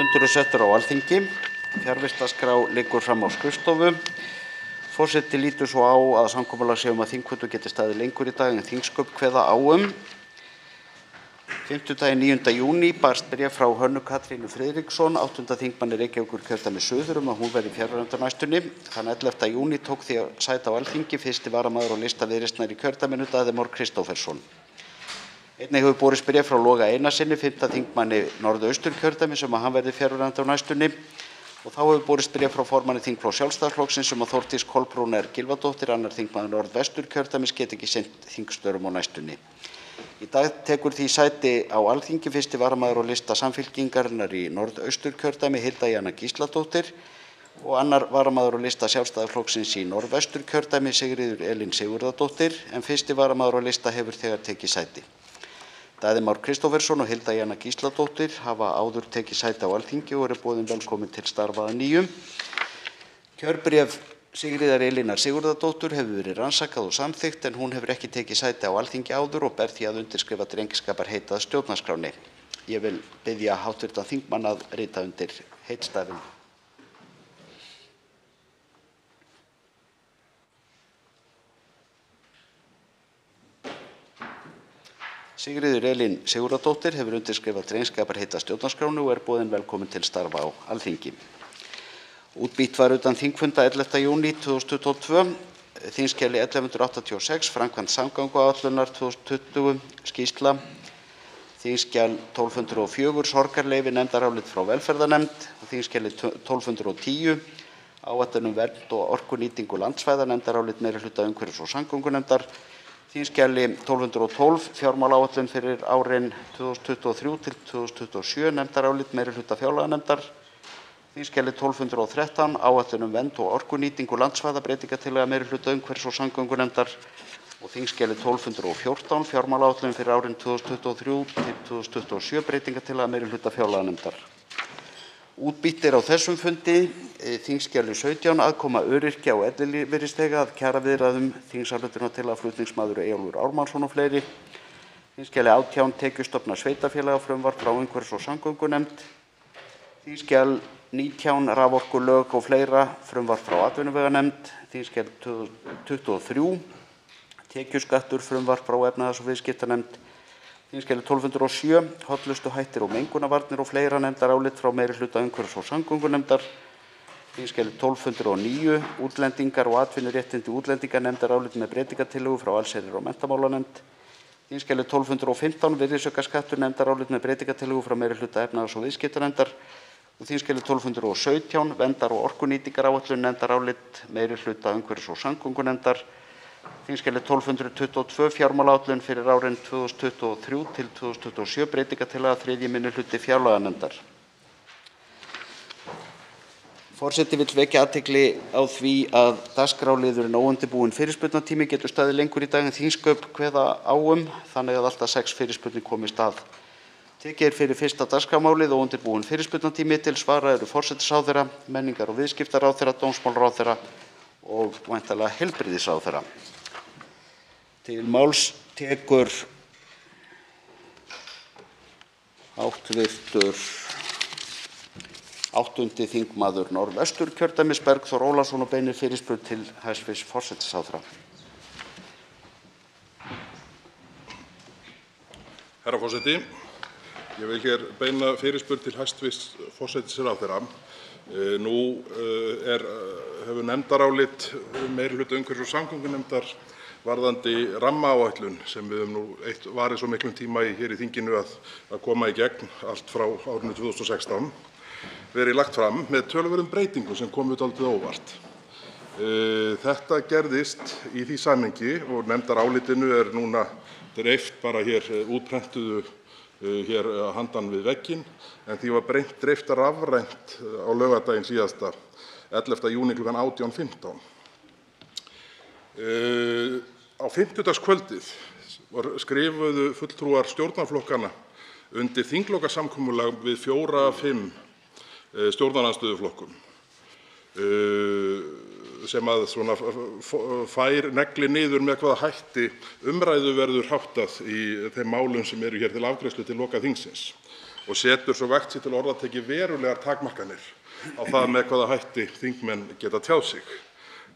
Fundur settur á Alþingi. Fjarvistarskrá liggur fram á skrifstofu. Forseti lítur svo á að samkomulag sé að þingfundur geti staðið lengur í dag en þingsköp kveða á um. Fimmtudaginn 9. júní barst bréf frá Hönnu Katrínu Friðriksson, 8. þingmanni Reykjavíkurkjördæmis suður að hún verði fjarverandi á næstunni. Þann 11. júní tók því sæti á Alþingi 1. varamaður á lista Viðreisnar í kjördæminu, Daði Már Kristófersson. Einnig hefur borist bréf frá Loga Einarssyni, 5. þingmanni Norðausturkjördæmis að hann verði fjarverandi á næstunni. Og þá hefur borist bréf frá formanni þingflokks Sjálfstæðisflokksins að Þórdís Kolbrún Gylfadóttir, 2. þingmaður Norðvesturkjördæmis, geti ekki sinnt þingstörfum á næstunni. Í dag tekur því sæti á Alþingi 1. varamaður á lista Samfylkingarinnar í Norðausturkjördæmi, Hilda Jana Gísladóttir, og 2. varamaður á lista Sjálfstæðisflokksins í Norðvesturkjördæmi, Sigríður Elín Sigurðardóttir, en 1. varamaður á lista hefur þegar tekið sæti. Daði Már Kristófersson og Hilda Jana Gísladóttir hafa áður tekið sæti á Alþingi og eru boðin velkomin til starfa að nýju. Kjörbréf Sigríðar Elínar Sigurðardóttur hefur verið rannsakað og samþykkt en hún hefur ekki tekið sæti á Alþingi áður og ber því að undirskrifa drengskaparheit að stjórnarskránni. Ég vil biðja hv. þingmann að rita undir heitstafinn. Sigríður Elín Sigurðardóttir hefur undirskrifað drengskaparheit að stjórnarskránni og er boðin velkomin til starfa á Alþingi. Útbýtt var utan þingfunda 11. júní 2022, þingskjali 1186, framkvæmd samgönguáætlunar 2020, skýrsla, þingskjal 1204, sorgarleyfi, nefndarálit frá velferðarnefnd, þingskjali 1210, áætlun vernd og orkunýtingu landsvæða, nefndarálit meirihluta umhverfis- og samgöngunefndar, þingskjali 1212, fjármálaáætlun fyrir árin 2023 til 2027, nefndarálit meirihluta fjárlaganefndar, þingskjali 1213, áætlun vernd og orkunýtingu landsvæða, breytingartillaga meirihluta umhverfis- og samgöngunefndar, og þingskjali 1214, fjármálaáætlun fyrir árin 2023 til 2027, breytingartillaga meirihluta fjárlaganefndar. Útbýtt á þessum fundi þingskjali 17, aðkoma öryrkja og ellilífeyrisþega að kjaraviðræðum, þingsályktunartillaga flutningsmaður Eyjólfur Ármannsson og fleiri. Þingskjali 18, tekjustofna sveitarfélaga, frumvarp frá umhverfis- og samgöngunefnd. Þingskjal 19, raforkulög og fleira, frumvarp frá atvinnuveganefnd. Þingskjal 23, tekjuskattur, frumvarp frá efnahags- og viðskiptanefnd. Þingskjali 1207, hollustuhættir og mengunarvarnir og fleira, nefndarálit frá meirihluta umhverfis- og samgöngunefndar. Þingskjali 1209, útlendingar og atvinnuréttindi útlendinga, nefndarálit með breytingartillögu frá allsherjar- og menntamálanefnd. Þingskjali 1215, virðisaukaskattur, nefndarálit með breytingartillögu frá meirihluta efnahags- og viðskiptanefndar. Og þingskjali 1217, verndar- og orkunýtingaráætlun, nefndarálit meirihluta umhverfis- og samgöngunefndar. Þingskjali 1222, fjármálaáætlun fyrir árin 2023 til 2027, breytingartillaga 3. minnihluti fjárlaganefndar. Forseti vill vekja athygli á því að dagskrárliðurinn óundirbúinn fyrirspurnatími getur staðið lengur í dag en þingsköp kveða á þannig að allt að 6 fyrirspurnir komist að. Tekið fyrir fyrsta dagskrármálið óundirbúinn fyrirspurnatími. Til svara eru forsætisráðherra, menningar- og viðskiptaráðherra, dómsmálaráðherra og væntanlega heilbrigðisráðherra. Til máls tekur hv. 8. þingmaður Norðvesturkjördæmis, Bergþór Ólason, og beinir fyrirspurn til hæstv. forsætisráðherra. Herra forseti, ég vil hér beina fyrirspurn til hæstv. forsætisráðherra. Nú hefur nefndarálit meirihluta umhverfis- og samgöngunefndar varðandi rammaáætlun sem við höfum nú varið svo miklum tíma í hér í þinginu að koma í gegn allt frá árinu 2016, verið lagt fram með töluverðum breytingum sem komu dálítið á óvart. Þetta gerðist í því samhengi og nefndarálitinu er núna dreift bara hér útprentuðu hér handan við vegginn, en því var dreift rafrænt á laugardaginn síðasta, 11. júní kl. 18:15. Á fimmtudagskvöldið skrifuðu fulltrúar stjórnarflokkanna undir þinglokasamkomulag við 4 af 5 stjórnarandstöðuflokkum sem neglir niður með hvaða hætti umræðu verður háttað í þeim málum sem eru hér til afgreiðslu til loka þingsins. og setur svo vægt sé til orða tekið verulegar takmarkanir á það með hvaða hætti þingmenn geta tjáð sig.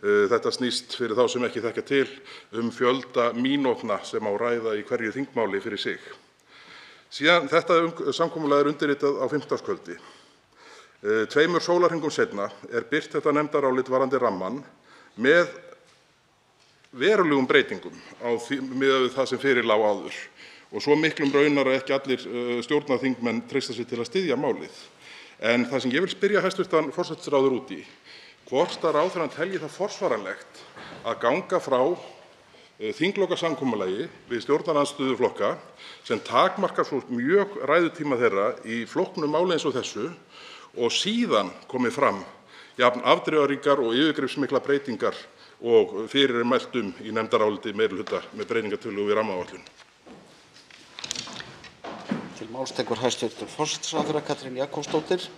Þetta snýst fyrir þá sem ekki þekkja til fjölda mínútna sem á ræða í hverju þingmáli fyrir sig. Síðan þetta samkomulag undirritað á fimmtudagskvöldi. 2 sólarhringum seinna birt þetta nefndarálit varðandi rammann með verulegum breytingum miðað við það sem fyrir lá áður og svo miklum raunar að ekki allir stjórnarþingmenn treysta sig til að styðja málið. En það sem ég vil spyrja hæstv. Forsætisráðherra út í, hvort að ráðherrann telji það forsvaranlegt að ganga frá þinglokasamkomulagi við stjórnarandstöðuflokka sem takmarkar svo mjög ræðutíma þeirra í flóknu máli eins og þessu og síðan komið fram jafn afdrifaríkar og yfirgripsmiklar breytingar og fyrir mælt í nefndaráliti meirihluta með breytingartillögu við rammaáætlun. Til máls tekur hæstv. forsætisráðherra Katrín Jakobsdóttir.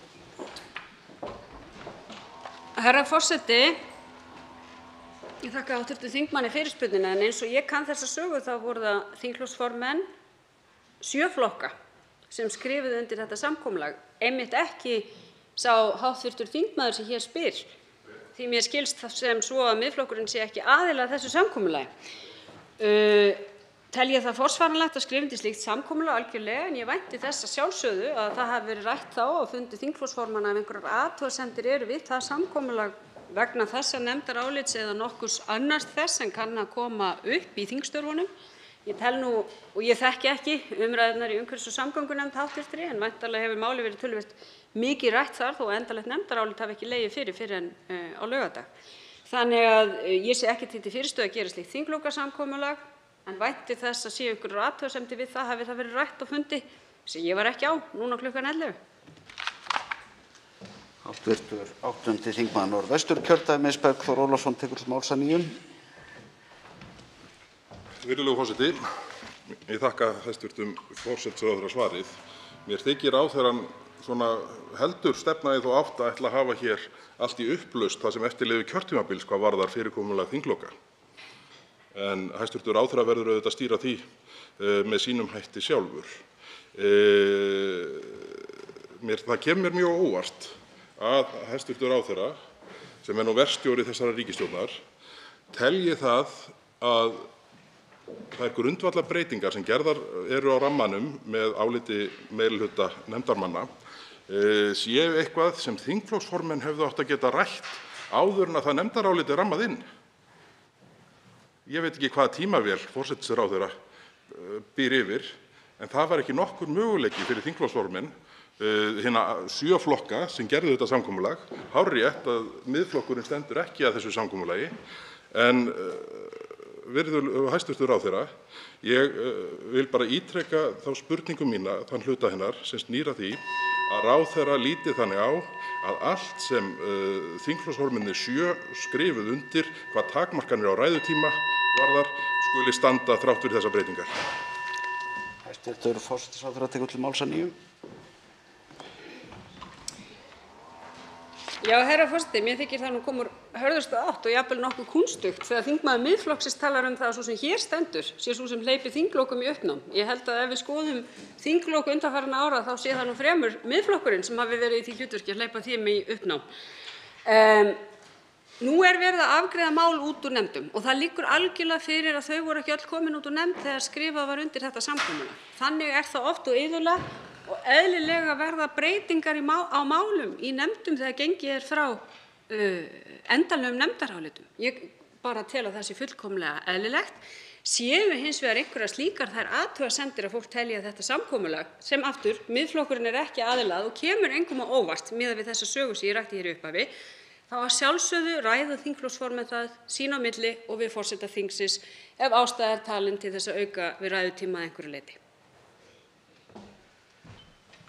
Herra forseti, ég þakka hv. þingmanni fyrirspurnina, en eins og ég kann þessa sögu þá voru það þingflokksformenn 7 flokka sem skrifuðu undir þetta samkomulag, einmitt ekki sá hv. þingmaður sem hér spyr, því mér skilst sem svo að Miðflokkurinn sé ekki aðili að þessu samkomulagi. Tel ég það forsvaranlegt að skrifa undir slíkt samkomulag? Algjörlega, en ég vænti þess að sjálfsögðu að það hafi verið rætt þá á fundi þingflokksformanna ef einhverjar athugasemdir eru við það samkomulag vegna þessa nefndarálits eða nokkurs annars þess sem kann að koma upp í þingstörfunum. Ég tel nú, og ég þekki ekki umræðurnar í umhverfis- og samgöngunefnd hv. En væntanlega hefur málið verið töluvert mikið rætt þar þó að endanlegt nefndarálit hafi ekki legið fyrir en á laugardag. Þannig að ég sé ekki til fyrirstöðu að gera slíkt þinglokasamkomulag, en vænti þess að séu einhverjar athugasemdir við það hafi það verið rætt á fundi sem ég var ekki á núna klukkan 11. Hv. 8. þingmaður Norðvesturkjördæmis Bergþór Ólason tekur til máls að nýju. Virðulegur forseti, ég þakka hæstv. forsætisráðherra svarið. Mér þykir ráðherrann heldur stefna í þá átt að ætla að hafa hér allt í upplausn það sem eftir lifir kjörtímabils hvað varðar fyrirkomulag þingloka. En hæstv. ráðherra verður auðvitað að stýra því með sínum hætti sjálfur. Það kemur mér mjög á óvart að hæstv. ráðherra, sem nú verkstjóri þessarar ríkisstjórnar, telji það að þær grundvallarbreytingar sem gerðar eru á rammanum með áliti meirihluta nefndarmanna séu eitthvað sem þingflokksformenn hefðu átt að geta rætt áður en að það nefndarálit rammað inn. Ég veit ekki hvaða tímavél forsætisráðherra býr yfir, en það var ekki nokkur möguleiki fyrir þingflokksformenn hina 7 flokka sem gerðu þetta samkomulag. Hárrétt að Miðflokkurinn stendur ekki að þessu samkomulagi, en hæstv. ráðherra, ég vil bara ítreka þá spurningu mína, þann hluta hennar sem snýr að því að ráðherra líti þannig á að allt sem þingflokksformennirnir 7 skrifuðu undir hvað takmarkanir á ræðutíma varðar skuli standa þrátt fyrir þessar breytingar. Hæstv. forsætisráðherra tekur til máls að nýju. Já, herra forseti, mér þykir það nú koma úr hörðustu átt og jafnvel nokkuð kúnstugt þegar þingmaður Miðflokksins talar það að sú sem hér stendur sé sú sem hleypir þinglokum í uppnám. Ég held að ef við skoðum þinglok undanfarinna ára þá sé það nú fremur Miðflokkurinn sem hafi verið í því hlutverki að hleypa þeim í uppnám. Nú verið að afgreiða mál út úr nefndum og það liggur algjörlega fyrir að þau voru ekki öll komin út úr nefnd þegar skrifað var undir þetta samkomulag. Þannig það oft og iðulega og eðlilega verða breytingar á málum í nefndum þegar gengið frá endanlegum nefndarálitum. Ég bara tel að það sé fullkomlega eðlilegt. Séu hins vegar einhverjar slíkar þær athugasemdir að fólk telji að þetta samkomulag, sem aftur Miðflokkurinn ekki aðili að og kemur engum á óvart miðað við þessa sögu sem ég rakti hér í upphafi, þá að sjálfsögðu ræða þingflokksformenn það sín á milli og við forseta þingsins ef ástæða talin til þess að auka við ræðutíma að einhverju leyti.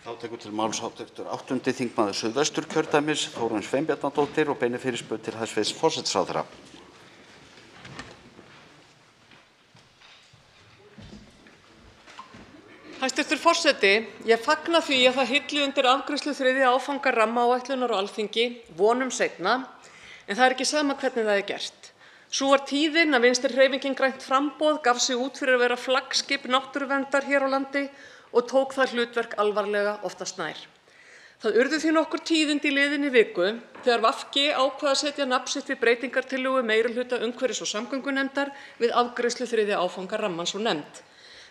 Þá tekur til máls hv. 8. þingmaður Suðvesturkjördæmis Þórunn Sveinbjarnardóttir og beinir fyrirspurn til hæstv. forsætisráðherra. Hæstv. forseti, ég fagna því að það hilli undir afgreiðslu 3. áfanga rammaáætlunar á Alþingi vonum seinna, en það ekki sama hvernig það gert. Sú var tíðin að Vinstrihreyfingin – grænt framboð gaf sig út fyrir að vera flaggskip náttúruverndar hér á landi og tók það hlutverk alvarlega oftast nær. Það urðu því nokkur tíðindi í liðinni viku þegar VG ákvað að setja nafn sitt við breytingartillögu meirihluta umhverfis- og samgöngunefndar við afgreiðslu 3. áfanga rammans úr nefnd.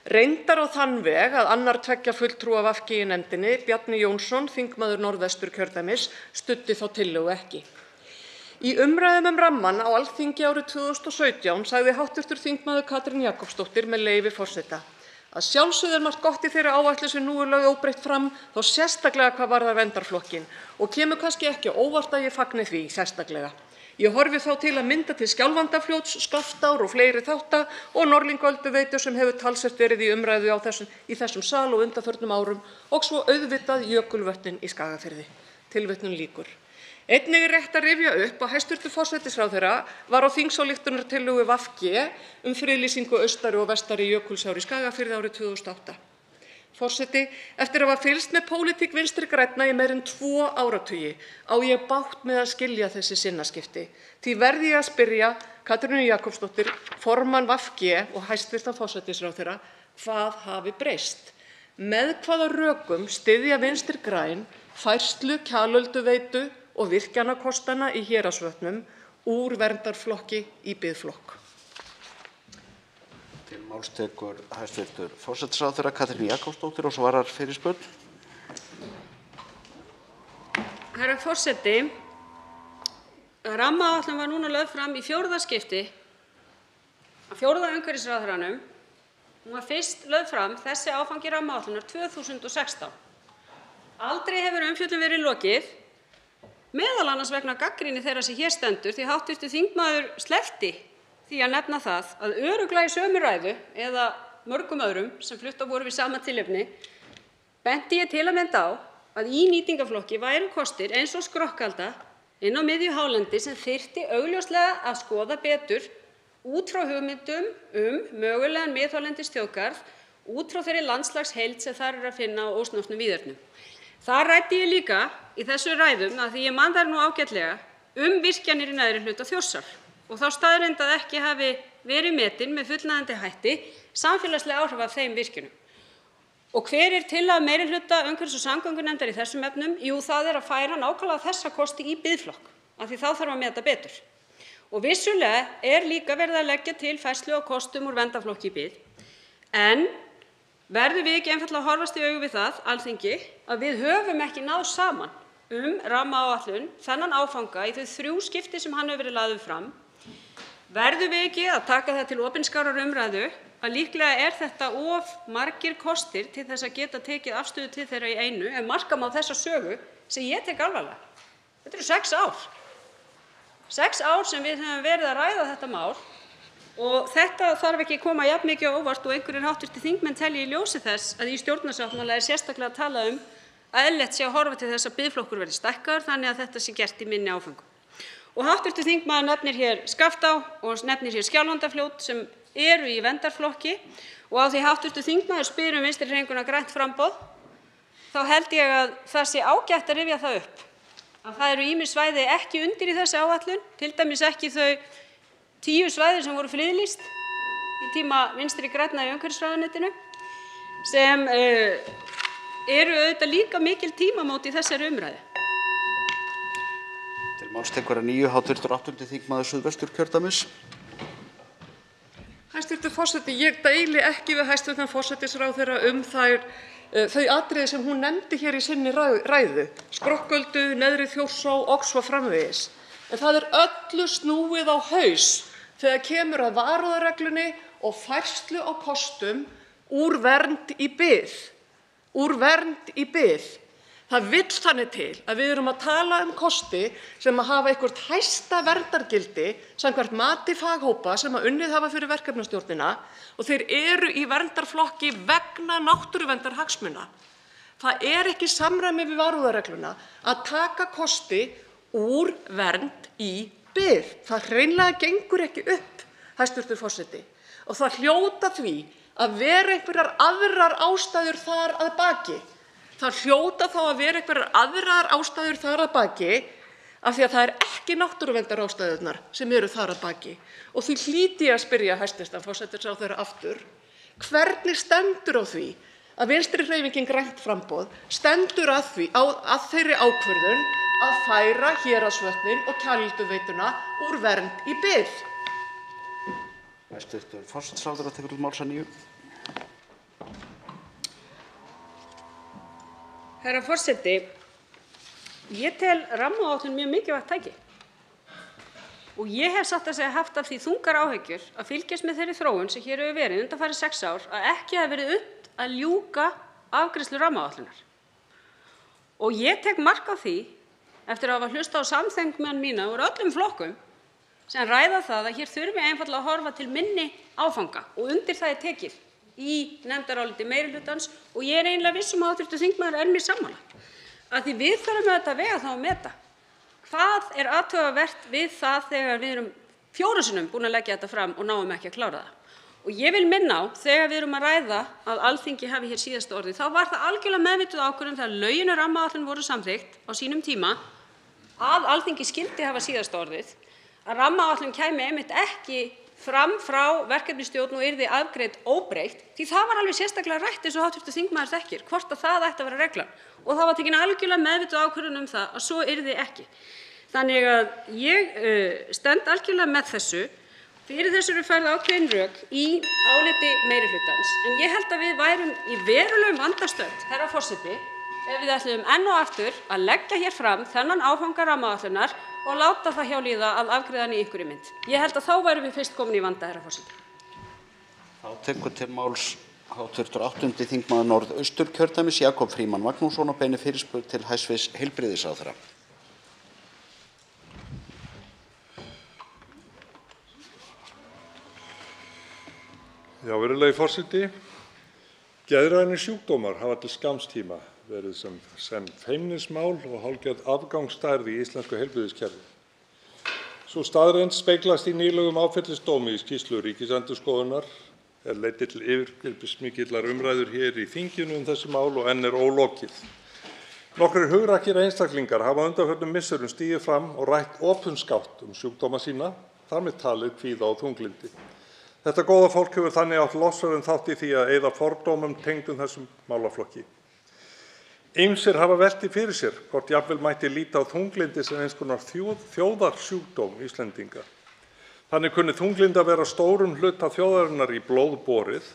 Reyndar á þann veg að annar tveggja fulltrúa VG í nefndinni, Bjarni Jónsson, þingmaður Norðvesturkjördæmis, studdi þá tillögu ekki. Í umræðum rammann á Alþingi árið 2017 sagði hv. þingmaður Katrín Jakobsdóttir með leyfi forseta að sjálfsögðu margt gott í þeirri áætlun sem nú lögð óbreytt fram, þó sérstaklega hvað varðar verndarflokkinn, og kemur kannski ekki á óvart að ég fagni því sérstaklega. Ég horfi þá til að mynda til Skjálfandafljóts, Skaftár og fleiri þátta og Norðlingaölduveitu sem hefur talsvert verið í umræðu í þessum sal og undanförnum árum og svo auðvitað Jökulvötnin í Skagafirði. Tilvitnun lýkur. Einnig rétt að rifja upp að hæstv. Forsætisráðherra var á þingsályktunartillögu VG friðlýsingu austari og vestari Jökulsár í Skagafirði árið 2008. Forseti, eftir að hafa fylgst með pólitík Vinstri grænna í meira en 2 áratugi á ég bágt með að skilja þessi sinnaskipti. Því verði ég að spyrja Katrínu Jakobsdóttir, formann VG og hæstv. Forsætisráðherra, hvað hafi breyst? Með hvaða rökum styðja Vinstri græn færslu Kjalölduveitu og virkjanakostana í Héraðsvötnum úr verndarflokki í biðflokk? Til máls tekur hæstv. forsætisráðherra Katrín Jakobsdóttir og svarar fyrirspurn. Herra forseti, rammaáætlun var núna lögð fram í 4. skipti af 4. umhverfisráðherranum. Hún var fyrst lögð fram þessi áfangi rammaáætlunar 2016. Aldrei hefur umfjöllun verið lokið, meðal annars vegna gagnrýni þeirra sem hér stendur, því hv. þingmaður sleppti því að nefna það að örugglega í sömu ræðu eða mörgum öðrum sem fluttar voru við sama tilefni benti ég til að mynda á að í nýtingarflokki væru kostir eins og Skrokkalda inn á miðju hálendi sem þyrfti augljóslega að skoða betur út frá hugmyndum mögulegan miðhálendisþjóðgarð, út frá þeirri landslagsheild sem þar er að finna á ósnortnum víðernum. Þar ræddi ég líka í þessu ræðum, að því ég man þær nú ágætlega, virkjanir í neðri hluta Þjórsár og þá staðreynd að ekki hafi verið metin með fullnægjandi hætti samfélagsleg áhrif af þeim virkjunum. Og hver er tillaga meirihluta umhverfis- og samgöngunefndar í þessum efnum? Jú, það er að færa nákvæmlega þessa kosti í biðflokk, af því þá þarf að meta betur. Og vissulega er líka verið að leggja til færslu á kostum úr verndarflokki í bið, en verðum við ekki einfaldlega að horfast í augu við það, Alþingi, að við höfum ekki náð saman rammaáætlun, þennan áfanga í þau 3 skipti sem hann hefur verið lagður fram? Verðum við ekki að taka það til opinskárrar umræðu að líklega er þetta of margir kostir til þess að geta tekið afstöðu til þeirra í einu, en marka má þessa sögu sem ég tek alvarlega. Þetta eru 6 ár. 6 ár sem við höfum verið að ræða þetta mál og þetta þarf ekki að koma jafn mikið á óvart og einhverjir hv. þingmenn telja í ljósi þess að í stjórnarsáttmála er sérstaklega að tala að eðlilegt sé að horfa til þess að biðflokkur verði stækkaður þannig að þetta sé gert í minni áföngum. Og hv. þingmaður nefnir hér Skaftá og nefnir hér Skjálfandafljót sem eru í verndarflokki og á því hv. þingmaður spyr Vinstri-hreyfinguna – grænt framboð, þá held ég að það sé ágætt að rifja það upp að það eru ýmis svæði ekki undir í þessi áætlun, til dæmis ekki þau 10 svæði sem voru friðlýst í tíma Vinstri grænna í umhverfisráðuneytinu, sem eru auðvitað líka mikil tímamót í þessari umræðu. Til máls tekur að nýju hv. 8. þingmaður Suðvesturkjördæmis. Hæstv. forseti, ég deili ekki við hæstv. forsætisráðherra þau atriði sem hún nefndi hér í sinni ræðu, Skrokköldu, Neðri Þjórsá og svo framvegis. En það er öllu snúið á haus þegar kemur að varúðarreglunni og færslu á kostum úr vernd í bið. Það vill þannig til að við erum að tala kosti sem að hafa eitthvert hæsta verndargildi samkvæmt mati faghópa sem að unnið hafa fyrir verkefnastjórnina og þeir eru í verndarflokki vegna náttúruverndarhagsmuna. Það er ekki í samræmi við varúðarregluna að taka kosti úr vernd í bið. Það hreinlega gengur ekki upp, hæstv. forseti. Og það hljóta því að vera einhverjar aðrar ástæður þar að baki. Það hljóta þá að vera einhverjar aðrar ástæður þar að baki af því að það er ekki náttúruverndarástæðurnar sem eru þar að baki. Og því hlýti ég að spyrja hæstv. forsætisráðherra aftur, hvernig stendur á því að Vinstrihreyfingin – grænt framboð stendur að þeirri ákvörðun að færa Héraðsvötnin og Kjalveituna úr vernd í bið. Hæstv. forsætisráðherra tekur til máls að nýju. Herra forseti, ég tel rammaáætlun mjög mikilvægt tæki og ég hef satt að segja haft af því þungar áhyggjur að fylgjast með þeirri þróun sem hér hefur verið undanfarin 6 ár að ekki hafi verið unnt að ljúka afgreiðslu rammaáætlunar. Og ég tek mark á því eftir að hafa hlustað á samþingmenn mína úr öllum flokkum sem ræða það að hér þurfi einfaldlega að horfa til minni áfanga og undir það tekið í nefndaráliti meirihlutans og ég eiginlega viss að hv. þingmaður er mér sammála. Að því við þurfum auðvitað að vega það og meta. Hvað er athugavert við það þegar við erum 4 sinnum búin að leggja þetta fram og náum ekki að klára það? Og ég vil minna á, þegar við erum að ræða að Alþingi hafi hér síðasta orðið, þá var það algjörlega meðvituð ákvörðun þegar lögin um rammaáætlun voru samþykkt á sínum tíma að Alþingi skyldi hafa síðasta orðið, að rammaáætlun kæmi einmitt ekki fram frá verkefnisstjórn og yrði afgreidd óbreytt, því það var alveg sérstaklega rætt eins og hv. þingmaður þekkir, hvort að það ætti að vera reglan. Og það var tekin algjörlega meðvituð ákvörðun það að svo yrði ekki. Þannig að ég stend algjörlega með þessu. Fyrir þessu eru færð ákveðin rök í áliti meirihlutans. En ég held að við værum í verulegum vanda stödd, herra forseti, ef við ætluðum enn og aftur að leggja hér fram þennan áfanga rammaáætlunar og láta það hjá líða að afgreiða hann í einhverri mynd. Ég held að þá værum við fyrst komin í vanda, herra forseti. Þá tekur til máls hv. 8. þingmaður Norðausturkjördæmis Jakob Frímann Magnússon og beinir fyrirspurn til hæstv. Heilbrigðisráðherra. Já, virðulegi forseti. Geðrænir sjúkdómar hafa til skamms tíma verið sem feimnismál og hálfgerð afgangsstærð í íslensku heilbrigðiskerfi. Sú staðreynd speglast í nýlegum áfellisdómi í skýrslu Ríkisendurskoðunar leiddi til yfirgripsmikillar umræður hér í þinginu þessi mál og enn er ólokið. Nokkrir hugrakkir einstaklingar hafa á undanförnum misserum stigið fram og rætt opinskátt sjúkdóma sína, þar með talið kvíða og þunglyndi. Þetta góða fólk hefur þannig átt losarinn þátt í því að eyða fordómum tengdum þessum málaflokki. Ýmsir hafa velt því fyrir sér hvort jafnvel mætti líta á þunglyndi sem eins konar þjóðarsjúkdóm Íslendinga. Þannig kunni þunglyndi að vera stórum hluta þjóðarinnar í blóð borið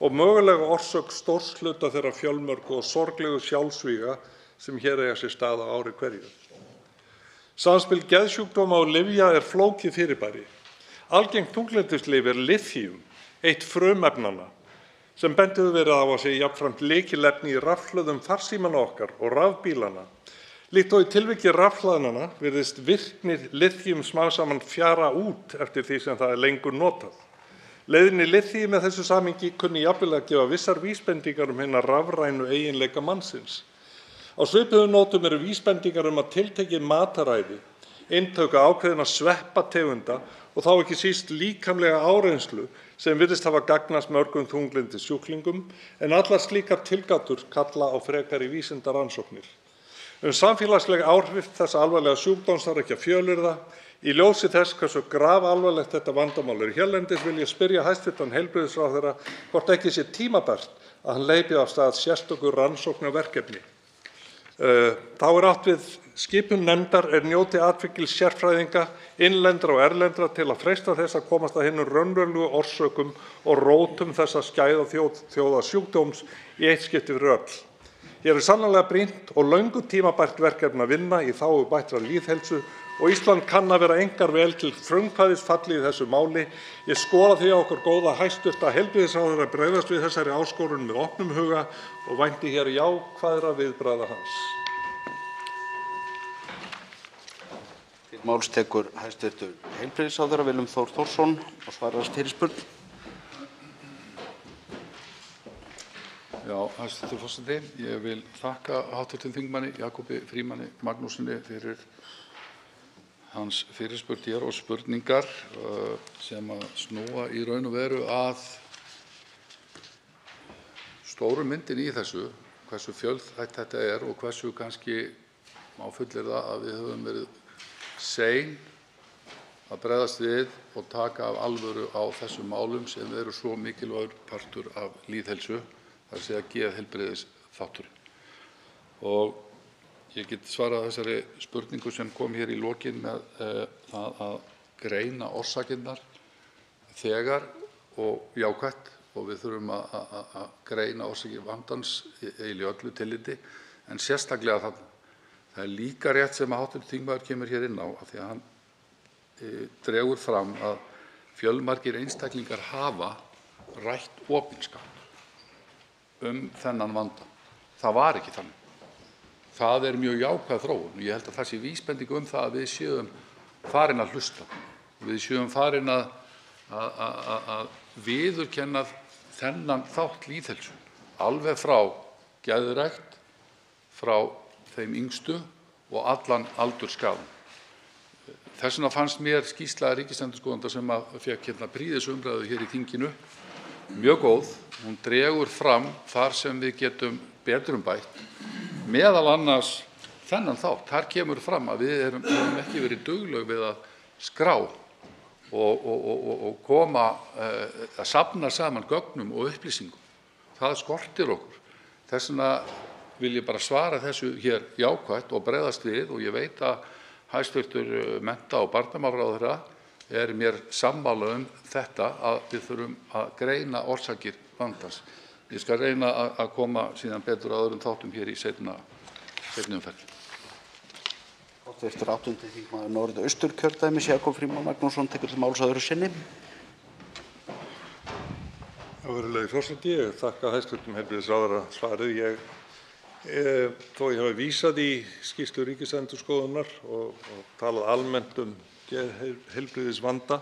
og mögulega orsök stórs hluta þeirra fjölmörgu og sorglegu sjálfsvíga sem hér eiga sér stað á ári hverju. Samspil geðsjúkdóma og lyfja er flókið fyrirbæri. Algengt þunglyndislyf er lithium, eitt frumefnanna, sem bent hefur verið á að sé jafnframt lykilefni í rafhlöðum farsímanna okkar og rafbílana. Líkt og í tilviki rafhlaðnanna virðist virkni lithium smám saman fjara út eftir því sem það er lengur notað. Leiðin í lithium með þessu samhengi kunni jafnvel að gefa vissar vísbendingar hina rafrænu eiginleika mannsins. Á svipuðum nótum eru vísbendingar að tiltekið mataræði, inntöku ákveðinna sveppategunda og þá ekki síst líkamlega áreynslu sem virðist hafa gagnast mörgum þunglyndissjúklingum en allar slíkar tilgátur kalla á frekari vísindarannsóknir. Samfélagsleg áhrif þessa alvarlega sjúkdóms þarf ekki að fjölyrða. Í ljósi þess hversu grafalvarlegt þetta vandamál er hérlendis vil ég spyrja hæstv. Heilbrigðisráðherra hvort ekki sé tímabært að hann hleypi af stað sérstöku rannsóknarverkefni. Þá er átt við skipun nefndar njóti atvikils sérfræðinga, innlendra og erlendra til að freista þess að komast að hinum raunverulegu orsökum og rótum þessa skæða þjóðarsjúkdóms í eitt skipti fyrir öll. Hér er sannarlega brýnt og löngu tímabært verkefni að vinna í þágu bættrar lýðheilsu og Ísland kann að vera einkar vel til frumkvæðis fallið í þessu máli. Ég skora því á okkur góða hæstv. Heilbrigðisráðherra að bregðast við þessari áskorun með opnum huga og vænti hér jákvæðra viðbragða hans. Til máls tekur hæstv. Heilbrigðisráðherra Willum Þór Þórsson og svarar fyrirspurn. Já, hæstv. forseti, ég vil þakka hv. þingmanni Jakobi Frímanni Magnússyni fyrir hans fyrirspurn hér og spurningar sem að snúa í raun og veru að stóru myndin í þessu, hversu fjölþætt þetta er og hversu kannski má fullyrða að við höfum verið sein að bregðast við og taka af alvöru á þessum málum sem eru svo mikilvægur partur af lýðheilsu. þ.e. geðheilbrigðisþátturinn. Og ég get svarað þessari spurningu sem kom hér í lokin með það að greina orsakirnar þegar og jákvætt, og við þurfum að greina orsakir vandans í öllu tilliti, en sérstaklega þarna. Það er líka rétt sem hv. þingmaður kemur hér inn á, af því að hann dregur fram að fjölmargir einstaklingar hafa rætt opinskátt þennan vanda. Það var ekki þannig. Það er mjög jákvæð þróun. Ég held að það sé vísbending það að við séum farin að hlusta. Við séum farin að viðurkenna þennan þátt lýðheilsu, alveg frá geðrækt, frá þeim yngstu og allan aldursskalann. Þess vegna fannst mér skýrsla ríkisendurskoðanda sem fékk prýðisumræðu hér í þinginu mjög góð. Hún dregur fram þar sem við getum betrumbætt, meðal annars þennan þátt. Þar kemur fram að við höfum ekki verið dugleg við að skrá og koma að safna saman gögnum og upplýsingum. Það skortir okkur. Þess vegna vil ég bara svara þessu hér jákvætt og bregðast við, og ég veit að hæstv. Mennta- og barnamálaráðherra er mér sammála þetta, að við þurfum að greina orsakir vandans. Ég skal reyna að koma síðan betur að öðrum þáttum hér í seinni umferð. Hv. 8. þingmaður Norðausturkjördæmis, Jakob Frímann Magnússon, tekur til máls öðru sinni. Virðulegi forseti, ég þakka hæstv. Heilbrigðisráðherra svarið. Þó ég hafi vísað í skýrslu Ríkisendurskoðunar og talað almennt geðheilbrigðisvanda,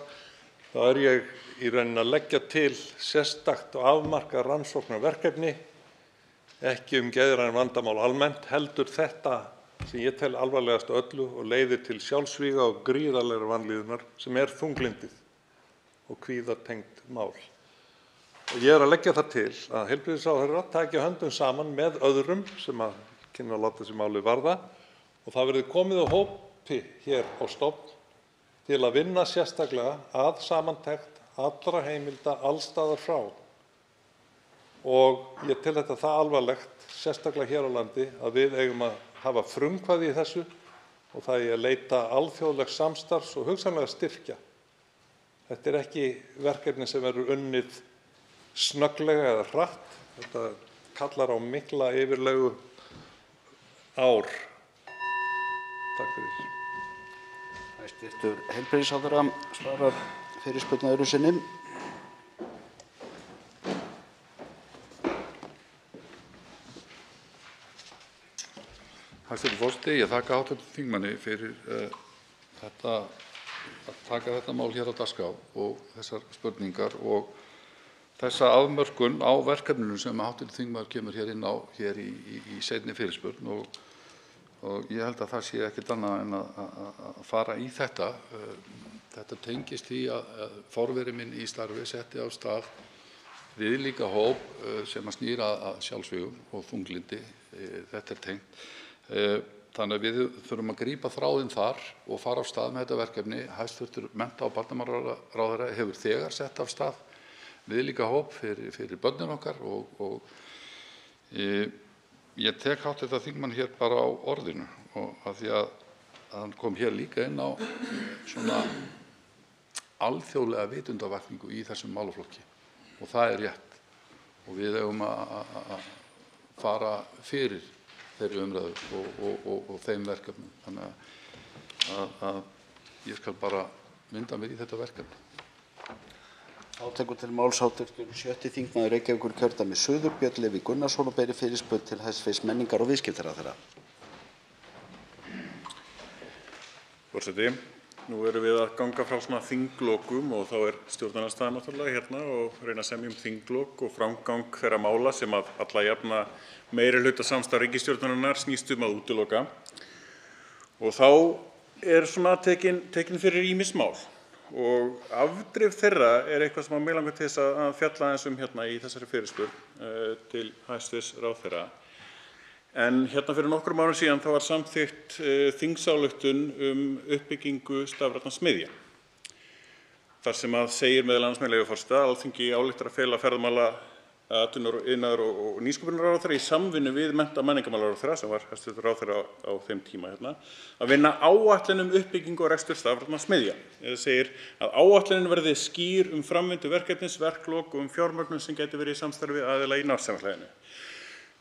þá er ég í rauninni að leggja til sérstakt og afmarkað rannsóknarverkefni, ekki geðræn vandamál almennt, heldur þetta sem ég tel alvarlegast af öllu og leiðir til sjálfsvíga og gríðarlegrar vanlíðunar, sem þunglyndið og kvíðatengt mál. Og ég er að leggja það til að heilbrigðisráðherra taki höndum saman með öðrum sem kynnu að láta þessi máli varða, og það verði komið á hópi hér á stofn til að vinna sérstaklega að samantekt allra heimilda alls staðar frá. Og ég tel þetta það alvarlegt, sérstaklega hér á landi, að við eigum að hafa frumkvæði í þessu, og það er að leita alþjóðlegs samstarfs og hugsanlega styrkja. Þetta er ekki verkefni sem verður unnið snögglega eða hratt. Þetta kallar á mikla yfirlegu ár. Takk fyrir. Hæstv. heilbrigðisráðherra svarar fyrirspurn öðru sinni. Hæstv. forseti, ég þakka hv. þingmanni fyrir að taka þetta mál hér á dagskrá og þessar spurningar og þessa afmörkun á verkefninu sem hv. þingmaður kemur hér inn á hér í seinni fyrirspurn, og ég held að það sé ekkert annað en að fara í þetta. Þetta tengist því að forveri minn í starfi setti af stað viðlíka hóp sem snýr að sjálfsvígum og þunglyndi. Þetta er tengt. Þannig að við þurfum að grípa þráðinn þar og fara af stað með þetta verkefni. Hæstv. Mennta- og barnamálaráðherra hefur þegar sett af stað viðlíka hóp fyrir börnin okkar, og ég tek hv. þingmann hér bara á orðinu, og af því að hann kom hér líka inn á svona alþjóðlega vitundarvakningu í þessum málaflokki, og það er rétt, og við eigum að fara fyrir þeirri umræðu og þeim verkefnum. Þannig að ég skal bara vinda mér í þetta verkefni. Þá tekur til máls hv. 7. þingmaður Reykjavíkurkjördæmis suður, Björn Leví Gunnarsson, og ber fyrirspurn til hæstv. menningar- og viðskiptaráðherra. Forseti, nú erum við að ganga frá svona þinglokum, og þá stjórnarandstaðan náttúrulega hérna og reyna að semja þinglok og framgang þeirra mála sem að alla jafna meirihluta samstarf ríkisstjórnarinnar snýst að útiloka. Og þá svona tekin fyrir ýmis mál, og afdrif þeirra eitthvað sem mig langar til þess að fjalla aðeins hérna í þessari fyrirspurn til hæstv. ráðherra. En hérna fyrir nokkrum árum síðan þá var samþykkt þingsályktun uppbyggingu stafrænna smiðja. Þar sem segir meðal annars, með leyfi forseta, að Alþingi ályktar að fela iðnaðar- og nýsköpunarráðherra í samvinnu við mennta- og menningarmálaráðherra, sem var hæstv. ráðherra á þeim tíma að vinna áætlun uppbyggingu og rekstur stafrænna smiðja. Það segir að áætlunin verði skýr framvindu verkefnis, verklok og fjármögnun sem gæti verið í samstarfi við aðila í nærsamfélaginu.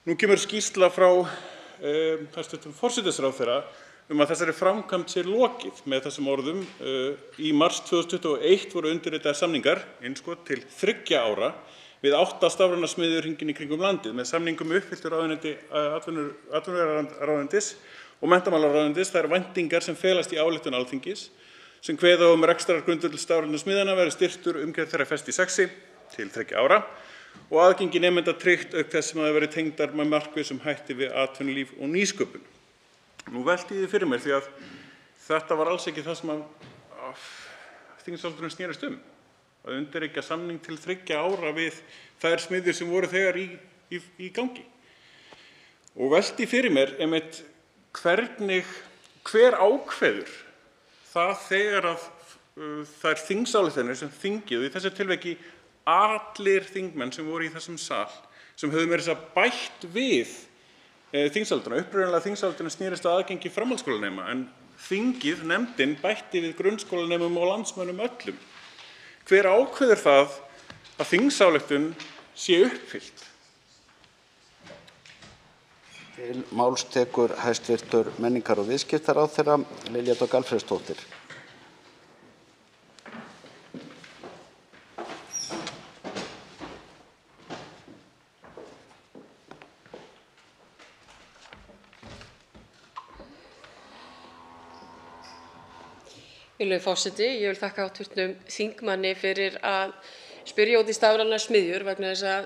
Nú kemur skýrsla frá hæstv. forsætisráðherra að þessari framkvæmd sé lokið með þessum orðum. Í mars 2021 voru undirritaðir samningar til 3 ára við 8 stafrænar smiðjur hringinn í kringum landið. Með samningum uppfylltu ráðuneyti atvinnuvegaráðuneytis og menntamálaráðuneytis þær væntingar sem felast í ályktun Alþingis sem kveða rekstrargrundvöll stafrænu smiðjanna verði styrktur, umgjörð þeirra fest í sessi til 3 ára og aðgengi nemenda tryggt auk þess sem það verði tengdar með markvissum hætti við atvinnulíf og nýsköpun. Nú velti ég því fyrir mér því að þetta var alls ekki það sem þingsályktunin snerist að undirrita samning til 3 ára við þær smiðjur sem voru þegar í gangi. Og velti fyrir mér einmitt hver ákveður það þegar að þær þingsályktanir sem þingið, í þessu tilviki allir þingmenn sem voru í þessum sal, sem höfðu meira að segja bætt við þingsályktun. Upprunalega þingsályktun snerist að aðgengi framhaldsskólanema en þingið, nefndin, bætti við grunnskólanemum og landsmönnum öllum. Hver ákveður það að þingsályktun sé uppfyllt? Til máls tekur hæstv. menningar- og viðskiptaráðherra Lilja Dögg Alfreðsdóttir. Virðulegur forseti, ég vil þakka hv. þingmanni fyrir að spyrja út í stafrænar smiðjur vegna þess að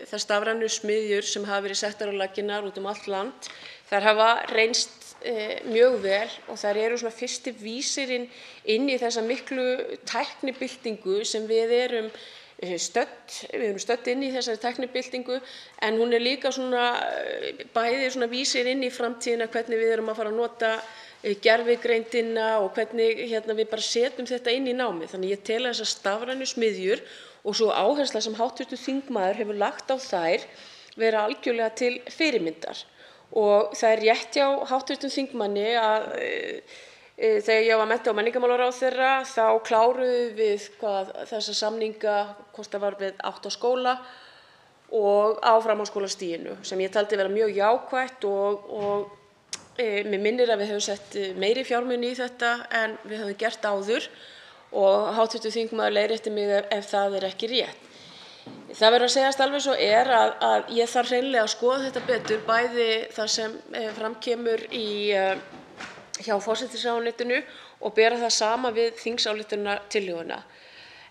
þær stafrænu smiðjur sem hafa verið settar á laggirnar út allt land, þær hafa reynst mjög vel og þær eru svona fyrsti vísirinn inn í þessa miklu tæknibyltingu sem við erum stödd inn í þessari tæknibyltingu, en hún líka svona bæði svona vísir inn í framtíðina, hvernig við erum að fara að nota gervigreindina og hvernig við bara setjum þetta inn í námið. Þannig ég tel að þessar stafrænu smiðjur og svo áhersla sem hv. þingmaður hefur lagt á þær vera algjörlega til fyrirmyndar. Og það rétt hjá hv. þingmanni að þegar ég var mennta- og menningarmálaráðherra þá kláruðum við þessa samninga, hvort það var við 8 skóla og á framhaldsskólastiginu, sem ég taldi vera mjög jákvætt og mig minnir að við höfum sett meiri fjármuni í þetta en við höfum gert áður og hv. þingmaður leiðrétti mig ef það ekki rétt. Það verður að segjast alveg svo að ég þarf hreinlega að skoða þetta betur, bæði það sem fram kemur hjá forsætisráðuneytinu og bera það sama við þingsályktunartillöguna.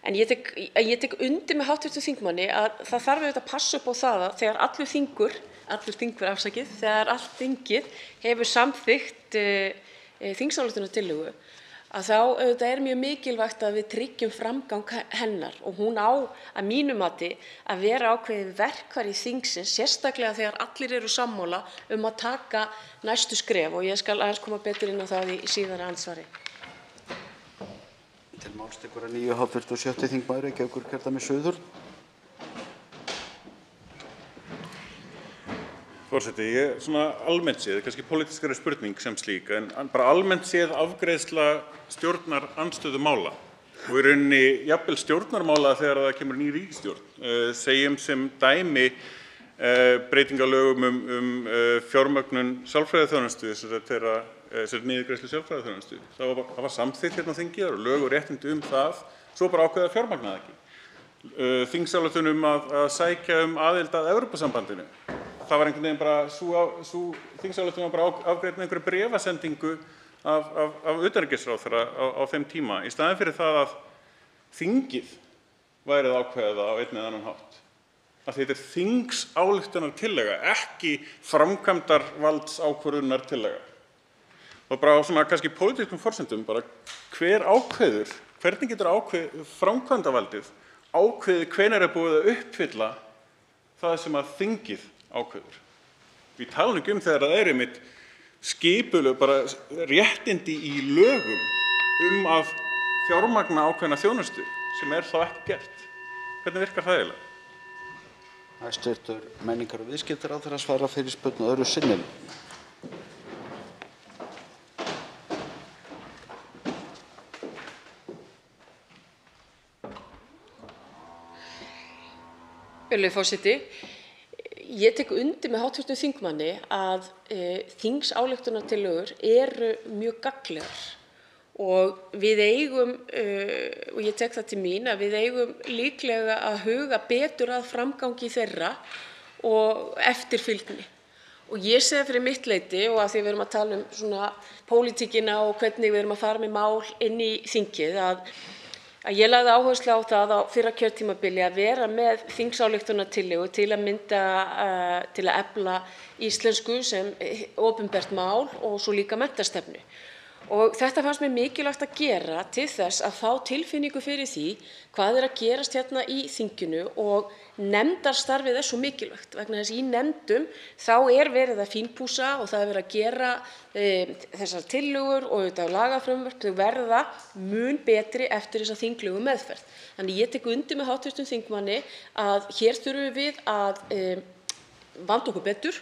En ég tek undir með hv. þingmanni að það þarf auðvitað að passa upp á það að þegar þegar allt þingið hefur samþykkt þingsályktunartillögu að þá auðvitað mjög mikilvægt að við tryggjum framgang hennar og hún á að mínu mati að vera ákveðið verkfæri þingsins, sérstaklega þegar allir eru sammála að taka næstu skref og ég skal aðeins koma betur inn á það í síðara andsvari. Til máls tekur að nýju hv. 7. þingmaður Reykjavíkurkjördæmis suður. Forseti, ég svona almennt séð, kannski pólitískari spurning sem slík, en bara almennt séð afgreiðsla stjórnarandstöðumála og í rauninni jafnvel stjórnarmála þegar það kemur ný ríkisstjórn. Segjum sem dæmi breytingalögum fjármögnun sálfræðiþjónustu, þeirra niðurgreiðslu sálfræðiþjónustu. Það var samþykkt hérna á þingi, það eru lög og réttindi það, svo bara ákveðið að fjármagna það ekki. Þingsályktun að sækja aðild að Evrópusambandinu. Það var einhvern veginn bara sú þingsályktun var bara afgreidd með einhverju bréfasendingu af utanríkisráðherra á þeim tíma, í staðinn fyrir það að þingið væri að ákveða það á einn eða annan hátt. Þetta þingsályktunartillaga, ekki framkvæmdarvaldsákvörðunartillaga. Og bara á svona kannski pólitískum forsendum, bara hvernig getur framkvæmdarvaldið ákveðið hvenær búið að uppfylla það sem að þingið ákveður. Við talum ekki þegar það einmitt skipuleg bara réttindi í lögum að fjármagna ákveðna þjónustu sem þá ekki gert. Hvernig virkar það eiginlega? Hæstv. menningar- og viðskiptaráðherra svarar fyrirspurn öðru sinni. Virðulegur forseti. Ég tek undir með hv. þingmanni að þingsályktunartillögur eru mjög gagnlegar og við eigum, og ég tek það til mín, að við eigum líklega að huga betur að framgangi þeirra og eftirfylgni. Og ég segi fyrir mitt leyti, og að því við erum að tala um svona pólitíkina og hvernig við erum að fara með mál inn í þingið, að ég lagði áherslu á það á fyrra kjörtímabili að vera með þingsályktunartillögu til að mynda til að efla íslensku sem opinbert mál og svo líka menntastefnu. Og þetta fannst mér mikilvægt að gera til þess að fá tilfinningu fyrir því hvað að gerast hérna í þinginu, og nefndarstarfið svo mikilvægt vegna þess í nefndum þá verið að fínpússa og það verið að gera þessar tillögur og auðvitað lagafrumvörp, þau verða mun betri eftir þessa þinglegu meðferð. Þannig ég tek undir með hv. þingmanni að hér þurfum við að vanda okkur betur.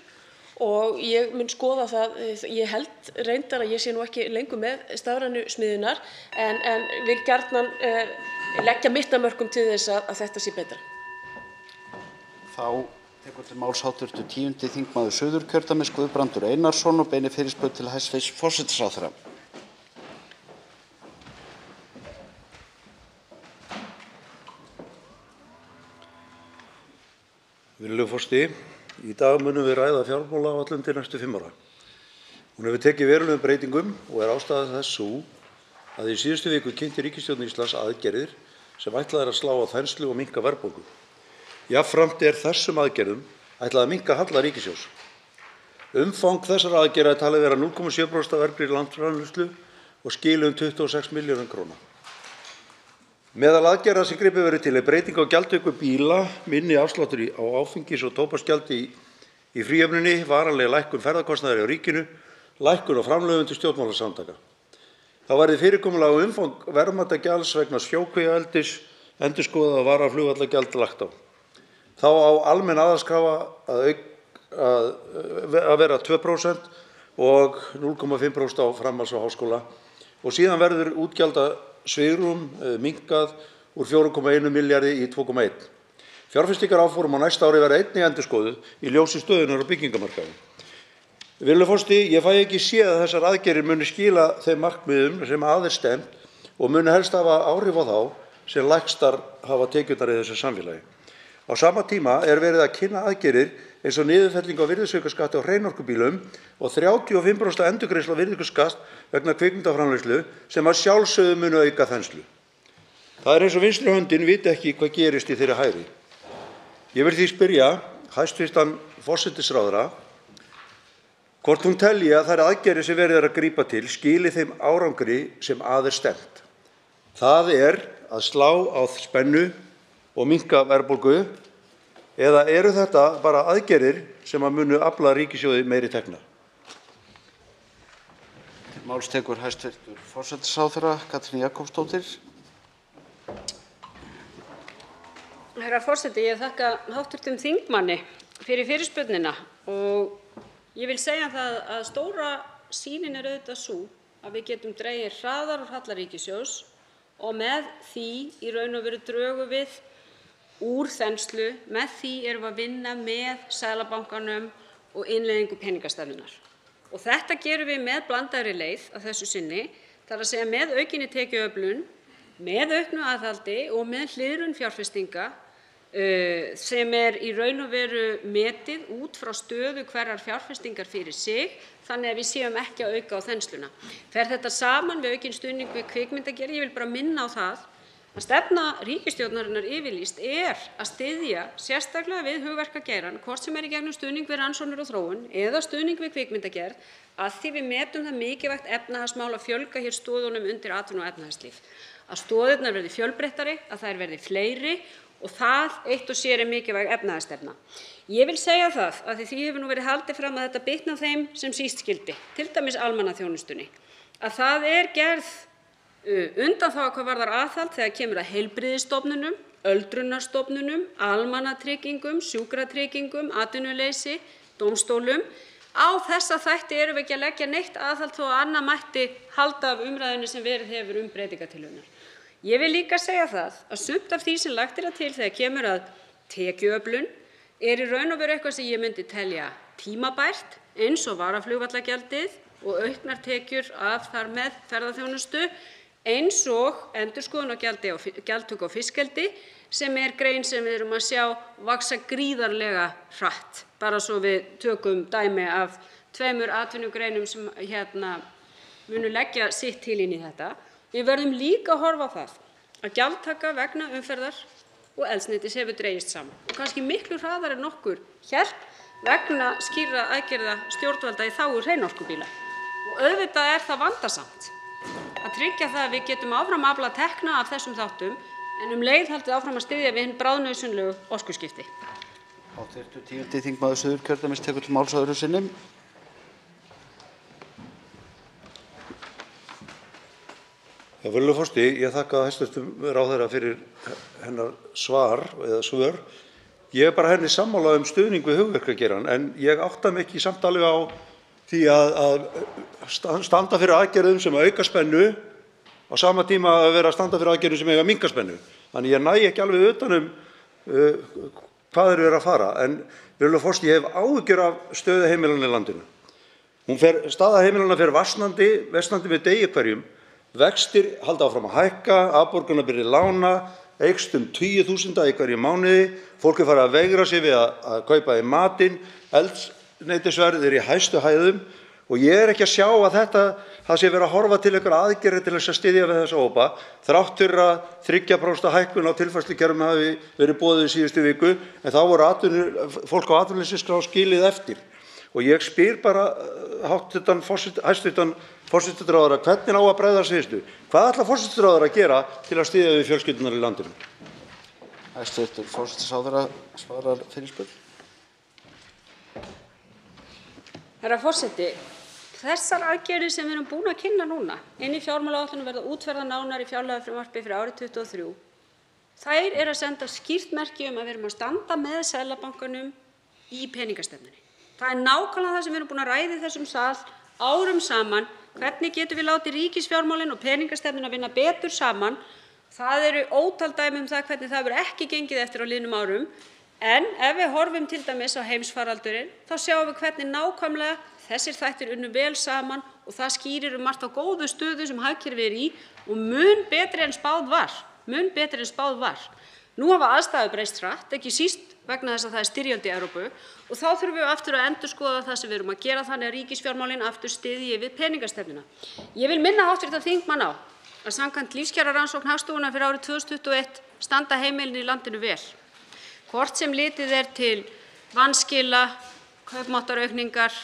Og ég mun skoða það, ég held reyndar að ég sé nú ekki lengur með stafrænu smiðjurnar en vil gjarnan leggja mitt af mörkum til þess að þetta sé betra. Þá tekur til máls hv. 10. þingmaður Suðurkjördæmis Guðbrandur Einarsson og beinir fyrirspurn til hæstv. forsætisráðherra. Virðulegur forseti. Í dag munum við ræða fjármálaáætlun til næstu 5 ára. Hún hefur tekið verulegum breytingum og ástæða þess sú að í síðustu viku kynnti ríkisstjórn Íslands aðgerðir sem ætlað að slá á þenslu og minnka verðbólgu. Jafnframt þessum aðgerðum ætlað að minnka halla ríkissjóðs. Umfang þessara aðgerða talið vera 0,7% af vergri landsframleiðslu og skili 26 milljörðum króna. Meðal aðgerða sem gripið verður til breyting á gjaldtöku bíla, minni afsláttur á áfengis- og tóbaksgjaldi í fríhöfninni, varanleg lækkun ferðakostnaðar hjá ríkinu, lækkun á framlögum til stjórnmálasamtaka. Þá verði fyrirkomulag og umfang verðmætagjalds vegna sjókvíaeldis endurskoðað og varaflugvallagjald lagt á. Þá á almenn aðhaldskrafa að vera 2% og 0,5% á framhalds- og háskóla, og síðan verður útgjaldasvigrúm minnkað úr 4,1 milljarði í 2,1. Fjárfestingaráform á næsta ári verða einnig endurskoðuð í ljósi stöðunnar á byggingamarkaði. Virðulegur forseti, ég fæ ekki séð að þessar aðgerðir muni skila þeim markmiðum sem að stefnt og muni helst hafa áhrif á þá sem lægstar hafa tekjurnar í þessu samfélagi. Á sama tíma verið að kynna aðgerðir eins og niðurfelling á virðisaukaskatti á hreinorkubílum og 35% endurgreiðslu á virðisaukaskatt vegna kvikmyndaframleiðslu sem að sjálfsögðu munu auka þenslu. Það eins og vinstri höndin viti ekki hvað gerist í þeirri hægri. Ég vil því spyrja hæstv. forsætisráðherra hvort hún telji að þær aðgerðir sem verið að grípa til skili þeim árangri sem að stefnt. Það að slá á spennu og minnka verðbólgu, eða eru þetta bara aðgerðir sem að munu afla ríkissjóði meiri tekna? Til máls tekur hæstv. forsætisráðherra Katrín Jakobsdóttir. Herra forseti, ég þakka hv. þingmanni fyrir fyrirspurnina og ég vil segja það að stóra sýnin auðvitað sú að við getum dregið hraðar úr halla ríkissjóðs og með því í raun og veru drögum við úr þenslu, með því erum við að vinna með Seðlabankanum og innleiðingu peningastefnunnar. Og þetta gerum við með blandaðri leið að þessu sinni, þar að segja með aukinni tekjuöflun, með auknu aðhaldi og með hliðrun fjárfestinga sem í raun og veru metið út frá stöðu hverrar fjárfestingar fyrir sig, þannig að við séum ekki að auka á þensluna. Fer þetta saman við aukinn stuðning við kvikmyndagerð? Ég vil bara minna á það að stefna ríkisstjórnarinnar yfirlýst að styðja sérstaklega við hugverkageirann, hvort sem í gegnum stuðning við rannsóknir og þróun eða stuðning við kvikmyndagerð, að því við metum það mikilvægt efnahagsmál að fjölga hér stoðunum undir atvinnu og efnahagslíf. Að stoðirnar verði fjölbreyttari, að þær verði fleiri og það eitt og sér mikilvæg efnahagsstefna. Ég vil segja það að því hefur nú verið haldið fram að þetta bitna á þeim sem síst skyldi, til dæmis almannaþjónustunni, að það gerð Undanþága hvað varðar aðhald þegar kemur að heilbrigðisstofnunum, öldrunarstofnunum, almannatryggingum, sjúkratryggingum, atvinnuleysi, dómstólum. Á þessa þætti erum við ekki að leggja neitt aðhald þó að annað mætti halda af umræðunni sem verið hefur breytingartillögurnar. Ég vil líka segja það að sumt af því sem lagt er til þegar kemur að tekjuöflun í raun og veru eitthvað sem ég myndi telja tímabært, eins og varaflugvallagjaldið og auknar tekjur af þar með ferðaþjónustu, eins og endurskoðun á gjaldtöku á fiskeldi, sem grein sem við erum að sjá vaxa gríðarlega hratt, bara svo við tökum dæmi af 2 atvinnugreinum sem munu leggja sitt til inn í þetta. Við verðum líka að horfa á það að gjaldtaka vegna umferðar og eldsneytis hefur dregist saman og kannski miklu hraðar en nokkur hélt vegna skýrra aðgerða stjórnvalda í þágu hreinorkubíla. Og auðvitað það vandasamt að tryggja það að við getum áfram aflað tekna af þessum þáttum en leið haldið áfram að styðja við hin bráðnauðsynlegu orkuskipti. Hv. 10. þingmaður Suðurkjördæmis tekur til máls öðru sinni. Virðulegur forseti, ég þakka hæstv. Ráðherra fyrir hennar svar eða svör. Ég bara henni sammála stuðning við hugverkageirann en ég átta mig ekki samt alveg á því að standa fyrir aðgerðum sem auka spennu á sama tíma að vera að standa fyrir aðgerðum sem eiga að minnka spennu. Þannig ég næ ekki alveg utan hvað þeir eru að fara. En virðulegur forseti, ég hef áhyggjur af stöðu heimilanna í landinu. Staða heimilanna fer versnandi með degi hverjum. Vextir halda áfram að hækka, afborgunarbyrði lána eykst 10.000 í hverjum mánuði. Fólk farið að veigra sig við að kaupa í matinn. Eldsneytisverð í hæstu hæðum og ég ekki að sjá að það sé verið að horfa til einhverja aðgerðir til þess að styðja við þessa hópa þrátt fyrir að 3% hækkun á tilfærslukerfum hafi verið boðið í síðustu viku en þá voru fólk á atvinnuleysisskrá skilið eftir. Og ég spyr bara hæstv. Forsætisráðherra hvernig á að bregðast við þessu? Hvað ætlar forsætisráðherra að gera til að styðja við fjölskyldurnar í landinu? Hæstv. forsætisráðherra svarar fyrirspurn. Herra forseti, þessar aðgerðir sem við erum búin að kynna núna inn í fjármálaáætlun verða útfærðar nánar í fjárlagafrumvarpi fyrir árið 2023. Þær að senda skýrt merki að við erum að standa með Seðlabankanum í peningastefnunni. Það nákvæmlega það sem við erum búin að ræða í þessum sal árum saman. Hvernig getum við látið ríkisfjármálin og peningastefnuna vinna betur saman? Það eru ótal dæmi það hvernig það hefur ekki gengið eftir á liðnum árum. En ef við horfum til dæmis á heimsfaraldurinn, þá sjáum við hvernig nákvæmlega þessir þættir unnu vel saman og það skýrir margt á góðu stöðu sem hagkerfið í og mun betri en spáð var. Nú hafa aðstæður breyst hratt, ekki síst vegna þess að það styrjöld í Evrópu og þá þurfum við aftur að endurskoða það sem við erum að gera þannig að ríkisfjármálin aftur styðji við peningastefnuna. Ég vil minna hv. þingmann á að samkvæmt lífskjararannsókn Hagstofunnar fyrir árið 2021 standa heimilin í landinu vel. Hvort sem litið til vanskila, kaupmáttaraukningar,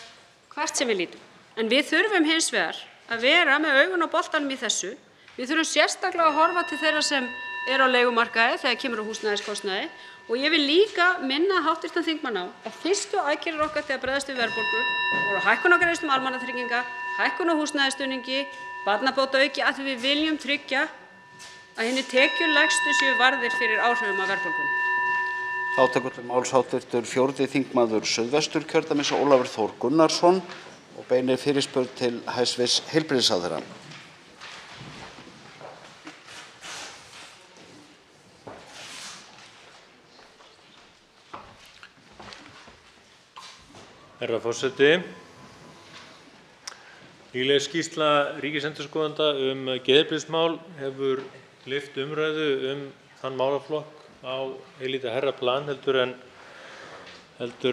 hvert sem við lítum. En við þurfum hins vegar að vera með augun á boltanum í þessu. Við þurfum sérstaklega að horfa til þeirra sem á leigumarkaði þegar kemur á húsnæðiskostnaði og ég vil líka minna hv. þingmann á að fyrstu aðgerðir okkar til að bregðast við verðbólgu voru hækkun á greiðslum almannatrygginga, hækkun á húsnæðisstuðningi, barnabótaauki að því við viljum tryggja að hinir tekjulægstu séu varðir fyrir áhrifum af verðbólgunni. Þá tekur til máls hv. 4. þingmaður Suðvesturkjördæmis Ólafur Þór Gunnarsson og beinir fyrirspurn til hæstv. heilbrigðisráðherra. Herra forseti. Nýleg skýrsla ríkisendurskoðanda geðheilbrigðismál hefur lyft umræðu þann málaflokk á eilítið hærra plan heldur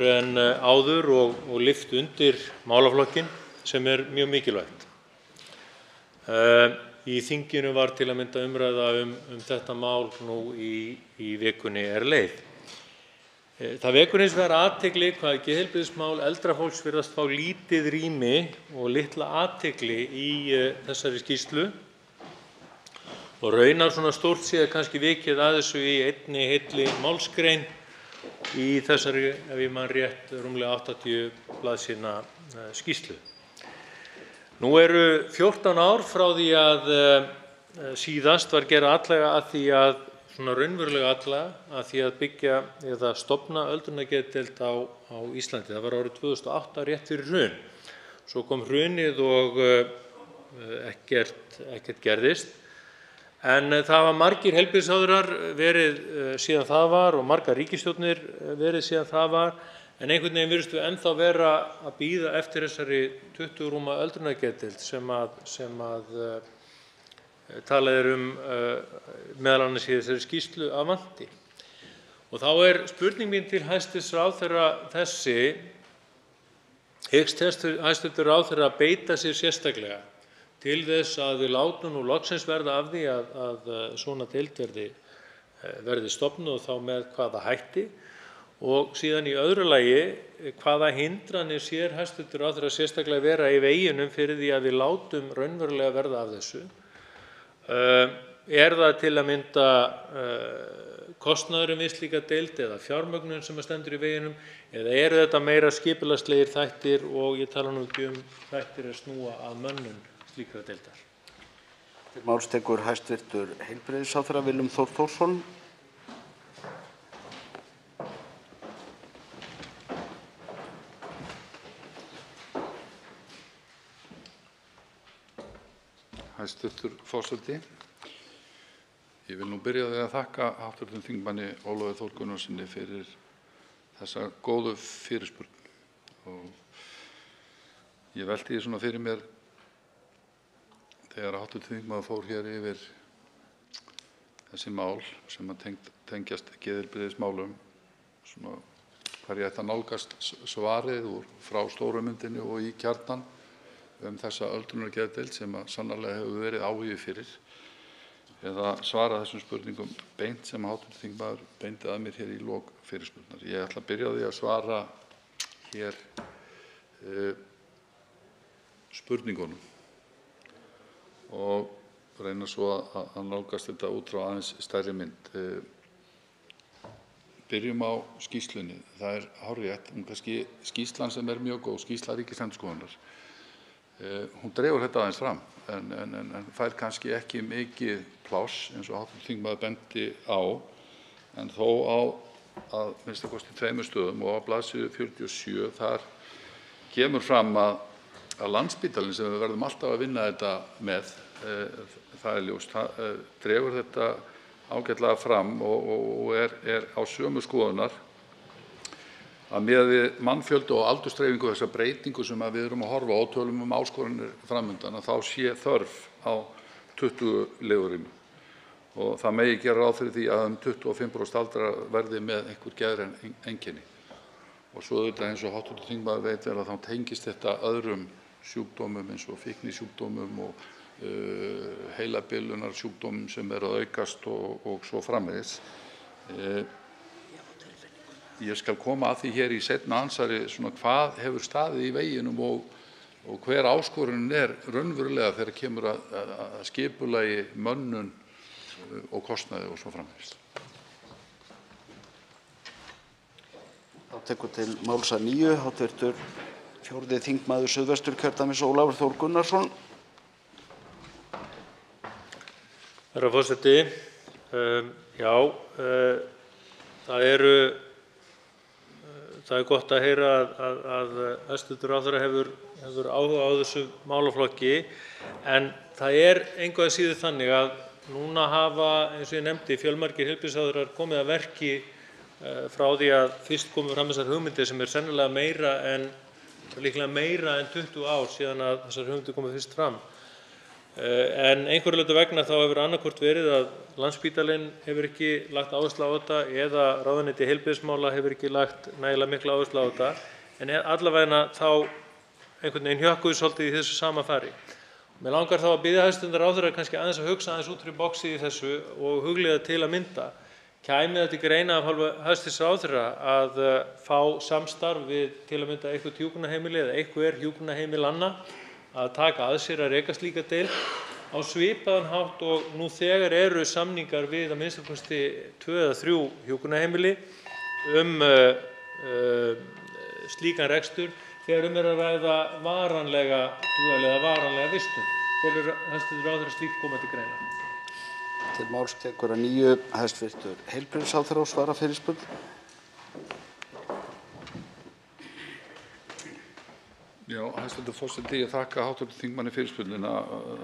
en áður og lyft undir málaflokkinn sem mjög mikilvægt. Í þinginu var til að mynda umræða þetta mál nú í vikunni leið. Það vekur hins vegar athygli hvað geðheilbrigðismál eldra fólks virðast fá lítið rými og litla athygli í þessari skýrslu og raunar svona stórt séð kannski vikið að þessu í einni heilli málsgrein í þessari, ef ég man rétt, rúmlega 80 blaðsíðna skýrslu. Nú eru 14 ár frá því að síðast var gerð atlaga að því að svona raunverulega atlaga að því að byggja eða stofna öldrunargeðdeild á Íslandi. Það var árið 2008 rétt fyrir hrun. Svo kom hrunið og ekkert gerðist. En það hafa margir heilbrigðisráðherrar verið síðan það var og margar ríkisstjórnir verið síðan það var, en einhvern veginn virðumst við ennþá vera að bíða eftir þessari 20 rúma öldrunargeðdeild sem talað meðal annars í þessari skýrslu að vanti. Og þá spurning mín til hæstv. Ráðherra þessi: hyggst hæstv. Ráðherra beita sér sérstaklega til þess að við látum nú loksins verða af því að svona deild verði stofnuð og þá með hvaða hætti? Og síðan í öðru lagi, hvaða hindranir sér hæstv. Ráðherra sérstaklega vera í veginum fyrir því að við látum raunverulega verða af þessu? Það til að mynda kostnaðurinn við slíka deild eða fjármögnun sem stendur í veginum, eða eru þetta meira skipulagslegir þættir, og ég tala nú ekki þættir snúa að mönnun slíkra deildar? Til máls tekur hæstv. Heilbrigðisráðherra Willum Þór Þórsson. Hæstv. forseti. Ég vil nú byrja á því að þakka hv. þingmanni Ólafi Þór Gunnarssyni fyrir þessa góðu fyrirspurn. Og ég velti því svona fyrir mér þegar hv. þingmaður fór hér yfir þessi mál sem tengjast geðheilbrigðismálum, svona hvar ég ætti að nálgast svarið frá stóru myndinni og í kjarnann þessa öldrunargeðdeild sem sannarlega hefur verið áhugi fyrir, eða svara þessum spurningum beint sem hv. þingmaður beindi að mér hér í lok fyrirspurnar. Ég ætla að byrja á því að svara hér spurningunum og reyna svo að nálgast þetta út frá aðeins stærri mynd. Byrjum á skýrslunni. Það hárrétt, kannski skýrslan sem mjög góð, skýrsla Ríkisendurskoðunar. Hún dregur þetta aðeins fram en fær kannski ekki mikið pláss eins og hv. þingmaður bendi á, en þó á að minnsta kosti 2 stöðum, og á blaðsíðu 47 þar kemur fram að Landspítalinn, sem við verðum alltaf að vinna þetta með, það ljóst, dregur þetta ágætlega fram og er á sömu skoðunar að miðað við mannfjölda og aldursdreifingu, þessa breytingu sem við erum að horfa á, tölum áskoranir framundan, að þá sé þörf á 20 legurýmum. Og það megi gera ráð fyrir því að 25% aldraðra verði með einhver geðræn einkenni. Og svo auðvitað, eins og hv. þingmaður veit vel, að þá tengist þetta öðrum sjúkdómum eins og fíknisjúkdómum og heilabilunarsjúkdómum sem eru að aukast og svo framvegis. Ég skal koma að því hér í seinna ansvari svona hvað hefur staðið í veginum og hver áskorunin raunverulega þegar kemur að skipulagi, mönnun og kostnaði og svo framvegis. Þá tekur til máls að nýju hv. 4. þingmaður Suðvesturkjördæmis Ólafur Þór Gunnarsson. Herra forseti, það er gott að heyra að hæstv. Ráðherra hefur áhuga á þessu málaflokki, en það engu að síður þannig að núna hafa, eins og ég nefndi, fjölmargir heilbrigðisráðherrar komið að verki frá því að fyrst komu fram þessar hugmyndir, sem sennilega líklega meira en 20 ár síðan að þessar hugmyndir komu fyrst fram. En einhverju hluta vegna þá hefur annaðhvort verið að Landspítalinn hefur ekki lagt áherslu á þetta eða ráðuneyti heilbrigðismála hefur ekki lagt nægilega mikla áherslu á þetta, en allavega þá einhvern veginn hrökkuðu svolítið í þessu sama fari. Mig langar þá að biðja hæstv. Ráðherra kannski aðeins að hugsa aðeins út fyrir boxið í þessu og hugleiða til að mynda. Kæmi þetta til greina af hálfu hæstv. Ráðherra að fá samstarf við til að mynda eitthvert hjúkrunarheimili eða einhver hjúkrunarheimilanna að taka að sér að reka slíka deild á svipaðan hátt og nú þegar eru samningar við að minnsta kosti 2 eða 3 hjúkrunarheimili slíkan rekstur þegar að ræða varanlega dvöl eða varanlega vistun. Telur hæstv. ráðherra slíkt koma til greina? Til máls tekur að nýju hæstv. heilbrigðisráðherra og svarar fyrirspurn. Já, hæstv. forseti, ég þakka hv. þingmanni fyrirspurnina.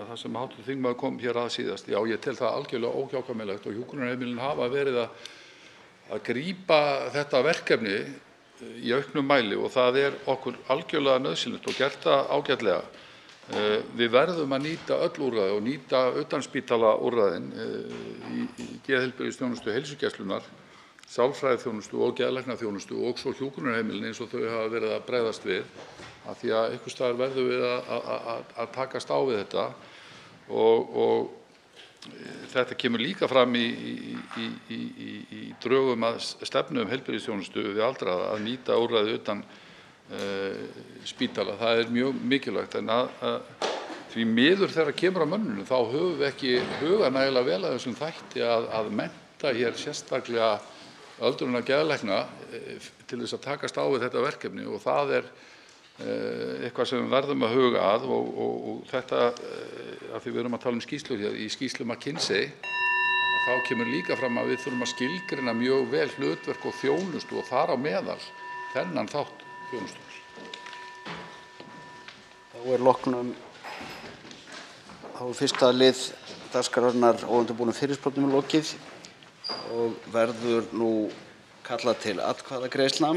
Það sem hv. þingmaður kom hér að síðast, já, ég tel það algjörlega óhjákvæmilegt og hjúkrunarheimilin hafa verið að grípa þetta verkefni í auknum mæli og það er okkur algjörlega nauðsynlegt og gert það ágætlega. Við verðum að nýta öll úrræði og nýta utanspítalaúrræðin í geðheilbrigðisþjónustu heilsugæslunnar, sálfræðiþjónustu og geðlæknaþjónustu og svo hjúkrunarheimilin eins og þau hafa verið að bregðast við, af því að einhvers staðar verðum við að takast á við þetta og þetta kemur líka fram í drögum að stefnu heilbrigðisþjónustu við aldraða að nýta úrræði utan spítala. Það er mjög mikilvægt en því miður þegar kemur að mönnunum þá höfum við ekki hugað nægilega vel að þessum þætti að mennta hér sérstaklega öldrunar geðlækna til þess að takast á við þetta verkefni og það er eitthvað sem við verðum að huga að og þetta, af því við erum að tala um skýrslur hér, í skýrslu McKinsey þá kemur líka fram að við þurfum að skilgreina mjög vel hlutverk og þjónustu og þar á meðal þennan þátt þjónustunnar. Þá loknum fyrsta lið dagskrárinnar óundirbúnum fyrirspurnum lokið og verður nú kallað til atkvæðagreiðslna.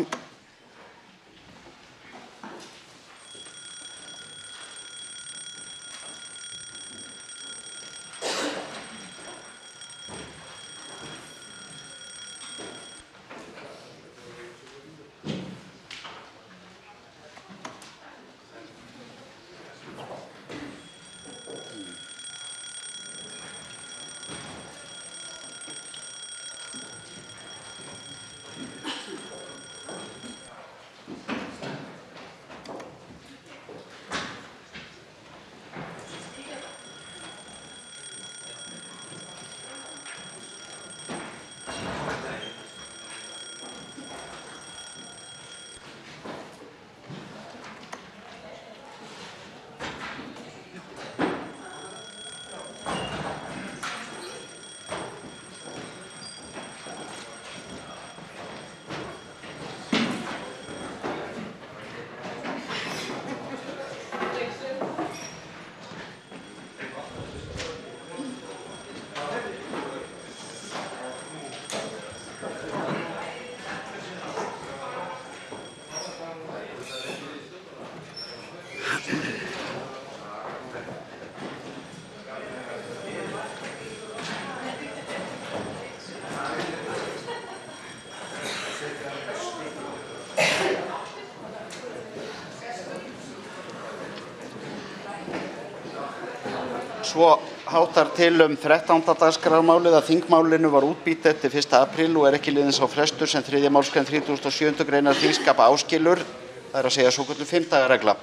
Svo háttar til 13. dagskrármálið að þingmálinu var útbýtt eftir 1. apríl og ekki liðinn sá frestur sem 3. málsgrein 37. greinar þingskapa áskilur, það er að segja svokölluð 5 daga regla.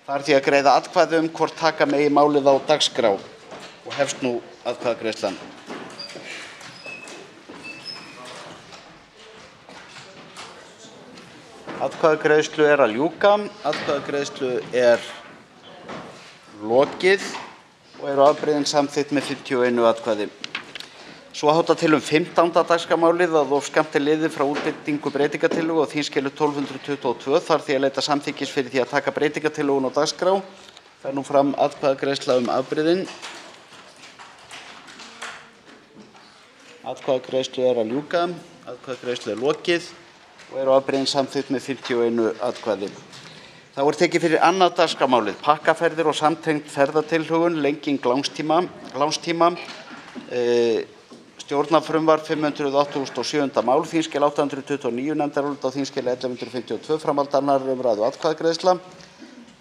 Það er því að greiða atkvæði hvort taka megi málið á dagskrá og hefst nú atkvæðagreiðslan. Atkvæðagreiðslu er að ljúka, atkvæðagreiðslu er lokið og eru afbrigðin samþykkt með 51 atkvæði. Svo háttar til 15. dagskrármálið að of skammt er liðið frá útbýtingu breytingartillögu á þingskjali 1222 þarf því að leita samþykkis fyrir því að taka breytingartillöguna á dagskrá. Fer nú fram atkvæðagreiðsla afbrigðin. Atkvæðagreiðslu er að ljúka, atkvæðagreiðslu er lokið og eru afbrigðin samþykkt með 51 atkvæði. Þá er tekið fyrir annað dagskrármálið, pakkaferðir og samtengd ferðatilhögun, lenging lánstíma, stjórnarfrumvarp 587. mál, þingskjal 829, nefndarálit á þingskjali 1152, framhald 2. umræðu atkvæðagreiðsla.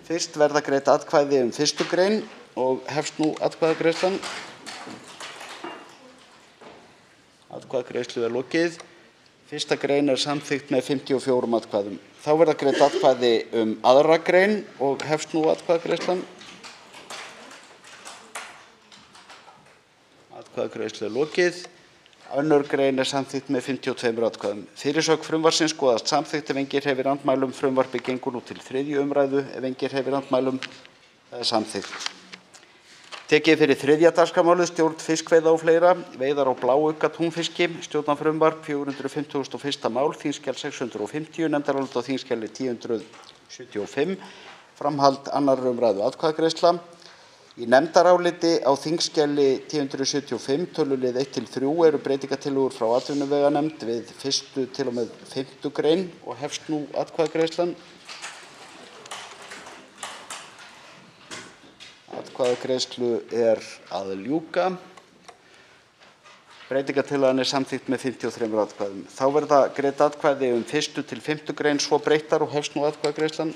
Fyrst verða greidd atkvæði 1. grein og hefst nú atkvæðagreiðslan. Atkvæðagreiðslu er lokið. 1. grein er samþykkt með 54 atkvæðum. Þá verða greidd atkvæði 2. grein og hefst nú atkvæðagreiðslan. Atkvæðagreiðslu er lokið. 2. grein er samþykkt með 52 atkvæðum. Fyrirsögn frumvarpsins skoðast samþykkt ef enginn hreyfir andmælum. Frumvarpið gengur nú til 3. umræðu ef enginn hreyfir andmælum. Það er samþykkt. Tekið er fyrir 3. dagskrármálið, stjórn fiskveiða og fleira, veiðar á bláugga túnfiski, stjórnarfrumvarp 451. mál, þingskjal 650, nefndarálit á þingskjali 1075, framhald 2. umræðu atkvæðagreiðsla. Í nefndaráliti á þingskjali 1075, tölulið 1–3, eru breytingartillögur frá atvinnuveganefnd við 1. til og með 5. grein og hefst nú atkvæðagreiðslan. Atkvæðagreiðslu er að ljúka. Breytingartillagan er samþykkt með 53 atkvæðum. Þá verða greidd atkvæði 1. til 5. grein svo breyttar og hefst nú atkvæðagreiðslan.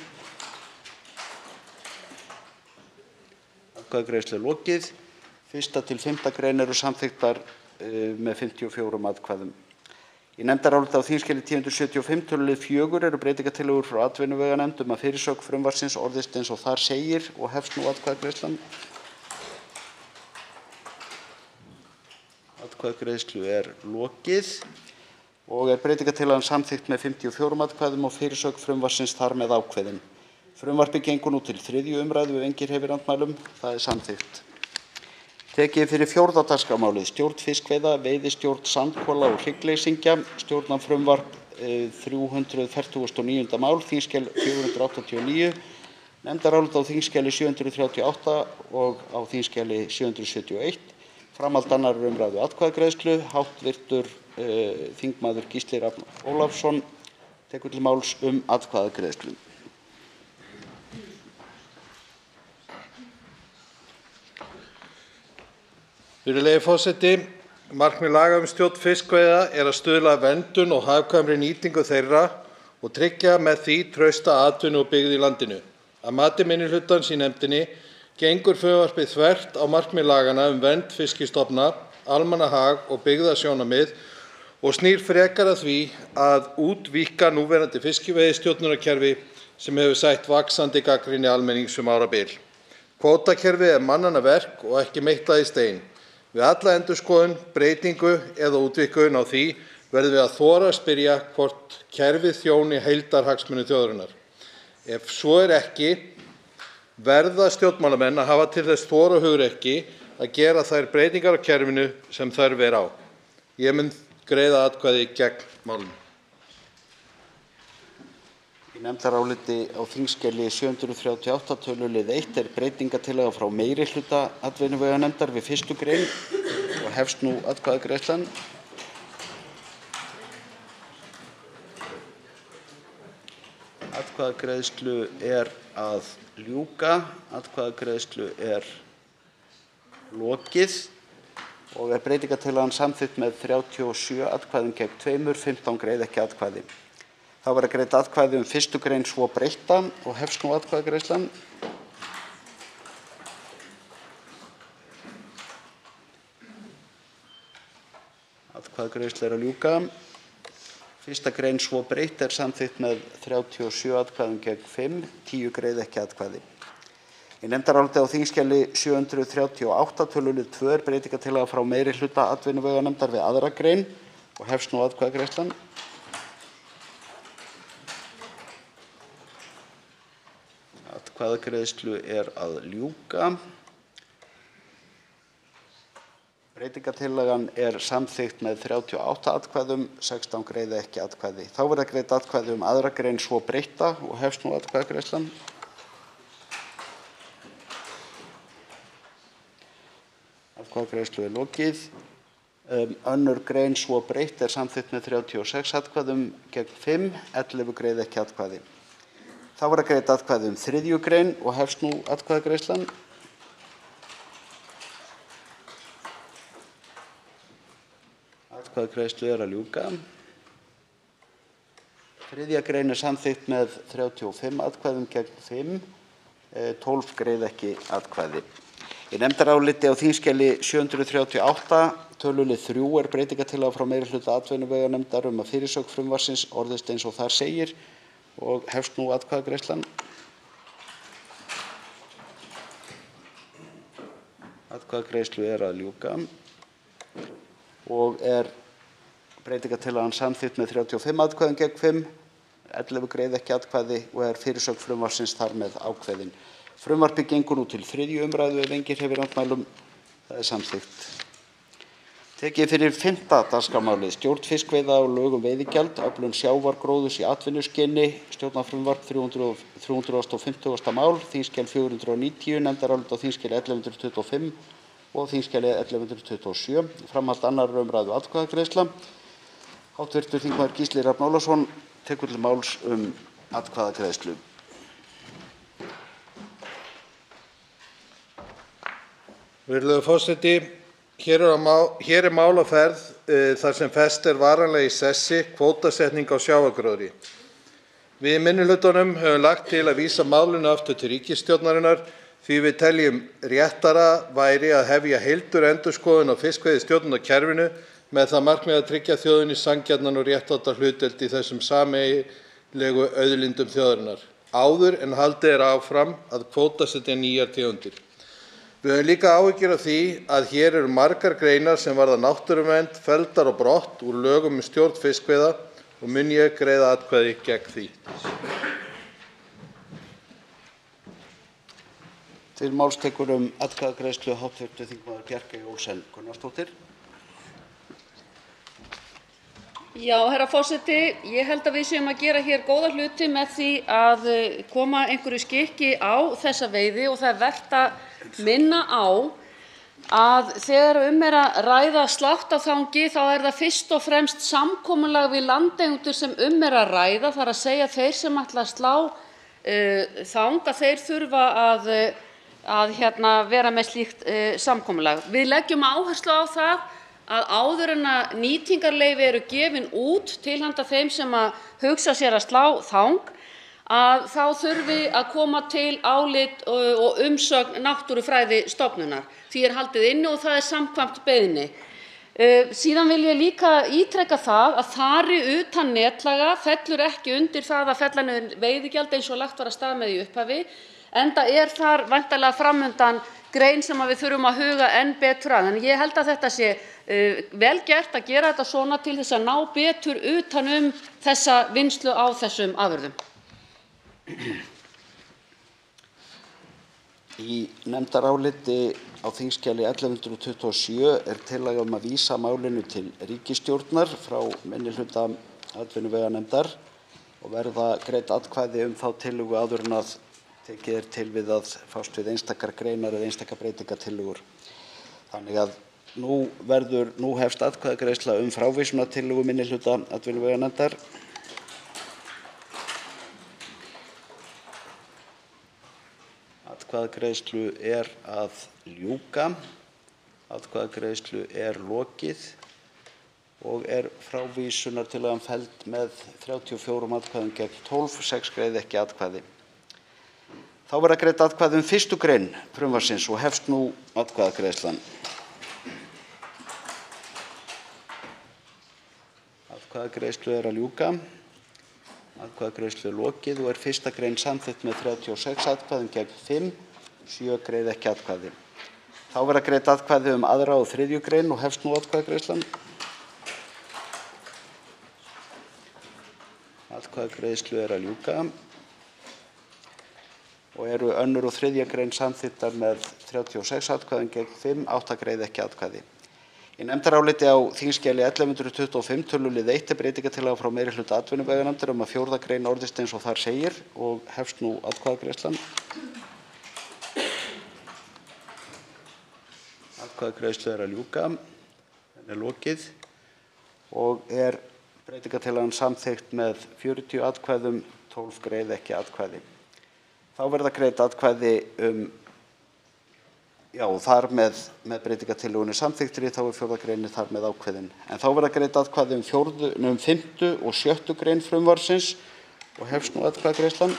Atkvæðagreiðslu er lokið. 1. til 5. grein eru samþykktar með 54 atkvæðum. Í nefndaráliti á þingskjali 1075, tölulið 4, eru breytingartillögur frá atvinnuveganefnd að fyrirsögn frumvarpsins orðist eins og þar segir og hefst nú atkvæðagreiðslan. Atkvæðagreiðslu er lokið og er breytingartillagan samþykkt með 54 atkvæðum og fyrirsögn frumvarpsins þar með ákveðin. Frumvarpið gengur nú til 3. umræðu ef enginn hreyfir andmælum. Það er samþykkt. Tekið er fyrir 4. dagskrármálið, stjórn fiskveiða, veiðistjórn sandkola og hryggleysingja, stjórnarfrumvarp 349. mál, þingskjal 489, nefndarálit á þingskjali 738 og á þingskjali 771, framhald 2. umræðu atkvæðagreiðslu. Hv. þingmaður Gísli Rafn Ólafsson tekur til máls atkvæðagreiðslu. Virðulegi forseti. Markmið laga stjórn fiskveiða er að stuðla að verndun og hagkvæmri nýtingu þeirra og tryggja með því trausta atvinnu og byggð í landinu. Að mati minnihlutans í nefndinni gengur frumvarpið þvert á markmið laganna vernd fiskistofna, almannahag og byggðasjónarmið og snýr frekar að því að útvíkka núverandi fiskveiðistjórnarkerfi sem hefur sætt vaxandi gagnrýni almennings árabil. Kvótakerfið er mannanna verk og ekki meitlað í stein. Við alla endurskoðun, breytingu eða útvíkkun á því verðum við að þora að spyrja hvort kerfið þjóni heildarhagsmunum þjóðarinnar. Ef svo er ekki, verða stjórnmálamenn að hafa til þess þor og hugrekki að gera þær breytingar á kerfinu sem þörf er á. Ég mun greiða atkvæði gegn málinu. Í nefndaráliti á þingskjali 738, tölulið 1, er breytingartillaga frá meirihluta atvinnuveganefndar við 1. grein og hefst nú atkvæðagreiðslan. Atkvæðagreiðslu er að ljúka. Atkvæðagreiðslu er lokið og er breytingartillagan samþykkt með 37 atkvæðum gegn 2, 15 greiða ekki atkvæði. Þá verða greidd atkvæði 1. grein svo breytta og hefst nú atkvæðagreiðslan. Atkvæðagreiðslu er að ljúka. 1. grein svo breytt er samþykkt með 37 atkvæðum gegn 5, 10 greiða ekki atkvæði. Í nefndaráliti á þingskjali 738, tölulið 2, er breytingartillaga frá meirihluta atvinnuveganefndar við 2. grein og hefst nú atkvæðagreiðslan. Atkvæðagreiðslu er að ljúka. Breytingartillagan er samþykkt með 38 atkvæðum, 16 greiða ekki atkvæði. Þá verða greidd atkvæði 2. grein svo breytta og hefst nú atkvæðagreiðslan. Atkvæðagreiðslu er lokið. 2. grein svo breytt er samþykkt með 36 atkvæðum gegn 5, 11 greiða ekki atkvæði. Þá verða greidd atkvæði 3. grein og hefst nú atkvæðagreiðslan. Atkvæðagreiðslu er að ljúka. 3. grein er samþykkt með 35 atkvæðum gegn 5, 12 greiða ekki atkvæði. Í nefndaráliti á þingskjali 738, tölulið 3, er breytingartillaga frá meirihluta atvinnuveganefndar að fyrirsögn frumvarpsins orðist eins og þar segir og hefst nú atkvæðagreiðslan. Atkvæðagreiðslu er að ljúka og er breytingartillagan samþykkt með 35 atkvæðum gegn 5, 11 greiða ekki atkvæði og er fyrirsögn frumvarpsins þar með ákveðin. Frumvarpið gengur nú til 3. umræðu ef enginn hreyfir andmælum. Það er samþykkt. Tekið er fyrir 5. dagskrármálið, stjórn fiskveiða og lög um veiðigjald, öflun sjávargróðurs í atvinnuskyni, stjórnarfrumvarp 350. mál, þingskjal 490, nefndarálit á þingskjali 1125 og þingskjali 1127, framhald 2. umræðu atkvæðagreiðsla. Hv. þm. Gísli Rafn Ólafsson tekur til máls atkvæðagreiðslu. Virðulegur forseti, hér er mál á ferð þar sem fest er varanlega í sessi kvótasetning á sjávargróðri. Við í minnihlutanum höfum lagt til að vísa málinu aftur til ríkisstjórnarinnar því við teljum réttara væri að hefja heildarendurskoðun á fiskveiðistjórnarkerfinu með það markmið að tryggja þjóðinni sanngjarnan og réttláta hlutdeild í þessum sameiginlegu auðlindum þjóðarinnar, áður en haldið er áfram að kvótasetja nýjar tegundir. Við höfum líka áhyggjur af því að hér eru margar greinar sem varða náttúruvernd felldar á brott úr lögum um stjórn fiskveiða og mun ég greiða atkvæði gegn því. Til máls tekur atkvæðagreiðslu hv. þm. Bjarkey Olsen Gunnarsdóttir. Já, herra forseti, ég held að við séum að gera hér góða hluti með því að koma einhverju skikki á þessa veiði og það er vert að minna á að þegar er að ræða slátt á þangi þá er það fyrst og fremst samkomulag við landeigendur sem er að ræða, það er að segja þeir sem ætla að slá þang að þeir þurfa að vera með slíkt samkomulag. Við leggjum áherslu á það að áður en að nýtingarleyfi eru gefin út til handa þeim sem að hugsa sér að slá þang, að þá þurfi að koma til álit og umsögn Náttúrufræðistofnunar. Því er haldið inni og það er samkvæmt beiðni. Síðan vil ég líka ítreka það að þari utan netlaga fellur ekki undir það að fella niður veiðigjald eins og lagt var af stað með í upphafi, enda er þar væntanlega fram undan grein sem við þurfum að huga enn betur að. En ég held að þetta sé vel gert að gera þetta svona til þess að ná betur utan þessa vinnslu á þessum afurðum. Í nefndaráliti á þingskjali 1127 er tillaga að vísa málinu til ríkisstjórnar frá minnihluta atvinnuveganefndar og verða greidd atkvæði þá tillögu áður en að tekið er til við að fást við einstakar greinar eða einstakar breytingartillögur. Þannig að nú hefst atkvæðagreiðsla frávísunartillögu minnihluta atvinnuveganefndar. Atkvæðagreiðslu er að ljúka. Atkvæðagreiðslu er lokið og er frávísunartillagan felld með 34 atkvæðum gegn 12, 6 greiða ekki atkvæði. Þá verða greidd atkvæði 1. grein frumvarpsins og hefst nú atkvæðagreiðslan. Atkvæðagreiðslu er að ljúka. Atkvæðagreiðslu er lokið og er 1. grein samþykkt með 36 atkvæðum gegn 5, 7 greiða ekki atkvæði. Þá verða greidd atkvæði 2. og 3. grein og hefst nú atkvæðagreiðslan. Atkvæðagreiðslu er að ljúka og eru 2. og 3. grein samþykktar með 36 atkvæðum gegn 5, 8 greiða ekki atkvæði. Í nefndaráliti á þingskjali 1125 tölulið 1 er breytingartillaga frá meirihluta atvinnuveganefndar að 4. grein orðist eins og þar segir og hefst nú atkvæðagreiðslan. Atkvæðagreiðslu er að ljúka, henni er lokið og er breytingartillagan samþykkt með 40 atkvæðum, 12 greiða ekki atkvæði. Þá verða greidd atkvæði þar með breytingartillögunni samþykktri, þá er 4. greinin þar með ákveðin. En þá verða greidd atkvæði 5. og 6. grein frumvarpsins og hefst nú atkvæðagreiðslan.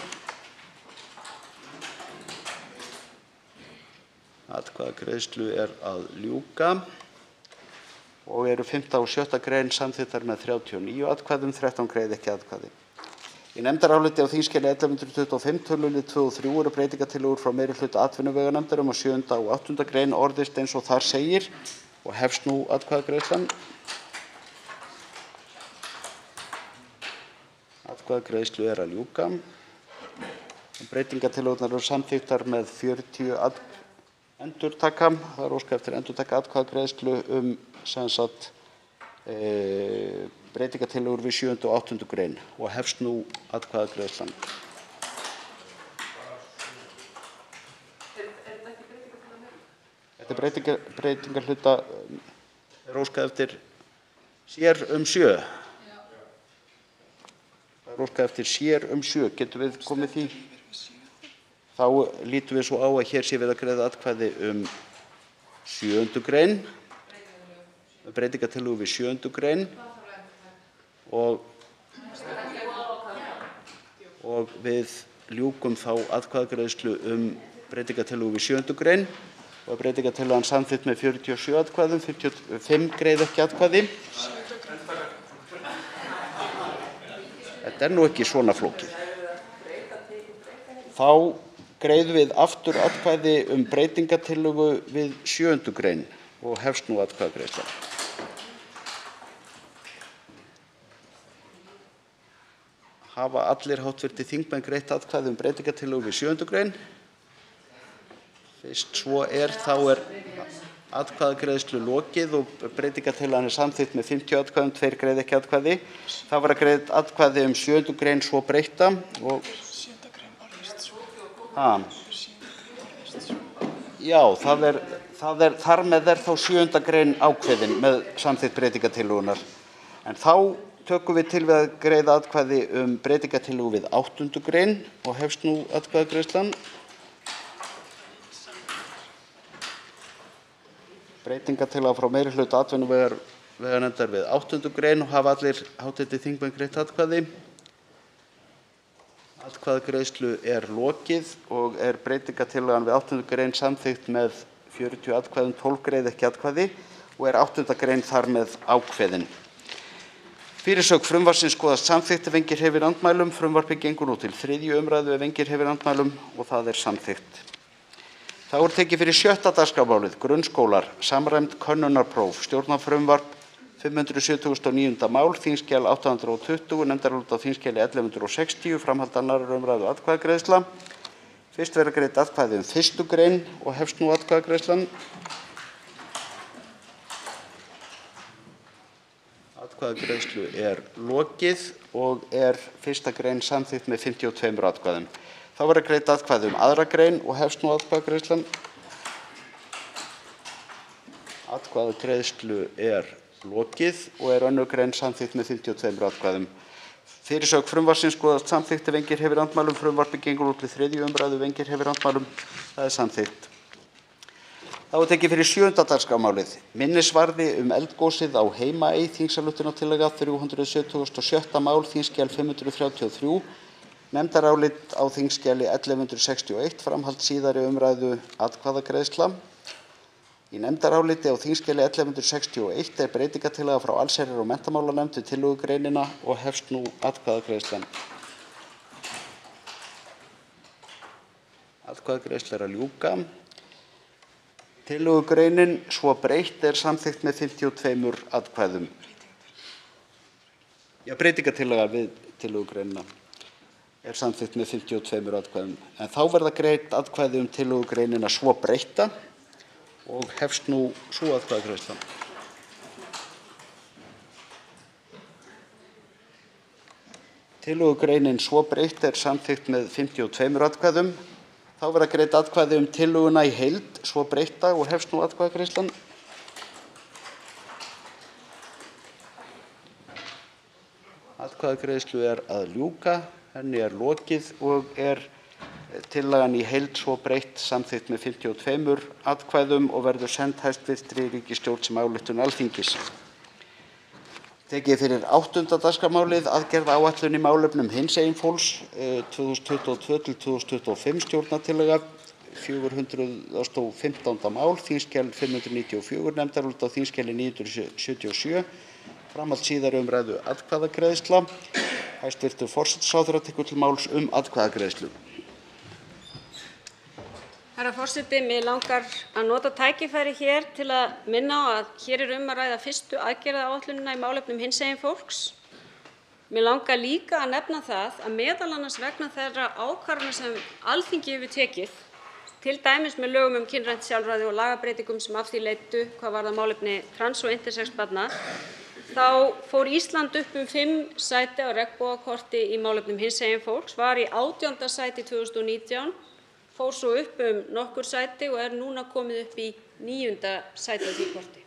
Atkvæðagreiðslu er að ljúka og eru 5. og 6. grein samþykktar með 39 atkvæðum, 13 greiða ekki atkvæði. Í nefndaráliti á þingskjali 1125 tölulið 2 og 3 eru breytingartillögur frá meirihluta atvinnuveganefndar að 7. og 8. grein orðist eins og þar segir og hefst nú atkvæðagreiðslan. Atkvæðagreiðslu er að ljúka. Breytingartillögurnar eru samþykktar með 40 endurtaka. Það er óskað eftir endurtaka atkvæðagreiðslu breytingartillögur við 7. og 8. gr. og hefst nú atkvæðagreiðslan. Þetta er breytingarhluta er óskað eftir sér 7. Það er óskað eftir sér 7. Getum við komið því? Þá lítum við svo á að hér sé við að greiða atkvæði 7. gr. Breytingartillögu við 7. gr. og við ljúkum þá atkvæðagreiðslu breytingartillögu við 7. gr. og breytingartillagan samþykkt með 47 atkvæðum, 55 greiða ekki atkvæði. Þetta er nú ekki svona flókið. Þá greiðum við aftur atkvæði breytingartillögu við 7. gr. og hefst nú atkvæðagreiðslan. Hafa allir hv. þingmenn greitt atkvæði breytingartillögu við 7. gr. Fyrst svo er, þá er atkvæðagreiðslu lokið og breytingartillagan er samþykkt með 50 atkvæðum, 2 greiða ekki atkvæði. Það var að greiða atkvæði 7. gr. svo breytta og já, þar með er þá 7. gr. ákveðin með samþykkt breytingartillögunnar. En þá tökum við til við að greiða atkvæði breytingartillögu við 8. gr. og hefst nú atkvæðagreiðslan. Breytingartillaga frá meirihluta atvinnuveganefndar við 8. gr. og hafa allir hv. þingmenn greitt atkvæði. Atkvæðagreiðslu er lokið og er breytingartillagan við 8. gr. samþykkt með 40 atkvæðum, 12 greiða ekki atkvæði og er 8. gr. þar með ákveðin. Fyrirsögn frumvarpsins skoðast samþykkt ef enginn hreyfir andmælum. Frumvarpið gengur nú til 3. umræðu ef enginn hreyfir andmælum og það er samþykkt. Þá er tekið fyrir 6. dagskrármálið, grunnskólar, samræmd könnunarpróf, stjórnarfrumvarp 579. mál, þingskjal 820, nefndarálit á þingskjali 1160, framhald 2. umræðu og atkvæðagreiðsla. Fyrst verður greidd atkvæði 1. gr. og hefst nú atkvæðagreiðslan. Atkvæðagreiðslu er lokið og er 1. gr. samþykkt með 52 atkvæðum. Þá verður greidd atkvæði 2. gr. og hefst nú atkvæðagreiðslan. Atkvæðagreiðslu er lokið og er 2. gr. samþykkt með 52 atkvæðum. Fyrirsögn frumvarpsins skoðast samþykkt ef enginn hreyfir andmælum. Frumvarpið gengur nú til 3. umræðu ef enginn hreyfir andmælum. Það er samþykkt. Þá er tekið fyrir 7. dagskrármálið, minnisvarði eldgosið á Heimaey, þingsályktunartillaga 376. mál, þingskjal 533. Nefndarálit á þingskjali 1161, framhald síðari umræðu atkvæðagreiðsla. Í nefndaráliti á þingskjali 1161 er breytingartillaga frá allsherjar- og menntamálanefnd við tillögugreinina og hefst nú atkvæðagreiðslan. Atkvæðagreiðsla er að ljúka. Tillögugreinin svo breytt er samþykkt með 52 atkvæðum. Breytingartillaga við tillögugreinina er samþykkt með 52 atkvæðum. En þá verða greidd atkvæði tillögugreinina svo breytta og hefst nú sú atkvæðagreiðslan. Tillögugreinin svo breytt er samþykkt með 52 atkvæðum. Þá verða greidd atkvæði tillöguna í heild svo breytta og hefst nú atkvæðagreiðslan. Atkvæðagreiðslu er að ljúka, henni er lokið og er tillagan í heild svo breytt samþykkt með 52 atkvæðum og verður send hæstvirtri ríkisstjórn sem ályktun Alþingis. Tekið fyrir 8. dagskrármálið, aðgerðaáætlun í málefnum hinsegin fólks 2022–2025, stjórnartillaga 415. mál, þingskjal 594, nefndarálit á þingskjali 977, framhald síðari umræðu atkvæðagreiðsla. Hæstv. forsætisráðherra tekur til máls atkvæðagreiðslu. Herra forseti, mig langar að nota tækifæri hér til að minna á að hér er að ræða fyrstu aðgerðaáætlunina í málefnum hinsegin fólks. Mig langar líka að nefna það að m.a. vegna þeirra ákvarðana sem Alþingi hefur tekið, til dæmis með lögum kynrænt sjálfræði og lagabreytingum sem af því leiddu hvað varðar málefni trans og intersex barna, þá fór Ísland upp 5 sæti á regnbogakorti í málefnum hinsegin fólks, var í 18. sæti 2019, fór svo upp nokkur sæti og núna komið upp í 9. sæti á því korti.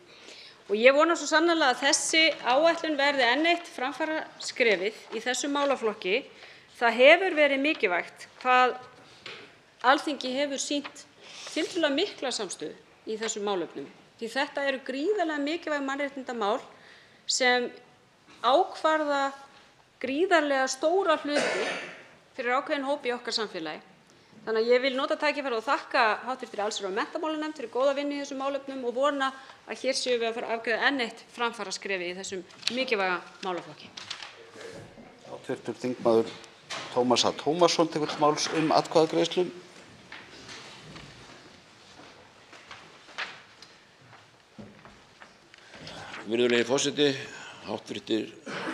Og ég vona svo sannarlega að þessi áætlun verði enn eitt framfaraskrefið í þessum málaflokki. Það hefur verið mikilvægt hvað Alþingi hefur sýnt tiltölulega mikla samstöðu í þessum málefnum. Því þetta eru gríðarlega mikilvæg mannréttindamál sem ákvarða gríðarlega stóra hluti fyrir ákveðinn hóp í okkar samfélagi. Þannig að ég vil nota tækifærið og þakka hv. allsherjar- og menntamálanefnd fyrir góða vinnu í þessum málefnum og vona að hér séum við að fara að afgreiða enn eitt framfaraskrefið í þessum mikilvæga málaflokki. Hv. þingmaður Tómas A. Tómasson tekur til máls atkvæðagreiðslu. Virðulegi forseti, hv.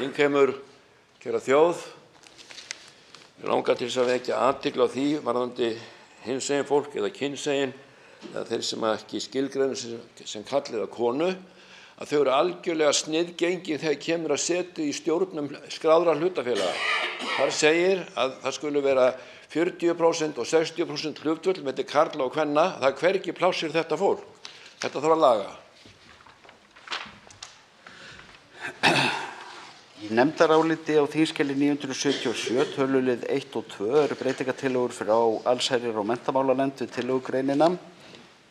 þingheimur, kæra þjóð. Mig langar til þess að vekja athygli á því varðandi hinsegin fólk eða kynsegin eða þeir sem ekki skilgreina sem karl eða konu, að þau eru algjörlega sniðgengin þegar kemur að setu í stjórnum skráðra hlutafélaga. Þar segir að það skuli vera 40% og 60% hlutföll milli karla og kvenna. Það er hvergi pláss fyrir þetta fólk. Þetta þarf að laga. Í nefndaráliti á þingskjali 977, tölulið 1 og 2, eru breytingartillögur frá allsherjar- og menntamálanefnd við tillögugreinina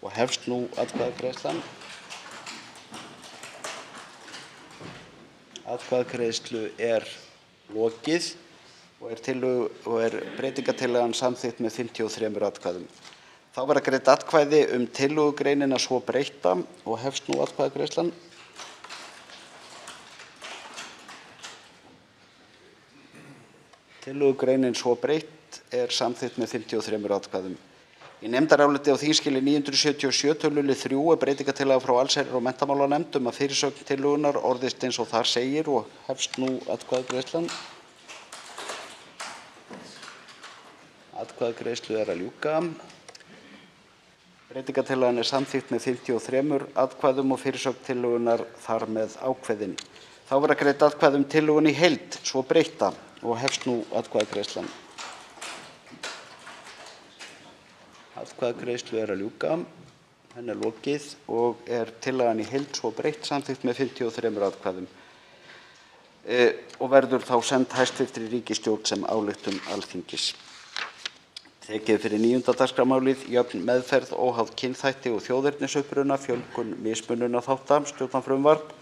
og hefst nú atkvæðagreiðslan. Atkvæðagreiðslu er lokið og er breytingartillagan samþykkt með 53 atkvæðum. Þá verða greidd atkvæði tillögugreinina svo breytta og hefst nú atkvæðagreiðslan. Tillögugreinin svo breytt er samþykkt með 53 atkvæðum. Í nefndaráliti á þingskjali 977, tölulið 3, er breytingartillaga frá allsherjar- og menntamálanefnd að fyrirsögn tillögunnar orðist eins og þar segir og hefst nú atkvæðagreiðslan. Atkvæðagreiðslu er að ljúka. Breytingartillagan er samþykkt með 53 atkvæðum og fyrirsögn tillögunnar þar með ákveðin. Þá verða greidd atkvæði tillögunni í heild svo breytta og hefst nú atkvæðagreiðslan. Atkvæðagreiðslu er að ljúka. Henni er lokið og er tillagan í heild svo breytt samþykkt með 53 atkvæðum og verður þá send hæstvirtri ríkisstjórn sem ályktun Alþingis. Tekið fyrir 9. dagskrármálið, jöfn meðferð óháð kynþætti og þjóðernisuppruna, fjölgun mismununarþátta, stjórnarfrumvarp,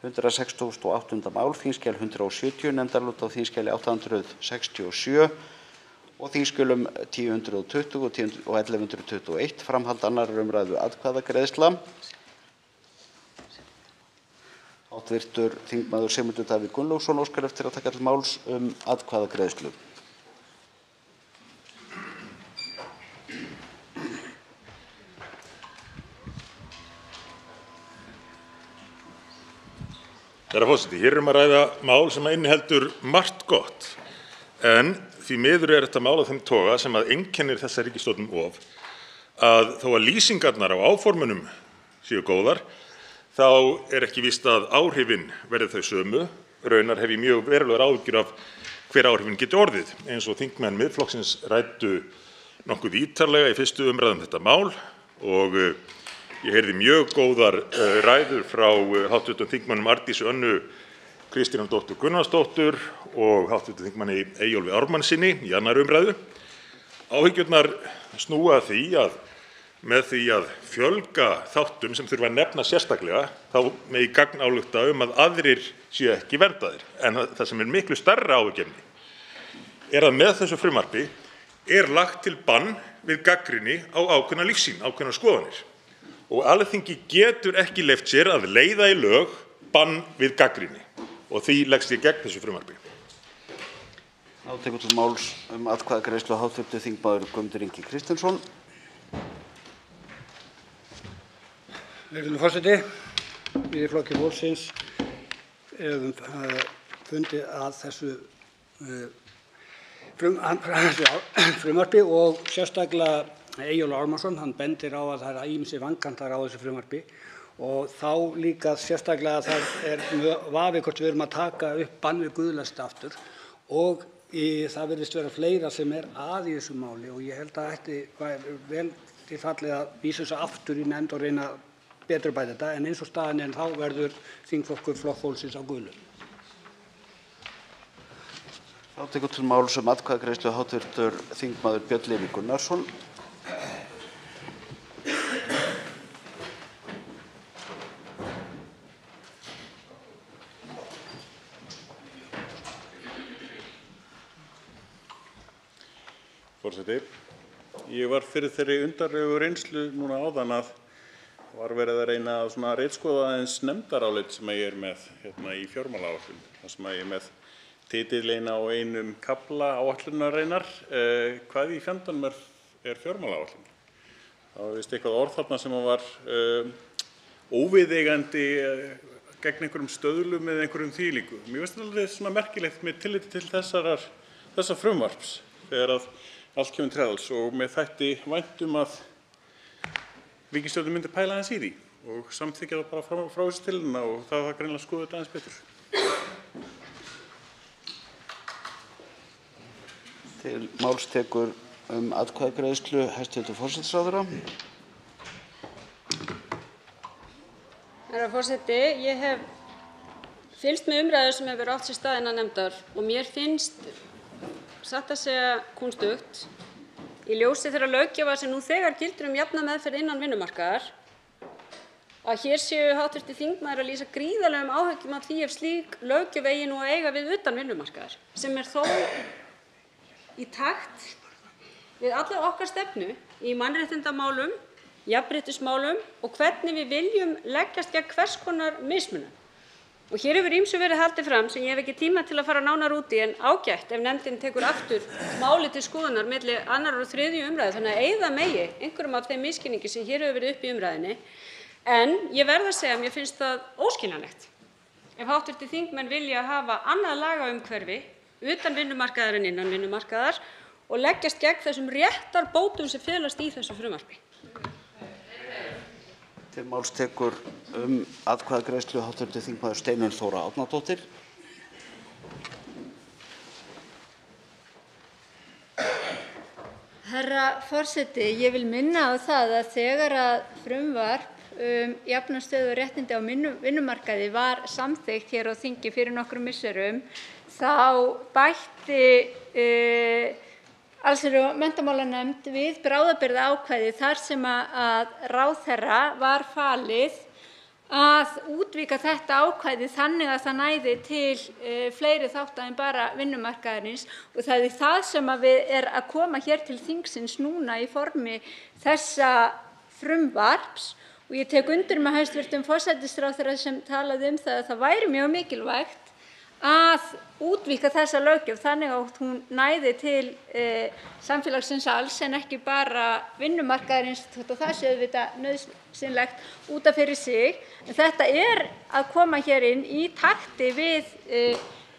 168. mál, þingskjal 170, nefndarálit á þingskjali 867 og þingskjölum 1020 og 1121, framhald 2. umræðu atkvæðagreiðsla. Hv. þingmaður Sigmundur Davíð Gunnlaugsson óskar eftir að taka til máls atkvæðagreiðslu. Herra forseti, hér að ræða mál sem inniheldur margt gott, en því miður er þetta mál af þeim toga sem einkennir þessa ríkisstjórn of, að þó að lýsingarnar á áformunum séu góðar, þá er ekki víst að áhrifin verði þau sömu. Raunar hef ég mjög verulegar áhyggjur af hver áhrifin geti orðið, eins og þingmenn Miðflokksins ræddu nokkuð ítarlega í fyrstu umræðu þetta mál og ég heyrði mjög góðar ræður frá hv. þingmönnum Arndísi Önnu Kristínardóttur Gunnarsdóttur og hv. þingmanni Eyjólfi Ármannssyni í 2. umræðu. Áhyggjurnar snúa að því að með því að fjölga þáttum sem þurfa að nefna sérstaklega, þá megi gagnálykta að aðrir séu ekki verndaðir. En það sem er miklu stærra áhyggjuefni er að með þessu frumvarpi er lagt til bann við gagnrýni á ákveðna lífssýn, ákveðnar skoðanir. Og Alþingi getur ekki leyft sér að leiða í lög bann við gagnrýni og því leggst ég gegn þessu frumvarpi. Þá tekur til máls atkvæðagreiðslu hv. þingmaður Guðmundur Ingi Kristinsson. Virðulegur forseti, við í Flokki fólksins fundið að þessu frumvarpi og sérstaklega Eyjólfur Ármannsson, hann bendir á að það ýmsir vankantar á þessu frumvarpi og þá líka sérstaklega að það vafi hvort við erum að taka upp bann við guðlast aftur og það virðist vera fleira sem að í þessu máli og ég held að ætti vel til fallið að vísa þessu aftur í nefnd og reyna betur bæta þetta en eins og staðan þá verður þingflokkur Flokks fólksins á gulu. Þá tekur til máls atkvæðagreiðslu hv. þingmaður Björn Leví Gunnarsson. Forseti, ég var fyrir þeirri undarlegu reynslu núna áðan að var verið að reyna að ritskoða aðeins nefndarálit sem ég með í fjármálaáætlun, þar sem ég með titilinn á einum kafla áætlunarinnar, hvað í fjandanum fjármálaáætlun. Það var vist eitthvað orð þarna sem var óviðeigandi gegn einhverjum stöðlum eða einhverjum þvílíku. Mér finnst það alveg merkilegt með tilliti til þessa frumvarps þegar að allt kemur til alls og mér þætti vænt að ríkisstjórnin myndi pæla aðeins í því og samþykkja það bara frá þessu tillöguna og það var greinilega að skoða þetta aðeins betur. Til máls tekur atkvæðagreiðslu hæstv. forsætisráðherra. Herra forseti, ég hef fylgst með umræðu sem hefur átt sér stað innan nefndar og mér finnst satt að segja kúnstugt í ljósi þeirra löggjafar sem nú þegar gildir jafna meðferð innan vinnumarkaðar að hér séu hv. þingmaður að lýsa gríðarlegum áhyggjum af því ef slík löggjöf eigi nú að eiga við utan vinnumarkaðar sem þó í takt við alla okkar stefnu í mannréttindamálum, jafnréttismálum og hvernig við viljum leggjast gegn hvers konar mismunun. Og hér hefur ýmsu verið haldið fram sem ég hef ekki tíma til að fara nánar út í en ágætt ef nefndin tekur aftur málið til skoðunar milli 2. og 3. umræðu þannig að eyða megi einhverjum af þeim misskilningi sem hér hefur verið uppi í umræðunni. En ég verð að segja að mér finnst það óskiljanlegt ef hv. þingmenn vilja hafa annað lagaumhverfi utan vinnumarkaðar en innan vinnumarkaðar og leggjast gegn þessum réttarbótum sem felast í þessu frumvarpi. Til máls tekur atkvæðagreiðslu hv. þingmaður Steinunn Þóra Árnadóttir. Herra forseti, ég vil minna á það að þegar að frumvarp jafna stöðu og réttindi á vinnumarkaði var samþykkt hér á þingi fyrir nokkrum misserum, þá bætti allsherjar- og menntamálanefnd við bráðabirgðaákvæði þar sem að ráðherra var falið að útvíkka þetta ákvæði þannig að það næði til fleiri þátta en bara vinnumarkaðarins og það það sem að við að koma hér til þingsins núna í formi þessa frumvarps og ég tek undir með hæstv. forsætisráðherra sem talaði það að það væri mjög mikilvægt að útvíkka þessa löggjöf þannig að hún næði til samfélagsins alls en ekki bara vinnumarkaðarins þótt að það sé auðvitað nauðsynlegt út af fyrir sig. En þetta að koma hér inn í takti við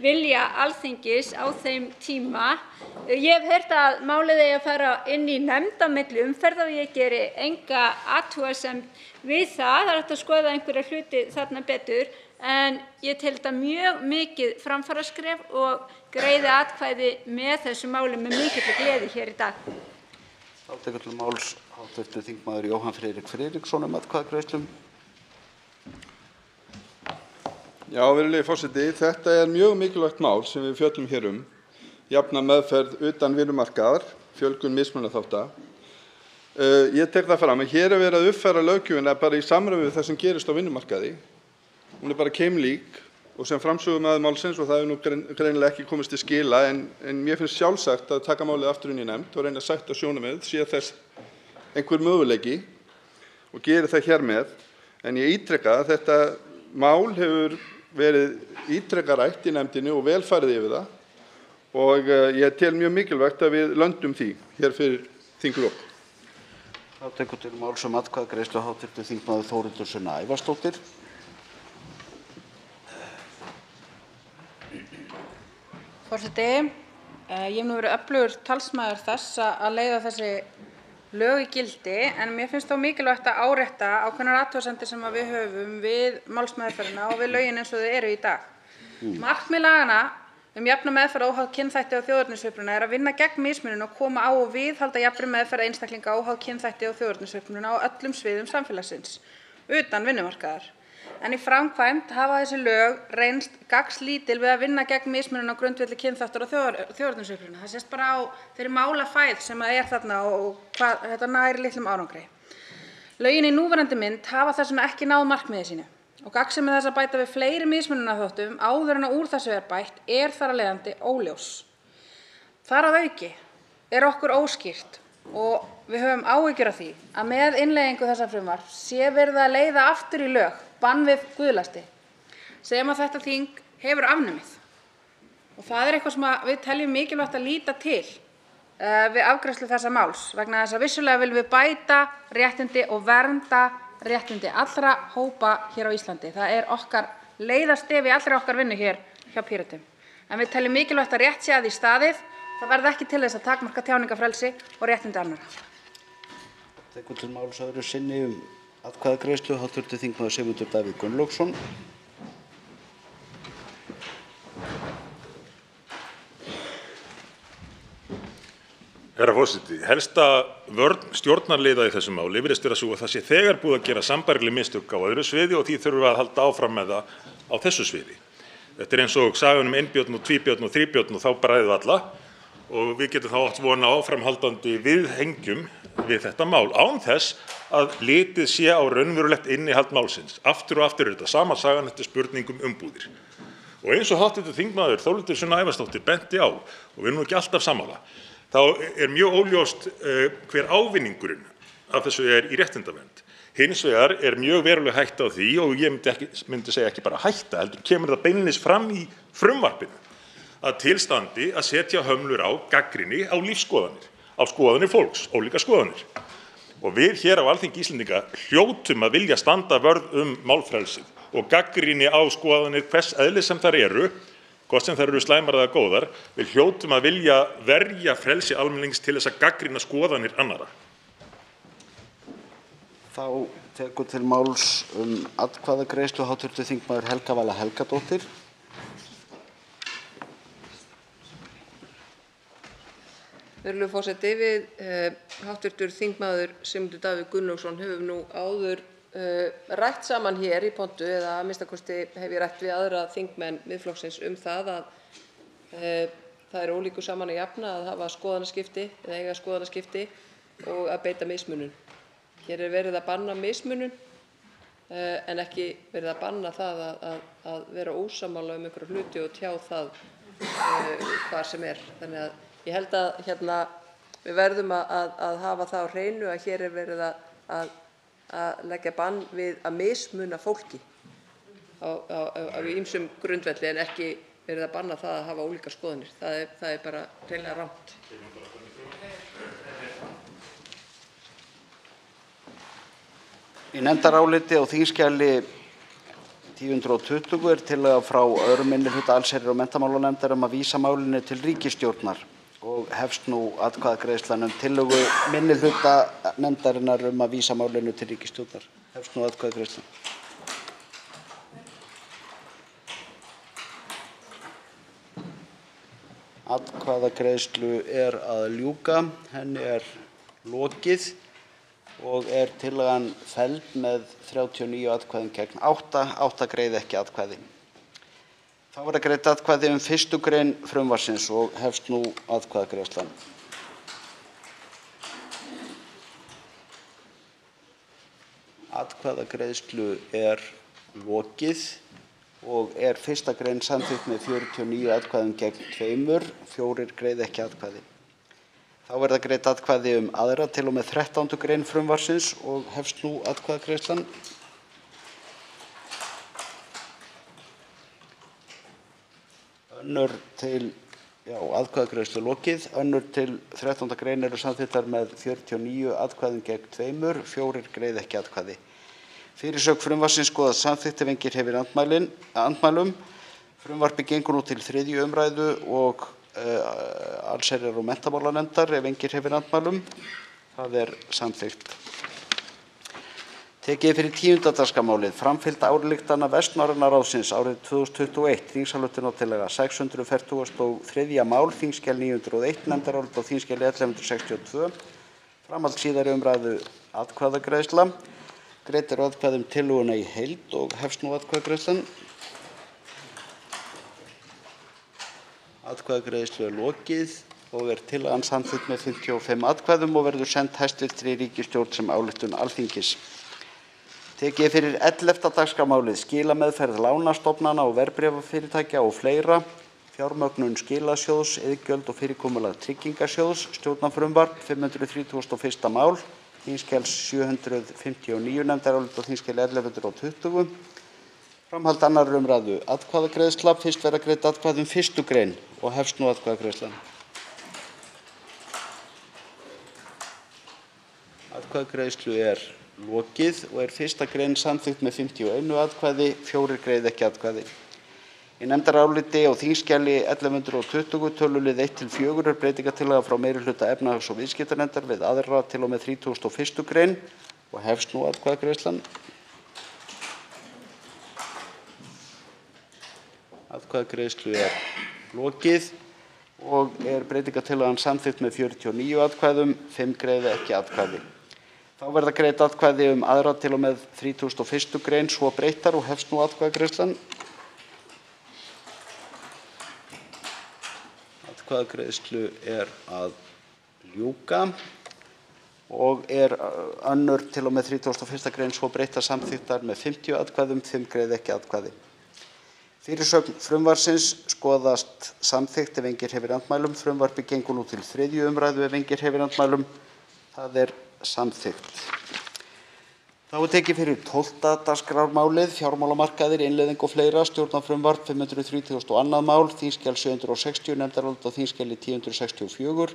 vilja Alþingis á þeim tíma. Ég hef heyrt að málið eigi að fara inn í nefnd á milli umferða og ég geri enga athugasemd við það. Það hægt að skoða einhverja hluti þarna betur. En ég tel þetta mjög mikið framfaraskref og greiði atkvæði með þessu máli með mikilli gleði hér í dag. Þá tekur til máls hv. þingmaður Jóhann Friðrik Friðriksson atkvæðagreiðslu. Já, virðulegi forseti, þetta mjög mikilvægt mál sem við fjöllum hér jafna meðferð utan vinnumarkaðar, fjölgun mismunaþátta. Ég tek það fram að hér verið að uppfæra löggjöfina bara í samræmi við það sem gerist á vinnumarkaði. Hún bara keimlík og sem framsögumaður málsins og það nú greinilega ekki komist til skila en mér finnst sjálfsagt að taka málið aftur inn í nefnd og reyna að sætta sjónarmið, sé þess einhver möguleiki og geri það hér með. En ég ítreka að þetta mál hefur verið ítrekað rætt í nefndinni og vel farið yfir það og ég tel mjög mikilvægt að við löndum því hér fyrir þinglok. Þá tekur til máls atkvæðagreiðslu hv. þingmaður Þórhildur Sunna Ævarsdóttir. Forseti. Ég hef nú verið öflugur talsmaður þess að leiða þessi lög í gildi, en mér finnst þó mikilvægt að árétta ákveðnar athugasemdir sem við höfum við málsmeðferðina og við lögin eins og þau eru í dag. Markmið laganna jafna meðferð óháð kynþætti og þjóðernisuppruna að vinna gegn mismunun og koma á og viðhalda jafnri meðferð einstaklinga óháð kynþætti og þjóðernisuppruna á öllum sviðum samfélagsins, utan vinnumarkaðar. En í framkvæmd hafa þessi lög reynst gagnslítil við að vinna gegn mismunun á grundvelli kynþáttar og þjóðernisuppruna. Það sést bara á þeirri málafæð sem þarna og hvað þetta nær litlum árangri. Lögin í núverandi mynd hafa þess vegna ekki náð markmiði sínu. Og gagnsemi þess að bæta við fleiri mismununarþáttum áður en úr þessu bætt þar af leiðandi óljós. Þar að auki okkur óskýrt og við höfum áhyggjur af því að með innleiðingu þessa frumvarps sé verið að leiða aftur í lög bann við guðlasti sem að þetta þing hefur afnumið. Og það eitthvað sem við teljum mikilvægt að líta til við afgreiðslu þessa máls vegna þess að vissulega viljum við bæta réttindi og vernda réttindi allra hópa hér á Íslandi. Það okkar leiðarstef í allri okkar vinnu hér hjá Pírötum. En við teljum mikilvægt að rétt sé að því staðið. Það verði ekki til þess að takmarka tjáningarfrelsi og réttindi annarra. Tekur til máls öðru sinni atkvæðagreiðslu hv. þingmaður Sigmundur Davíð Gunnlaugsson. Herra forseti, helsta vörn stjórnarliða í þessu máli virðist vera sú að það sé þegar búið að gera sambærileg mistök á öðru sviði og því þurfum við að halda áfram með það á þessu sviði. Þetta eins og sagan einbjörn og tvíbjörn og þríbjörn og þá bræðið alla og við getum þá átt von á áframhaldandi viðhengjum við þetta mál án þess að litið sé á raunverulegt innihald málsins. Aftur og aftur þetta sama sagan, þetta spurningum umbúðir. Og eins og hv. þingmaður Þórhildur Sunna Ævarsdóttir benti á, og við erum ekki alltaf sammála, þá mjög óljóst hver ávinningurinn af þessu í réttindavernd. Hins vegar mjög veruleg hætta á því, og ég myndi segja ekki bara hætta, heldur kemur það beinlínis fram í frumvarpinu, að til standi að setja hömlur á gagnrýni á lífsskoðanir, á skoðanir fólks, ólíkar skoðanir. Og við hér á Alþingi Íslendinga hljótum að vilja standa vörð málfrelsið og gagnrýni á skoðanir hvers eðlis sem þær eru, hvort sem þær eru slæmar eða góðar, við hljótum að vilja verja frelsi almennings til þess að gagnrýna skoðanir annarra. Þá tekur til máls atkvæðagreiðslu hv. þingmaður Helga Vala Helgadóttir. Virðulegur forseti, við hv. þingmaður Sigmundur Davíð Gunnlaugsson höfum nú áður rætt saman hér í pontu, eða að minnsta kosti hef ég rætt við aðra þingmenn Miðflokksins það að það ólíku saman að jafna að hafa skoðanaskipti eða eiga skoðanaskipti og að beita mismunun. Hér verið að banna mismunun en ekki verið að banna það að vera ósammála einhverja hluti og tjá það hvar sem Þannig að ég held að við verðum að hafa það á hreinu að hér verið að leggja bann við að mismuna fólki á ýmsum grundvelli en ekki verið að banna það að hafa ólíkar skoðanir. Það bara hreinlega rangt. Í nefndaráliti á þingskjali 1020 tillaga frá 2. minnihluta allsherjar- og menntamálanefndar að vísa málinu til ríkisstjórnar og hefst nú atkvæðagreiðslan tillögu minnihluta nefndarinnar að vísa málinu til ríkisstjórnar. Hefst nú atkvæðagreiðslan. Atkvæðagreiðslu að ljúka, henni lokið og tillagan felld með 39 atkvæðum gegn 8 greiða ekki atkvæði. Þá verða greidd atkvæði 1. grein frumvarpsins og hefst nú atkvæðagreiðslan. Atkvæðagreiðslu lokið og 1. grein samþykkt með 49 atkvæðum gegn 2, 4 greiða ekki atkvæði. Þá verða greidd atkvæði 2. til og með 13. grein frumvarpsins og hefst nú atkvæðagreiðslan. Atkvæðagreiðslu lokið. 2. til 13. grein eru samþykktar með 49 atkvæðum gegn 2, 4 greiða ekki atkvæði. Fyrirsögn frumvarpsins skoðast samþykkt ef enginn hreyfir andmælum. Frumvarpið gengur nú til 3. umræðu og allsherjar- og menntamálanefndar ef enginn hreyfir andmælum. Það er samþykkt. Tekið er fyrir 10. dagskrármálið framfylgd ályktana Vestnorræna ráðsins árið 2021, þingsályktunartillaga 643. mál, þingskjal 901, nefndarálit á þingskjali 1162, framhald síðari umræðu atkvæðagreiðsla. Greidd er atkvæði um tillöguna í heild og hefst nú atkvæðagreiðslan. Atkvæðagreiðslu er lokið og er tillagan samþykkt með 55 atkvæðum og verður send hæstvirtri ríkisstjórn sem ályktun Alþingis. Tekið er fyrir 11. dagskrármálið skilameðferð lánastofnana og verðbréfafyrirtækja og fleira, fjármögnun skilasjóðs, iðgjöld og fyrirkomulag tryggingasjóðs, stjórnarfrumvarp 531. mál, þingskjal 759, nefndarálit á þingskjali 1120. Framhald 2. umræðu atkvæðagreiðsla. Fyrst verða greidd atkvæði um 1. grein og hefst nú atkvæðagreiðslan. Atkvæðagreiðslu er lokið og er 1. grein samþykkt með 51 atkvæði, 4 greiða ekki atkvæði. Í nefndaráliti á þingskjali 1120 tölulið 1-4 er breytingartillaga frá meirihluta efnahags- og viðskiptanefndar við 2. til og með 31. grein og hefst nú atkvæðagreiðslan. Atkvæðagreiðslu er lokið og er breytingartillagan samþykkt með 49 atkvæðum, 5 greiða ekki atkvæði. Þá verða greidd atkvæði um 2. til og með 31. grein svo breyttar og hefst nú atkvæðagreiðslan. Atkvæðagreiðslu er að ljúka og er 2. til og með 31. grein svo breyttar samþykktar með 50 atkvæðum, 5 greiða ekki atkvæði. Fyrirsögn frumvarpsins skoðast samþykkt ef enginn hreyfir andmælum. Frumvarpið gengur nú til 3. umræðu ef enginn hreyfir andmælum. Það er samþykkt. Þá er tekið fyrir 12. dagskrármálið fjármálamarkaðir, innleiðing og fleira, stjórnarfrumvarp 532. mál, þingskjal 760, nefndarálit á þingskjali 1064,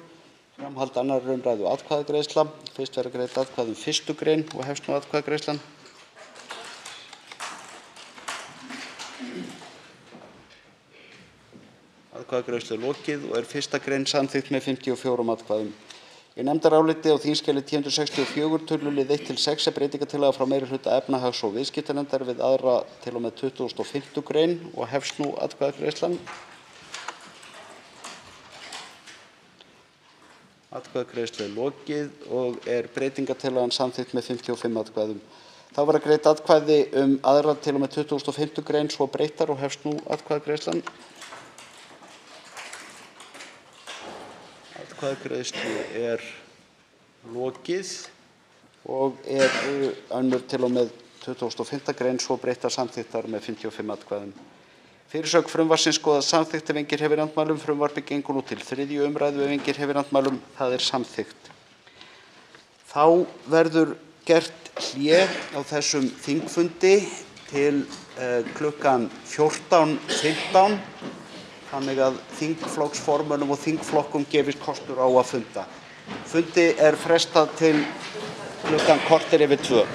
framhald 2. umræðu atkvæðagreiðsla. Fyrst verður greidd atkvæði um 1. grein og hefst nú atkvæðagreiðslan. Atkvæðagreiðslu er lokið og er 1. grein samþykkt með 54 atkvæðum. Í nefndaráliti á þingskjali 1064 tölulið 1-6 er breytingartillaga frá meirihluta efnahags- og viðskiptanefndar við 2. til og með 25. grein og hefst nú atkvæðagreiðslan. Atkvæðagreiðslu er lokið og er breytingartillagan samþykkt með 55 atkvæðum. Þá verða greidd atkvæði um 2. til og með 25. grein svo breyttar og hefst nú atkvæðagreiðslan. Atkvæðagreiðslu er lokið og er 2. til og með 25. grein svo breyttar samþykktar með 55 atkvæðum. Fyrirsögn frumvarpsins skoðast samþykkt ef enginn hreyfir andmælum. Frumvarpið gengur nú til 3. umræðu ef enginn hreyfir andmælum. Það er samþykkt. Þá verður gert hlé á þessum þingfundi til klukkan 14:15. Þannig að þingflokksformönnum og þingflokkum gefist kostur á að funda. Fundi er frestað til klukkan korter yfir 2.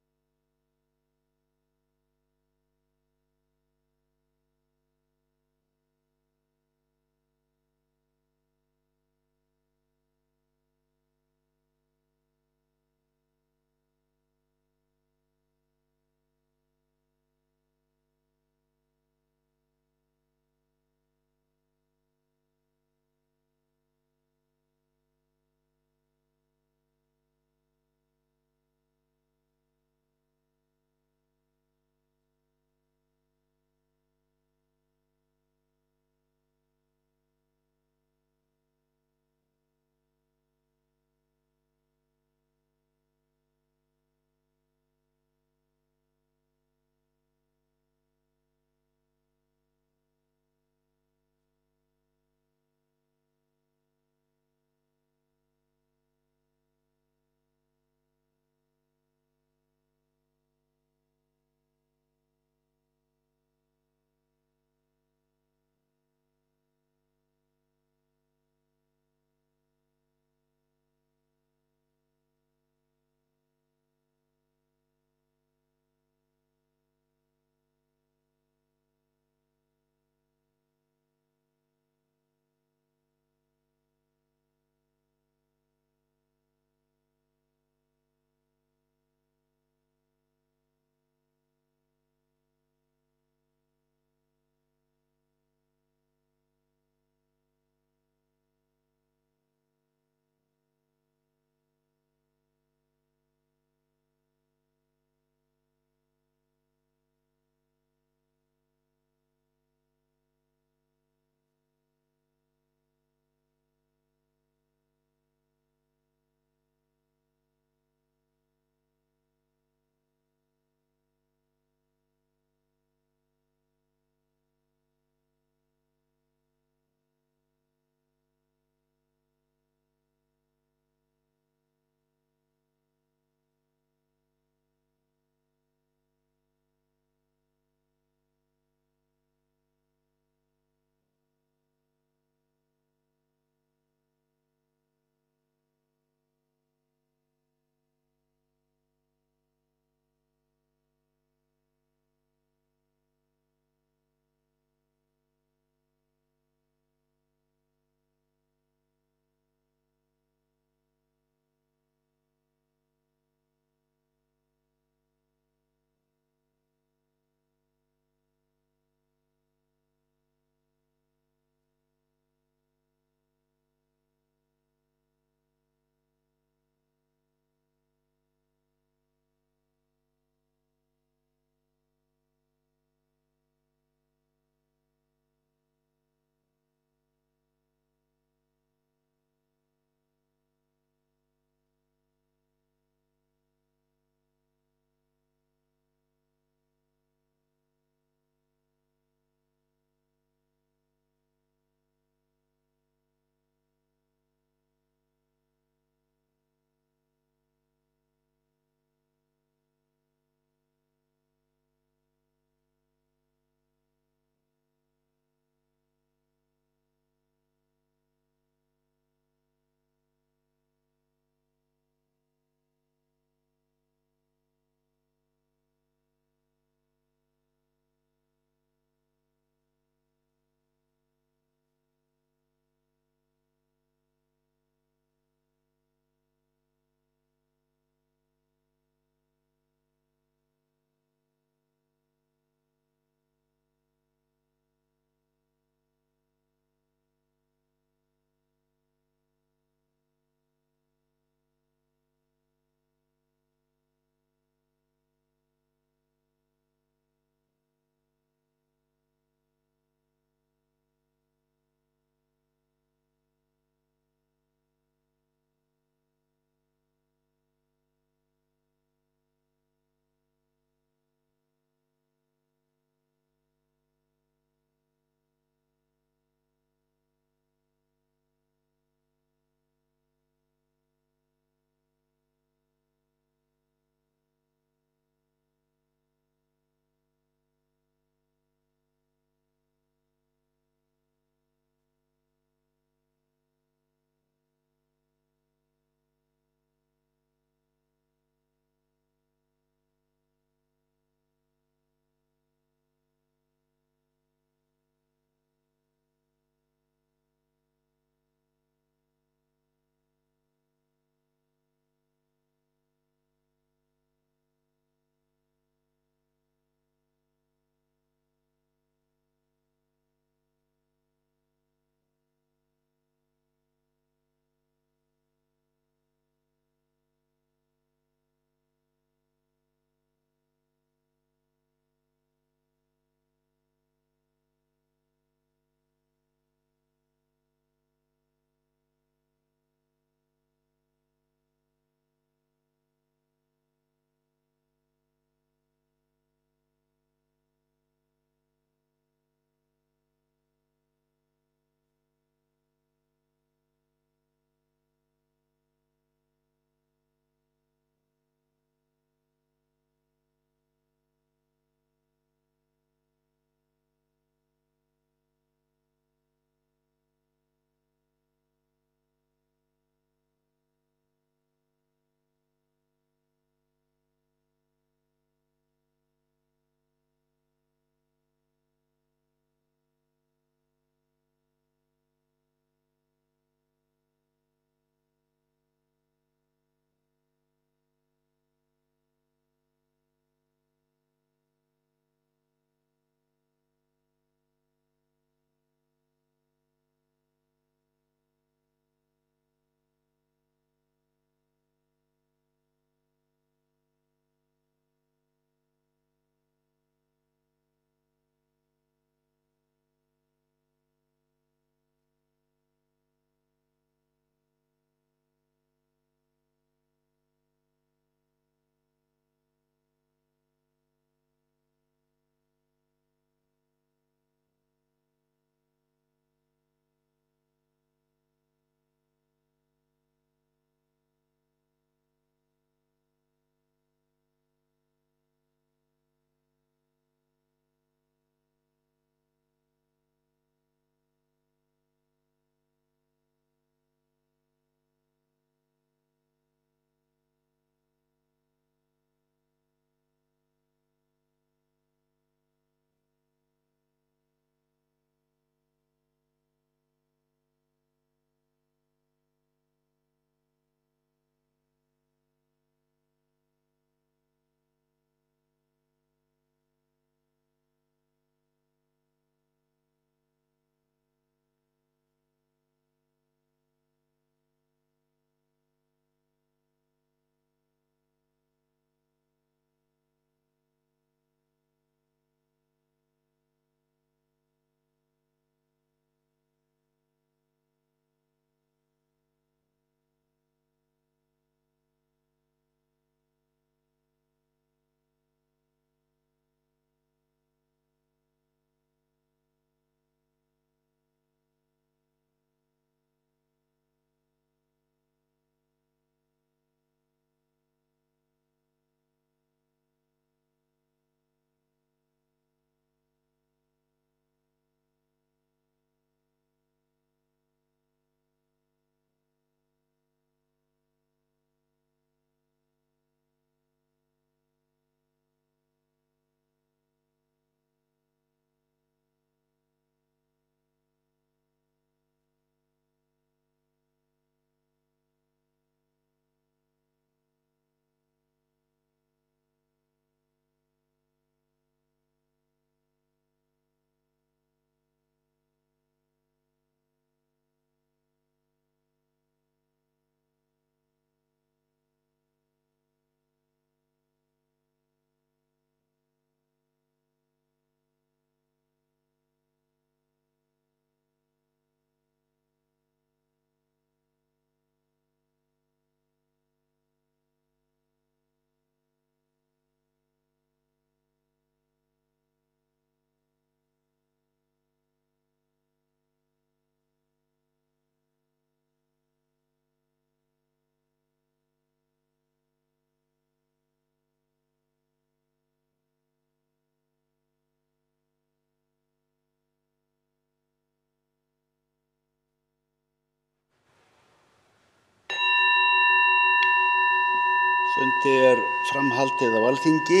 Fundi er framhaldið á Alþingi.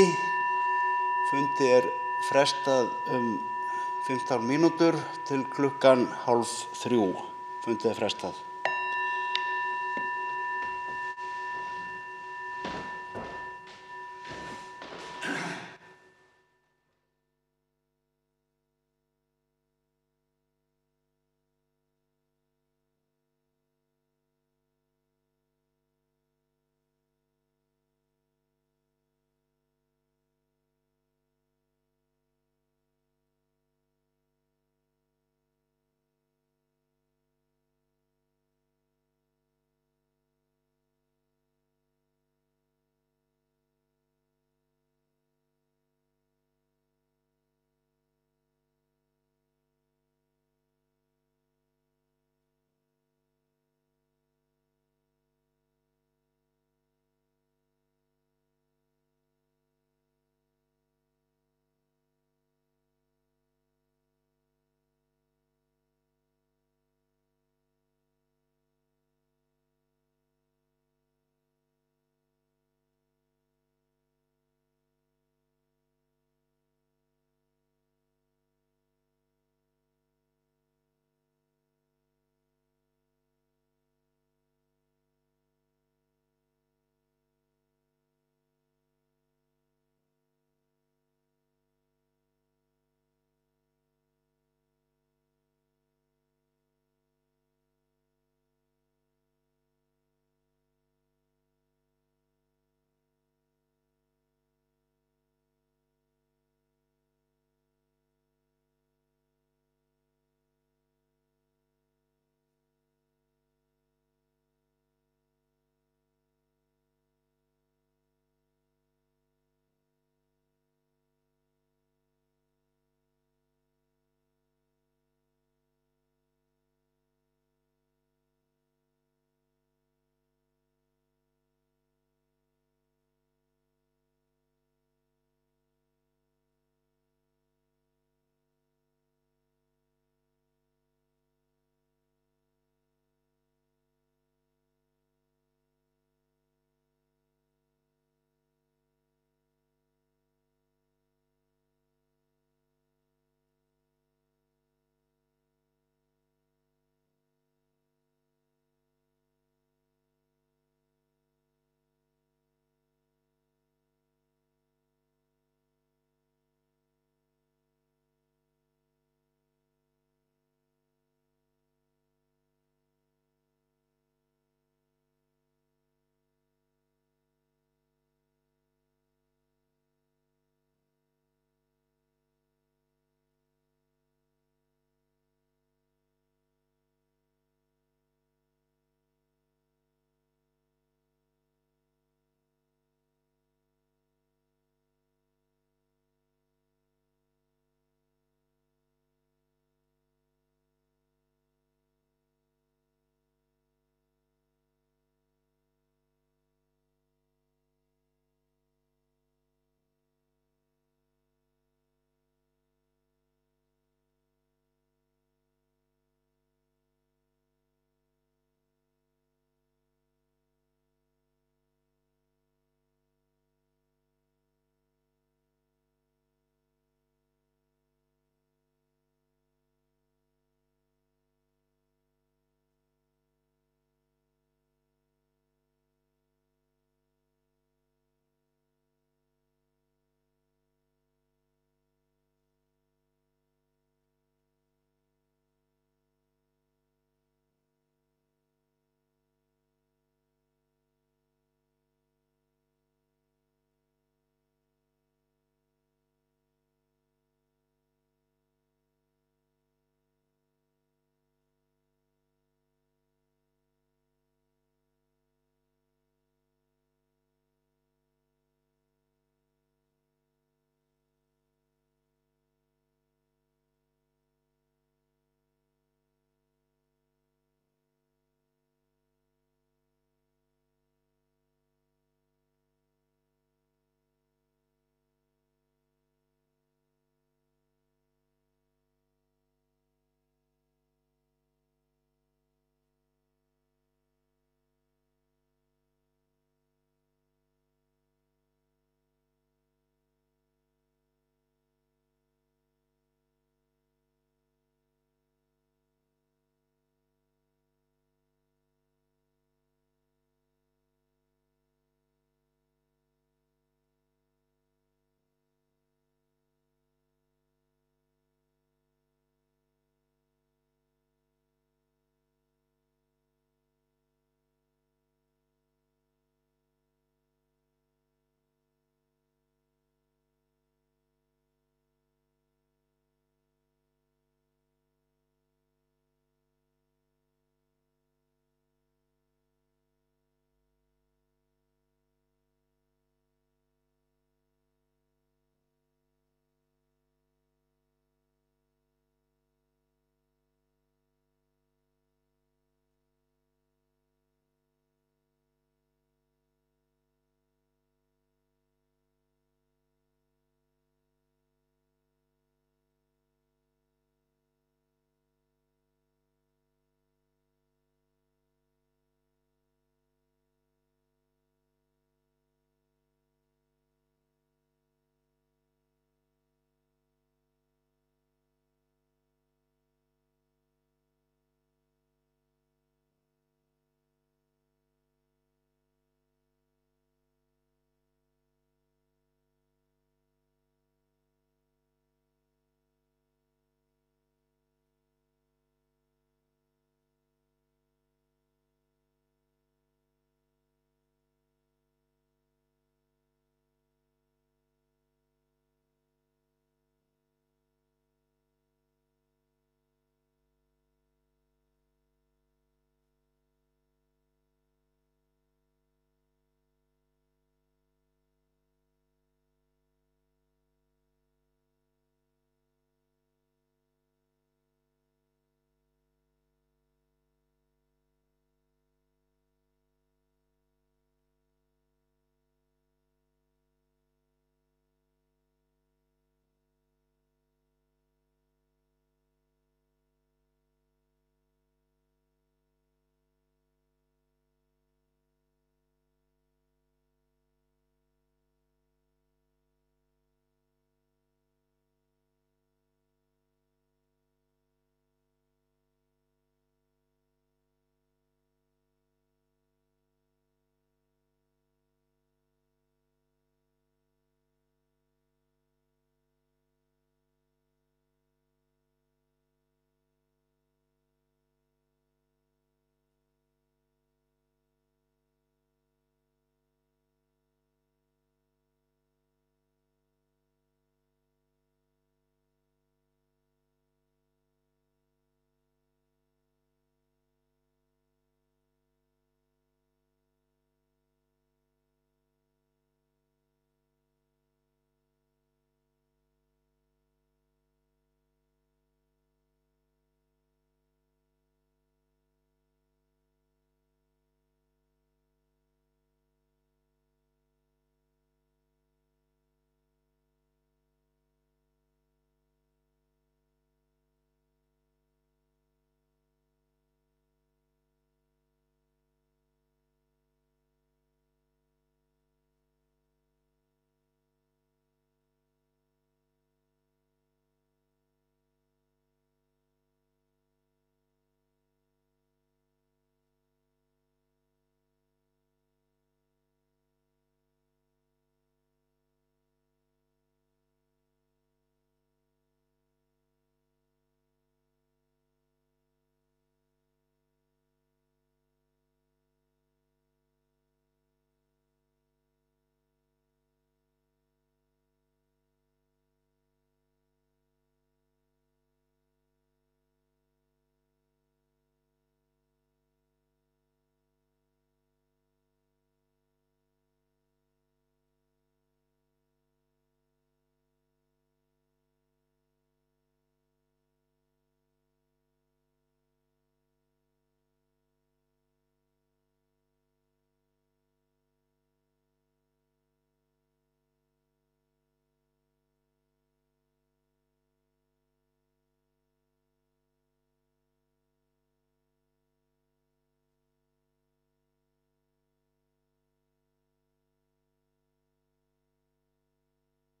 Fundi er frestað 15 mínútur til klukkan 2:30. Fundi er frestað.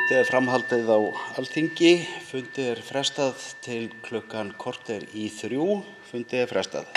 Fundi er framhaldið á Alþingi. Fundi er frestað til klukkan korter í 3. Fundi er frestað.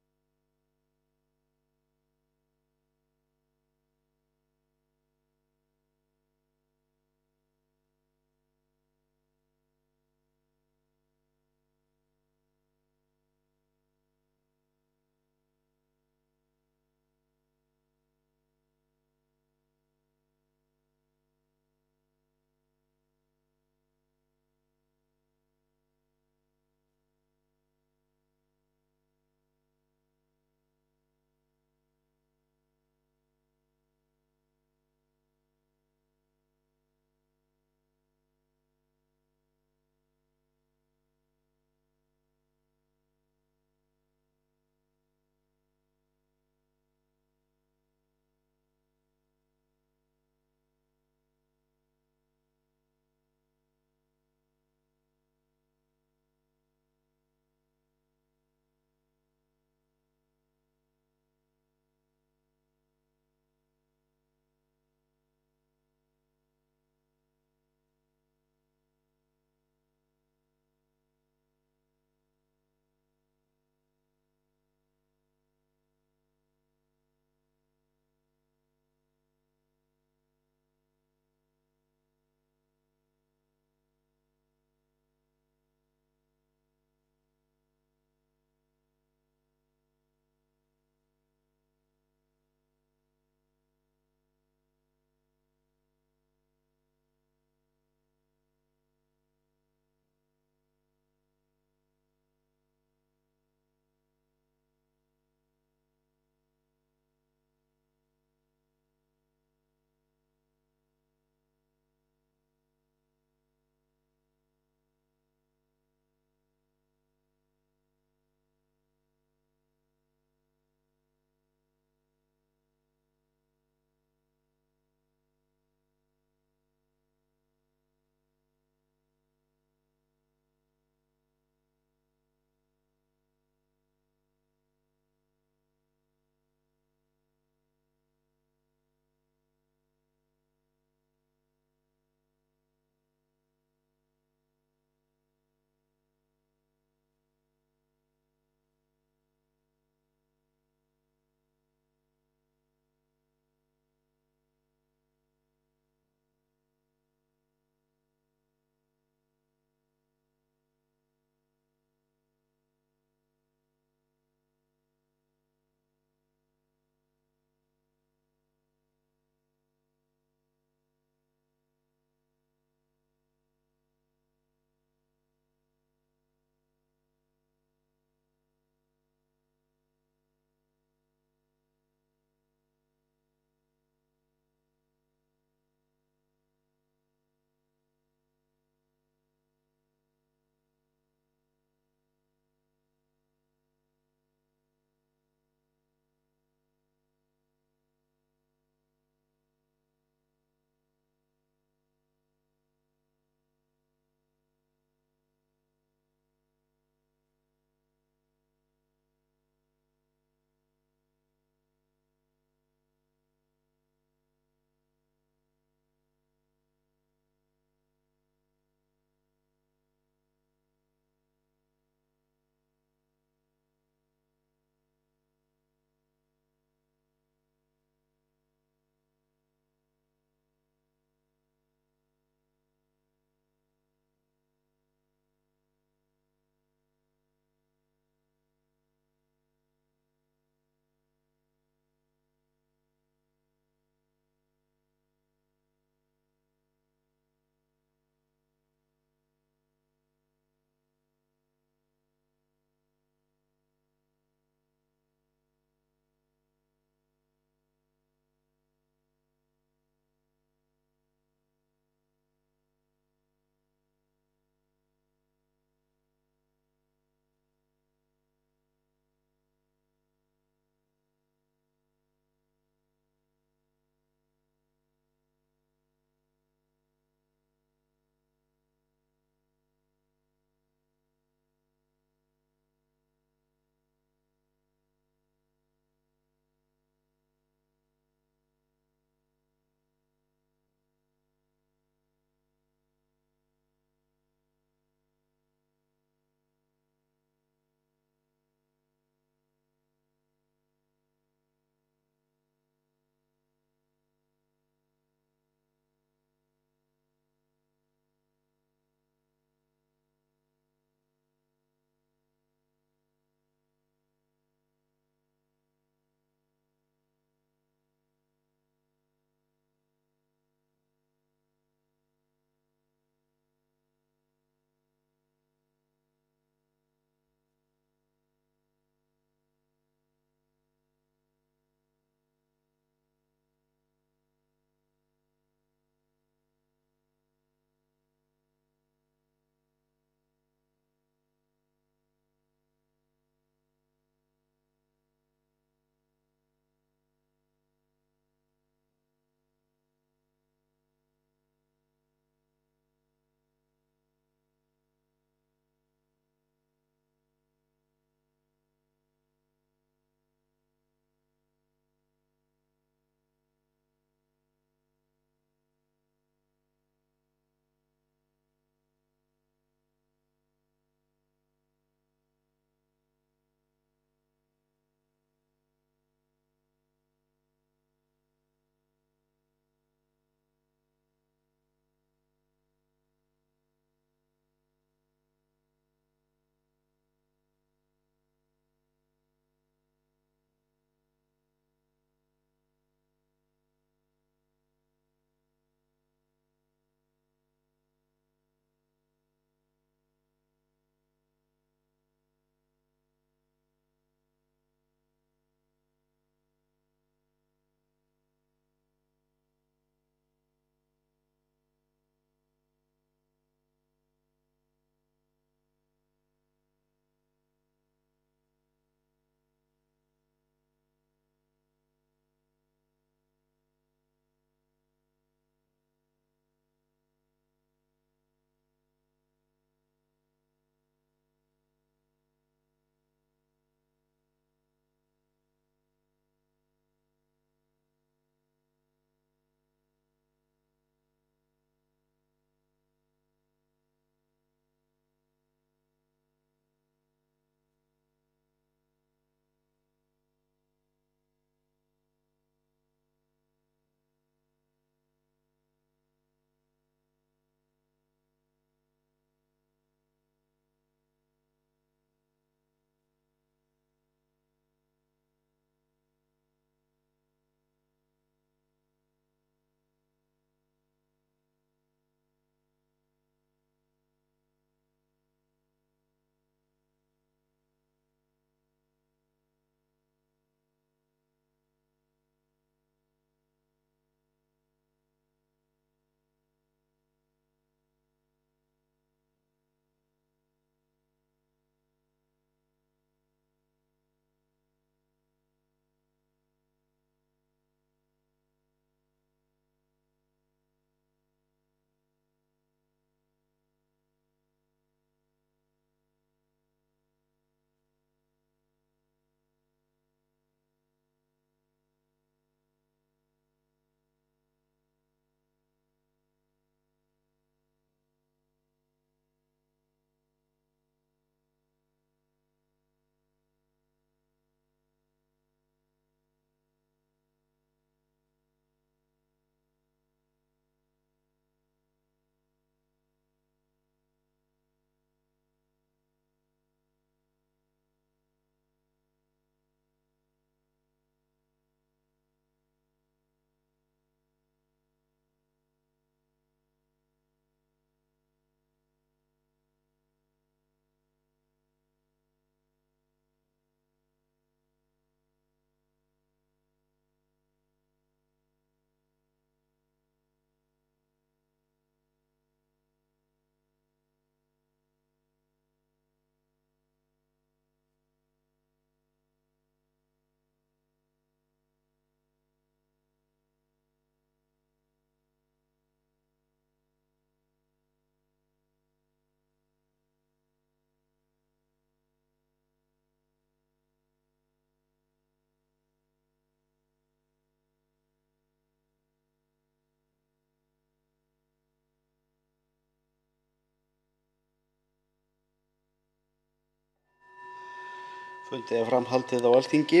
Fundi er fram haldið á Alþingi.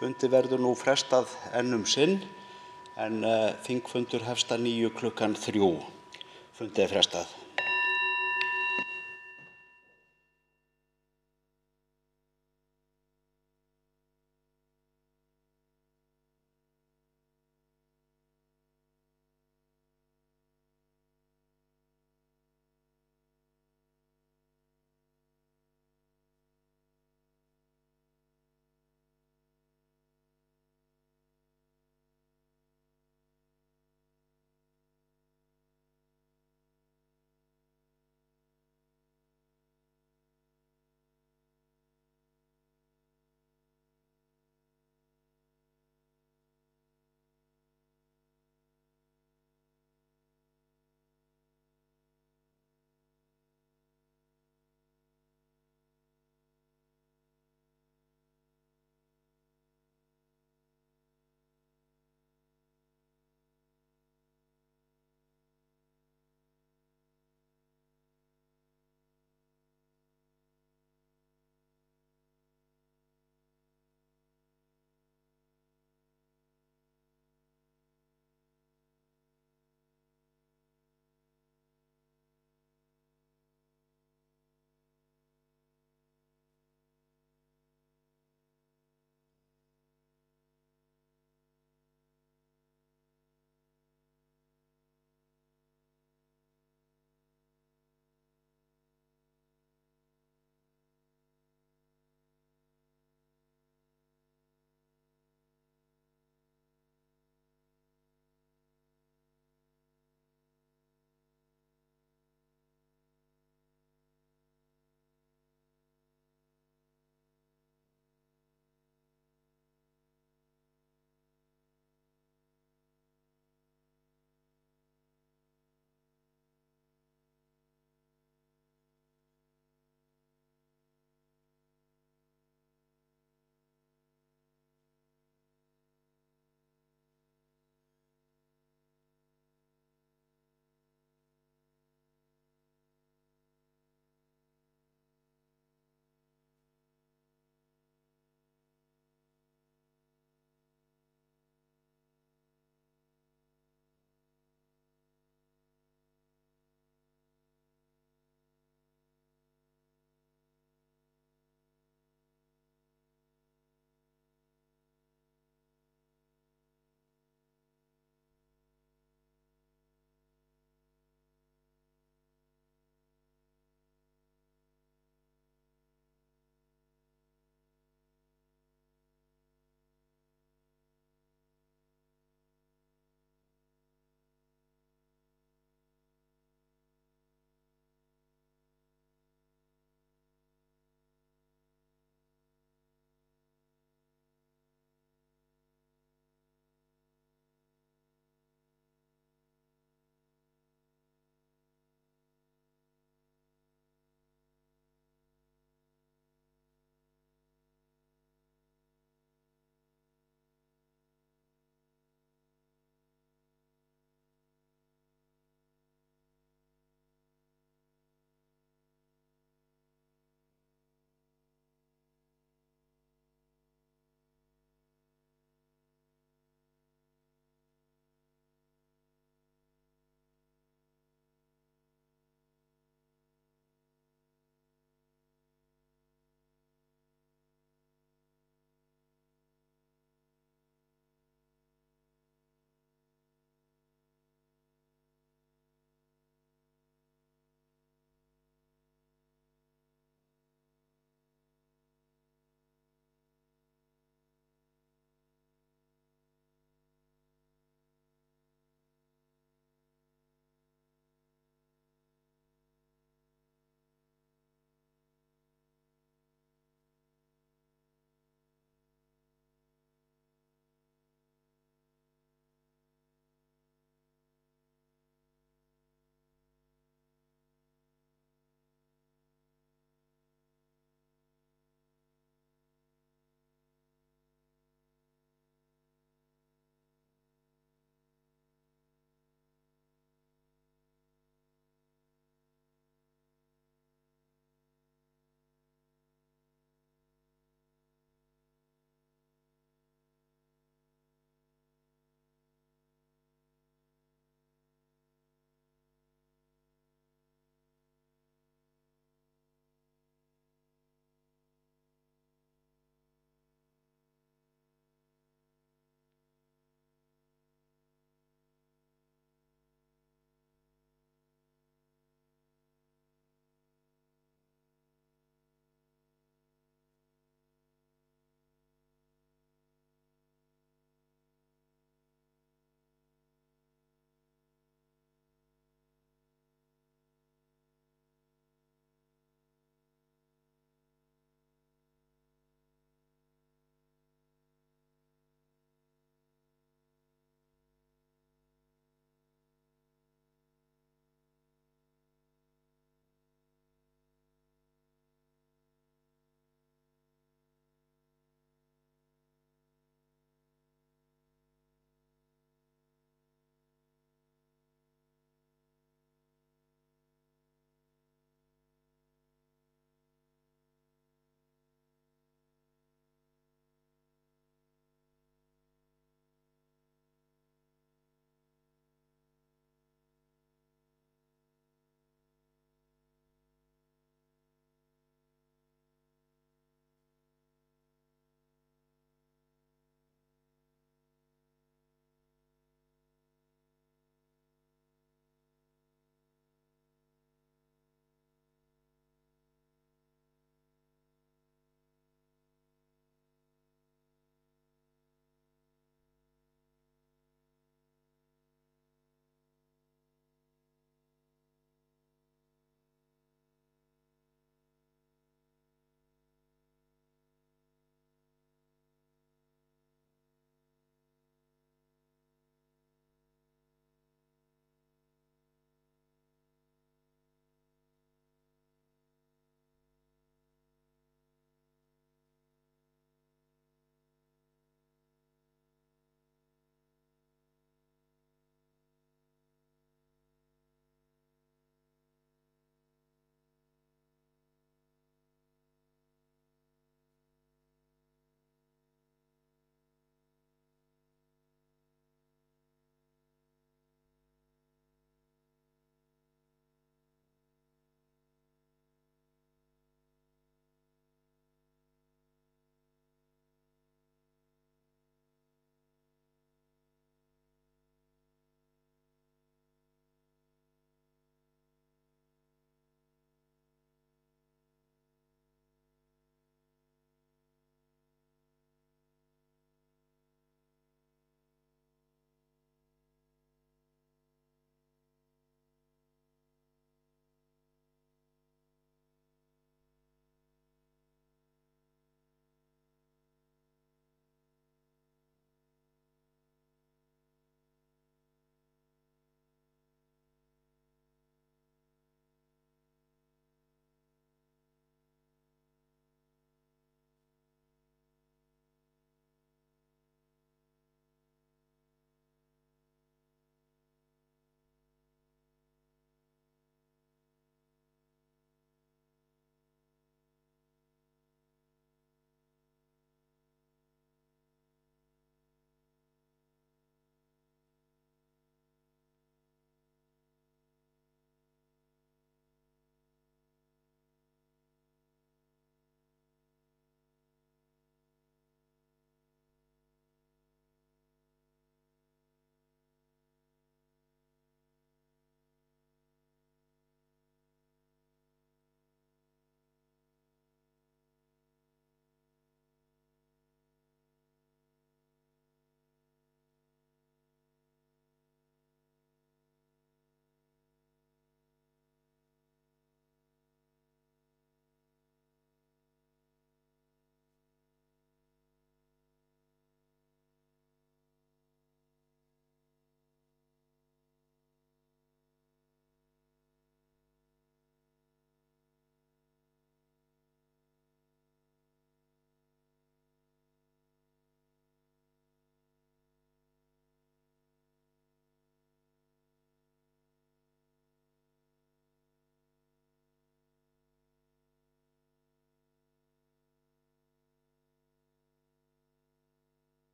Fundi verður nú frestað enn um sinn en þingfundur hefst að nýju klukkan 3. Fundi er frestað.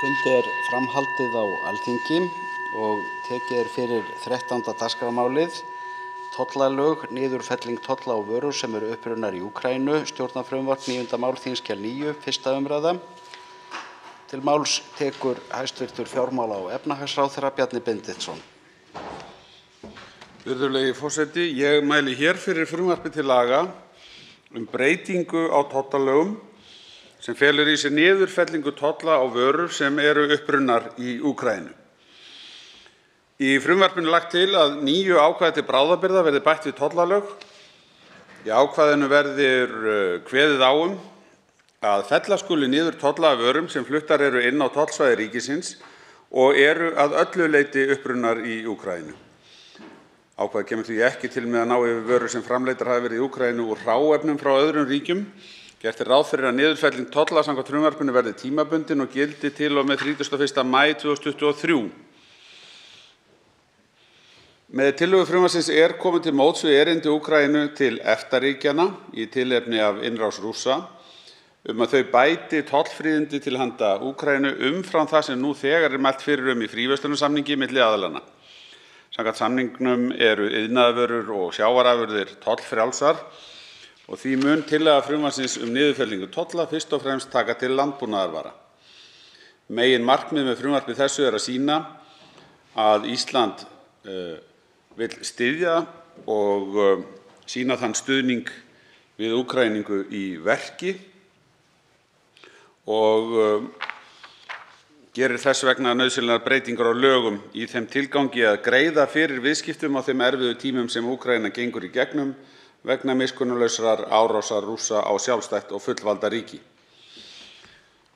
Fundi er framhaldið á Alþingi og tekið er fyrir 13. dagskrármálið, tollalög, niðurfelling tolla á vörur sem eru upprunnar í Úkraínu, stjórnarfrumvarp 9. mál þingskjal 9, 1. umræða. Til máls tekur hæstv. fjármála- og efnahagsráðherra Bjarni Benediktsson. Virðulegi forseti, ég mæli hér fyrir frumvarpi til laga breytingu á tollalögum sem felur í sér niðurfellingu tolla á vörur sem eru upprunnar í Úkraínu. Í frumvarpinu er lagt til að nýju ákvæði til bráðabirgða verði bætt við tollalög. Í ákvæðinu verður kveðið á að fella skuli niður tolla af vörum sem fluttar eru inn á tollsvæði ríkisins og eru að öllu leyti upprunnar í Úkraínu. Ákvæðið kemur því ekki til með að ná yfir vörur sem framleiddar hafa verið í Úkraínu úr hráefnum frá öðrum ríkjum. Gert er ráð fyrir að niðurfelling tolla samkvæmt frumvarpinu verði tímabundin og gildi til og með 31. maí 2023. Með tillögu frumvarpsins er komið til móts við erindi Úkraínu til EFTA-ríkjanna í tilefni af innrás Rússa að þau bæti tollfríðindi til handa Úkraínu umfram það sem nú þegar er mælt fyrir í fríverslunarsamningi milli aðilanna. Samkvæmt samningnum eru iðnaðarvörur og sjávarafurðir tollfrjálsar og því mun tillaga frumvarpsins niðurfellingu tolla fyrst og fremst taka til landbúnaðarvara. Meginmarkmið með frumvarpi þessu er að sýna að Ísland vill styðja og sýna þann stuðning við Úkraíningu í verki og gerir þess vegna nauðsynlegar breytingar á lögum í þeim tilgangi að greiða fyrir viðskiptum á þeim erfiðu tímum sem Úkraína gengur í gegnum vegna miskunnarlausrar árásar Rússa á sjálfstætt og fullvalda ríki.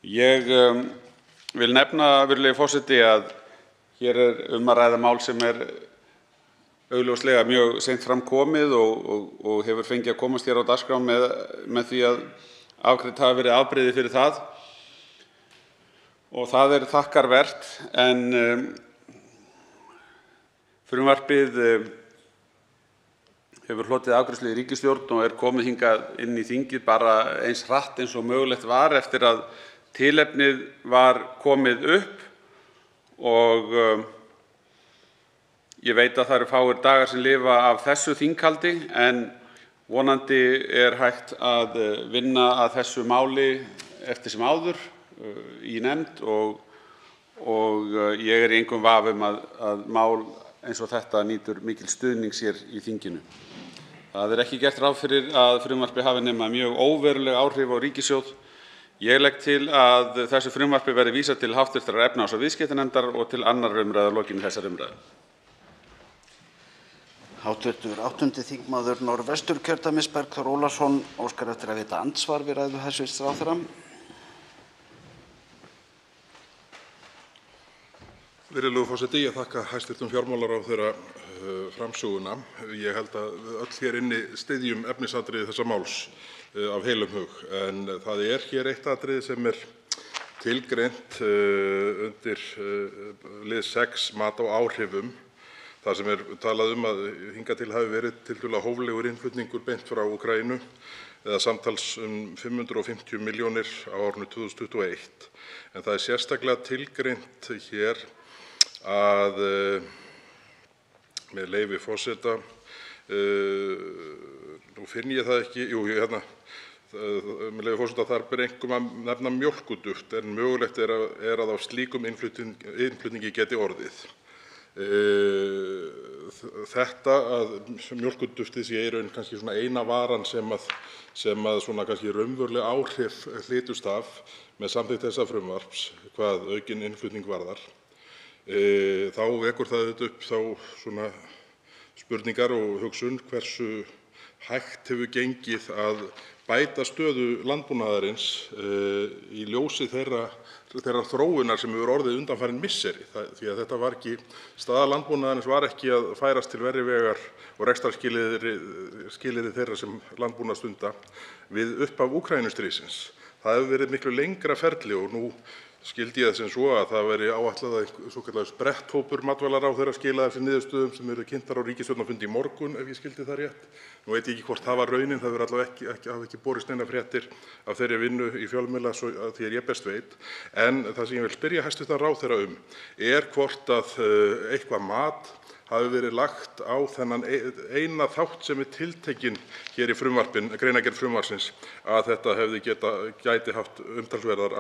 Ég vil nefna, virðulegi forseti, að hér er að ræða mál sem er augljóslega mjög seint fram komið og hefur fengið að komast hér á dagskrá með því að afgreitt hafi verið afbrigði fyrir það. Og það er þakkarvert, en frumvarpið hefur hlotið afgreiðslu í ríkisstjórn og er komið hingað inn í þingið bara eins hratt eins og mögulegt var eftir að tilefnið var komið upp og ég veit að það eru fáir dagar sem lifa af þessu þinghaldi en vonandi er hægt að vinna að þessu máli eftir sem áður í nefnd og ég er í engum vafa að mál eins og þetta nýtur mikil stuðnings hér í þinginu. Það er ekki gert ráð fyrir að frumvarpið hafi nema mjög óveruleg áhrif á ríkissjóð. Ég legg til að þessu frumvarpi verði vísað til hv. efnahags- og viðskiptanefndar og til 2. umræðu að lokinni þessari umræðu. Hv. 8. þingmaður Norðvesturkjördæmis Bergþór Ólason óskar eftir að veita andsvar við ræðu hæstv. ráðherra. Virðulegur forseti, ég þakka hæstv. fjármálaráðherra framsöguna. Ég held að við öll hér inni styðjum efnisatriði þessa máls af heilum hug. En það er hér eitt atriði sem er tilgreint undir lið 6, mat á áhrifum. Það sem er talað að hingað til hafi verið tiltölulega hóflegur innflutningur beint frá Úkraínu eða samtals 550 milljónir á árinu 2021. En það er sérstaklega tilgreint hér að með leyfi forseta, nú finn ég það ekki, með leyfi forseta þar ber einkum að nefna mjólkurduft en mögulegt er að á slíkum innflutningi geti orðið. Þetta að mjólkurduftið sé í raun kannski svona eina varan sem að svona kannski raunveruleg áhrif hlýtust af með samþykkt þessa frumvarps hvað aukinn innflutning varðar. Þá vekur það upp þá svona spurningar og hugsun hversu hægt hefur gengið að bæta stöðu landbúnaðarins í ljósi þeirrar þróunar sem hefur orðið undanfarin misseri. Því að þetta var ekki, staða landbúnaðarins var ekki að færast til verri vegar og rekstrarskilyrði þeirra sem landbúnað stunda við upphaf Úkraínustríðsins. Það hefur verið miklu lengra ferli og nú skildi ég það sem svo að það væri áætlað að svokallaður spretthópur matvælaráðherra skilaði af sér niðurstöðum sem yrðu kynntar á ríkisstjórnarfundi í morgun, ef ég skildi það rétt. Nú veit ég ekki hvort það var raunin, það hefur allavega ekki borist neinar fréttir af þeirri vinnu í fjölmiðla því ég best veit. En það sem ég vil spyrja hæstv. Ráðherra er hvort að eitthvað mat hafi verið lagt á þennan eina þátt sem tiltekinn hér í greinargerð frumvarpsins að þetta gæti haft umtalsverð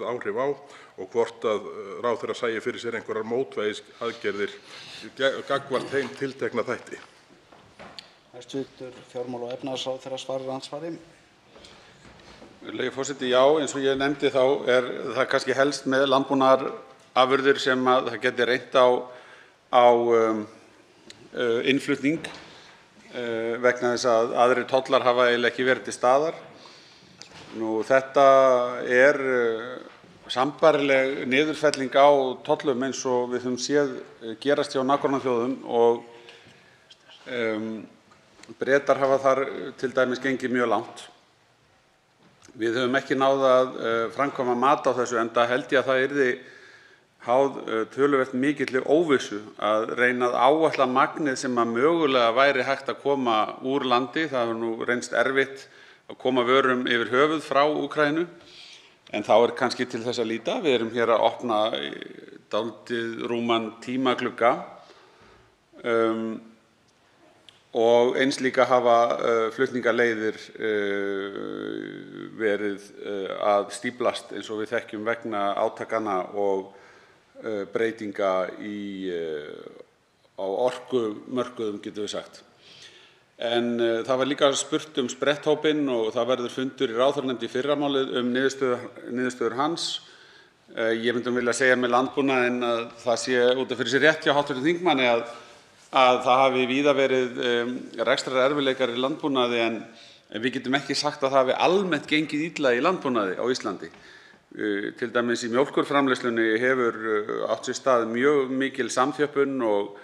áhrif á og hvort að ráðherra sæi fyrir sér einhverjar mótvægisaðgerðir gagnvart þeim tiltekna þætti. Hæstv. fjármála- og efnahagsráðherra svarar andsvari. Virðulegi forseti, já, eins og ég nefndi þá það kannski helst með landbúnaðarafurðir sem að það geti reynt á innflutning vegna þess að aðrir tollar hafa eiginlega ekki verið til staðar. Þetta sambærileg niðurfelling á tollum eins og við höfum séð gerast hjá nágrannaþjóðum og Bretar hafa þar til dæmis gengið mjög langt. Við höfum ekki náð að framkvæma mat á þessu enda held ég að það yrði háð töluvert mikilli óvissu að reyna að áætla magnið sem að mögulega væri hægt að koma úr landi. Það hefur nú reynst erfitt að koma vörum yfir höfuð frá Úkraínu en þá kannski til þess að líta. Við erum hér að opna dálítið rúman tímaglugga og eins líka hafa flutningaleiðir verið að stíflast eins og við þekkjum vegna átakanna og breytinga á orkumörkuðum, getum við sagt. En það var líka spurt spretthópinn og það verður fundur í ráðherranefnd í fyrramálið niðurstöður hans. Ég myndi vilja segja með landbúnaðinn að það sé út af fyrir sér rétt hjá hv. þingmanni að það hafi víða verið rekstrarerfiðleikar í landbúnaði en við getum ekki sagt að það hafi almennt gengið illa í landbúnaði á Íslandi. Til dæmis í mjólkurframleiðslunni hefur átt sér stað mjög mikil samþjöppun og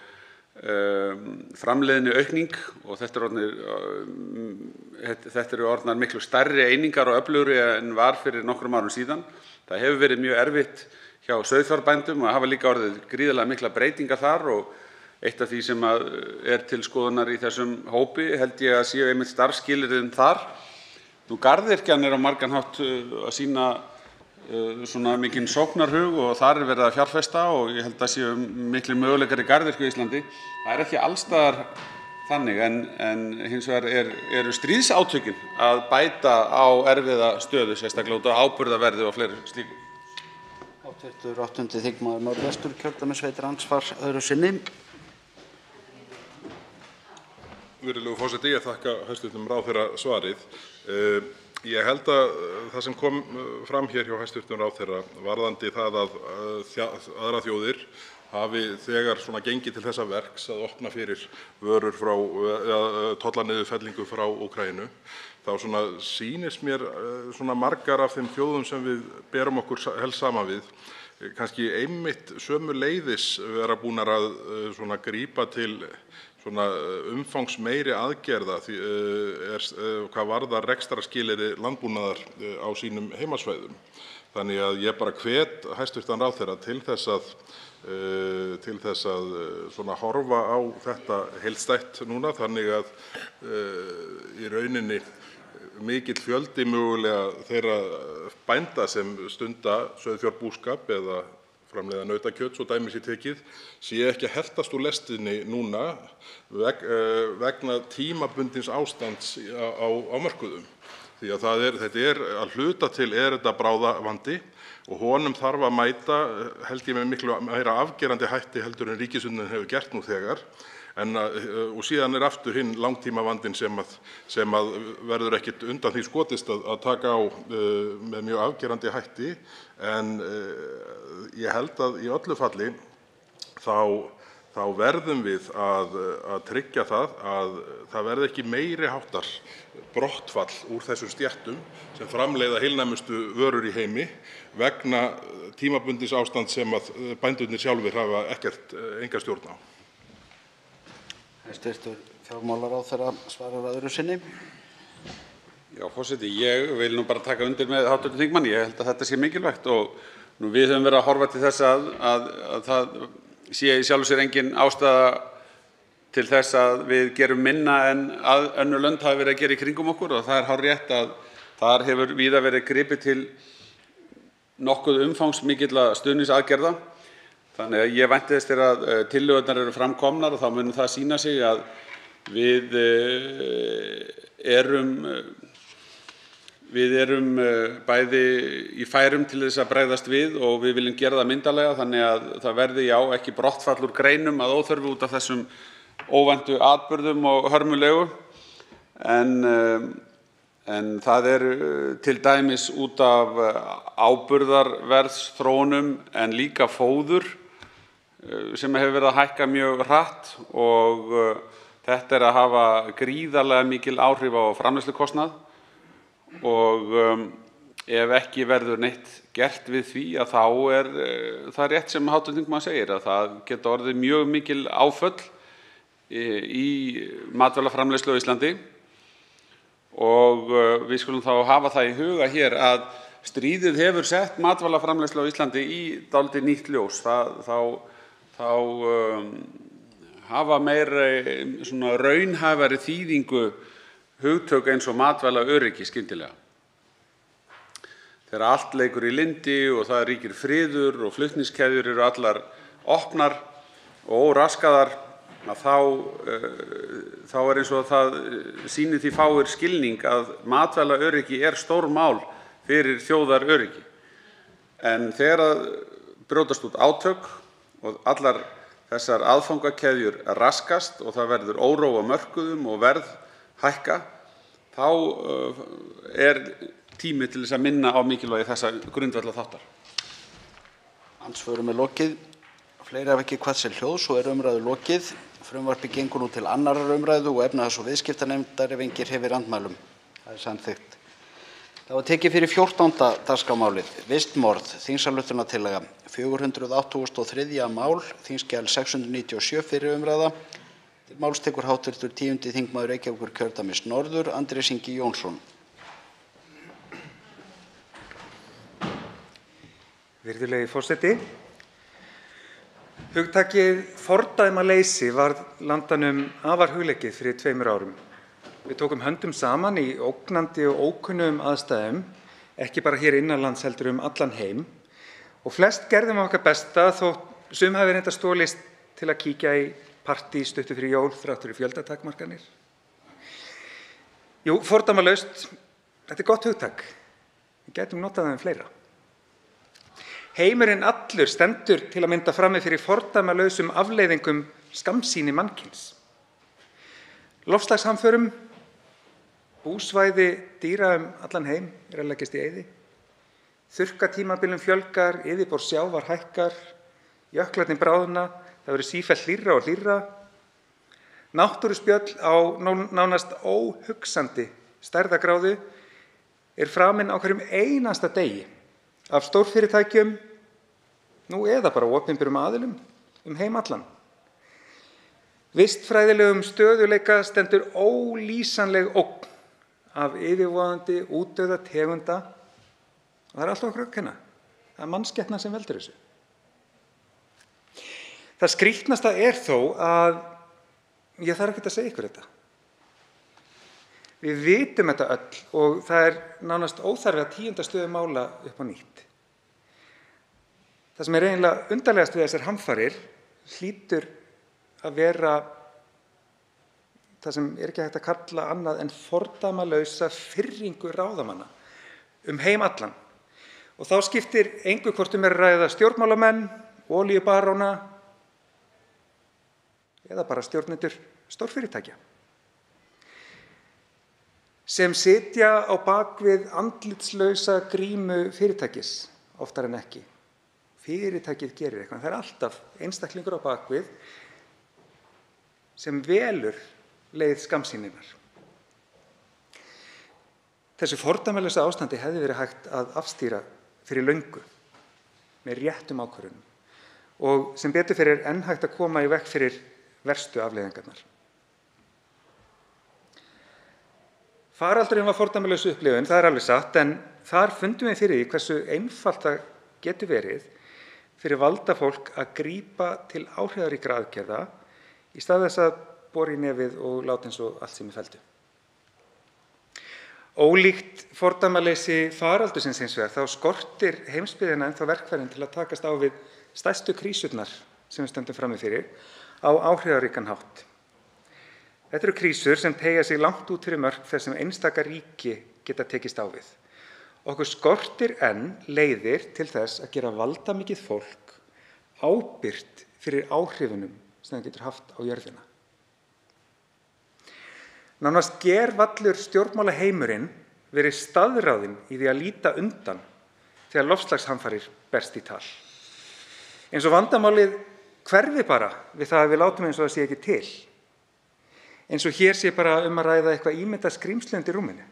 framleiðni aukning og þetta eru orðnar miklu stærri einingar og öflugri en var fyrir nokkrum árum síðan. Það hefur verið mjög erfitt hjá sauðfjárbændum og hafa líka orðið gríðarlega miklar breytingar þar og eitt af því sem til skoðunar í þessum hópi held ég að séu einmitt starfsskilyrðin þar. Garðyrkjan á margan hátt að sýna svona mikinn sóknarhug og þar verið að fjárfesta og ég held að séu miklir möguleikar í garðyrkju á Íslandi. Það ekki alls staðar þannig en hins vegar eru stríðsátökin að bæta á erfiða stöðu, sérstaklega út á áburðarverði og fleiri slíku. Hv. 8. þingmaður Norðvesturkjördæmis veitir andsvar öðru sinni. Virðulegur forseti, ég þakka hæstv. Ráðherra svarið. Ég held að það sem kom fram hér hjá hæstv. Ráðherra varðandi það að aðrar þjóðir hafi þegar gengið til þessa verks að opna fyrir vörur frá tollaniðurfellingu frá Úkraínu, þá sýnist mér margar af þeim þjóðum sem við berum okkur helst saman við kannski einmitt sömuleiðis vera búnar að grípa til umfangsmeiri aðgerða hvað varðar rekstrarskilyrði landbúnaðar á sínum heimasvæðum. Þannig að ég bara hvet hæstv. Ráðherra til þess að horfa á þetta heildstætt núna þannig að í rauninni mikill fjöldi mögulega þeirra bænda sem stunda sauðfjárbúskap eða framleiða nautakjöt, svo dæmi sé tekið, sé ekki að heltast úr lestinni núna vegna tímabundins ástands á mörkuðum. Því að þetta að hluta til þetta bráðavandi og honum þarf að mæta, held ég með miklu meira afgerandi hætti heldur en ríkisstjórnin hefur gert nú þegar. Og síðan aftur hinn langtímavandinn sem verður ekkert undan því skotist að taka á með mjög afgerandi hætti. En ég held að í öllu falli þá verðum við að tryggja að það verði ekki meiri háttar brottfall úr þessum stéttum sem framleiða heilnæmustu vörur í heimi vegna tímabundins ástands sem bændurnir sjálfir hafa enga stjórn á. Hæstv. fjármálaráðherra svarar öðru sinni. Já, forseti, ég vil nú bara taka undir með hv. þingmanni. Ég held að þetta sé mikilvægt og við höfum verið að horfa til þess að það sé í sjálfu sér engin ástæða til þess að við gerum minna en önnur lönd hafa verið að gera í kringum okkur og það er hárrétt að þar hefur víða verið gripið til nokkuð umfangsmikilla stuðningsaðgerða. Þannig að ég vænti þess þegar tillögurnar eru fram komnar og þá mun það sýna sig að við erum bæði í færum til þess að bregðast við og við viljum gera það myndarlega þannig að það verði ekki brottfall úr greinum að óþörfu út af þessum óvæntu atburðum og hörmulegu. En það er til dæmis út af áburðarverðsþróunum en líka fóður sem hefur verið að hækka mjög hratt og þetta er að hafa gríðarlega mikil áhrif á framleiðslukostnað og ef ekki verður neitt gert við því að þá er það rétt sem hv. þingmaður segir að það geta orðið mjög mikil áföll í matvælaframleiðslu á Íslandi og við skulum þá hafa það í huga hér að stríðið hefur sett matvælaframleiðslu á Íslandi í dálítið nýtt ljós. Þá hafa meira svona raunhæfari þýðingu hugtök eins og matvælaöryggi skyndilega. Þegar allt leikur í lyndi og það ríkir friður og flutningskeðjur eru allar opnar og óraskaðar, þá er eins og það sýnir því fáir skilning að matvælaöryggi er stórmál fyrir þjóðaröryggi. En þegar að brjótast út átök og allar þessar aðfangakeðjur raskast og það verður óróa á mörkuðum og verð hækka, þá er tími til þess að minna á mikilvægi þessa grundvallarþáttar. Andsvörum er lokið. Fleiri hafa ekki kvað sér hljóðs og er umræðu lokið. Frumvarpið gengur nú til 2. umræðu og efnahags- og viðskiptanefndar ef enginn hreyfir andmælum. Það er samþykkt. Það var tekið fyrir 14. dagskrármálið, vistmorð, þingsályktunartillaga, 483. mál, þingskjal 697 fyrir umræða. Til máls tekur hv. 10. þingmaður Reykjavíkurkjördæmis norður, Andrés Ingi Jónsson. Virðulegi forseti. Hugtakið fordæmaleysi varð landanum afar hugleikið fyrir 2 árum. Við tókum höndum saman í ógnandi og ókunnugum aðstæðum, ekki bara hér innanlands heldur allan heim, og flest gerðum okkar besta þótt sum hafi reyndar stólist til að kíkja í partí stuttu fyrir jól þrátt fyrir fjöldatakmarkanir. Jú, fordæmalaust, þetta er gott hugtak. Við gætum notað það fleira. Heimurinn allur stendur til að mynda frammi fyrir fordæmalausum afleiðingum skammsýni mannkyns. Loftslagshamförum, búsvæði dýra allan heim er að leggjast í eyði. Þurrkatímabilum fjölgar, yfirborð sjávar hækkar, jöklarnir bráðna, það verður sífellt hlýrra og hlýrra. Náttúruspjöll á nánast óhugsandi stærðargráðu er framin á hverjum einasta degi af stórfyrirtækjum, nú eða bara opinberum aðilum heim allan. Vistfræðilegum stöðugleika stendur ólýsanleg ógn af yfirvofandi útdauða tegunda og það er allt okkur að kenna. Það er mannskepnan sem veldur þessu. Það skrýtnasta er þó að ég þarf ekkert að segja ykkur þetta. Við vitum þetta öll og það er nánast óþarfi að tíunda stöðu mála upp á nýtt. Það sem er eiginlega undarlegast við þessar hamfarir hlýtur að vera það sem er ekki hægt að kalla annað en fordæmalausa firringu ráðamanna heim allan. Og þá skiptir engu hvort er að ræða stjórnmálamenn, olíubaróna eða bara stjórnendur stórfyrirtækja sem sitja á bakvið andlitslausa grímu fyrirtækis oftar en ekki. Fyrirtækið gerir eitthvað, það er alltaf einstaklingur á bakvið sem velur leið skammsýninnar. Þessu fordæmalausa ástandi hefði verið hægt að afstýra fyrir löngu með réttum ákvörðunum og sem betur fer er enn hægt að koma í veg fyrir verstu afleiðingarnar. Faraldurinn var fordæmalaus upplifun, það er alveg satt, en þar fundum við fyrir því hversu einfalt það getur verið fyrir valdafólk að grípa til áhrifaríkra aðgerða í stað þess að bora í nefið og láta eins og allt sem í feldu. Ólíkt fordæmaleysi faraldursins hins vegar þá skortir heimsbyggðina ennþá verkfærin til að takast á við stærstu krísurnar sem við stöndum frammi fyrir á áhrifaríkan hátt. Þetta eru krísur sem teygja sig langt út fyrir mörk þess sem einstaka ríki geta tekist á við. Okkur skortir enn leiðir til þess að gera valdamikið fólk ábyrgt fyrir áhrifunum sem það getur haft á jörðina. Nánast gervallur stjórnmálaheimurinn verið staðráðinn í því að líta undan þegar loftslagshamfarir berst í tal. Eins og vandamálið hverfi bara við það að við látum eins og það sé ekki til. Eins og hér sé bara að ræða eitthvað ímyndað skrímsli undir rúminu.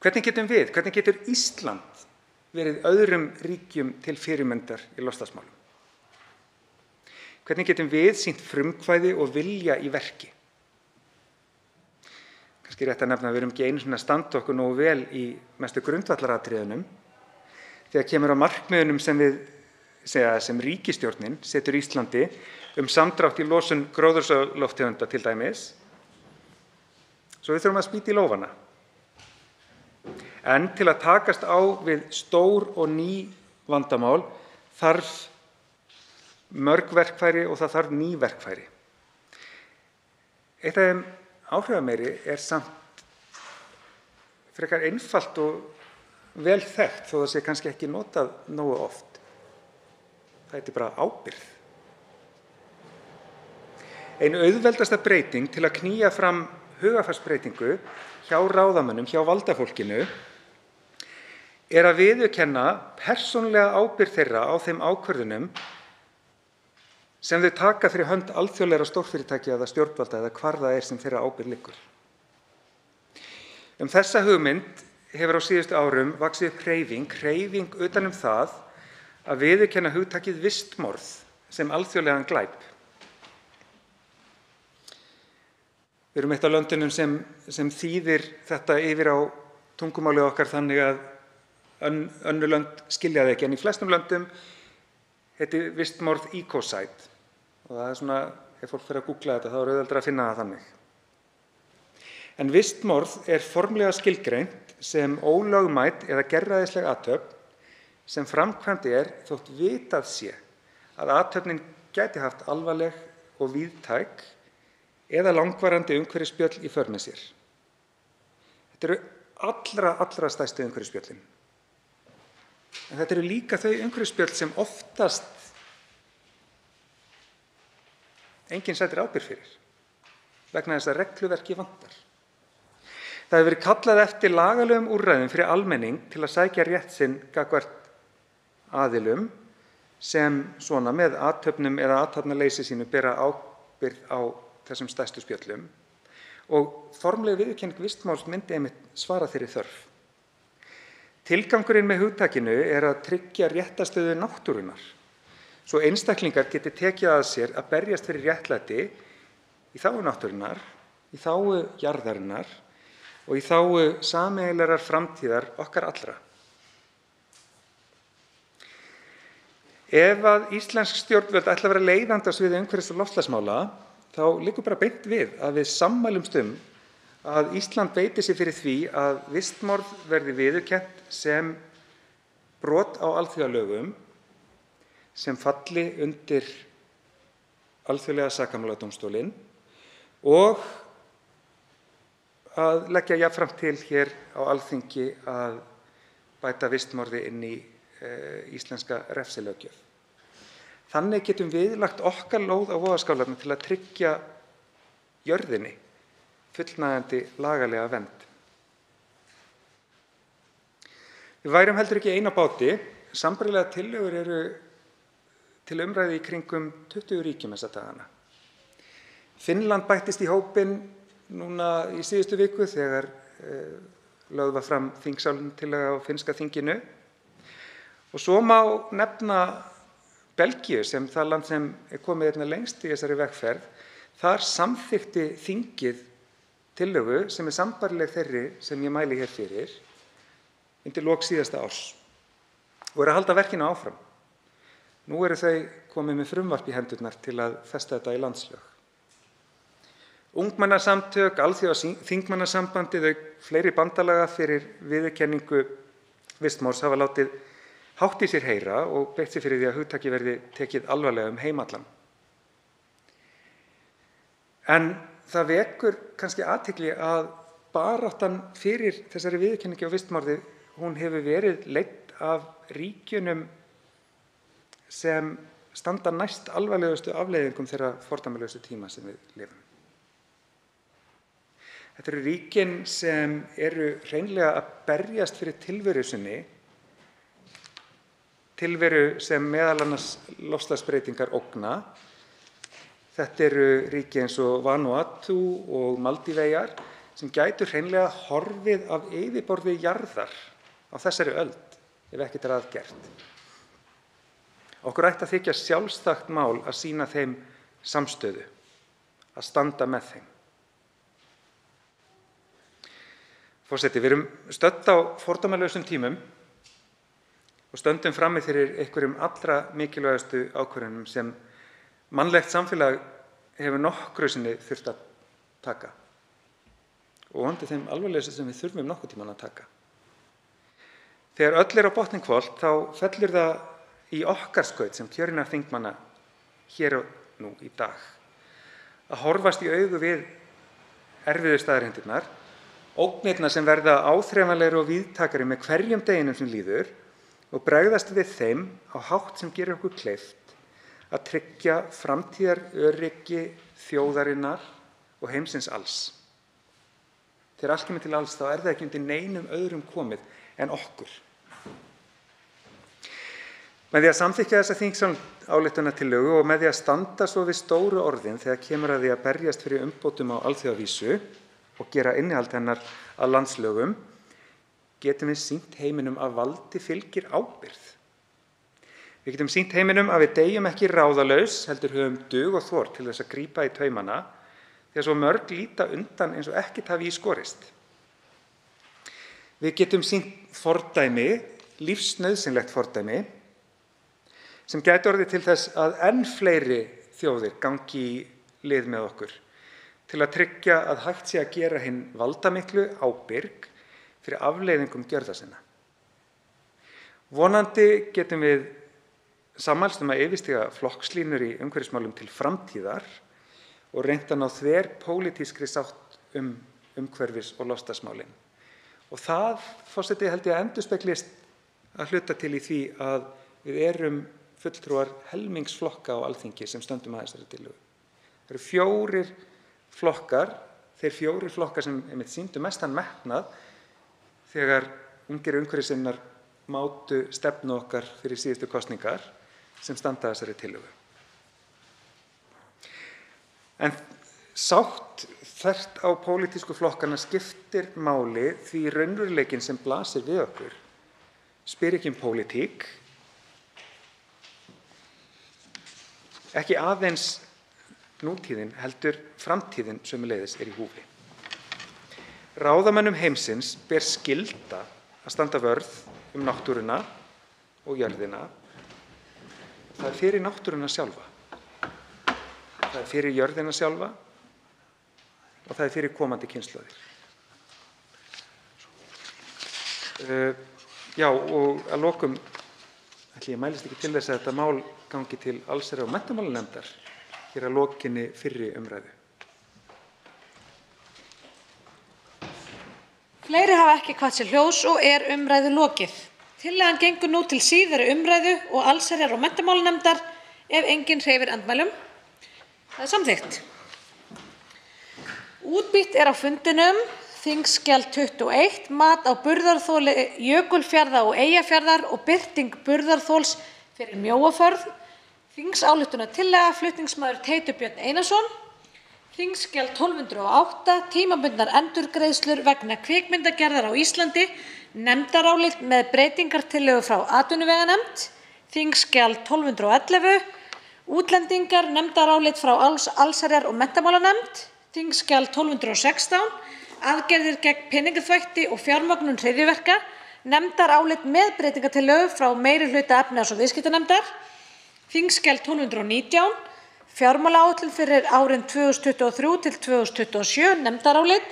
Hvernig getur Ísland verið öðrum ríkjum til fyrirmyndar í loftslagsmálum? Hvernig getum við sýnt frumkvæði og vilja í verki? Kannski rétt að nefna að við erum ekki einu sinni að standa okkur nógu vel í mestu grundvallaratriðunum þegar kemur á markmiðunum sem ríkisstjórnin setur Íslandi samdrátt í losun gróðurhúsalofttegunda til dæmis. Svo við þurfum að spýta í lófana. En til að takast á við stór og ný vandamál þarf mörg verkfæri og það þarf ný verkfæri. Eitt af þeim áhrifameiri er samt frekar einfalt og vel þekkt þó það sé kannski ekki notað nógu oft. Það heitir bara ábyrgð. Ein auðveldasta breyting til að knýja fram hugarfarsbreytingu hjá ráðamönnum, hjá valdafólkinu, er að viðurkenna persónulega ábyrgð þeirra á þeim ákvörðunum sem þau taka fyrir hönd alþjóðlegra stórfyrirtækja eða stjórnvalda eða hvar það er sem þeirra ábyrgð liggur. Þessa hugmynd hefur á síðustu árum vaxið upp hreyfing utan það að viðurkenna hugtakið vistmorð sem alþjóðlegan glæp. Við erum eitt af löndunum sem þýðir þetta yfir á tungumálið okkar þannig að önnur lönd skilja það ekki, en í flestum löndum heitir vistmorð ecocide og það er svona, ef fólk fer að googla þetta þá er auðveldara að finna það þannig. En vistmorð er formlega skilgreint sem ólögmæt eða gerræðisleg athöfn sem framkvæmd er þótt vitað sé að athöfnin gæti haft alvarleg og víðtæk eða langvarandi umhverfisspjöll í för með sér. Þetta eru allra stærstu umhverfisspjöllin. En þetta eru líka þau umhverfisspjöll sem oftast enginn sætir ábyrgð fyrir vegna þess að regluverki vantar. Það hefur verið kallað eftir lagalegum úrræðum fyrir almenning til að sækja rétt sinn gagnvart aðilum sem svona með athöfnum eða athafnaleysi sínu bera ábyrgð á þessum stærstu spjöllum og formleg viðurkenning vistmáls myndi einmitt svara þeirri þörf. Tilgangurinn með hugtakinu er að tryggja réttarstöðu náttúrunnar svo einstaklingar geti tekið að sér að berjast fyrir réttlæti í þágu náttúrunnar, í þágu jarðarinnar og í þágu sameiginlegrar framtíðar okkar allra. Ef að íslensk stjórnvöld ætla að vera leiðandi á sviði umhverfis- og loftslagsmála þá liggur bara beint við að við sammælumst að Ísland beiti sig fyrir því að vistmorð verði viðurkennt sem brot á alþjóðalögum sem falli undir alþjóðlega sakamáladómstólinn og að leggja jafnframt til hér á Alþingi að bæta vistmorði inn í íslenska refsilöggjöf. Þannig getum við lagt okkar lóð á vogarskálarnar til að tryggja jörðinni fullnægjandi lagalega vernd. Við værum heldur ekki ein á báti. Sambærilegar tillögur eru til umræðu í kringum 20 ríkjum þessa dagana. Finnland bættist í hópinn núna í síðustu viku þegar lögð var fram þingsályktunartillaga á finnska þinginu. Og svo má nefna Belgíu sem það land sem er komið lengst í þessari vegferð. Þar samþykkti þingið tillögu sem sambærileg þeirri sem ég mæli hér fyrir undir lok síðasta árs og að halda verkinu áfram. Nú eru þau komið með frumvarp í hendurnar til að festa þetta í landslög. Ungmennasamtök, Alþjóðaþingmannasambandið auk fleiri bandalaga fyrir viðurkenningu vistmorðs hafa látið hátt í sér heyra og beitt sér fyrir því að hugtakið verði tekið alvarlega heim allan. En það vekur kannski athygli að baráttan fyrir þessari viðurkenningu á vistmorði, hún hefur verið leidd af ríkjunum sem standa næst alvarlegustu afleiðingum þeirra fordæmalausu tíma sem við lifum. Þetta eru ríkin sem eru hreinlega að berjast fyrir tilveru sinni, tilveru sem meðal annars loftslagsbreytingar ógna. Þetta eru ríki eins og Vanuatu og Maldíveyjar sem gætu hreinlega horfið af yfirborði jarðar á þessari öld ef ekkert er að gert. Okkur ætti að þykja sjálfstætt mál að sýna þeim samstöðu, að standa með þeim. Forseti, við erum stödd á fordæmalausum tímum og stöndum frammi fyrir einhverjum allra mikilvægustu ákvörðunum sem mannlegt samfélag hefur nokkru sinni þurft að taka og vonandi þeim alvarlegustu sem við þurfum nokkurn tímann að taka. Þegar öll er á botninn hvolft þá fellur það í okkar skaut sem kjörinna þingmanna hér og nú í dag að horfast í augu við erfiðu staðreyndirnar, ógnirnar sem verða áþreifanlegri og víðtækari með hverjum deginum sem líður og bregðast við þeim á hátt sem gerir okkur kleift að tryggja framtíðaröryggi þjóðarinnar og heimsins alls. Þegar allt kemur til alls þá er það ekki undir neinum öðrum komið en okkur. Með því að samþykkja þessa þingsályktunartillögu og með því að standa svo við stóru orðin þegar kemur að því að berjast fyrir umbótum á alþjóðavísu og gera innihald hennar að landslögum, getum við sýnt heiminum að valdi fylgir ábyrgð. Við getum sýnt heiminum að við deyjum ekki ráðalaus, heldur höfum dug og þor til þess að grípa í taumana þegar svo mörg líta undan eins og ekkert hafi í skorist. Við getum sýnt fordæmi, lífsnauðsynlegt fordæmi, sem gæti orðið til þess að enn fleiri þjóðir gangi í lið með okkur til að tryggja að hægt sé að gera hinn valdamiklu ábyrg fyrir afleiðingum gjörða sinna. Vonandi getum við sammælst að yfirstíga flokkslínur í umhverfismálum til framtíðar og reynt að ná þverpólitískri sátt umhverfis- og loftslagsmálin. Og það, forseti, held ég að endurspeglist að hluta til í því að við erum fulltrúar helmingsflokka á Alþingi sem stöndum að þessari tillögu. Það eru 4 flokkar, þeir 4 flokkar sem sýndu mestan metnað þegar ungir umhverfissinnar mátu stefnu okkar fyrir síðustu kosningar sem standa að þessari tillögu. En sátt þvert á pólitísku flokkana skiptir máli því raunveruleikinn sem blasir við okkur spyr ekki pólitík, ekki aðeins nútíðin heldur framtíðin sömuleiðis er í húfi. Ráðamönnum heimsins ber skylda að standa vörð náttúruna og jörðina. Það er fyrir náttúruna sjálfa. Það er fyrir jörðina sjálfa og það er fyrir komandi kynslóðir. Já, og að lokum ætli ég mælist ekki til þess að þetta mál gangi til allsherjar- og menntamálanefndar hér að lokinni fyrri umræðu. Fleiri hafa ekki kvatt sér hljóðs og er umræðu lokið. Tillagan gengur nú til síðari umræðu og allsherjar- og menntamálanefndar ef enginn hreyfir andmælum. Það er samþykkt. Útbýtt er á fundinum þingskjal 21, mat á burðarþoli Jökulfjarða og Eyjafjarðar og birting burðarþols fyrir Mjóafjörð. Þingsályktunartillaga, flutningsmaður Teitur Björn Einarsson. Þingskjal 1208, tímabundnar endurgreiðslur vegna kvikmyndagerðar á Íslandi, nefndarálit með breytingartillögu frá atvinnuveganefnd. Þingskjal 1211, útlendingar, nefndarálit frá allsherjar- og menntamálanefnd. þskj. 1216, aðgerðir gegn peningaþvætti og fjármögnun hryðjuverka, nefndarálit með breytingartillögu frá meirihluta efnahags- og viðskiptanefndar, þskj. 1219, fjármálaáætlun fyrir árin 2023 til 2027, nefndarálit,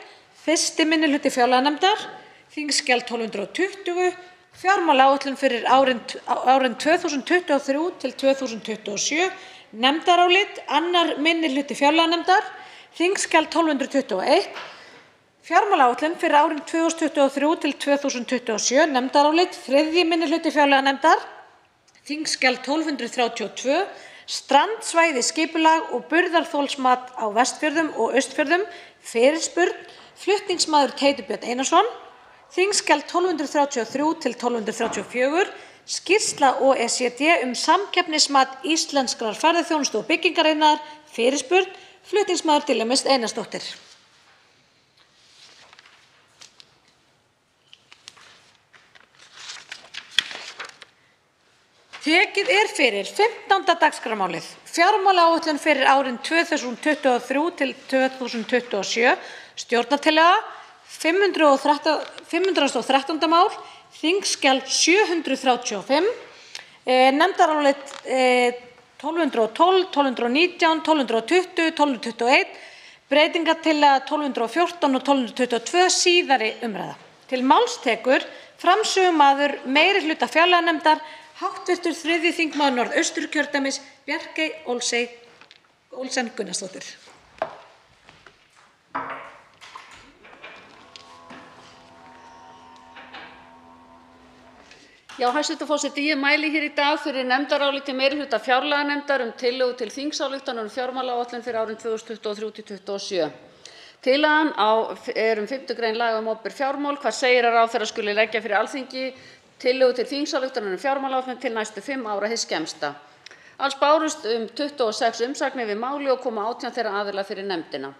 1. minnihluti fjárlaganefndar, þskj. 1220, fjármálaáætlun fyrir árin 2023 til 2027, nefndarálit, 2. minnihluti fjárlaganefndar, þskj. 1221, fjármálaáætlun fyrir árin 2023 til 2027, nefndarálit, 3. minnihluti fjárlaganefndar, þskj. 1232, strandsvæði skipulag og burðarþolsmat á Vestfjörðum og Austfjörðum, fyrirspurn, flutningsmaður Teitur Björn Einarsson, þskj. 1233 til 1234, skýrsla OECD samkeppnismat íslenskrar ferðaþjónustu og byggingariðnaðar, fyrirspurn, flutningsmaður Diljá Mist Einarsdóttir. Tekið fyrir 15. dagskrármálið, fjármálaáætlun fyrir árin 2023 til 2027, stjórnartillaga, 513. mál, þskj. 735, nefndarálit 1212, 1219, 1220, 1221, breytingartillaga 1214 og 1222, síðari umræða. Til máls tekur framsögumaður meirihluta fjárlaganefndar, hv. 3. þingmaður Norðausturkjördæmis, Bjarkey Olsen Gunnarsdóttir. Já, hæstv. forseti, ég mæli hér í dag fyrir nefndaráliti meirihluta fjárlaganefndar tillögu til þingsályktunar fjármálaáætlun fyrir árin 2023 til 2027. Tillagan er 5. grein laga opinber fjármál, hvað segir að ráðherra skuli leggja fyrir Alþingi tillögu til þingsályktunar fjármálaáætlun til næstu 5 ára hið skemmsta. Alls bárust 26 umsagnir við máli og koma 18 þeirra aðila fyrir nefndina.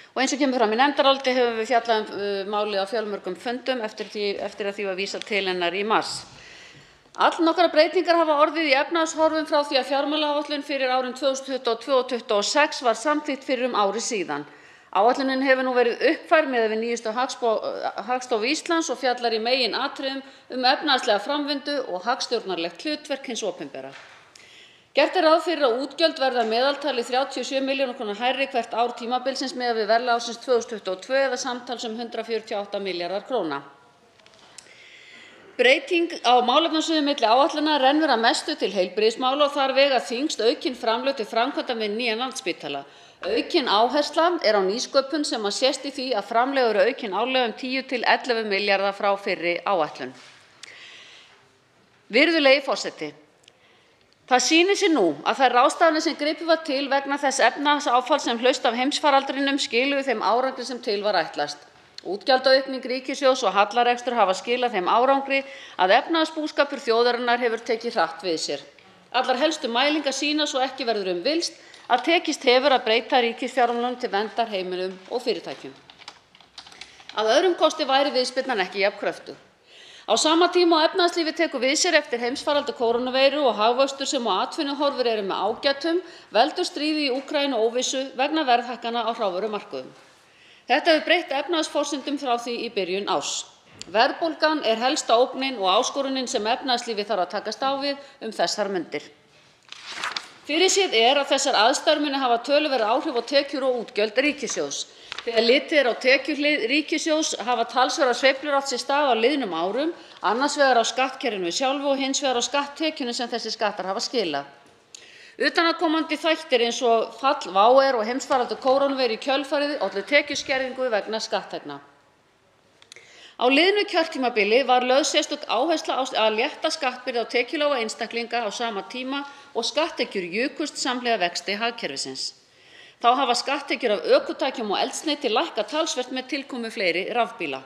Og eins og kemur fram í nefndaráliti höfum við fjallað málið á fjölmörgum fundum eftir að því var vísað til hennar í mars. Allnokkrar breytingar hafa orðið í efnahagshorfum frá því að fjármálaáætlun fyrir árin 2022 og 2026 var samþykkt fyrir ári síðan. Áætlunin hefur nú verið uppfærð miðað við nýjustu Hagstofu Íslands og fjallar í meginatriðum efnahagslega framvindu og hagstjórnarlegt hlutverk hins opinbera. Gert er ráð fyrir að útgjöld verða að meðaltali 37 milljónir króna hærri hvert ár tímabilsins miðað við verðlag ársins 2022 eða samtals 148 milljarðar króna. Breyting á málefnasviðum milli áætlana rennur að mestu til heilbrigðismála og þar vega þyngst aukin framlög til framkvæmda við nýjan Landspítala. Aukin áhersla er á nýsköpun sem að sést í því að framlög eru aukin árlega 10 til 11 milljarða frá fyrri áætlun. Virðulegi forseti, það sýnir sig nú að þær ráðstafanir sem gripið var til vegna þess efnahagsáfalls sem hlaust af heimsfaraldrinum skiluðu þeim árangri sem til var ætlast. Útgjaldaaukning ríkissjóðs og hallarekstur hafa skilað þeim árangri að efnahagsbúskapur þjóðarinnar hefur tekið hratt við sér. Allar helstu mælingar sýna svo ekki verður villst að tekist hefur að breyta ríkisfjármálunum til verndar heimilum og fyrirtækjum. Að öðrum kosti væri viðspyrnan ekki jafn kröftug. Á sama tíma og efnahagslífið tekur við sér eftir heimsfaraldur kórónuveiru og hagvöxtur sem á atvinnuhorfur eru með ágætum, veldur stríðið í Úkraínu óvissu vegna verðhækkana á hrávörumörkuðum. Þetta hefur breytt efnahagsforsendum frá því í byrjun árs. Verðbólgan er helsta ógnin og áskorunin sem efnahagslífið þarf að takast á við þessar mundir. Fyrirséð er að þessar aðstæður muni hafa töluverð áhrif á tekjur og útgjöld ríkissjóðs. Þegar litið er á tekjuhlið ríkissjóðs hafa talsverðar sveiflur átt sér stað á liðnum árum, annars vegar á skattkerfinu sjálfu og hins vegar á skatttekjunum sem þessi skattar hafa skilað. Utanaðkomandi þættir eins og fall WOW og heimsfaraldur kórónuveiru í kjölfarið ollu tekjuskerðingu vegna skatttekna. Á liðnu kjörtímabili var lögð sérstök áhersla á að létta skattbyrði á tekjulága einstaklinga á sama tíma og skatttekjur jukust samhliða vexti hagkerfisins. Þá hafa skatttekjur af ökutækjum og eldsneyti lækkað talsvert með tilkomu fleiri rafbíla.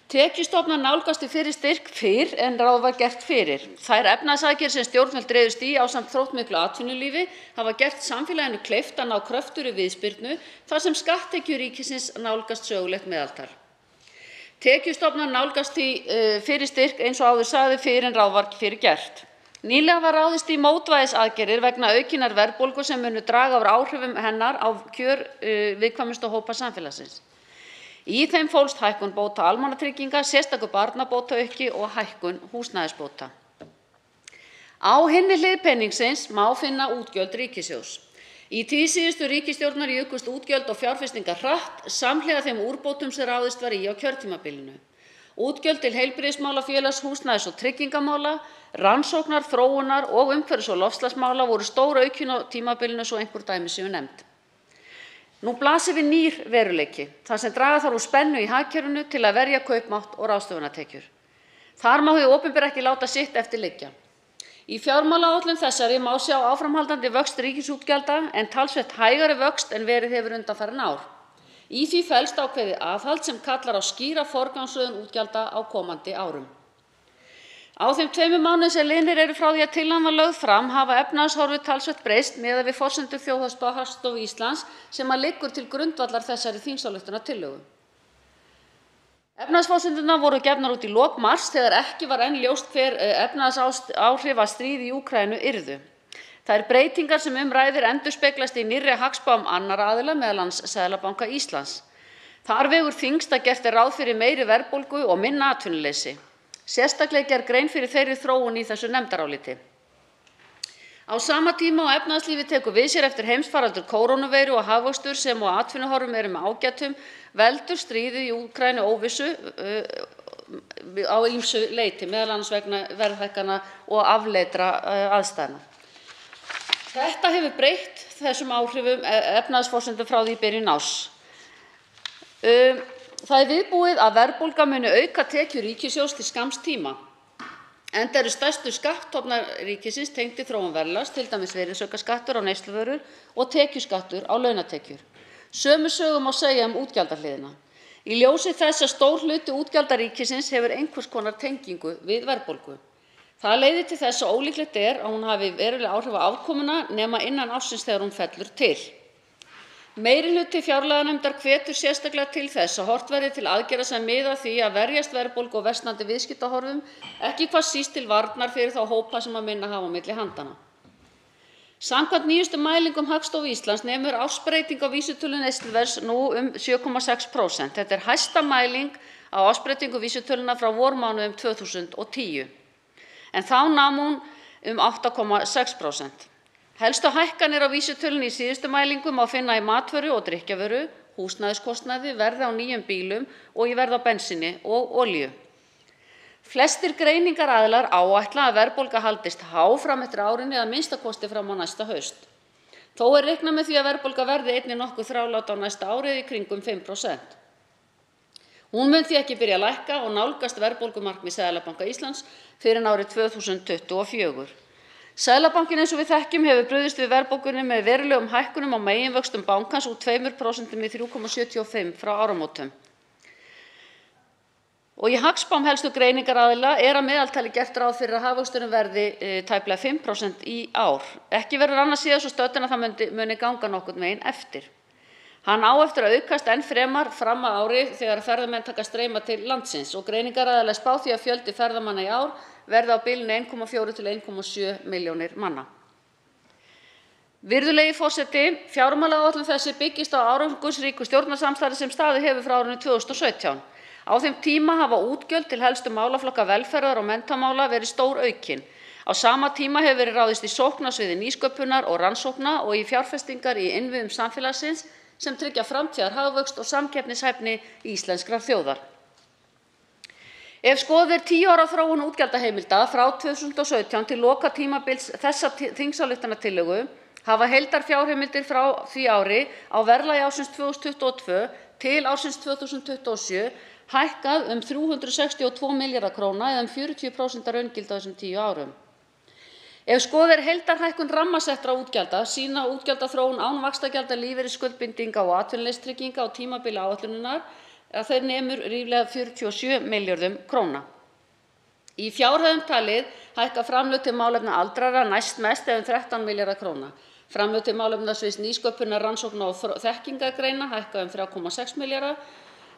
Tekjustofnar nálgast í fyrri styrk fyrr en ráð var gert fyrir. Þær efnahagsaðgerðir sem stjórnvöld réðust í ásamt þróttmiklu atvinnulífi hafa gert samfélaginu kleift að ná kröftugri viðspyrnu þar sem skatttekjur ríkisins nálgast sögulegt meðaltal. Tekjustofnar nálgast því fyrri styrk eins og áður sagði fyrr en ráð var fyrir gert. Nýlega var ráðist í mótvægisaðgerðir vegna aukinnar verðbólgu sem munu draga úr áhrifum hennar á kjör viðkvæmustu hópa samfélagsins. Í þeim fólst hækkun bóta almannatrygginga, sérstakur barnabótaauki og hækkun húsnæðisbóta. Á hinni hlið peningsins má finna útgjöld ríkissjóðs. Í tíð síðustu ríkisstjórnar jukust útgjöld og fjárfestingar hratt samhliða þeim úrbótum sem ráðist var í á kjörtímabilinu. Útgjöld til heilbrigðismála, félags-, húsnæðis- og tryggingamála, rannsóknar, þróunar og umhverfis- og loftslagsmála voru stóraukin á tímabilinu svo einhver dæmi séu nefnd. Nú blasir við nýr veruleiki, þar sem draga þarf úr spennu í hagkerfinu til að verja kaupmátt og ráðstöfunartekjur. Þar má hið opinbera ekki láta sitt eftir liggja. Í fjármálaáætlun þessari má sjá áframhaldandi vöxt ríkisútgjalda en talsvert hægari vöxt en verið hefur undanfarin ár. Í því felst ákveðið aðhald sem kallar á skýra forgangsröðun útgjalda á komandi árum. Á þeim 2 mánuðum sem liðnir eru frá því að tillagan var lögð fram hafa efnahagshorfur talsvert breyst miðað við forsendur Þjóðhagsspár Hagstofu Íslands sem liggur til grundvallar þessari þingsályktunartillögu. Efnahagsforsendurnar voru gefnar út í lok mars þegar ekki var enn ljóst hver efnahagsáhrif af stríði í Úkraínu yrðu. Þær breytingar sem ræðir endurspeglast í nýrri hagspám annarra aðila, meðal annars Seðlabanka Íslands. Þar vegur þyngst að gert ráð fyrir meiri verðbólgu og minna atvinnuleysi. Sérstaklega gerð grein fyrir þeirri þróun í þessu nefndaráliti. Á sama tíma og efnahagslífið tekur við sér eftir heimsfaraldur kórónuveiru og hagvöxtur sem og atvinnuhorfum eru með ágætum, veldur stríðið í Úkraínu óvissu á ýmsu leyti, meðal annars vegna verðhækkana og afleiddra aðstæðna. Þetta hefur breytt þessum áhrifum efnahagsforsendum frá því í byrjun árs. Það er viðbúið að verðbólga muni auka tekjur ríkissjóðs til skamms tíma, enda eru stærstu skattstofnar ríkisins tengdir þróun verðlags, til dæmis virðisaukaskattur á neysluvörur og tekjuskattur á launatekjur. Sömu sögu má segja útgjaldahliðina. Í ljósi þess að stór hluti útgjalda ríkisins hefur einhvers konar tengingu við verðbólgu. Það leiðir til þess að ólíklegt er að hún hafi veruleg áhrif á afkomuna nema innan ársins þegar hún fellur til. Meirihluti fjárlaganefndar hvetur sérstaklega til þess að horft verði til aðgerða sem miða að því að verjast verðbólgu og versnandi viðskiptahorfum, ekki hvað síst til varnar fyrir þá hópa sem að minna hafa á milli handanna. Samkvæmt nýjustu mælingum Hagstofu Íslands nemur ársbreyting á vísitölu neysluverðs nú 7,6%. Þetta er hæsta mæling á ársbreytingu vísitölunnar frá vormánuðum 2010. En þá nam hún 8,6%. Helstu hækkanir á vísitölunni í síðustu mælingum má finna í matvöru og drykkjarvöru, húsnæðiskostnaði, verði á nýjum bílum og í verði á bensíni og olíu. Flestir greiningaraðilar áætla að verðbólga haldist há fram eftir árinu eða minnstakosti fram á næsta haust. Þó er reiknað með því að verðbólga verði einnig nokkuð þrálát á næsta árið í kringum 5%. Hún mun því ekki byrja að lækka og nálgast verðbólgumarkmið Seðlabanka Íslands fyrir árið 2024. Seðlabankinn eins og við þekkjum hefur brugðist við verðbólgunni með verulegum hækkunum á meginvöxtum bankans úr 2% í 3,75% frá áramótum. Og í hagspám helstu greiningaraðila er að meðaltali gert ráð fyrir að hagvöxturinn verði tæplega 5% í ár. Ekki verður annað séð svo stödd en að það muni ganga nokkurn veginn eftir. Hann á eftir að aukast enn fremar fram að ári þegar ferðamenn taka streyma til landsins og greiningaraðilar spá því að fjöldi ferðamanna í ár verði á bilinu 1,4 til 1,7 milljónir manna. Virðulegi forseti, fjármálaáætlun þessi byggist á árangursríku stjórnarsamstarfi sem staðið hefur frá árinu 2017. Á þeim tíma hafa útgjöld til helstu málaflokka velferðar og menntamála verið stóraukin. Á sama tíma hefur verið ráðist í sókn á sviði nýsköpunar og rannsókna og í fjárfestingar í innviðum samfélagsins sem tryggja framtíðarhagvöxt og samkeppnishæfni íslenskrar þjóðar. Ef skoðað er 10 ára þróun útgjaldaheimilda frá 2017 til loka tímabils þessa þingsályktunartillögu hafa heildarfjárheimildir frá því ári á verðlagi ársins 2022 til ársins 2027 hækkað 362 milljarða króna eða 40% að raungildi á þessum 10 árum. Ef skoðað er heildarhækkun rammasettra útgjalda sýna útgjaldaþróun án vaxtagjalda, lífeyrisskuldbindinga og atvinnuleysistrygginga á tímabili áætlunarinnar að þeir nemur ríflega 47 milljörðum króna. Í fjárhæðum talið hækka framlög til málefna aldraðra næstmest eða 13 milljarða króna. Framlög til málefnasviðs nýsköpunar, rannsókna og þekkingargreina hækka 3,6 milljarða.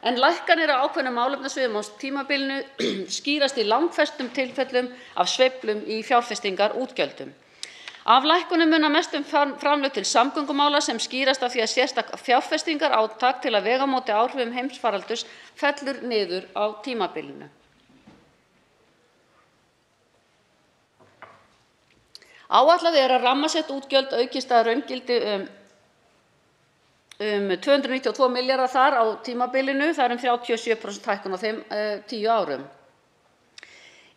en lækkanir á ákveðnum málefnasviðum á tímabilinu skýrast í langflestum tilfellum af sveiflum í fjárfestingarútgjöldum. Af lækkunum munar mest framlög til samgöngumála sem skýrast af því að sérstakt fjárfestingarátak til að vega á móti áhrifum heimsfaraldurs fellur niður á tímabilinu. Áætlað er að rammasett útgjöld aukist að raungildi 292 milljarðar þar á tímabilinu, það er 37% hækkun á þeim 10 árum.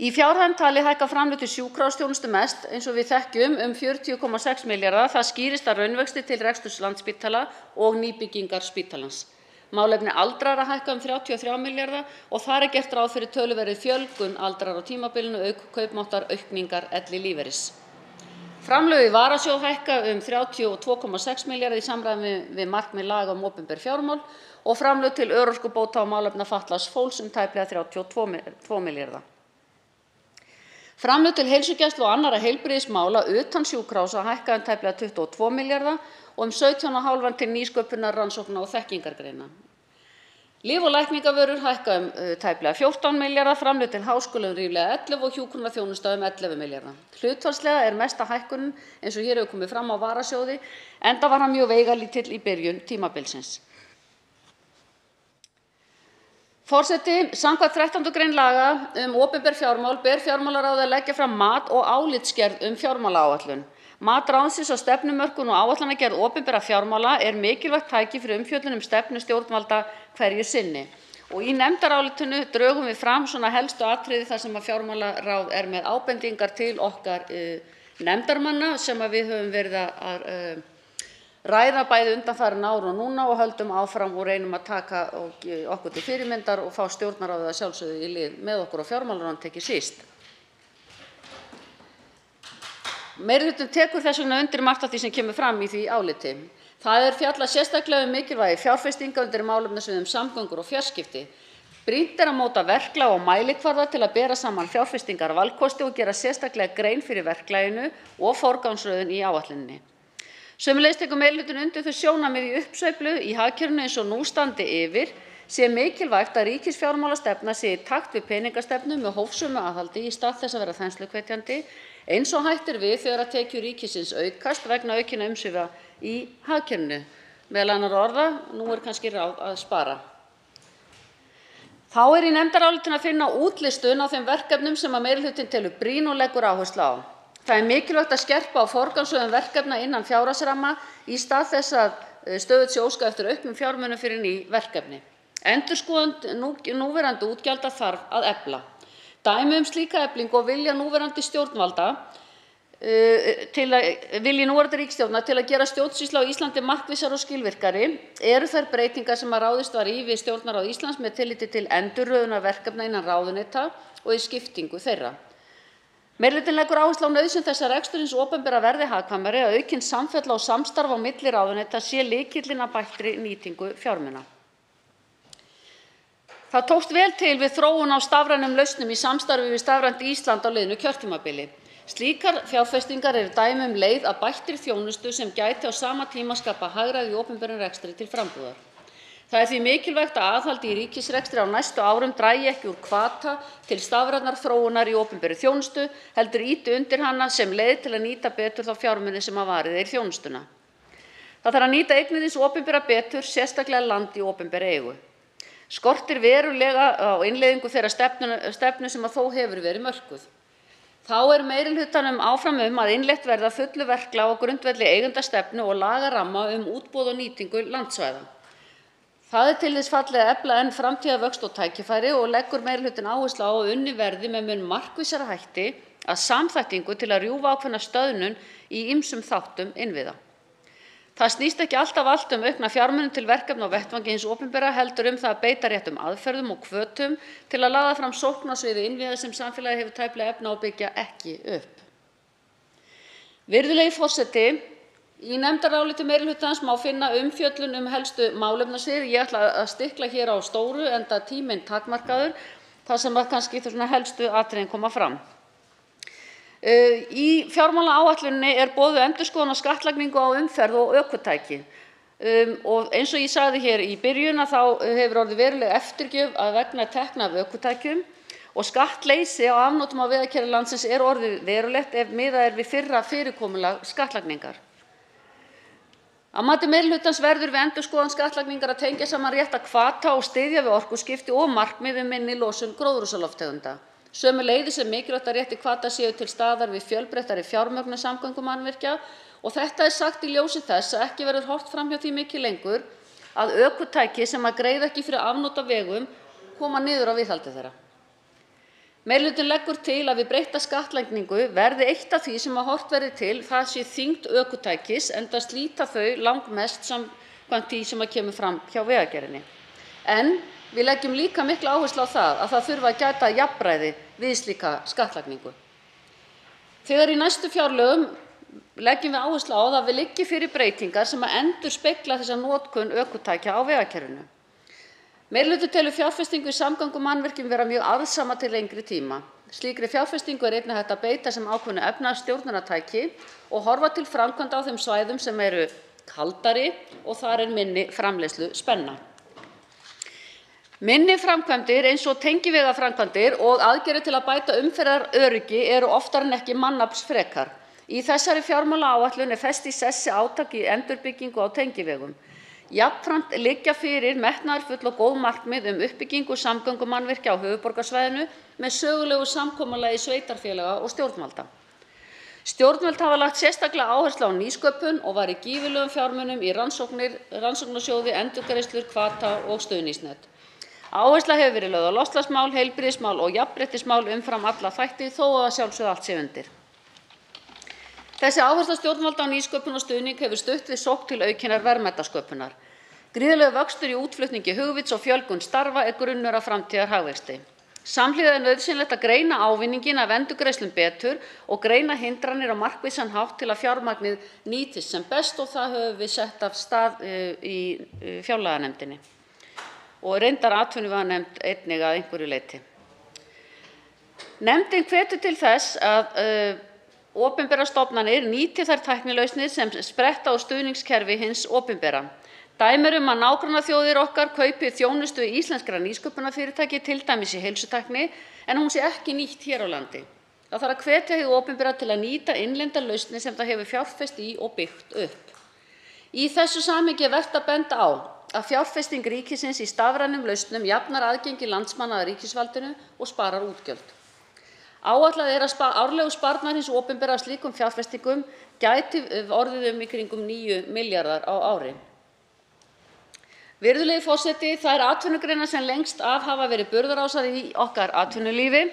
Í fjárhæðum talið hækka framlög til sjúkrahúsþjónustu mest, eins og við þekkjum, 40,6 milljarða. Það skýrist af raunvexti til reksturs Landspítala og nýbyggingar spítalans. Málefni aldraðra hækka 33 milljarða og þar er gert ráð fyrir töluverðri fjölgun aldraðra á tímabilinu auk kaupmáttar aukningar ellilífeyris. Framlög í varasjóð hækka 32,6 milljarða í samræmi við markmið laga opinber fjármál og framlög til örorkubóta og málefna fatlaðs fólks tæplega 32 milljarða. Framlög til heilsugæslu og annarra heilbrigðismála utan sjúkrahúsa hækka tæplega 22 milljarða og 17,5 til nýsköpunar, rannsókna og þekkingargreina. Lyf og lækningavörur hækka tæplega 14 milljarða, framlög til háskóla ríflega 11 og hjúkrunarþjónusta 11 milljarða. Hlutfallslega er mesta hækkunin, eins og hér hefur komið fram, á varasjóði, enda var hann mjög veigalítill í byrjun tímabilsins. Forseti, samkvæmt 13. grein laga opinber fjármál ber fjármálaráði að leggja fram mat og álitsgerð fjármálaáætlun. Mat ráðsins á stefnumörkun og áætlanagerð opinberra fjármála er mikilvægt tæki fyrir umfjöllun stefnu stjórnvalda hverju sinni. Og í nefndarálitinu drögum við fram svona helstu atriði þar sem að fjármálaráð er með ábendingar til okkar nefndarmanna sem að við höfum verið að ræða bæði undanfarin ár og núna og höldum áfram og reynum að taka okkur til fyrirmyndar og fá stjórnarráðið að sjálfsögðu í lið með okkur og fjármálaráðuneytið ekki síst. Meirihlutinn tekur þess vegna undir margt af því sem kemur fram í því áliti. Það er fjallað sérstaklega mikilvægi fjárfestinga undir málefnasviðum samgöngur og fjarskipti. Brýnt er að móta verklag og mælikvarða til að bera saman fjárfestingarvalkosti og gera sérstaklega grein fyrir verklaginu og forgangsröðun í áætluninni. Sömuleiðis tekur meirihlutinn undir þau sjónarmið í uppsveiflu í hagkerfinu eins og nú standi yfir sé mikilvægt að ríkisfjármálastefna sé í takt við peningastefnu með hófsömu aðhaldi í stað þess að vera þensluhvetjandi, eins og hægt er við þegar að tekjur ríkisins aukast vegna aukinna umsvifa í hagkerfinu. Meðal annarra orða, nú er kannski ráð að spara. Þá er í nefndarálitinu að finna útlistun á þeim verkefnum sem að meirihlutinn telur brýn og leggur áherslu á. Það er mikilvægt að skerpa á forgangsröðun verkefna innan fjárhagsramma í stað þess að stöðugt sé óskað eftir auknum fjármunum fyrir ný verkefni. Endurskoðun núverandi útgjalda þarf að efla. Dæmi slíka eflingu og vilja núverandi stjórnvalda núverandi ríkisstjórnar til að gera stjórnsýslu á Íslandi markvissari og skilvirkari eru þær breytingar sem að ráðist var í við Stjórnarráð Íslands með tilliti til endurröðunar verkefna innan ráðuneyta og í skiptingu þeirra. Meirihlutinn leggur áherslu á nauðsyn þess að rekstur hins opinbera verði hagkvæmari, að aukin samfella og samstarf á milli ráðuneyta sé lykillinn að bættri nýtingu fjármuna. Það tókst vel til við þróun á stafrænum lausnum í samstarfi við Stafrænt Ísland á liðnu kjörtímabili. Slíkar fjárfestingar eru dæmi leið að bættri þjónustu sem gæti á sama tíma skapa hagræði í opinberum rekstri til frambúðar. Það er því mikilvægt að aðhaldi í ríkisrekstri á næstu árum dragi ekki úr hvata til stafrænnar þróunar í opinberri þjónustu, heldur ýti undir hana sem leið til að nýta betur þá fjármuni sem að varið í þjónustuna. Það þarf að nýta eignir hins opinbera betur, sérstaklega land í opinberri eigu. Skortir verulega á innleiðingu þeirra stefnu sem að þó hefur verið mörkuð. Þá er meirihlutanum áfram að innleitt verða fullu verklag á grundvelli eigendastefnu og lagaramma útboð og nýtingu landsvæða. Það er til þess fallið að efla enn framtíðarvöxt og tækifæri og leggur meirihlutinn áherslu á að unnið verði með mun markvissara hætti að samþættingu til að rjúfa ákveðna stöðnun í ýmsum þáttum innviða. Það snýst ekki alltaf allt aukna fjármunum til verkefna á vettvangi hins opinbera, heldur það að beita réttum aðferðum og hvötum til að laða fram sókn á sviði innviða sem samfélagið hefur tæplega efni á að byggja ekki upp. Virðulegi forseti, í nefndaráliti meirihlutans má finna umfjöllun helstu málefnasvið. Ég ætla að stikla hér á stóru enda tíminn takmarkaður, þar sem kannski helstu atriðin koma fram. Í fjármálaáætluninni er boðuð endurskoðun á skattlagningu á umferð og ökutæki. og eins og ég sagði hér í byrjun þá hefur orðið veruleg eftirgjöf vegna tekna af ökutækjum og skattleysi á afnotum á vegakerfi landsins er orðið verulegt ef miðað er við fyrra fyrirkomulag skattlagningar. Að mati meirihlutans verður við endurskoðun skattlagningar að tengja saman rétta hvata og styðja við orkuskipti og markmið um minni losun gróðurhúsalofttegunda. Sömuleiðis er mikilvægt að réttir hvatar séu til staðar við fjölbreyttari fjármögnun samgöngumannvirkja og þetta sagt í ljósi þess að ekki verður horft fram hjá því mikið lengur að ökutæki sem greiða ekki fyrir afnot af vegum koma niður á viðhaldi þeirra. Meirihlutinn leggur til að við breytta skattlagningu verði eitt af því sem horft verði til það sé þyngd ökutækis enda slíta þau langmest samkvæmt því sem kemur fram hjá Vegagerðinni. En við leggjum líka mikla áherslu á það að það þurfi að gæta jafnræði við slíka skattlagningu. Þegar í næstu fjárlögum leggjum við áherslu á að við liggi fyrir breytingar sem endurspegla þessa notkun ökutækja á vegakerfinu. Meirihlutinn telur fjárfestingu í samgöngumannvirkjum vera mjög arðsama til lengri tíma. Slíkri fjárfestingu er einnig hægt að beita sem ákveðnu efnahagsstjórnunartæki og horfa til framkvæmda á þeim svæðum sem eru kaldari og þar er minni framleiðsluspenna. Minni framkvæmdir eins og tengivegaframkvæmdir og aðgerðir til að bæta umferðaröryggi eru oftar en ekki mannaflsfrekar. Í þessari fjármálaáætlun er fest í sessi átak í endurbyggingu á tengivegum. Jafnframt liggja fyrir metnaðarfull og góð markmið uppbyggingu samgöngumannvirkja á höfuðborgarsvæðinu með sögulegu samkomulagi sveitarfélaga og stjórnvalda. Stjórnvöld hafa lagt sérstaklega áherslu á nýsköpun og varið gífurlegum fjármunum í rannsóknarsjóði, endurgreiðslur, hvata og stuðningsnet. Áhersla hefur verið lögð á loftslagsmál, heilbrigðismál og jafnréttismál umfram alla þætti þó að sjálfsögðu allt sé undir. Þessi áhersla stjórnvalda á nýsköpun og stuðning hefur stutt við sókn til aukinnar verðmætasköpunar. Gríðarlegur vöxtur í útflutningi hugvits og fjölgun starfa er grunnur að framtíðarhagvexti. Samhliða er nauðsynlegt að greina ávinninginn af endurgreiðslum betur og greina hindranir á markvissan hátt til að fjármagnið nýtist sem best og það höfum við sett af stað í fjárlaganefndinni. Og reyndar atvinnuveganefnd einnig að einhverju leyti. Nefndin hvetur til þess að opinberar stofnanir nýti þær tæknilausnir sem spretta á stuðningskerfi hins opinbera. Dæmi að nágrannaþjóðir okkar kaupi þjónustu íslenskra nýsköpunarfyrirtæki til dæmis í heilsutækni en hún sé ekki nýtt hér á landi. Það þarf að hvetja hið opinbera til að nýta innlendar lausnir sem það hefur fjárfest í og byggt upp. Í þessu samhengi er vert að benda á að fjárfesting ríkisins í stafrænum lausnum jafnar aðgengi landsmanna að ríkisvaldinu og sparar útgjöld. Áætlað er að árlegur sparnaður hins opinbera af slíkum fjárfestingum gæti orðið í kringum 9 milljarðar á ári. Virðulegi forseti, það er atvinnugreinar sem lengst af hafa verið burðarásar í okkar atvinnulífi.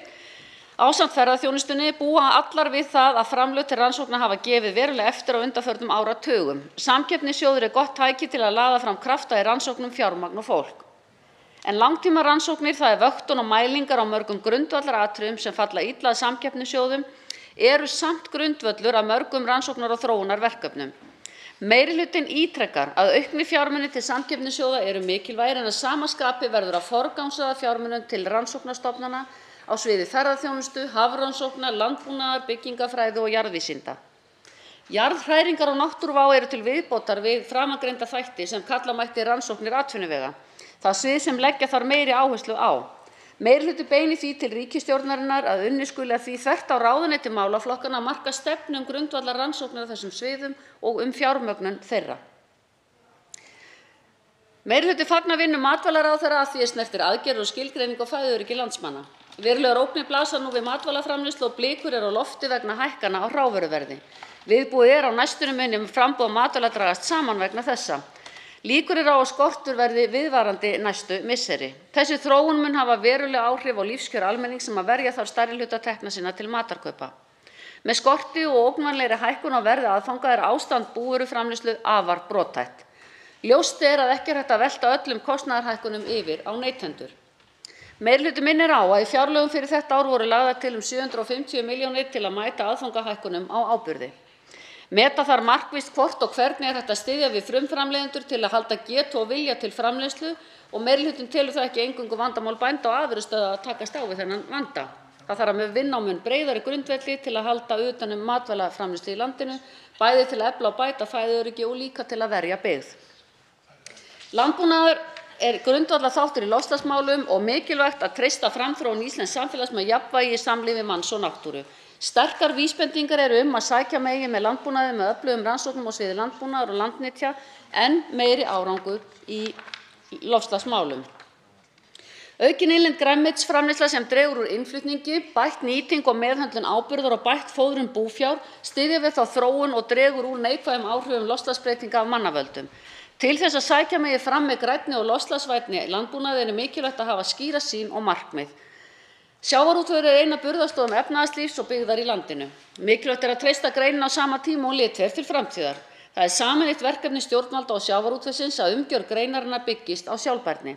Ásamt ferðaþjónustunni búa allar við það að framlög til rannsókna hafa gefið verulega eftir á undanförnum áratugum. Samkeppnissjóður er gott tæki til að laða fram krafta í rannsóknum, fjármagn og fólk. En langtíma rannsóknir, það er vöktun og mælingar á mörgum grundvallaratriðum sem falla illa að samkeppnissjóðum, eru samt grundvöllur að mörgum rannsóknar- og þróunarverkefnum. Meirihlutinn ítrekar að auknir fjármunir til samkeppnissjóða eru mikilvægir en að sama skapi verður að forgangsraða fjármunum til rannsóknarstofnana á sviði ferðaþjónustu, hafrannsókna, landbúnaðar, byggingafræði og jarðvísinda. Jarðhræringar og náttúruvá eru til viðbótar við framangreinda þætti sem kalla mætti rannsóknir atvinnuvega. Það svið sem leggja þarf meiri áherslu á. Meirihluti beinir því til ríkisstjórnarinnar að unnið skuli að því þvert á ráðuneyti málaflokkana að marka stefnu grundvallar rannsóknir á þessum sviðum og fjármögnun þeirra. Meirihluti fagnar vinnu matvælaráðherra að því er snertir aðgerðir og skilgreiningu á fæðuöryggi landsmanna. Verulegar ógnir blasa nú við matvælaframleiðslu og blikur eru á lofti vegna hækkana á hrávöruverði. Viðbúið er á næstunni muni framboð matvæla dragast saman vegna þessa. Líkur eru á að skortur verði viðvarandi næstu misseri. Þessi þróun mun hafa veruleg áhrif á lífskjör almennings sem að verja þarf stærri hluta tekna sinna til matarkaupa. Með skorti og ógnvænlegri hækkun á verði aðfanga er ástand búvöruframleiðslu afar brothætt. Ljóst er að ekki er hægt að velta öllum kostnaðarhækkunum yfir á neytendur. Meirihluti minnir á að í fjárlögum fyrir þetta ár voru lagðar til 750 milljónir til að mæta aðfangahækkunum á áburði. Meta þarf markvisst hvort og hvernig er hægt að styðja við frumframleiðendur til að halda getu og vilja til framleiðslu og meirihlutinn telur það ekki eingöngu vandamál bænda og afurðastöðva að takast á við þennan vanda. Það þarf að vinna á mun breiðari grundvelli til að halda utan matvælaframleiðslu í landinu, bæði til að efla og bæta fæðuöryggi og líka til að verja byggð. Landbúnaður grundvallarþáttur í loftslagsmálum og mikilvægt að treysta framþróun íslensks samfélags með jafnvægi í samlífi manns og náttúru. Sterkar vísbendingar eru að sækja megi með landbúnaði með öflugum rannsóknum á sviði landbúnaðar og landnytja en meiri árangur í loftslagsmálum. Aukin innlend grænmetisframleiðsla sem dregur úr innflutningi, bætt nýting og meðhöndlun áburðar og bætt fóðrun búfjár styðja við þá þróun og dregur úr neikvæðum áhrifum loftslagsbreytinga af mannavöldum. Til þess að sækja megi fram með grænni og loftslagsvænni landbúnaði er mikilvægt að hafa skýra sýn og markmið. Sjávarútvegur er ein af burðarstoðum efnahagslífs og byggðar í landinu. Mikilvægt er að treysta greinina á sama tíma og litið til framtíðar. Það er sameiginlegt verkefni stjórnvalda og sjávarútvegsins að umgjörð greinarinnar byggist á sjálfbærni.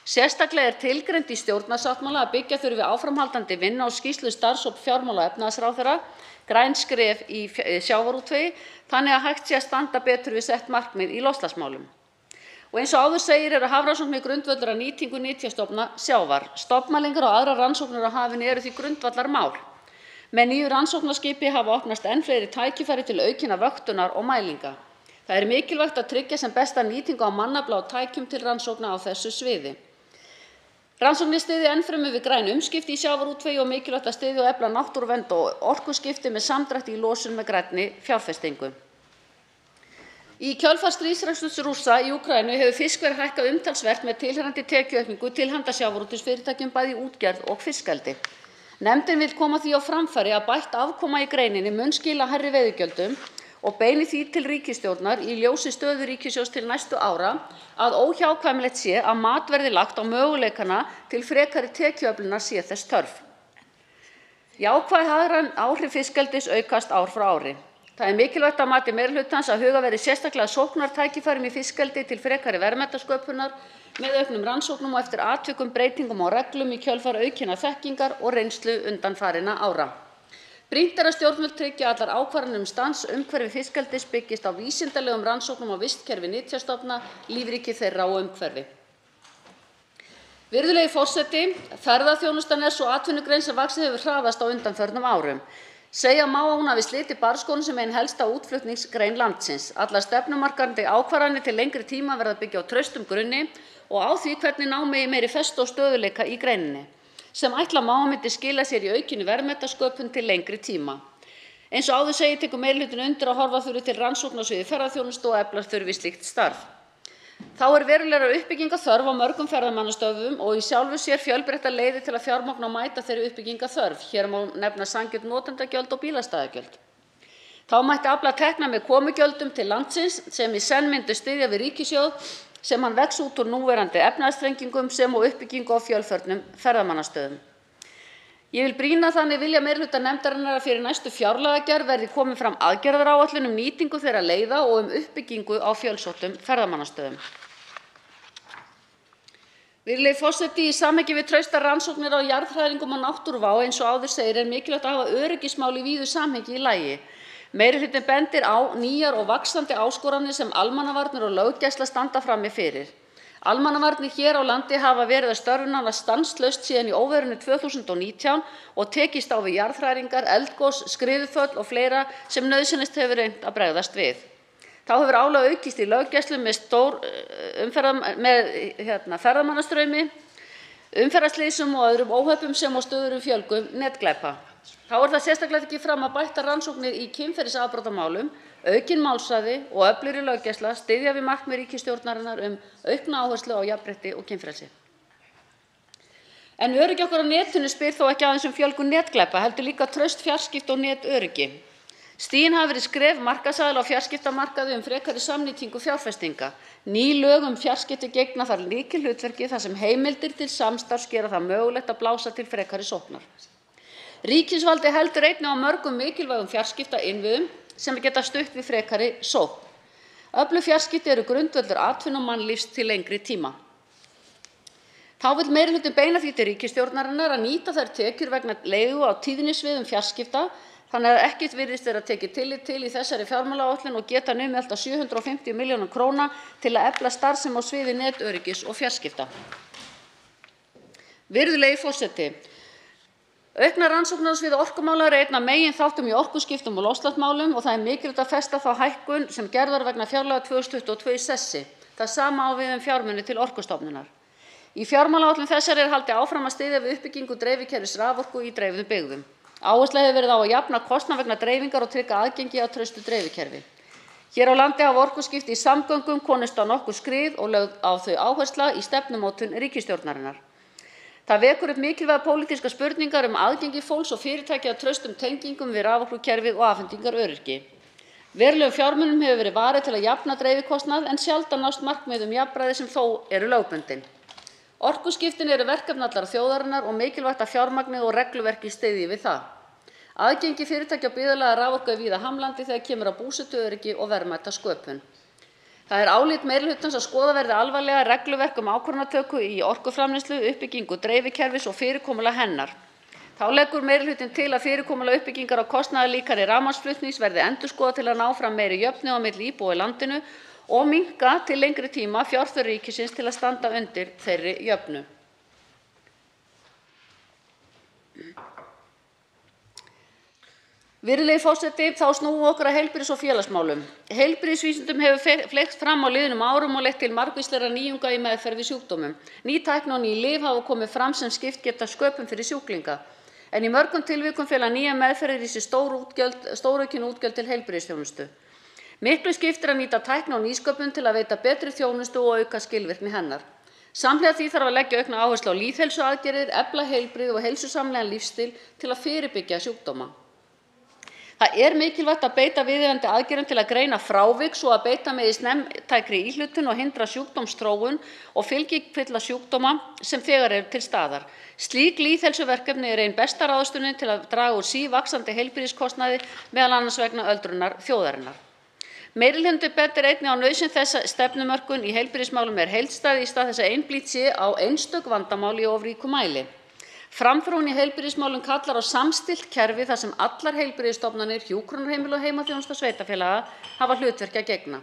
Sérstaklega er tilgreint í stjórnarsáttmála að byggja þurfi áframhaldandi vinnu á skýrslu starfshóps fjármála- og efnahagsráðherra, græn skref í sjávarútvegi, þannig að hægt sé að standa betur við sett markmið í loftslagsmálum. Og eins og áður segir eru hafrannsóknir grundvöllur að nýtingu nytjastofna sjávar. Stofnmælingar og aðrar rannsóknir á hafinu eru því grundvallarmál. Með nýju rannsóknarskipi hafa opnast enn fleiri tækifæri til aukinnar vöktunar og mælinga. Það er mikilvægt að tryggja sem besta nýtingu á mannafla og tækjum til rannsókna á þessu sviði. Rannsóknir styðja ennfremur við græn umskipti í sjávarútvegi og mikilvægt að styðja og efla náttúruvernd og orkuskipti með samdrætti í losun með grænni fjárfestingu. Í kjölfar stríðsreksturs Rússa í Úkraínu hefur fiskverð hækkað umtalsvert með tilheyrandi tekjuaukningu til handa sjávarútvegsfyrirtækjum bæði í útgerð og fiskeldi. Nefndin vill koma því á framfæri að bætt afkoma í greininni mun skila hærri veiðigjöldum og beini því til ríkisstjórnar í ljósi stöðu ríkissjóðs til næstu ára að óhjákvæmilegt sé að mat verði lagt á möguleikana til frekari tekjuöflunar sé þess þörf. Jákvæð hagræn áhrif fiskeldis aukast ár frá ári. Það er mikilvægt að mati meirihlutans að huga verði sérstaklega sóknartækifærum í fiskeldi til frekari verðmætasköpunar með auknum rannsóknum og eftir atvikum breytingum á reglum í kjölfar aukinnar þekkingar og reynslu undanfarinna ára. Brýnt er að stjórnvöld tryggja allar ákvarðanir stans umhverfi fiskeldis byggist á vísindalegum rannsóknum á vistkerfi nytjastofna, lífríki þeirra og umhverfi. Virðulegi forseti, ferðaþjónustan er svo atvinnugrein sem vaxið hefur hraðast á undanförnum árum. Segja má að hún hafi slitið barnsskónum sem ein helsta útflutningsgrein landsins. Allar stefnumarkandi ákvarðanir til lengri tíma verða að byggja á traustum grunni og á því hvernig ná megi meiri festu og stöðugleika í greininni, sem ætla má að myndi skila sér í aukinni verðmætasköpun til lengri tíma. Eins og áður segir tekur meirihlutinn undir að horfa þurfi til rannsókna á sviði ferðaþjónustu og efla þurfi slíkt starf. Þá er verulegrar uppbyggingarþörf á mörgum ferðamannastöðvum og í sjálfu sér fjölbreyttar leiðir til að fjármagna og mæta þeirri uppbyggingarþörf. Hér má nefna sanngjörn notendagjöld og bílastæðagjöld. Þá mætti afla tekna með komugjöldum til landsins sem í senn myndu styðja við ríkissjóð sem hann vex út úr núverandi efnahagsþrengingum sem og uppbyggingu á fjölförnum ferðamannastöðum. Ég vil brýna þannig vilja meirihluta nefndarinnar að fyrir næstu fjárlagagerð verði komið fram aðgerðaáætlun um nýtingu þeirra leiða og um uppbyggingu á fjölsóttum ferðamannastöðum. Virðulegi forseti, í samhengi við traustar rannsóknir á jarðhræringum og náttúruvá eins og áður segir er mikilvægt að hafa öryggismál í víðu samhengi í lagi. Meirihlutinn bendir á nýjar og vaxandi áskoranir sem almannavarnir og löggæsla standa frammi fyrir. Almannavarnir hér á landi hafa verið að störfum nánast stanslaust síðan í óveðrinu 2019 og tekist á við jarðhræringar, eldgos, skriðuföll og fleira sem nauðsynlegt hefur reynt að bregðast við. Þá hefur álag aukist í löggæslu með ferðamannastraumi, umferðarslysum og öðrum óhöppum sem og stöðugri fjölgun netglæpa. Þá er það sérstaklega tekið fram að bættar rannsóknir í kynferðisafbrotamálum, aukin málshraði og öflugri löggæsla styðja við markmið ríkisstjórnarinnar aukna áherslu á jafnrétti og kynfrelsi. En öryggi okkar á netinu spyr þó ekki aðeins fjölgun netglæpa, heldur líka traust fjarskipta og netöryggi. Stigin hafa verið skref markaðsaðila á fjarskiptamarkaði frekari samnýtingu fjárfestinga. Ný lög fjarskipti gegna þar lykilhlutverki þar sem heimildir til samstarfs gera það mögulegt að blása til frekari sóknar. Ríkisvaldi heldur einnig á mörgum mikilvægum fjarskiptainnviðum sem geta stutt við frekari sókn. Öflug fjarskipti eru grundvöllur atvinnu og mannlífs til lengri tíma. Þá vill meirihlutinn beina því til ríkisstjórnarinnar að nýta þær tekjur vegna leigu á tíðnisviðum fjarskipta, þannig að ekkert virðist vera tekið tillit til í þessari fjármálaáætlun og geta numið allt að 750 milljónum króna til að efla starfsemi á sviði netöryggis og fjarskipta. Virðulegi forseti, auknar rannsóknir á sviði orkumála eru einn af meginþáttum í orkuskiptum og loftslagsmálum og það er mikilvægt að festa þá hækkun sem gerð var vegna fjárlaga 2022 í sessi. Það sama á við fjármuni til Orkustofnunar. Í fjármálaáætlun þessari haldið áfram að styðja við uppbyggingu dreifikerfis raforku í dreifðum byggðum. Áhersla hefur verið á að jafna kostnað vegna dreifingar og tryggja aðgengi að traustu dreifikerfi. Hér á landi hafa orkuskipti í samgöngum komist á nokkur skrið og lögð á þau áhersla í stefnumótun ríkisstjórnarinnar. Það vekur upp mikilvægar pólitískar spurningar aðgengi fólks og fyrirtækja að traustum tengingum við raforkukerfið og afhendingaröryggi. Verulegum fjármunum hefur verið varið til að jafna dreifikostnað en sjaldan nást markmið jafnræði sem þó eru lögbundin. Orkuskiptin eru verkefni allrar þjóðarinnar og mikilvægt að fjármagnið og regluverkið styðji við það. Aðgengi fyrirtækja og byggðarlaga raforku er víða hamlandi þegar kemur að búsetuöryggi og verðmætasköpun. Það er álit meirihlutans að skoða verði alvarlega regluverk ákvarðanatöku í orkuframleiðslu, uppbyggingu dreifikerfis og fyrirkomulag hennar. Þá leggur meirihlutinn til að fyrirkomulag uppbyggingar á kostnaðarlíkani rafmagnsflutnings verði endurskoðað til að ná fram meiri jöfnu á milli íbúa í landinu og minnka til lengri tíma fjárþörf ríkisins til að standa undir þeirri jöfnu. Virðulegi forseti, þá snúum við okkur að heilbrigðis- og félagsmálum. Heilbrigðisvísindum hefur fleygt fram á liðnum árum og leitt til margvíslegra nýjunga í meðferð við sjúkdómum. Ný tækni og ný lyf hafa komið fram sem skipt geta sköpum fyrir sjúklinga. En í mörgum tilvikum fela nýjar meðferðir í sér stóraukin útgjöld til heilbrigðisþjónustu. Miklu skiptir að nýta tækni og nýsköpun til að veita betri þjónustu og auka skilvirkni hennar. Samhliða því þarf að leggja aukna áherslu á lýðheilsuaðgerðir, efla heilbrigði og heilsusamlegan lífsstíl til að fyrirbyggja sjúkdóma. Það er mikilvægt að beita viðeigandi aðgerðum til að greina frávik svo að beita megi snemmtækri íhlutun og hindra sjúkdómsþróun og fylgikvilla sjúkdóma sem þegar eru til staðar. Slík lýðheilsuverkefni er ein besta ráðstöfunin til að draga úr sívaxandi heilbrigðiskostnaði, meðal annars vegna öldrunar þjóðarinnar. Meirihlutinn bendir einnig á nauðsyn þess að stefnumörkun í heilbrigðismálum er heildstæð í stað þess að einblínt sé á einstök vandamál í of ríkum mæli. Framþróun í heilbrigðismálum kallar á samstillt kerfi þar sem allar heilbrigðisstofnanir, hjúkrunarheimili og heimaþjónusta sveitarfélaga hafa hlutverki að gegna.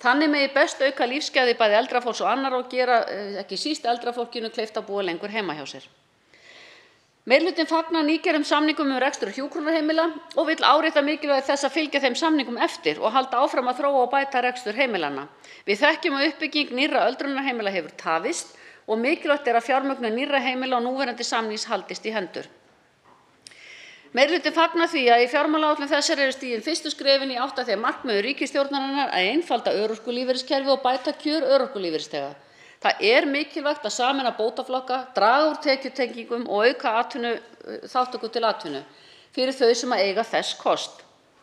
Þannig megi best auka lífsgæði bæði eldra fólks og annarra og gera ekki síst eldra fólkinu kleift að búa lengur heima hjá sér. Meirihlutinn fagnar nýgerðum samningum rekstur hjúkrunarheimila og vill árétta mikilvægi þess að fylgja þeim samningum eftir og halda áfram að þróa og bæta rekstur heimilanna. Við þekkjum að uppbygging nýrra öldrunarheimila hefur tafist og mikilvægt er að fjármögnun nýrra heimila og núverandi samnings haldist í hendur. Meirihlutinn fagnar því að í fjármálaáætlun þessari eru stigin fyrstu skrefin í átt að því markmiði ríkisstjórnarinnar að einfalda örorkulífeyriskerfi og bæta kjör örorkulífeyrisþega. Það er mikilvægt að sameina bótaflokka, draga úr tekjutengingum og auka þátttöku til atvinnu fyrir þau sem eiga þess kost.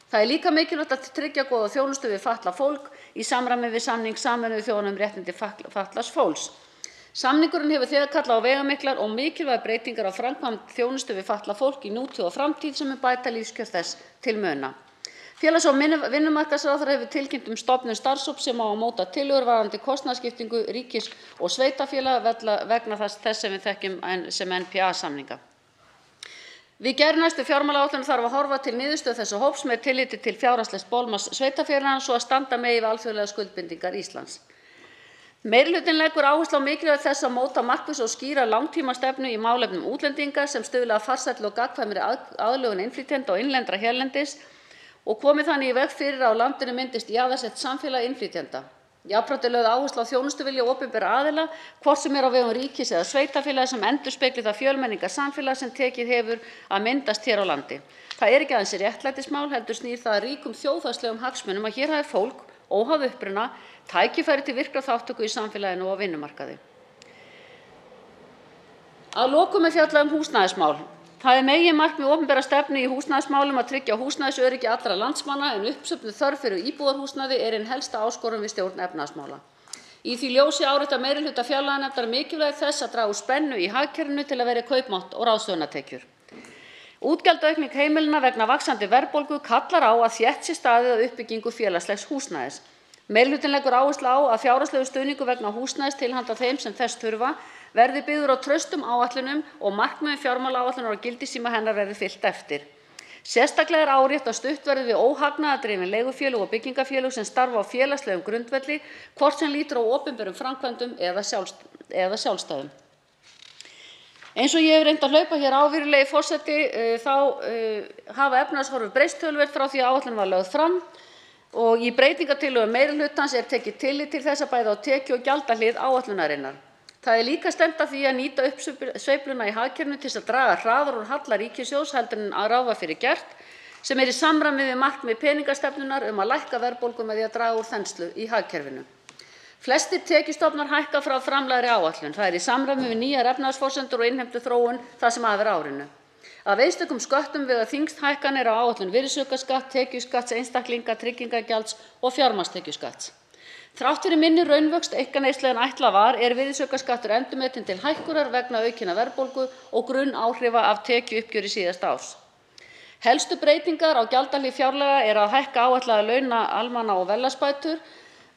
Það er líka mikilvægt að tryggja góða þjónustu við fatlað fólk í samræmi við samning Sameinuðu þjóðanna um réttindi fatlaðs fólks. Samningurinn hefur þegar kallað á veigamiklar og mikilvægar breytingar á framkvæmd þjónustu við fatlað fólk í nútíð og framtíð sem bæta lífskjör þess til muna. Félags- og vinnumarkaðsráðherra hefur tilkynnt stofnun starfshóps sem á að móta tillögur varðandi kostnaðarskiptingu ríkis- og sveitarfélaga vegna þess sem við þekkjum sem NPA-samninga. Við gerð næstu fjármálaáætlunar þarf að horfa til niðurstöðu þessa hóps með tilliti til fjárhagslegs bolmagns sveitarfélaganna svo að standa megi við alþjóðlegar skuldbindingar Íslands. Meirihlutinn leggur áherslu á mikilvægi þess að móta markvissa og skýra langtímastefnu í málefnum útlendinga sem stuðla að farsælli og gagnkvæmri aðlögun innflytjenda og innlendra hérlendis og komið þannig í veg fyrir að á landinu myndist jaðarsett samfélag innflytjenda. Jafnframt er lögð áhersla á þjónustuvilja opinberra aðila, hvort sem er á vegum ríkis eða sveitarfélaga sem endurspegli það fjölmenningarsamfélag sem tekið hefur að myndast hér á landi. Það er ekki aðeins réttlætismál, heldur snýr það að ríkum þjóðhagslegum hagsmunum að hér hafi fólk, óháð uppruna, tækifæri til virkrar þátttöku í samfélaginu og á vinnumarkaði. Að lokum er fjallað húsnæðismál. Það er meginmarkmið opinberrar stefnu í húsnæðismálum að tryggja húsnæðisöryggi allra landsmanna en uppsöfnuð þörf fyrir íbúðarhúsnæði er ein helsta áskorun við stjórn efnahagsmála. Í því ljósi áréttar meirihluti fjárlaganefndar mikilvægi þess að draga úr spennu í hagkerfinu til að verja kaupmátt og ráðstöfunartekjur. Útgjaldaaukning heimilanna vegna vaxandi verðbólgu kallar á að þétt sé staðið að uppbyggingu félagslegs húsnæðis. Meirihlutinn leggur áherslu á að fjárhagslegur stuðningur vegna húsnæðis til handa þeim sem þess þurfa verði byggður á traustum áætlunum og markmiðum fjármálaáætlunar og gildistíma hennar verði fylgt eftir. Sérstaklega er árétt að stutt verði við óhagnaðardrifin leigufélög og byggingarfélög sem starfa á félagslegum grundvelli, hvort sem lýtur á opinberum framkvæmdum eða sjálfstæðum. Eins og ég hef reynt að hlaupa hér á, virðulegi forseti, þá hafa efnahagshorfur breyst töluvert frá því að áætlunin var lögð fram. og í breytingartillögum meirihlutans er tekið tillit til þessa bæði á tekju- og gjaldahlið áætlunarinnar. Það er líka stefnt að því að nýta uppsveifluna í hagkerfinu til að draga hraðar úr halla ríkissjóðs heldur en að ráð var fyrir gert, sem er í samræmi við markmið peningastefnunnar að lækka verðbólgu með því að draga úr þenslu í hagkerfinu. Flestir tekjustofnar hækka frá framlagðri áætlun. Það er í samræmi við nýjar efnahagsforsendur og innheimtuþróun það sem af er árinu. Af einstökum sköttum vega þyngst hækkanir á áætlun virðisaukaskatts, tekjuskatts, einstaklinga, tryggingagjalds og fjármagnstekjuskatts. Þrátt fyrir minni raunvöxt einkaneyslu en ætlað var er virðisaukaskattur endurmetinn til hækkunar vegna aukinnar verðbólgu og grunnáhrifa af tekjuuppgjöri síðasta árs. Helstu breytingar á gjaldahlið fjárlaga er að hækka áætlaða launa, almanna- og verðlagsbætur,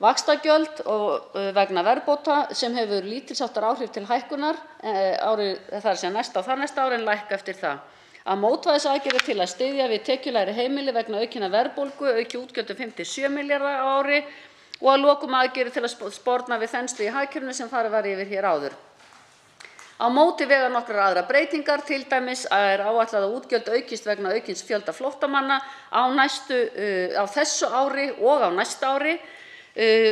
vaxtagjöld og vegna verðbóta sem hefur lítilsháttar áhrif til hækkunar þar sem næsta og þarnæsta ári en lækka eftir það. Að mótvægisaðgerðir til að styðja við tekjulægri heimili vegna aukinnar verðbólgu auki útgjöld 57 milljarða á ári og að lokum aðgerðir til að sporna við þenslu í hagkerfinu sem farið var yfir hér áður. Á móti vega nokkrar aðrar breytingar, til dæmis er áætlað að útgjöld aukist vegna aukins fjölda flóttamanna á þessu ári og á næsta ári.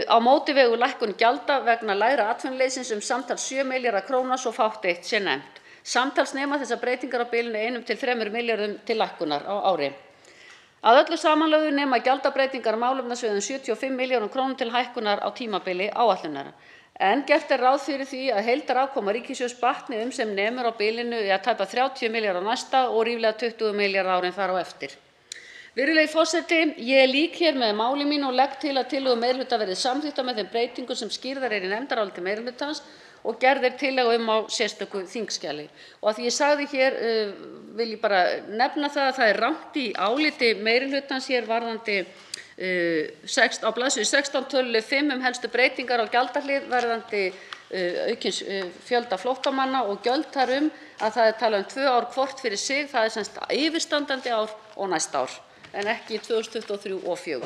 Á móti vegur lækkun gjalda vegna lægra atvinnuleysins samtals 7 milljarða króna svo fátt eitt sé nefnt. Samtals nema þessar breytingar á bilinu 1 til 3 milljörðum til lækkunar á ári. Að öllu samanlögðu nema gjaldabreytingar á málefnasviðum 75 milljörðum krónum til hækkunar á tímabili áætlunar. En gert er ráð fyrir því að heildarafkoma ríkissjóðs batni sem nemur á bilinu tæpa 30 milljarða næsta og ríflega 20 milljarða árin þar á eftir. Virðulegi forseti, ég lýk hér með máli mínu og legg til að tillögur meirihluta verði samþykktar með þeim breytingum sem skýrðar í nefndaráliti meirihlutans og gerð er tillaga á sérstöku þingskjali. Og að því ég sagði hér vil ég bara nefna það að það er rangt í áliti meirihlutans hér varðandi á blaðsíðu 16 töluliður 5 helstu breytingar á gjaldahlið varðandi aukins fjölda flóttamanna og gjöld þar að það er talað 2 ár hvort fyrir sig, það er sem sagt yfirstandandi ár og næsta ár en ekki 2023 og 2024.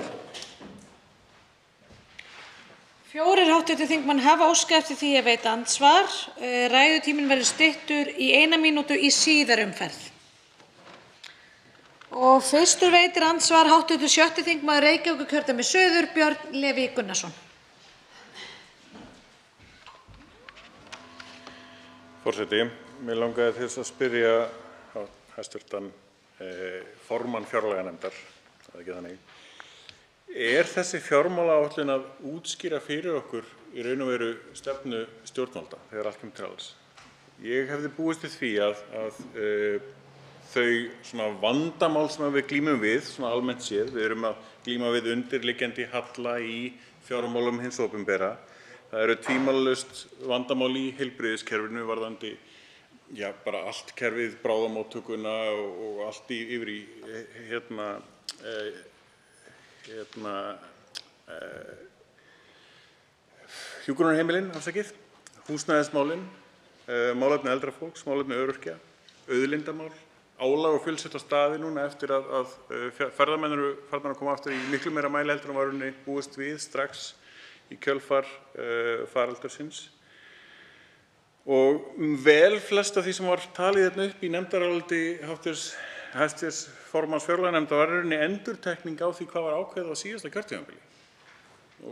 4 hv. þingmenn hafa óskað eftir því að veita andsvar. Ræðutíminn verður styttur í 1 mínútu í síðari umferð. Og fyrstur veitir andsvar hv. 6. þingmaður Reykjavíkurkjördæmis suður, Björn Leví Gunnarsson. Forseti, mig langaði til þess að spyrja hæstv. Formann fjárlaganefndar, það er ekki þannig. Er þessi fjármálaáætlun að útskýra fyrir okkur í raun og veru stefnu stjórnvalda þegar allt kemur til alls? Ég hefði búist við því að þau svona vandamál sem við glímum við, svona almennt séð, við erum að glíma við undirliggjandi halla í fjármálum hins opinbera. Það eru tvímælalaust vandamál í heilbrigðiskerfinu varðandi bara allt kerfið, bráðamóttökuna og allt yfir í hjúkrunarheimilin, afsakið, húsnæðismálin, málefni eldra fólks, málefni öryrkja, auðlindamál, álag og fjölsett á staði núna eftir að ferðamenn eru farnir að koma aftur í miklu meira mæli heldur en var búist við strax í kjölfar faraldursins. Og vel flest af því sem var talið hérna upp í nefndaráliti hæstv. Formanns fjárlaganefndar var í rauninni endurtekning á því hvað var ákveðið á síðasta kjörtímabili.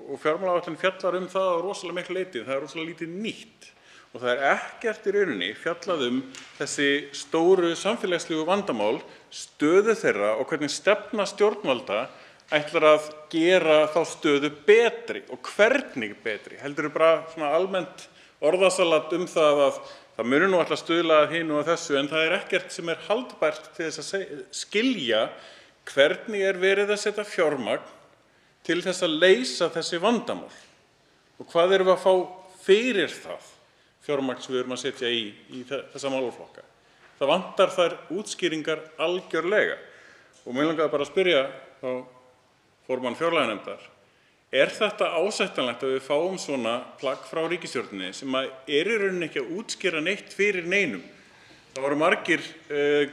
Og fjármálaáætlun fjallar það á rosalega miklu leyti, það er rosalega lítið nýtt. Og það er ekkert í rauninni fjallað þessi stóru samfélagslegu vandamál, stöðu þeirra og hvernig stefna stjórnvalda ætlar að gera þá stöðu betri og hvernig betri. Heldur bara svona almennt orðasalat það að það muni nú ætla að stuðla að hinu og þessu en það er ekkert sem er haldbært til þess að skilja hvernig er verið að setja fjármagn til þess að leysa þessi vandamál og hvað erum við að fá fyrir það fjármagn sem við erum að setja í þessa málaflokka. Það vantar þær útskýringar algjörlega og mig langaði bara að spyrja þá formann fjárlaganefndar: Er þetta ásættanlegt að við fáum svona plagg frá ríkisstjórninni sem er í rauninni ekki að útskýra neitt fyrir neinum? Það voru margir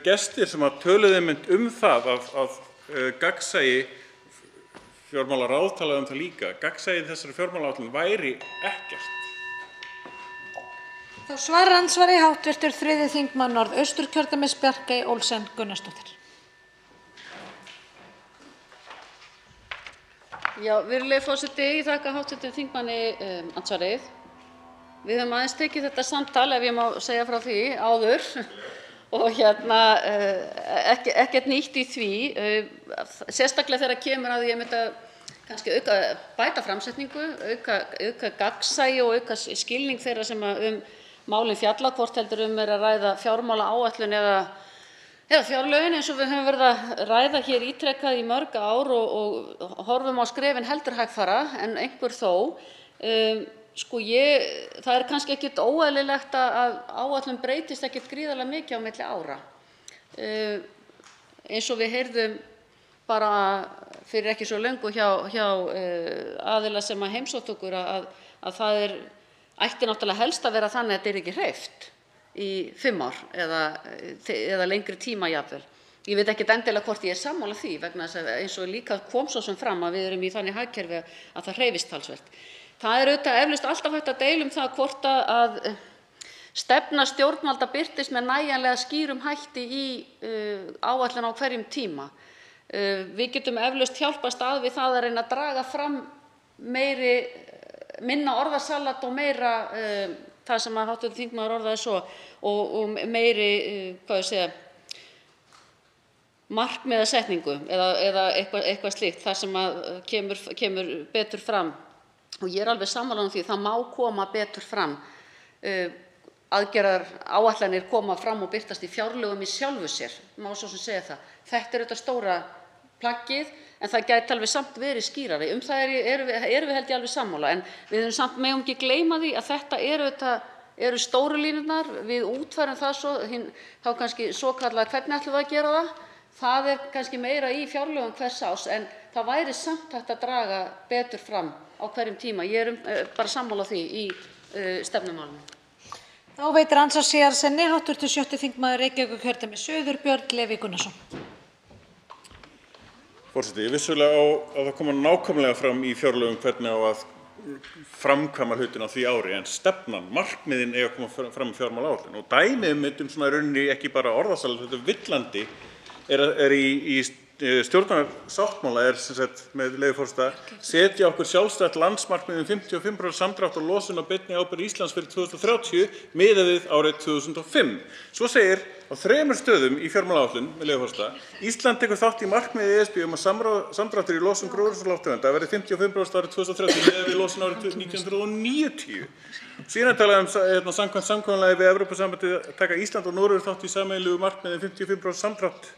gestir sem töluðu það að gagnsæi, fjármálaráð talaði það líka, gagnsæi þessari fjármálaáætlun væri ekkert. Þá svarar andsvari hv. 3. þingmaður Norðausturkjördæmis Bjarkey Olsen Gunnarsdóttir. Já, virðulegi forseti, ég þakka hv. þingmanni andsvarið. Við höfum aðeins tekið þetta samtal, ef ég má segja frá því, áður og ekkert nýtt í því, sérstaklega þegar kemur að því einmitt að kannski bæta framsetningu, auka gagnsæi og auka skilning þeirra sem málin fjalla, hvort heldur er að ræða fjármálaáætlun eða fjárlögin eins og við höfum verið að ræða hér ítrekað í mörg ár og horfum á skrefin heldur hægfara en einhver þó. Það er kannski ekkert óeðlilegt að áætlun breytist ekkert gríðarlega mikið á milli ára. Eins og við heyrðum bara fyrir ekki svo löngu hjá aðila sem heimsóttu okkur að það ætti náttúrulega helst að vera þannig að þetta er ekki hreyft í 5 ár eða lengri tíma jafnvel. Ég veit ekkert endilega hvort ég er sammála því vegna þess að eins og líka kom svo sem fram að við erum í þannig hagkerfi að það hreyfist talsvert. Það er auðvitað eflaust alltaf hægt að deila það hvort að stefna stjórnvalda birtist með nægjanlega skýrum hætti í áætlun á hverjum tíma. Við getum eflaust hjálpast að við það að reyna að draga fram minna orðasalat og meira það sem að hv. þingmaður orðaði svo og meiri, markmiðasetningu eða eitthvað slíkt, það sem að kemur betur fram. Og ég er alveg sammála því það má koma betur fram. Aðgerðaáætlanir koma fram og birtast í fjárlögum í sjálfu sér, má svo sem segja það. Þetta er auðvitað stóra plaggið en það gæti alveg samt verið skýrari. Það erum við held ég alveg sammála en við höfum samt megum ekki gleyma því að þetta eru stóru línurnar. Við útfærum það svo, þá kannski svokallega hvernig ætlum við að gera það. Það er kannski meira í fjárlögum hvers árs en það væri samt hægt að draga betur fram á hverjum tíma. Ég er bara sammála því í stefnumálinu. Þá veitir andsvar síðar hv. 7. þingmaður Reykjavíkurkjördæmis suður, Björn Leví Gunnarsson. Forseti, vissulega á að það koma nákvæmlega fram í fjárlögum hvernig á að framkvæma hlutina á því ári, en stefnan, markmiðin eiga að koma fram í fjármálaáætlun. Og dæmið svona rauninni ekki bara orðasal, þetta villandi, er í stjórnarsáttmála sem sagt með leyfi forseta setja okkur sjálfstætt landsmarkmið 55% samdrátt á losun á beinni ábyrgð Íslands fyrir 2030 miðað við árið 2005. Svo segir á 3 stöðum í fjármálaáætlun með leyfi forseta: Ísland tekur þátt í markmiði ESB að samdráttur í losun gróðurhúsalofttegunda verði 55% árið 2030 miðað við losun árið 1990. Síðan talaði samkvæmt samkomulagi við Evrópusambandið taka Ísland og Noregur þátt í sameiginlegu markmiði 55% samdrátt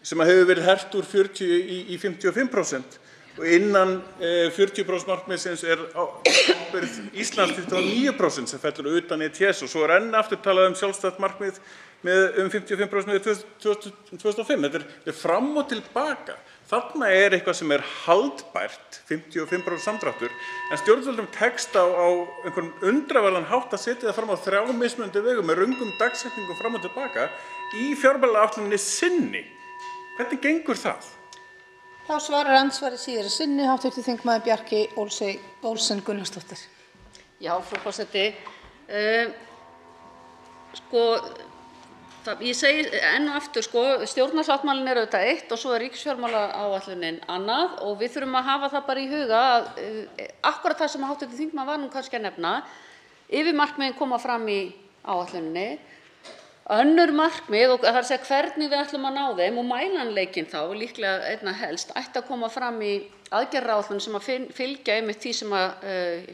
sem hefur verið hert úr 40 í 55% og innan 40% markmiðsins ábyrgð Íslands 29% sem fellur utan ETS og svo enn aftur talað sjálfstætt markmið með 55% með 2005. Þetta er fram og tilbaka. Þarna er eitthvað sem er haldbært, 55% samdráttur, en stjórnvöldum tekst á einhvern undraverðan hátt að setja það fram á 3 mismunandi vegum með röngum dagsetningum fram og tilbaka í fjármálaáætluninni sinni. Hvernig gengur það? Þá svarar andsvari síðar sinni hv. þingmaður Bjarkey Olsen Gunnarsdóttir. Já, frú forseti. Ég segi enn og aftur, stjórnarsáttmálinn er auðvitað eitt og svo er ríkisfjármálaáætlunin annað og við þurfum að hafa það bara í huga að akkúrat það sem hv. þingmaður var nú kannski að nefna, yfirmarkmiðin koma fram í áætluninni. Önnur markmið og það er að segja hvernig við ætlum að ná þeim og mælanleikinn þá líklega einna helst ætti að koma fram í aðgerðaáætlun sem að fylgja einmitt því sem að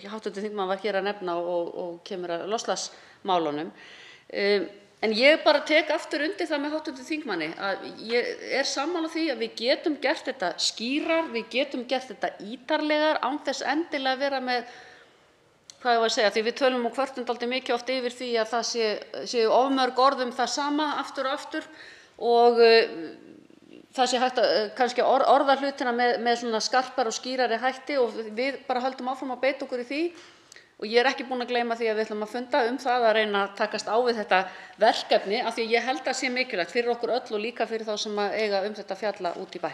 hv. þingmaður var hér að nefna og kemur að loftslagsmálunum. En ég bara tek aftur undir það með hv. þingmanni að ég er sammála því að við getum gert þetta skýrar, við getum gert þetta ítarlegar án þess endilega að vera með hvað ég var að segja, því við tölum og kvörtum dálítið mikið oft yfir því að það séu of mörg orð það sama aftur og aftur og það sé hægt að kannski orða hlutina með svona skarpar og skýrari hætti og við bara höldum áfram að beita okkur í því og ég er ekki búin að gleyma því að við ætlum að funda það að reyna að takast á við þetta verkefni af því að ég held að sé mikilvægt fyrir okkur öll og líka fyrir þá sem eiga þetta fjalla út í bæ.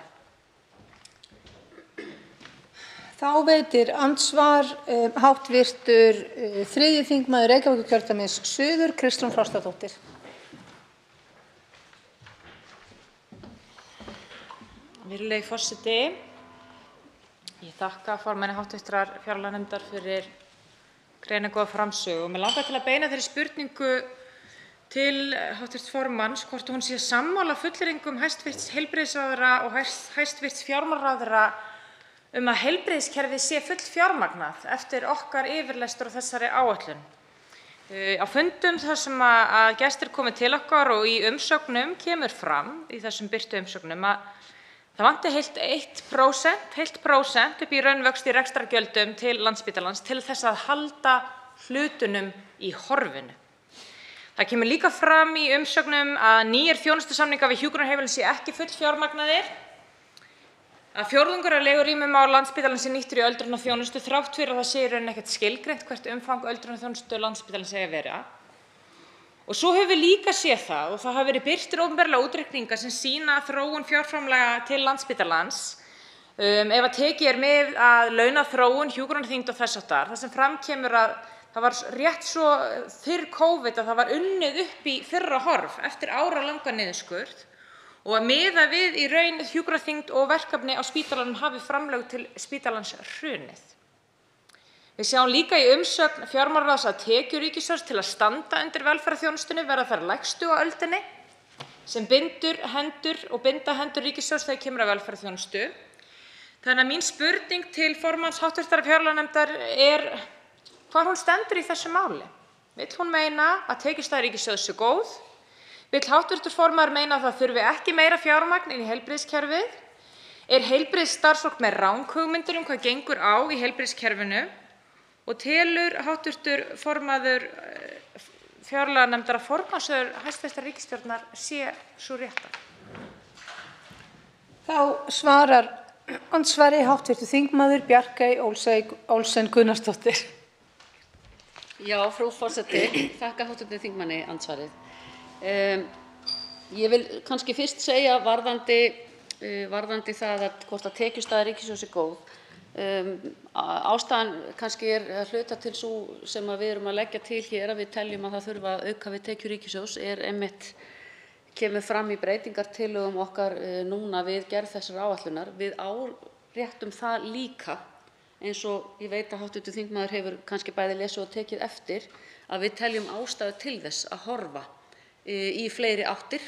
Þá veitir andsvar hv. 3. þingmaður Reykjavíkurkjördæmis suður, Kristrún Frostadóttir. Virðulegi forseti, Ég þakka formanni hv. fjárlaganefndar fyrir greinargóða framsögu og mig langar til að beina þeirri spurningu til hv. formanns hvort hún sé sammála fullyrðingum hæstv. heilbrigðisráðherra og hæstv. fjármálaráðherra að heilbrigðiskerfið sé fullfjármagnað eftir okkar yfirlestur á þessari áætlun. Á fundum þar sem að gestir komu til okkar og í umsögnum kemur fram, í þessum birtu umsögnum, að það vanti heilt 1% upp í raunvöxt í rekstrargjöldum til Landspítalans til þess að halda hlutunum í horfinu. Það kemur líka fram í umsögnum að nýir þjónustusamningar við hjúkrunarheimili séu ekki fullfjármagnaðir, að fjórðungur af legurýmum á Landspítalanum sé nýttur í öldrunarþjónustu þrátt fyrir að það sé í rauninni ekkert skilgreint hvert umfang öldrunarþjónustu Landspítalans eigi að vera. Og svo höfum við líka séð það, og það hafa verið birtir opinberlega útreikningar sem sýna þróun fjárframlaga til Landspítalans, ef að tekið mið af launaþróun, hjúkrunarþyngd og þess háttar, þar sem fram kemur að það var rétt svo fyrir Covid að það var unnið upp í fyrra horf eftir áralanga niðurskurð og að miðað við í raun hjúkrunarþyngd og verkefni á spítalanum hafi framlög til spítalans hrunið. Við sjáum líka í umsögn fjármálaráðs að tekjur ríkissjóðs til að standa undir velferðarþjónustunni verða þær lægstu á öldinni sem binda hendur ríkissjóðs þegar kemur að velferðarþjónustu. Þannig að mín spurning til formanns hv. fjárlaganefndar hvar hún stendur í þessu máli. Vill hún meina að tekjustaða ríkissjóðs sé góð? Vill hv. formaður meina að það þurfi ekki meira fjármagn inn í heilbrigðiskerfið? Heilbrigðisstarfsfólk með ranghugmyndir hvað gengur á í heilbrigðiskerfinu? Og telur hv. formaður fjárlaganefndar að forgangsröðun hæstv. ríkisstjórnar sé sú rétta? Þá svarar andsvari hv. þingmaður Bjarkey Olsen Gunnarsdóttir. Já, frú forseti, þakka hv. þingmanni andsvarið. Ég vil kannski fyrst segja varðandi það að hvort að tekjustaða ríkissjóðs sé góð. Ástæðan kannski að hluta til sú sem við erum að leggja til hér að við teljum að það þurfi að auka við tekjur ríkissjóðs einmitt kemur fram í breytingartillögum okkar núna við gerð þessarar áætlunar. Við áréttum það líka, eins og ég veit að hv. þingmaður hefur kannski bæði lesið og tekið eftir, að við teljum ástæðu til þess að horfa í fleiri áttir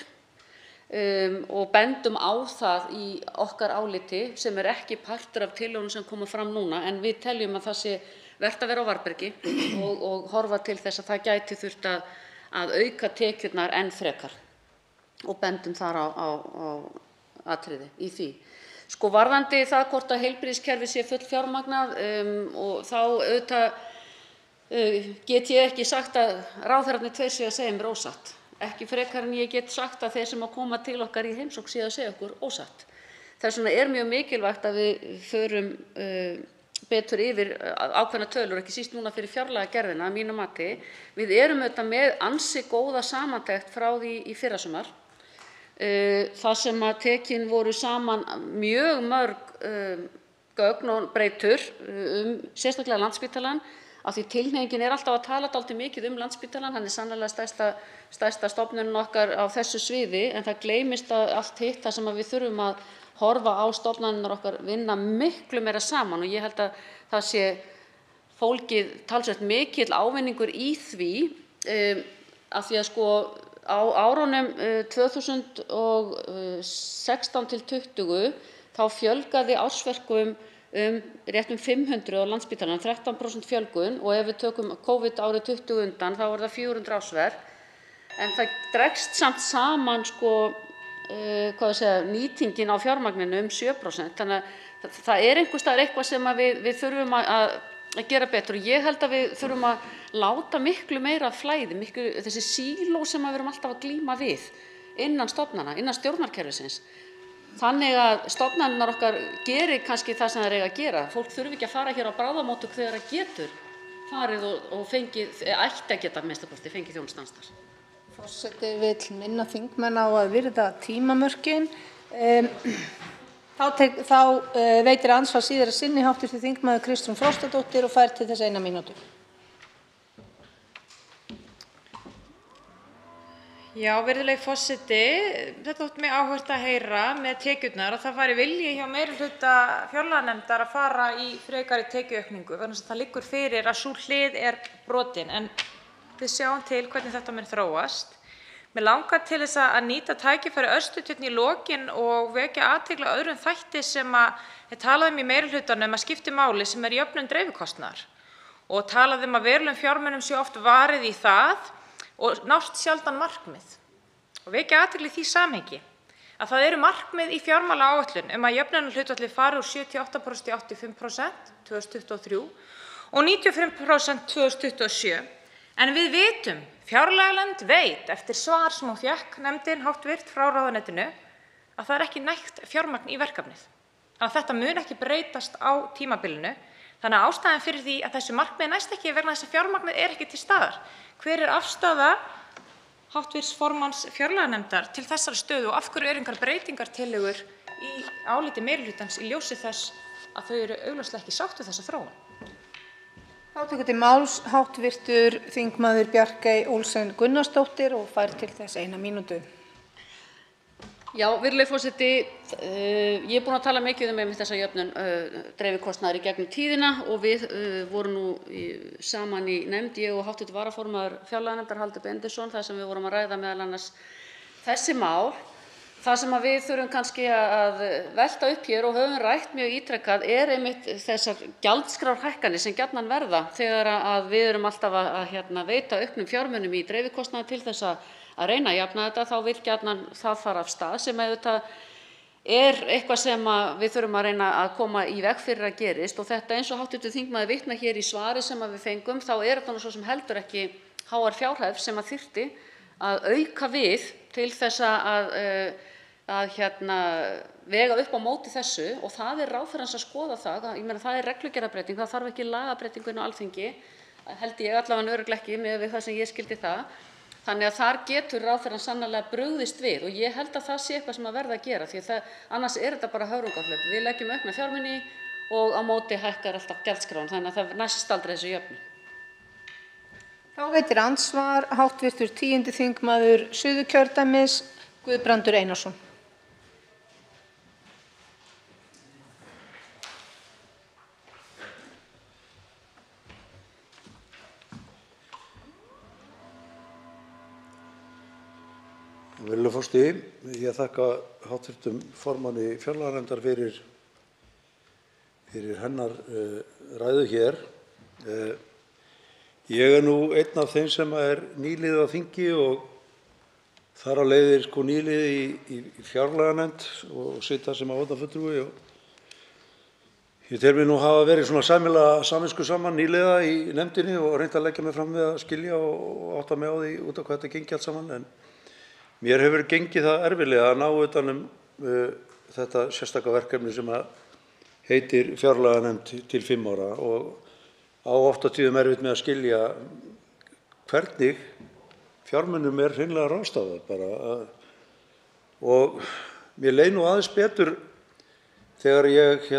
og bendum á það í okkar áliti sem ekki partur af tillögunum sem koma fram núna, en við teljum að það sé vert að vera á varðbergi og horfa til þess að það gæti þurft að auka tekjurnar enn frekar og bendum þar á atriði í því. Sko varðandi það hvort að heilbrigðiskerfið sé fullfjármagnað og þá auðvitað get ég ekki sagt að ráðherrarnir tveir séu að segja mér ósatt. Ekki frekar en ég get sagt að þeir sem að koma til okkar í heimsókn séu að segja okkur ósatt. Þess vegna mjög mikilvægt að við förum betur yfir ákveðna tölur, ekki síst núna fyrir fjárlagagerðina að mínu mati. Við erum auðvitað með ansi góða samantekt frá því í fyrrasumar. Það sem að tekin voru saman mjög mörg gögn og breytur sérstaklega Landspítalann, af því tilhneigingin alltaf að tala dálítið mikið Landspítalann, hann sannarlega stærsta stofnunin okkar á þessu sviði, en það gleymist allt hitt þar sem að við þurfum að horfa á stofnanirnar okkar vinna miklu meira saman og ég held að það sé fólgið talsvert mikill ávinningur í því af því að sko á árunum 2016 til 2020 þá fjölgaði ársverkum rétt 500 á Landspítalanum, 13% fjölgun og ef við tökum COVID árið 20 undan þá var það 400 ársverk. En það dregst samt saman nýtingin á fjármagninu 7%. Þannig að það einhvers staðar eitthvað sem við þurfum að gera betur og ég held að við þurfum að láta miklu meira flæði, þessi síló sem við erum alltaf að glíma við innan stofnana, innan stjórnarkerfisins. Þannig að stofnanirnar okkar geri kannski það sem þær eiga að gera. Fólk þurfi ekki að fara hér á bráðamóttöku þegar það getur farið og ætti að geta minnstakosti fengið þjónustu annars staðar. Forseti vill minna þingmenn á að virða tímamörkin. Þá veitir andsvar síðara sinni hv. þingmaður Kristrún Frostadóttir og fær til þess 1 mínútu. Já, virðulegi forseti, þetta þótti mig áhugavert að heyra með tekjurnar að það væri vilji hjá meirihluta fjárlaganefndar að fara í frekari tekjuaukningu vegna þess að það liggur fyrir að sú hlið er brotin en við sjáum til hvernig þetta mun þróast. Mig langar til þess að nýta tækifæri örstutt í lokin og vekja athygli á öðrum þætti sem er talað í meirihlutanum að skipti máli sem er jöfnun dreifikostnaðar og talað að verulegum fjármunum sé oft varið í það og nást sjaldan markmið. Og vekja athygli í því samhengi að það eru markmið í fjármálaáætlun að jöfnunarhlutfallið fari úr 78% í 85% 2023 og 95% 2027. En við vitum, fjárlaganefnd veit eftir svar sem hún fékk nefndin háttvirt frá ráðuneytinu að það er ekki nægt fjármagn í verkefnið. Þannig að þetta mun ekki breytast á tímabilinu. Þannig að ástæðan fyrir því að þessu markmiði næst ekki vegna þess að fjármagnið er ekki til staðar. Hver er afstaða hv. formanns fjárlaganefndar til þessari stöðu og af hverju eru engar breytingartillögur í áliti meirihlutans í ljósi þess að þau eru augljóslega ekki sátt við þessa þróun? Þá tekur til máls hv. þingmaður Bjarkey Olsen Gunnarsdóttir og fær til þess 1 mínútu. Já, virðulegi forseti, ég er búin að tala mikið þessa jöfnun dreifikostnaðar í gegnum tíðina og við vorum nú saman í nefnd, ég og hv. varaformaður fjárlaganefndar Halldór Benediktsson, þar sem við vorum að ræða meðal annars þessi mál. Það sem við þurfum kannski að velta upp hér og höfum rætt mjög ítrekað er einmitt þessar gjaldskrárhækkanir sem gjarnan verða þegar að við erum alltaf að veita auknum fjármunum í dreifikostnað til þess að reyna að jafna þetta, þá vill gjarnan það fara af stað sem auðvitað er eitthvað sem við þurfum að reyna að koma í veg fyrir að gerist og þetta eins og hv. þingmaður vitnar hér í svari sem við fengum, þá er þetta nú svo sem heldur ekki háar fjárhæð sem að þyrfti að auka við til þess að vega upp á móti þessu og það er ráðherrans að skoða það. Ég meina það er reglugerðarbreyting, það þarf ekki lagabreytingu inn á Alþingi, held ég allavega örugglega ekki miðað við það sem ég skildi það. Þannig að þar getur ráðherrann sannarlega brugðist við og ég held að það sé eitthvað sem að verða að gera því að annars er þetta bara höfrungahlaup. Við leggjum aukna fjármuni og á móti hækkar alltaf gjaldskráin þannig að það næst aldrei þessu jöfnu. Þá veitir andsvar hv. 10. þingmaður Suðurkjördæmis Guðbrandur Einarsson. Virðulegur forseti, ég þakka hv. formanni fjárlaganefndar fyrir hennar ræðu hér. Ég er nú einn af þeim sem er nýliði á þingi og þar á leiðir nýliði í fjárlaganefnd og sitja sem áheyrnarfulltrúi og ég tel mig nú hafa verið svona sæmilega samviskusaman nýliða í nefndinni og reynt að leggja mig fram við að skilja og átta mig á því út af hvað þetta gengi allt saman en mér hefur gengið það erfiðlega að ná utan þetta sérstaka verkefni sem heitir fjárlaganefnd til 5 ára og á oft á tíðum erfitt með að skilja hvernig fjármunum er hreinlega ráðstafað bara. Og mér leið nú aðeins betur þegar ég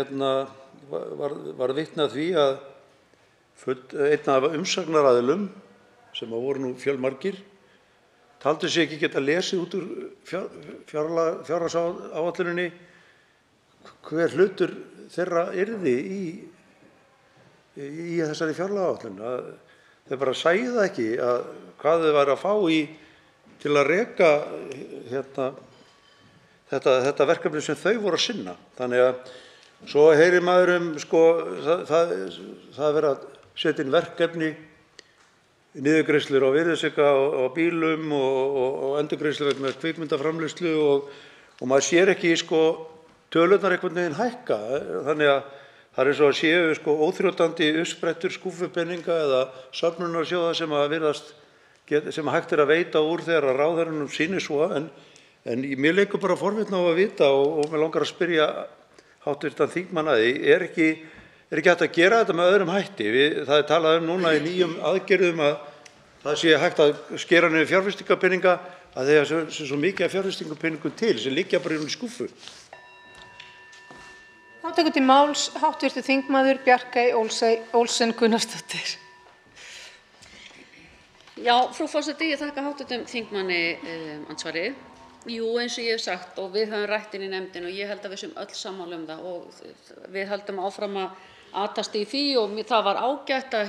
var vitni að því að einn af umsagnaraðilum sem voru nú fjölmargir taldi sig ekki geta lesið út úr fjárhagsáætluninni hver hlutur þeirra yrði í þessari fjárlagaáætlun. Þeir bara sæðu það ekki hvað þau væru að fá til að reka þetta verkefni sem þau voru að sinna. Þannig að svo heyrir maður það verið að setja inn verkefni niðurgreiðslur á virðisauka á bílum og endurgreiðslur vegna kvikmyndaframleiðslu og maður sér ekki tölurnar einhvern veginn hækka. Þannig að það er eins og að séu óþrjótandi uppsprettur skúffupeninga eða söfnunarsjóða sem hægt er að veita úr þegar ráðherranum sýnir svo. En mér leikur bara forvitni á að vita og mig langar að spyrja hv. þingmann að því, er ekki hægt að gera þetta með öðrum hætti? Það er talað núna í nýjum aðgerðum að það sé hægt að skera niður fjárfestingarpeninga að þegar sé svo mikið af fjárfestingarpeningum til sem liggja bara í skúffu. Þá tekur til máls hv. þingmaður Bjarkey Olsen Gunnarsdóttir. Já, frú forseti, ég þakka hv. þingmanni andsvarið. Jú, eins og ég hef sagt og við höfum rætt inn í nefndinni og ég held að við séum öll sammála það og við höldum áfram að atast í því og það var ágætt að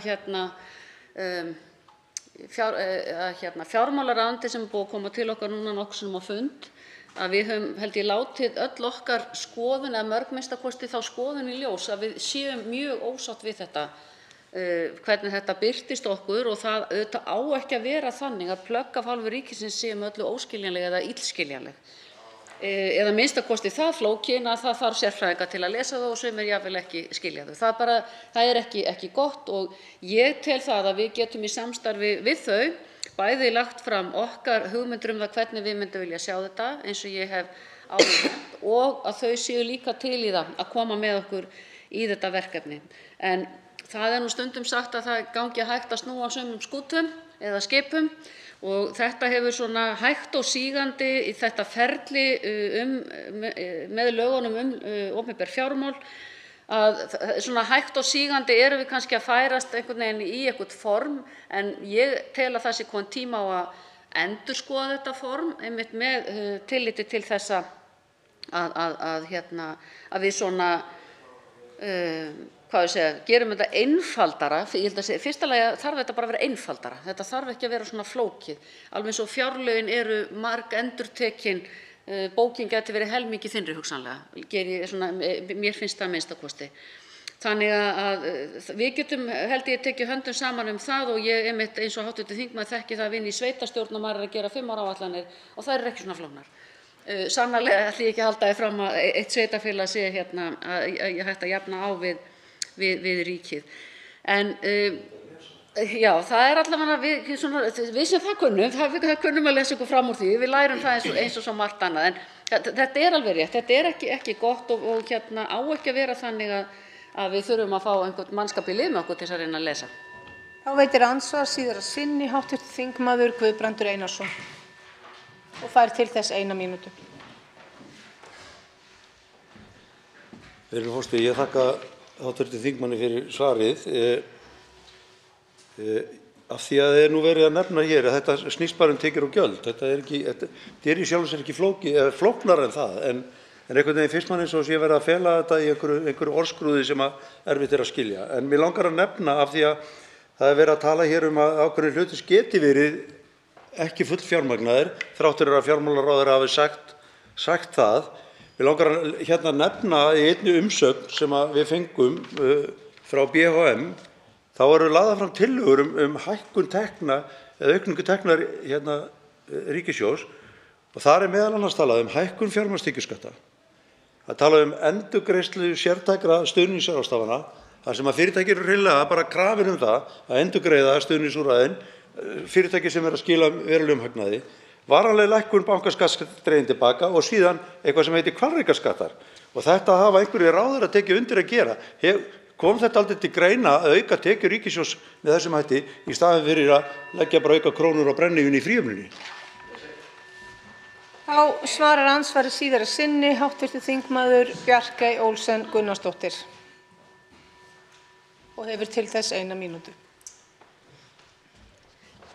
fjármálaráðuneytið sem er búið að koma til okkar núna nokkrum sinnum á fund, að við höfum, held ég, látið öll okkar skoðun eða mörg minnstakosti þá skoðun í ljós að við séum mjög ósátt við þetta, hvernig þetta birtist okkur og það auðvitað á ekki að vera þannig að plögg af hálfu ríkisins séu með öllu óskiljanleg eða illskiljanleg. Eða minnstakosti það flókin að það þarf sérfræðinga til að lesa það og sumir jafnvel ekki skilja þau. Það er ekki gott og ég tel það að við getum í samstarfi við þau bæði lagt fram okkar hugmyndir það hvernig við myndum vilja sjá þetta eins og ég hef áður nefnt og að þau séu líka til í það að koma með okkur í þetta verkefni. En það er nú stundum sagt að það gangi hægt að snúa sumum skútum eða skipum og þetta hefur svona hægt og sígandi í þetta ferli með lögunum opinber fjármál að svona hægt og sígandi erum við kannski að færast einhvern veginn í eitthvað form en ég tel að það sé kominn tíma á að endurskoða þetta form einmitt með tilliti til þessa að við svona gerum þetta einfaldara. Ég held að segja, fyrsta lagi þarf þetta bara að vera einfaldara. Þetta þarf ekki að vera svona flókið. Alveg eins og fjárlögin eru marg endurtekin, bókin geti verið helmingi þynnri hugsanlega. Mér finnst það minnstakosti. Þannig að við getum, held ég, tekið höndum saman það og ég einmitt eins og hv. þingmaður þekki það að vinna í sveitarstjórn og maður er að gera 5 ára áætlanir og það eru ekki svona flóknar. Sannarlega ætla ég ekki að halda því fram að eitt sveitarfélag sé að ég hægt að jafna á við ríkið. En já, það er allavega við sem það kunnum að lesa okkur fram úr því, við lærum það eins og svo margt annað, en þetta er alveg rétt, þetta er ekki gott og á ekki að vera þannig að við þurfum að fá einhvern mannskap í lið með okkur til þess að reyna að lesa. Þá veitir andsvar síðara sinni hv. þingmaður Guðbrandur Einarsson og fær til þess 1 mínútu. Virðulegur forseti, ég þakka hv. þingmanni fyrir svarið. Af því að það er nú verið að nefna hér að þetta snýst bara tekjur og gjöld. Þetta er í sjálfu sér ekki flóknara en það, en einhvern veginn finnst manni eins og sé verið að fela þetta í einhverju orðskrúði sem erfitt er að skilja. En mig langar að nefna af því að það er verið að tala hér að ákveðnir hlutir geti verið ekki fullfjármagnaðir þrátt fyrir að fjármálaráðherra hafi sagt það. Mig langar að nefna í einni umsögn sem við fengum frá BHM, þá eru lagðar fram tillögur hækkun tekna eða aukningu tekna ríkissjóðs og þar er meðal annars talað hækkun fjármagnstekjuskatta. Það talað endurgreiðslu sértækra stuðningsráðstafana þar sem að fyrirtæki eru hreinlega bara krafin það að endurgreiða stuðningsúrræðin fyrirtæki sem að skila verulegum hagnaði, varanleg lækkun bankaskatts dregin til baka og síðan eitthvað sem heitir hvalrekaskattar. Og þetta hafa einhverjir ráðherrar tekið undir að gera. Kom þetta aldrei til greina að auka tekjur ríkissjóðs með þessum hætti í staðinn fyrir að leggja bara auka krónur á brennivíni í fríhöfninni? Þá svarar andsvarið síðara sinni hv. þingmaður Bjarkey Olsen Gunnarsdóttir og hefur til þess 1 mínútu.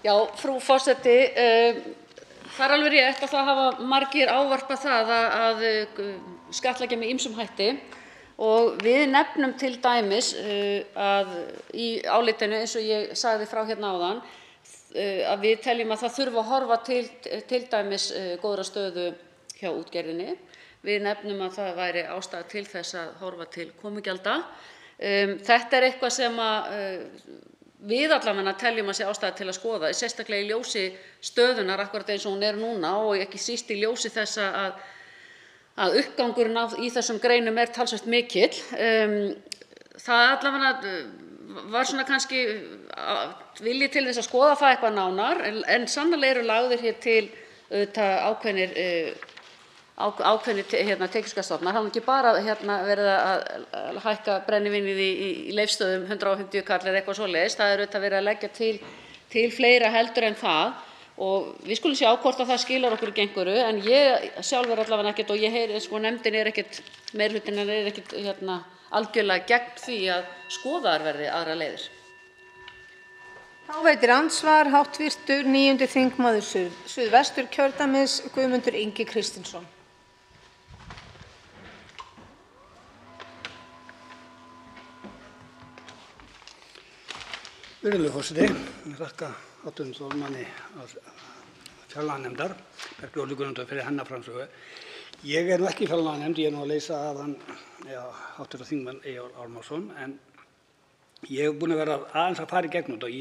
Já, frú forseti, það er alveg rétt að það hafa margir ávarpað það að skattleggja með ýmsum hætti og við nefnum til dæmis að í álitinu eins og ég sagði frá hérna áðan að við teljum að það þurfi að horfa til dæmis góðra stöðu hjá útgerðinni. Við nefnum að það væri ástæða til þess að horfa til komugjalda. Þetta er eitthvað sem við allavega teljum að sé ástæða til að skoða, sérstaklega í ljósi stöðunar akkúrat eins og hún er núna og ekki síst í ljósi þess að uppgangurinn í þessum greinum er talsvert mikill. Það allavega var svona kannski vilji til þess að skoða það eitthvað nánar en sannarlega eru lagðir hér til ákveðnir tekjuskattsstofnar. Það er ekki bara verið að hækka brennivínið í Leifsstöðum 150 kall eða eitthvað svoleiðis. Það er verið að leggja til fleira heldur en það og við skulum sjá hvort að það skilar okkur í einhverju en ég sjálf er allavega ekkert og ég heyri nefndin er ekkert, meirihlutinn er ekkert algjörlega gegn því að skoðaðar verði aðrar leiðir. Þá veitir andsvar hv. 9. þingmaður Suðvesturkjördæmis, Guðmundur Ingi Kristinsson. Virðulegur forseti, ég þakka hv. formanni fjárlaganefndar, Bergljóti Ólu Guðnadóttur, fyrir hennar framsögu. Ég er nú ekki í fjárlaganefnd, ég er nú að leysa af hann hv. þingmann Eyjólf Ármannsson, en ég hef búin að vera aðeins að fara í gegnum þetta og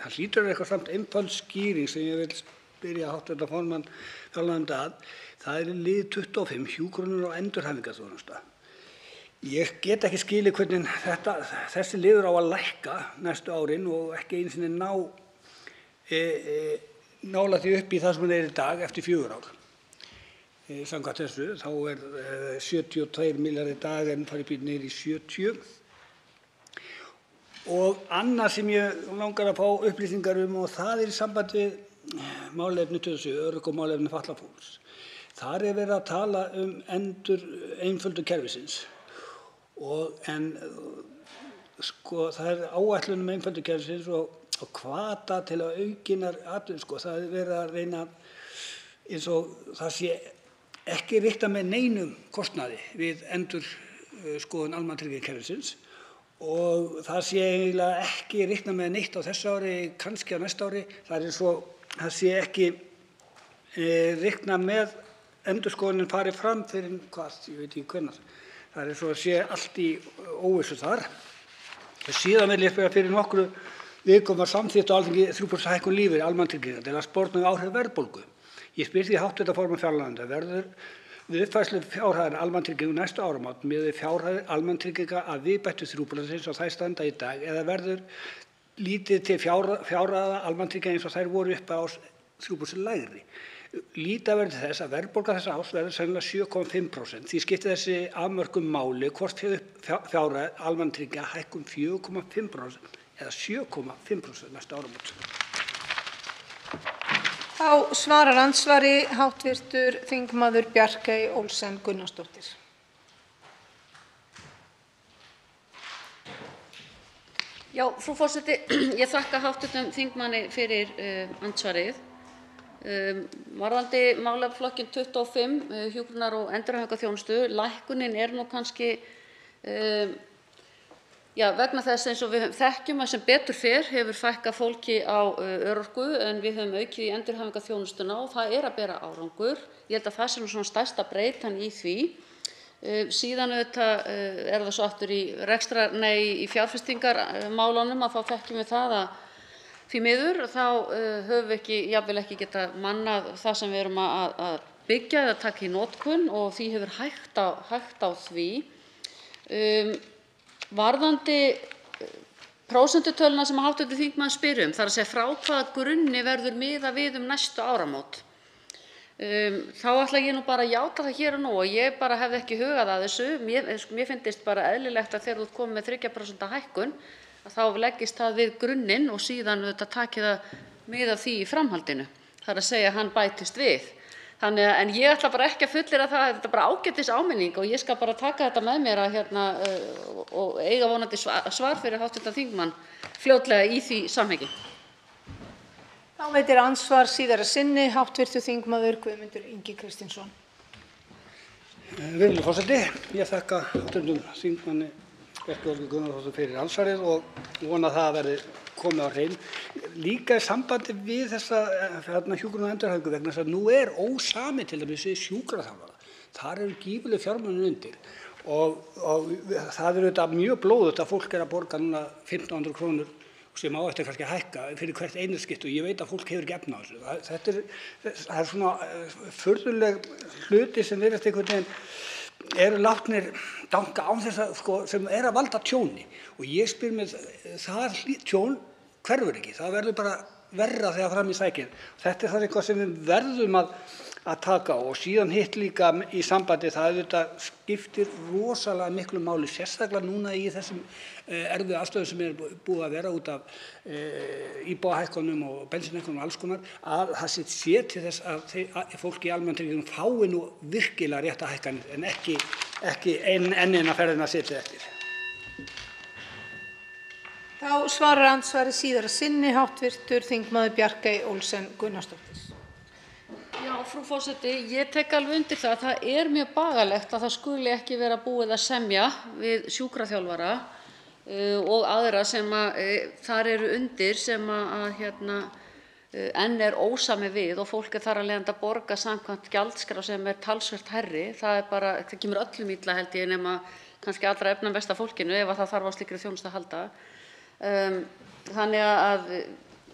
það hlýtur að vera eitthvað samt einföld skýring sem ég vil spyrja hv. formann fjárlaganefndar að. Það er lið 25, hjúkrunar- og endurhæfingarþjónusta. Ég get ekki skilið hvernig þessi liður á að lækka næstu árin og ekki einu sinni nála því upp í það sem hann er í dag eftir 4 ár. Samkvæmt þessu þá er 72 milljarðar í dag en farið býr niður í 70. Og annað sem ég langar að fá upplýsingar og það er í sambandi við málefni 27, örorku og málefni fatlaðs fólks. Þar er verið að tala einföldun kerfisins. En það er áætlun einföldun kerfisins og hvata til að aukinnar atvinnu. Það er verið að reyna eins og það sé ekki reiknað með neinum kostnaði við endurskoðun almannatryggingakerfisins og það sé eiginlega ekki reiknað með neitt á þessu ári, kannski á næsta ári. Það er eins og það sé ekki reiknað með endurskoðunin farið fram fyrir ég veit ekki hvenær. Það er eins og að sé allt í óvissu þar. Síðan vil ég spyrja fyrir nokkru vikum var samþykkt á Alþingi 3% hækkun lífeyris almannatrygginga til að sporna við áhrif verðbólgu. Ég spyr því hv. formann fjárlaganefndar, verður við uppfærslu fjárhæðar almannatrygginga næstu áramót miðað við fjárhæðir almannatrygginga að viðbættu 3% eins og þær standa í dag eða verður lítið til fjárhæða almannatrygginga eins og þær voru upp á 3% lægri? Líta verður til þess að verðbólga þessa árs verður sennilega 7,5%. Því skiptir þessi afmörkun máli hvort fjárhæð almannatrygginga hækkun 4,5% eða 7,5% næstu áramót. Þá svarar andsvari hv. þingmaður Bjarkey Olsen Gunnarsdóttir. Já, frú forseti, ég þakka hv. þingmanni fyrir andsvarið. Varðandi málefnaflokkinn 25, hjúkrunar- og endurhæfingarþjónustu, lækkunin er nú kannski vegna þess eins og við þekkjum að sem betur fer hefur fækkað fólki á örorku en við höfum aukið í endurhæfingarþjónustuna og það er að bera árangur. Ég held að það sé nú svona stærsta breytan í því. Síðan auðvitað er það svo aftur í fjárfestingarmálunum að þá þekkjum við það að því miður þá höfum við jafnvel ekki getað mannað það sem við erum að byggja eða taka í notkun og því hefur hægt á því. Varðandi prósentutöluna sem hv. þingmaður spyr þar að segja frá hvaða grunni verður miðað við næstu áramót. Þá ætla ég nú bara að játa það hér og nú og ég bara hefði ekki hugað að þessu. Mér finnst bara eðlilegt að þegar þú ert komið með 3% hækkun að þá leggist það við grunninn og síðan takið það mið af því í framhaldinu. Það er að segja að hann bætist við. En ég ætla bara ekki að fullyrða það, þetta er bara ágætis áminning og ég skal bara taka þetta með mér og eiga vonandi svar fyrir hv. þingmann fljótlega í því samhengi. Þá veitir andsvar síðara sinni hv. þingmaður Guðmundur Ingi Kristinsson. Virðulegur forseti, ég þakka hv. þingmanni Bergljóti Ólu Guðnadóttur fyrir andsvarið og vona að það verði komið á hrein. Líka í sambandi við þessa hjúkrunar- og endurhæfingu vegna þess að nú er ósamið til dæmis við sjúkraþjálfara. Þar eru gífurleg fjármunir undir og það er auðvitað mjög blóðugt að fólk er að borga núna 1.500 krónur sem á eftir kannski að hækka fyrir hvert einaskipti og ég veit að fólk hefur ekki efni á þessu. Það er svona furðuleg hluti sem virðast einhvern veginn eru látnir ganga án þess að sem að valda tjóni og ég spyr mig það tjón hverfur ekki, það verður bara verra þegar fram í sækir. Þetta er það eitthvað sem við verðum að taka á og síðan hitt líka í sambandi það þetta skiptir rosalega miklu máli, sérstaklega núna í þessum erfiðu aðstæðum sem búið að vera út af íbúðahækkunum og bensínhækkunum og alls konar, að það sé til þess að fólk í almannatryggingum fái nú virkilega rétta hækkanir en ekki enn eina ferðina að sitja eftir. Þá Þá svarar andsvari síðara sinni hv. þingmaður Bjarkey Olsen Gunnarsdóttir. Já, frú forseti, ég tek alveg undir það. Það er mjög bagalegt að það skuli ekki vera búið að semja við sjúkraþjálfara og aðra sem þar eru undir sem enn er ósami við og fólk er þar af leiðandi að borga samkvæmt gjaldskrá sem er talsvert hærri. Það kemur öllum illa held ég nema kannski allra efnamesta fólkinu ef það þarf á slíkri þjónustu að halda. Þannig að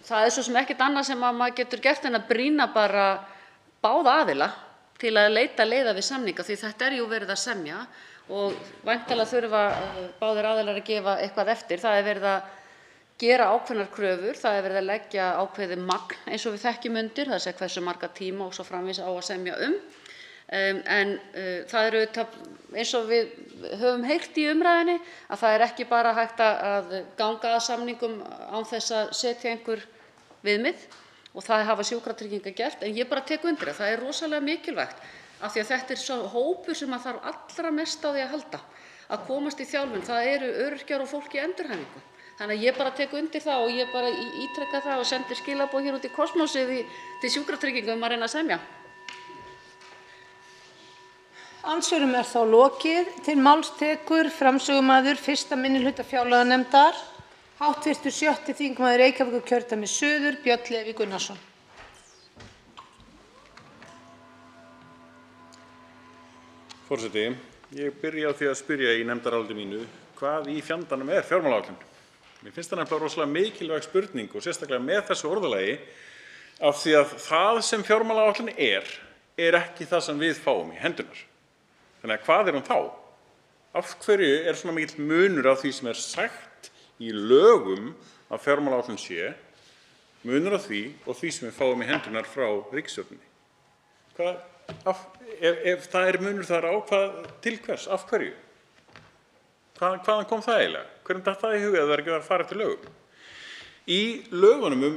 það er svo sem ekkert annað sem að maður getur gert en að brýna bara báða aðila til að leita leiða við samninga því þetta er jú verið að semja og væntanlega þurfa báðir aðilar að gefa eitthvað eftir. Það er verið að gera ákveðnar kröfur, það er verið að leggja ákveðið magn eins og við þekkjum undir, það sé hversu marga tíma og svo framvegis á að semja en það er auðvitað eins og við höfum heyrt í umræðunni að það er ekki bara hægt að ganga að samningum án þess að setja einhver viðmið og það hafa Sjúkratryggingar gert en ég bara tek undir að það er rosalega mikilvægt af því að þetta er svo hópur sem að þarf allra mest á því að halda að komast í þjálfun, það eru öryrkjar og fólk í endurhæfingu. Þannig að ég bara tek undir það og ég bara ítreka það og sendi skilaboð hér út í kosmósið til Sjúkratrygginga að reyna að semja. Andsvörum er þá lokið. Til máls tekur framsögumaður 1. minnihluta fjárlaganefndar, hv. 6. þingmaður Reykjavíkurkjördæmis suður, Björn Leví Gunnarsson. Forseti, ég byrja á því að spyrja í nefndaráliti mínu hvað í fjandanum er fjármálaáætlun. Mér finnst það nefnilega rosalega mikilvæg spurning og sérstaklega með þessu orðalagi af því að það sem fjármálaáætlun er ekki það sem við fáum í hendunar. Þannig að hvað er hún þá? Af hverju er svona mikill munur á því sem er sagt í lögum að fjármálaáætlun sé, munur á því og því sem við fáum í hendunar frá ríkisstjórninni? Ef það er munur þar á, til hvers, af hverju? Hvaðan kom það eiginlega? Hvernig datt það í huga að það er ekki að fara eftir lögum? Í lögunum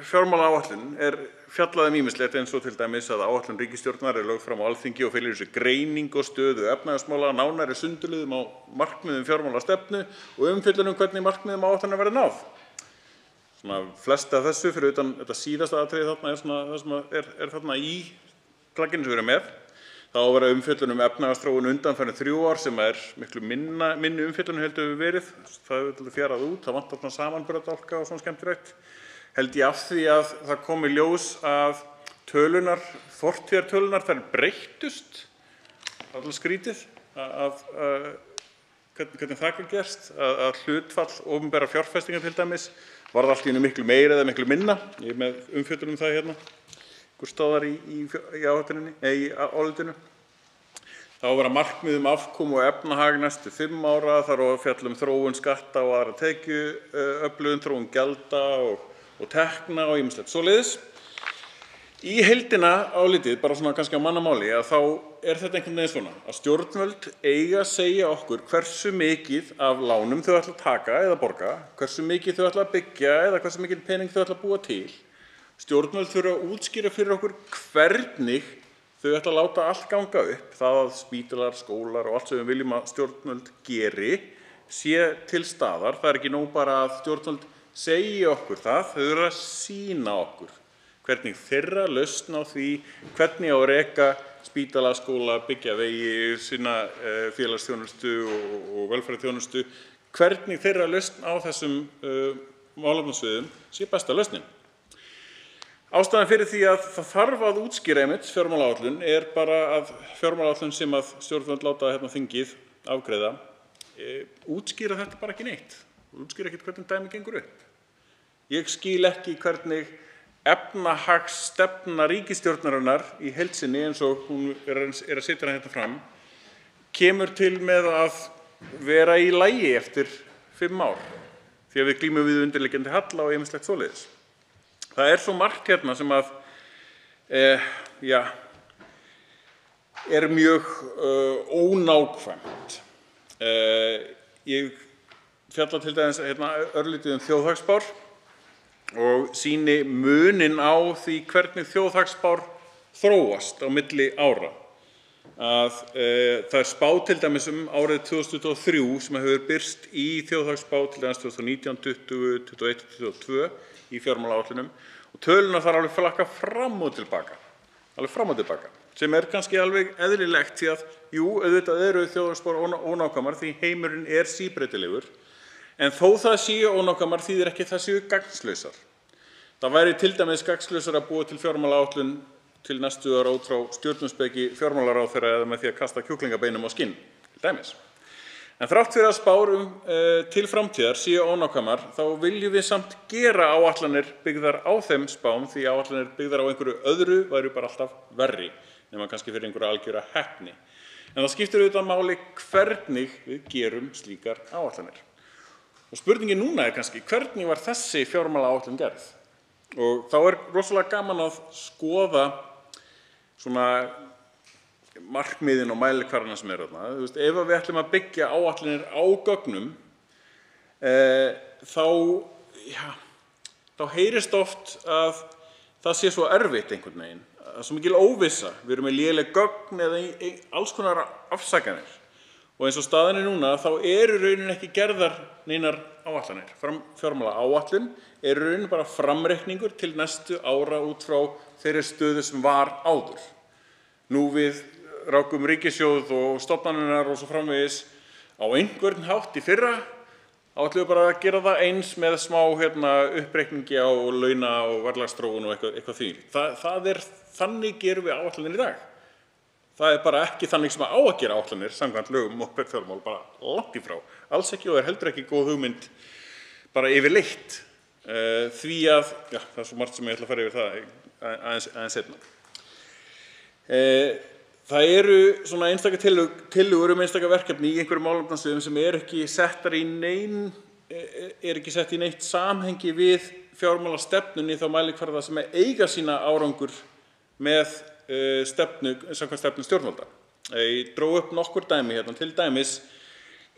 fjármálaáætlun er fjallað ýmislegt eins og til dæmis að áætlun ríkisstjórnar er lögð fram á Alþingi og felur í sér greining og stöðu efnahagsmála, nánari sundurliðum á markmiðum fjármálastefnu og umfjöllun hvernig markmiðum áætlunar verði náð. Svona flest af þessu fyrir utan þetta síðasta atriði þarna er svona það sem er þarna í plagginu sem við erum með. Það á að vera umfjöllun efnahagsþróun undanfarin 3 ár sem er miklu minni umfjöllun heldur við verið. Það hefur fjarað út, það vantar svona samanburðardálka og svona skemmtilegt. Held ég af því að það komi ljós að tölunar, fortíðartölunar, þær breyttust, alltaf skrítið, hvernig það ekki gerst, að hlutfall opinberra fjárfestingar til dæmis, varð allt í einu miklu meira eða miklu minna. Ég er með umfjöllun það hérna. Einhver stóðar í álitinu. Það á að vera markmið afkomu og efnahag næstu 5 ára, þar á að fjalla þróun skatta og aðra tekjuöflun, þróun gjalda og tekna og ýmislegt svoleiðis. Í heildina álitið, bara svona kannski á mannamáli, að þá er þetta einhvern veginn svona að stjórnvöld eiga að segja okkur hversu mikið af lánum þau ætla að taka eða borga, hversu mikið þau ætla að byggja eða hversu mikið pening þau ætla að búa til. Stjórnvöld þurfa að útskýra fyrir okkur hvernig þau ætla að láta allt ganga upp, það að spítalar, skólar og allt sem við viljum að stjórnvöld geri sé til staðar. Það er ekki nóg bara að stjórnvöld segja okkur það, þau þurfa að sýna okkur hvernig þeirra lausn á því hvernig á að reka spítala, skóla, byggja vegi, sinna félagsþjónustu og velferðarþjónustu, hvernig þeirra lausn á þessum málefnasviðum sé besta lausnin. Ástæðan fyrir því að það þarf að útskýra einmitt fjármálaáætlun er bara að fjármálaáætlun sem að stjórnvöld láta þingið afgreiða útskýra þetta bara ekki neitt. Útskýra ekki hvernig dæmi gengur upp. Ég skil ekki hvernig efnahagsstefna ríkisstjórnarinnar í heild sinni eins og hún er að setja þetta fram kemur til með að vera í lagi eftir 5 ár því að við glímum við undirliggjandi halla og ýmislegt svoleiðis. Það er svo margt hérna sem að er mjög ónákvæmt. Ég fjalla til dæmis örlítið þjóðhagsspár og sýni muninn á því hvernig þjóðhagsspár þróast á milli ára. að það spá til dæmis árið 2023 sem hefur birst í þjóðhagsspá til dæmis 2019, 20, 21, 22 í fjármálaáætlunum og tölurnar þar alveg flakka fram og tilbaka, sem kannski alveg eðlilegt því að jú, auðvitað eru þjóðhagsspár ónákvæmar því heimurinn síbreytilegur, en þó það séu ónákvæmar þýðir ekki það séu gagnslausar. Það væri til dæmis gagnslausara að búa til fjármálaáætlun til næstu ára út frá stjórnunspeki fjármálaráðherra eða með því að kasta kjúklingabeinum á skinn, til dæmis. En þrátt fyrir að spár til framtíðar séu ónákvæmar, þá viljum við samt gera áætlanir byggðar á þeim spám því áætlanir byggðar á einhverju öðru væru bara alltaf verri, nema kannski fyrir einhverja algjöra heppni. En það skiptir auðvitað máli hvernig við gerum slíkar áætlanir. Og spurningin núna kannski, hvernig var þessi fjármálaáætlun gerð? Og þá rosalega gaman að skoða svona markmiðin og mælikvarðana sem þarna. Ef við ætlum að byggja áætlanir á gögnum, þá heyrist oft að það sé svo erfitt einhvern veginn. Það er svo mikil óvissa. Við erum með léleg gögn eða alls konar afsakanir. Og eins og staðan núna, þá raunin ekki gerðar neinar áætlanir. Fjármálaáætlun raunin bara framreikningur til næstu ára út frá þeirri stöðu sem var áður. Nú við rákum ríkissjóð og stofnanirnar og svo framvegis á einhvern hátt í fyrra, ætlum við bara að gera það eins með smá uppreikningi á launa og verðlagsþróun og eitthvað því. Þannig gerum við áætlanir í dag. Það bara ekki þannig sem á að gera áætlanir samkvæmt lögum opinber fjármál, bara langt í frá. Alls ekki og heldur ekki góð hugmynd bara yfirleitt. Því að, það er svo margt sem ég ætla að fara yfir það aðeins seinna. Það eru svona einstaka tillögur einstaka verkefni í einhverjum málefnasviðum sem ekki settar í ekki sett í neitt samhengi við fjármálastefnunni þá mælikvarða sem eiga sína árangur með samkvæmt stefnu stjórnvalda. Ég dró upp nokkur dæmi hérna, til dæmis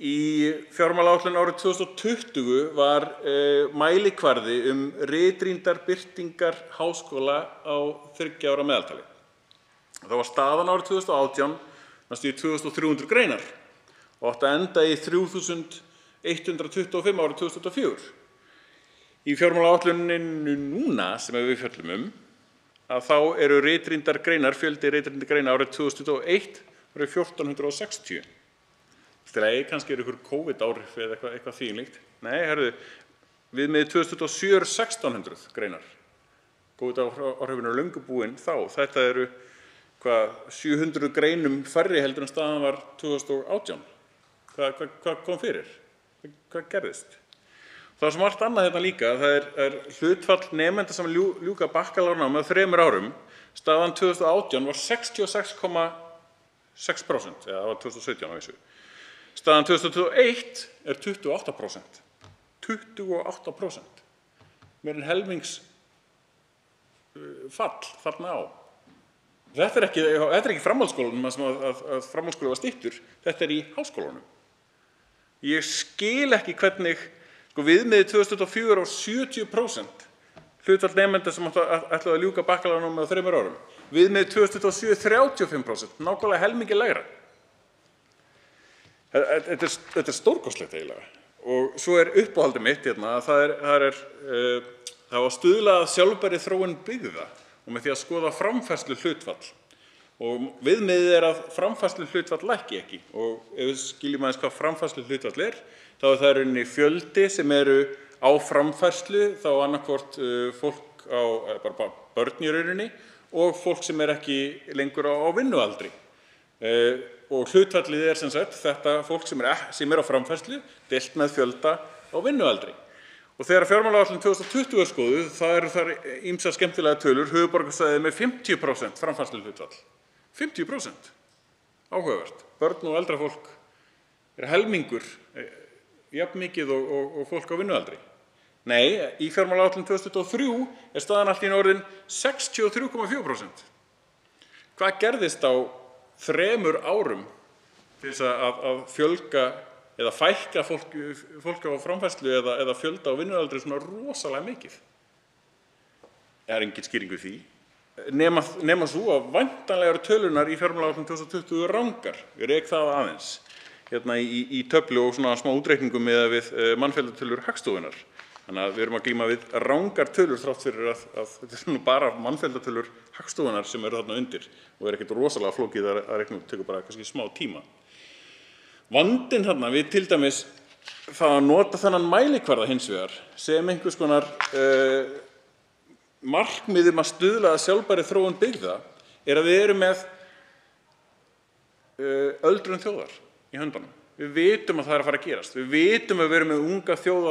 í fjármálaáætlun árið 2020 var mælikvarði ritrýndar birtingar háskóla á 3 ára meðaltali. Það var staðan árið 2018, næstum 2300 greinar og átti að enda í 3125 árið 2024. Í fjármálaáætluninu núna sem við fjöllum að þá ritrýndar greinar, fjöldi ritrýndar greinar árið 2021 var 1460. Kannski einhver COVID-áhrif eða eitthvað þvíumlíkt. Nei, viðmiðið 2027 1600 greinar. COVID-áhrifin löngu búin þá. Þetta 700 greinum færri heldur en staðan var 2018. Hvað kom fyrir? Hvað gerðist? Það er svo margt annað hérna líka. Það hlutfall nemenda sem ljúka bakkalárnámi á 3 árum. Staðan 2018 var 66,6%, eða það var 2017 á þessu. Staðan 2021 28%. 28%. Meira en helmings fall þarna á. Þetta ekki framhaldsskólanum sem að framhaldsskóli var styttur. Þetta í háskólanum. Ég skil ekki hvernig viðmiðið 2024 á 70% hlutfall nemenda sem ætlaðu að ljúka bakkalárnámi á 3 árum. Viðmiðið 2027 35%, nákvæmlega helmingi lægra. Þetta stórkostlegt eiginlega. Og svo uppáhaldið mitt hérna að það var stuðlað að sjálfbærri þróun byggða og með því að skoða framfærslu hlutfall. Og viðmiðið að framfærslu hlutfall lækki ekki. Og ef við skiljum aðeins hvað framfærslu hlutfall þá það rauninni fjöldi sem á framfærslu, þá annaðhvort fólk bara börn í rauninni og fólk sem ekki lengur á vinnualdri. Og hlutfallið sem sagt þetta fólk sem á framfærslu deilt með fjölda á vinnualdri. Og þegar fjármálaáætlun 2020 skoðuð, það þar ýmsar skemmtilega tölur, höfuðborgarsvæðið með 50% framfærslu hlutfall. 50%. Áhugavert. Börn og eldra fólk helmingur, jafn mikið og fólk á vinnualdri. Nei, í fjármálaáætlun 2023 staðan allt í einu orðin 63,4%. Hvað gerðist á 3 árum til þess að fjölga eða fækka fólk á framfærslu eða fjölda á vinnualdri svona rosalega mikið? Engin skýring við því. nema svo að væntanlegar tölurnar í fjármálaáætlun 2020 eru rangar. Ég rek það aðeins hérna í töflu og svona smá útreikningum miðað við mannfjöldatölur Hagstofunnar. Þannig að við erum að glíma við rangar tölur þrátt fyrir að þetta er nú bara mannfjöldatölur Hagstofunnar sem eru þarna undir og er ekkert rosalega flókið að reikna út, tekur bara kannski smá tíma. Vandinn þarna við til dæmis það að nota þennan mælikvarða hins vegar sem einhvers konar markmið að stuðla að sjálfbærri þróun byggða er að við erum með öldrun þjóðar í höndunum. Við vitum að það er að fara að gerast. Við vitum að við erum með unga þjóð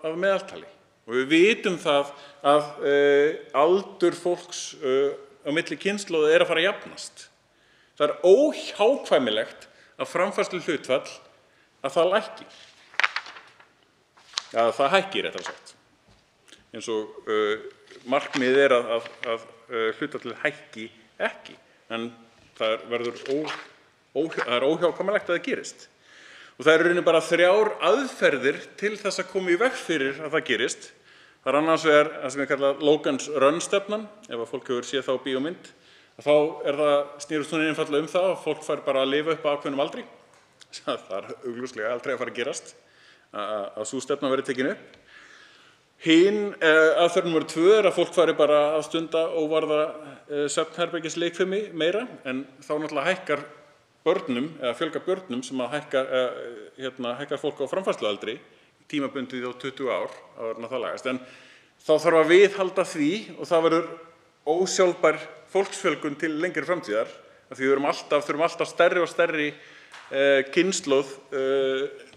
að meðaltali og við vitum það að aldur fólks á milli kynslóða er að fara að jafnast. Það er óhjákvæmilegt að framfærsluhlutfall að það lækki. Að það hækki réttara sagt. Eins og markmiðið er að hlutfallið hækki ekki, en það er óhjákvæmilegt að það gerist. Og það eru rauninni bara 3 aðferðir til þess að koma í veg fyrir að það gerist. Það er annars vegar það sem ég kalla Logan's Run-stefnan, ef að fólk hefur séð þá bíómynd. Þá snýrist hún einfaldlega það að fólk fær bara að lifa upp að ákveðnum aldri. Það er augljóslega aldrei að fara að gerast að sú stefna verði tekin upp. Hin aðferð númer 2 er að fólk fari bara að stunda óvarða svefnherbergisleikfimi meira, en þá náttúrulega hækkar börnum eða fjölga börnum sem að hækkar fólk á framfærslualdri tímabundið á 20 ár áður en það lagast. En þá þarf að viðhalda því og það verður ósjálfbær fólksfjölgun til lengri framtíðar, af því við þurfum alltaf stærri og stærri kynslóð,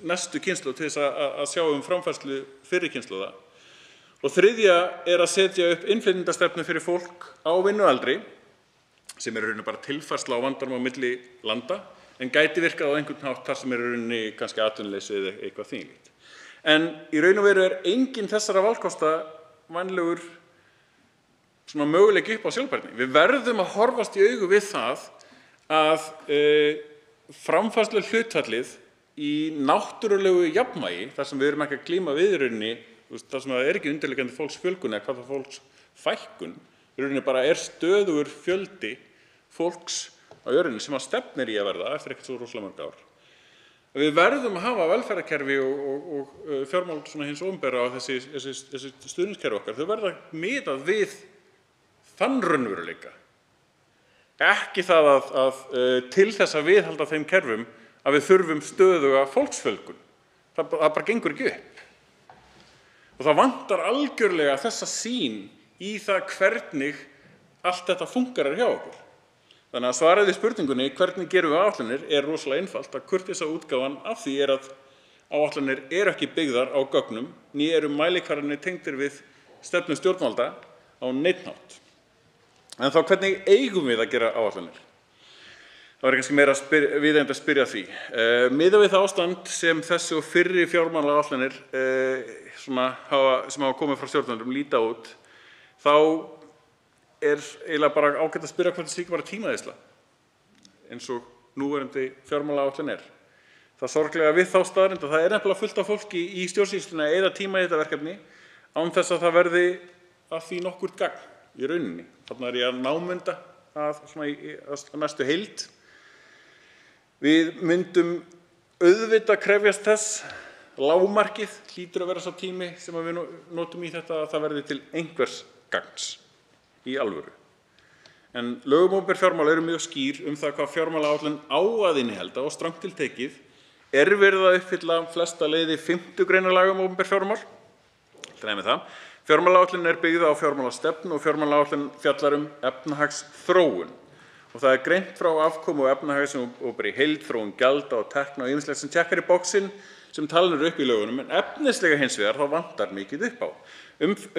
næstu kynslóð til þess að sjá framfærslu fyrri kynslóða. Og þriðja er að setja upp innflytjendastefnu fyrir fólk á vinnualdri, sem er rauninni bara tilfærsla á vandanum á milli landa, en gæti virkað á einhvern hátt þar sem er rauninni kannski atvinnuleysi eða eitthvað þvílíkt. En í raun og veru er enginn þessara valkosta vænlegur svona möguleiki upp á sjálfbærni. Við verðum að horfast í augu við það að framfærslu hlutfallið í náttúrulegu jafnvægi, þar sem við erum ekki að glíma við í rauninni, þar sem það er ekki undirliggjandi fólksfjölgun eða hvað það fólksfækkun, í rauninni bara er stöðugur fjöldi fólks á jörðinni sem að stefnir í að verða eftir ekkert svo rosalega mörg ár. Við verðum að hafa velferðarkerfi og fjármál hins opinbera á þessi stuðningskerfi okkar. Þau verða miðað við þann raunveruleika. Ekki það að til þess að viðhalda þeim kerfum að við þurfum stöðuga fólksfjölgun. Það bara gengur ekki upp. Og það vantar algjörlega þessa sýn í það hvernig allt þetta fungerar hjá okkur. Þannig að svarið við spurningunni hvernig gerum við áætlanir er rosalega einfalt. Að kurteisa útgáfan af því er að áætlanir eru ekki byggðar á gögnum, né eru mælikvarðarnir tengdir við stefnu stjórnvalda á neinn hátt. En þá hvernig eigum við að gera áætlanir? Það var kannski meira viðeigandi að spyrja því. Miðað við það ástand sem þessi og fyrri fjármálaáætlanir sem hafa komið frá stjórnvöldum líta út, þá er eiginlega bara ágætt að spyrja hvort það sé ekki bara tímaeyðsla, eins og núverandi fjármálaáætlun er. Það sorglega við þá staðreynd að það er nefnilega fullt af fólki í stjórnsýslunni að eyða tíma í þetta verkefni án þess að það verði að því nokkurt gagn í rauninni. Þarna er ég að námunda að næstu heild. Við myndum auðvitað krefjast þess, lágmarkið hlýtur að vera sá tími sem við notum í þetta að það verði til einhvers gagns í alvöru. En lög um opinber fjármál eru mjög skýr það hvað fjármálaáætlun á að innihalda og strangt til tekið er verið að uppfylla flesta leiði 5. greinar laga um opinber fjármál. Fjármálaáætlun er byggð á fjármálastefnu og fjármálaáætlun fjallar efnahagsþróun. Og það er greint frá afkomu og efnahags og bara í heild, þróun gjalda og tekna og ýmislegt sem tékkar í boxin sem talin eru upp í lögunum, en efnislega hins vegar þá vantar mikið upp á.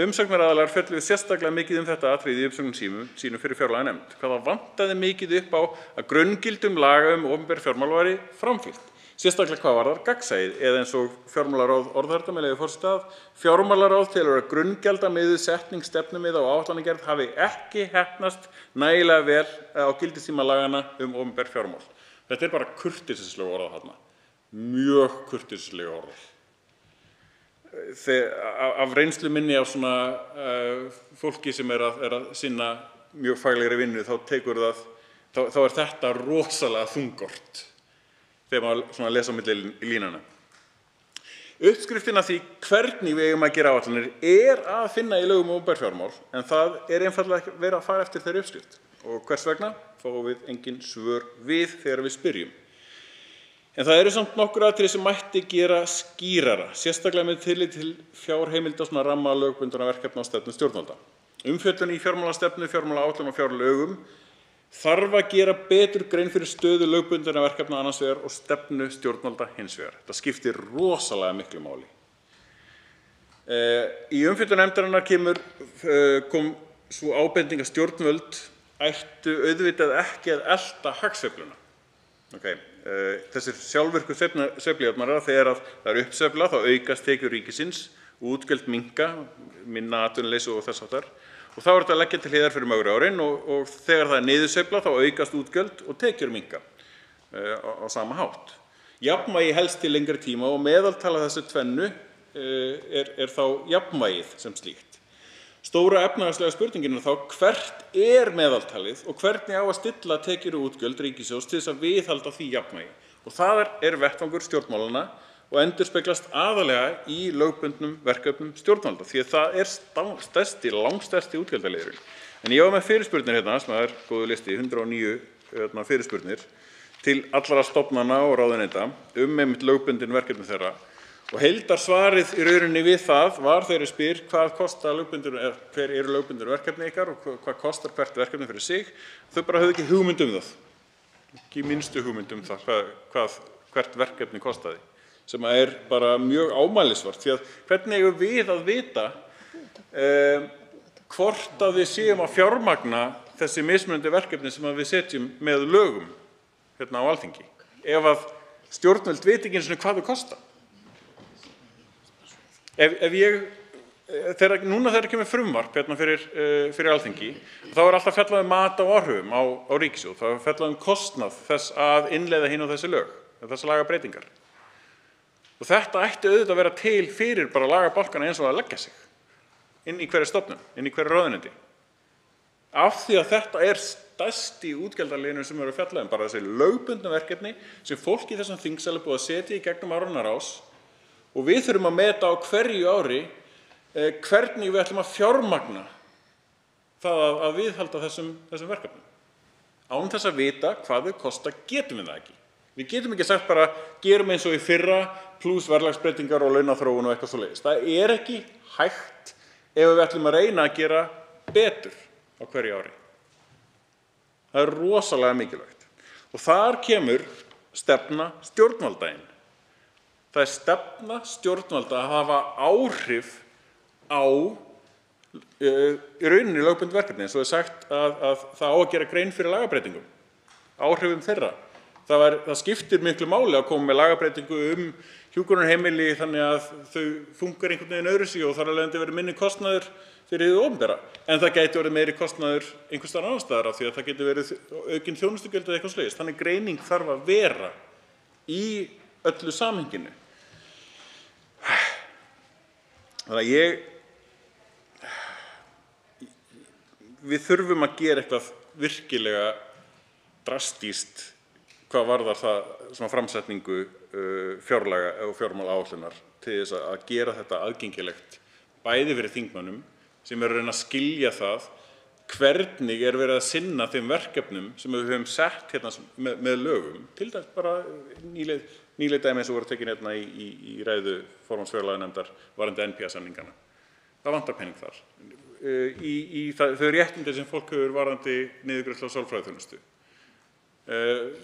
Umsagnaraðilar fjölluðu sérstaklega mikið þetta atriði í umsögnum sínum fyrir fjárlaganefnd. Hvað það vantaði mikið upp á að grunngildum laga um opinber fjármál væri framfylgt. Sérstaklega hvað varðar gagnsæið, eða eins og fjármálaráð orðar þetta með leyfi forseta að fjármálaráð telur að grunngildamiðuð setning stefnumiða og áætlanagerð hafi ekki heppnast nægilega vel á gildistíma laganna um opinber fjármál. Þetta er bara kurteisislega orðað þarna. Mjög kurteisislega orðað. Af reynslu minni af svona fólki sem er að sinna mjög faglegri vinnu þá er þetta rosalega þungort þegar maður lesa á milli línanna. Uppskriftin að því hvernig við eigum að gera áætlanir er að finna í lögum um opinber fjármál, en það er einfaldlega ekki verið að fara eftir þeirri uppskrift. Og hvers vegna fáum við engin svör við þegar við spyrjum. En það eru samt nokkur atriði sem mætti gera skýrara, sérstaklega með tillit til fjárheimilda og ramma lögbundinna verkefna og stefnu stjórnvalda. Umfjöllun í fjármálastefnu, fjármálaáætlun og fjárlögum þarf að gera betur grein fyrir stöðu lögbundinna verkefna annars vegar og stefnu stjórnvalda hins vegar. Það skiptir rosalega miklu máli. Í umfjöllun nefndarinnar kom svo ábending að stjórnvöld ættu auðvitað ekki að elta hagsveifluna. Þessir sjálfvirku sveiflujöfnunar, þegar það er uppsveifla þá aukast tekjur ríkisins, útgjöld minnka, minna atvinnuleysi og þess háttar. Og þá er þetta að leggja til hliðar fyrir mögru árin og þegar það er niðursveifla þá aukast útgjöld og tekjur minnka á sama hátt. Jafnvægi helst til lengri tíma og meðaltala þessu tvennu er þá jafnvægið sem slíkt. Stóra efnahagslega spurningin er þá hvert er meðaltalið og hvernig á að stilla tekjur og útgjöld ríkissjóðs til þess að viðhalda því jafnvægi. Og það er vettvangur stjórnmálanna og endurspeglast aðalega í lögbundnum verkefnum stjórnvalda því að það er langstærsti útgjaldaliðurinn. En ég var með fyrirspurnir hérna sem er góður listi, 109 fyrirspurnir til allra stofnana og ráðuneyta einmitt lögbundin verkefni þeirra. Og heildarsvarið í rauninni við það var þegar ég spyr hver eru lögbundin verkefni ykkar og hvað kostar hvert verkefni fyrir sig. Þau bara höfðu ekki hugmynd um það. Ekki minnstu hugmynd um það hvert verkefni kostaði. Sem er bara mjög ámælisvert því að hvernig eigum við að vita hvort að við séum að fjármagna þessi mismunandi verkefni sem við setjum með lögum hérna á Alþingi ef að stjórnvöld veit ekki einu sinni hvað þau kosta. Núna þegar kemur frumvarp hérna fyrir Alþingi þá er alltaf fjallað um mat á áhrifum á ríkissjóð, þá er fjallað um kostnað þess að innleiða hin og þessi lög, þessar lagabreytingar. Og þetta ætti auðvitað að vera til fyrir bara lagabálkana eins og að leggja sig inn í hverri stofnun, inn í hverri ráðuneyti. Af því að þetta er stærsti útgjaldaliðurinn sem eru að fjalla um, bara þessi lögbundnu verkefni sem fólk í þessum þingsal er búið að setja í gegnum áranna rás og við þurfum að meta á hverju ári hvernig við ætlum að fjármagna það að viðhalda þessum verkefnum. Án þess að vita hvað þau kosta getum við það ekki. Við getum ekki sagt bara gerum eins og í fyrra pluss verðlagsbreytingar og launaþróun og eitthvað svoleiðis. Það er ekki hægt ef við ætlum að reyna að gera betur á hverju ári. Það er rosalega mikilvægt. Og þar kemur stefna stjórnvalda inn. Það er stefna stjórnvalda að hafa áhrif á í rauninni lögbundin verkefni, eins og er sagt að það á að gera grein fyrir lagabreytingum, áhrifum þeirra. Það skiptir miklu máli að koma með lagabreytingu hjúkrunarheimili þannig að þau funkar einhvern veginn öðruvísi og þar af leiðandi verið minni kostnaður fyrir hið opinbera. En það gæti verið meiri kostnaður einhvers staðar annars staðar af því að það geti verið aukin þjónustugjöld eða eitthvað svoleiðis. Þannig greining þarf að vera í öllu samhenginu. Þannig að við þurfum að gera eitthvað virkilega drastískt hvað varðar það svona framsetningu fjárlaga og fjármálaáætlunar til þess að gera þetta aðgengilegt bæði fyrir þingmönnum sem eru að reyna að skilja það hvernig er verið að sinna þeim verkefnum sem við höfum sett hérna með lögum, til dæmis bara nýleg dæmi eins og voru tekin hérna í ræðu formanns fjárlaganefndar varðandi NPA-samningana. Það vantar pening þar. Í þau réttindi sem fólk hefur varðandi niðurgreiðslu á sálfræðiþjónustu.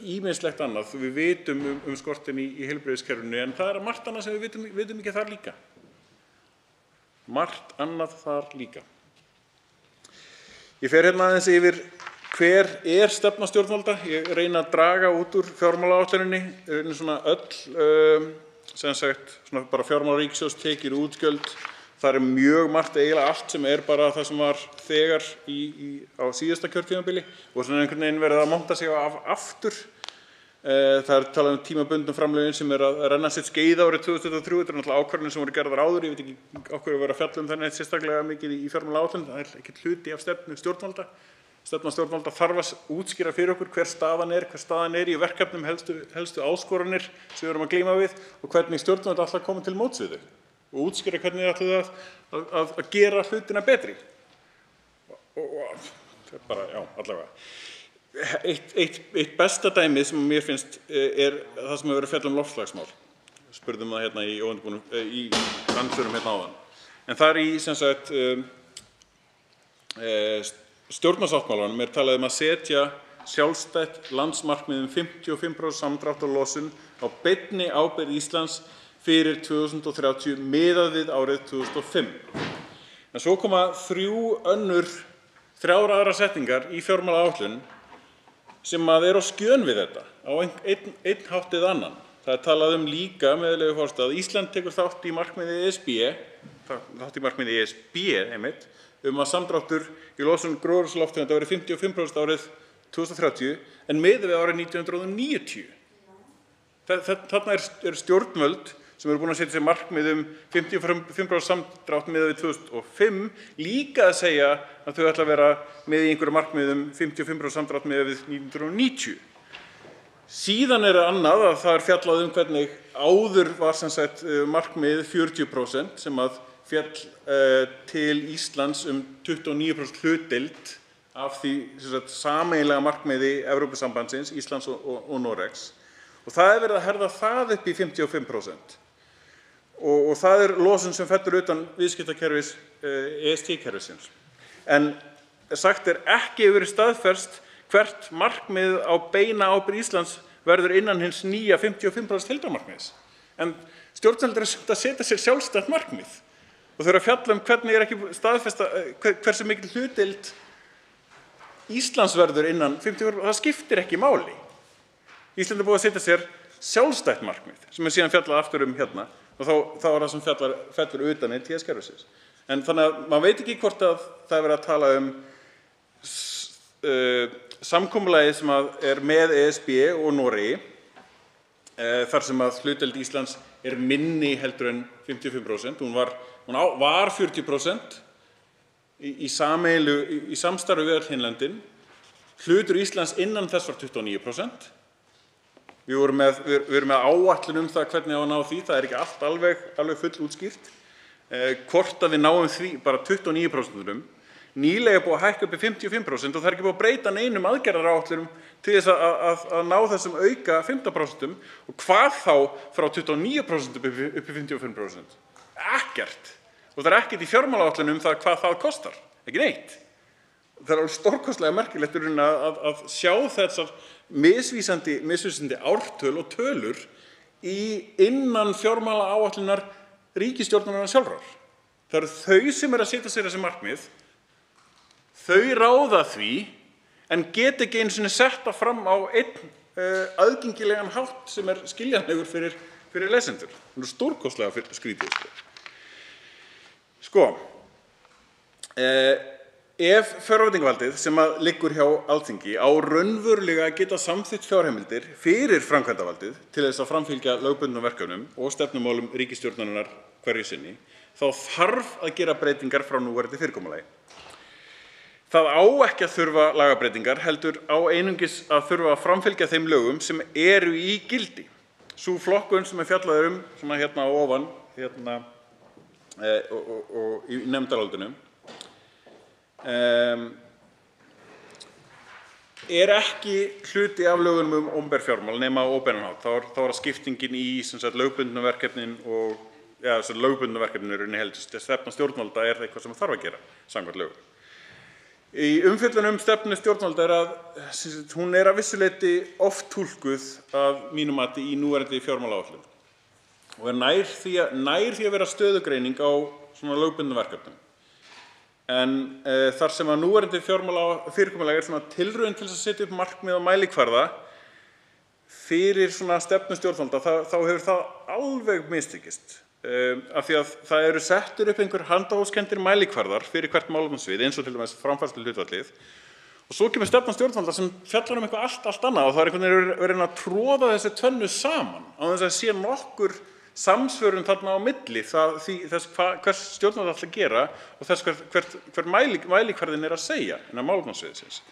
Ýmislegt annað, við vitum skortinn í heilbrigðiskerfinu en það er margt annað sem við vitum ekki þar líka. Margt annað þar líka. Ég fer hérna aðeins yfir hver er stefna stjórnvalda. Ég reyna að draga út úr fjármálaáætluninni svona öll sem sagt svona bara fjármála ríkissjóðs tekjur útgjöld. Það er mjög margt, eiginlega allt sem er bara það sem var þegar á síðasta kjörtímabili og svona einhvern veginn verið að monta sig aftur. Það er talað um tímabundnum framlögin sem er að renna sitt skeið árið 2023. Þetta er náttúrulega ákvarðanir sem voru gerðar áður. Ég veit ekki á hverju að vera að fjalla um þennan sérstaklega mikið í fjármálaáætlun. Það er ekki hluti af stefnu stjórnvalda. Stefna stjórnvalda þarf að útskýra fyrir okkur hver staðan er í verkefnum, helstu áskoranir sem við erum að glíma við og hvernig stjórnvöld ætla að koma til móts við þau og útskýra hvernig þau ætla að gera hlutina betri. Og það er bara, já, allavega. Eitt besta dæmið sem mér finnst er það sem hefur verið að fjalla loftslagsmál. Spurðum það hérna í andsvörum hérna áðan. En það í sem sagt stjórnarsáttmálanum talað að setja sjálfstætt landsmarkmið 55% samdrátt á losun á beinni ábyrgð Íslands fyrir 2030 miðað við árið 2005. En svo koma þrjár aðrar setningar í fjármálaáætlun sem eru á skjön við þetta á einn hátt eða annan. Það talað líka með leyfi forseta að Ísland tekur þátt í markmiði ESB einmitt að samdráttur í losun gróðurhúsalofttegunda verði 55% árið 2030 en miðað við árið 1990. Þarna eru stjórnvöld sem eru búin að setja sér markmið 55% samdrátt miðað við 2005 líka að segja að þau ætla að vera með í einhverju markmið 55% samdrátt miðað við 1990. Síðan annað að það fjallað hvernig áður var sem sagt markmið 40% sem að féll til Íslands 29% hlutdeild af því sameiginlega markmiði Evrópusambandsins, Íslands og Noregs. Og það verið að herða það upp í 55%. Og það losun sem fellur utan viðskiptakerfis EST-kerfisins. En sagt ekki hefur verið staðfest hvert markmið á beina ábyrgð Íslands verður innan hins nýja 55% heildarmarkmiðs. En stjórnvöld að setja sér sjálfstætt markmið og þau eru að fjalla hvernig ekki staðfesta hversu mikil hlutdeild Íslands verður innan 50%, það skiptir ekki máli. Ísland búið að setja sér sjálfstætt markmið sem síðan fjallað aftur hérna og þá það sem fellur utan ETS-kerfisins. En þannig að maður veit ekki hvort að það verið að tala samkomulagið sem með ESB og Noregi þar sem að hlutdeild Íslands minni heldur en 55%. Hún var 40% í samstarfi við öll hin löndin. Hlutur Íslands innan þess var 29%. Við erum með áætlun það hvernig á að ná því. Það ekki allt alveg full útskýrt. Hvort að við náum því bara 29%. Nýlega búið að hækka upp í 55% og það ekki búið að breyta neinum aðgerðaráætlunum til þess að ná þessum auka 15% og hvað þá frá 29% upp í 55%? Ekkert. Og það ekkert í fjármálaáætlunum hvað það kostar. Ekki neitt. Það stórkostlega merkilegt að sjá þessar misvísandi ártöl og tölur innan fjármálaáætlunar ríkisstjórnarinnar sjálfrar. Það þau sem að setja sér þessi markmið. Þau ráða því en get ekki einu sinni setta fram á aðgengilegan hátt sem skiljanlegur fyrir lesendur. Það stórkostlega skrítið. Ef fjárveitingavaldið sem liggur hjá Alþingi á raunverulega að geta samþykkt fjárheimildir fyrir framkvæmdavaldið til þess að framfylgja lögbundnum verkefnum og stefnumálum ríkisstjórnarinnar hverju sinni, þá þarf að gera breytingar frá núverandi fyrirkomulagi. Það á ekki að þurfa lagabreytingar, heldur á einungis að þurfa að framfylgja þeim lögum sem eru í gildi. Sú flokkun sem fjallað svona hérna á ofan, og í nefndarálitinu, ekki hluti af lögunum opinber fjármál nema á óbeinan hátt. Þá það skiptingin í lögbundnu verkefnin og lögbundnu verkefnin helst stefna stjórnvalda eitthvað sem þarf að gera samkvæmt lögum. Í umfjöllun stefnu stjórnvalda hún að vissu leyti oft túlkuð að mínu mati í núverandi fjármálaáætlun og nær því að vera stöðugreining á svona lögbundnum verkefnum. En þar sem að núverandi fyrirkomulag svona tilraun til að setja upp markmið og mælikvarða fyrir svona stefnu stjórnvalda, þá hefur það alveg mistekist. Af því að það eru settur upp einhver handahófskenndir mælikvarðar fyrir hvert málefnasvið eins og til dæmis framfærsluhlutfallið og svo kemur stefna stjórnvalda sem fjallar eitthvað allt annað og það einhvern veginn verið að troða þessu tvennu saman á þess að sé nokkur samsvörun þarna á milli þess hvers stjórnvöld ætla að gera og þess hver mælikvarðinn að segja innan málefnasviðsins.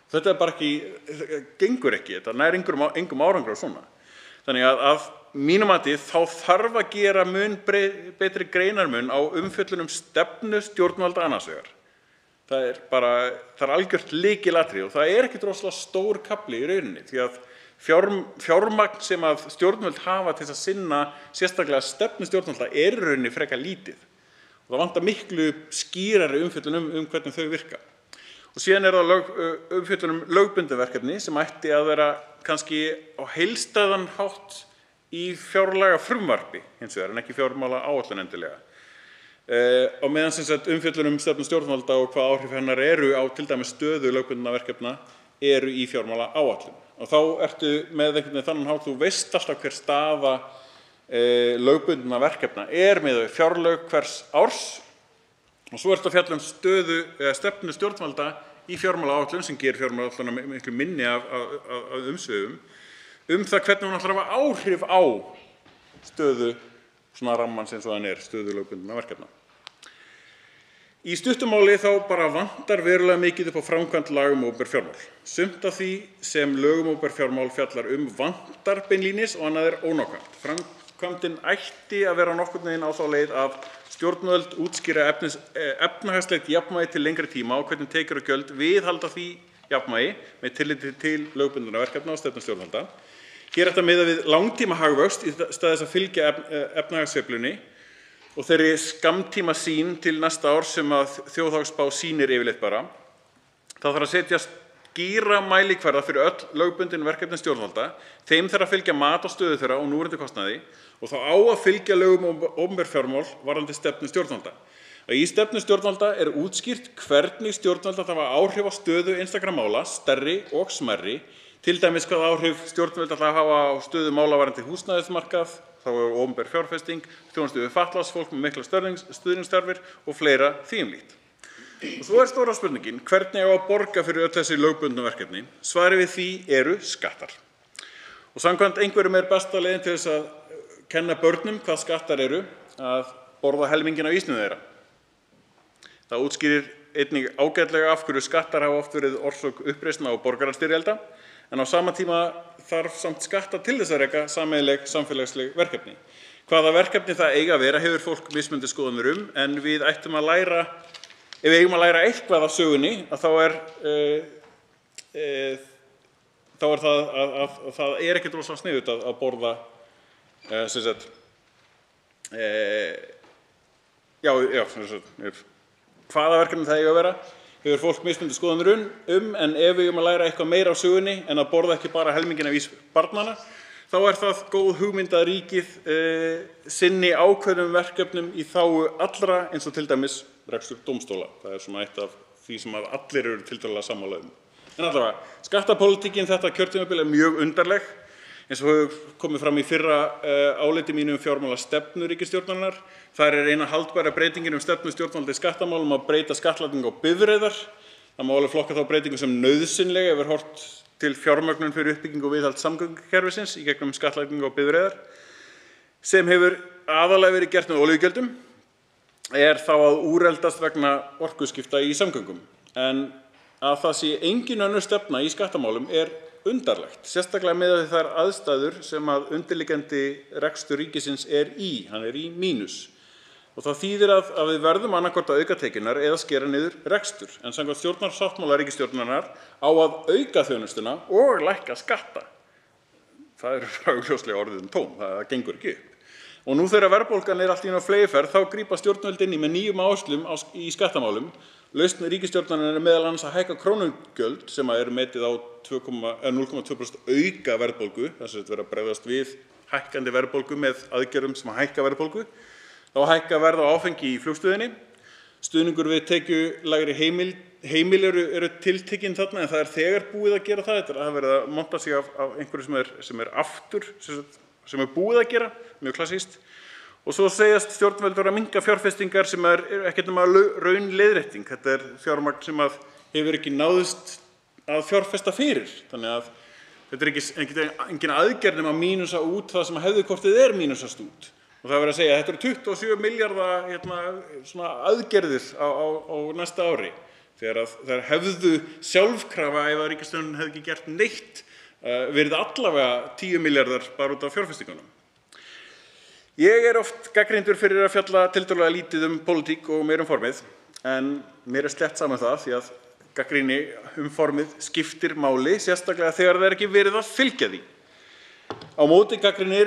Þetta bara gengur ekki, þetta nær engum árangur á svona. Þannig að mínu mati þá þarf að gera betri greinarmun á umfjöllun stefnu stjórnvalda annars vegar. Það er algjört lykilatriði og það ekkert rosalega stór kafli í rauninni því að fjármagn sem að stjórnvöld hafa til að sinna sérstaklega stefnu stjórnvalda í rauninni frekar lítið. Og það vantar miklu skýrari umfjöllun hvernig þau virka. Og síðan það umfjöllun lögbundin verkefni sem ætti að vera kannski á heildstæðan hátt í fjárlagafrumvarpi hins vegar en ekki fjármálaáætlun endilega. Á meðan umfjöllun stefnu stjórnvalda og hvað áhrif hennar eru á til dæmis stöðu lögbundinna verkefna eru í fjármálaáætlun. Og þá ertu með einhvern veginn þannig hátt þú veist alltaf hver staða lögbundinna verkefna með fjárlög hvers árs og svo ertu að fjalla stöðu stefnu stjórnvalda í fjármálaáætlun sem gerir fjármálaáætlunina miklu minni af umsvifum það hvernig hún ætlar að hafa áhrif á stöðu svona rammans eins og hann stöðu lögbundinna verkefna. Í stuttu máli þá bara vantar verulega mikið upp á framkvæmd laga opinber fjármál. Sumt af því sem lög opinber fjármál fjallar vantar beinlínis og annað ónákvæmt. Framkvæmdin ætti að vera nokkurn veginn á þá leið að stjórnvöld útskýra efnahagslegt jafnvægi til lengri tíma og hvernig tekjur og gjöld viðhalda því jafnvægi með tilliti til lögbundinna verkefna og stefnu stjórnvalda. Hér ætti að miða við langtíma hagvöxt í stað þess að fylgja efnahagssveiflunni og þeirri skammtíma sýn til næsta ár sem að þjóðhagsspá sýnir yfirleitt bara. Það þarf að setja skýra mælikvarða fyrir öll lögbundin verkefni stjórnvalda. Þeim þarf að fylgja mat á stöðu þeirra og núverandi kostnaði og þá á að fylgja lögum opinber fjármál varðandi stefnu stjórnvalda. Í stefnu stjórnvalda útskýrt hvernig stjórnvöld hafa áhrif á stöðu einstakra mála, stærri og smærri, til dæmis hvað áhrif stjórnvöld hafa á stöðu mála varðandi húsnæðismarkað, þá opinber fjárfesting, þjónustu við fatlaðs fólk með miklar stuðningsþarfir og fleira því líkt. Og svo stóra spurningin, hvernig á að borga fyrir öll þessi lögbundnu verkefni? Svarið við því eru skattar. Og samkvæmt einhverjum besta leiðin til þess að kenna börnum hvað skattar eru, að borða helminginn af ísnum þeirra. Það útskýrir einnig ágætlega af hverju skattar hafa oft verið orsök uppreisna og borgarastyrjalda, en á sama tíma þarf samt skatta til þess að reka sameiginleg samfélagsleg verkefni. Hvaða verkefni það eiga að vera hefur fólk mismunandi skoðanir en við ættum að læra, ef við eigum að læra eitthvað af sögunni, að þá það að það ekkert rosalega sniðugt að borða hvaða verkefni það eiga að vera, hefur fólk mismunandi skoðanir en ef við eigum að læra eitthvað meira af sögunni en að borða ekki bara helminginn af barnanna, þá það góð hugmynd að ríkið sinni ákveðnum verkefnum í þágu allra eins og til dæmis rekstur dómstóla. Það svona eitt af því sem að allir eru tiltölulega sammála En allavega, skattapólitíkin þetta kjörtímabil mjög undarleg. Eins og hefur komið fram í fyrra áliti mínu fjármálastefnu ríkisstjórnarinnar. Þar eina haldbæra breytingin stefnu stjórnvalda í skattamálum að breyta skattlagningu á bifreiðar. Það má alveg flokka þá breytingu sem nauðsynlega ef hort til fjármögnun fyrir uppbyggingu og viðhald samgöngukerfisins í gegnum skattlagningu á bifreiðar, sem hefur aðalega verið gert með olíugjöldum, þá að úreldast vegna orkuskipta í samgöngum. En að það sé engin önnur stefna í skattamálum undarlegt, sérstaklega með þær aðstæður sem að undirliggjandi rekstur ríkisins í, hann í mínus. Og það þýðir að við verðum annaðhvort að auka tekjurnar eða skera niður rekstur. En samkvæmt stjórnarsáttmála ríkisstjórnarinnar á að auka þjónustuna og lækka skatta. Það augljóslega orðið tóm, það gengur ekki upp. Og nú þegar verðbólgan allt í einu á fleygiferð, þá grípa stjórnvöld inn í með nýjum áherslum í skattamálum. Lausn ríkisstjórnarinnar meðal annars að hækka krónugjöld sem metið á 0,2% auka verðbólgu, þess að vera að bregðast við hækkandi verðbólgu með aðgerðum sem hækka verðbólgu. Þá hækka verð á áfengi í flugstöðinni. Stuðningur við tekjulægri heimil eru tiltekin þarna, en það þegar búið að gera það. Þetta er verið að monta sig af einhverju sem aftur, sem búið að gera, mjög klassískt. Og svo segjast stjórnvöld vera að minnka fjárfestingar sem ekkert nema raun leiðrétting. Þetta fjármagn sem hefur ekki náðist að fjárfesta fyrir. Þannig að þetta engin aðgerð nema að mínusa út það sem hefði hvort þið mínusast út. Og það er verið að segja að þetta eru 27 milljarða svona aðgerðir á næsta ári, þegar þær hefðu sjálfkrafa, ef að ríkisstjórnin hefði ekki gert neitt, verið allavega 10 milljarðar bara út af fjárfestingunum. Ég er oft gagnrýndur fyrir að fjalla tiltölulega lítið pólitík og meira formið, en mér er slétt saman það því að gagnrýni formið skiptir máli, sérstaklega þegar það er ekki verið að fylgja því. Á móti gagnrýni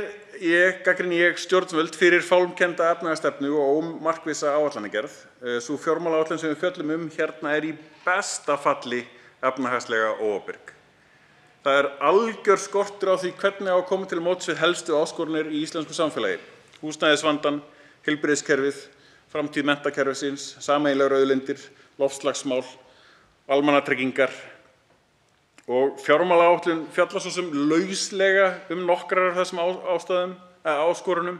ég stjórnvöld fyrir fálmkennda efnahagsstefnu og ómarkvissa áætlanagerð. Sú fjármálaáætlun sem við fjöllum hérna er í besta falli efnahagslega óábyrg. Það er algjör skortur á því hvernig á að koma til móts við helstu áskoranir í íslensku samfélagi. Húsnæðisvandann, heilbrigðiskerfið, framtíð menntakerfisins, sameiginlegar auðlindir, loftslagsmál, almannatryggingar. Og fjármálaáætlun fjallar svo sem lauslega nokkrar af þessum áskorunum,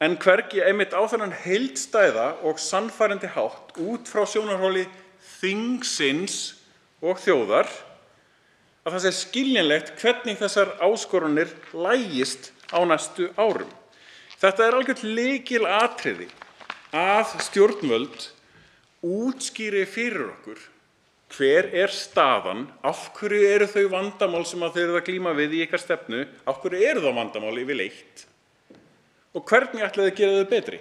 en hvergi einmitt á þennan heildstæða og sannfærandi hátt út frá sjónarhóli þingsins og þjóðar, að það sé skiljanlegt hvernig þessar áskoranir lægist á næstu árum. Þetta er algjört lykilatriði að stjórnvöld útskýri fyrir okkur hver er staðan, af hverju eru þau vandamál sem þau eru að glíma við í ykkar stefnu, af hverju eru það vandamál yfirleitt og hvernig ætlaðu að gera þau betri.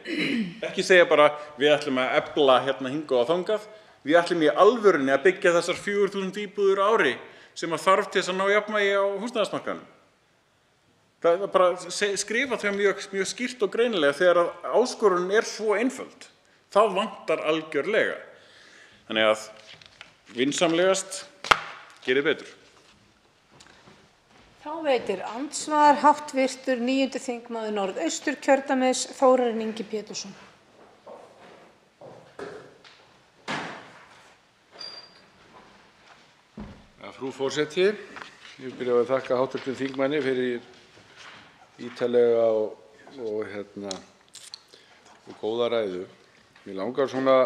Ekki segja bara við ætlum að efla hingað og þangað, við ætlum í alvörunni að byggja þessar 4.000 íbúðir á ári sem þarf til þess að ná jafnvægi á húsnæðismarkaðnum. Það er bara skrifa þau mjög skýrt og greinilega þegar að áskorunin er svo einföld. Það vantar algjörlega. Þannig að vinsamlegast gerið betur. Þá veitir andsvar hv. 9. þingmaður Norðausturkjördæmis Þórarinn Ingi Pétursson. Frú forseti, ég vil byrja að þakka hv. þingmanni fyrir ítarlega og góða ræðu. Mér langar svona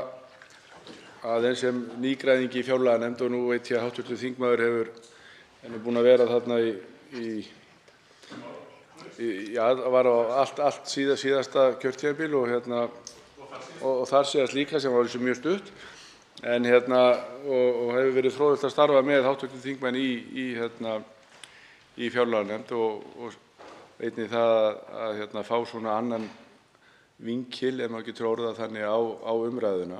aðeins sem nýgræðingi í fjárlaganefnd, og nú veit ég að hv. þingmaður er búinn að vera þarna var á allt síðasta kjörtímabil og þar síðast líka, sem var þessu mjög stutt. Og hefur verið fróðlegt að starfa með hv. þingmenn í fjárlaganefnd og einnig það að fá svona annan vinkil, ef maður getur orðað þannig, á umræðuna,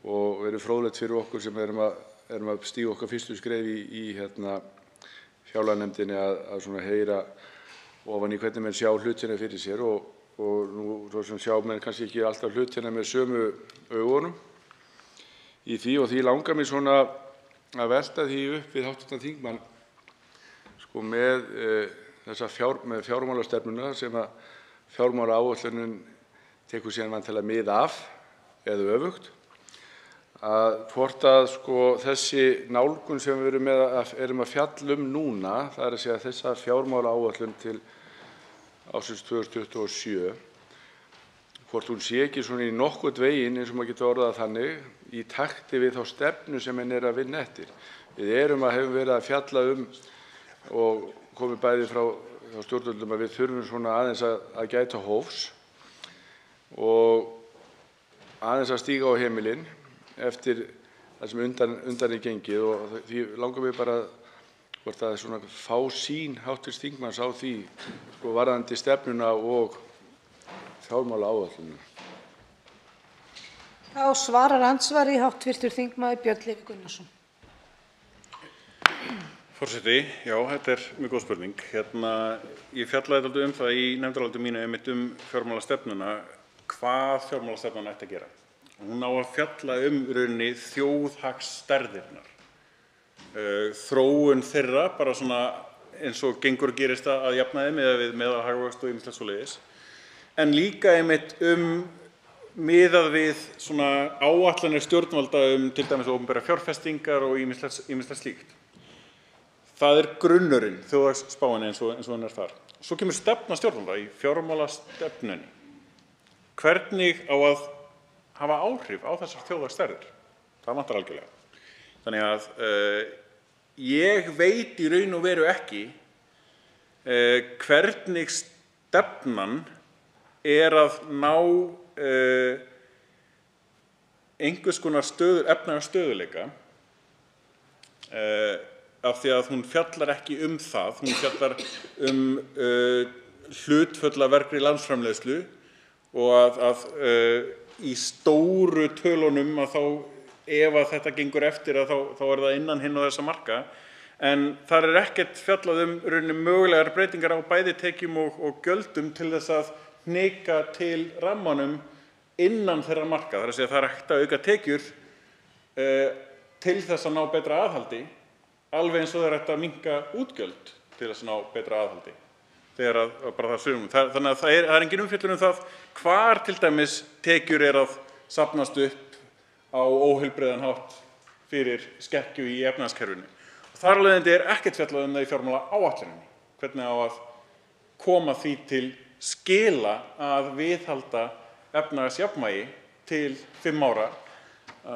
og verið fróðlegt fyrir okkur sem erum að stíga okkar fyrstu skref í fjárlaganefndinni að svona heyra ofan í hvernig menn sjá hlutina fyrir sér, og nú svo sem sjá menn kannski ekki alltaf hlutina með sömu augunum í því, og því langar mér svona að velta því upp við hv. þingmann með með fjármálastefnuna sem að fjármálaáætlunin tekur síðan væntanlega mið af eða öfugt, að hvort að þessi nálgun sem við erum að fjalla núna, það er að segja þessa fjármálaáætlun til ársins 2027, hvort hún sé ekki svona í nokkurn veginn, eins og maður getur orðað þannig, í takti við þá stefnu sem menn er að vinna eftir. Við hefum verið að fjalla og komið bæði frá stjórnvöldum að við þurfum svona aðeins að gæta hófs og aðeins að stíga á hemilinn eftir það sem undan er gengið, og því langar við bara hvort það er svona fá sýn hv. þingmanns á því varðandi stefnuna og fjármálaáætlunina. Þá svarar andsvari hv. þingmaður Björn Leví Gunnarsson. Forseti, já, þetta er mjög góð spurning. Ég fjallaði dálítið það í nefndaráliti mínu einmitt fjármálastefnuna, hvað fjármálastefnan ætti að gera. Hún á að fjalla í rauninni þjóðhagsstærðirnar, þróun þeirra, bara svona eins og gengur og gerist að jafnaði miðað við meðalhagvöxt og ýmislegt svoleiðis, en líka einmitt miðað við svona áætlanir stjórnvalda til dæmis opinberar fjárfestingar og ýmislegt slíkt. Það er grunnurinn, þjóðhagsspáin eins og hann er þar. Svo kemur stefna stjórnvalda í fjármálastefnunni. Hvernig á að hafa áhrif á þessar þjóðhagsstærðir? Það vantar algjörlega. Þannig að ég veit í raun og veru ekki hvernig stefnan að ná einhvers konar efnahagsstöðugleika, af því að hún fjallar ekki það, hún fjallar hlutföll af vergri landsframleiðslu og að í stóru tölunum að þá ef að þetta gengur eftir að þá það innan hinn og þessa marka, en þar ekkert fjallað rauninni mögulegar breytingar á bæði tekjum og gjöldum til þess að hnika til rammanum innan þeirra marka. Það að segja það hægt að auka tekjur til þess að ná betra aðhaldi, alveg eins og það hægt að minnka útgjöld til þess að ná betra aðhaldi. Þegar bara það svigrúm. Þannig að það er engin umfjöllun það hvar til dæmis tekjur að safnast upp á óheilbrigðan hátt fyrir skekkju í efnahagskerfinu. Þar af leiðandi ekkert fjallað það í fjármálaáætluninni, hvernig á að koma því til skila að viðhalda efnahagsjafnvægi til 5 ára,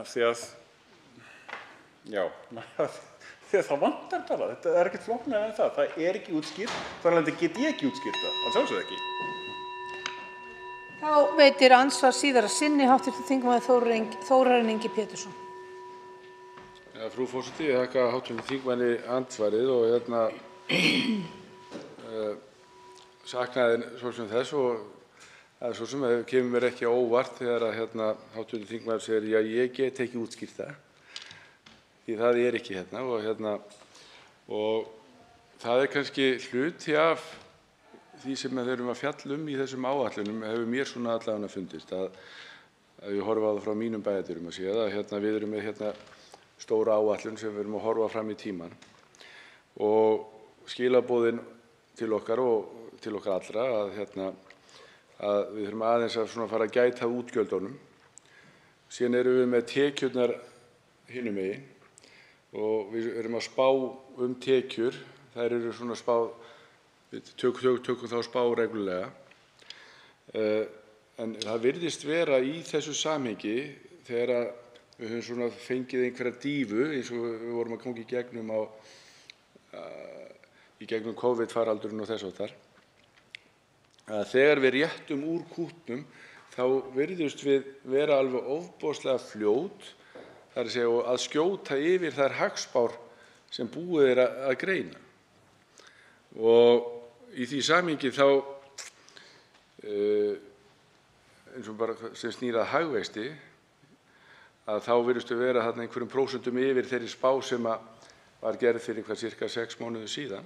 því að það vantar bara, þetta ekkert flóknara en það. Það ekki útskýrt, þar af leiðandi get ég ekki útskýrt það, að sjálfsögðu ekki. Þá veitir andsvar síðara sinni hv. þingmaður Þórarinn Ingi Pétursson. Frú forseti, ég þakka hv. þingmanni andsvarið og saknaði svo sem þess, og það svo sem kemur mér ekki á óvart þegar hv. þingmaður segir já, ég get ekki útskýrt það, því það ekki og það kannski hluti af því sem við erum að fjalla í þessum áætlunum, hefur mér svona allavega fundist að ég horfa á það frá mínum bæjardyrum að segja að við erum með stóra áætlun sem við erum að horfa fram í tímann og skilaboðin til okkar og til okkar allra að við þurfum aðeins að svona fara að gæta útgjöldunum. Síðan erum við með tekjurnar hinum megin og við erum að spá tekjur, þær eru svona spá, við tökum þá spá reglulega, en það virðist vera í þessu samhengi þegar við höfum svona fengið einhverja dífu eins og við vorum að ganga í gegnum COVID-faraldurinn og þess háttar, að þegar við réttum úr kútnum þá virðumst við vera alveg ofboðslega fljót, það að segja, að skjóta yfir þær hagspár sem búið að greina. Og í því samhengi þá eins og bara sem snýr að hagvexti, að þá virðumst við vera þarna einhverjum prósentum yfir þeirri spá sem var gerð fyrir sirka 6 mánuðum síðan.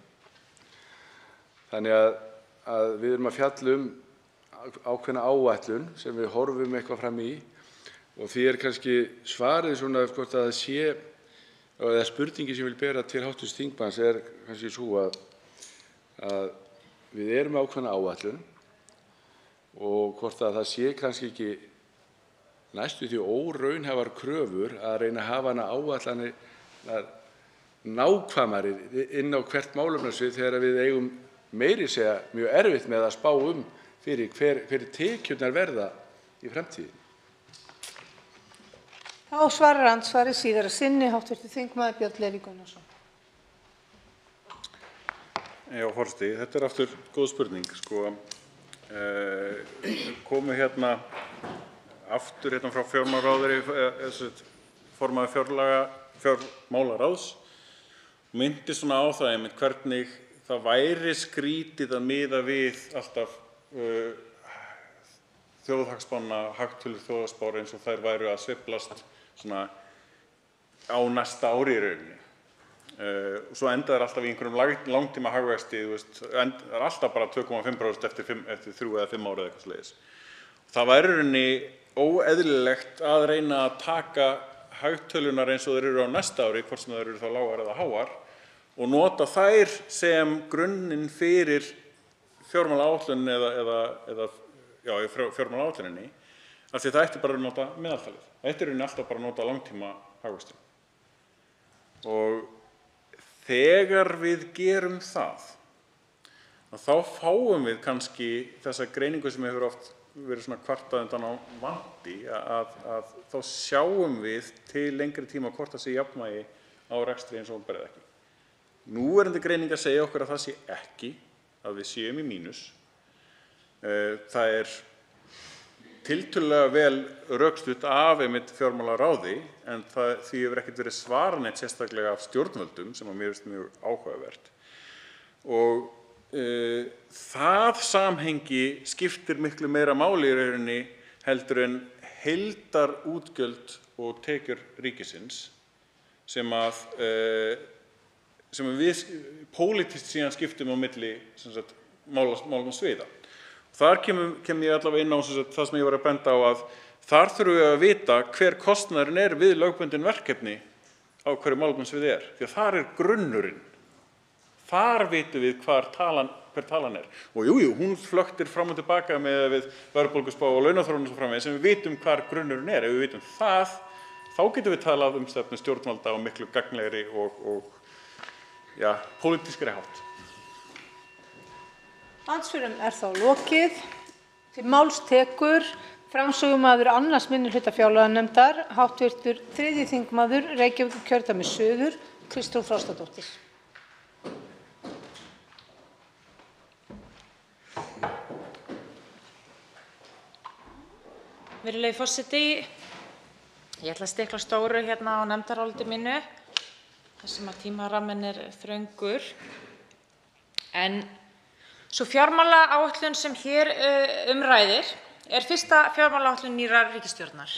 Þannig að við erum að fjalla ákveðna áætlun sem við horfum eitthvað fram í, og því kannski svarið svona hvort að það sé, eða spurningin sem ég vil bera til hv. þingmanns kannski sú að við erum með ákveðna áætlun og hvort að það sé kannski ekki næstum því óraunhæfar kröfur að reyna að hafa hana áætlanir nákvæmari inn á hvert málefnasvið þegar við eigum meira að segja mjög erfitt með að spá fyrir hver tekjurnar verða í framtíðinni. Þá svarar andsvari síðara sinni hv. þingmaður Björn Leví Gunnarsson. Já, forseti, þetta aftur góð spurning. Komu aftur frá fjármálaráðherra, formaður fjármálaráðs, myndi svona á það einmitt hvernig það væri skrítið að miða við alltaf þjóðhagsspána, hagtölur þjóðhagsspár eins og þær væru að sveiflast svona á næsta ári í rauninni. Svo enda alltaf í einhverjum langtíma hagvexti, það alltaf bara 2,5% eftir 3 eða 5 ára eða eitthvað svoleiðis. Það væri í rauninni óeðlilegt að reyna að taka hagtölunar eins og þeir eru á næsta ári, hvort sem þeir eru þá lágar eða háar, og nota þær sem grunninn fyrir fjármálaáætlun eða fjármálaáætluninni, af því það ætti bara að nota meðaltalið. Það ætti í rauninni alltaf bara að nota langtíma hagvexti. Og þegar við gerum það, þá fáum við kannski þessa greiningu sem hefur oft verið svona kvartað undan á vanti, að þá sjáum við til lengri tíma hvort það sé jafnvægi á rekstri eins og opinber eða ekki. Núverandi greiningar segja okkur að það sé ekki, að við séum í mínus. Það tiltölulega vel rökstutt af einmitt fjármálaráði, en því hefur ekkert verið svarað neitt sérstaklega af stjórnvöldum, sem mér finnst mjög áhugavert. Og það samhengi skiptir miklu meira máli í rauninni heldur en heildarútgjöld og tekjur ríkisins, sem við pólitískt síðan skiptum á milli málefnasviða. Þar kem ég allavega inn á það sem ég var að benda á, að þar þurfum við að vita hver kostnaðurinn við lögbundin verkefni á hverju málefnasviði því að þar grunnurinn. Þar vitum við hver talan Og jú, hún flöktir fram og tilbaka með við verðbólguspá og launaþróun og svo framvegis, en við vitum hver grunnurinn Ef við vitum það, þá getum við talað stefnu stjórnvalda á miklu gagnlegri og pólitískari hátt. Andsvörum þá lokið. Til máls tekur framsögumaður 2. minnihluta fjárlaganefndar, hv. 3. þingmaður Reykjavíkurkjördæmis suður, Kristrún Frostadóttir. Virðulegi forseti, ég ætla að stikla stóru hérna á nefndaráliti mínu, þar sem að tímaramminn þröngur. En sú fjármálaáætlun sem hér ræðir fyrsta fjármálaáætlun nýrrar ríkisstjórnar.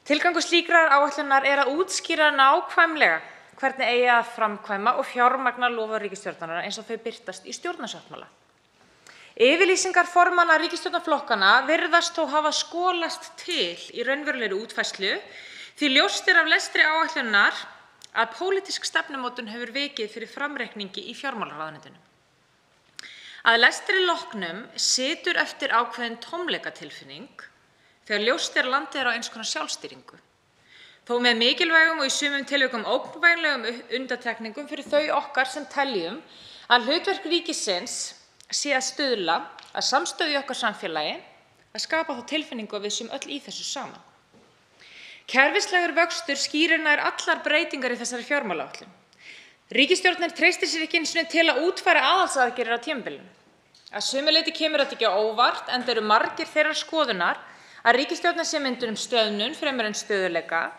Tilgangur slíkrar áætlunar að útskýra nákvæmlega hvernig eigi að framkvæma og fjármagna loforð ríkisstjórnarinnar eins og þau birtast í stjórnarsáttmála. Yfirlýsingar formanna ríkisstjórnarflokkanna virðast þó hafa skolast til í raunverulegri útfærslu, því ljóst af lestri áætlunar að pólitísk stefnumótun hefur vikið fyrir framreikningi í fjármálaráðuneytinu. Að lestri loknum situr eftir ákveðin tómleikatilfinning þegar ljóst að landið á eins konar sjálfstýringu. Þó með mikilvægum og í sumum tilvikum ógnvænlegum undantekningum fyrir þau okkar sem teljum að hlutverk ríkisins sé að stuðla að samstöðu í okkar samfélagi, að skapa þá tilfinningu að við séum öll í þessu saman. Kerfislægur vöxtur skýrir nær allar breytingar í þessari fjármálaáætlun. Ríkisstjórnin treystir sér ekki einu sinni til að útfæra aðhaldsaðgerðir á tímabilinu. Að sumu leyti kemur þetta ekki á óvart, enda eru margir þeirrar skoðunar að ríkisstjórnin sé myndun stöðnun fremur en stöðugleika.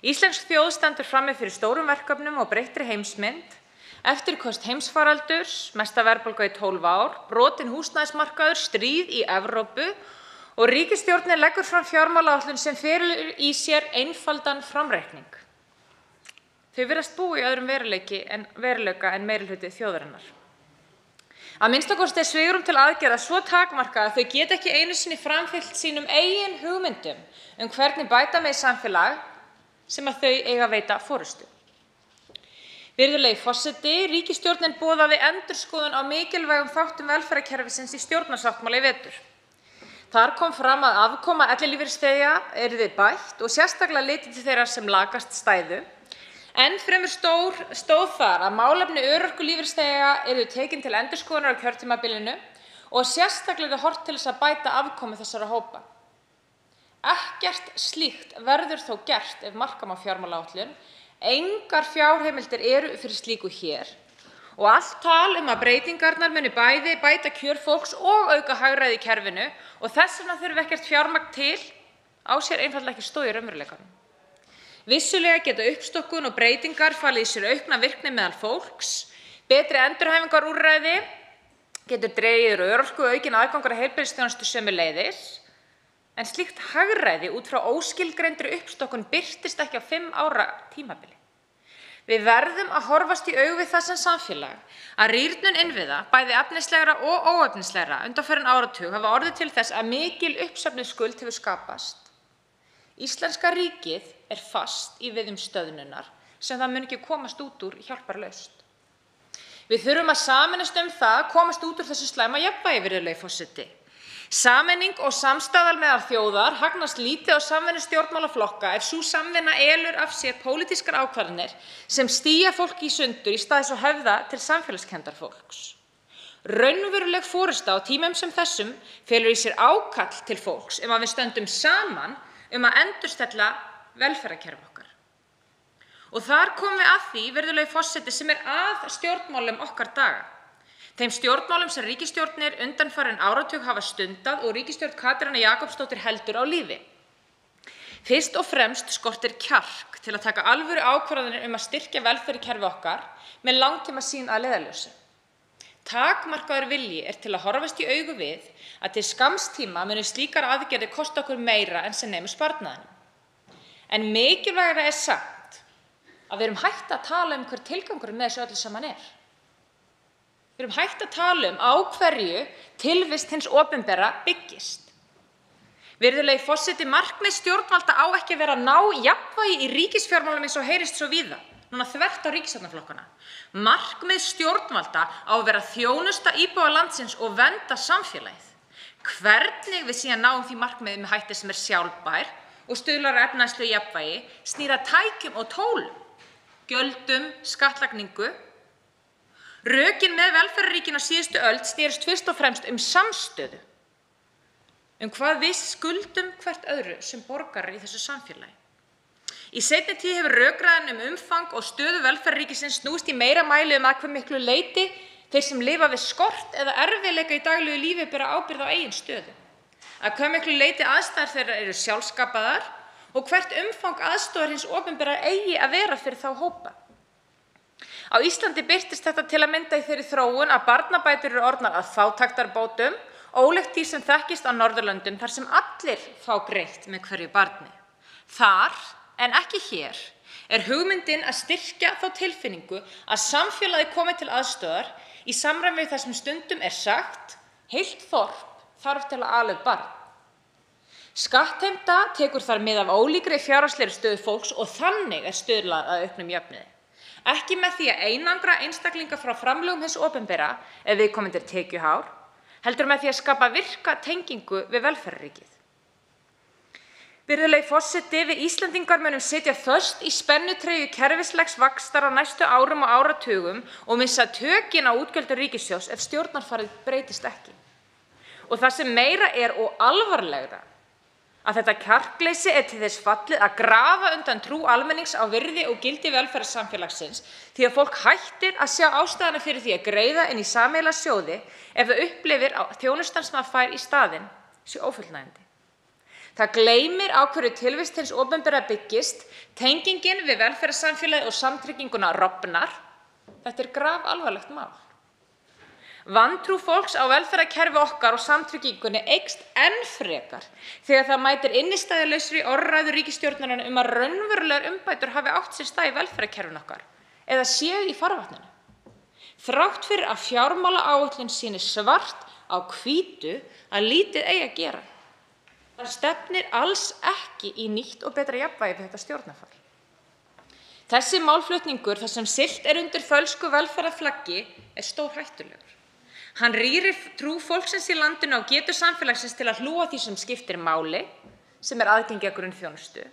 Íslensk þjóð stendur frammi fyrir stórum verkefnum og breyttri heimsmynd. Eftirköst heimsfaraldurs, mesta verðbólga í 12 ár, brotinn húsnæðismarkaður, stríð í Evrópu og ríkisstjórnin leggur fram fjármálaáætlun sem felur í sér einfaldan framreikning. Þau virðast búa í öðrum veruleika en meirihluti þjóðarinnar. Að minnsta kosti svigrúm til aðgerða svo takmarkað að þau geta ekki einu sinni framfylgt sínum eigin hugmyndum hvernig bæta megi samfélag sem að þau eiga að veita forystu. Virðulegi forseti, ríkisstjórnin boðaði endurskoðun á mikilvægum þáttum velferðarkerfisins í stjórnarsáttmála í vetur. Þar kom fram að afkoma ellilífeyrisþega yrði bætt og sérstaklega litið til þeirra sem lakast stæðu. Enn fremur stóð þar að málefni örorkulífeyrisþega yrðu tekin til endurskoðunar á kjörtímabilinu og sérstaklega horft til þess að bæta afkomu þessara hópa. Ekkert slíkt verður þó gert ef marka má fjármálaáætlun. Engar fjárheimildir eru fyrir slíku hér og allt tal að breytingarnar muni bæði bæta kjör fólks og auka hagræði í kerfinu og þess vegna þurfi ekkert fjármagn til á sér einfaldlega ekki stoð í raunveruleikanum. Vissulega geta uppstokkun og breytingar falið í sér aukna virkni meðal fólks, betri endurhæfingarúrræði getur dregið úr örorku og aukinn aðgangur að heilbrigðisþjónustu sömuleiðis, en slíkt hagræði út frá óskilgreindri uppstokkun birtist ekki á 5 ára tímabili. Við verðum að horfast í augu við það sem samfélag að rýrnun innviða, bæði efnislegra og óefnislegra, undanfarinn áratug hafa orðið til þess að mikil uppsöfnuð skuld hefur skapast. Íslenska ríkið fast í viðjum stöðnunar sem það mun ekki komast út úr hjálparlaust. Við þurfum að sameinast það að komast út úr þessu slæma jafnvægi, virðulegi forseti. Sameining og samstaða meðal þjóðar hagnast lítið á samvinnu stjórnmálaflokka ef sú samvinna elur af sér pólitískar ákvarðanir sem stía fólki í sundur í stað þess að höfða til samfélagskenndar fólks. Raunveruleg forysta á tímum sem þessum felur í sér ákall til fólks að við stöndum saman að endurstella velferðarkerfi okkar. Og þar komum við að því, virðulegi forseti, sem að stjórnmálum okkar daga. Þeim stjórnmálum sem ríkisstjórnir undanfarinn áratug hafa stundað og ríkisstjórn Katrínar Jakobsdóttur heldur á lífi. Fyrst og fremst skortir kjark til að taka alvöru ákvarðanir að styrkja velferðarkerfi okkar með langtímasýn að leiðarljósi. Takmarkaður vilji til að horfast í augu við að til skamms tíma munu slíkar aðgerðir kosta okkur meira en sem nemur sparnaðinum. En mikilvægara samt að við erum hætt að tala hver tilgangurinn með þessu öllu saman er. Við erum hætt að tala á hverju tilvist hins opinbera byggist. Virðulegi forseti, markmið stjórnvalda á ekki að vera að ná jafnvægi í ríkisfjármálum eins og heyrist svo víða, núna þvert á ríkisstjórnarflokkana. Markmið stjórnvalda á að vera þjónusta íbúa landsins og vernda samfélagið. Hvernig við síðan náum því markmiði með hætti sem sjálfbær og stuðlar að efnahagslegu jafnvægi snýr að tækjum og tólum, gjöldum, skattlagningu. Rökin með velferðarríkinu á síðustu öld snerust fyrst og fremst samstöðu, hvað við skuldum hvert öðru sem borgarar í þessu samfélagi. Í seinni tíð hefur rökræðan umfang og stöðu velferðarríkisins snúist í meira mæli að hve miklu leyti þeir sem lifa við skort eða erfiðleika í daglegu lífi bera ábyrgð á eigin stöðu, að hve miklu leyti aðstæður þeirra eru sjálfskapaðar og hvert umfang aðstoðar hins opinbera eigi að vera fyrir þá hópa. Á Íslandi birtist þetta til að mynda í þeirri þróun að barnabætur eru orðnar að fátæktarbótum, ólíkt því sem þekkist á Norðurlöndum þar sem allir fá greitt með hverju barni. Þar, en ekki hér, hugmyndin að styrkja þá tilfinningu að samfélagið komi til aðstoðar í samræmi við það sem stundum sagt, heilt þorp þarf til að ala upp barn. Skattheimta tekur þar mið af ólíkri fjárhagslegri stöðu fólks og þannig stuðlað að auknum jöfnuði. Ekki með því að einangra einstaklinga frá framlögum hins opinbera ef viðkomandi tekjuhár, heldur með því að skapa virka tengingu við velferðarríkið. Virðulegi forseti, við Íslendingar munum sitja föst í spennutreyju kerfislegs vaxtar á næstu árum og áratugum og missa tökin á útgjöldum ríkissjóðs ef stjórnarfarið breytist ekki. Og það sem meira og alvarlegra, að þetta kjarkleysi til þess fallið að grafa undan trú almennings á virði og gildi velferðarsamfélagsins því að fólk hættir að sjá ástæðuna fyrir því að greiða inn í sameiginlega sjóði ef það upplifir að þjónustan sem það fær í staðinn sé ófullnægjandi. Það gleymir á hverju tilvist hins opinbera byggist, tengingin við velferðarsamfélagið og samtrygginguna rofnar. Þetta grafalvarlegt mál. Vantrú fólks á velferðarkerfi okkar og samtryggingunni eykst enn frekar þegar það mætir innistæðulausri orðræðu ríkisstjórnarinnar að raunverulegar umbætur hafi átt sér stað í velferðarkerfinu okkar eða séu í farvatninu. Þrátt fyrir að fjármálaáætlun sýni svart á hvítu að lítið eigi að gera. Það stefnir alls ekki í nýtt og betra jafnvægi við þetta stjórnarfar. Þessi málflutningur þar sem siglt undir fölsku velferðarflaggi stórhættulegur. Hann rýrir trú fólksins í landinu á getu samfélagsins til að hlúa því sem skiptir máli, sem aðgengi að grunnþjónustu,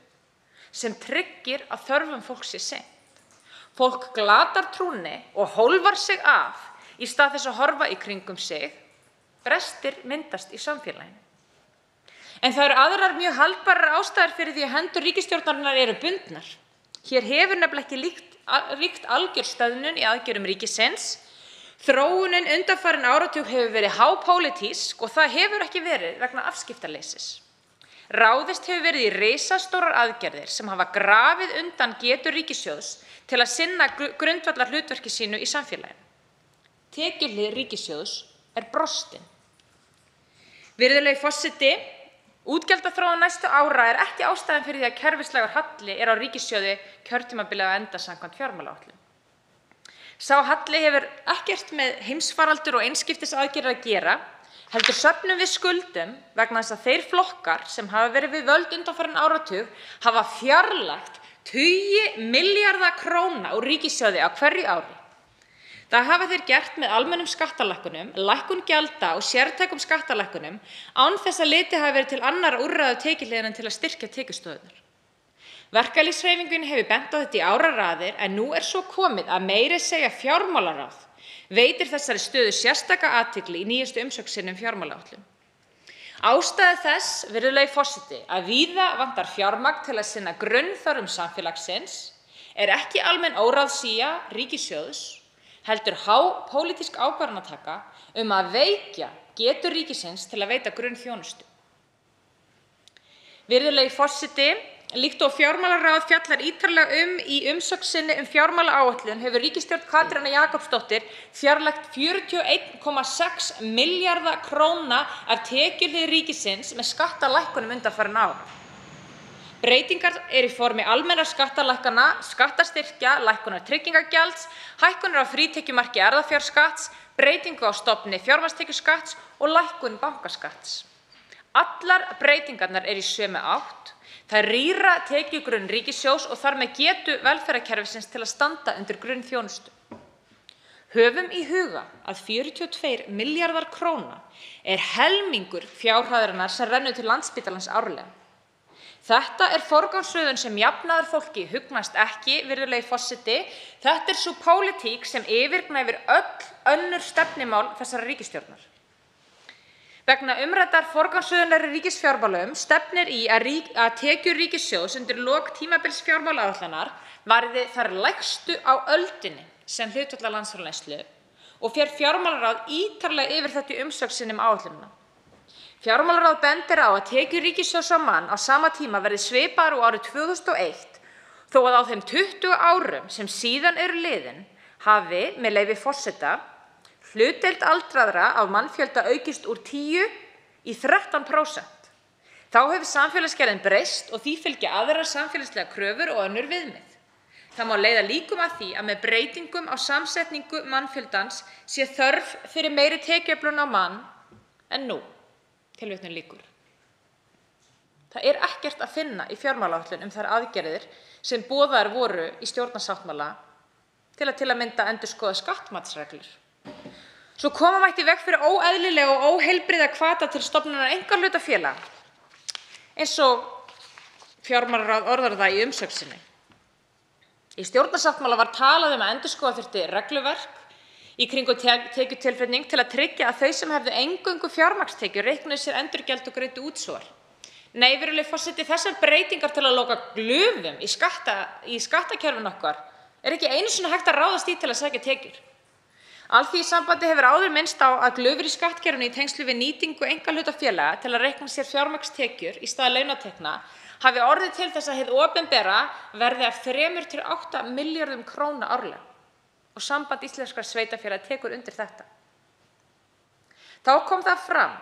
sem tryggir að þörfum fólks sé sinnt. Fólk glatar trúnni og hólfar sig af í stað þess að horfa í kringum sig. Brestir myndast í samfélaginu. En það eru aðrar mjög haldbærar ástæður fyrir því að hendur ríkisstjórnarinnar eru bundnar. Hér hefur nefnilega ekki ríkt algjör stöðnun í aðgerðum ríkisins. Þróunin undanfarinn áratug hefur verið hápólitísk og það hefur ekki verið vegna afskiptaleysis. Ráðist hefur verið í risastórar aðgerðir sem hafa grafið undan getu ríkissjóðs til að sinna grundvallarhlutverki sínu í samfélaginu. Tekjuhlið ríkissjóðs brostin. Virðulegi forseti, útgjaldaþróun næstu ára ekki ástæðan fyrir því að kerfislægur halli á ríkissjóði kjörtímabilið á enda samkvæmt fjármálaáætlun. Sá halli hefur ekkert með heimsfaraldur og einskiptisaðgerðir að gera, heldur söfnum við skuldum vegna þess að þeir flokkar sem hafa verið við völd undanfarinn áratug hafa fjarlægt tugi milljarða króna úr ríkissjóði á hverju ári. Það hafa þeir gert með almennum skattalækkunum, lækkun gjalda og sértækum skattalækkunum án þess að litið hafi verið til annarra úrræða tekjuhliðar en til að styrkja tekjustoðirnar. Verkalýðshreyfingin hefur bent á þetta í áraraðir en nú svo komið að meira segja fjármálaráð veitir þessari stöðu sérstaka athygli í nýjustu umsögn sinni fjármálaáætlun. Ástæða þess, virðulegi forseti, að víða vantar fjármagn til að sinna grunnþörfum samfélagsins ekki almenn óráðsía ríkissjóðs, heldur hápólitísk ákvarðanataka að veikja getu ríkisins til að veita grunnþjónustu. Virðulegi forseti, líkt og fjármálaráð fjallar ítarlega í umsögn sinni fjármálaáætlun hefur ríkisstjórn Katrínar Jakobsdóttir fjarlægt 41,6 milljarða króna af tekjuhlið ríkisins með skattalækkunum undanfarin ár. Breytingar eru í formi almennra skattalækkana, skattastyrkja, lækkunar tryggingagjalds, hækkunar á frítekjumarki erfðafjárskatts, breytingu á stofni fjármagnstekjuskatts og lækkun bankaskatts. Allar breytingarnar eru í sömu átt. Það rýra tekjugrunn ríkissjóðs og þar með getu velferðarkerfisins til að standa undir grunnþjónustu. Höfum í huga að 42 milljarðar króna helmingur fjárhæðarinnar sem rennur til Landspítalans árlega. Þetta forgangsröðun sem jafnaðarfólki hugnast ekki, virðulegi forseti. Þetta sú pólitík sem yfirgnæfir öll önnur stefnumál þessarar ríkisstjórnar. Vegna umræddar forgangsröðunar í ríkisfjármálum stefnir í að tekjur ríkissjóðs undir lok tímabils fjármálaáætlunar verði þær lægstu á öldinni sem hlutfall af landsframleiðslu og fer fjármálaráð ítarlega yfir þetta í umsögn sinni áætlunina. Fjármálaráð bendir á að tekjur ríkissjóðs á mann á sama tíma verði svipaðar og árið 2001 þó að á þeim 20 árum sem síðan eru liðin hafi, með leyfi forseta, hlutdeild aldraðra af mannfjölda aukist úr 10 í 13%. Þá hefur samfélagsgerðin breyst og því fylgja aðrar samfélagslegar kröfur og önnur viðmið. Það má leiða líkum að því að með breytingum á samsetningu mannfjöldans sé þörf fyrir meiri tekjuöflun á mann en nú. Tilvitnun lýkur. Það ekkert að finna í fjármálaáætlun þær aðgerðir sem boðaðar voru í stjórnarsáttmála til að mynda endurskoða skattmatsreglur. Svo koma mætti í veg fyrir óeðlilega og óheilbrigða hvata til stofnunar einkahlutafélaga, eins og fjármálaráð orðar það í umsögn sinni. Í stjórnarsáttmála var talað að endurskoða þyrfti regluverk í kringum tekjutilflutning til að tryggja að þau sem hefðu eingöngu fjármagnstekjur reiknuðu sér endurgjald og greiddu útsvar. Nei, virðulegi forseti, þessar breytingar til að loka glufum í skattakerfinu okkar ekki einu sinni hægt að ráðast í til að sækja tekjur. Alþýðusambandið hefur áður minnst á að glufur í skattkerfinu í tengslum við nýtingu einkahlutafélaga til að reikna sér fjármagnstekjur í stað launatekna hafi orðið til þess að hið opinbera verði af 3 til 8 milljörðum króna árlega. Og Samband íslenskra sveitarfélaga tekur undir þetta. Þá kom það fram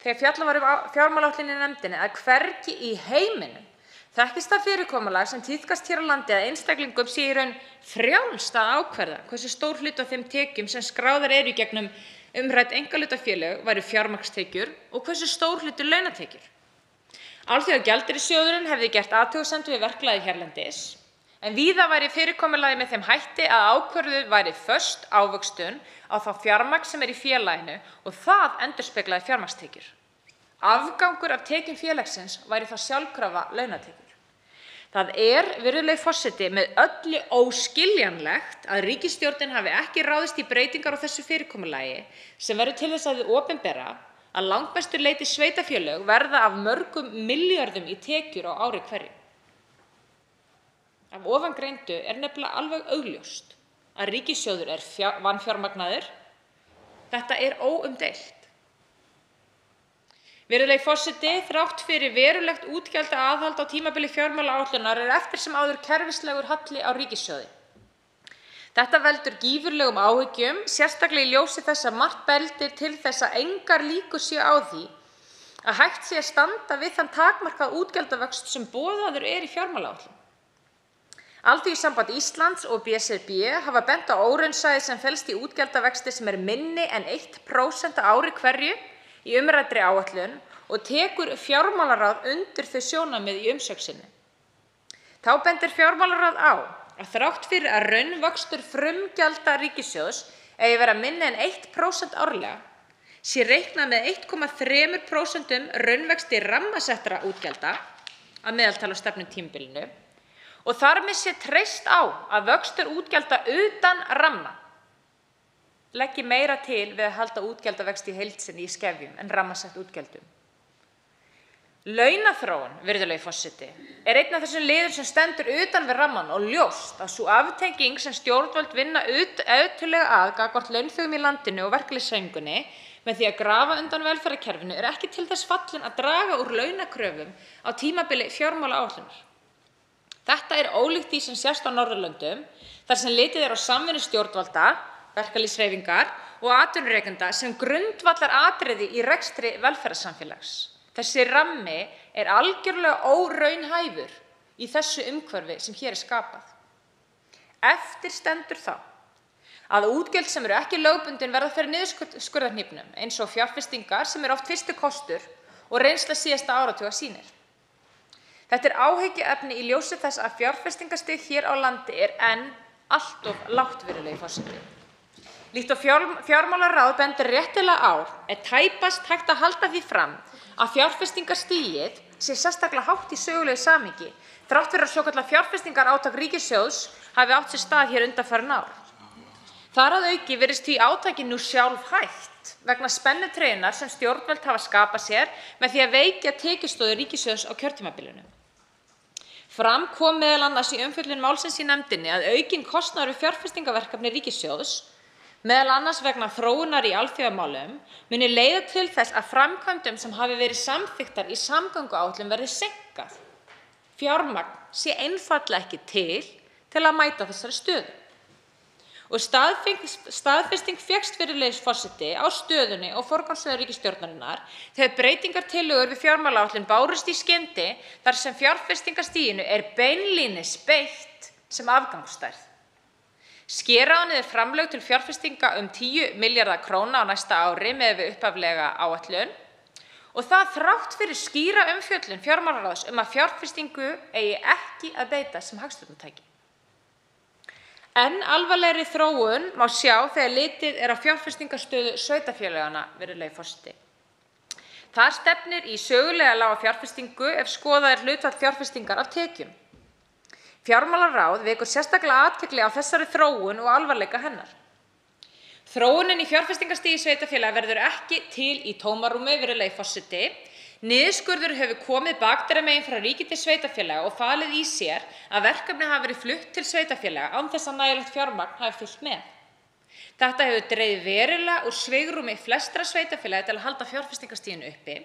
þegar fjallað var fjármálaáætlun í nefndinni að hvergi í heiminum þekkist það fyrirkomulag sem tíðkast hér á landi að einstaklingum sé í raun frjálst að ákvarða hversu stór hluti af þeim tekjum sem skráðar eru í gegnum umrædd einkahlutafélög væru fjármagnstekjur og hversu stór hluti launatekjur. Alþjóðagjaldeyrissjóðurinn hefði gert athugasemd við verklagið hérlendis. En víða væri fyrirkomulagið með þeim hætti að ákvörðuð væri föst ávöxtun á þá fjármagn sem í félaginu og það endurspeglaði fjármagnstekjur. Afgangur af tekjum félagsins væri þá sjálfkrafa launatekjur. Það virðulegi forseti, með öllu óskiljanlegt að ríkisstjórnin hafi ekki ráðist í breytingar á þessu fyrirkomulagi sem verður til þess að hið opinbera að langmestu leyti sveitarfélög verða af mörgum milljörðum í tekjur á ári hverju. Af ofangreindu nefnilega alveg augljóst að ríkissjóður vanfjármagnaður. Þetta óumdeilt. Virðulegi forseti, þrátt fyrir verulegt útgjaldaaðhald á tímabili fjármálaáætlunar eftir sem áður kerfislegur halli á ríkissjóði. Þetta veldur gífurlegum áhyggjum, sérstaklega í ljósi þess að margt bendir til þess að engar líkur séu á því að hægt sé að standa við þann takmarkaða útgjaldavöxt sem boðaður í fjármálaáætlun. Alþýðusamband Íslands og BSRB hafa bent á óraunsæi sem felst í útgjaldavexti sem minni en 1% á ári hverju í umræddri áætlun og tekur fjármálaráð undir þau sjónarmið í umsögn sinni. Þá bendir fjármálaráð á að þrátt fyrir að raunvöxtur frumgjalda ríkissjóðs eigi vera minni en 1% árlega sé reiknað með 1,3% raunvexti rammasettra útgjalda að meðaltali á stefnutímabilinu og þar með sé treyst á að vöxtur útgjalda utan ramma leggi meira til við að halda útgjaldavexti í heild sinni í skefjum en rammasett útgjöldum. Launaþróun, virðulegi forseti, einn af þessum liðum sem stendur utan við rammann og ljóst að sú aftenging sem stjórnvöld vinna ötullega að gagnvart launþegum í landinu og verkalýðshreyfingunni með því að grafa undan velferðarkerfinu er ekki til þess fallin að draga úr launakröfum á tímabili fjármálaáætlunar. Þetta er ólíkt því sem sést á Norðurlöndum, þar sem litið er á samvinnu stjórnvalda, verkalýðshreyfingar og atvinnurekenda sem grundvallaratriði í rekstri velferðarsamfélags. Þessi rammi er algjörlega óraunhæfur í þessu umhverfi sem hér er skapað. Eftir stendur þá að útgjöld sem eru ekki lögbundin verða fyrir niðurskurðarhnífnum eins og fjárfestingar sem oft fyrsti kostur og reynsla síðasta áratuga sýnir. Þetta er áhyggjuefni í ljósi þess að fjárfestingastig hér á landi er enn allt of lágt, virðulegi forseti. Líkt og fjármálaráð bendir réttilega á er tæpast hægt að halda því fram að fjárfestingarstigið sé sérstaklega hátt í sögulegu samhengi, þrátt fyrir að svokallað fjárfestingarátak ríkissjóðs hafi átt sér stað hér undanfarin ár. Þar að auki virðist því átakið nú sjálf hægt vegna spennutreyjunnar sem stjórnvöld hafa skapað sér með því að veikja tekjustoðir ríkissjóðs á kjörtímabilinu. Fram kom meðal annars í umfjöllun málsins í nefndinni að aukinn kostnaður við fjárfestingaverkefni ríkissjóðs, meðal annars vegna þróunar í alþjóðamálum, muni leiða til þess að framkvæmdum sem hafi verið samþykktar í samgönguáætlun verði seinkað. Fjármagn sé einfaldlega ekki til að mæta þessari stöðu. Og staðfesting fékkst, virðulegi forseti, á stöðunni og forgangsröðun ríkisstjórnarinnar þegar breytingartillögur við fjármálaáætlun bárust í skyndi þar sem fjárfestingastiginu er beinlínis beitt sem afgangsstærð. Skera á niður framlög til fjárfestinga 10 milljarða króna á næsta ári miðað við upphaflega áætlun og það þrátt fyrir skýra umfjöllun fjármálaráðs að fjárfestingu eigi ekki að beita sem hagstjórnartæki. Enn alvarlegri þróun má sjá þegar litið er á fjárfestingastöðu sveitarfélaganna, virðulegi forseti. Það stefnir í sögulega lága fjárfestingu ef skoðað er hlutfall fjárfestingar af tekjum. Fjármálaráð vekur sérstaklega athygli á þessari þróun og alvarleika hennar. Þróunin í fjárfestingarstigi sveitarfélaga verður ekki til í tómarúmi, virðulegi forseti. Niðurskurður hefur komið bakdyramegin frá ríki til sveitarfélaga og falið í sér að verkefni hafa verið flutt til sveitarfélaga án þess að nægilegt fjármagn hafi fylgt með. Þetta hefur dregið verulega úr svigrúmi flestra sveitarfélaga til að halda fjárfestingarstiginu uppi.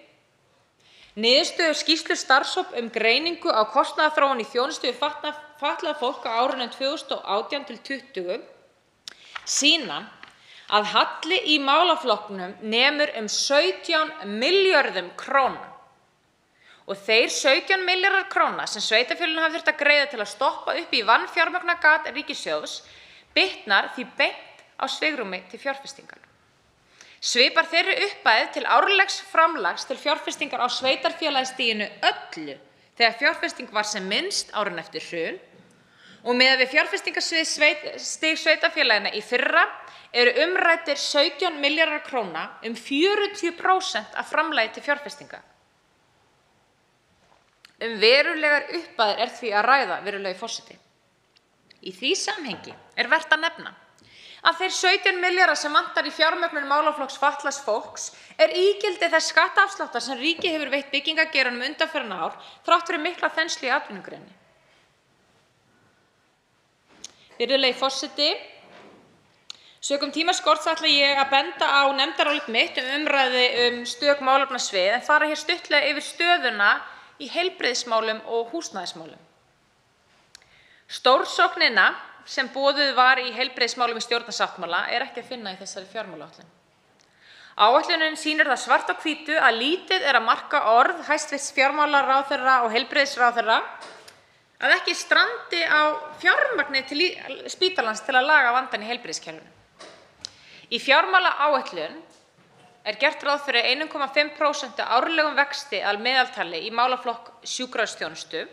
Niðurstöður skýrslu starfshóps greiningu á kostnaðarþróun í þjónustu við fatlað fólk á árunum 2018 til 2020 sýna að halli í málaflokknum nemur 17 milljörðum króna. Og þeir 17 milljarðar króna sem sveitarfélögin hafa þurft að greiða til að stoppa upp í vanfjármagna gat ríkissjóðs bitnar því beint á svigrúmi til fjárfestingar. Svipar þeirri upphæð til árlegs framlags til fjárfestingar á sveitarfélagastiginu öllu þegar fjárfesting var sem minnst árin eftir hrun og miðað við fjárfestingarstig sveitarfélagana í fyrra eru umræddir 17 milljarðar króna 40% af framlagi til fjárfestinga. Verulegar upphæðir er því að ræða, virðulegi forseti. Í því samhengi er vert að nefna að þeir 17 milljarðar sem vantar í fjármögnun málaflokks fatlaðs fólks er ígildi þess skattaafsláttar sem ríkið hefur veitt byggingageiranum undanfarin ár þrátt fyrir mikla þenslu í atvinnugreininni. Virðulegi forseti, sökum tímaskorts ætla ég að benda á nefndarálit mitt umræðu stök málefnasvið en fara hér stuttlega yfir stöðuna í heilbrigðismálum og húsnæðismálum. Stórsóknina sem boðuð var í heilbrigðismálum í stjórnarsáttmála er ekki að finna í þessari fjármálaáætlun. Áætlunin sýnir það svart á hvítu að lítið er að marka orð hæstv. Fjármálaráðherra og heilbrigðisráðherra að ekki strandi á fjármagni til spítalans til að laga vandann í heilbrigðiskerfinu. Í fjármálaáætlun er gert ráð fyrir 1,5% árlegum vexti að meðaltali í málaflokk sjúkrahúsþjónustu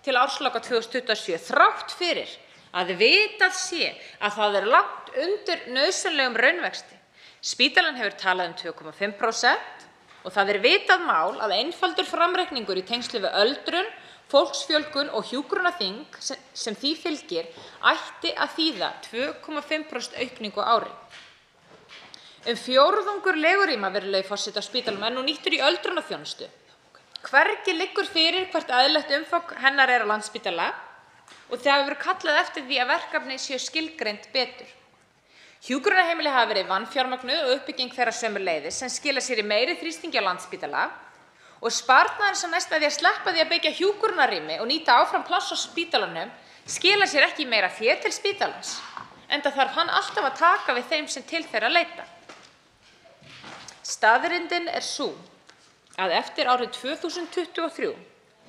til ársloka 2027 þrátt fyrir að vitað sé að það er langt undir nauðsynlegum raunvexti. Spítalinn hefur talað 2,5% og það er vitað mál að einfaldur framreikningur í tengslu við öldrun, fólksfjölgun og hjúkrunarþyngd sem því fylgir ætti að þýða 2,5% aukningu á ári. Fjórðungur legurýma, virðulegi forseti, á spítalanum er nú nýttur í öldrunarþjónustu. Hvergi liggur fyrir hvert eðlilegt umfang hennar er á Landspítala og það hefur verið kallað eftir því að verkefni séu skilgreind betur. Hjúkrunarheimili hafa verið vanfjármögnuð og uppbygging þeirra sömuleiðis sem skilar sér í meiri þrýstingi á Landspítala og sparnaðurinn sem næst með því að sleppa því að byggja hjúkrunarrými og nýta áfram pláss á spítalanum skilar sér ekki í meira fé til spítalans, enda þarf hann alltaf að taka við þeim sem til þeirra leita. Staðreyndin er sú að eftir árið 2023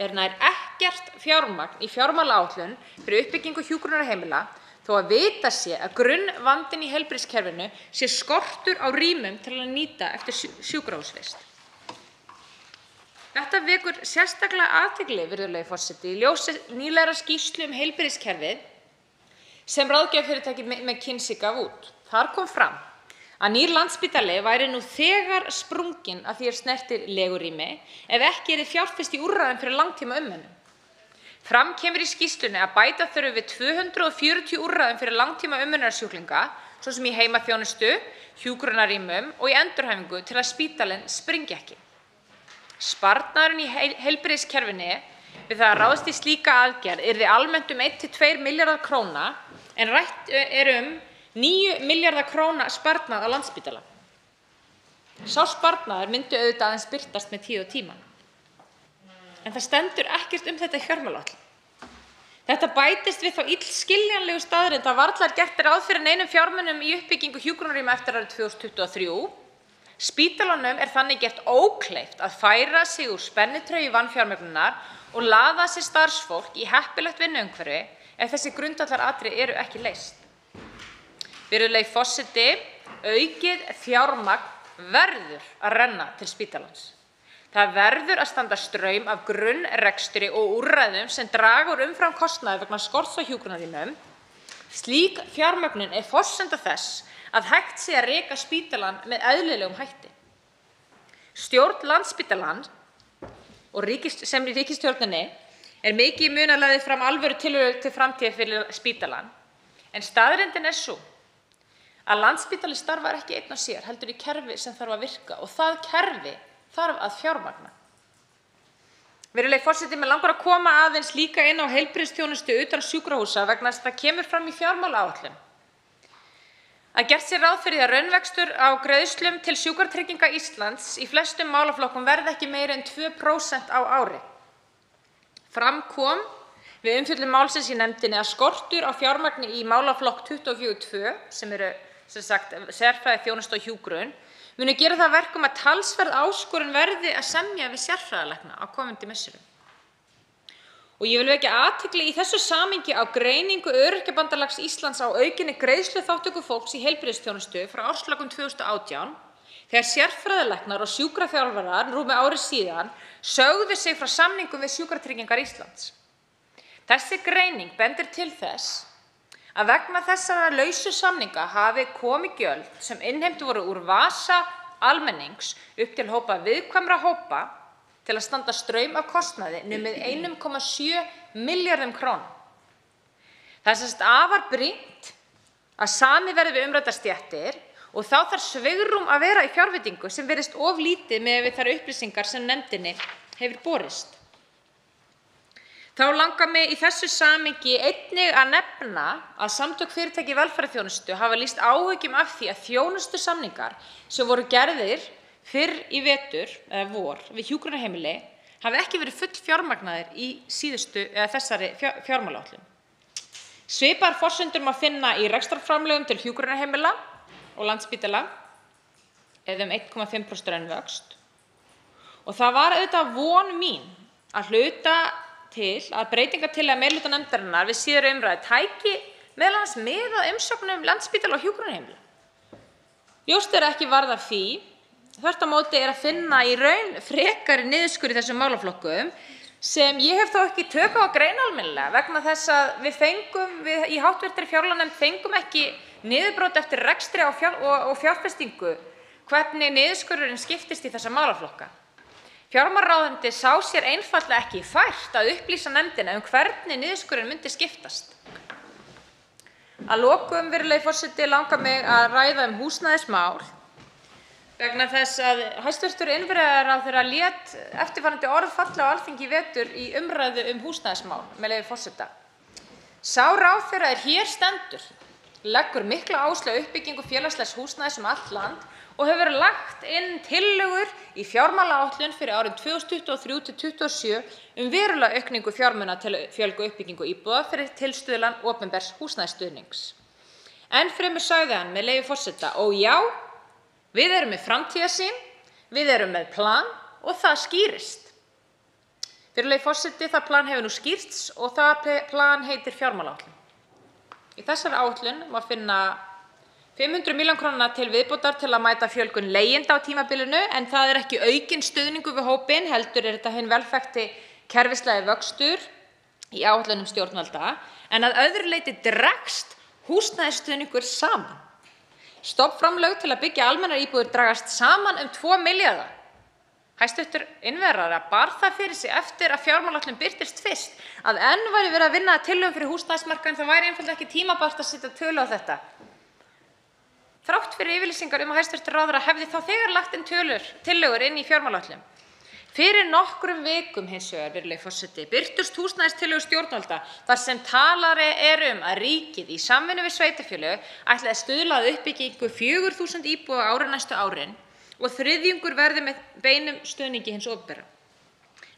er nær ekkert fjármagn í fjármálaáætlun fyrir uppbyggingu hjúkrunarheimila þó að vita sé að grunnvandinn í heilbrigðiskerfinu sé skortur á rýmum til að nýta eftir sjúkrahúsvist. Þetta vekur sérstaklega athygli, virðulegi forseti, í ljósi nýlegrar skýrslu heilbrigðiskerfið sem ráðgjafarfyrirtækið McKinsey gaf út. Þar kom fram að nýr Landspítali væri nú þegar sprunginn að því snertir legurými ef ekki yrði fjárfest í úrræðum fyrir langtíma umönnun. Fram kemur í skýrslunni að bæta þurfi við 240 úrræðum fyrir langtíma umönnunarsjúklinga, svo sem í heimaþjónustu, hjúkrunarrýmum og í endurhæfingu til að spítalinn springi ekki. Sparnaðurinn í heilbrigðiskerfinu við það að ráðast í slíka aðgerð yrði almennt 1 til 2 milljarðar króna en rætt er 9 milljarðar króna sparnað á Landspítala. Sá sparnaður myndi auðvitað aðeins birtast með tíð og tíma. En það stendur ekkert þetta í fjármálaáætlun. Þetta bætist við þá illskiljanlegu staðreynd að varla er gert ráð fyrir neinum fjármunum í uppbyggingu hjúkrunarrýma eftir árið 2023. Spítalanum er þannig gert ókleift að færa sig úr spennitreyju vanfjármögnunar og laða sér starfsfólk í heppilegt vinnuumhverfi ef þessi grundvallaratriði eru ekki leyst. Virðulegi forseti, aukið fjármagn verður að renna til spítalans. Það verður að standa straum af grunnrekstri og úrræðum sem draga úr umframkostnaði vegna skorts á hjúkrunarrýmum. Slík fjármögnun er forsenda þess að hægt sé að reka spítalann með eðlilegum hætti. Stjórn Landspítalans og sem ríkisstjórninni er mikið í mun að lagði fram alvöru tillögur til framtíðar fyrir spítalann, en staðreyndin er sú að Landspítali starfar ekki einn og sér, heldur í kerfi sem þarf að virka og það kerfi þarf að fjármagna. Virðulegi forseti, mig langar að koma aðeins líka inn á heilbrigðisþjónustu utan sjúkrahúsa vegna þess að það kemur fram í fjármálaáætlun að gert sé ráð fyrir að raunvöxtur á greiðslum til Sjúkratrygginga Íslands í flestum málaflokkum verði ekki meira en 2% á ári. Fram kom við umfjöllun málsins í nefndinni að skortur á fjármagni í málaflokk 24.2 sem eru sérfræðiþjónusta og hjúkrun muni gera það að verkum að talsverð áskorun verði að semja við sérfræðilækna á komandi misserum. Og ég vil vekja athygli í þessu samhengi á greiningu Öryrkjabandalags Íslands á aukinni greiðsluþátttöku fólks í heilbrigðisþjónustu frá árslokum 2018, þegar sérfræðilæknar og sjúkraþjálfarar rúmi ári síðan sögðu sig frá samningum við Sjúkratryggingar Íslands. Þessi greining bendir til þess að vegna þessara lausu samninga hafi komið gjöld sem innheimt voru úr vasa almennings upp til viðkvæmra hópa til að standa straum af kostnaði numið 1,7 milljörðum króna. Það er sem sagt afar brýnt að samið verði við umræddar stéttir og þá þarf svigrúm að vera í fjárveitingu sem virðist of lítið miðað við þær upplýsingar sem nefndinni hefur borist. Þá langar mig í þessu samhengi einnig að nefna að Samtök fyrirtækja í velferðarþjónustu hafa lýst áhyggjum af því að þjónustusamningar sem voru gerðir fyrr í vetur eða vor við hjúkrunarheimili hafi ekki verið fullfjármagnaðir í þessari fjármálaáætlun. Svipaðar forsendur má finna í rekstrarframlögum til hjúkrunarheimila og Landspítala eða 1,5% raunvöxt. Og það var auðvitað von mín að hluta til að breytingartillaga meirihluta nefndarinnar við síðari umræðu tæki meðal annars mið af umsögnum Landspítala og hjúkrunarheimila. Ljóst er ekki varð af því, þvert á móti er að finna í raun frekari niðurskurð í þessum málaflokkum sem ég hef þó ekki tök á að greina almennilega vegna þess að við í háttvirtri fjárlaganefnd fengum ekki niðurbrot eftir rekstri og fjárfestingu hvernig niðurskurðurinn skiptist í þessa málaflokka. Fjármálaráðuneytið sá sér einfaldlega ekki fært að upplýsa nefndina hvernig niðurskurðurinn myndi skiptast. Að lokum, virðulegi forseti, langar mig að ræða húsnæðismál. vegna þess að hæstv. Innviðaráðherra lét eftirfarandi orð falla á Alþingi í vetur í umræðu húsnæðismál, með leyfi forseta. Sá ráðherra hér stendur leggur mikla áherslu á uppbyggingu félagslegs húsnæðis allt land og hefur lagt inn tillögur í fjármálaáætlun fyrir árin 2023–2027 verulega aukningu fjármuna til að fjölga uppbyggingu íbúða fyrir tilstuðlan opinbers húsnæðisstuðnings. Enn fremur sagði hann, með leyfi forseta: "Og já, við erum með framtíðarsýn, við erum með plan og það skýrist." Virðulegi forseti, það plan hefur nú skýrst og það plan heitir fjármálaáætlun. Í þessari áætlun má finna 500 milljónir króna til viðbótar til að mæta fjölgun leigjenda á tímabilinu, en það er ekki aukinn stuðningur við hópinn, heldur er þetta hinn velþekkti kerfislægi vöxtur í áætlunum stjórnvalda, en að öðru leyti dregst húsnæðisstuðningur saman. Stofnframlög til að byggja almennar íbúðir dragast saman 2 milljarða. Hæstv. Innviðaráðherra bar það fyrir sig eftir að fjármálaáætlun birtist fyrst að enn væri verið að vinna að tillögum fyrir húsnæðismarkaðinn, það væri einfaldlega ekki tímabært að setja tölu á þetta. Þrátt fyrir yfirlýsingar að hæstv. ráðherra hefði þá þegar lagt inn tillögur inn í fjármálaáætlun. Fyrir nokkrum vikum hins vegar, virðulegi forseti, birtust húsnæðistillögur stjórnvalda þar sem talað er að ríkið í samvinnu við sveitarfélög ætlaði að stuðla að uppbyggingu 4.000 íbúða á næstu árin og þriðjungur verði með beinum stuðningi hins opinbera.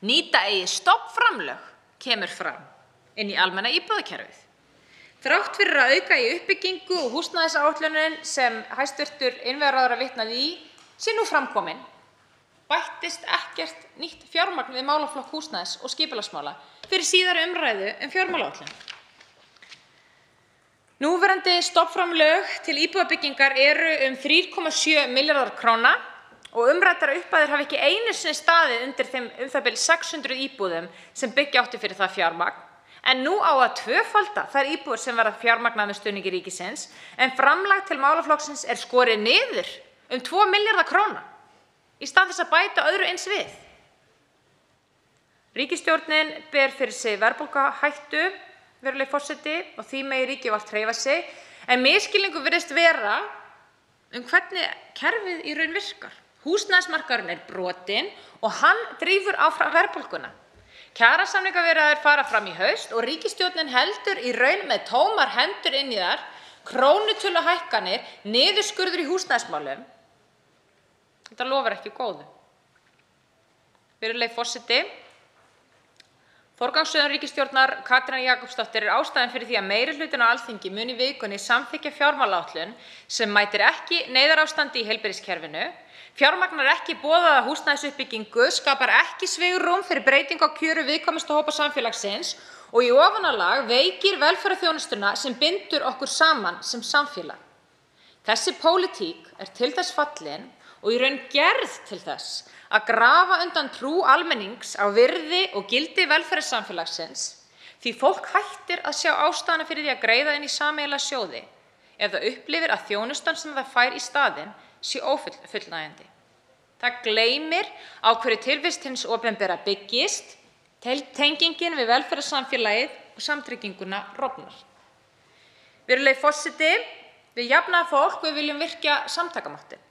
Nýta eigi stofnframlög kemur fram inn í almenna íbúðakerfið. Þrátt fyrir að auka í uppbyggingu og húsnæðisáætlunin sem hæstv. Innviðaráðherra vitnaði í sé nú framkomin, bættist ekkert nýtt fjármagn við málaflokk húsnæðis- og skipulagsmála fyrir síðari umræðu fjármálaáætlun. Núverandi stofnframlög til íbúðabyggingar eru 3,7 milljarðar króna og umræddar upphæðir hafa ekki einu sinni staðið undir þeim það bil 600 íbúðum sem byggja átti fyrir það fjármagn, en nú á að tvöfalda þær íbúðir sem verða fjármagnaðar með stuðningi ríkisins, en framlag til málaflokksins er skorið niður 2 milljarða króna í stað þess að bæta öðru eins við. Ríkisstjórnin ber fyrir sig verðbólguhættu, virðulegi forseti, og því megi ríkið vart hreyfa sig, en misskilningur virðist vera hvernig kerfið í raun virkar. Húsnæðismarkaðurinn er brotinn og hann drífur áfram verðbólguna. Kjarasamningaviðræður fara fram í haust og ríkisstjórnin heldur í raun með tómar hendur inn í þar, krónutöluhækkanir, niðurskurður í húsnæðismálum. Þetta lofar ekki góðu. Virðulegi forseti, forgangsröðun ríkisstjórnar Katrínar Jakobsdóttur er ástæðan fyrir því að meirihlutinn á Alþingi mun í vikunni samþykkja fjármálaáætlun sem mætir ekki neyðarástandi í heilbrigðiskerfinu, fjármagnar ekki boðaða húsnæðisuppbyggingu, skapar ekki svigrúm fyrir breytingu á kjörum viðkvæmustu hópa samfélagsins og í ofanálag veikir velferðarþjónustuna sem bindur okkur saman sem samfélag. Þessi pólitík er til þess fallin og í raun gerð til þess að grafa undan trú almennings á virði og gildi velferðarsamfélagsins, því fólk hættir að sjá ástæðuna fyrir því að greiða inn í sameiginlega sjóði ef það upplifir að þjónustan sem það fær í staðinn sé ófullnægjandi. Það gleymir á hverju tilvist hins opinbera byggist, tengingin við velferðarsamfélagið og samtrygginguna rofnar. Virðulegi forseti, við jafnaðarfólk viljum virkja samtakamáttinn.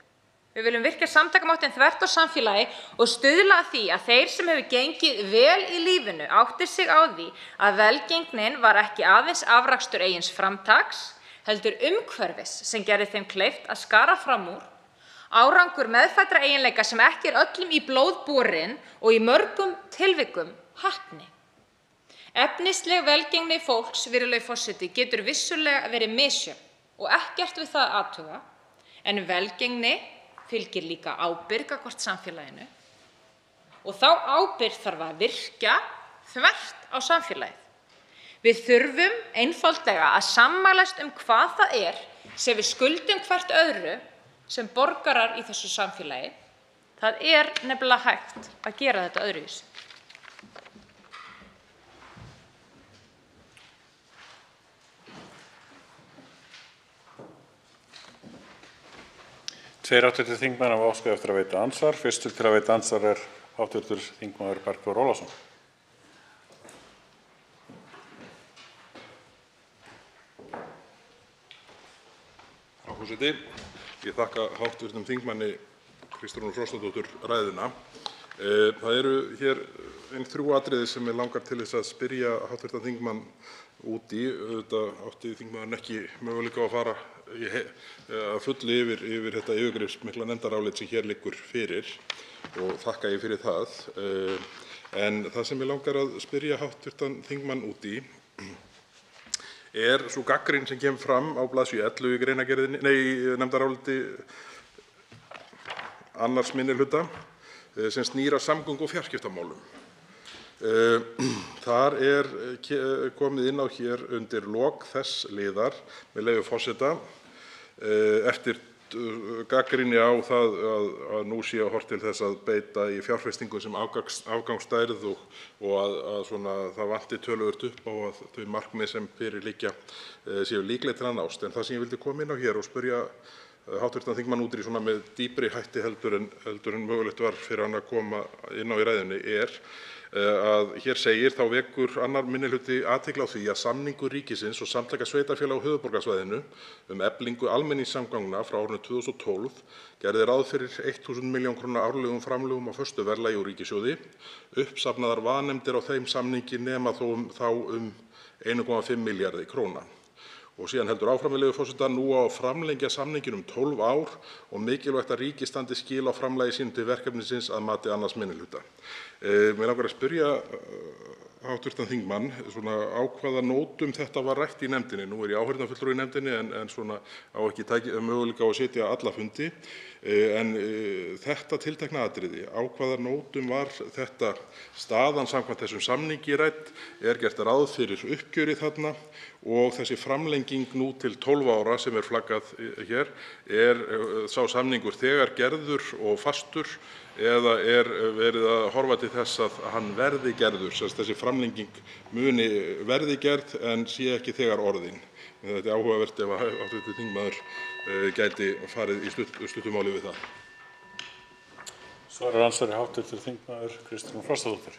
Við viljum virkja samtakamáttinn þvert á samfélagi og stuðla að því að þeir sem hefur gengið vel í lífinu átti sig á því að velgengnin var ekki aðeins afrakstur eigins framtaks, heldur umhverfis sem gerði þeim kleift að skara fram úr, árangur meðfæddra eiginleika sem ekki öllum í blóð borin og í mörgum tilvikum heppni. Efnisleg velgengni fólks, virðulegi forseti, getur vissulega verið misjöfn og ekkert við það að athuga, en velgengni fylgir líka ábyrgð gagnvart samfélaginu og þá ábyrgð þarf að virkja þvert á samfélagið. Við þurfum einfaldlega að sammælast hvað það er sem við skuldum hvert öðru sem borgarar í þessu samfélagi. Það er nefnilega hægt að gera þetta öðruvísi. Tveir hv. þingmenn hafa óskað eftir að veita andsvar. Fyrstur til að veita andsvar er hv. þingmaður Bergþór Ólason. Herra forseti, ég þakka hv. þingmanni Kristrúnu Frostadóttur ræðuna. Það eru hér 3 atriði sem mig langar til þess að spyrja hv. þingmann út í. Auðvitað átti þingmaðurinn ekki möguleika á að fara að fullu yfir þetta yfirgripsmikla nefndarálit sem hér liggur fyrir og þakka ég fyrir það. En það sem mig langar að spyrja hv. þingmann út í sú gagnrýni sem kemur fram á bls. 11 í greinargerðinni, í nefndaráliti 2. minnihluta sem snýr að samgöngu- og fjarskiptamálum. Þar komið inn á hér undir lok þess liðar, með leyfi forseta, eftir gagnrýni á það að nú sé horft til þess að beita í fjárfestingu sem afgangsstærð og að það vanti töluvert upp á að þau markmið sem fyrir liggja séu líkleg til að nást. En það sem ég vildi koma inn á hér og spyrja hv. þingmann út í með dýpri hætti heldur en mögulegt var fyrir hann að koma inn á í ræðunni að hér segir: þá vekur 2. minnihluti athygli á því að samningur ríkisins og Samtaka sveitarfélaga á höfuðborgarsvæðinu um eflingu almenningssamgangna frá árinu 2012 gerði ráð fyrir 1.000 millj. kr. árlegum framlögum á föstu verðlagi úr ríkissjóði. Uppsafnaðar vanefndir á þeim samningi nema þá 1,5 milljarði kr. Og síðan heldur áfram, með leyfi forseta: nú á að framlengja samninginn 12 ár og mikilvægt að ríkið standi skil á framlagi sínu til verkefnisins að mati 2. minnihluta. Mig langar að spyrja hv. þingmann á hvaða nótum þetta var rætt í nefndinni. Nú er ég áheyrnarfulltrúi í nefndinni en á ekki möguleika á að sitja alla fundi. En þetta tiltekna atriði, á hvaða nótum var þetta staðan samkvæmt þessum samningi rædd? Gert ráð fyrir uppgjöri þarna? Og þessi framlenging nú til 12 ára sem flaggað hér, sá samningur þegar gerður og fastur eða verið að horfa til þess að hann verði gerður, þessi framlenging muni verði gerð en sé ekki þegar orðin? Þetta áhugavert ef hv. þingmaður gæti farið í stuttu máli við það. Svarar andsvari hv. þingmaður Kristrún Frostadóttir.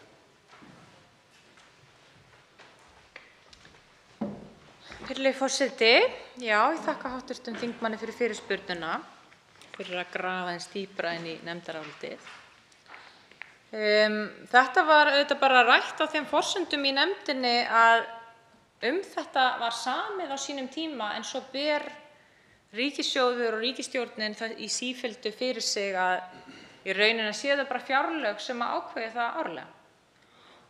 Virðulegi forseti, já, ég þakka hv. þingmanni fyrir fyrirspurnina, fyrir að grafa aðeins dýpra inn í nefndarálitið. Þetta var auðvitað bara rætt á þeim forsendum í nefndinni að þetta var samið á sínum tíma, en svo ber ríkissjóður og ríkisstjórnin í sífelldu fyrir sig að í rauninni séu það bara fjárlög sem ákveði það árlega.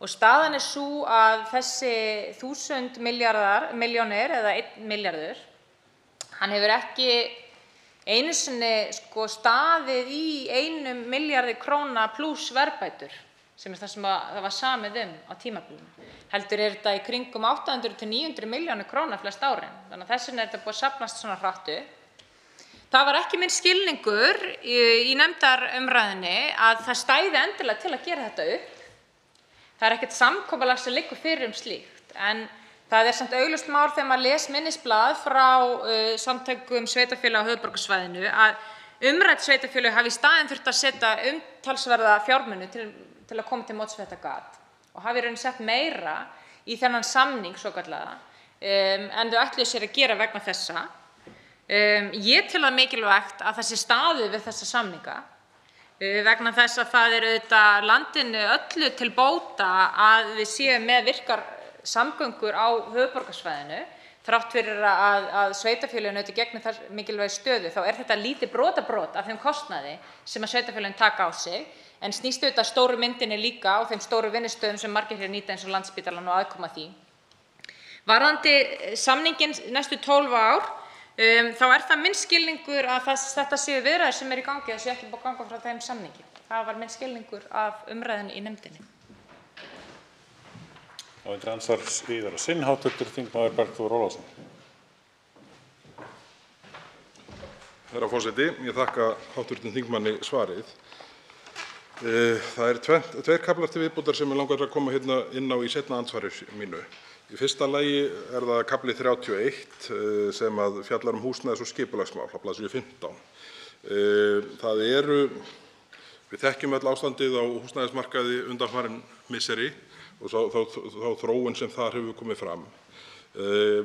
Og staðan er sú að þessi 1.000 milljónir eða 1 milljarður, hann hefur ekki einu sinni staðið í 1 milljarði króna pluss verðbætur, sem það sem það var samið á tímabilinu. Heldur þetta í kringum 800 til 900 milljónir króna flest árin. Þannig að þess vegna þetta búið að safnast svona hratt upp. Það var ekki minn skilningur í nefndarumræðunni að það stæði endilega til að gera þetta upp. Það er ekkert samkomulag sem liggur fyrir slíkt, en það er samt augljóst mál þegar maður les minnisblað frá samtökum sveitarfélaga á höfuðborgarsvæðinu að umrædd sveitarfélög hafi í staðinn þurft að setja umtalsverða fjármuni til að koma til móts við þetta gat og hafi í rauninni sett meira í þennan samning svokallaða en þau ætluðu sér að gera vegna þessa. Ég tel það mikilvægt að það sé staðið við þessa samninga vegna þess að það er auðvitað landinu öllu til bóta að við séum með virkar samgöngur á höfuðborgarsvæðinu. Þrátt fyrir að sveitarfélögin auðvitað gegni þar mikilvægi stöðu, þá er þetta lítið brotabrot af þeim kostnaði sem að sveitarfélögin taka á sig, en snýst auðvitað stóru myndinni líka á þeim stóru vinnustöðum sem margir hér nýta eins og Landspítalann og aðkoma því. Varðandi samninginn næstu 12 ár, þá er það minn skilningur að þetta séu viðræður sem í gangi, það sé ekki búið að ganga frá þeim samningi. Það var minn skilningur af umræðunni í nefndinni. Og þetta ansvar síðar og sinn hv. þingmaður Bergþór Ólason. Herra forseti, ég þakka hv. þingmanni svarið. Það er tveir kaflar til viðbótar sem mig langar að koma hérna inn á í seinna andsvari mínu. Í fyrsta lagi er það kafli 31 sem fjallar húsnæðis- og skipulagsmál á bls. 15. Við þekkjum öll ástandið á húsnæðismarkaði undanfarin misseri og þá þróun sem þar hefur komið fram.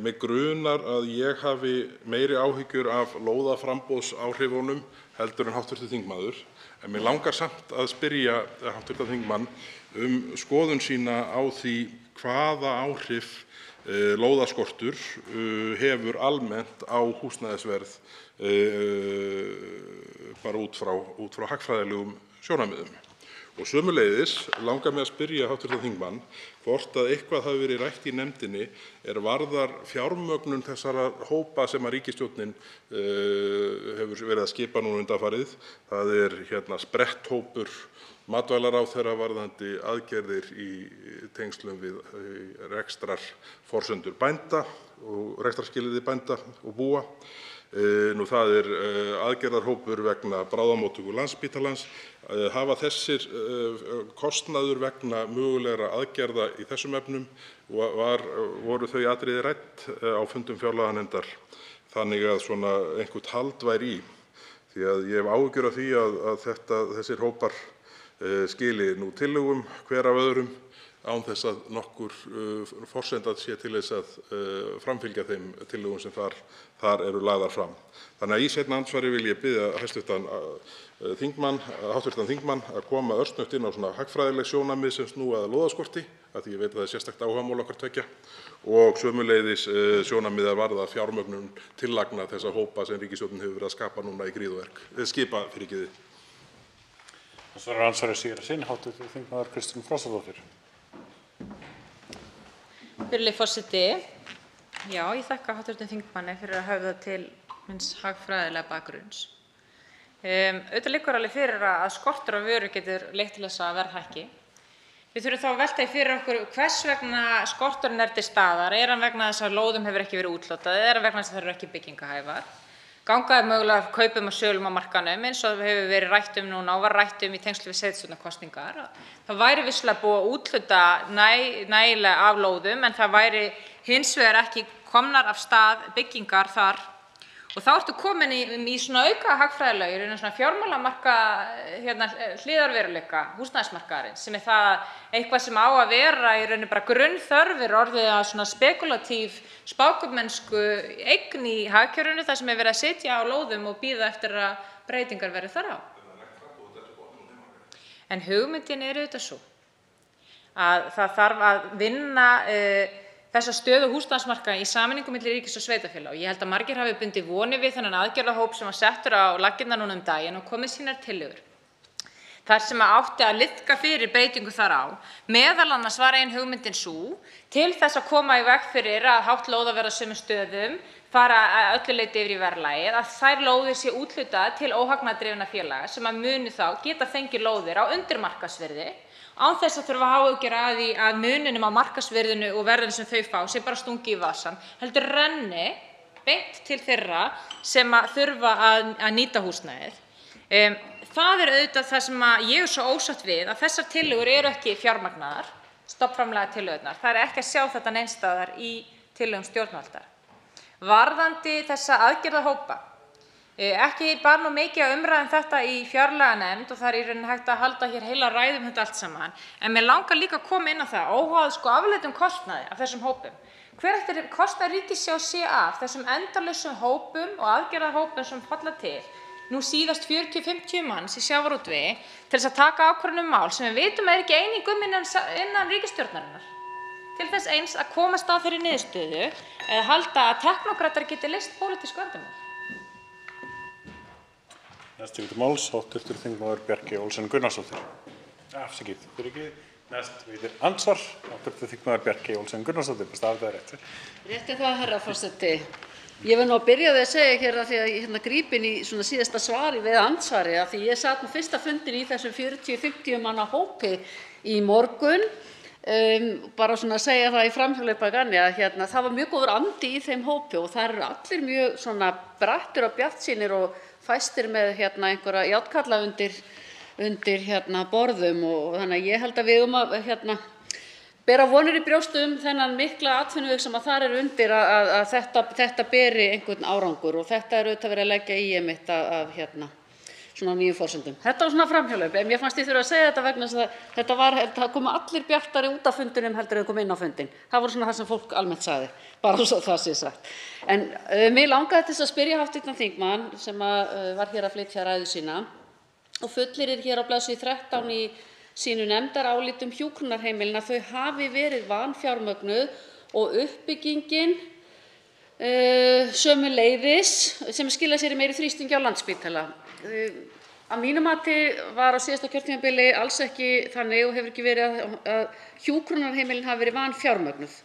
Mig grunar að ég hafi meiri áhyggjur af lóðaframboðsáhrifunum heldur en hv. þingmaður. En mig langar samt að spyrja hv. þingmann skoðun sína á því hvaða áhrif lóðaskortur hefur almennt á húsnæðisverð bara út frá hagfræðilegum sjónarmiðum. Og sömuleiðis langar mig að spyrja hv. þingmann hvort að eitthvað hafi verið rætt í nefndinni varðar fjármögnun þessara hópa sem að ríkisstjórnin hefur verið að skipa núna undanfarið. Það spretthópur matvælaráðherra varðandi aðgerðir í tengslum við rekstrarforsendur bænda og rekstrarskilyrði bænda og búa. Það aðgerðarhópur vegna bráðamóttöku Landspítalans. Hafa þessir kostnaður vegna mögulegra aðgerða í þessum efnum voru þau atriði rædd á fundum fjárlaganefndar þannig að einhvert hald væri í? Því að ég hef áhyggjur af því að þessir hópar skili nú tillögum hver af öðrum án þess að nokkur forsenda sé til þess að framfylgja þeim tillögum sem þar eru lagðar fram. Þannig að í seinna andsvari vil ég biðja hv. þingmann að koma örsnöggt inn á hagfræðileg sjónarmið sem snúa að lóðaskorti, af því ég veit að það sérstakt áhugamál okkar tveggja, og sömuleiðis sjónarmið að varða fjármögnun tillagna þessa hópa sem ríkisstjórnin hefur verið að skapa núna í gríð og erg. Skipa, fyrirgefið. Það svarar andsvarið síðar sinn, hv. þingmaður Kristrún Frostadóttir. Virðulegi forseti, já, ég þakka hv. þingmanni fyrir að höfða til minns hagfræðilega bakgrunns. Auðvitað liggur alveg fyrir að skortur á vöru getur leitt til þess að verð hækki. Við þurfum þá að velta því fyrir okkur hvers vegna skorturinn til staðar. Hann vegna þess að lóðum hefur ekki verið úthlutað eða vegna þess að þær eru ekki byggingarhæfar? Ganga mögulega kaupum og sölum á markaðnum eins og hefur verið rætt núna og var rætt í tengslum við sveitarstjórnarkosningar. Það væri vissulega búið að úthluta nægilega af lóðum en það væri hins vegar ekki komnar af stað byggingar þar. Og þá ertu komin í auka hagfræðilega, fjármálamarka hliðarveruleika húsnæðismarkaðarins, sem það eitthvað sem á að vera í rauninni bara grunnþörfir orðið að spekulatív spákaupmennsku eign í hagkerfinu þar sem verið að sitja á lóðum og bíða eftir að breytingar verði þar á. En hugmyndin auðvitað svo að það þarf að vinna þessa stöðu húsnæðismarkaði í sameiningu milli ríkis og sveitarfélaga. Ég held að margir hafi bundið vonir við þennan aðgerðahóp sem var settur á laggirnar núna daginn og komið sínar tillögur. Þar sem átti að liðka fyrir breytingu þar á. Meðal annars var ein hugmyndin sú til þess að koma í veg fyrir að hátt lóðaverð á sömu stöðum fara að öllu leyti yfir í verðlagið, að þær lóðir sé úthlutað til óhagnaðardrifinna félaga sem að muni þá geta fengið lóðir á undirmarkaðsvirði án þess að þurfa að hafa áhyggjur af því að muninum á markaðsvirðinu og verðinu sem þau fá sé bara stungið í vasann, heldur renni beint til þeirra sem að þurfa að nýta húsnæðið. Það auðvitað það sem ég svo ósátt við, að þessar tillögur eru ekki fjármagnaðar, stofnframlaga tillögurnar. Það ekki að sjá þetta neins staðar í tillögum stjórnvalda. Varðandi þessa aðgerðahópa, ekki bar nú mikið á umræðu þetta í fjárlaganefnd og það í rauninni hægt að halda hér heila ræðu þetta allt saman. En mér langar líka að koma inn á það, óháð afleiddum kostnaði af þessum hópum. Hver ætti kostnaður ríkissjóðs sé af þessum endalausum hópum og aðgerðahópum sem falla til? Nú síðast 40-50 manns í sjávarútvegi til þess að taka ákvörðun mál sem við vitum ekki eining innan ríkisstjórnarinnar. Til þess eins að komast að þeirri niðurstöðu eða halda að teknókratar geti leyst pólitísk vandamál. Næstu til máls, hv. þingmaður Bjarkey Olsen Gunnarsdóttir. Afsakið, næst veitir andsvar, hv. þingmaður Bjarkey Olsen Gunnarsdóttir. Það rétt. Rétt það, herra forseti. Ég vil nú að byrja að segja hér að því að ég gríp inn í síðasta svari við andsvari að því ég sat fyrsta fundin í þessum 40-50 manna hópi í morgun. Bara að segja það í framhjólaupa ganni að það var mjög góður andi í þeim hópi og það eru allir mjög brattir og bjartsýnir og fæstir með einhverja járnkalla undir borðum og þannig að ég held að við að bera vonir í brjóstum þennan mikla atvinnuveg sem að þar undir að þetta beri einhvern árangur og þetta auðvitað verið að leggja í einmitt af nýjum forsendum. Þetta var framhjólaup, en mér fannst ég þurfa að segja þetta vegna þess að það komu allir bjartari út af fundinum heldur en komu inn á fundin. Það voru það sem fólk almennt sagði, bara svo það sé sagt. En mig langaði til að spyrja hv. þingmann sem var hér að flytja ræðu sína og fullyrðir hér á bls. 13 í sínu nefndarálitum hjúkrunarheimilin að þau hafi verið vanfjármögnuð og uppbyggingin sömuleiðis sem skilar sér í meiri þrýstingi á Landspítala. Að mínu mati var á síðasta kjörtímabili alls ekki þannig og hefur ekki verið að hjúkrunarheimilin hafi verið vanfjármögnuð.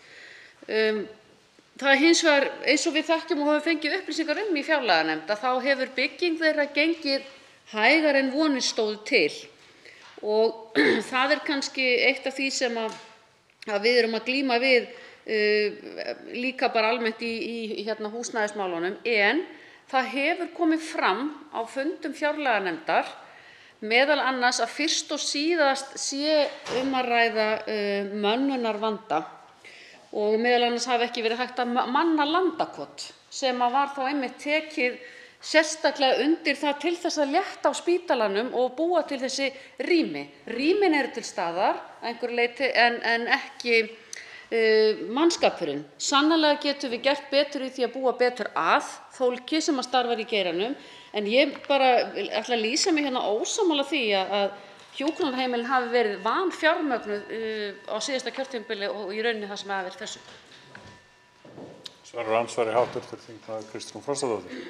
Það er hins vegar, eins og við þekkjum og höfum fengið upplýsingar í fjárlaganefnd, að þá hefur bygging þeirra gengið hægar en vonir stóðu til. Og það er kannski eitt af því sem að við erum að glíma við líka bara almennt í húsnæðismálunum, en það hefur komið fram á fundum fjárlaganefndar meðal annars að fyrst og síðast sé að ræða mönnunarvanda og meðal annars hafi ekki verið hægt að manna landakot sem var þá einmitt tekið sérstaklega undir það til þess að létta á spítalanum og búa til þessi rými. Rýmin eru til staðar að einhverju leyti en ekki mannskapurinn. Sannarlega getum við gert betur í því að búa betur að fólki sem starfar í geiranum, en ég bara ætla að lýsa mig hérna ósammála því að hjúkrunarheimilin hafi verið vanfjármögnuð á síðasta kjörtímabili og í rauninni það sem hafi verið þessu. Svarar og andsvari hv. þingmaður Kristrún Frostadóttir.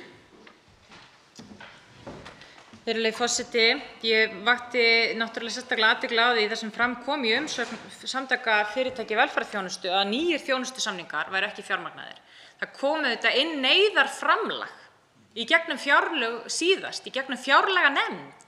Virðulegi forseti, ég vakti náttúrulega sérstaklega athygli á því það sem fram kom í umsögn Samtaka fyrirtækja í velferðarþjónustu að nýir þjónustusamningar væru ekki fjármagnaðir. Það kom auðvitað inn neyðarframlag í gegnum fjárlög síðast, í gegnum fjárlaganefnd,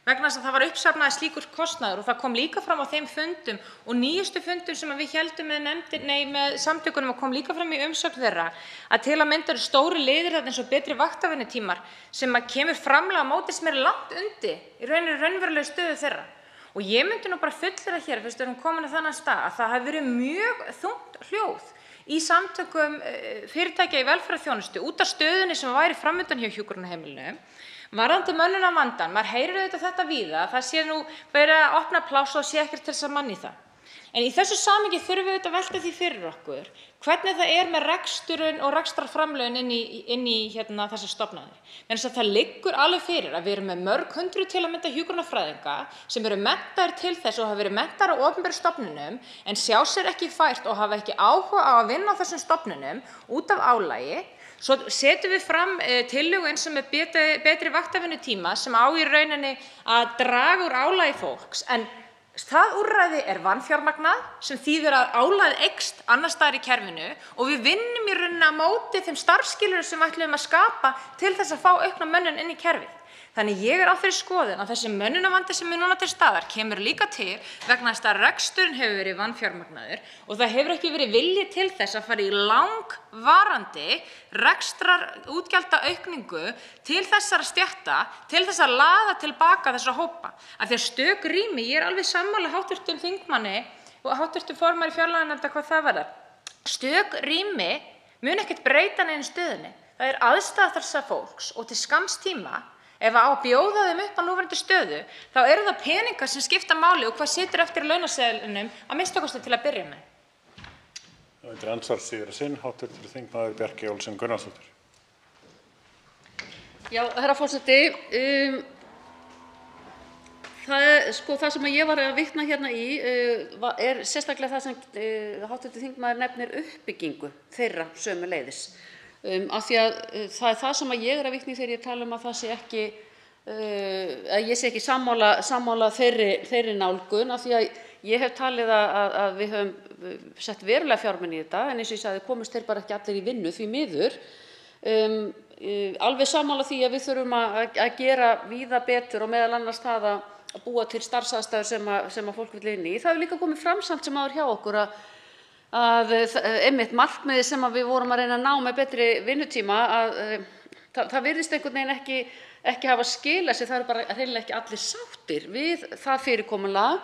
vegna þess að það var uppsafnaður slíkur kostnaður og það kom líka fram á þeim fundum og nýjustu fundum sem við héldum með samtökunum og kom líka fram í umsögn þeirra að til að mynda eru stóri liðir þarna eins og betri vaktavinnutímar sem að kemur framlag á móti sem eru langt undir í raunverulegu stöðu þeirra. Og ég myndi nú bara fullyrða hér, fyrst erum komin á þann stað, að það hafi verið mjög þungt hljóð í samtökum fyrirtækja í velferðarþjónustu út af stöðunni sem væri framundan hjá hjúkrunarheimilinu. Varðandi mönnunarvandann, maður heyrir auðvitað þetta víða, það sé nú verið að opna pláss og sé ekkert til þess að manna í það. En í þessu samhengi þurfum við auðvitað að velta því fyrir okkur hvernig það er með reksturinn og rekstrarframlögin inn í þessar stofnanir. Vegna þess að það liggur alveg fyrir að við erum með mörg hundruð til að mynda hjúkrunarfræðinga sem eru menntaðir til þess og hafa verið menntaðir á opinberum stofnunum en sjá sér ekki fært og hafa ekki áhuga á að vinna á þessum stofnunum út af álagi. Svo setjum við fram tillögu eins og með betri vaktavinnutíma sem á í rauninni að draga úr álagi fólks, en það úrræði er vanfjármagnað sem þýðir að álagið eykst annars staðar í kerfinu og við vinnum í rauninni á móti þeim starfsskilyrðum sem við ætluðum að skapa til þess að fá aukna mönnun inn í kerfið. Þannig ég er á þeirri skoðun að þessi mönnunarvandi sem er núna til staðar kemur líka til vegna þess að reksturinn hefur verið vanfjármagnaður og það hefur ekki verið vilji til þess að fara í langvarandi rekstrarútgjaldaaukningu til þessara stétta til þess að laða tilbaka þessa hópa. Af því að stök rými, ég er alveg sammála hv. þingmanni og hv. formaður fjárlaganefndar hvað það varðar. Stök rými mun ekkert breyta neinu stöðunni. Það er aðstaða þessa fólks og til skamms tíma. Ef á að bjóða þeim upp á núverandi stöðu, þá eru það peningar sem skipta máli og hvað situr eftir í launaseðlinum að minnsta kosti til að byrja með. Það er andsvar síðara sinn, hv. þingmaður Bjarkey Olsen Gunnarsdóttir. Já, herra forseti, það sem ég var að vitna hérna í er sérstaklega það sem hv. þingmaður nefnir uppbyggingu þeirra sömuleiðis. Af því að það er það sem ég er að vitna í þegar ég tala að það sé ekki, að ég sé ekki sammála þeirri nálgun, af því að ég hef talið að við höfum sett verulega fjármuni í þetta, en eins og ég sagði komust þeir bara ekki allir í vinnu því miður. Alveg sammála því að við þurfum að gera víða betur og meðal annars það að búa til starfsaðstæður sem að fólk vill inn í. Það hefur líka komið fram samt sem áður hjá okkur að einmitt markmiðið sem við vorum að reyna að ná með betri vinnutíma það virðist einhvern veginn ekki hafa skilað sér, það eru bara hreinlega ekki allir sáttir við það fyrirkomulag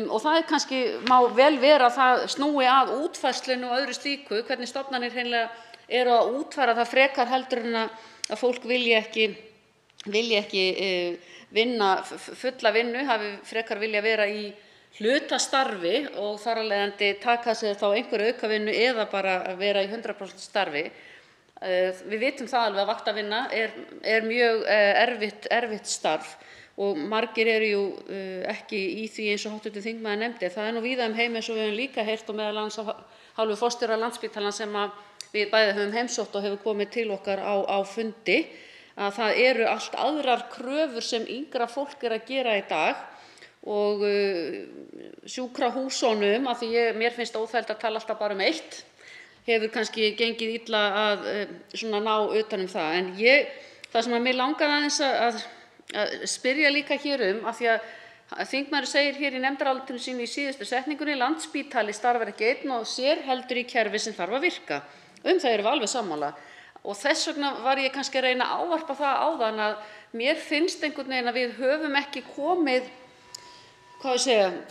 og það er kannski, má vel vera að það snúi að útfærslunni og öðru slíku, hvernig stofnanir hreinlega eru að útfæra það frekar heldur en að fólk vilji ekki vinna fulla vinnu, hafi frekar vilja vera í hlutastarfi og þar af leiðandi taka sér þá einhverju aukavinnu eða bara að vera í 100% starfi. Við vitum það alveg að vaktavinna er mjög erfitt starf og margir eru jú ekki í því eins og hv. þingmaður nefndi. Það er nú víða heim eins og við höfum líka heyrt og meðal annars af hálfu forstjóra Landspítalans sem við bæði höfum heimsótt og hefur komið til okkar á fundi, að það eru allt aðrar kröfur sem yngra fólk að gera í dag og sjúkrahúsunum, af því mér finnst óþægilegt að tala alltaf bara eitt, hefur kannski gengið illa að ná utan það. En það sem mig langaði aðeins að spyrja líka hér af því að þingmaður segir hér í nefndarálitinu sínu í síðustu setningunni: Landspítali starfar ekki einn og sér heldur í kerfi sem þarf að virka. Það erum við alveg sammála. Og þess vegna var ég kannski að reyna að ávarpa það áðan að mér finnst einhvern veginn að við höfum ekki komið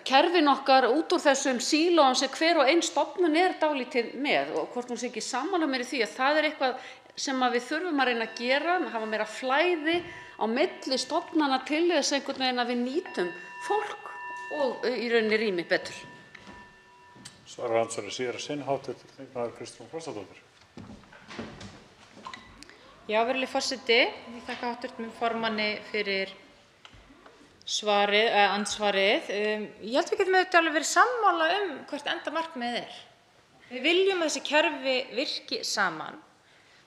kerfin okkar út úr þessum sílóum sem hver og ein stofnun dálítið með, og hvort hún sé ekki sammála mér í því að það eitthvað sem við þurfum að reyna að gera, að hafa meira flæði á milli stofnana til þess einhvern veginn að við nýtum fólk og í rauninni rými betur. Svarar andsvari síðara sinn, hv. þingmaður Kristrún Frostadóttir. Já, virðulegi forseti, ég þakka hv. formanni fyrir andsvarið. Ég held við getum alveg verið sammála hvert endamarkmiðið Við viljum að þessi kerfi virki saman.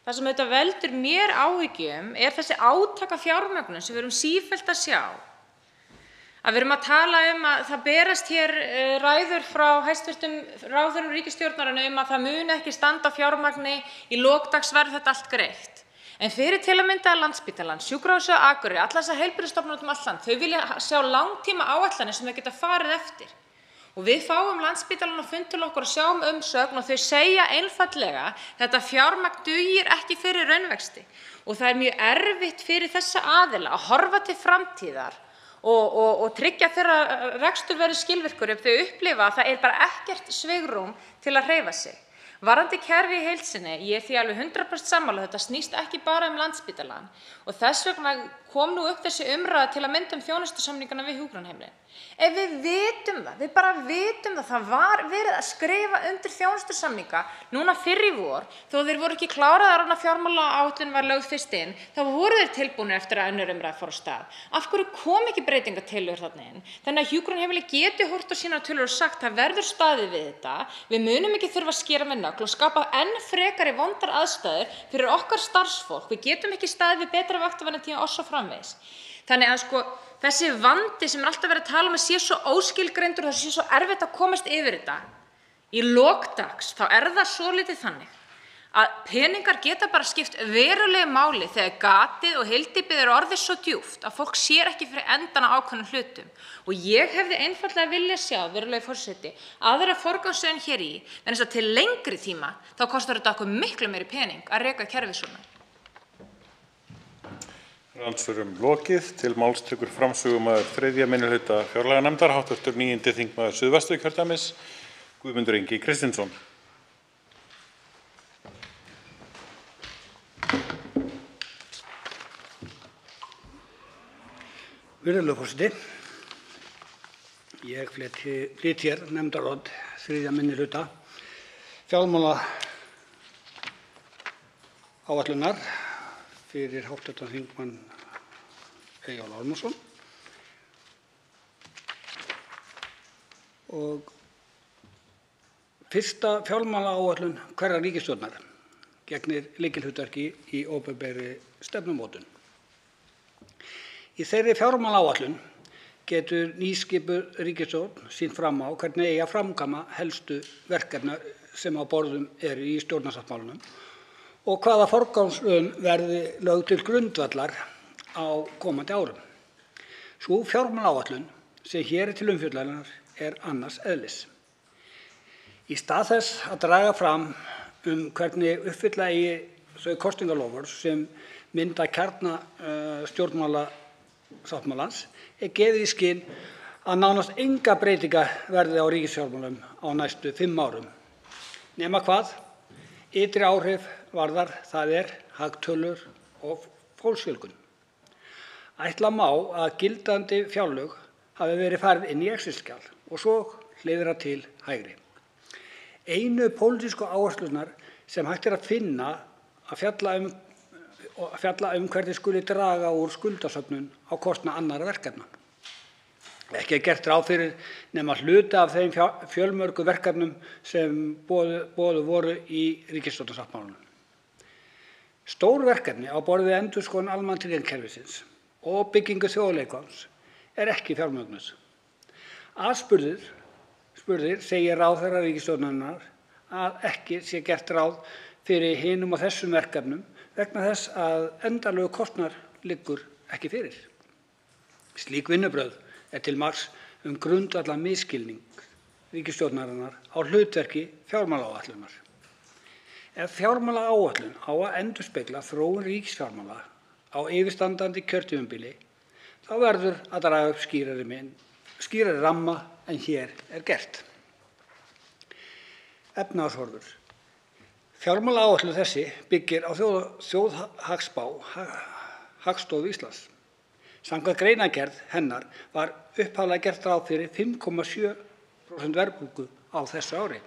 Það sem veldur mér áhyggjum þessi átakafjármögnun sem við erum sífellt að sjá. Að við erum að tala að það berast hér ræður frá hæstvirtum ráðherrum ríkisstjórnarinnar að það muni ekki standa fjármagni, í lok dags verður þetta allt greitt. En fyrir til að mynda Landspítalann, Sjúkrahúsið á Akureyri, allar þessar heilbrigðisstofnanir um allt land, þau vilja sjá langtíma áætlanir sem þau geta farið eftir. Og við fáum Landspítalann á fund til okkur og sjáum umsögn og þau segja einfaldlega þetta fjármagn dugir ekki fyrir raunvexti. Og það mjög erfitt fyrir þessa aðila að horfa til framtíðar og tryggja þeirra rekstur verði skilvirkur ef þau upplifa að það bara ekkert svigrúm til að hreyfa sig. Varðandi kerfi í heild sinni, ég því alveg 100% sammála, þetta snýst ekki bara Landspítalann og þess vegna kom nú upp þessi umræða til að mynda þjónustusamningana við hjúkrunarheimilin. Ef við vitum það, við bara vitum það var verið að skrifa undir þjónustusamninga núna fyrr í vor, þó þeir voru ekki kláraðir og fjármálaáætlun var lögð fyrst inn, þá voru þeir tilbúnir eftir að önnur umræða fór af stað. Af hverju kom ekki breytingatillögur þarna inn? Þannig að hjúkrunarheimili geti horft á sínar tölur og sagt það verður staðið við þetta, við munum ekki þurfa að skera með nagl og skapa enn frekari vondar aðstæður fyrir okkar starfsfólk. Við getum ekki staðið við betra vaktavinnutíma og svo framvegis. Þannig að þessi vandi sem alltaf verið að tala að sé svo óskilgreindur og það sé svo erfitt að komast yfir þetta, í lok dags þá það svolítið þannig að peningar geta bara skipt verulegu máli þegar gatið og hyldýpið orðið svo djúpt að fólk sér ekki fyrir endan á ákveðnum hlutum. Og ég hefði einfaldlega viljað sjá, virðulegi forseti, aðra forgangsröðun hér í, en þess að til lengri tíma þá kostar þetta okkur miklu meiri pening að reka kerfið svona. Andsvörum lokið. Til máls tekur framsögumaður 3. minnihluta fjárlaganefndar, hv. 9. þingmaður Suðvesturkjördæmis, Guðmundur Ingi Kristinsson. Virðulegur forseti, ég flyt hér nefndarálit 3. minnihluta fjármálaáætlunar fyrir hv. þingmann Eyjólf Ármannsson og fyrsta fjármálaáætlun hverrar ríkisstjórnar gegnir lykilhlutverki í opinberri stefnumótun. Í þeirri fjármálaáætlun getur nýskipuð ríkisstjórn sýnt fram á hvernig eigi að framkvæma helstu verkefna sem á borðum eru í stjórnarsáttmálanum og hvaða forgangsröðun verði lögð til grundvallar á komandi árum. Sú fjármálaáætlun sem hér til umfjöllunar annars eðlis. Í stað þess að draga fram hvernig uppfylla eigi þau kosningaloforð sem mynda kjarna stjórnmálasáttmálans gefið í skyn að nánast enga breytinga verði á ríkisfjármálum á næstu 5 árum. Nema hvað? Ytri áhrif varðar, það hagtölur og fólksfjölgun. Ætla má að gildandi fjárlög hafi verið færð inn í Excel-skjal og svo hliðra til hægri. Einu pólitísku áherslurnar sem hægt að finna að fjalla fjalla hvernig skuli draga úr skuldasöfnun á kostnað annarra verkefna. Ekki gert ráð fyrir nema hluta af þeim fjölmörgu verkefnum sem boðuð voru í ríkisstjórnarsáttmálanum. Stór verkefni á borð við endurskoðun almannatryggingakerfisins og byggingu þjóðleikvangs ekki fjármögnuð. Spurðir segir ráðherra ríkisstjórnarinnar að ekki sé gert ráð fyrir hinum og þessum verkefnum vegna þess að endanlegur kostnaður liggur ekki fyrir. Slík vinnubrögð til marks grundvallar misskilning ríkisstjórnarinnar á hlutverki fjármálaáætlunar. Ef fjármálaáætlun á að endurspegla þróun ríkisfjármála á yfirstandandi kjörtímabili þá verður að draga upp skýrari ramma en hér gert. Efnahagshorfur. Fjármálaáætlun þessi byggir á þjóðhagsspá Hagstofu Íslands. Samkvæmt greinargerð hennar var upphaflega gert ráð fyrir 5,7% verðbólgu á þessu ári.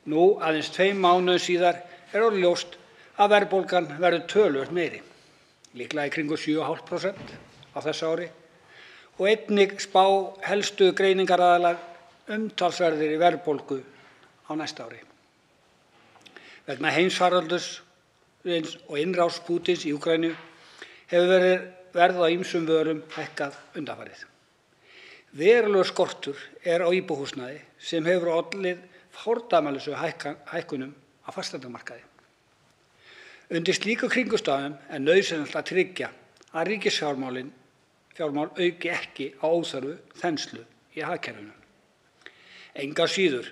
Nú, aðeins 2 mánuðum síðar, orðið ljóst að verðbólgan verður töluvert meiri, líklega í kringum 7,5% á þessu ári og einnig spá helstu greiningaraðilar umtalsverðri verðbólgu á næsta ári. Vegna heimsfaraldurs og innrás Pútíns í Úkraínu hefur verð á ýmsum vörum hækkað undanfarið. Verulegur skortur á íbúðarhúsnæði sem hefur ollið fordæmalausum hækkunum á fasteignamarkaði. Undir slíkum kringumstæðum nauðsynlegt að tryggja að ríkisfjármál auki ekki á óþörfu þenslu í hagkerfinu. Engu að síður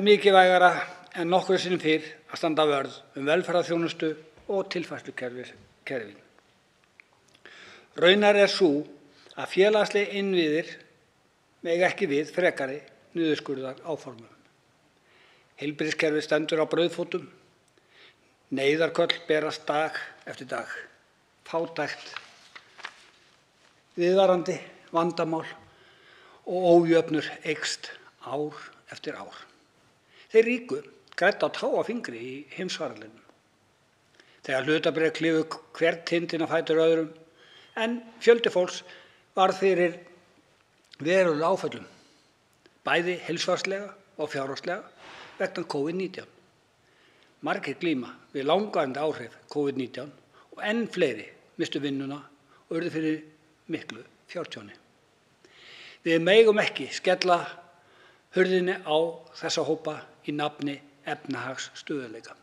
mikilvægara en nokkru sinni fyrr að standa vörð velferðarþjónustu og tilfærslukerfin. Raunar sú að félagslegir innviðir mega ekki við frekari niðurskurðar áformum. Heilbrigðiskerfið stendur á brauðfótum, neyðarköll berast dag eftir dag, fátækt, viðvarandi vandamál og ójöfnur eykst ár eftir ár. Þeir ríku græddu á tá og fingri í heimsfaraldrinum. Þegar hlutabréf klifu hver tindinn á fætur öðrum en fjöldi fólks varð fyrir verulegum áföllum, bæði heilsufarslega og fjárhagslega vegna COVID-19. Margir glíma við langvarandi áhrif COVID-19 og enn fleiri misstu vinnuna og urðu fyrir miklu fjártjóni. Við megum ekki skella hurðinni á þessa hópa í nafni efnahagsstöðugleika.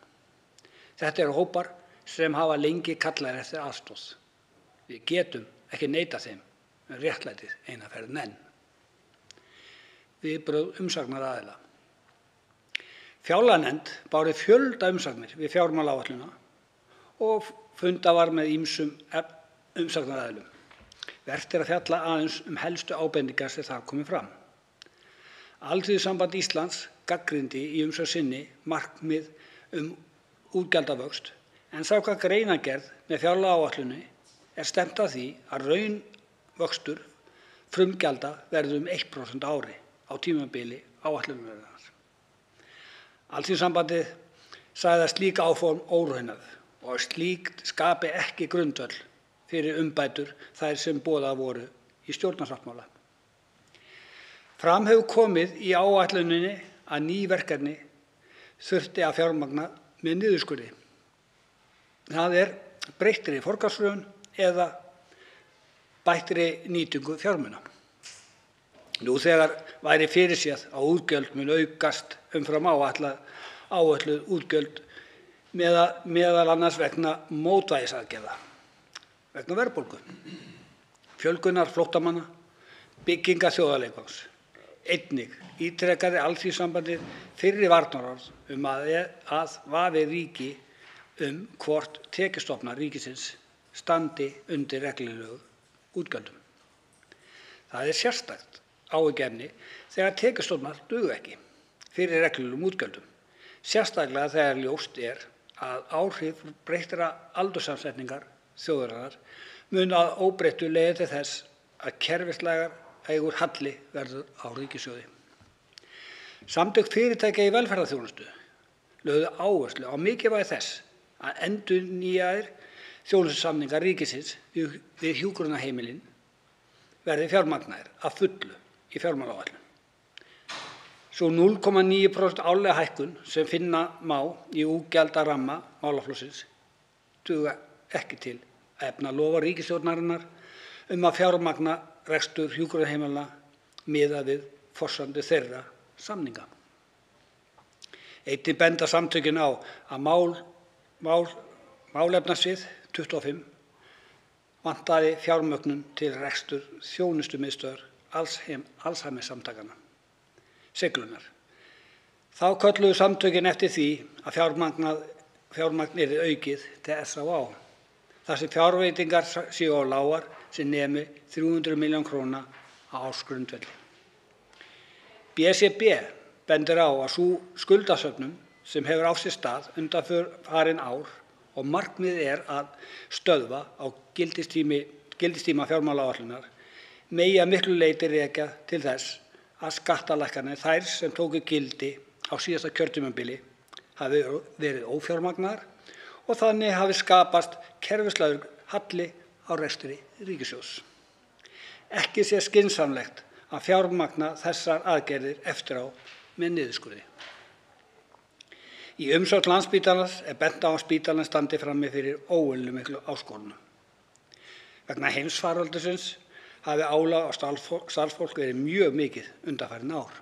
Þetta eru hópar sem hafa lengi kallað eftir aðstoð. Við getum ekki neitað þeim réttlætið eina ferðina enn. Viðbrögð umsagnaraðila. Fjárlaganefnd bárði fjölda umsagnir við fjármálaáætlunina og fundað var með ýmsum umsagnaraðilum. Vert að fjalla aðeins helstu ábendingar sem þar komu fram. Alþýðusamband Íslands gagnrýndi í umsögn sinni markmið útgjaldavöxt en samkvæmt greinargerð með fjárlagaáætluninni stefnt að því að raunvöxtur frumgjalda verði 1% á ári á tímabili áætlunarinnar. Alþýðusambandið sagði að slík áform óraunhæf og að slíkt skapi ekki grundvöll fyrir umbætur þær sem boðaðar voru í stjórnarsáttmála. Fram hefur komið í áætluninni að ný verkefni þurfti að fjármagna með niðurskurði. Það breyttri forgangsröðun eða bættri nýtingu fjármuna. Nú þegar væri fyrirséð að útgjöld mun aukast umfram áætluð útgjöld meðal annars vegna mótvægisaðgerða, vegna verðbólgu, fjölgunar flóttamanna, byggingar þjóðarleikvangs. Einnig ítrekaði Alþýðusambandið fyrri varnaðarorð að vafi ríki hvort tekjustofnar ríkisins standi undir reglulegu útgjöldum. Það sérstakt áhyggjuefni þegar tekjustofnar duga ekki fyrir reglulegum útgjöldum, sérstaklega þegar ljóst að áhrif breyttrar aldurssamsetningar þjóðarinnar mun að óbreyttu leiða til þess að kerfislægur halli verður á ríkissjóði. Samtök fyrirtækja í velferðarþjónustu lögðu áherslu á mikilvægi þess að endurnýjaðir þjónustusamningar ríkisins við hjúkrunarheimilin verði fjármagnaðir að fullu í fjármálaáætlun. Sú 0,9% árlega hækkun sem finna má í útgjaldaramma málaflokksins duga ekki til að efna loforð ríkisstjórnarinnar að fjármagna rekstur hjúkrunarheimila miðað við forsendur þeirra samninga. Einnig benda samtökin á að málefnasvið 25 vantaði fjármögnun til rekstur þjónustumiðstöðvar Alzheimer-samtakanna, Siglunnar. Þá kölluðu samtökin eftir því að fjármagn yrði aukið til SÁÁ, þar sem fjárveitingar séu á lágar sem nemi 300 milljónir króna á ársgrundvelli. BSRB bendir á að sú skuldasöfnun sem hefur á sér stað undanfarin ár og markmiðið að stöðva á gildistíma fjármálaáætlunar megi að miklu leyti rekja til þess að skattalækkanir þær sem tóku gildi á síðasta kjörtímabili hafi verið ófjármagnaðar og þannig hafi skapast kerfislægur halli á rekstri ríkissjóðs. Ekki sé skynsamlegt að fjármagna þessar aðgerðir eftir á með niðurskurði. Í umsögn Landspítalans bent á að spítalinn standi frammi fyrir óvenjumiklu áskorunum. Vegna heimsfaraldursins hafi álag á starfsfólk verið mjög mikið undanfarin ár.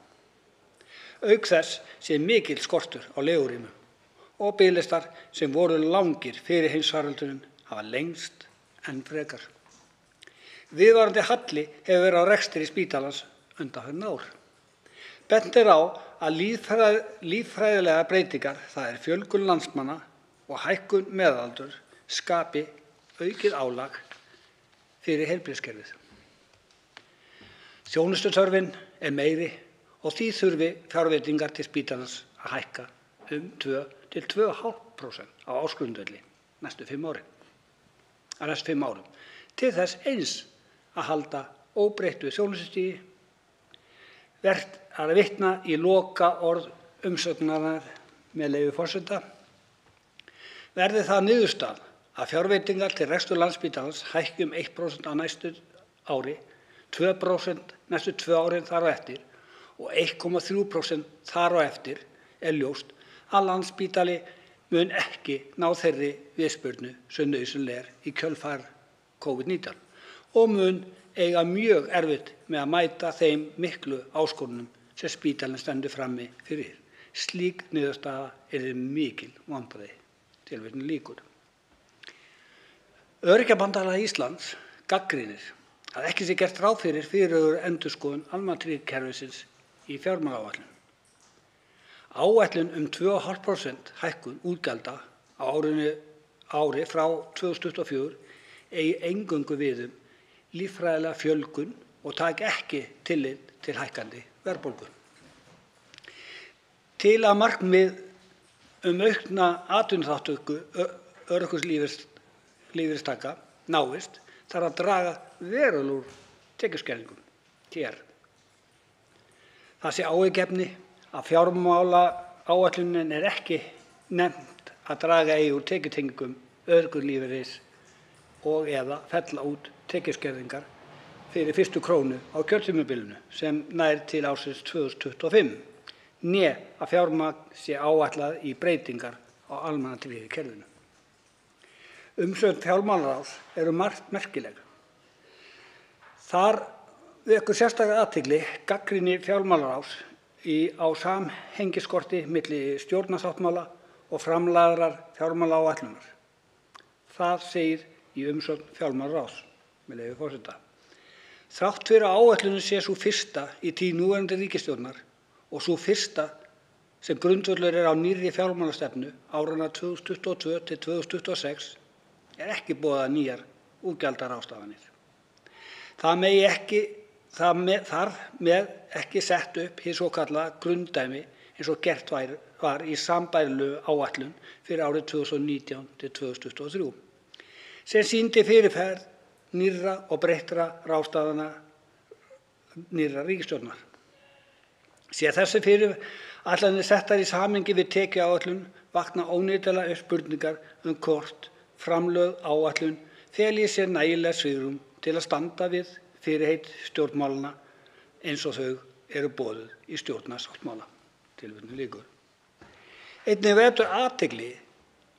Auk þess sé mikill skortur á legurýmum og biðlistar sem voru langir fyrir heimsfaraldurinn hafa lengst enn frekar. Viðvarandi halli hefur verið á rekstri spítalans undanfarin ár. Bent á að líffræðilegar breytingar, það fjölgun landsmanna og hækkun meðalaldurs, skapi aukið álag fyrir heilbrigðiskerfið. Þjónustuþörfin meiri og því þurfi fjárveitingar til spítalans að hækka 2 til 2,5% á ársgrundvelli næstu 5 árum til þess eins að halda óbreyttu þjónustustigi. Vert að vitna í lokaorð umsögnarinnar með leyfi forseta. Verði það niðurstaðan að fjárveitingar til reksturs Landspítalans hækki 1% á næstu ári, 2% næstu 2 árin þar á eftir og 1,3% þar á eftir ljóst að Landspítali mun ekki ná þeirri viðspyrnu sem nauðsynleg í kjölfar COVID-19 og mun eiga mjög erfitt með að mæta þeim miklu áskorunum sem spítalinn stendur frammi fyrir. Slík niðurstaða yrði mikil vonbrigði. Tilvitnun lýkur. Öryrkjabandalag Íslands gagnrýnir að ekki sé gert ráð fyrir fyrirhuguðum endurskoðun almannatryggingakerfisins í fjármálaáætlun. Áætlun 2,5% hækkun útgjalda á ári frá 2024 eigi eingöngu við líffræðilega fjölgun og taki ekki tillit til hækkandi verðbólgu. Til að markmið aukna atvinnuþátttöku örorkulífeyristaka náist þarf að draga verulega úr tekjuskerðingum hér. Það sé áhyggjuefni að fjármálaáætlunin ekki nefnt að draga eigi úr tekjutengingum örorkulífeyris og eða fella út tekjuskerðingar fyrir fyrstu krónu á kjörtímabilinu sem nær til ársins 2025, né að fjármagn sé áætlað í breytingar á almannatryggingakerfinu. Umsögn fjármálaráðs margt merkileg. Þar vekur sérstaka athygli gagnrýni fjármálaráðs á samhengiskorti milli stjórnarsáttmála og framlagðrar fjármálaáætlunar. Það segir í umsögn fjármálaráðs, með leyfi forseta. Þrátt fyrir að áætlunin sé sú fyrsta í tíð núverandi ríkisstjórnar og sú fyrsta sem grundvöllur á nýrri fjármálastefnu áranna 2022 til 2026 ekki boðaðar nýjar útgjaldaráðstafanir. Þar með ekki sett upp hið svokallaða grunndæmi eins og gert var í sambærilegu áætlun fyrir árið 2019 til 2023 sem sýndi fyrirferð nýrra og breyttra ráðstafana nýrrar ríkisstjórnar. Sé þessi fyrirætlanir settar í samhengi við tekjuáætlun vakna óneitanlega upp spurningar hvort framlögð áætlun feli í sér nægilegt svigrúm til að standa við fyrirheit stjórnmálanna eins og þau eru boðuð í stjórnarsáttmála. Tilvitnun lýkur. Einnig vekur athygli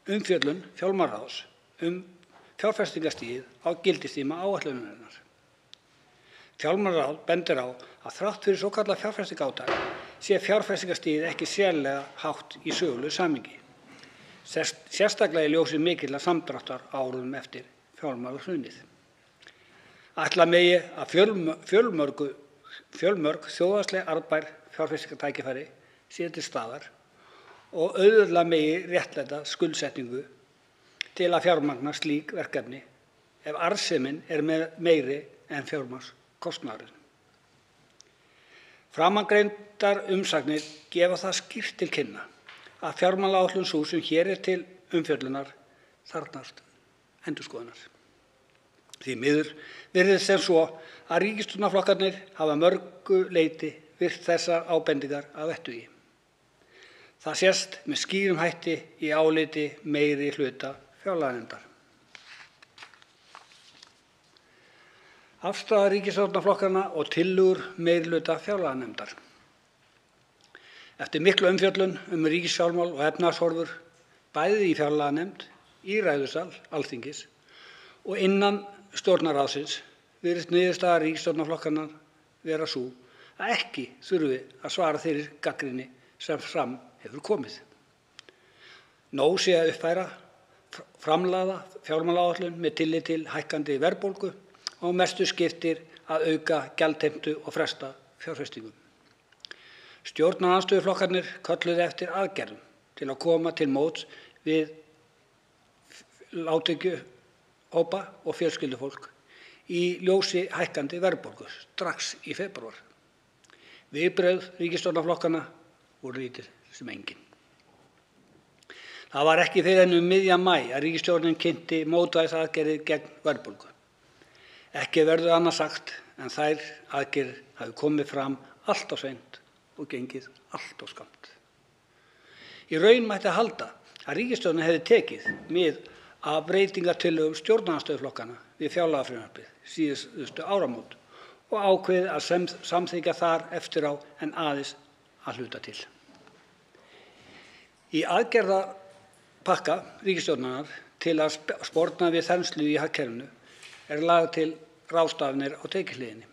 umfjöllun fjármálaráðs fjárfestingarstigið á gildistíma áætlunarinnar. Fjármálaráð bendir á að þrátt fyrir svokallað fjárfestingarátak sé fjárfestingarstigið ekki sérlega hátt í sögulegu samhengi, sérstaklega í ljósi mikilla samdráttar árum eftir fjármálahrunið. Ætla megi að fjölmörg þjóðhagsleg arðbær fjárfestingartækifæri sé til staðar og auðveldlega megi réttlæta skuldsetningu til að fjármagna slík verkefni ef arðsemin meiri en fjármagnskostnaðurinn. Framangreindar umsagnir gefa það skýrt til kynna að fjármálaáætlun sú sem hér til umfjöllunar þarfnast endurskoðunar. Því miður virðist sem svo að ríkisstjórnarflokkarnir hafa mörgu leyti virt þessar ábendingar að vettugi. Það sést með skýrum hætti í áliti meiri hluta fjárlaganefndar. Afstaða ríkisstjórnarflokkanna og tillögur meiri hluta fjárlaganefndar. Eftir mikla umfjöllun ríkisfjármál og efnahagshorfur bæði í fjárlaganefnd, í ræðusal Alþingis og innan Stjórnarráðsins virðist niðurstaða ríkisstjórnarflokkanna vera sú að ekki þurfi að svara þeirri gagnrýni sem fram hefur komið. Nóg sé að uppfæra framlagða fjármálaáætlun með tilliti til hækkandi verðbólgu og mestu skiptir að auka gjaldheimtu og fresta fjárfestingum. Stjórnarandstöðuflokkarnir kölluðu eftir aðgerðum til að koma til móts við lágtekjuhópa og fjölskyldufólk í ljósi hækkandi verðbólgu strax í febrúar. Viðbrögð ríkisstjórnarflokkanna voru lítil sem engin. Það var ekki fyrr en miðjan maí að ríkisstjórnin kynnti mótvægisaðgerðir gegn verðbólgu. Ekki verður annað sagt en þær aðgerðir hafi komið fram allt of seint og gengið allt of skammt. Í raun mætti halda að ríkisstjórnin hefði tekið mið af breytingartillögum stjórnarandstöðuflokkanna við fjárlagafrumvarpið síðustu áramót og ákveðið að samþykkja þar eftir á en aðeins að hluta til. Í aðgerðapakka ríkisstjórnarinnar til að sporna við þenslu í hagkerfinu lagðar til ráðstafanir á tekjuhliðinni.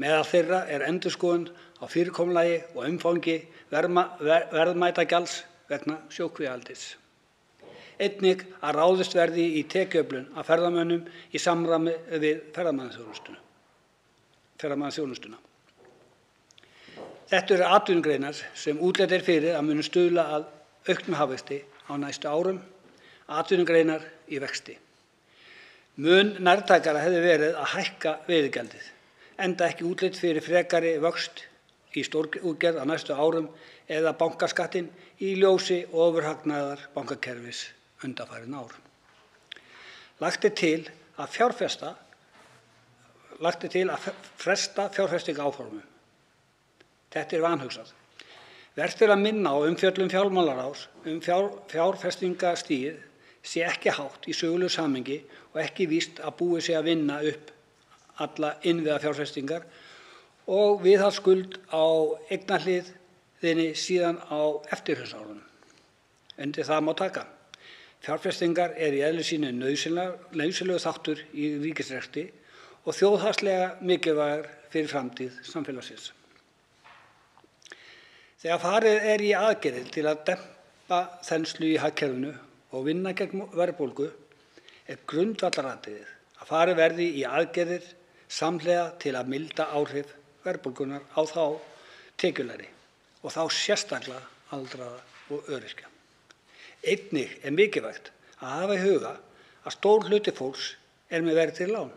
Meðal þeirra endurskoðun á fyrirkomulagi og umfangi verðmætagjalds vegna sjókvíaeldis. Einnig að ráðist verði í tekjuöflun af ferðamönnum í samræmi við ferðamannaþjónustuna. Þetta eru atvinnugreinar sem útlit fyrir að munu stuðla að auknum hagvexti á næstu árum, atvinnugreinar í vexti. Mun nærtækara hefði verið að hækka veiðigjaldið, enda ekki útlit fyrir frekari vöxt í stórútgerð á næstu árum eða bankaskattinn í ljósi ofurhagnaðar bankakerfis undanfarin ár. Lagt er til að fresta fjárfestingaráformum. Þetta er vanhugsað. Vert er að minna á umfjöllun fjármálaráðs fjárfestingarstigið sé ekki hátt í sögulegu samhengi og ekki víst að búið sé að vinna upp alla innviðafjárfestingar og viðhaldsskuld á eignahliðinni síðan á eftirhrunsárunum. Undir það má taka. Fjárfestingar í eðli sínu nauðsynlegur þáttur í ríkisrekstri og þjóðhagslega mikilvægar fyrir framtíð samfélagsins. Þegar farið í aðgerðir til að dempa þenslu í hagkerfinu og vinna gegn verðbólgu grundvallaratriðið að farið verði í aðgerðir samhliða til að milda áhrif verðbólgunnar á þá tekjulægri og þá sérstaklega aldraða og öryrkja. Einnig mikilvægt að hafa í huga að stór hluti fólks með verðtryggð lán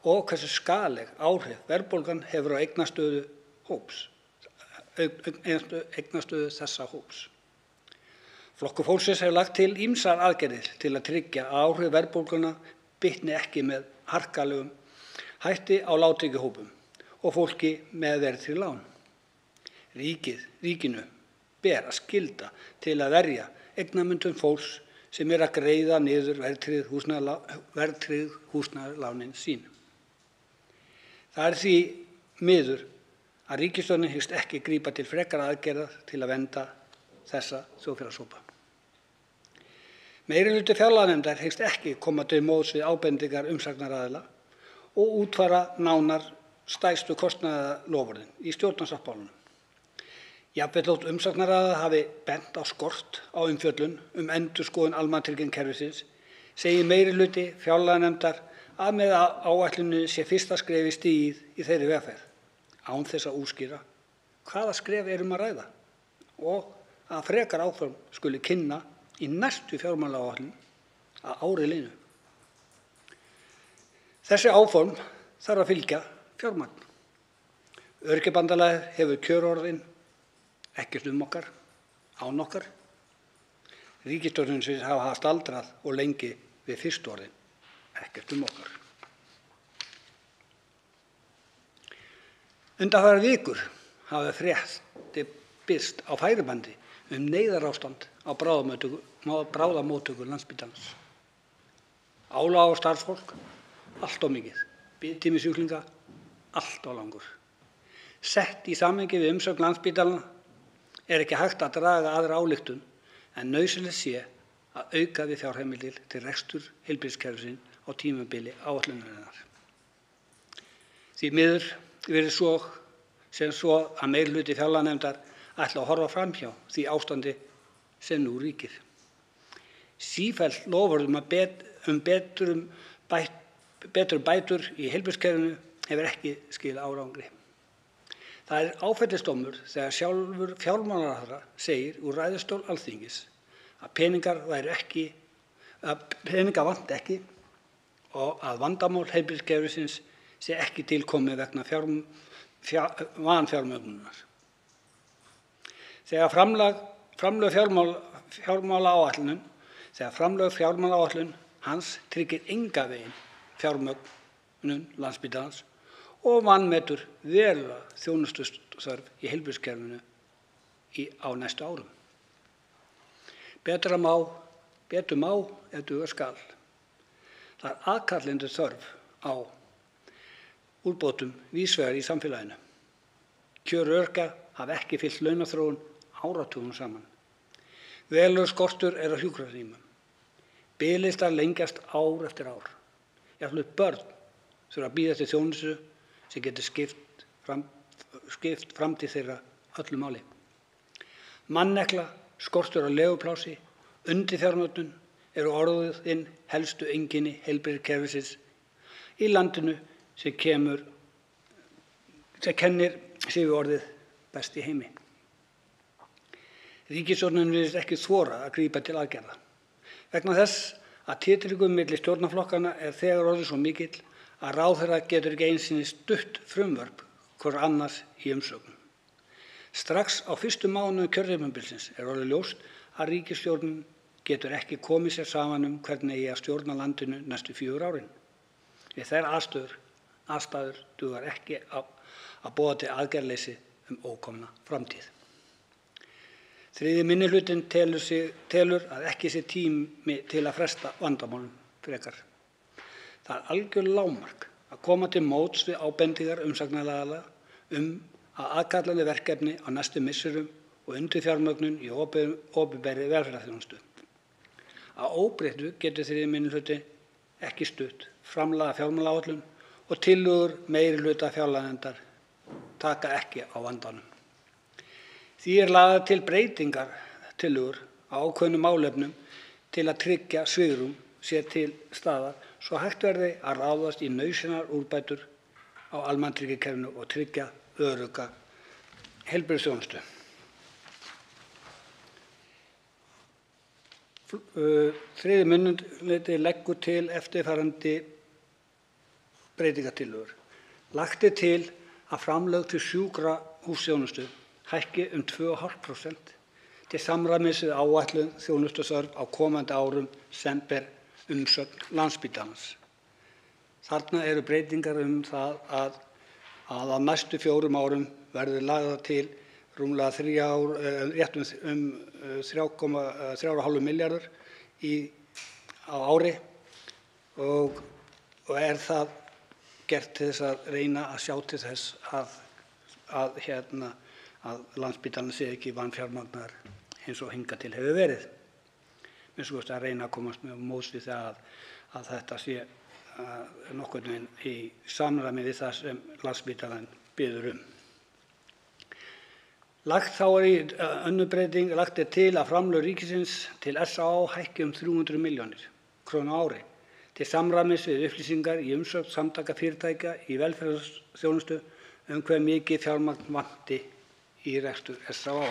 og hversu skaðleg áhrif verðbólgan hefur á eignastöðu þessa hóps. Flokkur fólksins hefur lagt til ýmsar aðgerðir til að tryggja að áhrif verðbólgunnar bitni ekki með harkalegum hætti á lágtekjuhópum og fólki með verðtryggð lán. Ríkinu ber að skylda til að verja eignamyndun fólks sem að greiða niður verðtryggð húsnæðislánin sín. Það því miður að ríkisstjórnin hyggst ekki grípa til frekara aðgerða til að vernda þessa þjóðfélagshópa. Meirihluti fjárlaganefndar hyggst ekki koma til móts við ábendingar umsagnaraðila og útfæra nánar stærstu kostnaðarloforðin í stjórnarsáttmálanum. Jafnvel þótt umsagnaraðilar hafi bent á skort á umfjöllun endurskoðun almannatryggingakerfisins segir meirihluti fjárlaganefndar að með áætluninni sé fyrsta skrefið stigið í þeirri vegferð, án þess að útskýra hvaða skref er að ræða og að frekar áform skuli kynna í næstu fjármálaáætlun að ári liðnu. Þessi áform þarf að fylgja fjármagn. Öryrkjabandalagið hefur kjörorðin ekkert okkar, án okkar. Ríkisstjórnin hafa staldrað og lengi við fyrstu orðin, ekkert okkar. Undanfarnar vikur hafa fréttir birst á færibandi neyðarástand á bráðamóttöku Landspítalans. Álag á starfsfólk allt of mikið, biðtími sjúklinga allt of langur. Sett í samhengi við umsögn Landspítalans er ekki hægt að draga aðra ályktun en nauðsynlegt sé að auka við fjárheimildir til rekstur heilbrigðiskerfisins á tímabili áætlunarinnar. Því miður virðist sem svo að meirihluti fjárlaganefndar ætla að horfa framhjá því ástandi sem nú ríkir. Sífellt loforð betri bætur í heilbrigðiskerfinu hefur ekki skilað árangri. Það er áfellisdómur þegar sjálfur fjármálaráðherra segir úr ræðustól Alþingis að peninga vanti ekki og að vandamál heilbrigðiskerfisins sé ekki tilkomið vegna vanfjármögnunar. Þegar framlög fjármálaáætlun hans tryggir engan veginn fjármögnun Landspítalans og vanmetur verulega þjónustuþörf í heilbrigðiskerfinu á næstu árum. Betur má ef duga skal. Það er aðkallandi þörf á úrbótum víðs vegar í samfélaginu. Kjör öryrkja hafa ekki fylgt launaþróun áratugum saman. Verulegur skortur er á hjúkrunarrýmum. Biðlistar lengjast ár eftir ár. Jafnvel börn þurfa að bíða eftir þjónustu sem getur skipt framtíð þeirra öllu máli. Mannekla, skortur á leguplási, undirfjármögnun eru orðin helstu einkenni heilbrigðiskerfisins í landinu sem kennir sig við orðið best í heimi. Ríkisstjórnin virðist ekki þora að grípa til aðgerða. Vegna þess að titringurinn milli stjórnarflokkanna er þegar orðinn svo mikill að ráðherra getur ekki einu sinni stutt frumvörp hvor annars í umsögnum. Strax á fyrstu mánuðum kjörtímabilsins er orðið ljóst að ríkisstjórnin getur ekki komið sér saman hvernig eigi að stjórna landinu næstu 4 árin. Við þær aðstæður dugar ekki að boða til aðgerðaleysi ókomna framtíð. Þriðji minnihlutinn telur að ekki sé tími til að fresta vandamálum frekar. Það er algjör lágmark að koma til móts við ábendingar umsagnaraðila að aðkallandi verkefni á næstu misserum og undirfjármögnun í opinberri velferðarþjónustu. Að óbreyttu getur þriðji minnihluti ekki stutt framlagða fjármálaáætlun og tillögur meirihluta fjárlaganefndar taka ekki á vandanum. Því lagðar til breytingartillögur á ákveðnum málefnum til að tryggja svigrúm sé til staðar svo hægt verði að ráðast í nauðsynlegar úrbætur á almannatryggingakerfinu og tryggja örugga heilbrigðisþjónustu. Þriðji minnihluti leggur til eftirfarandi breytingartillögur. Lagt er til að framlög til sjúkrahúsþjónustu hækki 2,5% til samræmis við áætlun þjónustuþörf á komandi árum sem ber umsögn Landspítalans. Þarna eru breytingar það að á næstu 4 árum verði lagðar til rúmlega 3,5 milljarðar á ári og er það gert til þess að reyna að sjá til þess að Landspítalinn sé ekki vanfjármagnaður eins og hingað til hefur verið. Að reyna að komast með móts við það að þetta sé nokkurn veginn í samræmi við það sem Landspítalinn biður um. Þá er í önnur breyting, lagt er til að framlög ríkisins til SÁÁ hækki 300 milljónir króna á ári til samræmis við upplýsingar í umsögn samtaka fyrirtækja í velferðarþjónustu hve mikið fjármagn vanti í rekstur SÁÁ.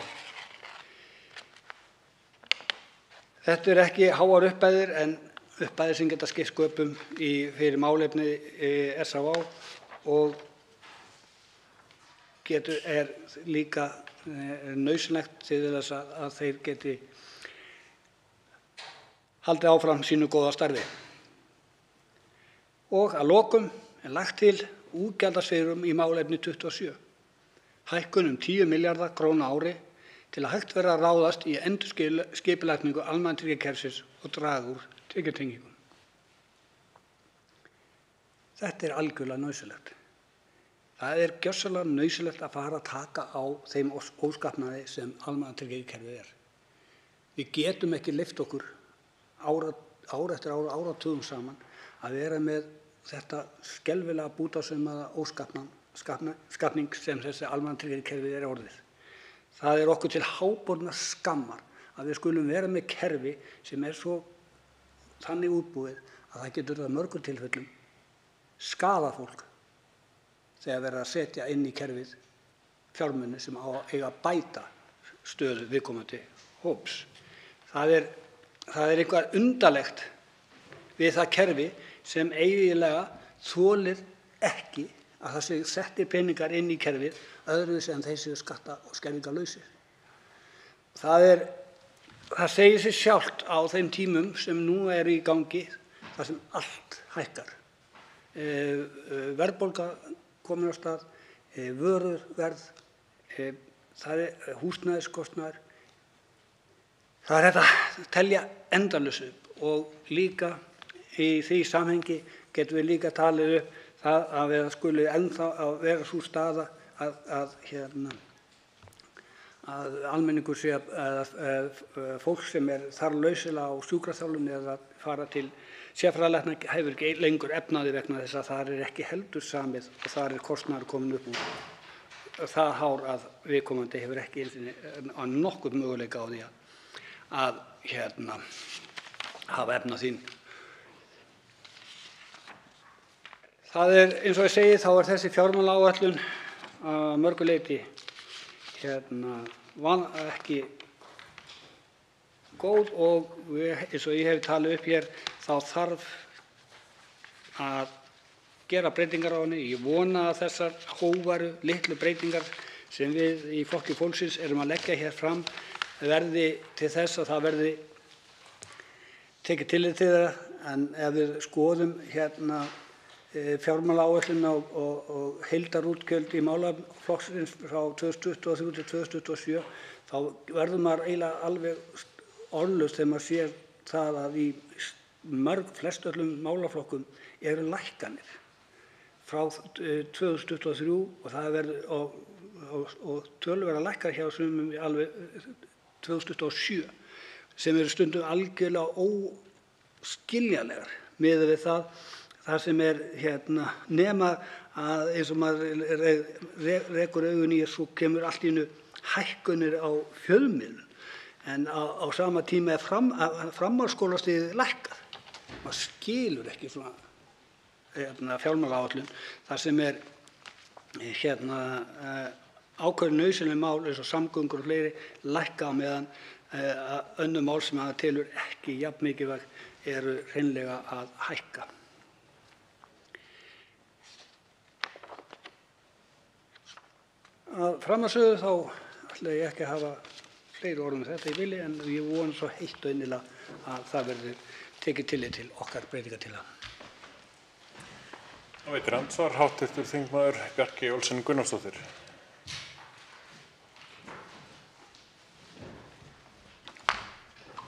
Þetta er ekki háar upphæðir en upphæðir sem geta skipt sköpum fyrir málefni SÁÁ og er líka nauðsynlegt til þess að þeir geti haldið áfram sínu góða starfi. Og að lokum er lagt til útgjaldasvigrúm í málefni 27, hækkun 10 milljarða króna á ári til að hægt verði að ráðast í endurskipulagningu almannatryggingakerfisins og draga úr tekjutengingum. Þetta er algjörlega nauðsynlegt. Það er gjörsamlega nauðsynlegt að fara að taka á þeim óskapnaði sem almannatryggingakerfið er. Við getum ekki leyft okkur ár eftir ár, áratugum saman að vera með þetta skelfilega bútasaumaða óskapning sem þessi almannatryggingakerfið er orðið. Það er okkur til hábornar skammar að við skulum vera með kerfi sem er svo þannig útbúið að það getur í mörgum tilfellum skaðað fólk þegar verið að setja inn í kerfið fjármuni sem eiga að bæta stöðu viðkomandi hóps. Það er eitthvað undarlegt við það kerfi sem eiginlega þolir ekki að það sé settir peningar inn í kerfið öðruvísi en þeir séu skatta- og skerðingarlausir. Það segir sig sjálft á þeim tímum sem nú eru í gangi þar sem allt hækkar. Verðbólga komin af stað, vöruverð, það er húsnæðiskostnaður. Það er hægt að telja endalaust upp og líka í því samhengi getum við líka talið upp það að við skuli ennþá að vera sú staða að almenningur sé að fólk sem þarf lausilega á sjúkraþjálfun eða fara til sérfræðilækna hefur ekki lengur efnaði vegna þess að það er ekki heldur samið og þar er kostnaður komin upp úr það hár að viðkomandi hefur ekki nokkurn möguleika á því að hafa efnað þín. Það er eins og ég segi þá er þessi fjármálaáætlun að mörgu leyti ekki góð og eins og ég hef talið upp hér þá þarf að gera breytingar á henni. Ég vona að þessar hógværu litlu breytingar sem við í Flokki fólksins erum að leggja hér fram verði til þess að það verði tekið tillit til það. En ef við skoðum fjármálaáætlunina og heildarútgjöld í málaflokksins frá 2023 til 2027 þá verður maður eiginlega alveg orðlaus þegar maður sér það að í flestöllum málaflokkum eru lækkanir frá 2023 og það verður og töluverðar lækkar hjá sumum alveg 2027 sem eru stundum algjörlega óskiljanlegar miðað við það sem er nema að eins og maður rekur augun í svo kemur allt í einu hækkanir á fjölmiðlum en á sama tíma er framhaldsskólastigið lækkað. Maður skilur ekki svona fjármálaáætlun þar sem er ákveðin nauðsynleg mál eins og samgöngur og fleiri lækka á meðan önnur mál sem það telur ekki jafn mikilvæg eru hreinlega að hækka. Að framansögðu þá ætla ég ekki að hafa fleiri orð þetta í vilji en ég vona svo heitt og innilega að það verður tekið tillit til okkar breytingartillagna. Veitir andsvar hv. þingmaður Bjarkey Olsen Gunnarsdóttir.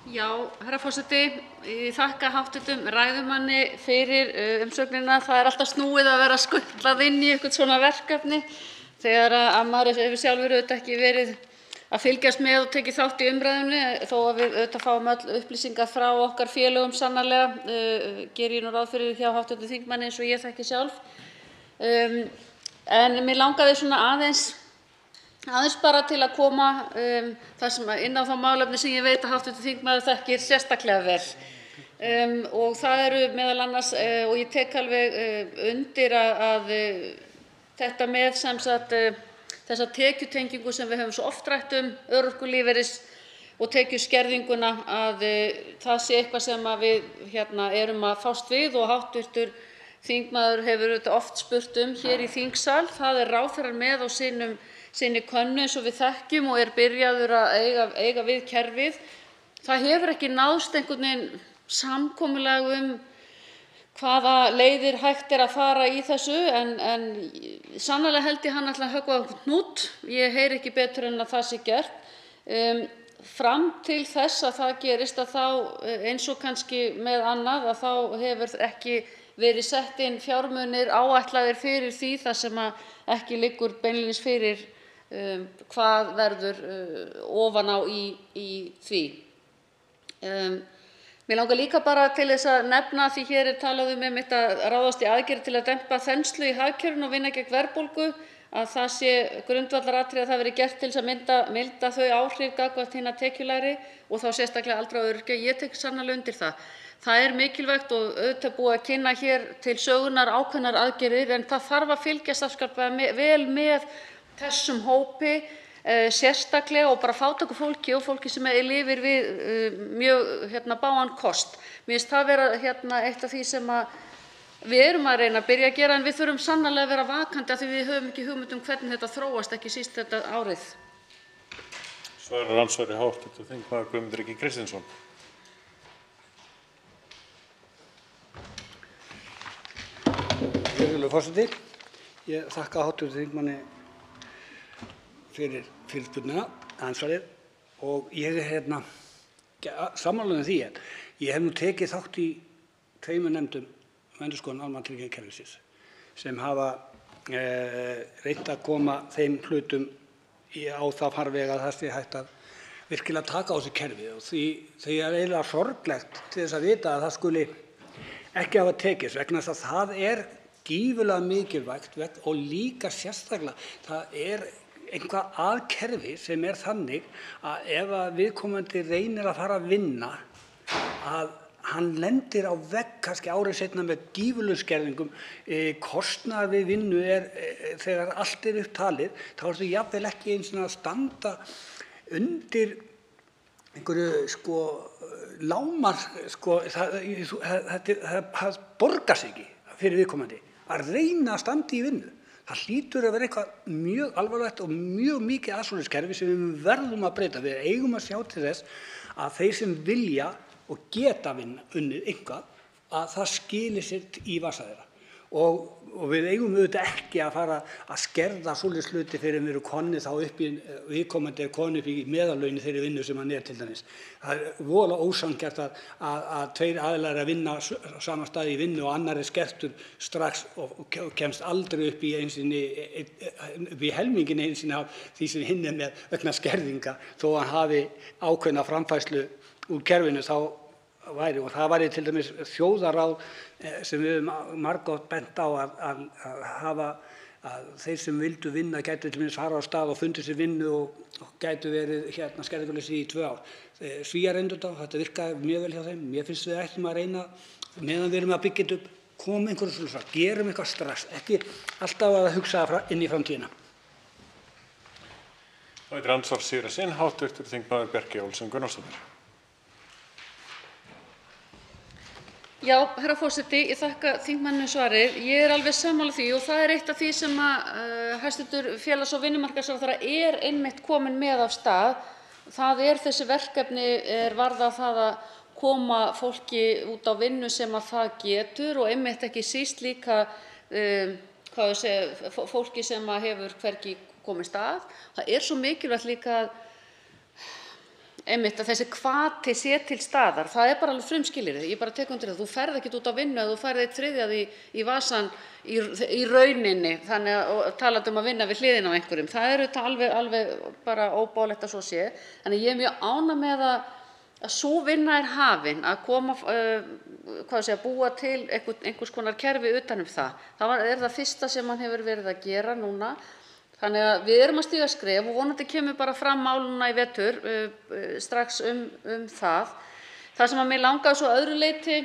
Já, herra forseti, ég þakka hv. ræðumanni fyrir umsögnina. Það er alltaf snúið að vera skutlað inn í eitthvað svona verkefni þegar að maður hefur sjálfur auðvitað ekki verið að fylgjast með og tekið þátt í umræðunni, þó að við auðvitað fáum öll upplýsingar frá okkar félögum sannarlega, geri ég nú ráð fyrir hjá hv. þingmanni eins og ég þekki sjálf. En mig langaði svona aðeins bara til að koma þar sem inn á þá málefni sem ég veit að hv. þingmaður þekkir sérstaklega vel. Og það eru meðal annars, og ég tek alveg undir að þetta með sem sagt þessa tekjutengingu sem við höfum svo oft rætt örorkulífeyris og tekjuskerðinguna, að það sé eitthvað sem að við erum að fást við og hv. þingmaður hefur oft spurt hér í þingsal. Það er ráðherrann með á sinni könnu eins og við þekkjum og er byrjaður að eiga við kerfið. Það hefur ekki náðst einhvern veginn samkomulag hvaða leiðir hægt er að fara í þessu, en sannarlega held ég hann ætli að höggva á einhvern hnút. Ég heyri ekki betur en að það sé gert. Fram til þess að það gerist, að þá eins og kannski með annað, að þá hefur ekki verið sett inn fjármunir áætlaðir fyrir því, þar sem að ekki liggur beinlínis fyrir hvað verður ofan á í því. Mér langar líka bara til þess að nefna, því hér er talað einmitt að ráðast í aðgerðir til að dempa þenslu í hagkerfinu og vinna gegn verðbólgu, að það sé grundvallaratriði að það verði gert til þess að milda þau áhrif gagnvart hinna tekjulægri og þá sérstaklega aldraða og öryrkja. Ég tek sannarlega undir það. Það er mikilvægt og auðvitað búið að kynna hér til sögunar ákveðnar aðgerðir, en það þarf að fylgjast afskaplega vel með þessum hópi, sérstaklega, og bara fátæku fólki og fólki sem lifir við mjög bágan kost. Mér finnst það vera eitt af því sem við erum að reyna að byrja að gera, en við þurfum sannarlega að vera vakandi af því við höfum ekki hugmynd hvernig þetta þróast, ekki síst þetta árið. Svarar andsvari hv. þingmaður Guðmundur Ingi Kristinsson. Virðulegur forseti, ég þakka hv. þingmanni fyrir fyrirspurnina, andsvarið, og ég er sammála því að ég hef nú tekið þátt í 2 nefndum um endurskoðun almannatryggingakerfisins sem hafa reynt að koma þeim hlutum á það farveg að það sé hægt að virkilega taka á þessu kerfi, og því er eiginlega sorglegt til þess að vita að það skuli ekki hafa tekist, vegna þess að það er gífurlega mikilvægt og líka sérstaklega það er eitthvað að kerfi sem er þannig að ef að viðkomandi reynir að fara að vinna, að hann lendir á vegg kannski árið seinna með gífurlegum skerðingum. Kostnaður við vinnu þegar allt er upp talið, þá ertu jafnvel ekki eins og að standa undir einhverju lágmark, það borgar sig ekki fyrir viðkomandi að reyna að standa í vinnu. Það hlýtur að vera eitthvað mjög alvarlegt og mjög mikið aðsóknarskerfi sem við verðum að breyta. Við eigum að sjá til þess að þeir sem vilja og geta unnið eitthvað, að það skili sér í vasa þeirra. Og við eigum auðvitað ekki að fara að skerða svoleiðis hluti fyrir við erum komnir þá upp í viðkomandi er kominn upp í meðallaun í þeirri vinnu sem hann til dæmis. Það er voðalega ósanngjarnt að 2 aðilar að vinna á sama stað í vinnu og annar er skertur strax og kemst aldrei upp í helminginn einu sinni af því sem hinn er með vegna skerðinga, þó að hann hafi ákveðna framfærslu úr kerfinu þá væri, og það væri til dæmis þjóðaráð sem við höfum margoft bent á að hafa, að þeir sem vildu vinna gætu til dæmis fara á stað og fundið sér vinnu og gætu verið skerðingarlausir í 2 ár. Svíar reyndu þetta virkaði mjög vel hjá þeim. Mér finnst við ættum að reyna, meðan við erum að byggja þetta upp, komum einhverju svona strax, gerum eitthvað strax, ekki alltaf að hugsa inn í framtíðina. Það er andsvar Sigurðar hv. þingmaður Bjarkey Olsen Gunnarsdóttir. Já, herra forseti, ég þakka þingmanninum svarið. Ég er alveg sammála því og það er eitt af því sem hæstv. félags- og vinnumarkaðsráðherra er einmitt komin með af stað. Það er þessi verkefni varða það að koma fólki út á vinnu sem að það getur og einmitt ekki síst líka fólki sem að hefur hvergi komist að. Það er svo mikilvægt líka einmitt að þessi hvati sé til staðar. Það er bara alveg frumskilyrði. Ég bara tek undir það. Þú ferð ekkert út á vinnu ef þú færð einn þriðja í vasann í rauninni, þannig að talandi að vinna við hliðina á einhverjum. Það er auðvitað alveg bara óboðlegt að svo sé. Þannig ég er mjög ánægð með að sú vinna er hafin, að koma, búa til einhvers konar kerfi utan það. Það er það fyrsta sem hann hefur verið að gera núna. Þannig að við erum að stíga skref og vonandi kemur bara fram mál núna í vetur strax það. Það sem að mig langaði svo öðru leyti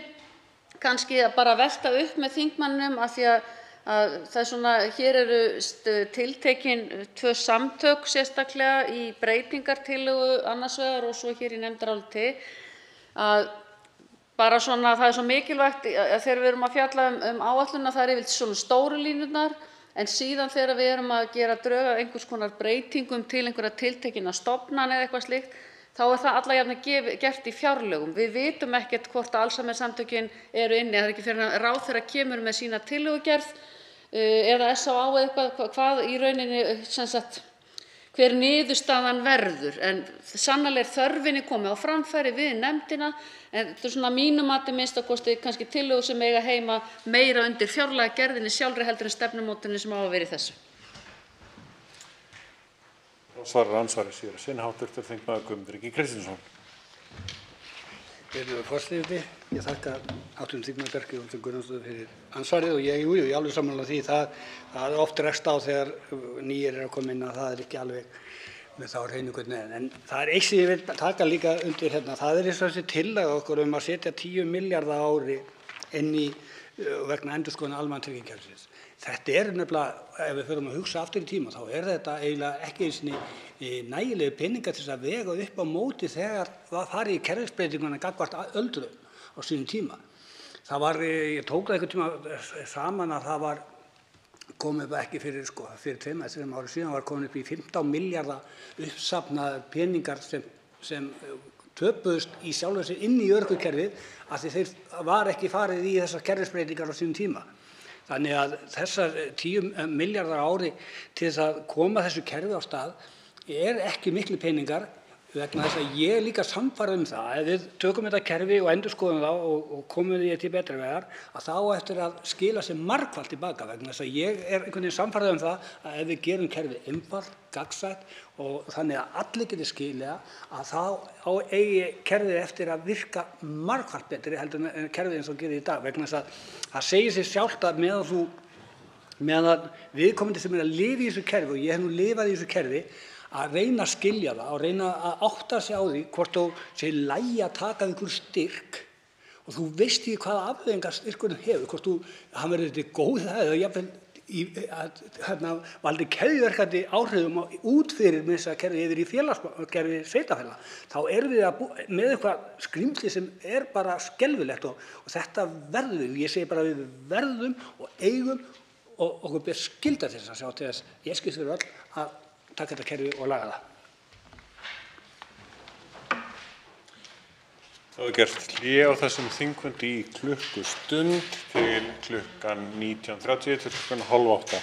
kannski að bara velta upp með þingmannum af því að það er svona, hér eru tiltekin 2 samtök sérstaklega í breytingartillögu annars vegar og svo hér í nefndaráliti að bara svona það er svo mikilvægt að þegar við erum að fjalla áætlunina það er yfirleitt svona stóru línurnar. En síðan þegar við erum að gera drög að einhvers konar breytingum til einhverja tiltekinna stofnana eða eitthvað slíkt, þá er það alla jafna gert í fjárlögum. Við vitum ekkert hvort Alzheimer-samtökin eru inni, það er ekki fyrir að ráðherra kemur með sína tillögugerð eða SÁÁ eða eitthvað, hvað í rauninni, hver niðurstaðan verður. En sannarlega er þörfinni komið á framfæri við nefndina, en þetta er svona mínu mati minnstakosti kannski tillögur sem eiga heima meira undir fjárlagagerðinni sjálfri heldur en stefnumótuninni sem á að vera í þessu. Svarar andsvari síðar sinn hv. þingmaður Guðmundur Ingi Kristinsson. Virðulegur forseti, ég þakka hv. þingmanni Bjarkeyju Olsen Gunnarsdóttur fyrir andsvarið og ég er alveg sammála því það er oft rekst á þegar nýir eru að koma inn að það er ekki alveg með þá hreinu hvernig en það er eitt sem ég vil taka líka undir hérna, það er þessi tillaga okkur að setja 10 milljarða á ári inn í vegna endurskoðunar almannatryggingakerfisins. Þetta er nefnilega, ef við förum að hugsa aftur í tíma, þá er þetta eiginlega ekki eins og nægilegu peningar til að vega upp á móti þegar það farið í kerfisbreytinguna gagnvart öldruðum á sínum tíma. Það var, ég tók það einhvern tíma saman að það var komið ekki fyrir 2-3 árum síðan var komin upp í 15 milljarða uppsafnaðir peningar sem töpuðust í sjálfu sér inn í örorkukerfið af því þeir var ekki farið í þessar kerfisbreytingar á sínum tíma. Þannig að þessar 10 milljarðar á ári til þess að koma þessu kerfi á stað er ekki miklu peningar vegna þess að ég er líka sannfærður það ef við tökum þetta kerfi og endurskoðum það og komum því til betri vegar að þá eftir að skila sér margfalt tilbaka vegna þess að ég er einhvern veginn sannfærður það að ef við gerum kerfið einfalt, gagnsætt og þannig að allir geti skilið að þá eigi kerfið eftir að virka margfalt betri heldur en kerfið eins og gerir í dag vegna þess að það segir sig sjálft að meðan viðkomandi sem er að lifa í þessu kerfi og ég hef nú lifað í þessu kerfi að reyna að skilja það og reyna að átta sig á því hvort þú sé í lagi að taka einhver styrk og þú veist ekki hvaða afleiðingar styrkurinn hefur, hvort hann verður til góð eða jafnvel valdi keðjuverkandi áhrifum út fyrir með þess að kerfi yfir í félagskerfi sveitarfélaga. Þá erum við með eitthvað skrimsli sem er bara skelfilegt og þetta verður við. Ég segi bara við verðum og eigum og okkur ber skylda til þess að sjá til þess. Ég skilst fyrir öll að taka þetta kerfi og laga það. Það er gert hlé á þessum þingfundi í klukkustund til klukkan 19:30 til klukkan 19:30.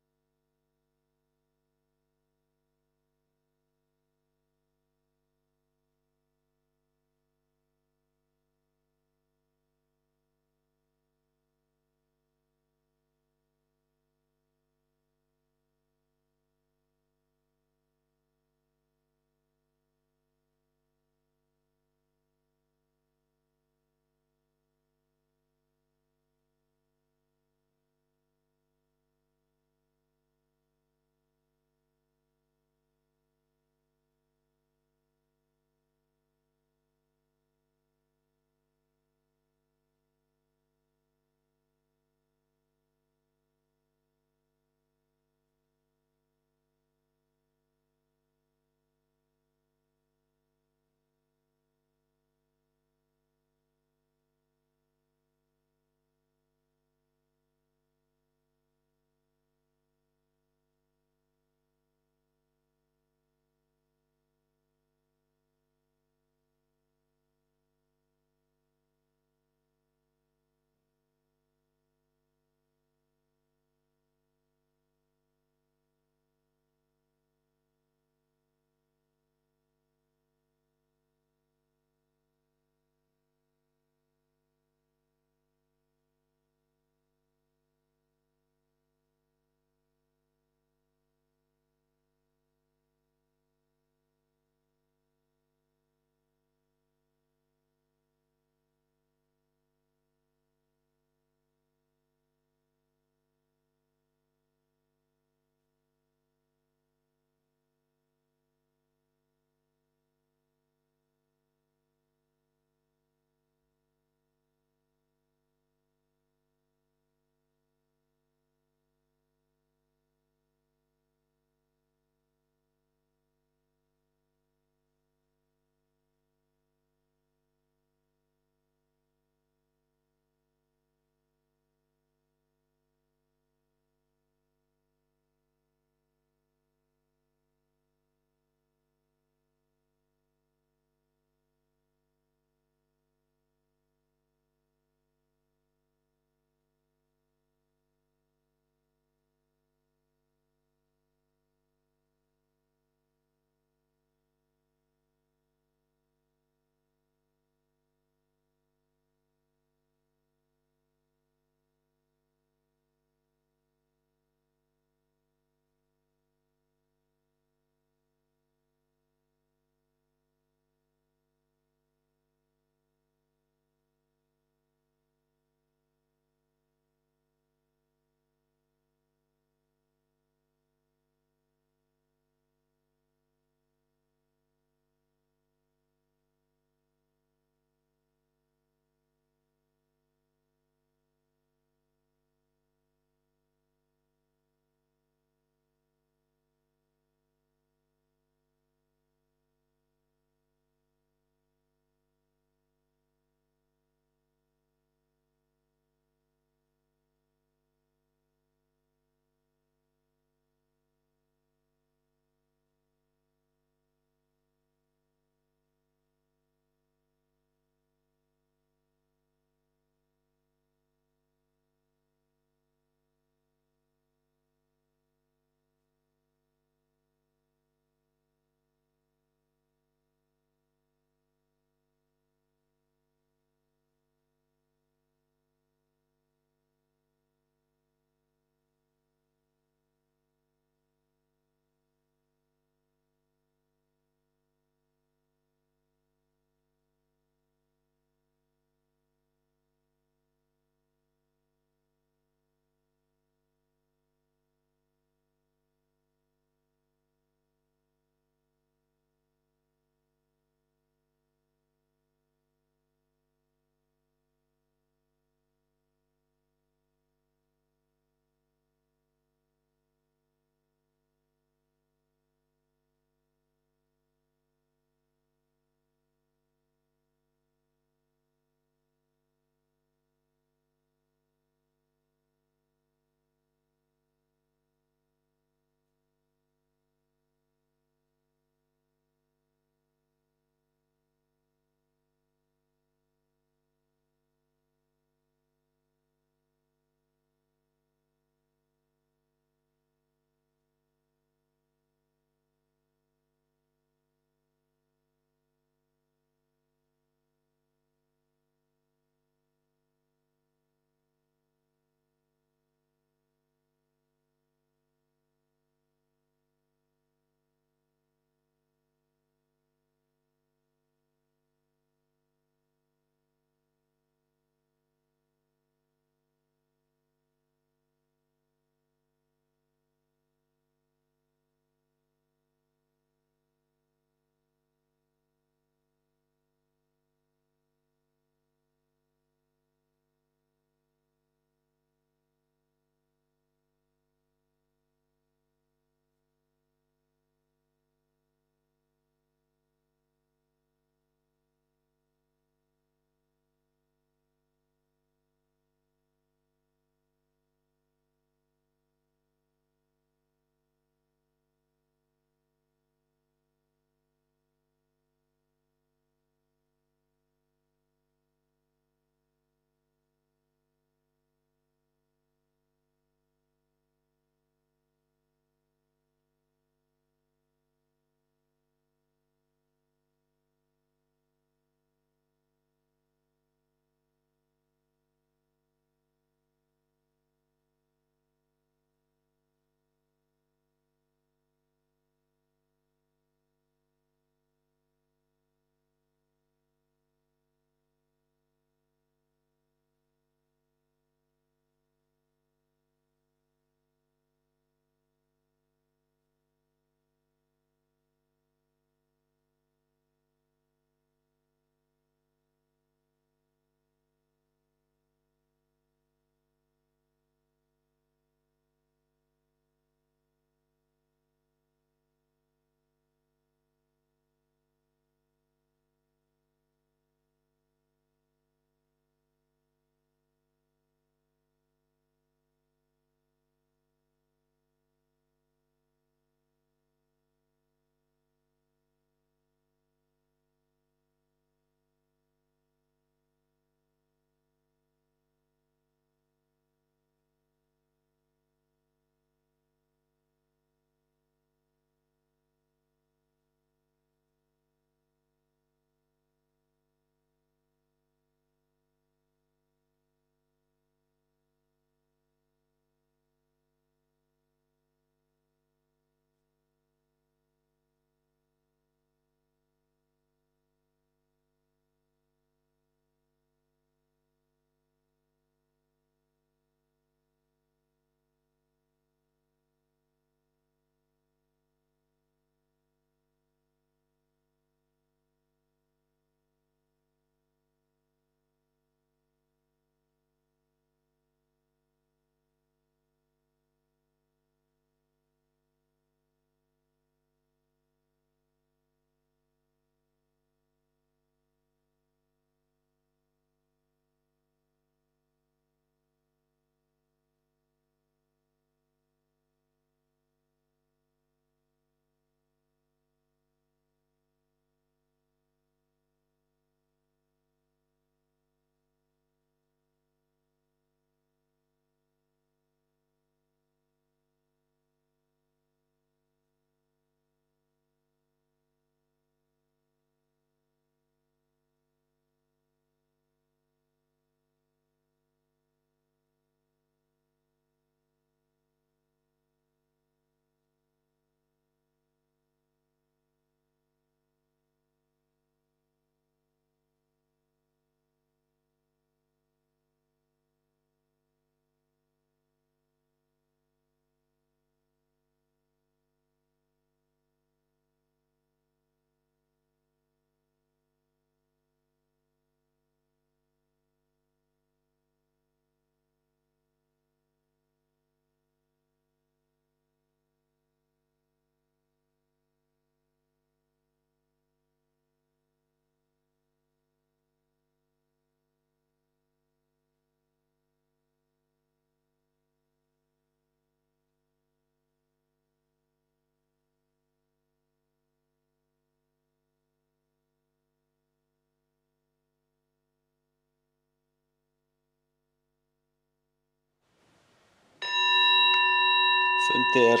Fundi er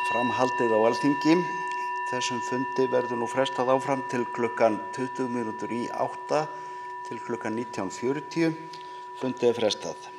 framhaldið á Alþingi. Þessum fundi verður nú frestað áfram til klukkan 7:20 til klukkan 19:40. Fundi er frestað.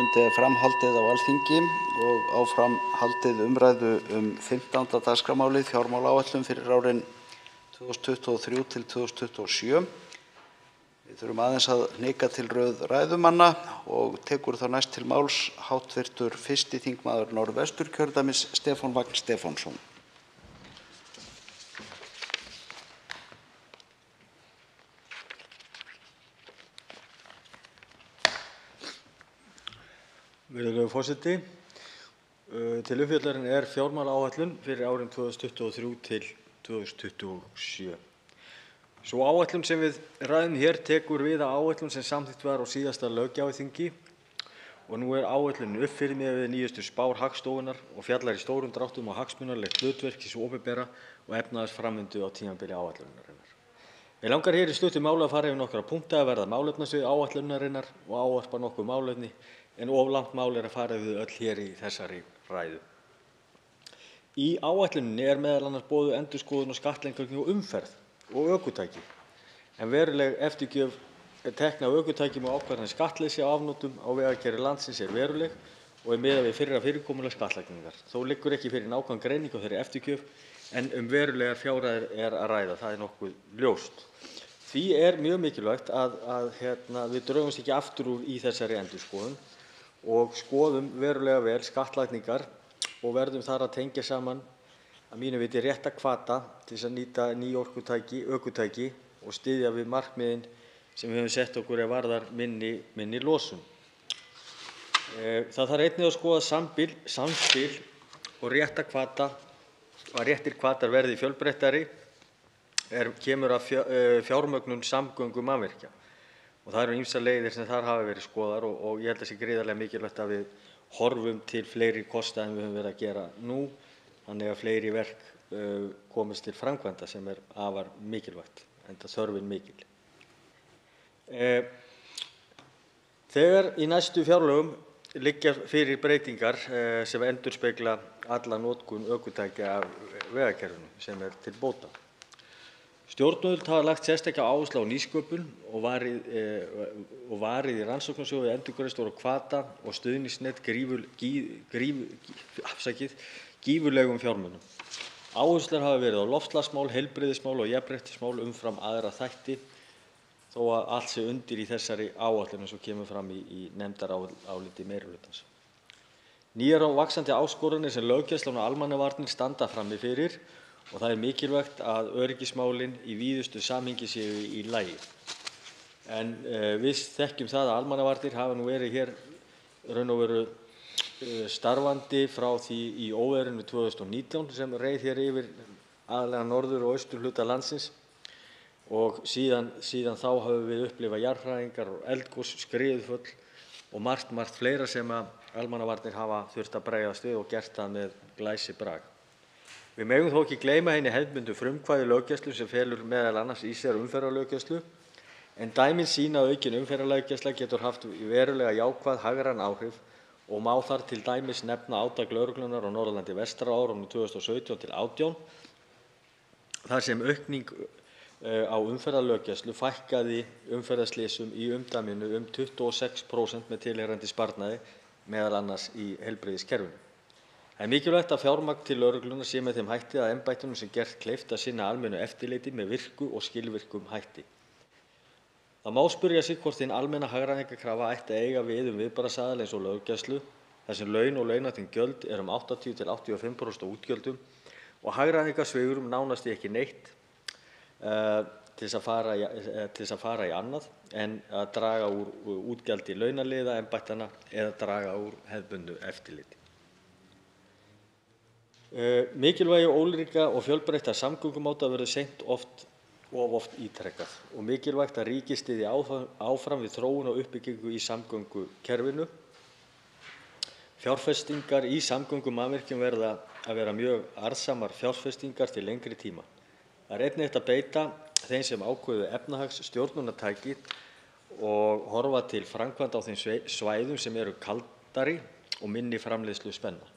fundi er fram haldið á Alþingi og áfram haldið umræðu 15. dagskrármálið fjármálaáætlun fyrir árin 2023 til 2027. Við þurfum aðeins að hnika til röð ræðumanna og tekur þá næst til máls hv. 1. þingmaður Norðvesturkjördæmis Stefán Vagn Stefánsson. Virðulegur forseti. Til umfjöllunar fjármálaáætlun fyrir árin 2023 til 2027. Sú áætlun sem við ræðum hér tekur við af áætlun sem samþykkt var á síðasta löggjafarþingi og nú áætlunin uppfærð miðað við nýjustu spár Hagstofunnar og fjallar í stórum dráttum á hagsmunalegt hlutverk hins opinbera og efnahagsframvindu á tímabili áætlunarinnar. Mig langar hér í stuttu máli að fara yfir nokkra punkta að verða málefnasvið áætlunarinnar og ávarpa nokkur málefni en of langt mál að fara yfir öll hér í þessari ræðu. Í áætluninni meðal annars boðuð endurskoðun á skattlagningu á umferð og ökutæki, en veruleg eftirgjöf tekna á ökutækjum og ákvarðanir skattleysi á afnotum á vegakerfi landsins veruleg og miðað við fyrra fyrirkomulag skattlagningar. Þó liggur ekki fyrir nákvæm greining á þeirri eftirgjöf en verulegar fjárhæðir að ræða, það nokkuð ljóst. Því mjög mikilvægt að við drögumst ekki aftur úr í þessari endurskoðun og skoðum verulega vel skattlagningar og verðum þar að tengja saman að mínu viti rétta hvata til þess að nýta ný ökutæki og styðja við markmiðin sem við höfum sett okkur varðar minni losun. Það þarf einnig að skoða samspil og rétta hvata og að réttir hvatar verði fjölbreyttari kemur að fjármögnun samgöngumannvirkja. Og það eru ýmsar leiðir sem þar hafa verið skoðar og ég held að sé gríðarlega mikilvægt að við horfum til fleiri kosta en við höfum verið að gera nú, þannig að fleiri verk komist til framkvæmda sem afar mikilvægt, enda þörfin mikil. Þegar í næstu fjárlögum liggja fyrir breytingar sem endurspegla alla notkun ökutækja af vegakerfinu sem til bóta. Stjórnvöld hafa lagt sérstaklega áherslu á nýsköpun og varið í rannsóknarsjóði endurgreiðslur og hvata og stuðningsnet gífurlegum fjármunum. Áherslur hafa verið á loftslagsmál, heilbrigðismál og jafnréttismál umfram aðra þætti þó að allt sé undir í þessari áætlun eins og kemur fram í nefndaráliti meirihlutans. Nýjar og vaxandi áskoranir sem löggæslan og almannavarnir standa frammi fyrir og það mikilvægt að öryggismálin í víðustu samhengi séu í lagi. En við þekkjum það að almannavarnir hafa nú verið hér raun og veru starfandi frá því í óveðrinu 2019 sem reið hér yfir aðallega norður- og austurhluta landsins og síðan þá höfum við upplifað jarðhræringar og eldgos, skriðuföll og margt fleira sem að almannavarnir hafa þurft að bregðast við og gert það með glæsibrag. Við megum þó ekki gleyma hinni hefðbundnu frumkvæði löggæslu sem felur meðal annars í sér umferðarlöggæslu, en dæmin sýna að aukin umferðarlöggæsla getur haft verulega jákvæð hagræn áhrif og má þar til dæmis nefna átak lögreglunnar á Norðurlandi vestra á árunum 2017 til 2018, þar sem aukning á umferðarlöggæslu fækkaði umferðarslysum í umdæminu 26% með tilheyrandi sparnaði, meðal annars í heilbrigðiskerfinu. Það mikilvægt að fjármagn til lögreglunnar sé með þeim hætti að embættunum sé gert kleift að sinna almennu eftirliti með virku og skilvirkum hætti. Það má spyrja sig hvort hin almenna hagræðingarkrafa ætti að eiga við viðbragðsaðila eins og löggæslu, þar sem laun og launatengd gjöld 80 til 85% af útgjöldum og hagræðingarsvigrúm nánast ekki neitt til þess að fara í annað en að draga úr útgjaldi launaliða embættanna eða draga úr hefðbundnu eftirliti. Mikilvægi ólíkra og fjölbreyttra samgöngumáta verður of oft ítrekað og mikilvægt að ríkið styðji áfram við þróun og uppbyggingu í samgöngukerfinu. Fjárfestingar í samgöngumannvirkjum verða að vera mjög arðsamar fjárfestingar til lengri tíma. Það einnig hægt að beita þeim sem ákveðu efnahagsstjórnunartæki og horfa til framkvæmda á þeim svæðum sem eru kaldari og minni framleiðsluspenna.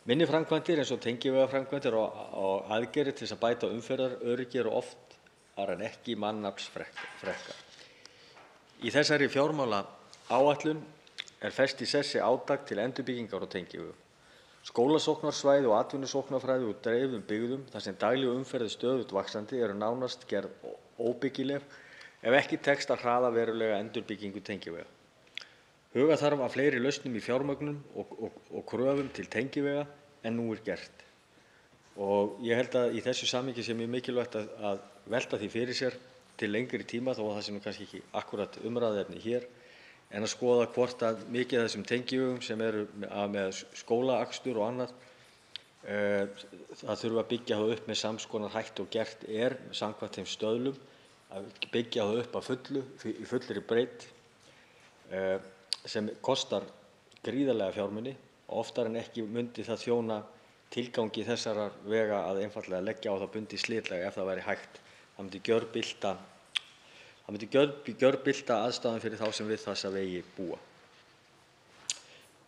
Minni framkvæmdir eins og tengivegaframkvæmdir og aðgerðir til þess að bæta umferðaröryggi eru oftar en ekki mannaflsfrekar. Í þessari fjármálaáætlun er fest í sessi átak til endurbyggingar á tengivegum. Skólasóknarsvæði og atvinnusóknarfræði úr dreifðum byggðum þar sem dagleg umferð er stöðugt vaxandi eru nánast gerð óbyggileg ef ekki tekst að hraða verulega endurbyggingu tengivega. Huga þarf að fleiri lausnum í fjármögnun og kröfum til tengivega en nú er gert. Og ég held að í þessu samhengi sé mjög mikilvægt að velta því fyrir sér til lengri tíma, þó að það sé nú kannski ekki akkúrat umræðuefni hér, en að skoða hvort að mikið af þessum tengivegum sem eru með skólaakstur og annað, það þurfi að byggja það upp með sams konar hætti og gert er samkvæmt þeim stöðlum, að byggja það upp að fullu, í fullri breidd, sem kostar gríðarlega fjármuni og oftar en ekki myndi það þjóna tilgangi þessara vega að einfaldlega leggja á það bundið slitlag ef það væri hægt. Það myndi gjörbylta aðstæðum fyrir þá sem við þessa vegi búa.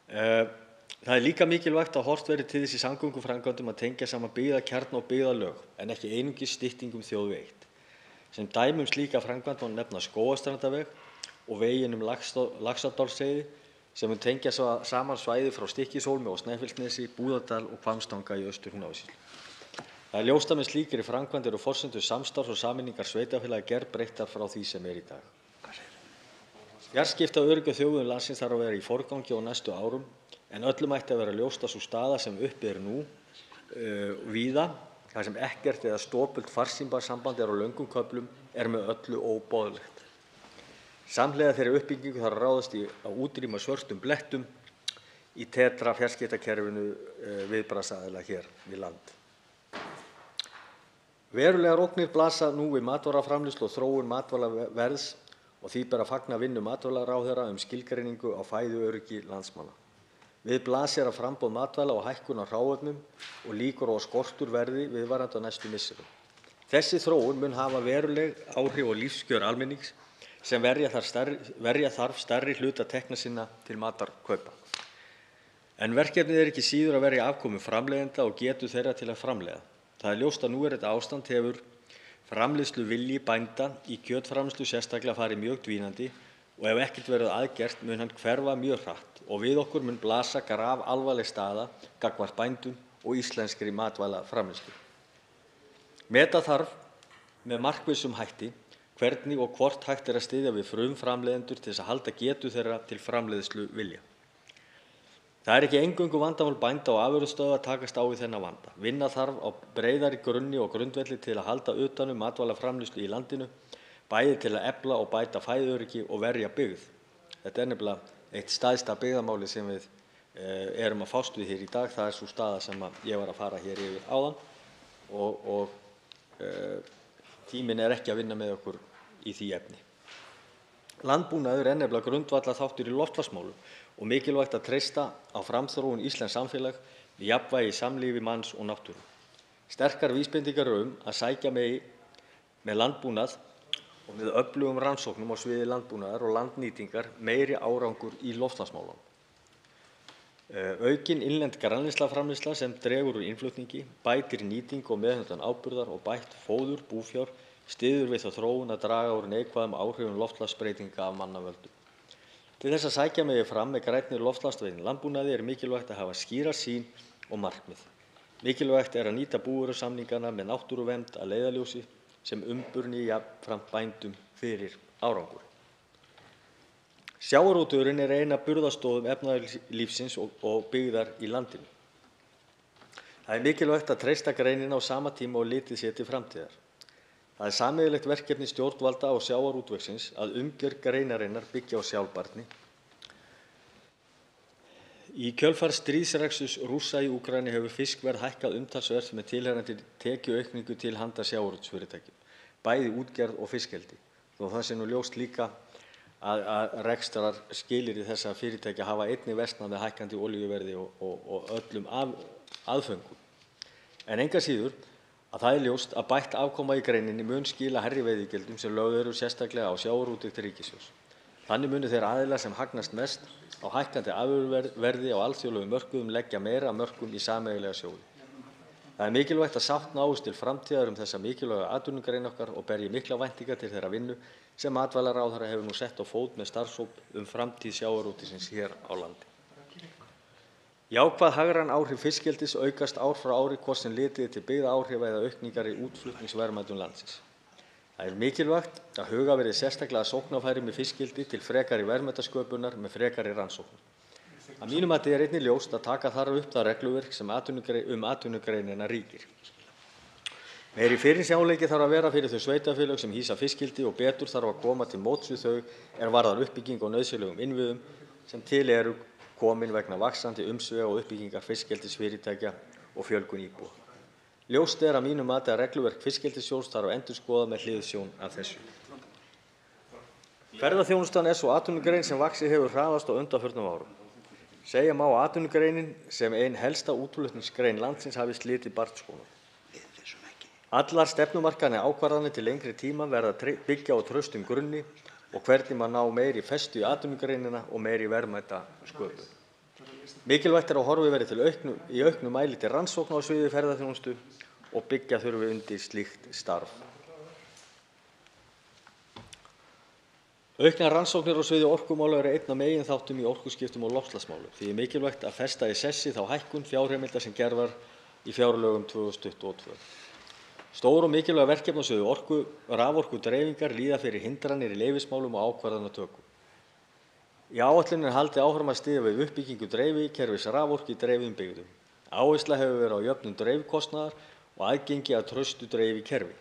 Það er líka mikilvægt að horft verði til þess í samgönguframkvæmdum að tengja saman byggðakjarna og byggðarlög en ekki einungis styttingum þjóðveg 1. Sem dæmi slíka framkvæmd má nefna Skógarstrandarveg og veginn Laxárdalsheiði sem mun tengja saman svæði frá Stykkishólmi og Snæfellsnesi, Búðardal og Hvammstanga í Austur-Húnavatnssýslu. Það er ljóst að með slíkri framkvæmd eru forsendur samstarfs og sameiningar sveitarfélaga gerbreyttar frá því sem er í dag. Fjarskiptaöryggi á þjóðvegum landsins þarf að vera í forgangi á næstu árum en öllum ætti að vera ljóst að sú staða sem uppi er nú víða, þar sem ekkert eða stopult farsímasamband er á löngum köflum, er með öllu óboðlegt. Samhliða þeirri uppbyggingu þarf að ráðast í að útrýma svörtum blettum í tetra fjarskiptakerfinu viðbragðsaðila hér við land. Verulegar ógnir blasa nú við matvælaframleiðslu og þróun matvælaverðs og því ber að fagna vinnu matvælaráðherra skilgreiningu á fæðuöryggi landsmanna. Við blasir að framboð matvæla og hækkun á hráefnum og líkur á að skortur verði viðvarandi á næstu misserum. Þessi þróun mun hafa veruleg áhrif á lífskjör almennings sem verja þarf stærri hluta tekna sinna til matarkaupa. En verkefnið er ekki síður að verja afkomu framleiðenda og getu þeirra til að framleiða. Það er ljóst að nú þetta ástand hefur framleiðsluvilji bænda í kjötframleiðslu sérstaklega farið mjög dvínandi og ef ekkert verður aðgert mun hann hverfa mjög hratt og við okkur mun blasa grafalvarleg staða gagnvart bændum og íslenskri matvælaframleiðslu. Meta þarf með markvissum hætti hvernig og hvort hægt er að styðja við frumframleiðendur til þess að halda getu þeirra til framleiðslu vilja. Það er ekki eingöngu vandamál bænda og afurðastöðva að takast á við þennan vanda. Vinna þarf á breiðari grunni og grundvelli til að halda utan matvælaframleiðslu í landinu, bæði til að efla og bæta fæðuöryggi og verja byggð. Þetta er nefnilega eitt stærsta byggðamáli sem við erum að fást við hér í dag. Það er sú staða sem ég var að fara hér yfir áðan og tíminn er ekki að vinna með okkur í því efni. Landbúnaður er nefnilega grundvallarþáttur í loftslagsmálum og mikilvægt að treysta á framþróun íslensks samfélag með jafnvægi í samlífi manns og náttúru. Sterkar vísbendingar eru að sækja megi með landbúnað og með öflugum rannsóknum á sviði landbúnaðar og landnýtingar meiri árangur í loftslagsmálum. Aukin innlend grænmetisframleiðsla sem dregur úr innflutningi, bætir nýtingu og meðhöndlun áburðar og bætt fóður búfjár styður við þá þróun að draga úr neikvæðum áhrifum loftslagsbreytinga af mannavöldum. Til þess að sækja megi fram með grænni loftslagsvænum landbúnaði er mikilvægt að hafa skýra sýn og markmið. Mikilvægt er að nýta búvörusamningana með náttúruvernd að leiðarljósi sem umburni jafnframt bændum fyrir árangur. Sjávarútvegurinn er ein af burðarstoðum efnahagslífsins og byggðar í landinu. Það er mikilvægt að treysta greinina á sama tíma og litið sé til framtíðar. Það er sameiginlegt verkefni stjórnvalda og sjávarútvegsins að umgjörð greinarinnar byggja á sjálfbærni. Í kjölfar stríðsreksturs Rússa í Úkraínu hefur fiskverð hækkað umtalsvert með tilheyrandi tekjuaukningu til handa sjávarútvegsfyrirtækjum, bæði útgerð og fiskeldi. Þó það sé nú ljóst líka að rekstrarskilyrði þessara fyrirtækja hafa einnig versnað með hækkandi olíuverði og öllum aðföngum. En engu að síður að það er ljóst að bætt afkoma í greininni mun skila hærri veiðigjöldum sem lögð eru sérstaklega á sjávarútveg til ríkissjóðs. Þannig munu þeir aðilar sem hagnast mest á hækkandi afurðaverði á alþjóðlegum mörkuðum leggja meira af mörkum í sameiginlega sjóði. Það er mikilvægt að sátt náist til framtíðar þessa mikilvægu atvinnugrein okkar og ber ég miklar væntingar til þeirrar vinnu sem matvælaráðherra hefur nú sett á fót með starfshóp framtíð sjávarútvegsins hér á landi. Jákvæð hagræn áhrif fiskeldis aukast ár frá ári hvort sem litið til byggðaáhrifa eða aukningar í útflutningsverðmætum landsins. Það er mikilvægt að huga verði sérstaklega að sóknarfærum í fiskeldi til frekari verðmætasköpunar með frekari rannsóknum. Að mínu mati er einnig ljóst að taka þarf upp það regluverk sem atvinnugreinina ríkir. Meiri fyrirsjáanleiki þarf að vera fyrir þau sveitarfélög sem hýsa fiskeldi og betur þarf að koma til móts við þau er varðar uppbyggingu á nauðsynlegum innviðum sem til eru komin vegna vaxandi umsvifa og uppbyggingar fiskeldisfyrirtækja og fjölgun íbúa. Ljóst er að mínu mati að regluverk fiskeldissjóðs þarf að endurskoða með hliðsjón af þessu. Ferðaþjónustan er svo atvinnugrein sem vaxið hefur hraðast á undanförnum árum. Segja má að atvinnugreinin sem ein helsta útflutningsgrein landsins hafi slitið barnsskónum. Allar stefnumarkanir ákvarðanir til lengri tíma verða byggja á traustum grunni og hvernig maður ná meiri festu í atvinnugreinina og meiri verðmætasköpun. Mikilvægt er að horfið verði í auknum mæli til rannsókna á sviði ferðaþjónustu og byggja þurfi undir slíkt starf. Auknar rannsóknir á sviði orkumála eru einn af meginþáttum í orkuskiptum og loftslagsmálum. Því er mikilvægt að festa í sessi þá hækkun fjárheimilda sem gerð var í fjárlögum 2022. Stór og mikilvæg verkefni á sviði raforkudreifingar líða fyrir hindranir í leyfismálum og ákvarðanatöku. Í áætluninni er haldið áfram að styðja við uppbyggingu dreifikerfis raforku í dreifðum byggðum. Áhersla hefur verið á jöfnun dreifikostnaðar og aðgengi að traustu dreifikerfi.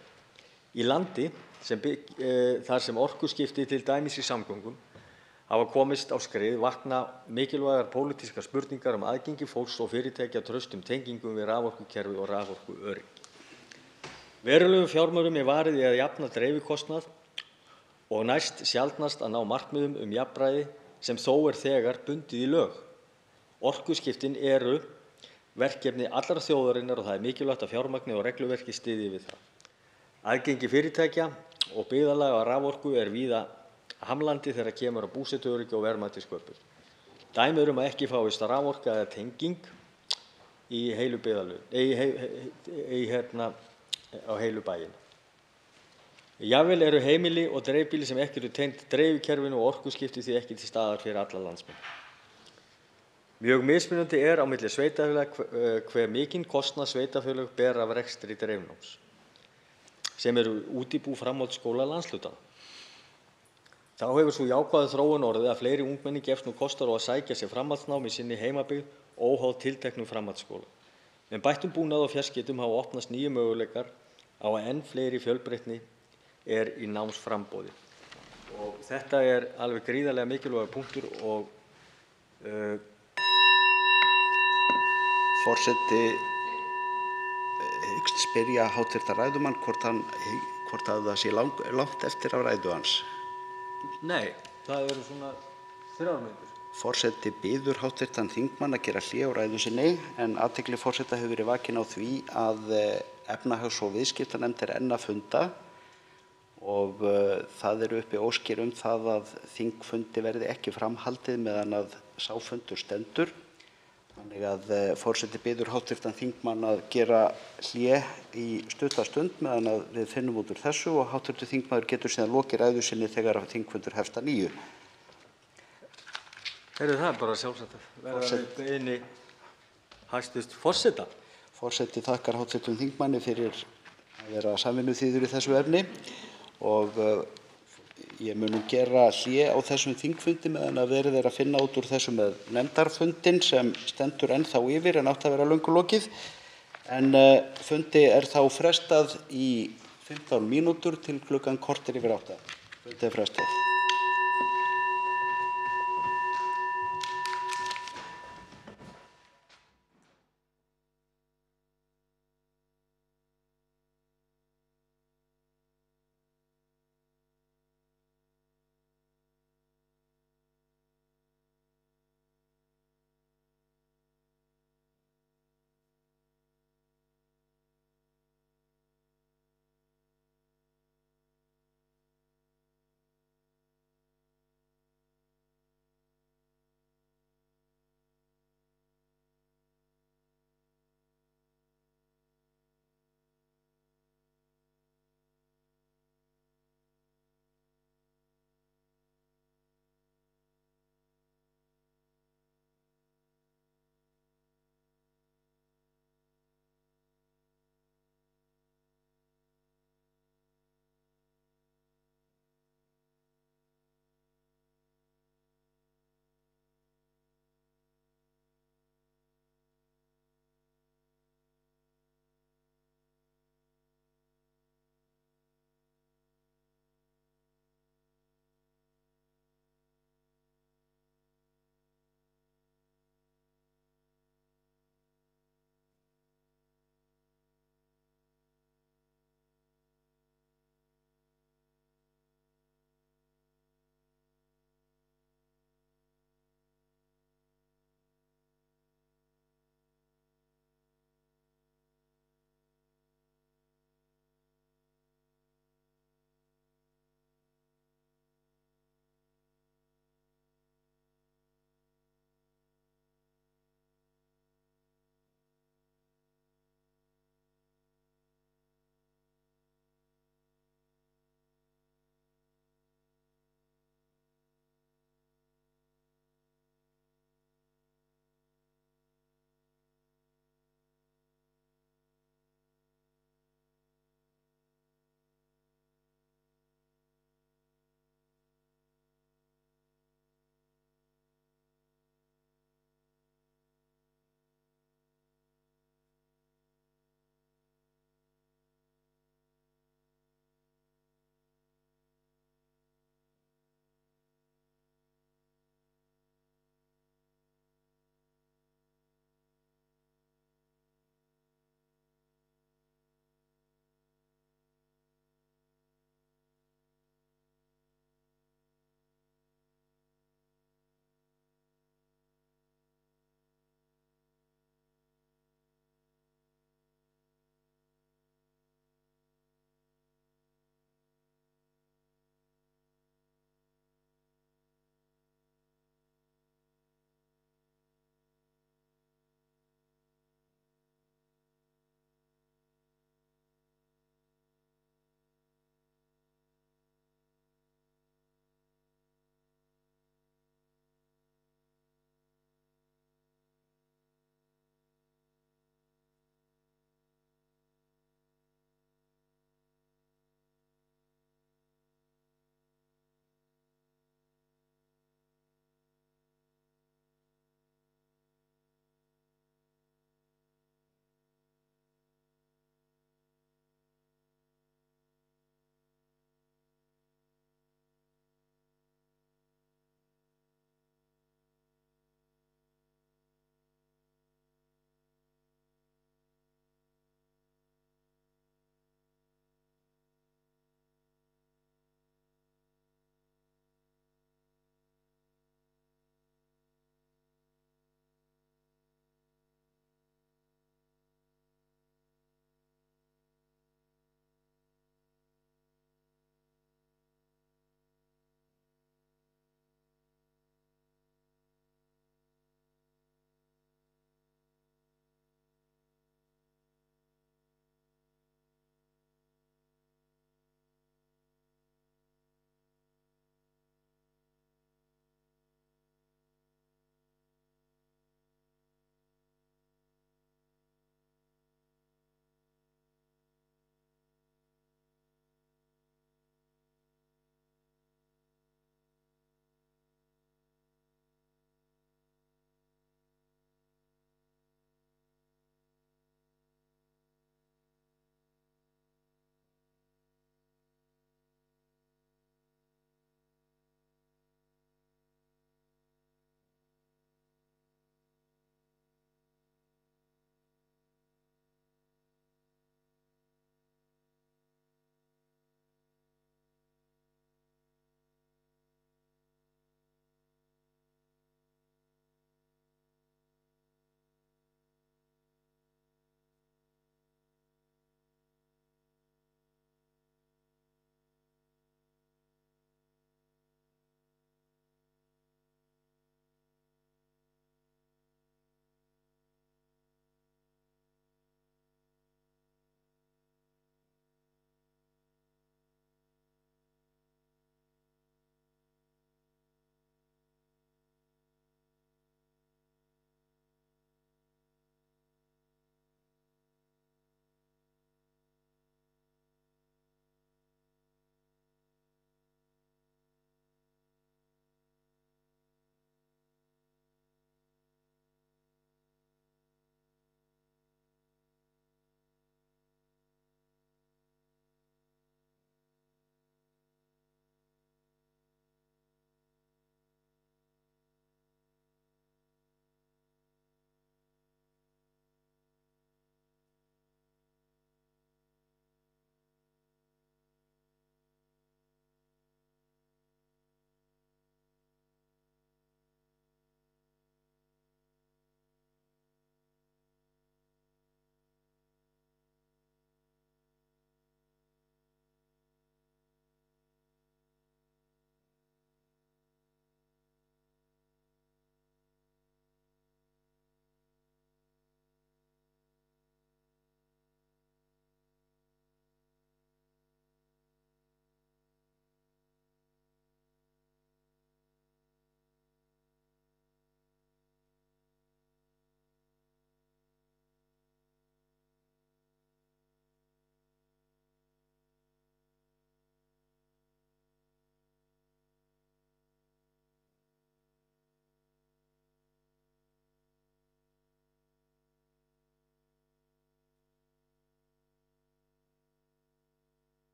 Í landi þar sem orkuskipti til dæmis í samgöngum hafa komist á skrið vakna mikilvægar pólitískar spurningar aðgengi fólks og fyrirtækja að traustum tengingum við raforkukerfi og raforkuöryggi. Verulegum fjármunum er varið í að jafna dreifikostnað og næst sjaldnast að ná markmiðum jafnræði sem þó er þegar bundið í lög. Orkuskiptin eru verkefni allrar þjóðarinnar og það er mikilvægt að fjármagni og regluverki styðji við það. Aðgengi fyrirtækja og byggðarlaga á raforku er víða hamlandi þegar kemur að búsetuöryggi og verðmætasköpun. Dæmi að ekki fáist raforka eða tenging í heilu á heilu bæinn. Jafnvel eru heimili og dreifbýli sem ekki eru tengd dreifikerfinu og orkuskipti því ekki til staðar fyrir alla landsmenn. Mjög mismunandi er á milli sveitarfélaga hve mikinn kostnað sveitarfélög bera af rekstri dreifnáms, sem eru útibú framhaldsskóla landshlutanna. Þá hefur sú jákvæða þróun orðið að fleiri ungmenni gefst nú kostur á að sækja sér framhaldsnám í sinni heimabyggð óháð tilteknum framhaldsskóla. Með bættum búnaði og fjarskiptum hafa opnast nýju möguleikar á að enn fleiri fjölbreytni er í námsframboði. Og þetta er alveg gríðarlega mikilvægur punktur og Forseti hyggst spyrja hv. ræðumann hvort að það sé langt eftir af ræðu hans. Nei, það eru svona 3 mínútur. Forseti biður hv. þingmann að gera hlé á ræðu sinni en athygli forseta hefur verið vakin á því að efnahags- og viðskiptanefnd er enn að funda og það eru uppi óskir það að þingfundi verði ekki framhaldið meðan að sá fundur stendur. Þannig að forseti biður hv. þingmann að gera hlé í stutta stund meðan að við finnum út úr þessu og hv. þingmaður getur síðan lokið ræðu sinni þegar þingfundur hefst að nýju. Það er bara sjálfsagt að verða beiðni hæstv. forseta. Forseti þakkar hv. þingmanni fyrir að vera samvinnuþýður í þessu efni og ég mun nú gera hlé á þessum þingfundi meðan að verið er að finna út úr þessu með nefndarfundinn sem stendur ennþá yfir en átti að vera löngu lokið. En fundi er þá frestað í 15 mínútur til klukkan korter yfir 8. Fundi er frestað.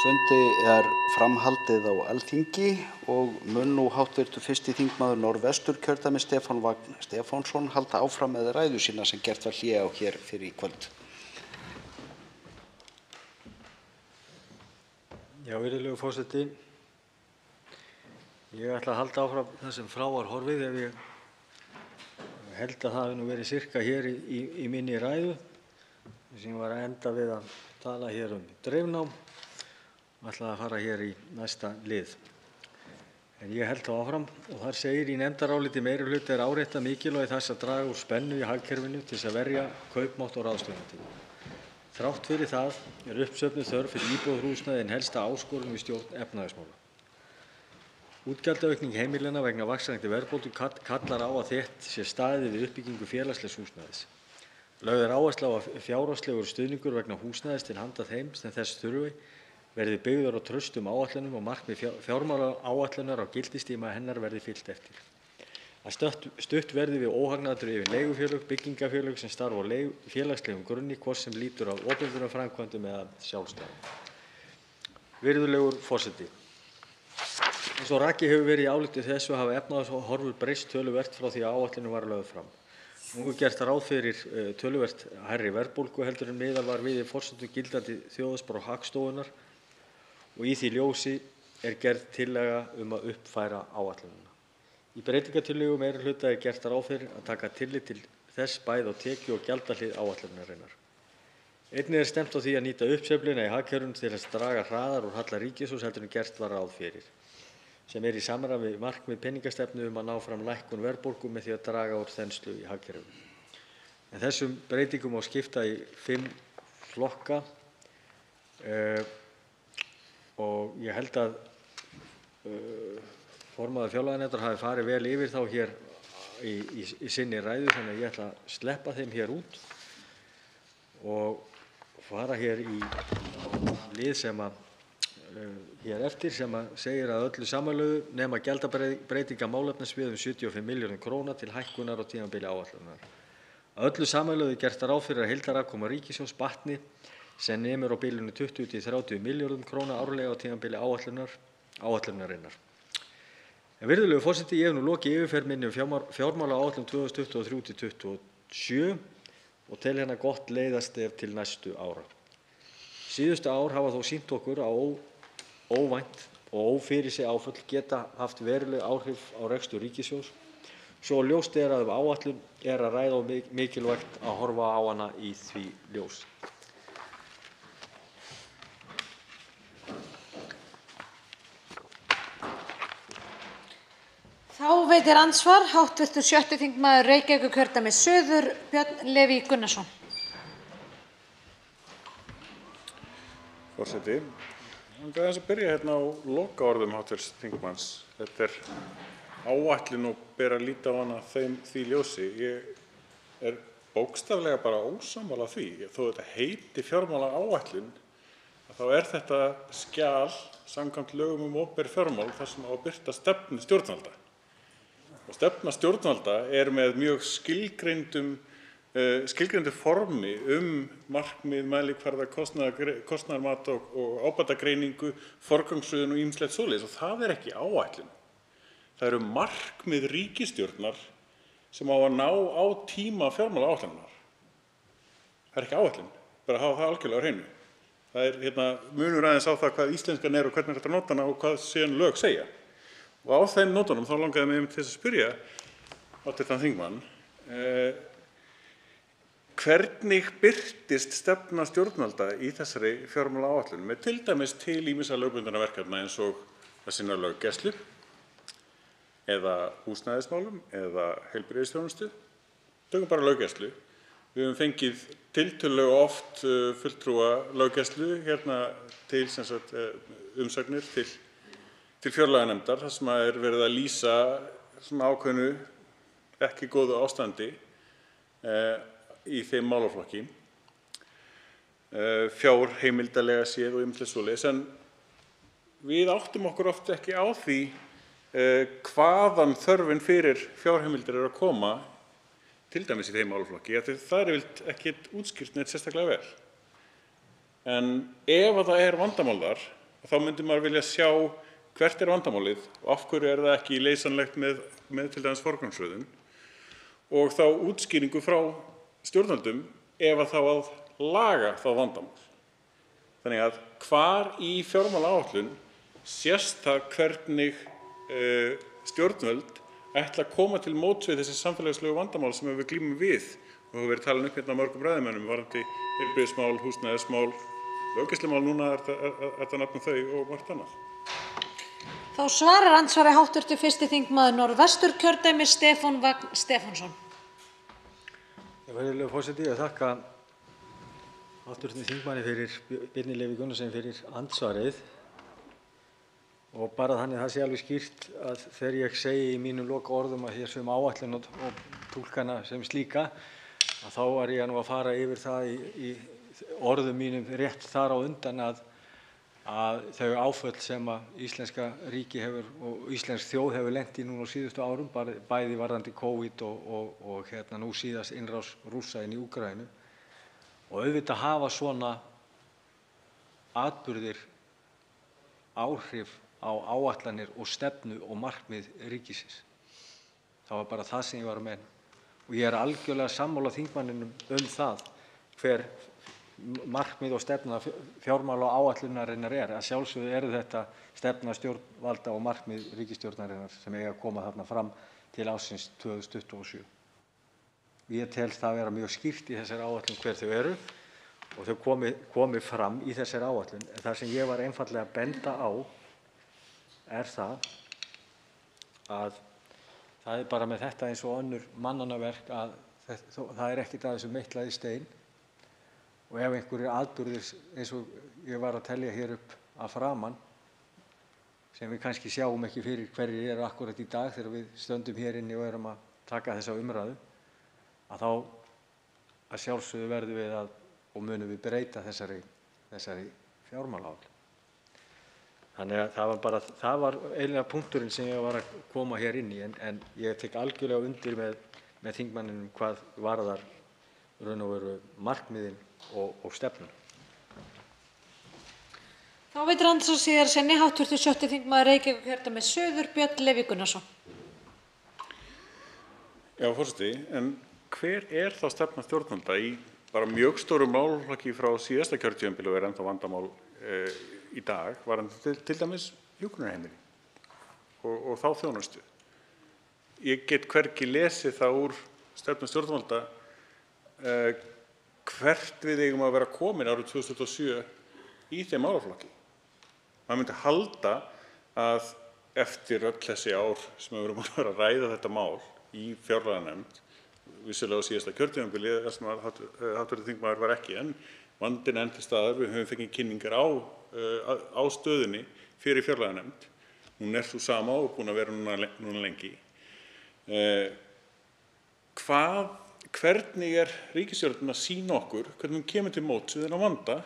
Fundi er framhaldið á Alþingi og mun nú hv. 1. þingmaður Norðvesturkjördæmis Stefán Vagn Stefánsson halda áfram með ræðu sína sem gert var hlé á hér fyrr í kvöld. Já, virðulegur forseti. Ég ætla að halda áfram það sem frá var horfið ef ég held að það hafi nú verið sirka hér í minni ræðu sem var að enda við að tala hér dreifnám. Ætlaði að fara hér í næsta lið. En ég held þá áfram og þar segir í nefndaráliti meirihluta er áréttað mikilvægi þess að draga úr spennu í hagkerfinu til þess að verja kaupmátt og ráðstöfunartíma. Þrátt fyrir það er uppsöfnuð þörf fyrir íbúðarhúsnæði en helsta áskorun við stjórn efnahagsmála. Útgjaldaaukning heimilanna vegna vaxandi verðbólgu kallar á að þétt sé staðið við uppbyggingu félagslegs húsnæðis. Lögð er áhersla á að fjárhagslegur stuðningur vegna húsnæðis til handa þeim sem þess þurfi verði byggður á traustum áætlunum og markmið fjármálaáætlunar á gildistíma hennar verði fylgt eftir. Að stutt verði við óhagnaðardrifin leigufélög, byggingafélög sem starfa á félagslegum grunni, hvort sem lýtur að opinberum framkvæmdum eða sjálfstæðum. Virðulegur forseti. Eins og rakið hefur verið í áliti þessu hafa efnahagshorfur breyst töluvert frá því að áætlunin var lögð fram. Nú er gert ráð fyrir töluvert hærri verðbólgu heldur en miðað var við í forsendum gildandi þjóðhagsspár Hagstofunnar og í því ljósi er gerð tillaga að uppfæra áætlunina. Í breytingartillögu meirihluta er gert ráð fyrir að taka tillit til þess bæði á tekju- og gjaldahlið áætlunarinnar. Einnig er stefnt á því að nýta uppsveifluna í hagkerfinu til að draga hraðar úr halla ríkissjóðs heldur en gert var ráð fyrir, sem er í samræmi við markmið peningastefnu að ná fram lækkun verðbólgu með því að draga úr þenslu í hagkerfinu. En þessum breytingum má skipta í 5 flokka og ég held að formaður fjárlaganefndar hafi farið vel yfir þá hér í sinni ræðu, þannig að ég ætla að sleppa þeim hér út og fara hér í lið sem hér eftir sem segir að öllu samanlögðu nema gjaldabreytinga málefnasviðum 75 milljörðum króna til hækkunar á tímabili áætlunar. Að öllu samanlögðu er gert ráð fyrir að heildarafkoma ríkissjóðs batni sem nemur á bilinu 20 til 30 milljörðum króna árlega á tímabili áætlunarinnar. En virðulegur forseti, ég hef nú lokið yfirferð minni fjármálaáætlun 2023 til 2027 og tel hérna gott leiðarstef til næstu ára. Síðustu ár hafa þó sýnt okkur að óvænt og ófyrirséð áföll geta haft veruleg áhrif á rekstur ríkissjóðs, svo ljóst er að áætlun er að ræða og mikilvægt að horfa á hana í því ljósi. Þá veitir andsvar hv. 6. þingmaður Reykjavíkurkjördæmis suður, Björn Leví Gunnarsson. Forseti, ég vil aðeins að byrja hérna á lokaorðum hv. þingmanns. Þetta er áætlun og ber að líta á hana því ljósi. Ég er bókstaflega bara ósammála því. Þó þetta heiti fjármálaáætlun, þá er þetta skjal samkvæmt lögum opinber fjármál þar sem á að birta stefnu stjórnvalda. Og stefna stjórnvalda er með mjög skilgreindu formi markmið, mælikvarða, kostnaðarmat og ábatagreiningu, forgangsröðun og ýmislegt svoleiðis og það er ekki áætlun. Það eru markmið ríkisstjórnar sem á að ná á tíma fjármálaáætlunar. Það er ekki áætlun, bara að hafa það algjörlega á hreinu. Það er munur aðeins á það hvað íslenskan er og hvernig þetta nota hana og hvað síðan lög segja. Og á þeim nótunum þá langaði mig til þess að spyrja hv. þingmann hvernig birtist stefna stjórnvalda í þessari fjármálaáætlun með til dæmis til ýmissa lögbundinna verkefna eins og að sinna löggæslu eða húsnæðismálum eða heilbrigðisþjónustu. Tökum bara löggæslu. Við höfum fengið tiltölulega oft fulltrúa löggæslu hérna til umsagnir til fjárlaganefndar þar sem er verið að lýsa ákveðnu ekki góðu ástandi í þeim málaflokki, fjárheimildalega séð og ýmislegt svoleiðis, en við áttum okkur oft ekki á því hvaðan þörfin fyrir fjárheimildir að koma, til dæmis í þeim málaflokki, það er yfirleitt ekkert útskýrt neitt sérstaklega vel. En ef það er vandamál þar, þá myndi maður vilja sjá hvert vandamálið og af hverju það ekki leysanlegt með til dæmis forgangsröðun og þá útskýringu frá stjórnvöldum ef þá að laga það vandamál. Þannig að hvar í fjármálaáætlun sést það hvernig stjórnvöld ætla að koma til móts við þessi samfélagslegu vandamál sem við glímum við og hefur verið talað upp hérna á mörgum ræðumönnum varðandi heilbrigðismál, húsnæðismál, löggæslumál, núna er þetta nefna þau og margt annað. Þá svarar andsvari hv. 1. þingmaður Norðvesturkjördæmis Stefán Vagn Stefánsson. Virðulegur forseti, ég þakka hv. þingmanni Birni Leví Gunnarssyni fyrir andsvarið og bara þannig það sé alveg skýrt að þegar ég segi í mínum lokaorðum að hér sé áætlun og túlkana sem slíka að þá ég nú að fara yfir það í orðum mínum rétt þar á undan að þau áföll sem að íslenska ríki hefur og íslensk þjóð hefur lent í núna á síðustu árum, bæði varðandi COVID og nú síðast innrás Rússa inn í Úkraínu. Og auðvitað hafa svona atburðir áhrif á áætlanir og stefnu og markmið ríkisins. Það var bara það sem ég var að meina. Og ég algjörlega sammála þingmanninum það hver markmið og stefna fjármálaáætlunarinnar Að sjálfsögðu þetta stefna stjórnvalda og markmið ríkisstjórnarinnar sem eiga að koma þarna fram til ársins 2027. Ég tel það vera mjög skýrt í þessari áætlun hver þau eru og þau komi fram í þessari áætlun. En það sem ég var einfaldlega að benda á það að það bara með þetta eins og önnur mannanna verk að það ekkert að þessu meitlað í stein og ef einhverjir atburðir eins og ég var að telja hér upp að framan sem við kannski sjáum ekki fyrir hverjir eru akkúrat í dag þegar við stöndum hér inni og erum að taka þessa umræðu að þá að sjálfsögðu verðum við og munum við breyta þessari fjármálaáætlun. Þannig að það var eiginlega punkturinn sem ég var að koma hér inn í en ég tek algjörlega undir með þingmanninum hvað varðar raun og veru markmiðin og stefnuna. Þá veitir andsvar síðar senni hv. 7. þingmaður Reykjavíkurkjördæmis suður Björn Leví Gunnarsson. Já, forseti, en hver þá stefna stjórnvalda í bara mjög stórum málaflokki frá síðasta kjörtímabili og ennþá vandamál í dag varðandi til dæmis hjúkrunarheimili og þá þjónustu. Ég get hvergi lesið það úr stefnu stjórnvalda hvert við eigum að vera komin árið 2027 í þeim málaflokki. Maður myndi halda að eftir öll þessi ár sem við erum að ræða þetta mál í fjárlaganefnd, vissulega á síðasta kjörtímabili þar sem hv. þingmaður var ekki, en vandinn enn til staðar, við höfum fengið kynningar á stöðunni fyrir fjárlaganefnd. Hún sú sama og búin að vera núna lengi. Hvernig ríkisstjórnin að sýna okkur hvernig hún kemur til móts við þennan vanda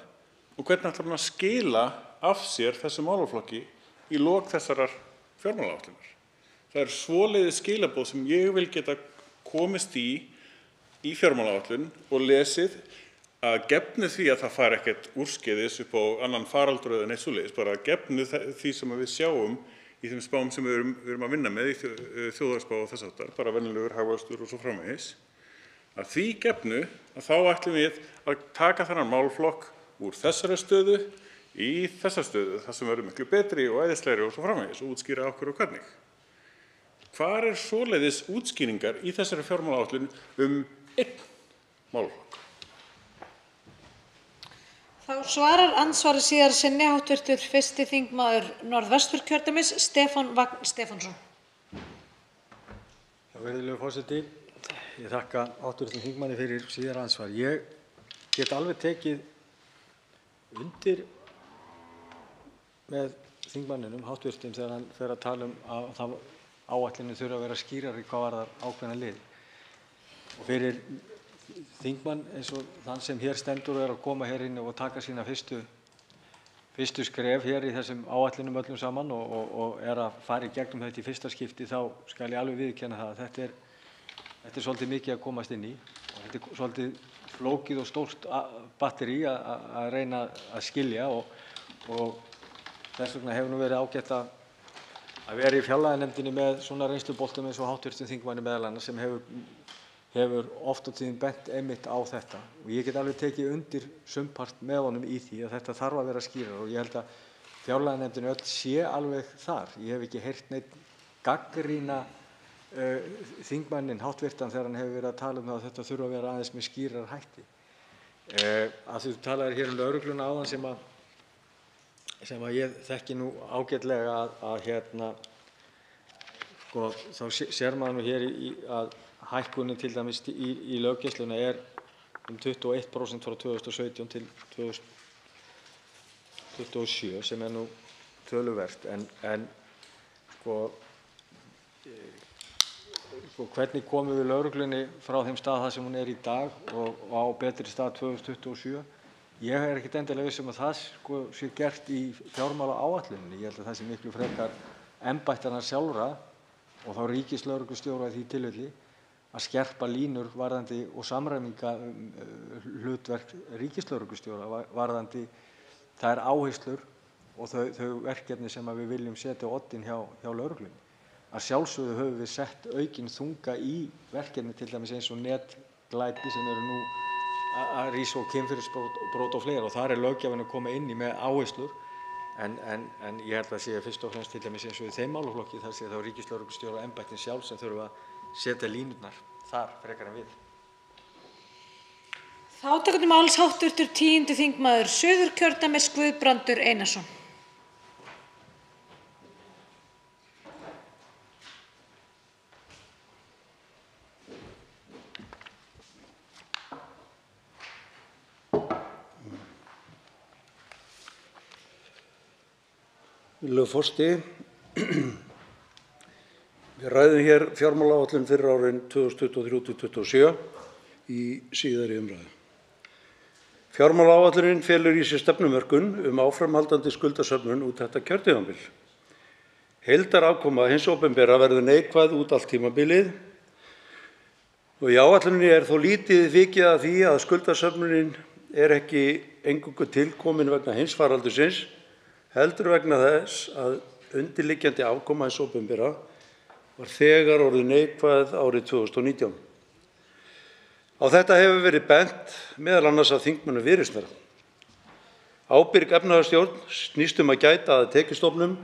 og hvernig ætlar hún að skila af sér þessum málaflokki í lok þessarar fjármálaáætlunar? Það svoleiðis skilaboð sem ég vil geta komist í fjármálaáætlun og lesið að gefnu því að það fari ekkert úrskeiðis upp á annan faraldur eða neitt svoleiðis, bara að gefnu því sem við sjáum í þeim spám sem við erum að vinna með í þjóðhagsspá og þess háttar, bara venjulegur hagvöxtur og svo framvegis, að því gefnu að þá ætlum við að taka þennan málaflokk úr þessari stöðu í þessa stöðu, það sem verður miklu betri og æðislegri og svo framvegis og útskýra okkur og hvernig. Hvar svoleiðis útskýringar í þessari fjármálaáætlun einn málaflokk? Þá svarar andsvari síðar sinni hv. 1. þingmaður Norðvesturkjördæmis Stefán Vagn Stefánsson. Virðulegur forseti, ég þakka hv. þingmanni fyrir síðara andsvar. Ég get alveg tekið undir með þingmanninum háttvirtum þegar hann fer að tala að áætlunin þurfi að vera skýrari hvað varðar ákveðna liði. Og fyrir þingmann eins og þann sem hér stendur og að koma hér inn og taka sína fyrstu skref hér í þessum áætlunum öllum saman og að fara í gegnum þetta í fyrsta skipti, þá skal ég alveg viðurkenna það að þetta er svolítið mikið að komast inn í og þetta er svolítið flókið og stórt batteri að reyna að skilja og þess vegna hefur verið ágætt að vera í fjárlaganefndinni með svona reynsluboltum eins og hv. þingmanni meðal annars sem hefur oft og tíðum bent einmitt á þetta. Og ég get alveg tekið undir sumpart með honum í því að þetta þarf að vera skýrara og ég held að fjárlaganefndin öll sé alveg þar. Ég hef ekki heyrt neitt gagnrýna þingmanninn háttvirtan þegar hann hefur verið að tala að þetta þurfa að vera aðeins með skýrar hætti. Að þú talaðir hér lögregluna áðan sem að ég þekki nú ágætlega sko, þá sér maður nú hér að hækkunin til dæmis í löggæsluna er 21% frá 2017 til 2027 sem nú töluvert en sko hvernig komum við lögreglunni frá þeim stað þar sem hún er í dag og á betri stað 2027? Ég er ekkert endilega viss að það sé gert í fjármálaáætluninni. Ég held að það sé miklu frekar embættanna sjálfra og þá ríkislögreglustjóra í því tilfelli að skerpa línur varðandi og samræminga hlutverk ríkislögreglustjóra varðandi þær áherslur og þau verkefni sem við viljum setja á oddinn hjá lögreglunni. Að sjálfsögðu höfum við sett aukinn þunga í verkefni til dæmis eins og netglæpi sem eru nú að rísa og kynferðisbrot og fleira og þar er löggjafinn að koma inn í með áherslur en ég held að sé fyrst og fremst til dæmis eins og í þeim málaflokki þar sé þá ríkislögreglustjóra og embættin sjálf sem þurfa að setja línurnar þar frekar en við. Þá tekur til máls hv. 10. þingmaður Suðurkjördæmis Guðbrandur Einarsson. Virðulegur forseti. Við ræðum hér fjármálaáætlun fyrir árin 2023–2027 í síðari umræðu. Fjármálaáætlunin felur í sér stefnumörkun áframhaldandi skuldasöfnun út þetta kjörtímabil. Heildarafkoma hins opinbera verður neikvæð út allt tímabilið og í áætluninni er þó lítið vikið að því að skuldasöfnunin er ekki eingöngu tilkomin vegna heimsfaraldursins, heldur vegna þess að undirliggjandi afkoma hins opinbera var þegar orðin neikvæð árið 2019. Á þetta hefur verið bent meðal annars af þingmönnum Viðreisnar. Ábyrg efnahagsstjórn snýst að gæta að tekjustofnum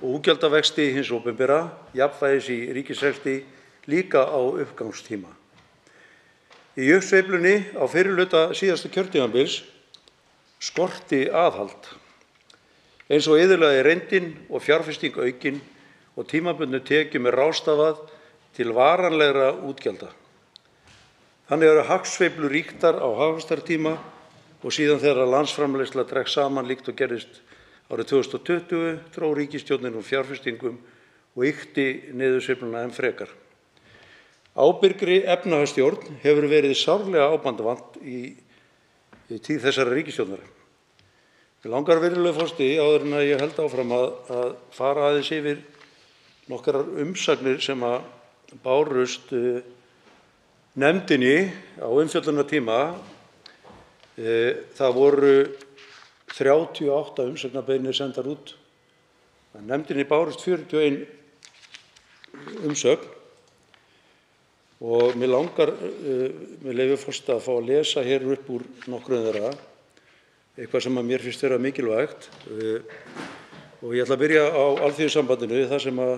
og útgjaldavexti hins opinbera, jafnvægis í ríkisrekstri líka á uppgangstíma. Í uppsveiflunni á fyrri hluta síðasta kjörtímabils skorti aðhald. Eins og iðulega er reyndin og fjárfesting aukin og tímabundnu tekjum er ráðstafað til varanlegra útgjalda. Þannig eru hagsveiflur ríktar á hagvaxtartíma og síðan þegar landsframleiðsla dregst saman líkt og gerðist árið 2020 dró ríkisstjórnin úr fjárfestingum og ýkti niðursveifluna enn frekar. Ábyrgri efnahagsstjórn hefur verið sárlega ábandavant í tíð þessarar ríkisstjórnar. Mig langar, virðulegur forseti, áður en að ég held áfram að fara aðeins yfir nokkrar umsagnir sem að bárust nefndinni á umfjöllunartíma. Það voru 38 umsagnarbeiðnir sendar út. Nefndinni bárust 41 umsögn og mig langar, með leyfi forseta, að fá að lesa hér upp úr nokkrum þeirra. Eitthvað sem að mér finnst vera mikilvægt og ég ætla að byrja á Alþýðusambandinu þar sem að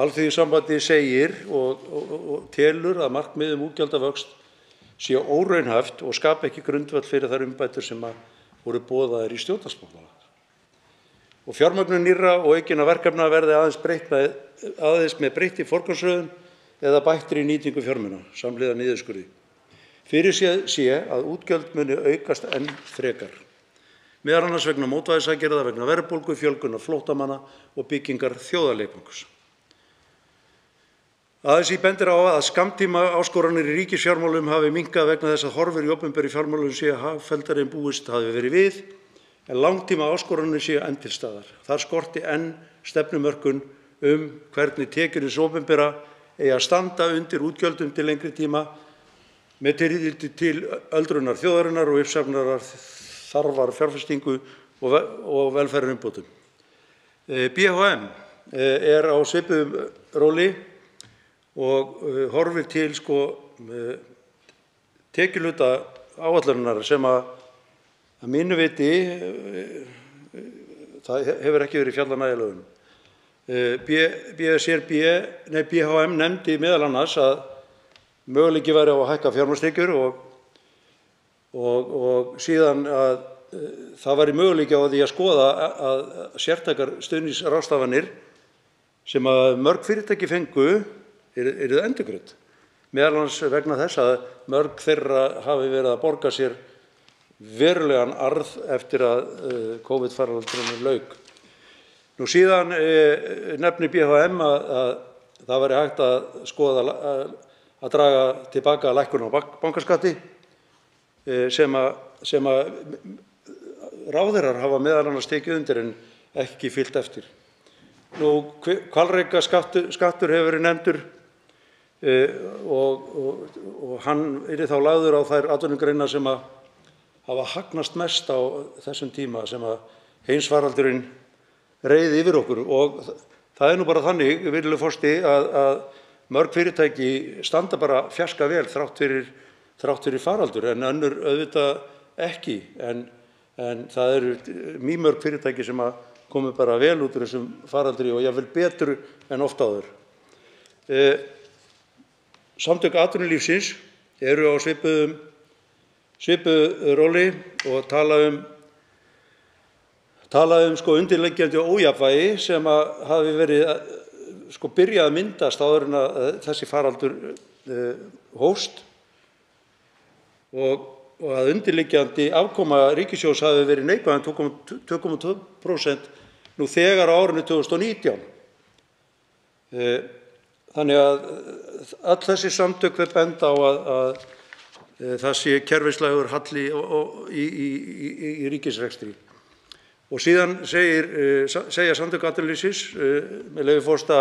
Alþýðusambandið segir og telur að markmið útgjaldavöxt sé óraunhæft og skapa ekki grundvöll fyrir þær umbætur sem að voru boðaðar í stjórnarsáttmála. Og fjármögnun nýrra og aukinna verkefna verði aðeins með breyttri forgangsröðun eða bættri nýtingu fjármuna samhliða niðurskurði. Fyrirséð sé að útgjöld muni aukast enn frekar, meðal annars vegna mótvægisaðgerða, vegna verðbólgu, fjölgunar flóttamanna og byggingar þjóðarleikvangs. ASÍ bendir á að skammtíma áskoranir í ríkisfjármálum hafi minnkað vegna þess að horfur í opinberum fjármálum séu hagfelldari en búist hafi verið við, en langtíma áskoranir séu enn til staðar. Þar skorti enn stefnumörkun hvernig tekjur hins opinbera eigi að standa undir útgjöldum til lengri tíma með tilliti til öldrunar þjóðarinnar og uppsafnaðrar þarfar fjárfestingu og velferðarumbótum. BHM er á svipuðum róli og horfir til tekjuhluta áætlunarinnar sem að mínu viti það hefur ekki verið fjallað nægilega um. BHM nefndi meðal annars að möguleiki væri á að hækka fjármagnstekjur og síðan að það væri möguleiki á því að skoða að sértækar stuðningsráðstafanir sem að mörg fyrirtæki fengu yrðu endurgreidd, meðal annars vegna þess að mörg þeirra hafi verið að borga sér verulegan arð eftir að COVID-faraldrinum lauk. Nú síðan nefnir BHM að það væri hægt að skoða að draga tilbaka lækkun á bankaskatti sem að ráðherrar hafa meðal annars tekið undir en ekki fylgt eftir. Nú hvalrekaskattur hefur verið nefndur og hann yrði þá lagður á þær atvinnugreinar sem að hafa hagnast mest á þessum tíma sem að heimsfaraldurinn reið yfir okkur og það er nú bara þannig, virðulegur forseti, að mörg fyrirtæki standa bara fjarska vel þrátt fyrir faraldur en önnur auðvitað ekki en það eru mýmörg fyrirtæki sem að komu bara vel út úr þessum faraldri og jafnvel betur en oft áður. Samtök atvinnulífsins eru á svipuðu róli og tala um undirliggjandi ójafnvægi sem að hafi verið byrjað að myndast áður en að þessi faraldur hófst og að undirliggjandi afkoma ríkissjóðs hafi verið neikvæð 2,2% nú þegar á árinu 2019. Þannig að öll þessi samtök benda á að það sé kerfislægur halli í ríkisrekstri. Og síðan segja samtök atvinnulífsins, með leyfi forseta,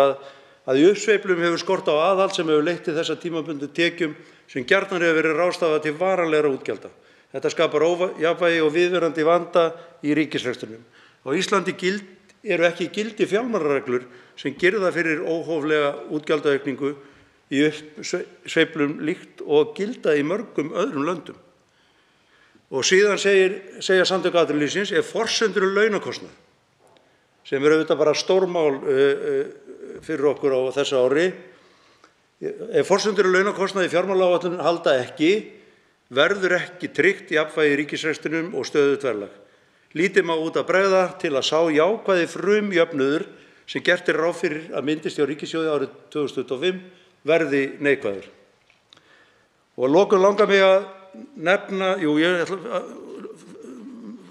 að í uppsveiflum hefur skort á aðhald sem hefur leitt til þess að tímabundnu tekjum sem gjarnan hefur verið ráðstafað til varanlegra útgjalda. Þetta skapar ójafnvægi og viðvarandi vanda í ríkisrekstrinum. Á Íslandi eru ekki í gildi fjármálareglur sem girða fyrir óhóflega útgjaldaaukningu í uppsveiflum líkt og gilda í mörgum öðrum löndum. Og síðan segja samtök atvinnulífsins forsendur launakostnað, sem auðvitað bara stórmál fyrir okkur á þessu ári. Forsendur launakostnað í fjármálaáætlun halda ekki, verður ekki tryggt jafnvægi í ríkisrekstrinum og stöðugt verðlag. Lítið má út að bregða til að sá jákvæði frumjöfnuður sem gert er ráð fyrir að myndist hjá ríkissjóði árið 2025 verði neikvæður. Og að lokum langar mig að nefna, ég ætla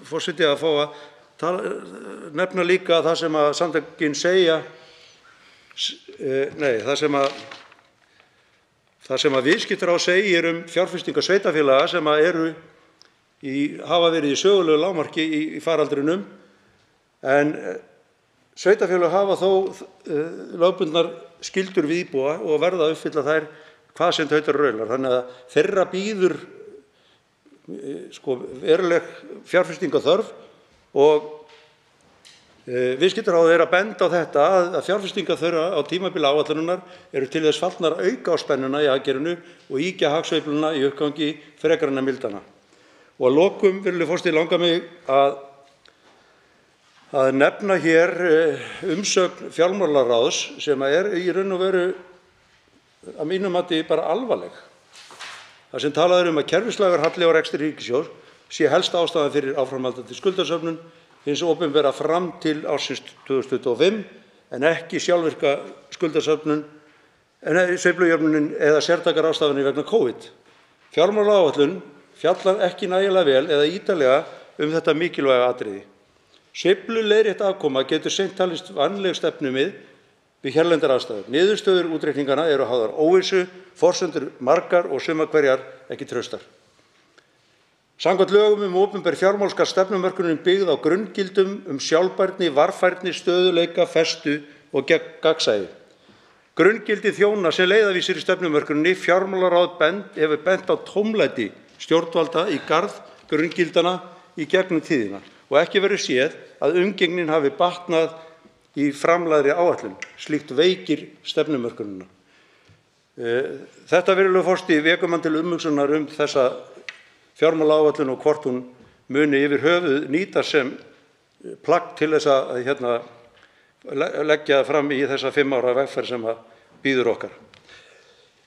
forseti að fá að nefna líka það sem að samtökin segja, það sem að Viðskiptaráð segir fjárfestingar sveitarfélaga sem að hafa verið í sögulegu lágmarki í faraldrinum en sveitarfélög hafa þó lögbundnar skyldur við íbúa og verða að uppfylla þær hvað sem tautar og raular. Þannig að þeirra bíður veruleg fjárfestingaþörf og Viðskiptaráð að benda á þetta að fjárfestingar þeirra á tímabili áætlunarinnar eru til þess fallnar að auka á spennuna í hagkerfinu og ýkja hagsveifluna í uppgangi frekar en að mildana. Og að lokum, virðulegur forseti, langar mig að nefna hér umsögn fjármálaráðs sem í raun og veru að mínu mati bara alvarleg. Það sem talað að kerfislægur halli á rekstri ríkissjóðs sé helsta ástæðan fyrir áframhaldandi skuldasöfnun hins opinbera fram til ársins 2025 en ekki sjálfvirka skuldasöfnun, sveiflujöfnunin eða sértækar ráðstafanir vegna COVID. Fjármálaáætlun fjallar ekki nægilega vel eða ítarlega þetta mikilvæga atriði. Sveifluleiðrétt afkoma getur seint talist vænleg stefnumið við hérlendar aðstæður. Niðurstöður útreikninganna eru háðar óvissu, forsendur margar og sumar hverjar ekki traustar. Samkvæmt lögum opinber fjármál skal stefnumörkunin byggð á grunngildum sjálfbærni, varfærni, stöðugleika, festu og gagnsæi. Grunngildi þjóna sem leiðarvísir í stefnumörkuninni. Fjármálaráð hefur bent á tómlæti stjórnvalda í garð grunngildana í gegnum tíðina og ekki verður séð að umgengnin hafi batnað í framlagðri áætlun. Slíkt veikir stefnumörkunina. Þetta, virðulegur forseti, vekur mann til umhugsunar þessa fjármálaáætlun og hvort hún muni yfir höfuð nýtast sem plagg til þess að leggja fram í þessa 5 ára vegferð sem bíður okkar.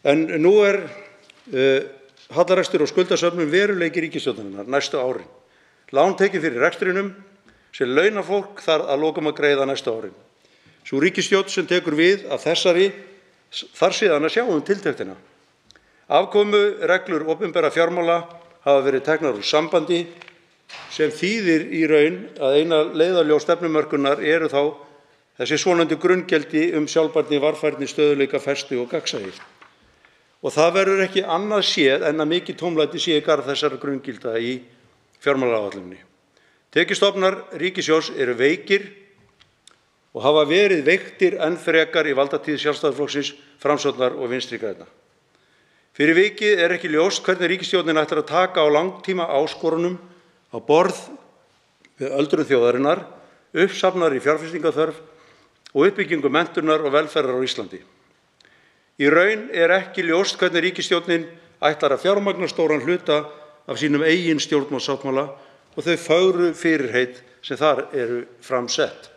En nú hallarekstur og skuldasöfnun veruleiki ríkisstjórnarinnar næstu árin. Lán tekin fyrir rekstrinum sem launafólk þarf að lokum að greiða næstu árin. Sú ríkisstjórn sem tekur við af þessari þarf síðan að sjá tiltektina. Afkomureglur opinberra fjármála hafa verið teknar úr sambandi sem þýðir í raun að eina leiðarljós stefnumörkunar eru þá þessi svonefndu grunngildi sjálfbærni, varfærni, stöðugleika, festu og gagnsæi. Og það verður ekki annað séð en að mikið tómlæti sé í garð þessara grunngilda í fjármálaáætluninni. Tekjustofnar ríkissjóðs eru veikir og hafa verið veiktir enn frekar í valdatíð Sjálfstæðisflokksins, Framsóknar og Vinstri grænna. Fyrir vikið er ekki ljóst hvernig ríkisstjórnin ætlar að taka á langtíma áskorunum á borð við öldrun þjóðarinnar, uppsafnaðri fjárfestingarþörf og uppbyggingu menntunar og velferðar á Íslandi. Í raun er ekki ljóst hvernig ríkisstjórnin ætlar að fjármagna stóran hluta af sínum eigin stjórnarsáttmála og þau fögru fyrirheit sem þar eru framsett.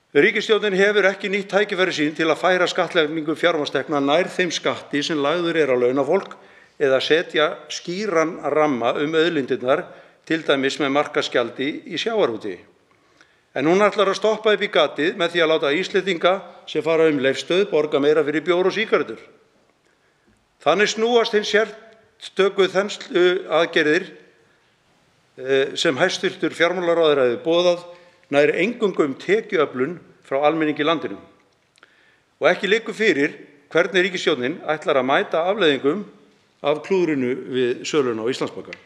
Ríkisstjórnin hefur ekki nýtt tækifæri sín til að færa skattlagningu fjármagnstekna nær þeim skatti sem lagður er á launafólk eða setja skýran ramma auðlindirnar, til dæmis með markaðsgjaldi í sjávarútvegi. En hún ætlar að stoppa upp í gatið með því að láta Íslendinga sem fara Leifsstöð borga meira fyrir bjór og sígarettur. Þannig snúast hins sérstöku þensluaðgerðir sem hæstv. Fjármálaráðherra hefur boðað nær eingöngu tekjuöflun frá almenningi í landinu. Og ekki liggur fyrir hvernig ríkisstjórnin ætlar að mæta afleiðingum af klúðrinu við söluna á Íslandsbanka.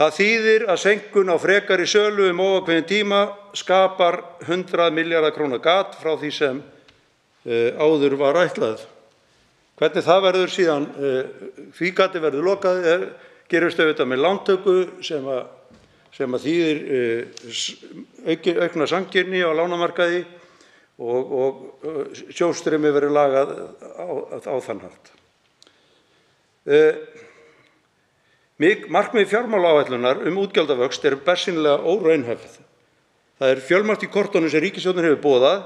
Það þýðir að seinkun á frekari sölu óákveðinn tíma skapar 100 milljarða króna gat frá því sem áður var ætlað. Hvernig það verður síðan, því gati verður lokað, gerist auðvitað með lántöku sem þýðir aukna sanngirni á lánamarkaði og sjóðstreymi verður lagað á þann hátt. Markmið fjármálaáætlunar útgjaldavöxt er bersýnilega óraunhæft. Það er fjölmargt í kortunum sem ríkisstjórnin hefur boðað,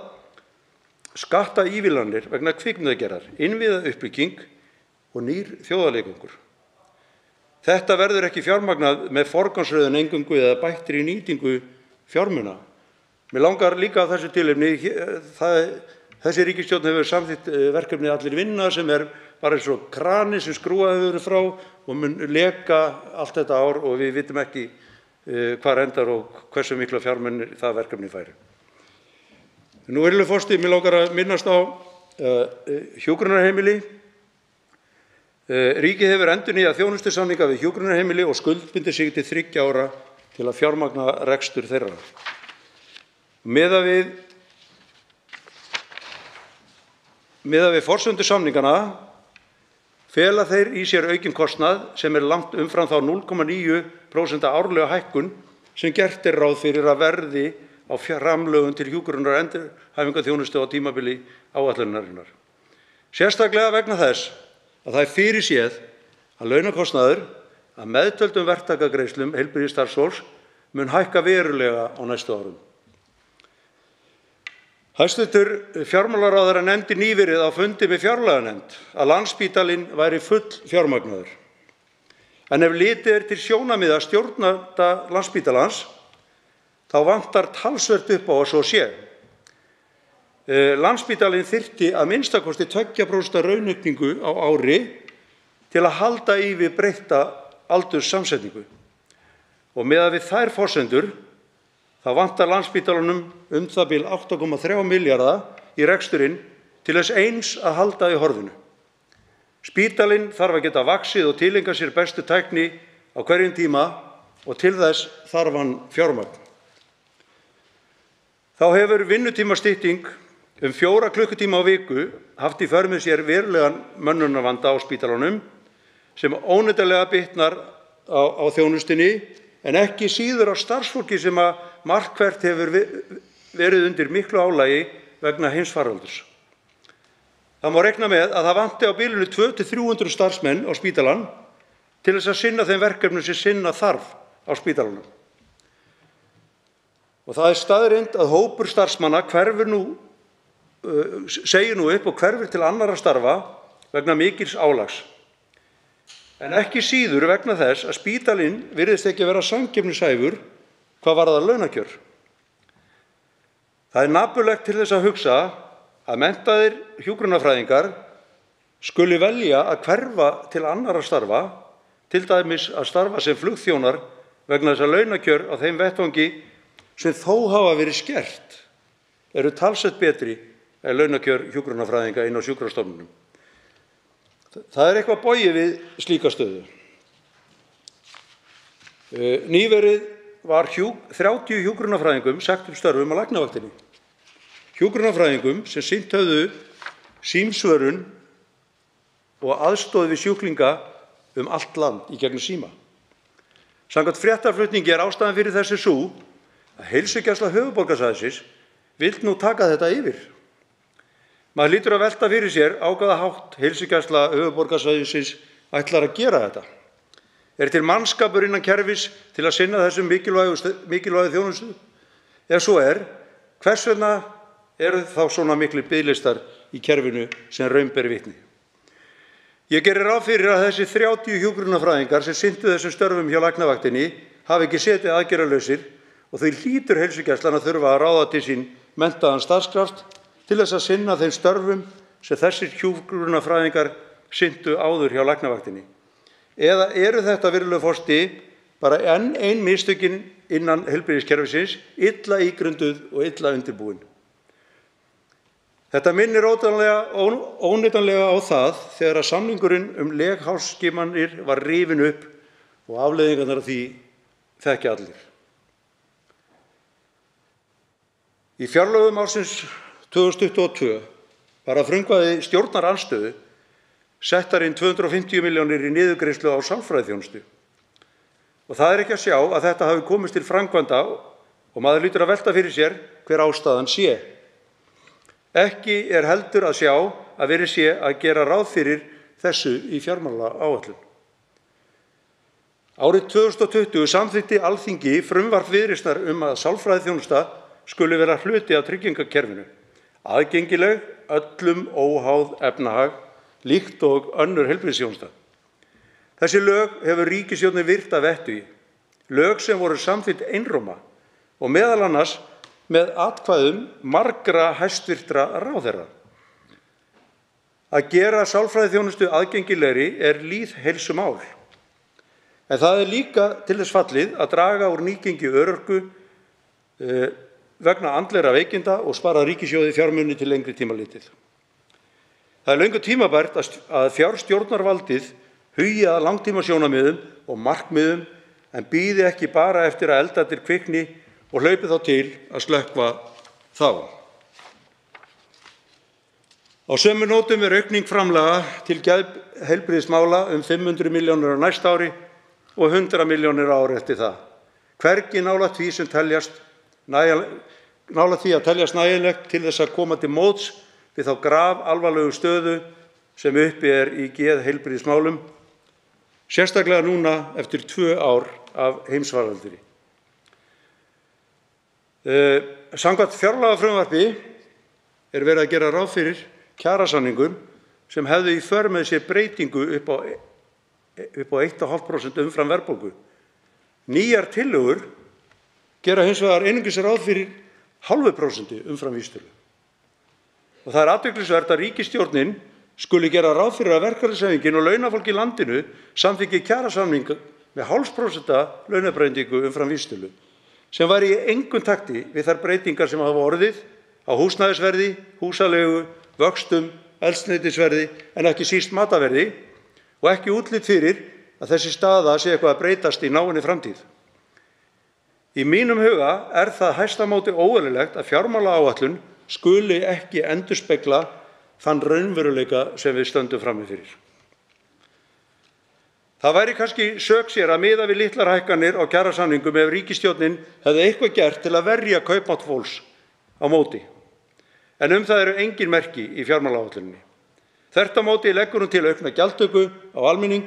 skattaívilnanir vegna kvikmyndagerðar, innviðauppbygging og nýr þjóðarleikvangur. Þetta verður ekki fjármagnað með forgangsröðun eingöngu eða bættri nýtingu fjármuna. Mig langar líka á þessu tilefni, þessi ríkisstjórn hefur samþykkt verkefnið Allir vinna sem er bara eins og krani sem skrúfað hefur verið frá og mun leka allt þetta ár og við vitum ekki hvar endar og hversu mikla fjármunir það verkefni færi. Nú, virðulegur forseti, mig langar að minnast á hjúkrunarheimili. Ríkið hefur endurnýjað þjónustusamninga við hjúkrunarheimili og skuldbundið sig til 3 ára til að fjármagna rekstur þeirra. Miðað við forsendur samningana fela þeir í sér aukinn kostnað sem er langt umfram þá 0,9% árlega hækkun sem gert er ráð fyrir að verði á framlögum til hjúkrunar og endurhæfingarþjónustu á tímabili áætlunarinnar. Sérstaklega vegna þess að það er fyrirséð að launakostnaður að meðtöldum verktakagreiðslum heilbrigðisstarfsfólks mun hækka verulega á næstu árum. Hæstv. Fjármálaráðherra nefndi nýverið á fundi með fjárlaganefnd að Landspítalinn væri full fjármagnaður. En ef litið til sjónarmiða stjórnenda Landspítalans þá vantar talsvert upp á að svo sé. Landspítalinn þyrfti að minnsta kosti 2% raunaukningu á ári til að halda í við breytta aldurssamsetningu. Og miðað við þær forsendur þá vantar Landspítalanum það bil 8,3 milljarða í reksturinn til þess eins að halda í horfinu. Spítalinn þarf að geta vaxið og tileinka sér bestu tækni á hverjum tíma og til þess þarf hann fjármagn. Þá hefur vinnutímastytting 4 klukkutíma á viku haft í för með sér verulegan mönnunarvanda á spítalanum sem óneitanlega bitnar á þjónustunni en ekki síður á starfsfólki sem margt hvert hefur verið undir miklu álagi vegna heimsfaraldurs. Það má reikna með að það vanti á bilinu 200–300 starfsmenn á spítalann til þess að sinna þeim verkefnum sem sinna þarf á spítalanum. Og það er staðreynd að hópur starfsmanna segir nú upp og hverfur til annarra starfa vegna mikils álags. En ekki síður vegna þess að spítalinn virðist ekki vera samkeppnishæfur hvað varðar launakjör. Það er napurlegt til þess að hugsa að menntaðir hjúkrunarfræðingar skuli velja að hverfa til annarra starfa, til dæmis að starfa sem flugþjónar vegna þess að launakjör á þeim vettvangi sem þó hafa verið skert eru talsvert betri en launakjör hjúkrunarfræðinga inn á sjúkrastofnunum. Það er eitthvað bogið við slíka stöðu. Nýverið var 30 hjúkrunarfræðingum sagt upp störfum á læknavaktinni. Hjúkrunarfræðingum sem sinnt höfðu símsvörun og aðstoð við sjúklinga allt land í gegnum síma. Samkvæmt fréttaflutningi er ástæðan fyrir þessu sú að Heilsugæsla höfuðborgarsvæðisins vill nú taka þetta yfir. Maður hlýtur að velta fyrir sér á hvaða hátt Heilsugæsla höfuðborgarsvæðisins ætlar að gera þetta. Er til mannskapur innan kerfis til að sinna þessum mikilvægu þjónustu? Ef svo er, hvers vegna eru þá svona miklir biðlistar í kerfinu sem raun ber vitni? Ég geri ráð fyrir að þessi 30 hjúkrunarfræðingar sem sinntu þessum störfum hjá læknavaktinni hafi ekki setið aðgerðalausir og því hlýtur Heilsugæslan að þurfa að ráða til sín menntaðan starfskraft til þess að sinna þeim störfum sem þessir hjúkrunarfræðingar sinntu áður hjá læknavaktinni. Eða eru þetta, virðulegur forseti, bara enn ein mistökin innan heilbrigðiskerfisins, illa ígrunduð og illa undirbúin? Þetta minnir óneitanlega á það þegar að samningurinn leghálsskimanir var rifinn upp og afleiðingarnar af því þekkja allir. Í fjárlögum ársins 2022 var að frumkvæði stjórnarandstöðu settar inn 250 milljónir í niðurgreiðslu á sálfræðiþjónustu. Og það er ekki að sjá að þetta hafi komist til framkvæmda og maður hlýtur að velta fyrir sér hver ástæðan sé. Ekki er heldur að sjá að verið sé að gera ráð fyrir þessu í fjármálaáætlun. Árið 2020 samþykkti Alþingi frumvarp Viðreisnar að sálfræðiþjónusta skuli vera hluti af tryggingakerfinu, aðgengileg öllum óháð efnahag, líkt og önnur heilbrigðisþjónusta. Þessi lög hefur ríkisstjórnin virt að vettugi, lög sem voru samþykkt einróma og meðal annars með atkvæðum margra hæstvirtra ráðherra. Að gera sálfræðiþjónustu aðgengilegri er lýðheilsumál. En það er líka til þess fallið að draga úr nýgengi örorku vegna andlegra veikinda og spara ríkissjóði fjármuni til lengri tíma litið. Það er löngu tímabært að fjárstjórnarvaldið hugi að langtímasjónarmiðum og markmiðum en bíði ekki bara eftir að eldarnir kvikni og hlaupi þá til að slökkva þá. Á sömu nótum er aukning framlaga til geðheilbrigðismála 500 milljónir á næsta ári og 100 milljónir á ári eftir það. Hvergi nálægt því að teljast nægilegt til þess að koma til móts við þá grafalvarlegu stöðu sem uppi er í geðheilbrigðismálum, sérstaklega núna eftir 2 ár af heimsfaraldri. Samkvæmt fjárlagafrumvarpi er verið að gera ráð fyrir kjarasamningum sem hefðu í för með sér breytingu upp á 1,5% umfram verðbólgu. Nýjar tillögur gera hins vegar einungis ráð fyrir 0,5% umfram vísitölu. Og það er athyglisvert að ríkisstjórnin skuli gera ráð fyrir að verkalýðshreyfingin og launafólk í landinu samþykki kjarasamning með 0,5% launabreytingu umfram vísitölu, sem væri í engum takti við þær breytingar sem hafa orðið á húsnæðisverði, húsaleigu, vöxtum, eldsneytisverði en ekki síst matarverði og ekki útlit fyrir að þessi staða sé eitthvað að breytast í náinni framtíð. Í mínum huga er það hæsta móti óeðlilegt að fjármálaáætlun skuli ekki endurspegla þann raunveruleika sem við stöndum frammi fyrir. Það væri kannski sök sér að miða við litlar hækkanir á kjarasamningum ef ríkisstjórnin hefði eitthvað gert til að verja kaupmátt fólks á móti. En það eru engin merki í fjármálaáætluninni. Þvert á móti leggur hún til aukna gjaldtöku á almenning,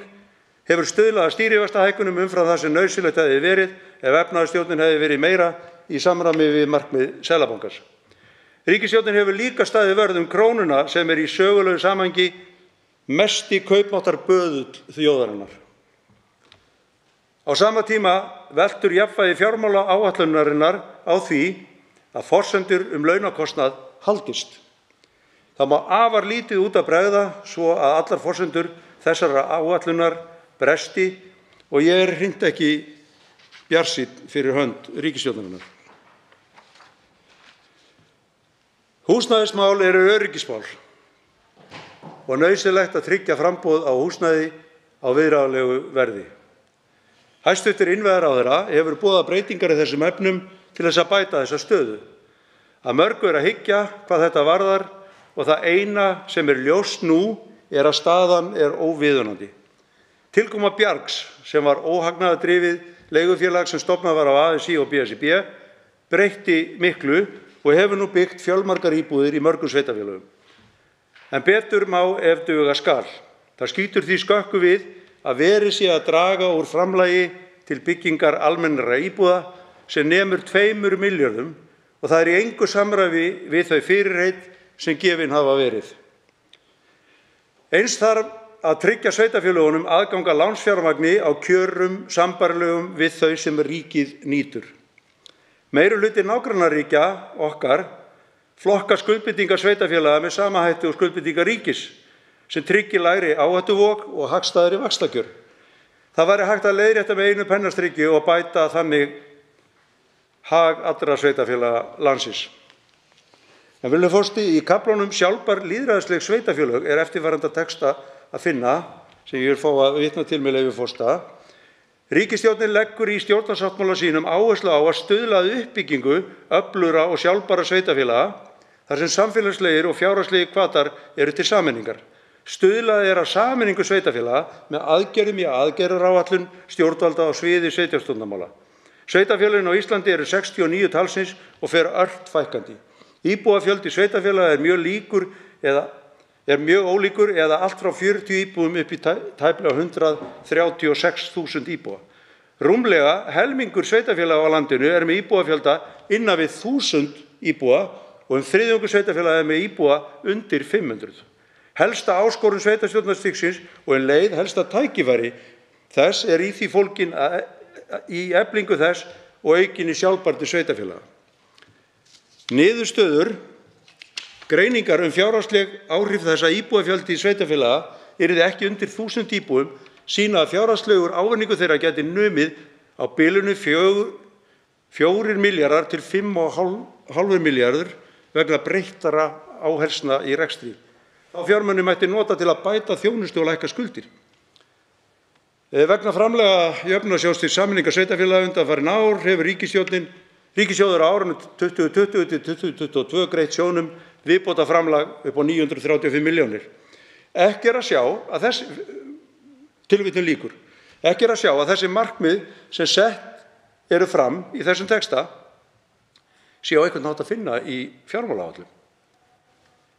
hefur stuðlað að stýrivaxtahækkunum umfram það sem nauðsynlegt hefði verið ef efnahagsstjórnin hefði verið meira í samræmi við markmið Seðlabankans. Ríkisstjórnin hefur líka staðið vörð krónuna sem í sögulegu samhengi mesti kaupmáttarböðull þjóðarinnar. Á sama tíma veltur jafnvægi fjármálaáætlunarinnar á því að forsendur launakostnað haldist. Það má afar lítið út að bregða svo að allar forsendur þessarar áætlunar bresti og ég er hreint ekki bjartsýnn fyrir hönd ríkisstjórnarinnar. Húsnæðismál eru öryggismál og nauðsynlegt að tryggja framboð á húsnæði á viðráðanlegu verði. Hæstv. Innviðaráðherra hefur boðað breytingar í þessum efnum til þess að bæta þessa stöðu. Að mörgu að hyggja hvað þetta varðar og það eina sem ljóst nú að staðan óviðunandi. Tilkoma Bjargs, sem var óhagnaðardrifið leigufélag sem stofnað var af ASÍ og BSRB, breytti miklu og hefur nú byggt fjölmargar íbúðir í mörgum sveitarfélögum. En betur má ef duga skal. Það skýtur því skökku við að verið sé að draga úr framlagi til byggingar almennra íbúða sem nemur 2 milljörðum og það í engu samræmi við þau fyrirheit sem gefin hafa verið. Eins þarf að tryggja sveitarfélögunum aðgang að lánsfjármagni á kjörum sambærilegum við þau sem ríkið nýtur. Meirihluti nágrannaríkja okkar flokka skuldbindingar sveitarfélaga með sama hætti og skuldbindingar ríkis sem tryggir lægri áhættuvok og hagstæðari vaxtakjör. Það væri hægt að leiðrétta með einu pennastriki og bæta þannig hag allra sveitarfélaga landsins. En virðulegur forseti, í kaflanum sjálfbær lýðræðisleg sveitarfélög eftirfarandi texta að finna sem ég vil fá að vitna til með leyfi forseta. Ríkisstjórnin leggur í stjórnarsáttmála sínum áherslu á að stuðla að uppbyggingu öflugra og sjálfbæra sveitarfélaga þar sem samfélagslegir og fjárhagslegir hvatar eru til sameiningar. Stuðlað að sameiningu sveitarfélaga með aðgerðum í aðgerðaáætlun stjórnvalda á sviði sveitarstjórnarmála. Sveitarfélögin á Íslandi eru 69 talsins og fer ört fækkandi. Íbúafjöldi sveitarfélaga er mjög ólíkur eða allt frá 40 íbúum upp í tæplega 136.000 íbúa. Rúmlega helmingur sveitarfélaga á landinu með íbúafjölda innan við 1000 íbúa og þriðjungur sveitarfélaga með íbúa undir 500. Helsta áskorun sveitarstjórnarstigsins og leið helsta tækifæri þess í því fólgin í eflingu þess og aukinni sjálfbærni sveitarfélaga. Niðurstöður greiningar fjárhagsleg áhrif þess að íbúafjöldi sveitarfélaga yrði ekki undir 1000 íbúum sýna að fjárhagslegur ávinningur þeirra gæti numið á bilinu 4 milljarðar til 5,5 milljarður vegna breyttara áherslna í rekstri. Þá fjármuni mætti nota til að bæta þjónustu og lækka skuldir. Vegna framlaga jöfnunarsjóðs til sameiningar sveitarfélaga undanfarin ár hefur ríkissjóður á árinu 2020 til 2022 greitt sjóðnum viðbótarframlag upp á 935 milljónir. Ekki að sjá að þessi markmið sem sett eru fram í þessum texta sé á einhvern hátt að finna í fjármálaáætlun.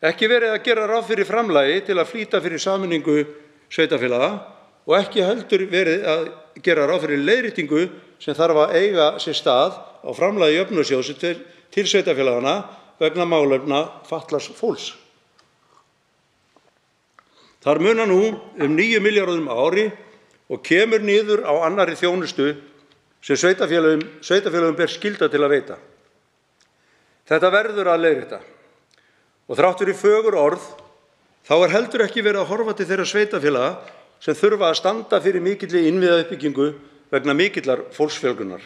Ekki verið að gera ráð fyrir framlagi til að flýta fyrir sameiningu sveitarfélaga og ekki heldur verið að gera ráð fyrir leiðréttingu sem þarf að eiga sér stað á framlagi jöfnunarsjóðs til sveitarfélagana vegna málefna fatlaðs fólks. Þar munar nú 9 milljörðum á ári og kemur niður á annarri þjónustu sem sveitarfélögum ber skylda til að veita. Þetta verður að leiðrétta. Og þrátt fyrir fögur orð, þá heldur ekki verið að horfa til þeirra sveitarfélaga sem þurfa að standa fyrir mikilli innviðauppbyggingu vegna mikillar fólksfjölgunar.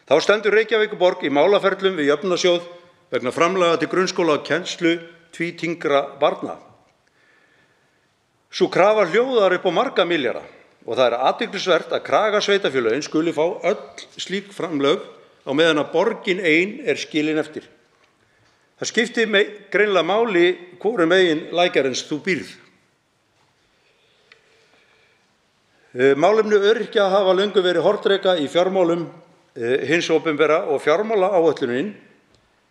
Þá stendur Reykjavíkurborg í málaferlum við jöfnunarsjóð vegna framlaga til grunnskóla og kennslu tvítyngdra barna. Sú krafa hljóðar upp á marga milljarða og það athyglisvert að kraga sveitarfélögin skuli fá öll slík framlög á meðan að borgin ein skilin eftir. Það skiptir greinilega máli hvorum megin lækjarins þú býrð. Málefni öryrkja hafa löngu verið hornreka í fjármálum hins opinbera og fjármálaáætlunin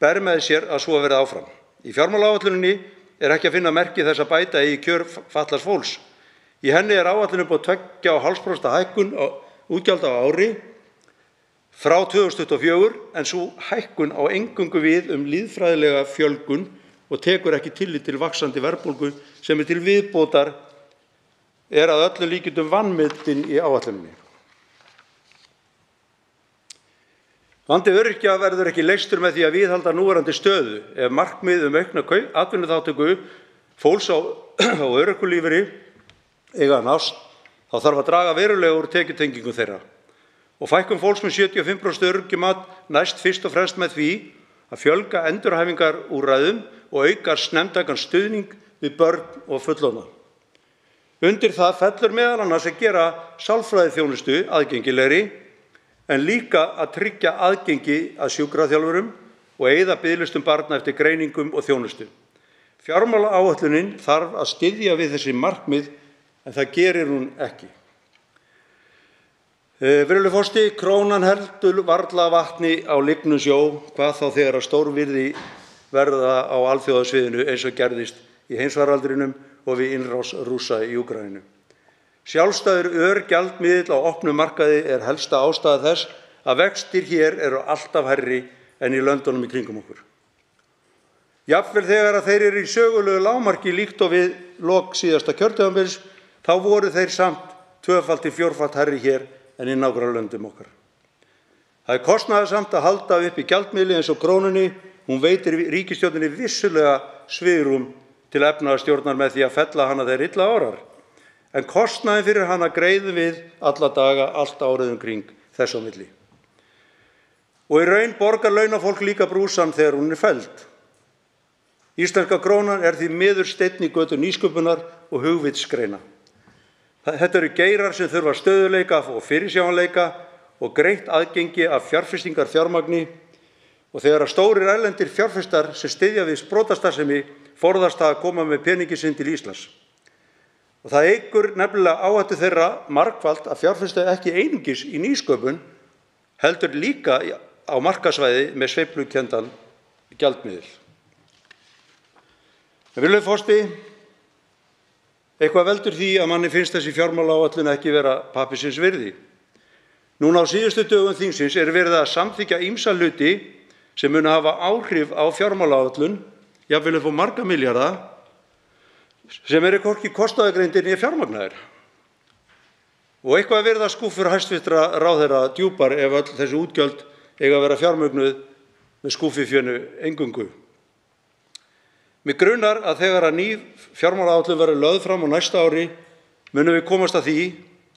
ber með sér að svo verði áfram. Í fjármálaáætluninni er ekki að finna merki þess að bæta í kjör fatlaðs fólks. Í henni er áætlun upp á 2,5% hækkun á útgjalda á ári frá 2024 en sú hækkun á eingöngu við lýðfræðilega fjölgun og tekur ekki tillit til vaxandi verðbólgu sem til viðbótar að öllum líkindum vanmetin í áætluninni. Vandi öryrkja verður ekki leystur með því að viðhalda núverandi stöðu. Ef markmið aukna atvinnuþátttöku fólks á örorkulífeyri eiga að nást, þá þarf að draga verulega úr tekjutengingu þeirra. Og fækkun fólks með 75% öryrkjamat næst fyrst og fremst með því að fjölga endurhæfingarúrræðum og auka snemmtækan stuðning við börn og fullorðna. Undir það fellur meðal annars að gera sálfræðiþjónustu aðgengilegri en líka að tryggja aðgengi að sjúkraþjálfurum og eyða biðlistum barna eftir greiningum og þjónustu. Fjármálaáætlunin þarf að styðja við þessi markmið en það gerir hún ekki. Virðulegur forseti, krónan heldur varla vatni á lygnum sjó, hvað þá þegar stórvirði verða á alþjóðasviðinu eins og gerðist í heimsfaraldrinum og við innrás Rússa í Úkraínu. Sjálfstæður örgjaldmiðill á opnum markaði er helsta ástæða þess að vextir hér eru alltaf hærri en í löndunum í kringum okkur. Jafnvel þegar að þeir eru í sögulegu lágmarki líkt og við lok síðasta kjörtímabils, þá voru þeir samt 2- til 4-falt hærri hér en í nágrannalöndum okkar. Það er kostnaðarsamt að halda uppi gjaldmiðli eins og krónunni. Hún veitir ríkisstjórninni vissulega svigrúm til efnahagsstjórnar með því að fella hana þegar illa árar. En kostnaðinn fyrir hana greiðum við alla daga, allt árið kring þess á milli. Og í raun borgar launafólk líka brúsann þegar hún er felld. Íslenska krónan er því miður steinn í götu nýsköpunar og hugvitsgreina. Þetta eru geirar sem þurfa stöðuleika og fyrirsjáanleika og greitt aðgengi af fjárfestingarfjármagni og þegar stórir erlendir fjárfestar sem styðja við sprotastarfsemi forðast að koma með peningi sinn til Íslands. Og það eykur nefnilega áhættu þeirra margfalt að fjárfesta ekki einungis í nýsköpun, heldur líka á markaðssvæði með sveiflukenndan gjaldmiðil. Virðulegur forseti, eitthvað veldur því að manni finnst þessi fjármálaáætlun ekki vera pappírsins virði. Núna á síðustu dögum þingsins er verið að samþykkja ýmsa hluti sem munu hafa áhrif á fjármálaáætlun, jafnvel upp á marga milljarða, sem eru hvorki kostnaðargreindir né fjármagnaðir. Og eitthvað er verið að skúffur hæstvirtra ráðherra djúpar ef öll þessi útgjöld eiga að vera fjármögnuð með skúffifjönu eingöngu. Mig grunar að þegar að ný fjármálaáætlun verður lögð fram á næsta ári munum við komast að því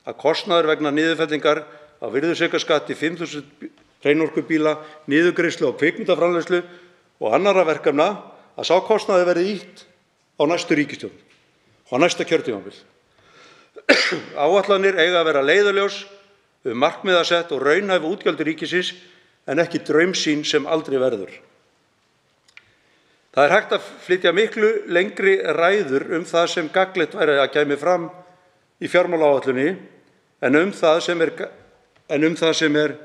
að kostnaður vegna niðurfellingar á virðisaukaskatti 5.000 hreinorkubíla, niðurgreiðslu á kvikmyndaframleiðslu og annarra verkefna að sá kostnaður verði ýtt á næstu ríkisstjórn og á næsta kjörtímabil. Áætlanir eiga að vera leiðarljós markmiðasett og raunhæf útgjöld ríkisins en ekki draumsýn sem aldrei verður. Það er hægt að flytja miklu lengri ræður það sem gagnlegt væri að kæmi fram í fjármálaáætlunni en það sem er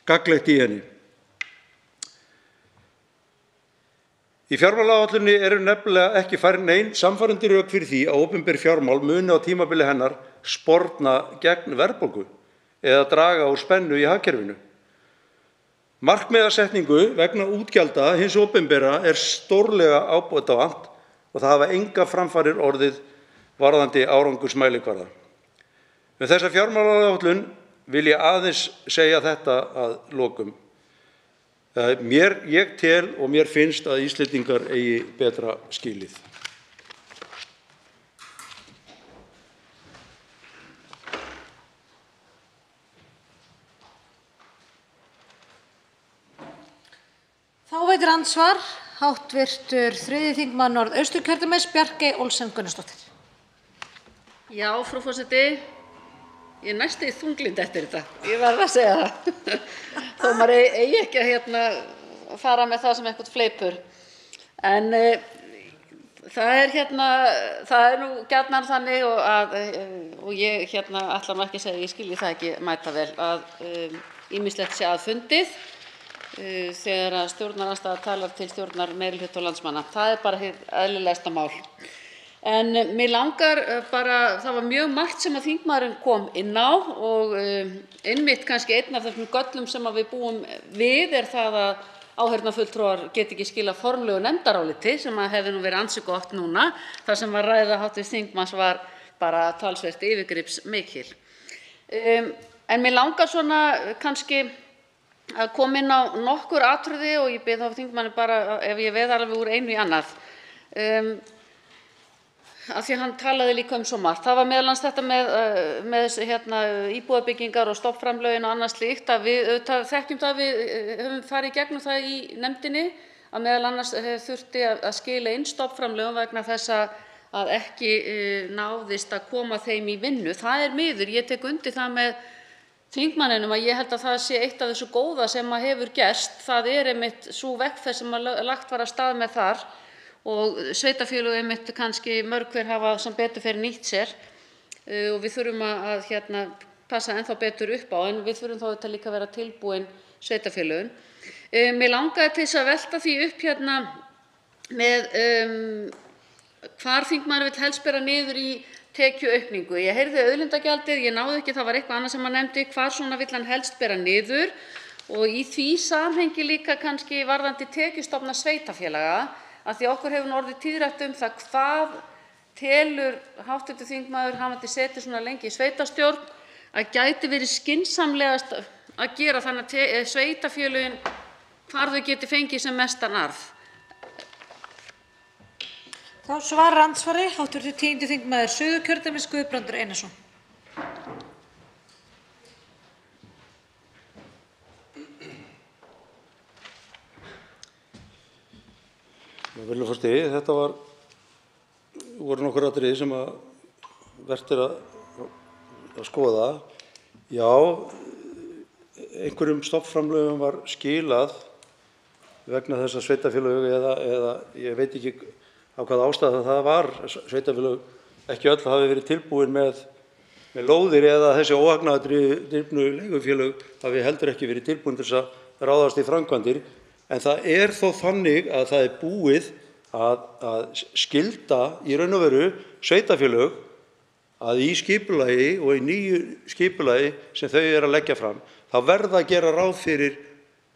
gagnlegt í henni. Í fjármálaáætlunni eru nefnilega ekki færð nein sannfærandi rök fyrir því að opinber fjármál muni á tímabili hennar sporna gegn verðbólgu eða draga úr spennu í hagkerfinu. Markmiðasetningu vegna útgjalda hins opinbera er stórlega ábótavant og það hafa engar framfarir orðið varðandi árangursmælikvarða. Með þessa fjármálaáætlun vil ég aðeins segja þetta að lokum. Ég tel og mér finnst að Íslendingar eigi betra skilið. Þá veitir andsvar hv. 3. þingmaður Norðausturkjördæmis, Bjarkey Olsen Gunnarsdóttir. Já, frú forseti, ég er næstum þunglynd eftir þetta, ég verð að segja það. Þó maður eigi ekki að fara með það sem eitthvað fleipur. En það er nú gjarnan þannig og ég ætla nú ekki að segja, ég skilji það ekki mæta vel, að ýmislegt sé að fundið þegar að stjórnarandstaða talar til stjórnarmeirihluta og landsmanna. Það er bara hið eðlilegasta mál. En mig langar bara, það var mjög margt sem að þingmaðurinn kom inn á og einmitt kannski einn af þessum göllum sem að við búum við er það að áheyrnarfulltrúar geti ekki skilað formlegu nefndaráliti sem að hefði nú verið ansi gott núna. Það sem var ræða hv. þingmanns var bara talsvert yfirgripsmikil. En mig langar svona kannski að koma inn á nokkur atriði og ég bið þá þingmanni bara ef ég veð alveg úr einu í annað. Af því að hann talaði líka svo margt. Það var meðal annars þetta með íbúðabyggingar og stofnframlögin og annað slíkt að við þekkjum það, við höfum farið í gegnum það í nefndinni að meðal annars þurfti að skila inn stofnframlögum vegna þess að ekki náðist að koma þeim í vinnu. Það er miður, ég tek undir það með þingmanninum að ég held að það sé eitt af þessu góða sem að hefur gerst. Það er einmitt sú vegferð sem lagt var af stað með þar og sveitarfélög einmitt kannski mörg hver hafa sem betur fer nýtt sér og við þurfum að passa ennþá betur upp á, en við þurfum þá þetta líka að vera tilbúin sveitarfélögin. Mig langaði til þess að velta því upp með hvar þingmaður vill helst bera niður í tekjuaukningu. Ég heyrði auðlindagjaldið, ég náði ekki, það var eitthvað annað sem hann nefndi, hvar svona vill hann helst bera niður og í því samhengi líka kannski varðandi tekjustofna sveitarfélaga, að því okkur hefur orðið tíðrætt það hvað telur hv. þingmaður hafandi setið svona lengi í sveitarstjórn að gæti verið skynsamlegast að gera þannig að sveitarfélögin hvar þau geti fengið sem mestan arð. Þá svarar andsvari hv. 10. þingmaður Suðurkjördæmis Guðbrandur Einarsson. Virðulegur forseti, þetta voru nokkur atriði sem að vert er að skoða. Já, einhverjum stofnframlögum var skilað vegna þess að sveitarfélög eða ég veit ekki á hvaða ástæða það var, sveitarfélög ekki öll hafi verið tilbúin með lóðir eða þessi óhagnaðardrifnu leigufélög hafi heldur ekki verið tilbúin til þess að ráðast í framkvæmdir. En það er þó þannig að það er búið að skylda í raun og veru sveitarfélög að í skipulagi og í nýju skipulagi sem þau eru að leggja fram, þá verða að gera ráð fyrir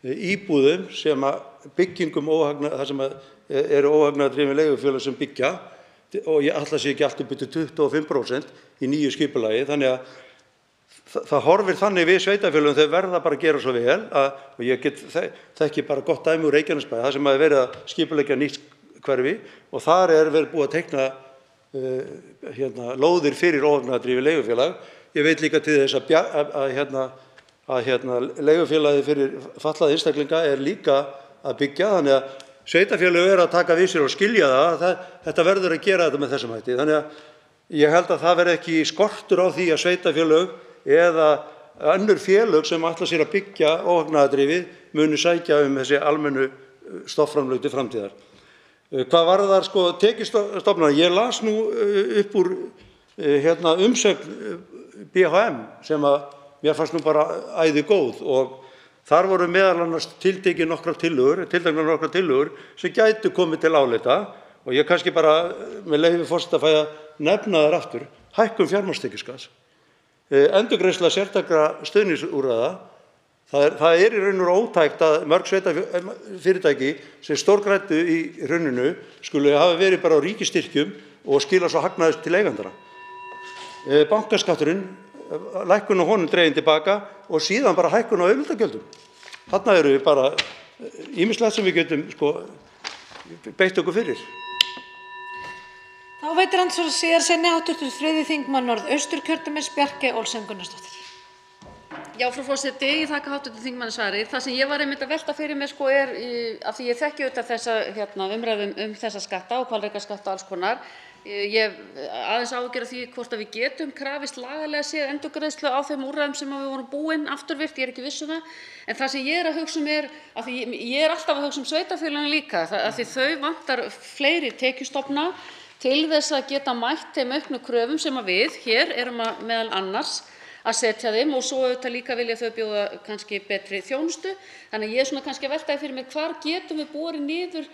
íbúðum sem að byggingum þar sem eru óhagnaðardrifin leigufélög sem byggja og ég ætla sé ekki allt upp til 25% í nýju skipulagi. Þannig að það horfir þannig við sveitarfélögum, þau verða bara að gera svo vel og ég þekki bara gott dæmi úr Reykjanesbæ, það sem er verið að skipuleggja nýtt hverfi og þar er verið búið að teikna lóðir fyrir óhagnaðardrifið leigufélag. Ég veit líka til þess að leigufélagið fyrir fatlaða einstaklinga er líka að byggja, þannig að sveitarfélög eru að taka við sér og skilja þetta verður að gera þetta með þessum hætti. Þannig að ég held að það verði ekki skortur á því að sveitarfélög eða önnur félög sem ætla sér að byggja óhagnaðardrifið munu sækja þessi almennu stofnframlög til framtíðar. Hvað varðar tekjustofnana, ég las nú upp úr umsögn BHM sem að mér fannst nú bara æði góð og þar voru meðal annars tilteknar nokkrar tillögur sem gætu komið til álita og ég kannski bara með leyfi forseta fæ að nefna þær aftur. Hækkun fjármagnstekjuskatts, endurgreiðsla sértækra stuðningsúrræða. Það er í raun og veru ótækt að mörg sveitarfyrirtæki sem stórgræddu í hruninu skulu hafa verið bara á ríkisstyrkjum og skila svo hagnaði til eigandara. Bankaskatturinn, lækkun á honum dregin tilbaka og síðan bara hækkun á auðlindagjöldum. Þarna eru bara ýmislegt sem við getum beitt okkur fyrir. Þá veitir andsvar síðar seinni hv. 3. þingmaður Norðausturkjördæmis Bjarkey Olsen Gunnarsdóttir. Já, frú forseti, ég þakka hv. þingmanni svarið. Það sem ég var einmitt að velta fyrir mér er, af því ég þekki auðvitað þessa umræðum þessa skatta og hvalrekaskatta og alls konar. Ég aðeins áhyggjur af því hvort við getum krafist lagalega séð endurgreiðslu á þeim úrræðum sem við vorum búin afturvirkt, ég er ekki viss um það. En það sem ég er að hugsa af því ég er alltaf að hugsa sveitarfélögin líka, af því þau vantar fleiri tekjustofna til þess að geta mætt þeim auknu kröfum sem við hér erum að meðal annars að setja þeim og svo auðvitað líka vilja þau bjóða kannski betri þjónustu. Þannig að ég er svona kannski að velta fyrir mig hvar getum við borið niður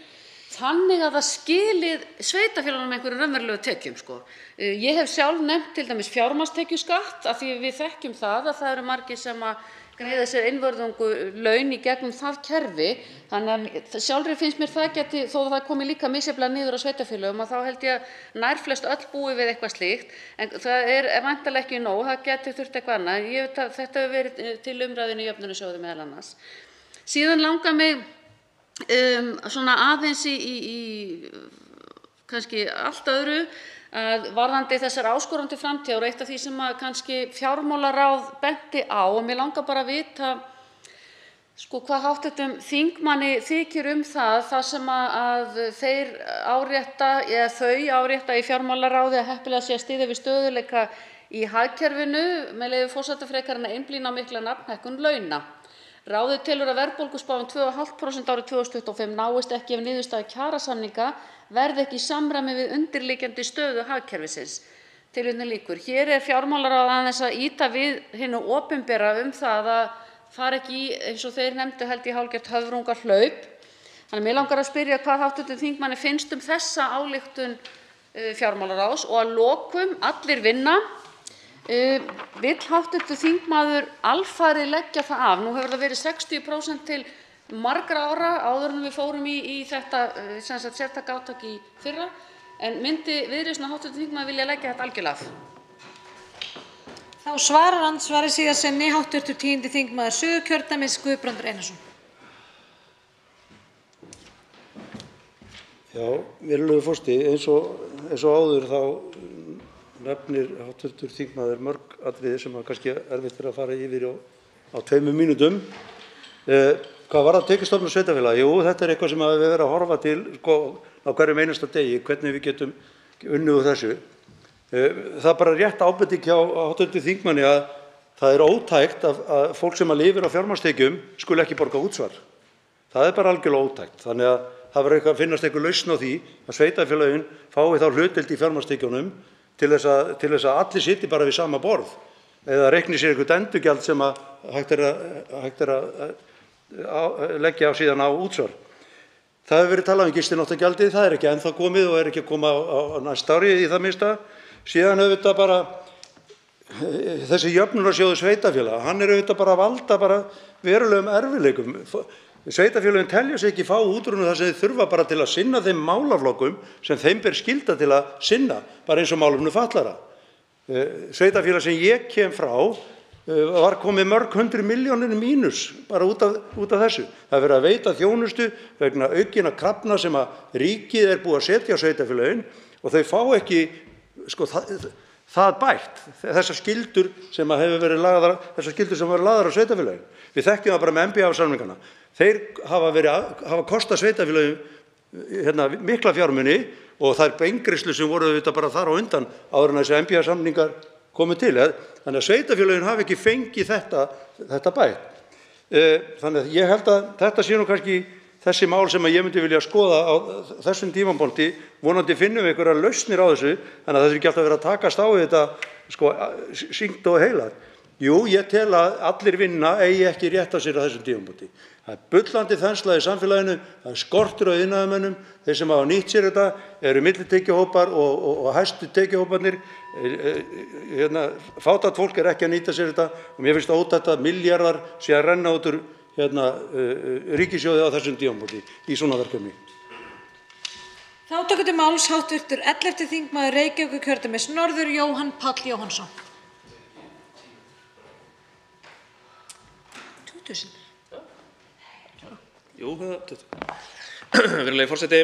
þannig að það skilið sveitarfélögunum einhverjum raunverulegu tekjum, sko. Ég hef sjálf nefnt til dæmis fjármagnstekjuskatt af því við þekkjum það að það eru margir sem að greiða sér einvörðungu laun í gegnum það kerfi. Þannig að sjálfri finnst mér það geti, þó að það komi líka misjafnlega niður á sveitarfélögum, að þá held ég að nærflest öll búi við eitthvað slíkt. En það er væntanlega ekki nóg, það geti þurft eitthvað annað. Ég veit að þetta hefur verið til umræðinu í jöfnunarsjóði meðal annars. Síðan langar mig svona aðeins í kannski allt öðru að varðandi þessar áskorandi framtíðar og eitt af því sem að kannski fjármálaráð benti á og mér langar bara að vita sko hvað hv. þingmanni þykir það sem að þeir árétta eða þau árétta í fjármálaráði að heppilega sé að styðja við stöðugleika í hagkerfinu með leyfi forseta frekar en að einblína á mikla nafnhækkun launa. Ráðið telur að verðbólguspá 2,5% árið 2025 náist ekki ef niðurstaða kjarasamninga verði ekki í samræmi við undirliggjandi stöðu hagkerfisins. Tilvitnun lýkur. Hér er fjármálaráð aðeins að ýta við hinu opinbera það að fara ekki í, eins og þeir nefndu held ég hálfgert höfrungahlaup. Þannig mig langar að spyrja hvað hv. þingmanni finnst þessa ályktun fjármálaráðs og að lokum allir vinna. Vill hv. þingmaður alfarið leggja það af? Nú hefur það verið 60% til margra ára áður en við fórum í þetta sértæka átak í fyrra, en myndi Viðreisn hv. þingmaður vilja leggja þetta algjörlega af? Þá svarar andsvari síðast sinni hv. 10. þingmaður Suðurkjördæmis Guðbrandur Einarsson. Já, virðulegur forseti, eins og áður þá nefnir hv. þingmaður mörg atriði sem kannski erfitt að fara yfir á 2 mínútum. Hvað varðar tekjustofna sveitarfélaga? Jú, þetta er eitthvað sem við verðum að horfa til á hverjum einasta degi, hvernig við getum unnið úr þessu. Það er bara rétt ábending hjá hv. þingmanni að það er ótækt að fólk sem lifir á fjármagnstekjum skuli ekki borga útsvar. Það er bara algjörlega ótækt. Þannig að það verður að finnast einhver lausn á því að sveitarfélögin fái þá hlutdeild í fjármagnstekjunum til þess að allir sitji bara við sama borð eða reikni sér eitthvað endurgjald sem að hægt er að leggja síðan á útsvar. Það hefur verið talað gistináttagjaldið, það er ekki ennþá komið og er ekki að koma á næsta ári í það minnsta. Síðan auðvitað bara þessi jöfnunarsjóður sveitarfélaga, hann er auðvitað bara að valda verulegum erfiðleikum. Sveitarfélögin telja sig ekki fá útrúnu þar sem þeir þurfa bara til að sinna þeim málaflokkum sem þeim ber skylda til að sinna, bara eins og málefnum fatlaðra. Sveitarfélag sem ég kem frá var komið mörg 100 milljónir mínus bara út af þessu. Það er verið að veita þjónustu vegna aukinna krafna sem að ríkið er búið að setja á sveitarfélögin og þau fá ekki það bætt, þessar skyldur sem hafa verið lagðar á sveitarfélögin. Við þekkjum það bara með MBA-samningana. Þeir hafa kostað sveitarfélögin mikla fjármuni og þær beingreiðslur sem voru auðvitað bara þar á undan áður en þessi MBA-samningar komu til. Þannig að sveitarfélögin hafi ekki fengið þetta bætt. Þannig að ég held að þetta sé nú kannski þessi mál sem ég myndi vilja skoða á þessum tímapunkti. Vonandi finnum við einhverjar lausnir á þessu, þannig að það er ekki alltaf verið að takast á við þetta sýnt og heilagt. Jú, ég tel að allir vinna eigi ekki rétt á sér á þessum tímapunkti. Það er bullandi þensla í samfélaginu, það er skortur á iðnaðarmönnum, þeir sem hafa nýtt sér þetta eru millitekjuhópar og hæstu tekjuhóparnir. Fátækt fólk er ekki að nýta sér þetta og mér finnst ótækt að milljarðar sé að renna út úr ríkissjóði á þessum tímapunkti í svona verkefni. Þá tekur til máls hv. 11. þingmaður Reykjavíkurkjördæmis norður Jóhann Páll Jóhannsson. Virðulegi forseti,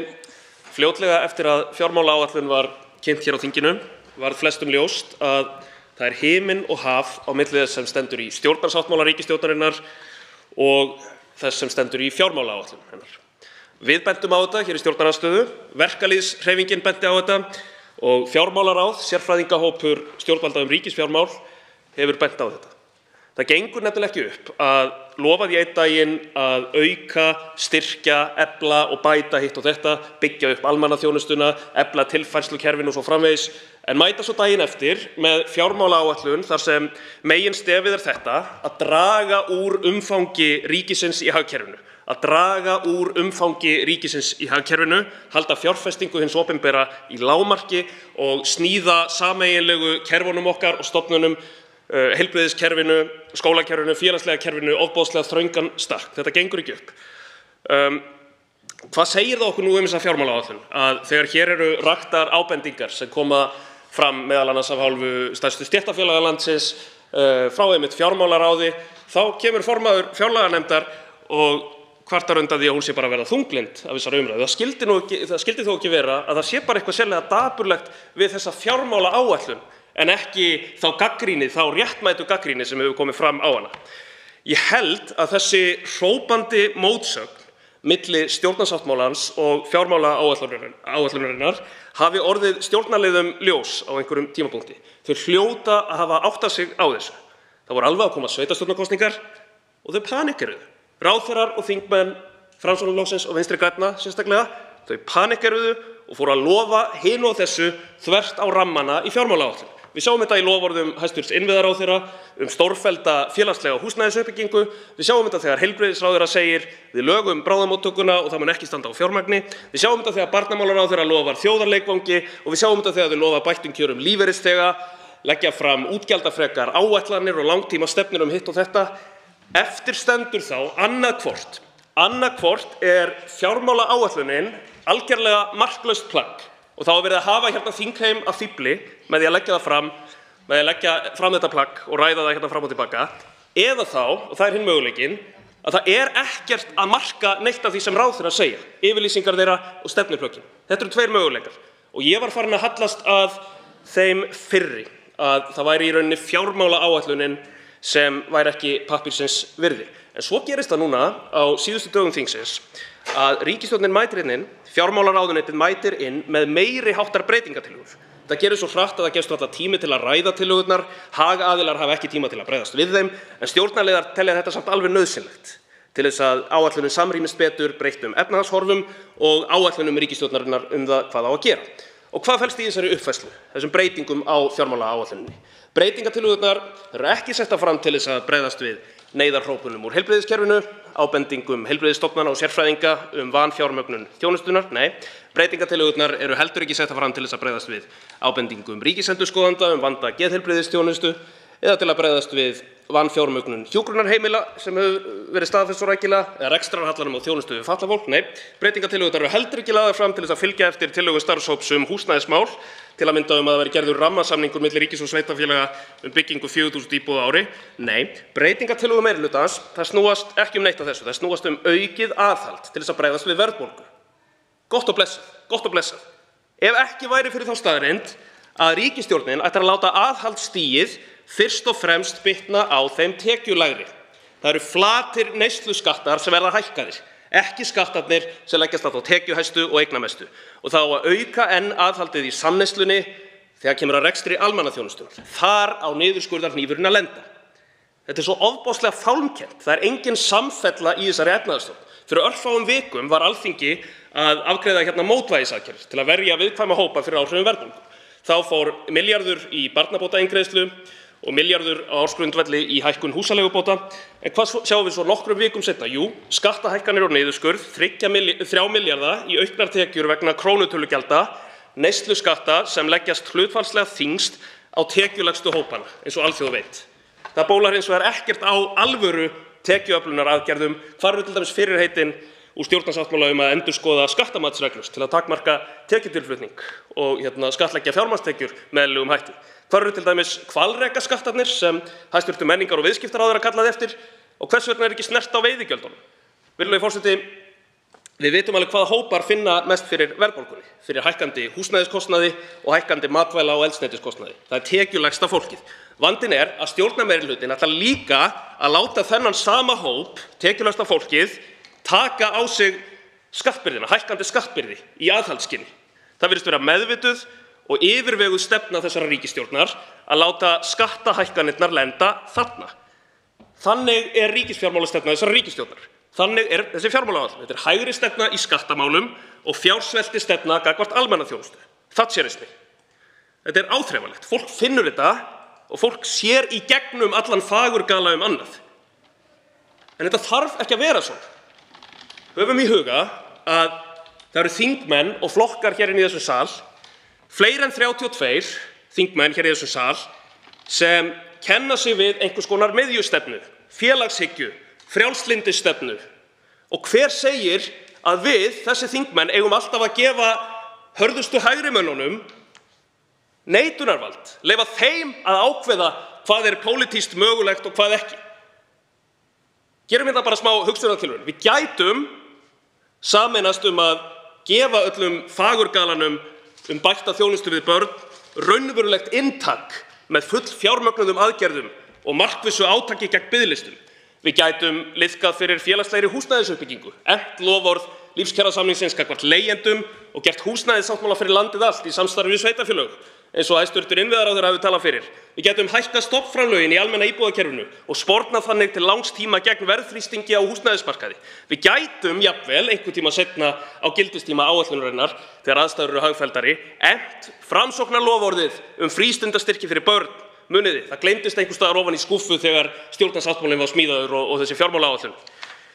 fljótlega eftir að fjármálaáætlun var kynnt hér á þinginu varð flestum ljóst að það er himinn og haf á milli þess sem stendur í stjórnarsáttmála ríkisstjórnarinnar og þess sem stendur í fjármálaáætlun hennar. Við bentum á þetta hér í stjórnarandstöðu, verkalýðshreyfingin benti á þetta og fjármálaráð, sérfræðingahópur stjórnvalda ríkisfjármál, hefur bent á þetta. Það gengur nefnilega ekki upp að lofa því einn daginn að auka, styrkja, efla og bæta hitt og þetta, byggja upp almannaþjónustuna, efla tilfærslukerfin og svo framvegis, en mæta svo daginn eftir með fjármálaáætlun þar sem meginstefið þetta að draga úr umfangi ríkisins í hagkerfinu. Að draga úr umfangi ríkisins í hagkerfinu, halda fjárfestingu hins opinbera í lágmarki og sníða sameiginlegu kerfunum okkar og stofnunum, heilbrigðiskerfinu, skólakerfinu, félagslega kerfinu, ofboðslega þröngan stakk. Þetta gengur ekki upp. Hvað segir það okkur nú þessa fjármálaáætlun? Að þegar hér eru raktar ábendingar sem koma fram meðal annars af hálfu stærstu stéttarfélaga landsins, frá einmitt fjármálaráði, þá kemur formaður fjárlaganefndar og kvartar undan því að hún sé bara að verða þunglynd af þessari umræðu. Það skildi þó ekki vera að það sé bara eitthvað sérlega dapurlegt við þessa fjármálaáætlun en ekki þá gagnrýni, þá réttmætu gagnrýni sem hefur komið fram á hana. Ég held að þessi hrópandi mótsögn milli stjórnarsáttmálans og fjármálaáætlunarinnar hafi orðið stjórnarliðum ljós á einhverjum tímapunkti. Þau hljóta að hafa áttað sig á þessu. Það voru alveg að koma sveitarstjórnarkosningar og þau panikkeruðu. Ráðherrar og þingmenn Framsóknarflokksins og Vinstri grænna sérstaklega, þau panikkeruðu og fóru að lofa hinu og þessu þvert á rammana í fjármálaáætlun. Við sjáum þetta í loforðum hæstv. Innviðaráðherra stórfellda félagslega húsnæðisuppbyggingu. Við sjáum þetta þegar heilbrigðisráðherra segir við lögum bráðamóttökuna og það mun ekki standa á fjármagni. Við sjáum þetta þegar barnamálaráðherra lofar þjóðarleikvangi og við sjáum þetta þegar þau lofa bættum kjörum lífeyrisþega, leggja fram útgjaldafrekar áætlanir og langtímastefnur hitt og þetta. Eftir stendur þá annaðhvort fjármálaáætlunin algerlega marklaust plagg og þá verið að hafa hérna þingheim að fífli með því að leggja það fram, með því að leggja fram þetta plagg og ræða það hérna fram og tilbaka, eða þá, og það hinn möguleikinn, að það ekkert að marka neitt af því sem ráðherrar segja, yfirlýsingar þeirra og stefnuplöggin. Þetta eru tveir möguleikar og ég var farin að hallast að þeim fyrri, að það væri í rauninni fjármálaáætlunin sem væri ekki pappírsins virði. En svo gerist það núna á síðustu dögum þingsins að ríkisstjórnin mætir inn, fjármálaráðuneytið mætir inn með meiri háttar breytingatillögur. Það gerist svo hratt að það gefst varla tími til að ræða tillögurnar, hagaðilar hafa ekki tíma til að bregðast við þeim, en stjórnarliðar telja þetta samt alveg nauðsynlegt til þess að áætlunin samrýmist betur breyttum efnahagshorfum og áætlunum ríkisstjórnarinnar það hvað á að gera. Og hvað felst í þessari uppfærslu, þessum breytingum á fjármálaáætluninni? Breytingatillögurnar eru ekki settar fram til þess að bregðast við neyðarhrópunum úr heilbrigðiskerfinu, ábendingum heilbrigðisstofnana og sérfræðinga vanfjármögnun þjónustunnar. Nei, breytingatillögurnar eru heldur ekki settar fram til þess að bregðast við ábendingum ríkisendurskoðanda vanda geðheilbrigðisþjónustu eða til að bregðast við vanfjármögnun hjúkrunarheimila sem hefur verið staðfest svo rækilega eða rekstrarhallanum á þjónustu við fatlað fólk. Nei, breytingatillögurnar eru heldur ekki lagðar fram til þess að fylgja eftir tillögu starfshóps húsnæðismál, til að mynda að það veri gerður rammasamningur milli ríkis og sveitarfélaga byggingu 4.000 íbúða á ári. Nei, breytingatillögur meirihlutans, það snúast ekki neitt af þessu, það snúast aukið aðhald til þess að bregðast við verðbólgu. Gott og blessað. Ef ekki væri fyrir þá staðreynd að ríkisstjórnin ætlar að láta aðhaldsstigið fyrst og fremst bitna á þeim tekjulægri. Það eru flatir neysluskattar sem verða hækkaðir, ekki skattarnir sem leggjast á tekjuhæstu og eignamestu. Og það á að auka enn aðhaldið í samneyslunni þegar kemur að rekstri almannaþjónustunnar. Þar á niðurskurðarhnífurinn að lenda. Þetta er svo ofboðslega fálmkennt. Það er engin samfella í þessari efnahagsstjórn. Fyrir örfáum vikum var Alþingi að afgreiða hérna mótvægisaðgerðir til að verja viðkvæma hópa fyrir áhrifum verðbólgu. Þá fór milljarður í barnabótaeingreiðslu og milljarður á ársgrundvelli í hækkun húsaleigubóta. En hvað sjáum við svo nokkrum vikum seinna? Jú, skattahækkanir og niðurskurð, 3 milljarða í auknar tekjur vegna krónutölugjalda, neysluskatta sem leggjast hlutfallslega þyngst á tekjulægstu hópana, eins og alþjóð veit. Það bólar hins vegar ekkert á alvöru tekjuöflunaraðgerðum. Hvar eru til dæmis fyrirheitin úr stjórnarsáttmála að endurskoða skattamatsreglur til að takmarka tekjutilflutning og skattleggja fjármagnstekjur með eðlilegum hætti? Hvar eru til dæmis hvalrekaskattarnir sem hæstv. Menningar- og viðskiptaráðherra kallaði eftir og hvers vegna ekki snert á veiðigjöldunum? Virðulegi forseti, við vitum alveg hvaða hópar finna mest fyrir verðbólgunni, fyrir hækkandi húsnæðiskostnaði og hækkandi matvæla- og eldsneytiskostnaði. Það er tekjulægsta fólkið. Vandinn er að stjórnarmeirihlutinn ætlar líka að láta þennan sama hóp, tekjulægsta fólkið, taka á sig skattbyrðina, hækkandi skattbyrði í aðhaldsskyni. Það virðist vera meðvituð og yfirveguð stefna þessarar ríkisstjórnar að láta skattahækkanirnar lenda þarna. Þannig er ríkisfjármálastefna þessarar ríkisstjórnar. Þannig er þessi fjármálaáætlun. Þetta er hægri stefna í skattamálum og fjársvelti stefna gagnvart almannaþjónustu. Thatcherismi. Þetta er áþreifanlegt. Fólk finnur þetta og fólk sér í gegnum allan fagurgala annað. En þetta þarf ekki að vera svona. Höfum í huga að það eru þingmenn og flokkar hér inn í þessum sal, fleiri en 32 þingmenn hér í þessum sal, sem kenna sig við einhvers konar miðjustefnu, félagshyggju, frjálslyndisstefnu. Og hver segir að við, þessi þingmenn, eigum alltaf að gefa hörðustu hægrimönnunum neitunarvald, leyfa þeim að ákveða hvað er pólitískt mögulegt og hvað ekki. Gerum þetta bara smá hugsunartilraun. Við gætum sameinast að gefa öllum fagurgalanum bætta þjónustu við börn raunverulegt inntak með full fjármögnuðum aðgerðum og markvissu átaki gegn biðlistum. Við gætum liðkað fyrir félagslegri húsnæðisuppbyggingu, efnt loforð lífskjarasamningsins gagnvart leigjendum og gert húsnæðissáttmála fyrir landið allt í samstarfi við sveitarfélög, eins og hæstv. Innviðaráðherra hefur talað fyrir. Við gætum hækkað stofnframlögin í almenna íbúðakerfinu og spornað þannig til langs tíma gegn verðþrýstingi á húsnæðismarkaði. Við gætum jafnvel einhvern tíma seinna á gildistíma áætlunarinnar, þegar aðstæður eru hagfelldari, efnt framsóknarloforðið frístundastyrki fyrir börn. Muniði, það gleymdist einhvers staðar ofan í skúffu þegar stjórnarsáttmálinn var smíðaður og þessi fjármálaáætlun.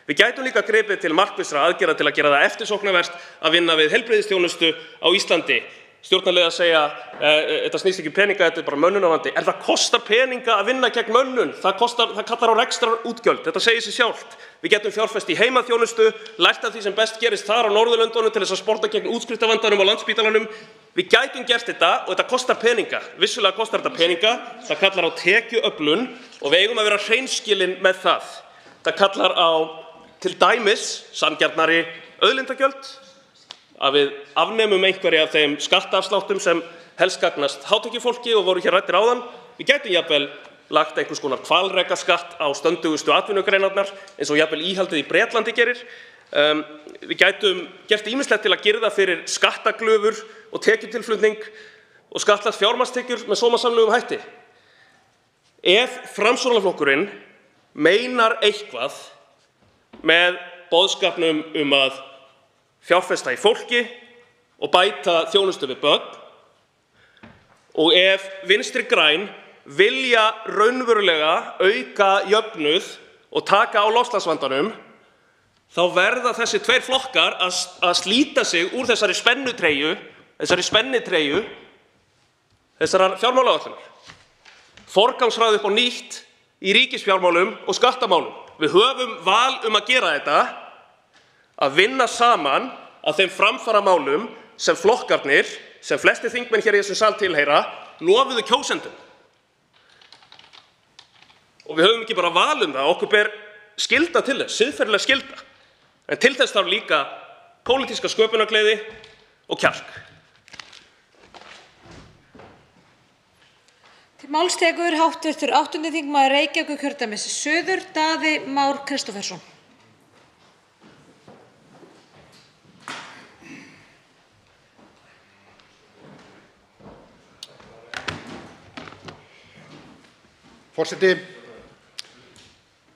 Við gætum líka gripið til markvissra aðgerða til að gera það eftirsóknarvert að vinna við heilbrigðisþjónustu á Íslandi. Stjórnarliðar segja, þetta snýst ekki um peninga, þetta er bara mönnunarvandi. En það kostar peninga að vinna gegn mönnun. Það kallar á rekstrarútgjöld. Þetta segir sig sjálft. Við getum fjárfest í heimaþjónustu, lært af því sem best gerist þar á Norðurlöndunum til þess að sporta gegn útskriftarvandanum á Landspítalanum. Við gætum gert þetta og þetta kostar peninga. Vissulega kostar þetta peninga. Það kallar á tekjuöflun og við eigum að vera hreinskilin með það. Það kallar á til dæmis sanngjarnari auðlindagjöld, að við afnemum einhverja af þeim skattafsláttum sem helst gagnast hátekjufólki og voru hér ræddir áðan. Við gætum jafnvel lagt einhvers konar hvalrekaskatt á stöndugustu atvinnugreinarnar, eins og jafnvel íhaldið í Bretlandi gerir. Við gætum gert ýmislegt til að girða fyrir skattaglufur og tekjutilflutning og skattlagt fjármagnstekjur með sómasamlegum hætti. Ef Framsóknarflokkurinn meinar eitthvað með boðskapnum að fjárfesta í fólki og bæta þjónustu við börn, og ef Vinstri græn vilja raunverulega auka jöfnuð og taka á loftslagsvandanum, þá verða þessi tveir flokkar að slíta sig úr þessari spennitreyju þessarar fjármálaáætlunar. Forgangsraða upp á nýtt í ríkisfjármálum og skattamálum. Við höfum val að gera þetta, að vinna saman að þeim framfaramálum sem flokkarnir, sem flestir þingmenn hér í þessum sal tilheyra, lofuðu kjósendum. Og við höfum ekki bara val það, okkur ber skylda til þess, siðferðileg skylda. En til þess þarf líka pólitíska sköpunargleði og kjark. Til máls tekur hv. 8. þingmaður Reykjavíkurkjördæmis suður, Daði Már Kristófersson. Forseti,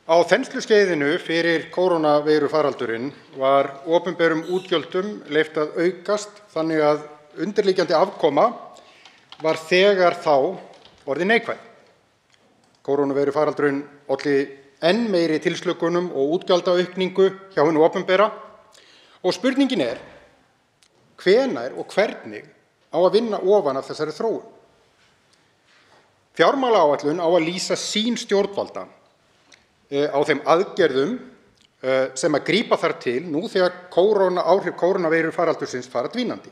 á þensluskeiðinu fyrir kórónuveirufaraldurinn var opinberum útgjöldum leyft að aukast þannig að undirliggjandi afkoma var þegar þá orðin neikvæð. Kórónuveirufaraldurinn olli enn meiri tilslökunum og útgjaldaaukningu hjá hinu opinbera og spurningin er hvenær og hvernig á að vinna ofan af þessari þróun. Fjármálaáætlun á að lýsa sýn stjórnvalda á þeim aðgerðum sem að grípa þarf til nú þegar áhrif kórónuveirufaraldursins fara dvínandi.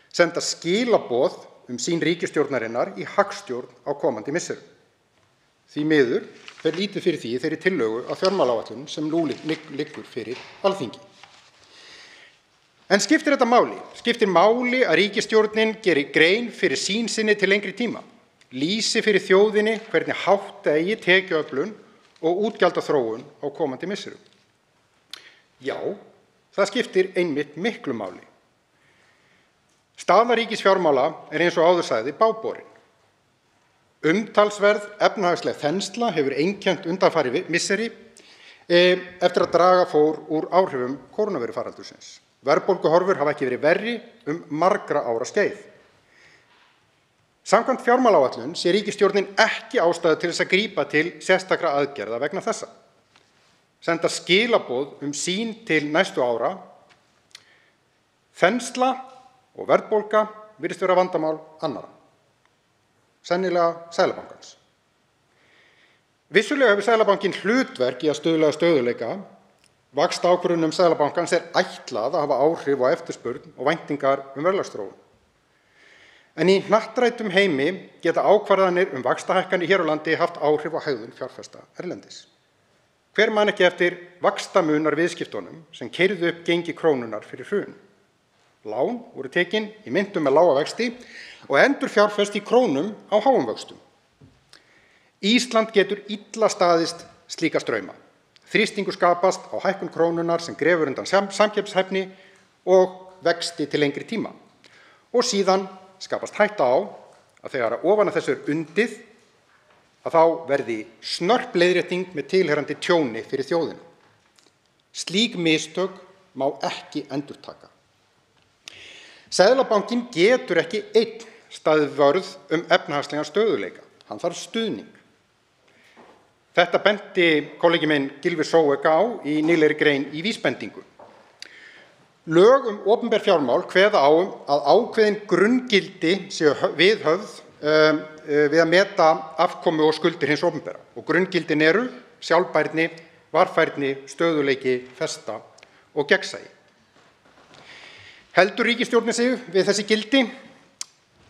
Senda skilaboð sýn ríkisstjórnarinnar í hagstjórn á komandi misserum. Því miður fer lítið fyrir því í þeirri tillögu að fjármálaáætlun sem nú liggur fyrir Alþingi. En skiptir þetta máli? Skiptir máli að ríkisstjórnin geri grein fyrir sýn sinni til lengri tíma? Lýsi fyrir þjóðinni hvernig hátta eigi tekjuöflun og útgjaldaþróun á komandi misserum. Já, það skiptir einmitt miklu máli. Staða ríkisfjármála er eins og áður sagði bágborin. Umtalsverð efnahagsleg þensla hefur einkennt undanfarin misseri eftir að draga fór úr áhrifum kórónuveirufaraldursins. Verðbólguhorfur hafa ekki verið verri margra ára skeið. Samkvæmt fjármálaáætlun sé ríkisstjórnin ekki ástæðu til þess að grípa til sérstakra aðgerða vegna þessa. Senda skilaboð sýn til næstu ára. Þensla og verðbólga virðist vera vandamál annarra, sennilega Seðlabankans. Vissulega hefur Seðlabankinn hlutverk í að stuðla að stöðugleika. Vaxtaákvörðunum Seðlabankans ætlað að hafa áhrif á eftirspurn og væntingar verðlagsþróun. En í hnattræddum heimi geta ákvarðanir vaxtahækkanir hér á landi haft áhrif á hegðun fjárfesta erlendis. Hver man ekki eftir vaxtamunar viðskiptunum sem keyrðu upp gengi krónunnar fyrir hrun. Lán voru tekin í myntum með lága vexti og endurfjárfest í krónum á háum vöxtum. Ísland getur illa staðist slíka strauma. Þrýstingur skapast á hækkun krónunnar sem grefur undan samkeppnishæfni og vexti til lengri tíma. Og síðan skapast hætta á að þegar ofan af þessu undið að þá verði snörp leiðrétting með tilheyrandi tjóni fyrir þjóðina. Slík mistök má ekki endurtaka. Seðlabankinn getur ekki einn staðið vörð efnahagslegan stöðugleika. Hann þarf stuðning. Þetta benti kollegi minn Gylfi Zoëga á í nýlegri grein í Vísbendingu. Lög opinber fjármál kveða á að ákveðin grunngildi séu viðhöfð við að meta afkomu og skuldir hins opinbera. Og grunngildin eru sjálfbærni, varfærni, stöðugleiki, festa og gegnsæi. Heldur ríkisstjórnin sig við þessi gildi?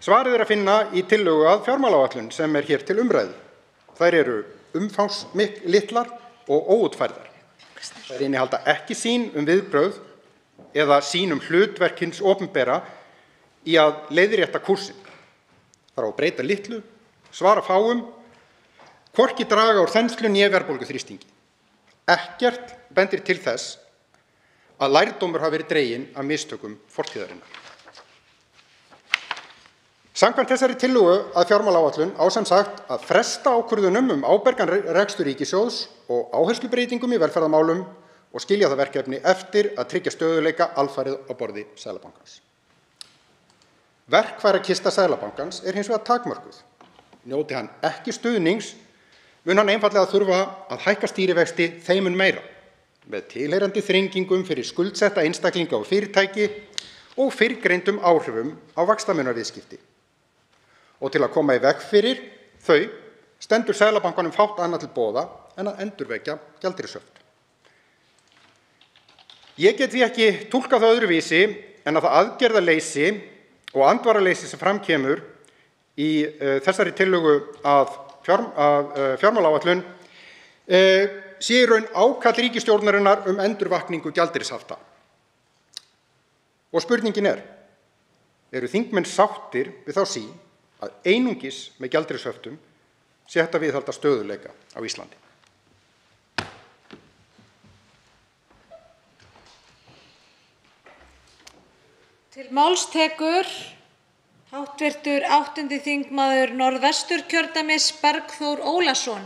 Svarið að finna í tillögu að fjármálaáætlun sem hér til umræðu. Þær eru umfangsmiklar og óútfærðar. Þær innihalda ekki sýn viðbrögð eða sýn hlutverk hins opinbera í að leiðrétta kúrsinn. Það á að breyta litlu, svara fáum, hvorki draga úr þenslu né verðbólguþrýstingi. Ekkert bendir til þess að lærdómur hafi verið dreginn af mistökum fortíðarinnar. Samkvæmt þessari tillögu að fjármálaáætlun á sem sagt að fresta ákvörðunum ábyrgan rekstur ríkissjóðs og áherslubreytingum í velferðarmálum og skilja það verkefni eftir að tryggja stöðugleika alfarið á borði Seðlabankans. Verkfærakista Seðlabankans hins vegar takmörkuð. Njóti hann ekki stuðnings, mun hann einfaldlega þurfa að hækka stýrivexti þeim meira, með tilheyrandi þrengingum fyrir skuldsetta einstaklinga og fyrirtæki og fyrrgreindum áhrifum á vaxtamunarviðskipti. Og til að koma í veg fyrir þau stendur Seðlabankanum fátt annað til boða en að endurvekja gjaldeyrishöft. Ég get því ekki túlkað það öðruvísi en að það aðgerðaleysi og andvaraleysi sem fram kemur í þessari tillögu að fjármálaáætlun sé í raun ákall ríkisstjórnarinnar endurvakningu gjaldeyrishafta. Og spurningin eru þingmenn sáttir við þá sýn að einungis með gjaldeyrishöftum sé hægt að viðhalda stöðugleika á Íslandi? Til máls tekur hv. 8. þingmaður Norðvesturkjördæmis Bergþór Ólason.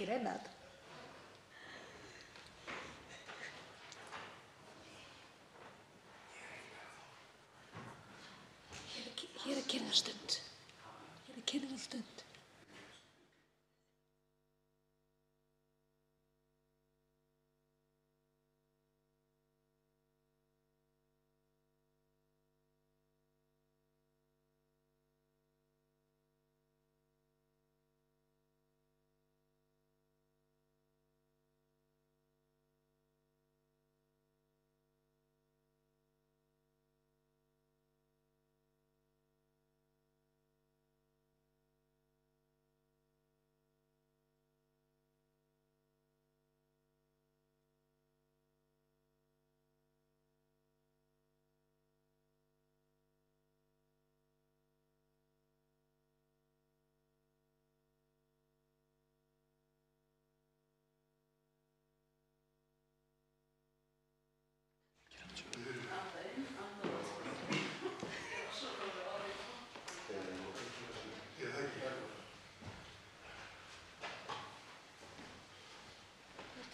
ekki reyna þetta. Hér er kyrrðarstund. Hér er kyrrðarstund.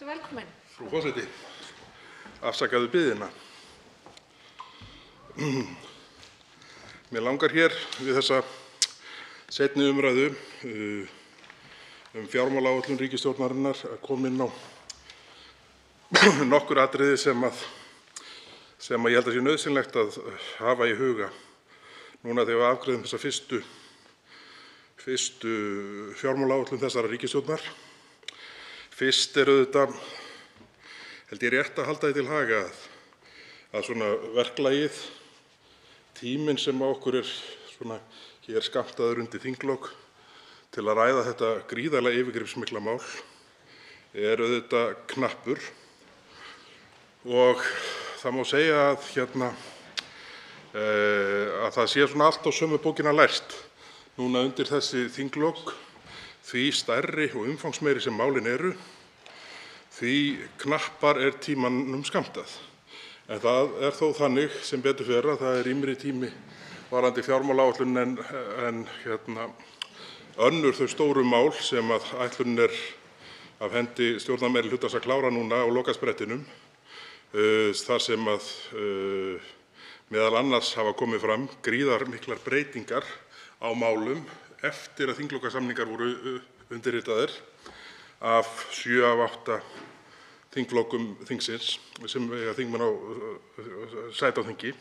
Velkomin. Frú forseti, afsakaðu biðina. Mér langar hér við þessa seinni umræðu fjármálaáætlun ríkisstjórnarinnar að koma inn á nokkur atriði sem ég held að sé nauðsynlegt að hafa í huga núna þegar við afgreiðum þessa fyrstu fjármálaáætlun þessarar ríkisstjórnar. Fyrst auðvitað, held ég rétt að halda því til haga að svona verklagið, tíminn sem okkur svona hér skammtaður undir þinglok til að ræða þetta gríðarlega yfirgripsmikla mál auðvitað knappur og það má segja að það sé svona allt á sömu bókina lært núna undir þessi þinglok. Því stærri og umfangsmeiri sem málin eru, því knappar tímanum skammtað. En það þó þannig sem betur fer að það rýmri tími varðandi fjármálaáætlun en önnur þau stóru mál sem að ætlunin af hendi stjórnarmeirihlutans að klára núna á lokasprettinum, þar sem að meðal annars hafa komið fram gríðarmiklar breytingar á málum eftir að þinglokasamningar voru undirritaðir af 7 af 8 þingflokkum þingsins sem eiga þingmenn á sæti á þingi.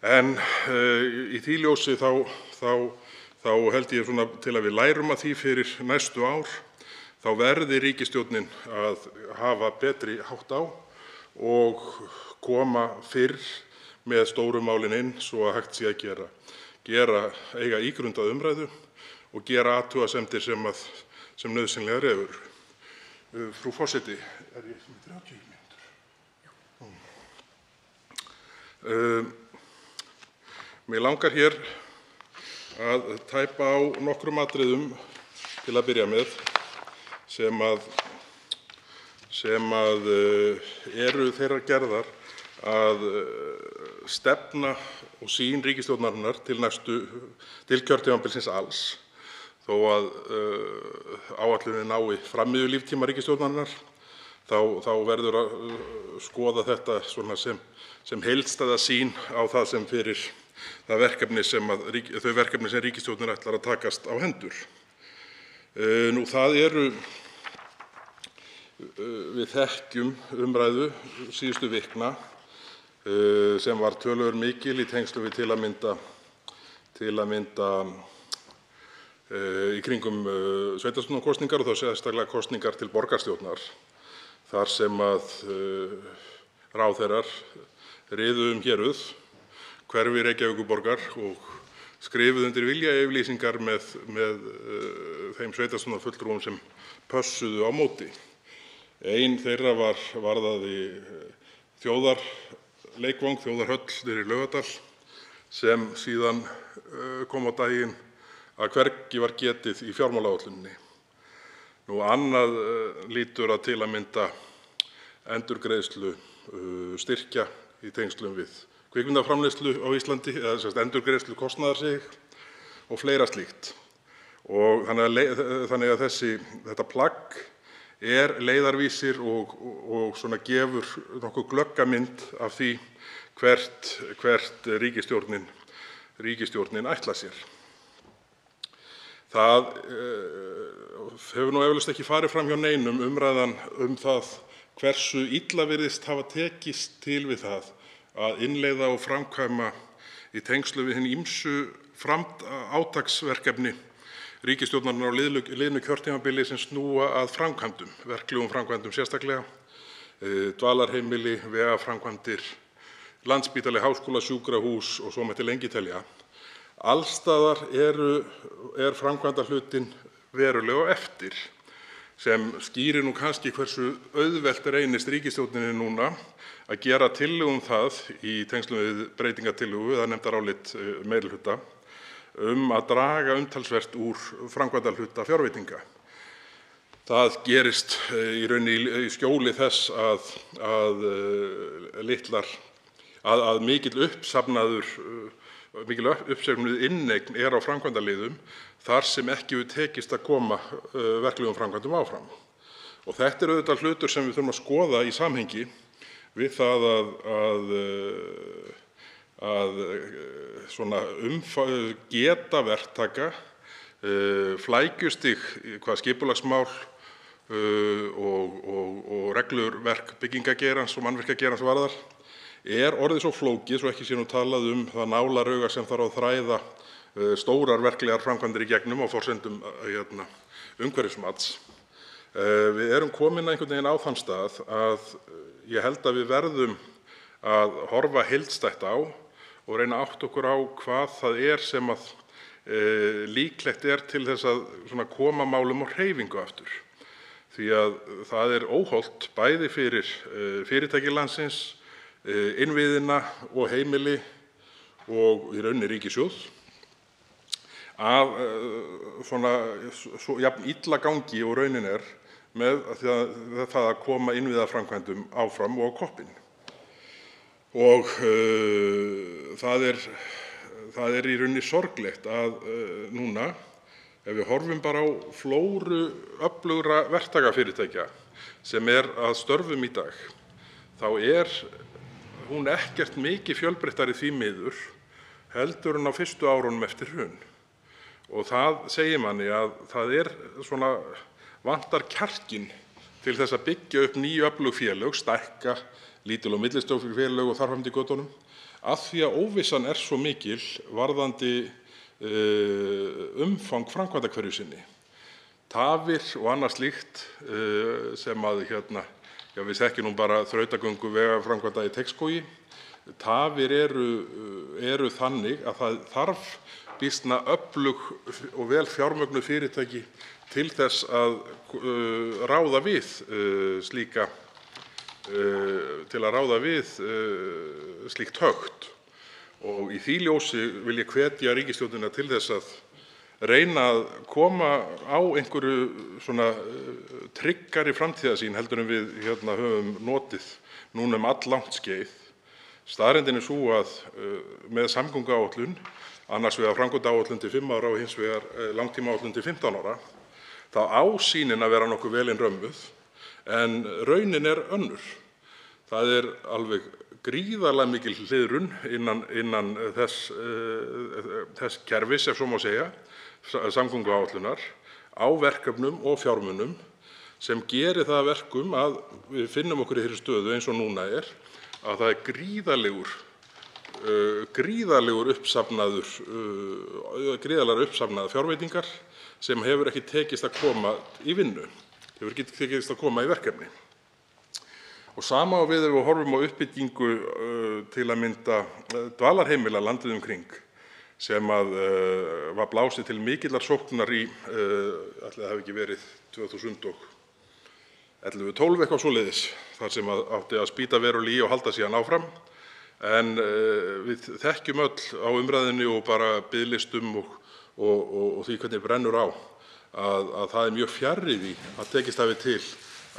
En í því ljósi þá held ég svona til að við lærum af því fyrir næstu ár, þá verði ríkisstjórnin að hafa betri hátt á og koma fyrr með stóru málin inn svo að hægt sé að eiga ígrundað umræðu og gera athugasemdir sem nauðsynlegar eru. Frú forseti, ég með 30 mínútur? Mig langar hér að tæpa á nokkrum atriðum til að byrja með sem eru þeirrar gerðar að stefna og sýn ríkisstjórnarinnar til kjörtímabilsins alls. Þó að áætlunin nái fram yfir líftíma ríkisstjórnarinnar, þá verður að skoða þetta svona sem heildstæða sýn á það sem fyrir þau verkefni sem ríkisstjórnin ætlar að takast á hendur. Við þekkjum umræðu síðustu vikna sem var töluvert mikil í tengslum við til að mynda í kringum sveitarstjórnarkosningar og þá sérstaklega kosningar til borgarstjórnar, þar sem að ráðherrar riðu héruð, hverfi Reykjavíkurborgar og skrifuðu undir viljayfirlýsingar með þeim sveitarstjórnarfulltrúum sem pössuðu á móti. Ein þeirra varðaði þjóðarleikvang, þjóðarhöll niðri í Laugardal, sem síðan kom á daginn að hvergi var getið í fjármálaáætluninni. Annað lýtur að til að mynda endurgreiðslu styrkja í tengslum við kvikmyndaframleiðslu á Íslandi, eða endurgreiðslu kostnaðar sig og fleira slíkt. Og þannig að þetta plagg er leiðarvísir og svona gefur nokkuð glögga mynd af því hvert ríkisstjórnin ætlar sér. Það hefur nú eflaust ekki farið fram hjá neinum umræðan það hversu illa virðist hafa tekist til við það að innleiða og framkvæma í tengslum við hin ýmsu átaksverkefni ríkisstjórnarinnar á liðnu kjörtímabili sem snúa að framkvæmdum, verklegum framkvæmdum sérstaklega, dvalarheimili, vegaframkvæmdir, Landspítali, háskólasjúkrahús og svo mætti lengi telja. Alls staðar er framkvæmdahlutinn verulega á eftir, sem skýrir nú kannski hversu auðvelt reynist ríkisstjórninni núna að gera tillögu það í tengslum við breytingartillögu eða nefndarálit meirihluta að draga umtalsvert úr framkvæmdahluta fjárveitinga. Það gerist í rauninni í skjóli þess að mikil uppsafnuð inneign er á framkvæmdaliðum þar sem ekki hefur tekist að koma verklegum framkvæmdum áfram. Og þetta er auðvitað hlutur sem við þurfum að skoða í samhengi við það að geta verktaka, flækjustig hvað skipulagsmál og regluverk byggingageirans og mannvirkjageirans varðar er orðið svo flókið, svo ekki sé nú talað það nálarauga sem þarf að þræða stórar verklegar framkvæmdir í gegnum á forsendum umhverfismats. Við erum komin einhvern veginn á þann stað að ég held að við verðum að horfa heildstætt á og reyna að átta okkur á hvað það er sem líklegt er til þess að koma málum á hreyfingu aftur. Því að það er óhollt bæði fyrir fyrirtæki landsins, innviðina og heimili og í rauninni ríkissjóð að svo jafn illa gangi og raunin er með það að koma innviðaframkvæmdum áfram og á koppinn. Og það er í rauninni sorglegt að núna, ef við horfum bara á flóru öflugra verktakafyrirtækja sem að störfum í dag, þá er hún ekkert mikið fjölbreyttari því miður heldur en á fyrstu árunum eftir hrun. Og það segir manni að það vantar kjarkinn til þess að byggja upp ný öflug félög, stækka lítil og millistór félög og þar fram eftir götunum, af því að óvissan er svo mikil varðandi umfang framkvæmda hverju sinni. Tafir og annað slíkt sem við þekkjum nú bara þrautagöngu vegaframkvæmda í Teigsskógi. Tafir eru þannig að það þarf býsna öflug og vel fjármögnuð fyrirtæki til þess að ráða við slíkt högt. Og í því ljósi vil ég hvetja ríkisstjórnina til þess að reyna að koma á einhverju tryggari framtíðarsýn heldur en við höfum notið núna alllangt skeið. Staðreyndin er sú að með samgönguáætlun, annars vegar framkvæmdaáætlun til 5 ára og hins vegar langtímaáætlun til 15 ára, þá á sýnin að vera nokkuð velin römmuð, en raunin er önnur. Það er alveg gríðarlega mikil hliðrun innan þess kerfis, ef svo má segja, samgönguáætlunar, á verkefnum og fjármunum sem gerir það að verkum að við finnum okkur í þeirri stöðu eins og núna er, að það er gríðarlegar uppsafnaðar fjárveitingar sem hefur ekki tekist að koma í vinnu, hefur ekki tekist að koma í verkefni. Og sama á við ef við horfum á uppbyggingu til að mynda dvalarheimila landið kring, sem var blásið til mikillar sóknar í, ætli það hafi ekki verið 2011-12 eitthvað svoleiðis, þar sem átti að spýta verulega í og halda síðan áfram. En við þekkjum öll á umræðinni og bara biðlistum og því hvernig brennur á að það er mjög fjarri því að tekist hafi til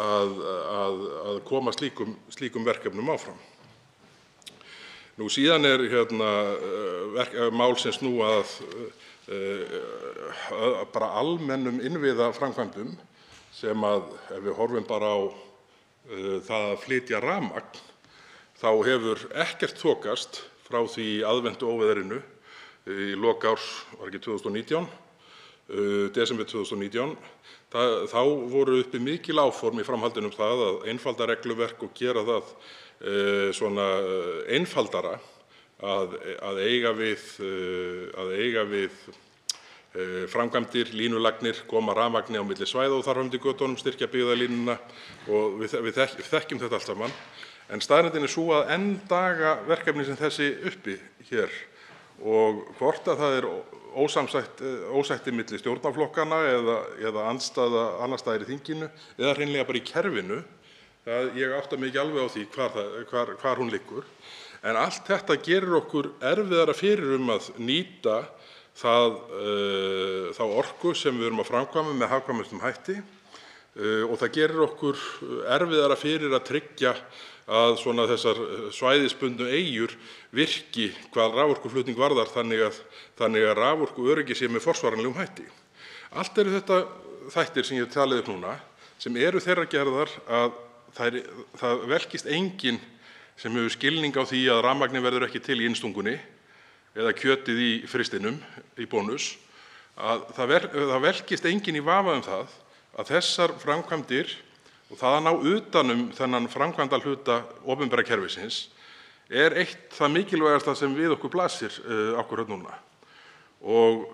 að koma slíkum verkefnum áfram. Síðan mál sem snúa að bara almennum innviðaframkvæmdum sem ef við horfum bara á það að flytja rafmagn, þá hefur ekkert þokast frá því í aðventuóveðrinu í lok árs, var ekki 2019, desember 2019. Þá voru uppi mikil áform í framhaldinu það að einfalda regluverk og gera það svona einfaldara að eiga við framkvæmdir, línulagnir, koma rafmagni á milli svæða og þar fram til götunum, styrkja byggðalínuna og við þekkjum þetta allt saman. En staðreyndin sú að enn daga verkefni sem þessi uppi hér og hvort að það ósætti milli stjórnarflokkanna eða andstaða annars staðar í þinginu eða hreinlega bara í kerfinu, ég átta mig ekki alveg á því hvar hún liggur. En allt þetta gerir okkur erfiðara fyrir að nýta þá orku sem við erum að framkvæma með hagkvæmustum hætti og það gerir okkur erfiðara fyrir að tryggja að svona þessar svæðisbundnu eyjur virki hvað raforkuflutning varðar þannig að raforkuöryggi sé með forsvaranlegum hætti. Allt eru þetta þættir sem ég talið upp núna sem eru þeirra gerðar að það velkist enginn sem hefur skilning á því að rafmagni verður ekki til í innstungunni eða kjötið í frystinum í bónus, að það velkist enginn í vafa það að þessar framkvæmdir og það að ná utan þennan framkvæmdahluta opinbera kerfisins eitt það mikilvægasta sem við okkur blasir akkúrat núna. Og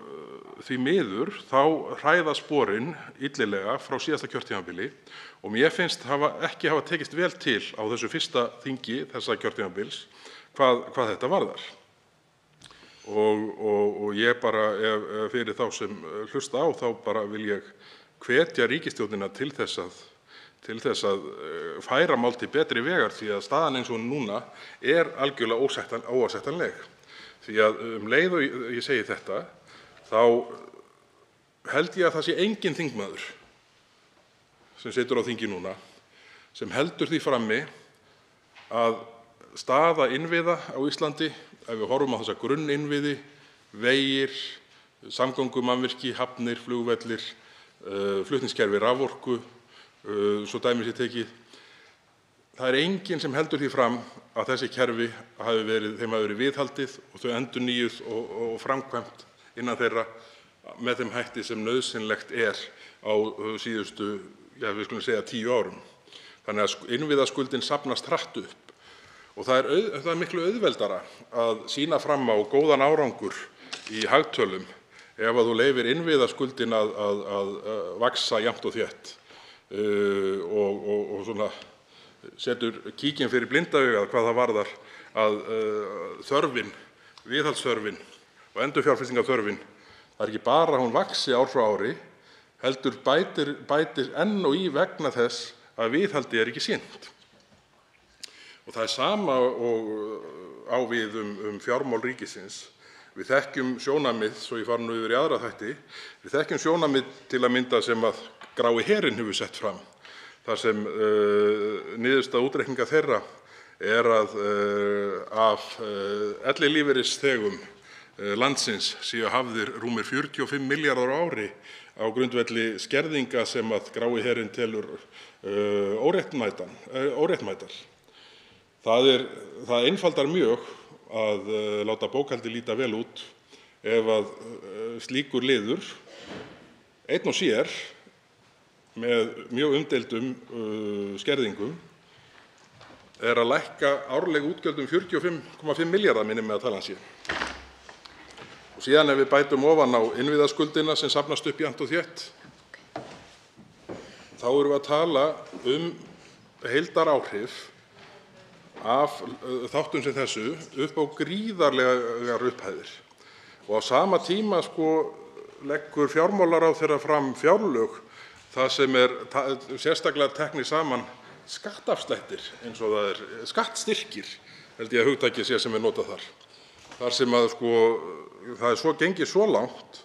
því miður þá hræða sporin illilega frá síðasta kjörtímabili og mér finnst ekki hafa tekist vel til á þessu fyrsta þingi þessa kjörtímabils hvað þetta varðar. Og ég bara, fyrir þá sem hlusta á, þá bara vil ég hvetja ríkisstjórnina til þess að færa mál til betri vegar því að staðan eins og núna algjörlega óásættanleg. Því að leið og ég segi þetta, þá held ég að það sé enginn þingmaður sem situr á þingi núna sem heldur því frammi að staða innviða á Íslandi, ef við horfum á þessa grunninnviði, vegir, samgöngumannvirki, hafnir, flugvellir, flutningskerfi raforku, svo dæmi sé tekið, það enginn sem heldur því fram að þessi kerfi þeim hafi verið viðhaldið og þau endurnýjuð og framkvæmt innan þeirra með þeim hætti sem nauðsynlegt á síðustu, við skulum segja 10 árum. Þannig að innviðaskuldin safnast hratt upp. Og það er miklu auðveldara að sýna fram á góðan árangur í hagtölum ef að þú leyfir innviðaskuldin að vaxa jafnt og þétt og svona setur kíkinn fyrir blinda augað hvað það varðar að þörfin, viðhaldsþörfin og endurfjárfestingarþörfin, það er ekki bara að hún vaxi ár frá ári, heldur bætir enn og í vegna þess að viðhaldi ekki sinnt. Og það er sama og á við fjármál ríkisins. Við þekkjum sjónarmið, svo ég fari nú yfir í aðra þætti, við þekkjum sjónarmið til að mynda sem að Grái herinn hefur sett fram, þar sem niðurstaða útreikninga þeirra að af ellilífeyrisþegum landsins séu hafðir rúmir 45 milljarðar á ári á grundvelli skerðinga sem að Grái herinn telur óréttmætar. Það einfaldar mjög að láta bókhaldið líta vel út ef að slíkur liður einn og sér með mjög umdeildum skerðingum að lækka árleg útgjöld 45,5 milljarða minnir mig að talan sé. Og síðan ef við bætum ofan á innviðaskuldina sem safnast upp jafnt og þétt, þá erum við að tala heildaráhrif af þáttum sem þessu upp á gríðarlegar upphæðir. Og á sama tíma leggur fjármálaráðherra fram fjárlög það sem sérstaklega teknir saman skattafslættir eins og það skattstyrkir, held ég að hugtakið sé sem notað þar. Þar sem að það svo gengið svo langt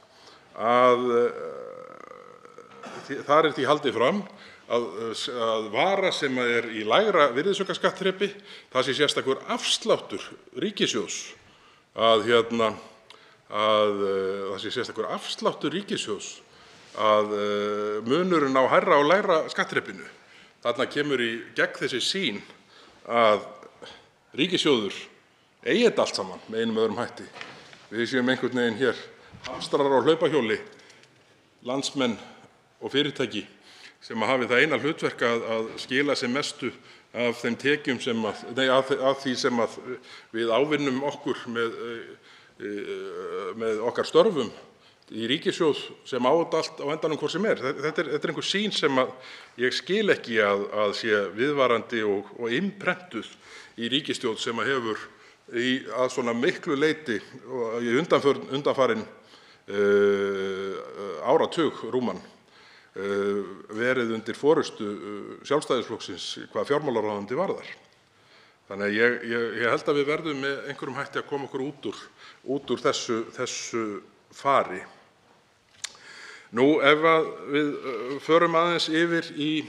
að þar því haldið fram að vara sem í lægra virðisaukaskattsþrepi, það sé sérstakur afsláttur ríkissjóðs að munurinn á hærra og lægra skattþrepinu. Þarna kemur í gegn þessi sýn að ríkissjóður eigi þetta allt saman með einum eða öðrum hætti. Við séum einhvern veginn hér hamstrar á hlaupahjóli, landsmenn og fyrirtæki sem hafi það eina hlutverk að skila sem mestu af þeim tekjum af því sem við ávinnum okkur með okkar störfum í ríkissjóð sem á þetta allt á endanum hvort sem er. Þetta er einhver sýn sem ég skil ekki að sé viðvarandi og innprentuð í ríkisstjórn sem hefur að svona miklu leyti í undanfarinn áratug rúman verið undir forystu Sjálfstæðisflokksins hvað fjármálaráðuneyti varðar. Þannig að ég held að við verðum með einhverjum hætti að koma okkur út úr þessu fari. Nú, ef við förum aðeins yfir í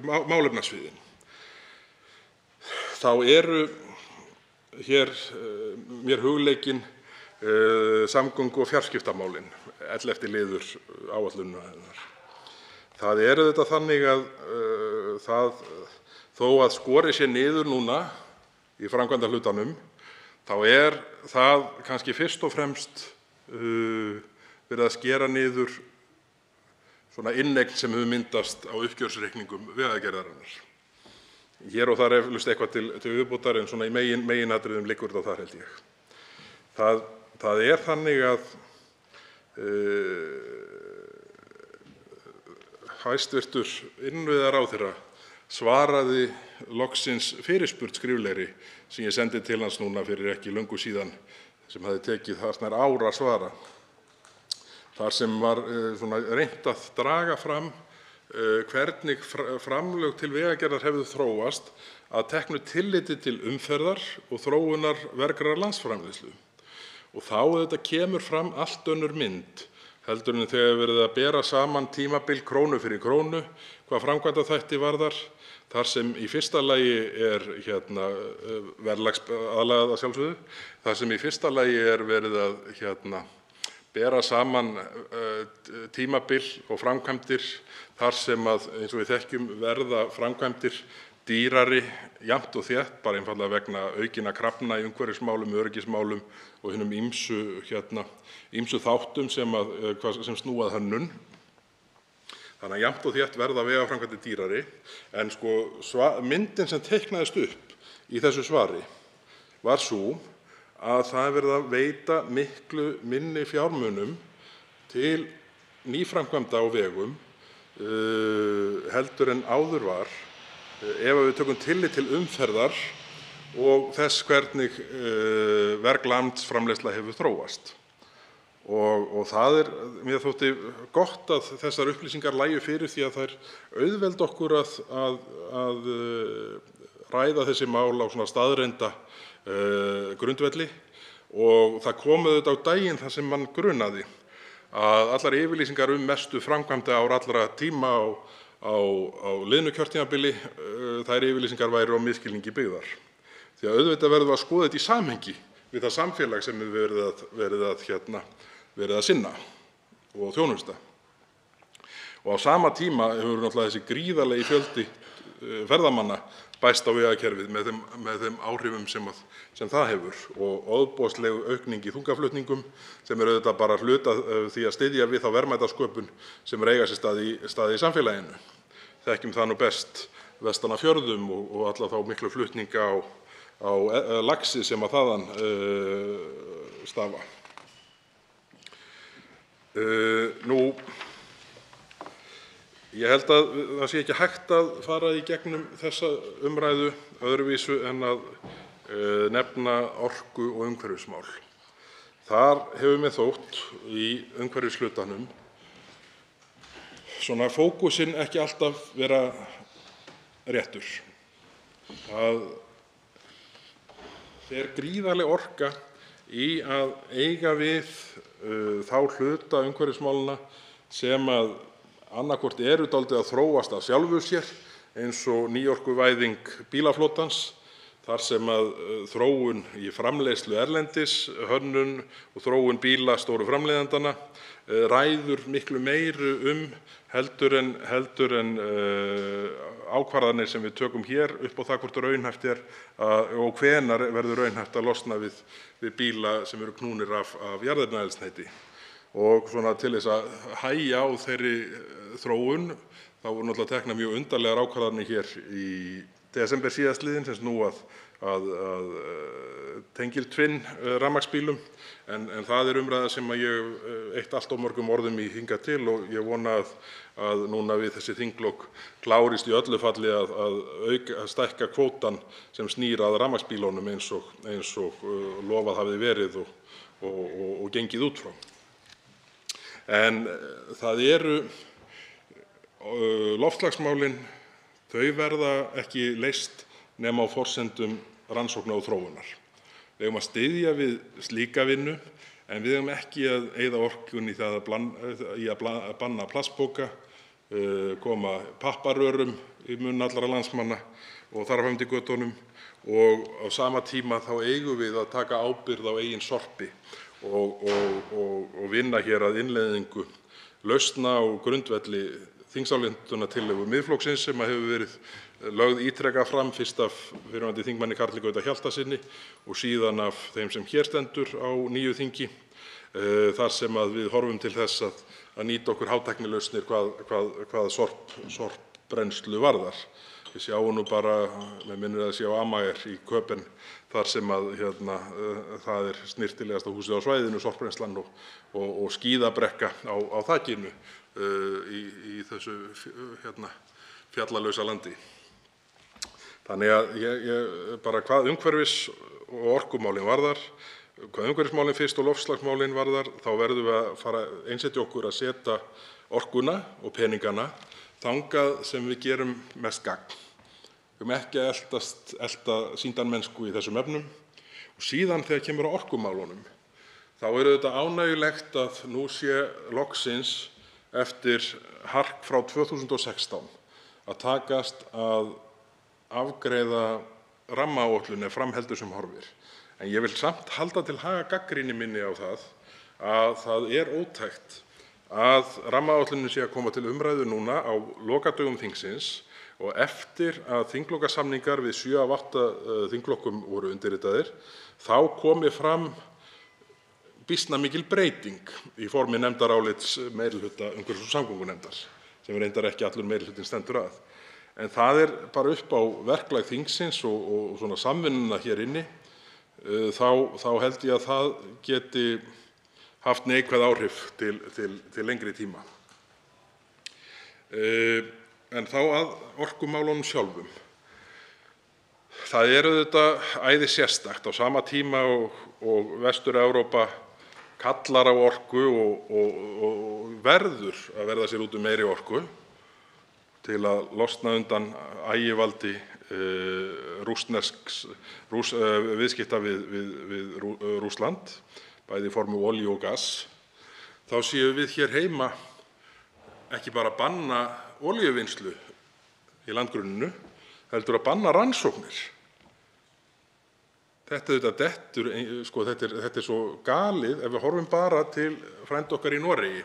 málefnasviðin, þá eru hér mér hugleikin samgöngu- og fjarskiptamálin, 11. liður áætlunarinnar. Það auðvitað þannig að þó að skorið sé niður núna í framkvæmdahlutanum, þá það kannski fyrst og fremst verið að skera niður svona inneign sem hefur myndast á uppgjörsreikningum Vegagerðarinnar. Hér og þar eflaust eitthvað til viðbótar, en svona í meginatriðum liggur þetta þar, held ég. Það þannig að hæstvirtur innviðaráðherra svaraði loksins fyrirspurn skriflegri sem ég sendi til hans núna fyrir ekki löngu síðan, sem hafði tekið hartnær ár að svara, þar sem var reynt að draga fram hvernig framlög til Vegagerðar hefðu þróast að teknu tilliti til umferðar og þróunar vergrar landsframleiðslu. Og þá auðvitað kemur fram allt önnur mynd heldur en þegar verið að bera saman tímabil krónu fyrir krónu hvað framkvæmdaþætti varðar, þar sem í fyrsta lagi verðlagsaðlagað að sjálfsögðu, þar sem í fyrsta lagi verið að bera saman tímabil og framkvæmdir, þar sem eins og við þekkjum verða framkvæmdir dýrari jafnt og þétt, bara einfaldlega vegna aukinna krafna í umhverfismálum, öryggismálum og hinum ýmsu þáttum sem snúa að hönnun. Þannig að jafnt og þétt verða vegaframkvæmdir dýrari, en myndin sem teiknaðist upp í þessu svari var sú að það er verið að veita miklu minni fjármunum til nýframkvæmda á vegum heldur en áður var, ef við tökum tillit til umferðar og þess hvernig verg landsframleiðsla hefur þróast. Og mér þótti gott að þessar upplýsingar lægju fyrir, því að þær auðvelda okkur að ræða þessi mál á svona staðreynda grundvelli, og það kom auðvitað á daginn það sem mann grunaði, að allar yfirlýsingar mestu framkvæmdaár allra tíma á liðnu kjörtímabili, þær yfirlýsingar væru á misskilningi byggðar. Því að auðvitað verðum við að skoða þetta í samhengi við það samfélag sem við verið að sinna og þjónusta. Og á sama tíma hefur náttúrulega þessi gríðarlegi fjöldi ferðamanna bæst á vegakerfið með þeim áhrifum sem það hefur, og ofboðsleg aukning í þungaflutningum sem auðvitað bara hluti af því að styðja við þá verðmætasköpun sem eiga sér stað í samfélaginu. Þekkjum það nú best vestan af fjörðum og alla þá miklu flutninga á laxi sem að þaðan stafa. Ég held að það sé ekki hægt að fara í gegnum þessa umræðu öðruvísu en að nefna orku- og umhverfismál. Þar hefur mér þótt í umhverfishlutanum svona fókusinn ekki alltaf vera réttur. Það fer gríðarleg orka í að eiga við þá hluta umhverfismálanna sem að annaðhvort eru dálítið að þróast af sjálfu sér, eins og nýorkuvæðing bílaflotans, þar sem að þróun í framleiðslu erlendis, hönnun og þróun bíla stóru framleiðendanna ræður miklu meiru heldur en ákvarðanir sem við tökum hér upp á það hvort raunhæft og hvenær verður raunhæft að losna við bíla sem eru knúnir af jarðefnaeldsneyti. Og svona til þess að hægja á þeirri þróun þá voru náttúrulega teknar mjög undarlegar ákvarðanir hér í desember síðastliðinn sem snúa að tengiltvinn rafmagnsbílum, en það er umræða sem að ég hef eytt allt of mörgum orðum í hingað til og ég vona að núna við þessi þinglok klárist í öllu falli að stækka kvótann sem snýr að rafmagnsbílunum eins og lofað hafði verið og gengið út frá. En það eru loftslagsmálin, þau verða ekki leyst nema á forsendum rannsókna og þróunar. Við eigum að styðja við slíka vinnu, en við eigum ekki að eyða orkunni í það að banna plastpoka, koma papparörum í munn allra landsmanna og þar fram eftir götunum, og á sama tíma þá eigum við að taka ábyrgð á eigin sorpi og vinna hér að innleiðingu lausna á grundvelli þingsályktunartillögu Miðflokksins sem hefur verið lögð ítrekað fram, fyrst af fyrrverandi þingmanni Karli Gauta Hjaltasyni og síðan af þeim sem hér stendur á nýju þingi, þar sem að við horfum til þess að nýta okkur hátæknilausnir hvað sorpbrennslu varðar. Við sjáum nú bara, með minnir að sé á Amager í Köben, þar sem að það er snyrtilegasta húsið á svæðinu, sorpbrennslan og skíðabrekka á þakinu í þessu fjallalausa landi. Þannig að bara hvað umhverfis- og orkumálin varðar, hvað umhverfismálin fyrst og loftslagsmálin varðar, þá verðum við að fara að einsetja okkur að setja orkuna og peningana þangað sem við gerum mest gagn. Við erum ekki að elta sýndarmennsku í þessum efnum. Og síðan þegar kemur á orkumálunum, þá er þetta ánægjulegt að nú sé loksins eftir hark frá 2016 að takast að afgreiða rammaáætlun ef fram heldur sem horfir. En ég vil samt halda til haga gagnrýni minni á það að það er ótækt að rammaáætlunin sé að koma til umræðu núna á lokadögum þingsins og eftir að þinglokasamningar við 7 af 8 þinglokkum voru undirritaðir, þá komi fram býsna mikil breyting í formi nefndarálits meirihluta umhverfis- og samgöngunefndar, sem reyndar ekki allur meirihlutinn stendur að. En það er bara upp á verklag þingsins og svona samvinnuna hér inni, þá held ég að það geti haft neikvæð áhrif til lengri tíma. En þá að orkumálunum sjálfum. Það er auðvitað æði sérstakt á sama tíma og Vestur-Evrópa kallar á orku og verður að verða sér út meiri orku til að losna undan ægivaldi rússnesks viðskipta við Rússland, bæði í formi olíu og gass, þá séum við hér heima ekki bara að banna olíuvinnslu í landgrunninu, heldur að banna rannsóknir. Þetta er svo galið ef við horfum bara til frænda okkar í Noregi,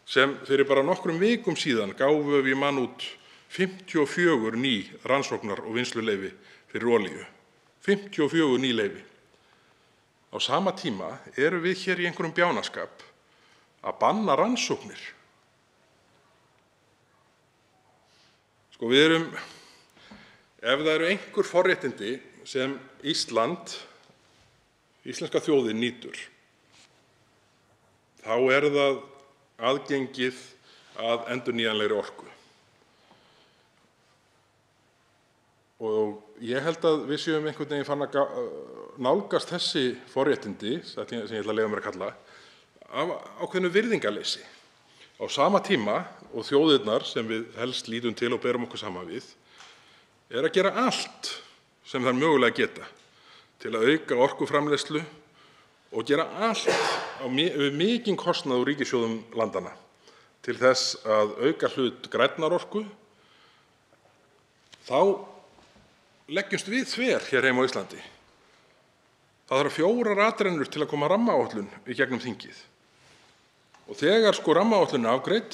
sem fyrir bara nokkrum vikum síðan gáfu við mann út 54 ný rannsóknar- og vinnsluleyfi fyrir olíu. 54 ný leyfi. Á sama tíma erum við hér í einhverjum bjánaskap að banna rannsóknir. Ef það eru einhver forréttindi sem íslenska þjóðin nýtur, þá er það aðgengið að endurnýjanlegri orku. Og ég held að við séum einhvern veginn farin að nálgast þessi forréttindi, sem ég ætla að leyfa mér að kalla, af ákveðnu virðingarleysi. Á sama tíma og þjóðirnar sem við helst lítum til og berum okkur saman við er að gera allt sem þær mögulega geta til að auka orkuframleiðslu og gera allt við mikinn kostnað úr ríkissjóðum landanna til þess að auka hlut grænnar orku, þá leggjumst við þver hér heima á Íslandi. Það þarf 4 atrennur til að koma rammaáætlun í gegnum þingið. Og þegar rammaáætlun er afgreidd,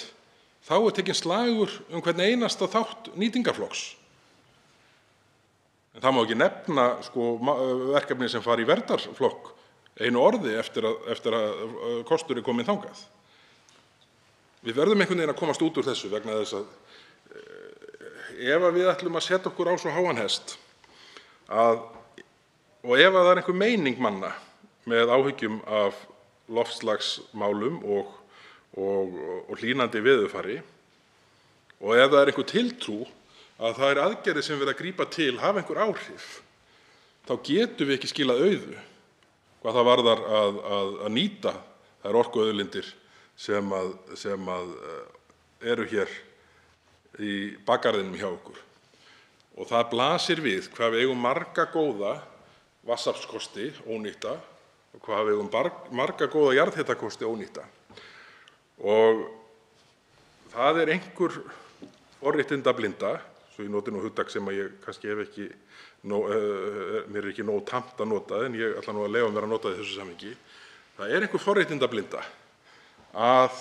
þá er tekinn slagur hvern einasta þátt nýtingarflokks. En það má ekki nefna verkefni sem fara í verndarflokk einu orði eftir að kostur er kominn þangað. Við verðum einhvern veginn að komast út úr þessu vegna þess að ef við ætlum að setja okkur á svo háan hest og ef það er einhver meining manna með áhyggjum af loftslagsmálum og hlýnandi veðurfari og ef það er einhver tiltrú að það er aðgerðir sem við að grípa til hafa einhver áhrif, þá getum við ekki skilað auðu hvað það varðar að nýta þær orkuauðlindir sem eru hér í bakgarðinum hjá okkur. Og það blasir við hvað við eigum marga góða vatnsaflskosti ónýtta og hvað við eigum marga góða jarðhitakosti ónýtta. Og það er einhver forréttindablinda, svo ég noti nú hugtak sem að ég kannski hef ekki mér er ekki nóg tamt að nota, en ég ætla nú að leyfa mér að nota í þessu samhengi. Það er einhver forréttindablinda að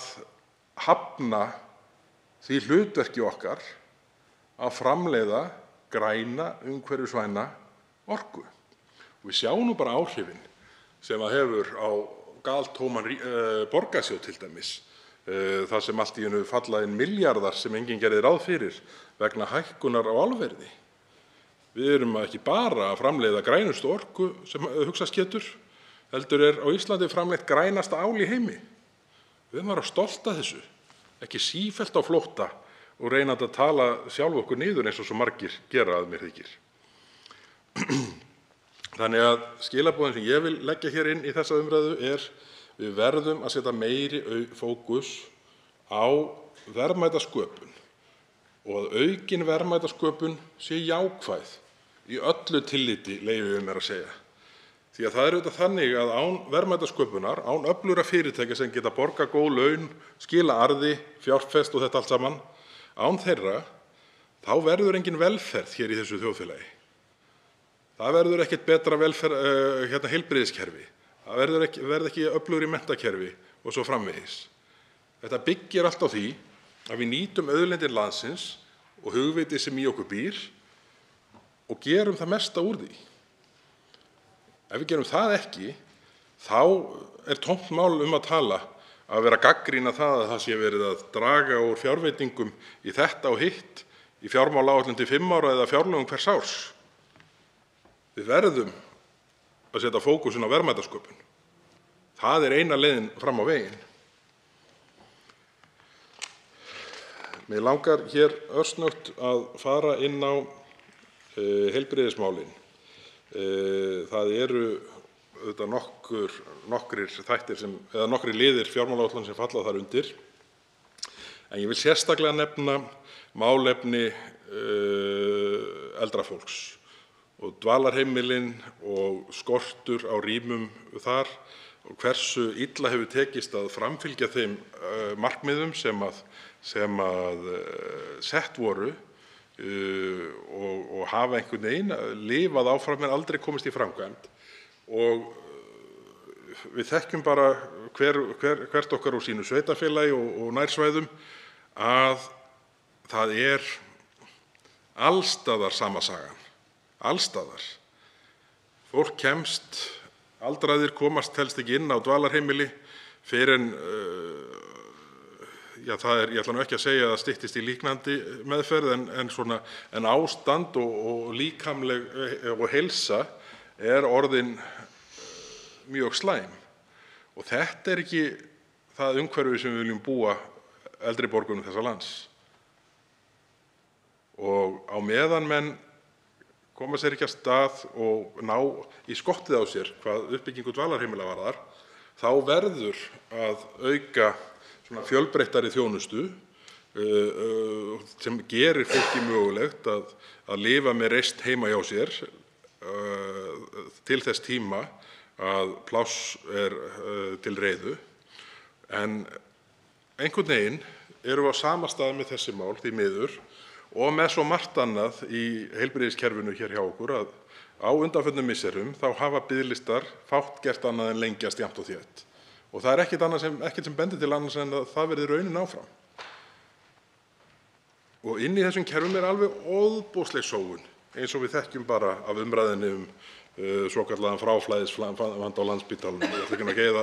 hafna því hlutverki okkar að framleiða græna, umhverfisvæna orku. Og við sjáum nú bara áhrifin sem það hefur á galtóman borgarsjóð til dæmis, þar sem allt í einu falla inn milljarðar sem enginn gerði ráð fyrir vegna hækkunar á álverði. Við erum ekki bara að framleiða grænustu orku sem hugsast getur, heldur er á Íslandi framleitt grænasta ál í heimi. Við erum að vera stolt af þessu, ekki sífellt á flótta og reynandi að tala sjálf okkur niður eins og svo margir gera að mér þykir. Þannig að skilaboðin sem ég vil leggja hér inn í þessa umræðu er: við verðum að setja meiri fókus á verðmætasköpun og að aukin verðmætasköpun sé jákvæð í öllu tilliti, leyfi ég mér að segja. Því að það er auðvitað þannig að án verðmætasköpunar, án öflugra fyrirtækja sem geta borgað góð laun, skila arði, fjárfest og þetta allt saman, án þeirra, þá verður engin velferð hér í þessu þjóðfélagi. Það verður ekkert betra heilbrigðiskerfi. Það verður ekki öflugri menntakerfi og svo framvegis. Þetta byggir allt á því að við nýtum auðlindir landsins og hugvitið sem í okkur býr og gerum það mesta úr því. Ef við gerum það ekki, þá er tómt mál að tala að vera að gagnrýna það að það sé verið að draga úr fjárveitingum í þetta og hitt í fjármálaáætlun til 5 ára eða fjárlögum hvers árs. Við verðum að setja fókusinn á verðmætasköpun. Það er eina leiðin fram á veginn. Mig langar hér örsnöggt að fara inn á heilbrigðismálin. Það eru auðvitað nokkrir þættir eða nokkrir liðir fjármálaáætlunar sem falla þar undir. En ég vil sérstaklega nefna málefni eldra fólks og dvalarheimilin og skortur á rýmum þar og hversu illa hefur tekist að framfylgja þeim markmiðum sem sett voru og hafa einhvern veginn lifað áfram en aldrei komist í framkvæmd. Og við þekkjum bara hvert okkar úr sínu sveitarfélagi og nærsvæðum að það er allstaðar sama sagan. Allstaðar. Fólk kemst, aldraðir komast helst ekki inn á dvalarheimili fyrr en ég ætla nú ekki að segja að það styttist í líknandi meðferð en ástand og líkamleg og heilsa er orðin mjög slæm. Og þetta er ekki það umhverfi sem við viljum búa eldri borgurum þessa lands. Og á meðan menn koma sér ekki af stað og ná í skottið á sér hvað uppbyggingu dvalarheimila varðar, þá verður að auka fjölbreyttari þjónustu sem gerir fólki mögulegt að lifa með reisn heima hjá sér til þess tíma að pláss er til reiðu. En einhvern veginn erum við á sama stað með þessi mál, því miður, og með svo margt annað í heilbrigðiskerfinu hér hjá okkur að á undanförnum misserum þá hafa biðlistar fátt gert annað en lengjast jafnt og þétt. Og það er ekkert sem bendir til annars en að það verði raunin áfram. Og inn í þessum kerfum er alveg ofboðsleg sóun, eins og við þekkjum bara af umræðinni svokallaðan fráflæðisvanda á Landspítalanum. Ég ætla ekki að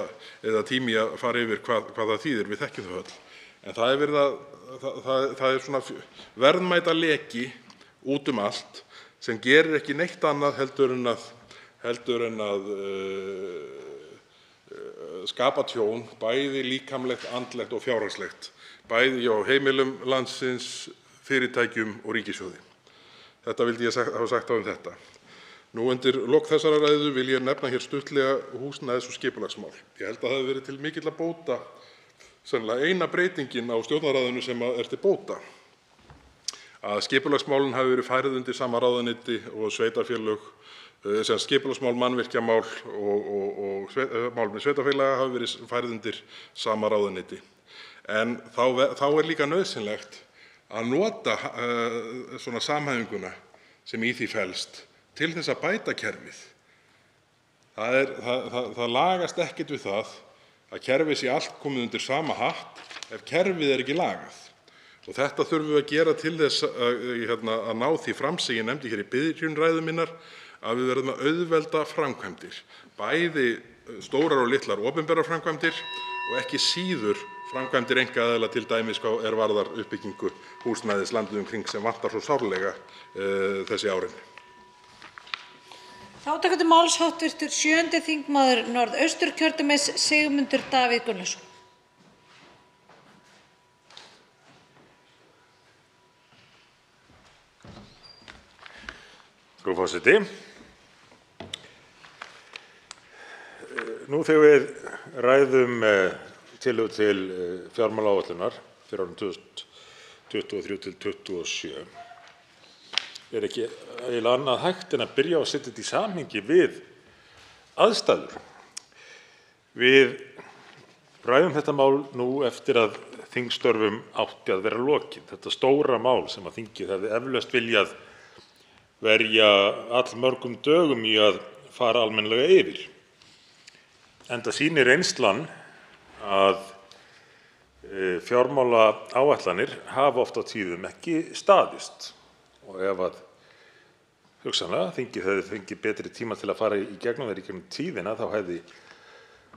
eyða tími að fara yfir hvað það þýðir, við þekkjum það öll. En það er svona verðmætaleki út allt sem gerir ekki neitt annað heldur en að skapa tjón, bæði líkamlegt, andlegt og fjárhagslegt, bæði hjá heimilum landsins, fyrirtækjum og ríkissjóði. Þetta vildi ég hafa sagt á þetta. Nú undir lok þessarar ræðu vil ég nefna hér stuttlega húsnæðis- og skipulagsmál. Ég held að það hafi verið til mikilla bóta, sennilega eina breytingin á Stjórnarráðinu sem er til bóta, að skipulagsmálin hafi verið færð undir sama ráðuneyti og sveitarfélög, sem skipulagsmál, mannvirkjamál og málefni sveitarfélaga hafi verið færð undir sama ráðuneyti. En þá er líka nauðsynlegt að nota svona samhæfinguna sem í því felst til þess að bæta kerfið. Það lagast ekkert við það að kerfið sé allt komið undir sama hatt ef kerfið er ekki lagað. Og þetta þurfum við að gera til þess að ná því fram sem ég nefndi hér í byrjun ræðu minnar, að við verðum að auðvelda framkvæmdir, bæði stórar og litlar opinberar framkvæmdir og ekki síður framkvæmdir einkaaðila, til dæmis hvað varðar uppbyggingu húsnæðis landið kring sem vantar svo sárlega þessi árin. Þá tekur til máls hv. 7. þingmaður Norðausturkjördæmis, Sigmundur Davíð Gunnlaugsson. Frú forseti. Nú þegar við ræðum tillögu til fjármálaáætlunar fyrir árin 2023 til 2027 er ekki eiginlega annað hægt en að byrja á að setja þetta í samhengi við aðstæður. Við ræðum þetta mál nú eftir að þingstörfum átti að vera lokið. Þetta stóra mál sem að þingið hefði eflaust viljað verja allmörgum dögum í að fara almennilega yfir. Enda sýnir reynslan að fjármálaáætlanir hafa oft á tíðum ekki staðist. Og ef að hugsanlega þingið hefði fengið betri tíma til að fara í gegnum þær í gegnum tíðina, þá hefði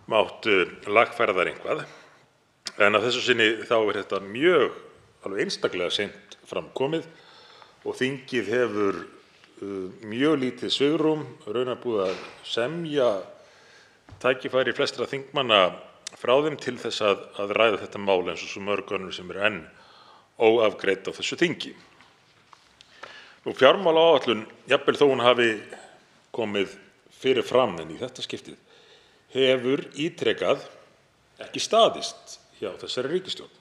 mátt lagfæra þær eitthvað. En að þessu sinni þá er þetta alveg einstaklega seint fram komið og þingið hefur mjög lítið svigrúm, raunar búið að semja tækifæri flestra þingmanna frá þeim til þess að ræða þetta mál eins og svo mörg önnur sem eru enn óafgreidd á þessu þingi. Fjármálaáætlun, jafnvel þó hún hafi komið fyrir fram en í þetta skiptið, hefur ítrekað ekki staðist hjá þessari ríkisstjórn.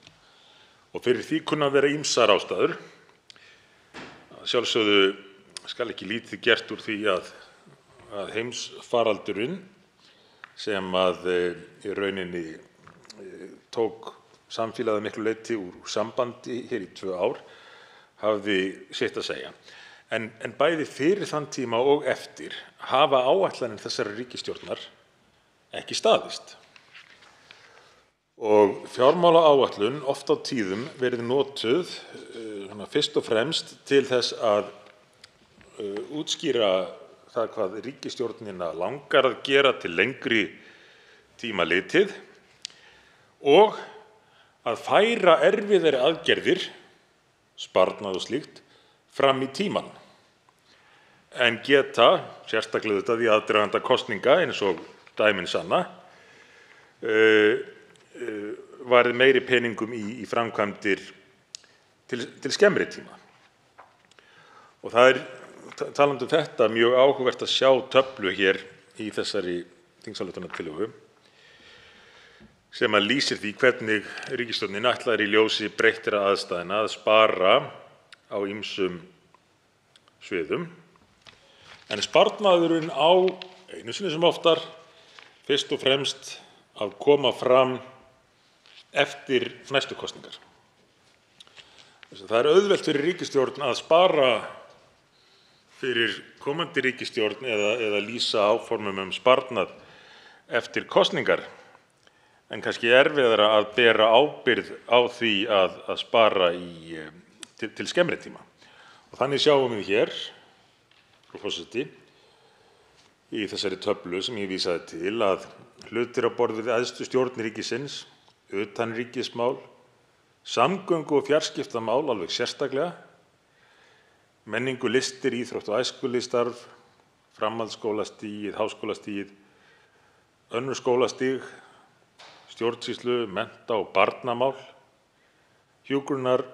Og fyrir því kunna vera ýmsar ástæður. Að sjálfsögðu skal ekki lítið gert úr því að heimsfaraldurinn sem að í rauninni tók samfélagið miklu leyti úr sambandi hér í 2 ár, hafði sitt að segja. En bæði fyrir þann tíma og eftir hafa áætlanir þessari ríkisstjórnar ekki staðist. Og fjármálaáætlun oft á tíðum verið notuð fyrst og fremst til þess að útskýra það hvað ríkisstjórnina langar að gera til lengri tíma litið og að færa erfiðari aðgerðir, sparnað og slíkt, fram í tímann. En geta, sérstaklega þetta í aðdraganda kosninga eins og dæmin sanna, varið meiri peningum í framkvæmdir til skemmri tíma. Og það er, talandi þetta, mjög áhugavert að sjá töflu hér í þessari þingsályktunartillögu sem að lýsir því hvernig ríkisstjórnin ætlar í ljósi breyttra aðstæðna að spara á ýmsum sviðum. En sparnaðurinn á einu sinni sem oftar fyrst og fremst að koma fram eftir næstu kosningar. Það auðvelt fyrir ríkisstjórn að spara fyrir komandi ríkisstjórn eða lýsa áformum sparnað eftir kosningar, en kannski erfiðara að bera ábyrgð á því að spara til skemmri tíma. Og þannig sjáum við hér, frú forseti, í þessari töflu sem ég vísaði til, að hlutir á borð við æðstu stjórn ríkisins, utanríkismál, samgöngu- og fjarskiptamál alveg sérstaklega, menningu, listir, íþrótt- og æskulýðsstarf, framhaldsskólastigið, háskólastigið, önnur skólastig, stjórnsýslu, mennta- og barnamál, hjúkrunar-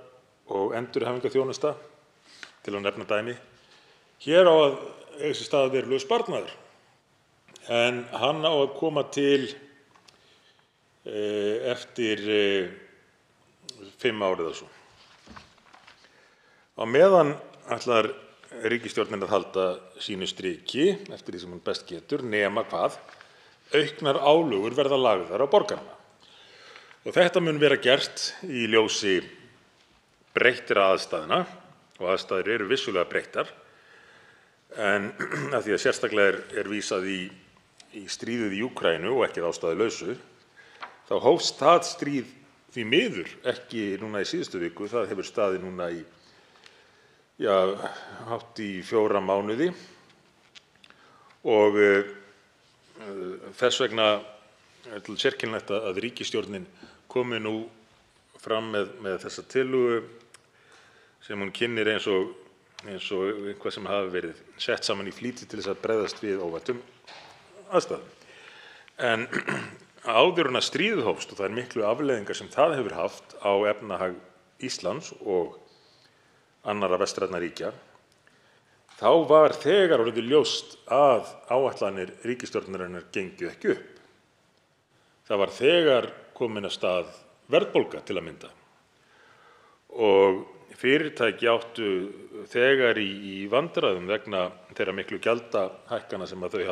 og endurhæfingarþjónusta, til að nefna dæmi. Hér á að eiga sér stað verulegur sparnaður, en hann á að koma til eftir 5 ár eða svo. Á meðan ætlar ríkisstjórnin að halda sínu striki eftir því sem hún best getur, nema hvað? Auknar álögur verða lagðar á borgarana. Og þetta mun vera gert í ljósi breyttra aðstæðna, og aðstæður eru vissulega breyttar, en af því að sérstaklega er vísað í stríðið í Úkraínu og ekki að ástæðulausu, þá hófst það stríð því miður ekki núna í síðustu viku. Það hefur staðið núna í hátt í 4 mánuði og þess vegna er til sérkennilegt að ríkisstjórnin komi nú fram með þessa tillögu sem hún kynnir eins og eitthvað sem hafi verið sett saman í flýti til þess að bregðast við óvæntum aðstæðum. En áður en að stríðið hófst, og það miklu afleiðingar sem það hefur haft á efnahag Íslands og annarra vestrænna ríkja, þá var þegar orðið ljóst að áætlanir ríkisstjórnarinnar gengu ekki upp. Það var þegar komin af stað verðbólga til að mynda, og fyrirtæki áttu þegar í vandræðum vegna þeirra miklu gjaldahækkana sem að þau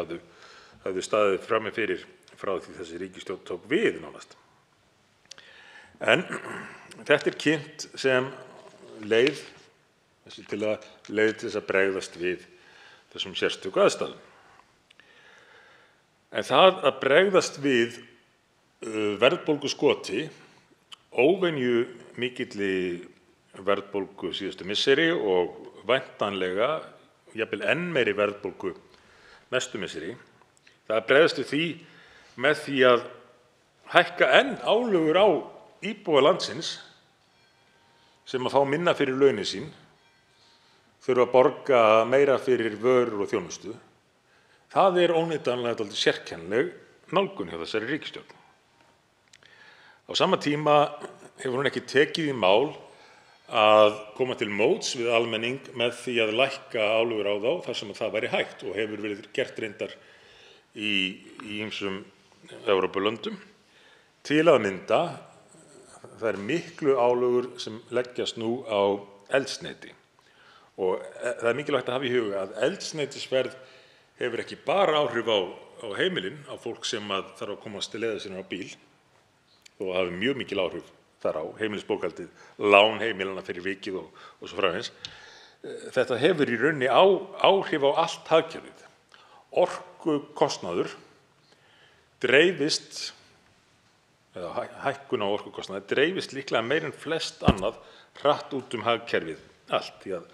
höfðu staðið frammi fyrir frá því þessi ríkisstjórn tók við nánast. En þetta er kynnt sem leið til þess að bregðast við þessum sérstöku aðstæðum. En það að bregðast við verðbólguskoti, óvenju mikilli verðbólgu síðustu misseri og væntanlega jafnvel enn meiri verðbólgu næstu misseri, það bregðast við því með því að hækka enn álögur á íbúa landsins sem að fá minna fyrir launin sín, þurfa að borga meira fyrir vörur og þjónustu. Það er óneitanlega dálítið sérkennileg nálgun hjá þessari ríkisstjórn. Á sama tíma hefur hún ekki tekið í mál að koma til móts við almenning með því að lækka álögur á þá þar sem það væri hægt, og hefur verið gert reyndar í ýmsum Evrópulöndum. Til að mynda þær miklu álögur sem leggjast nú á eldsneyti, og það er mikilvægt að hafa í huga að eldsneytisverð hefur ekki bara áhrif á heimilin, á fólk sem þarf að komast til leiðar sinnar á bíl, og hafi mjög mikil áhrif þar á, heimilisbókhaldið, lán heimilanna fyrir vikið og svo framvegis. Þetta hefur í rauninni áhrif á allt hagkerfið. Orkukostnaður dreifist, eða hækkun á orkukostnaði dreifist líklega meir en flest annað hratt út hagkerfið allt, því að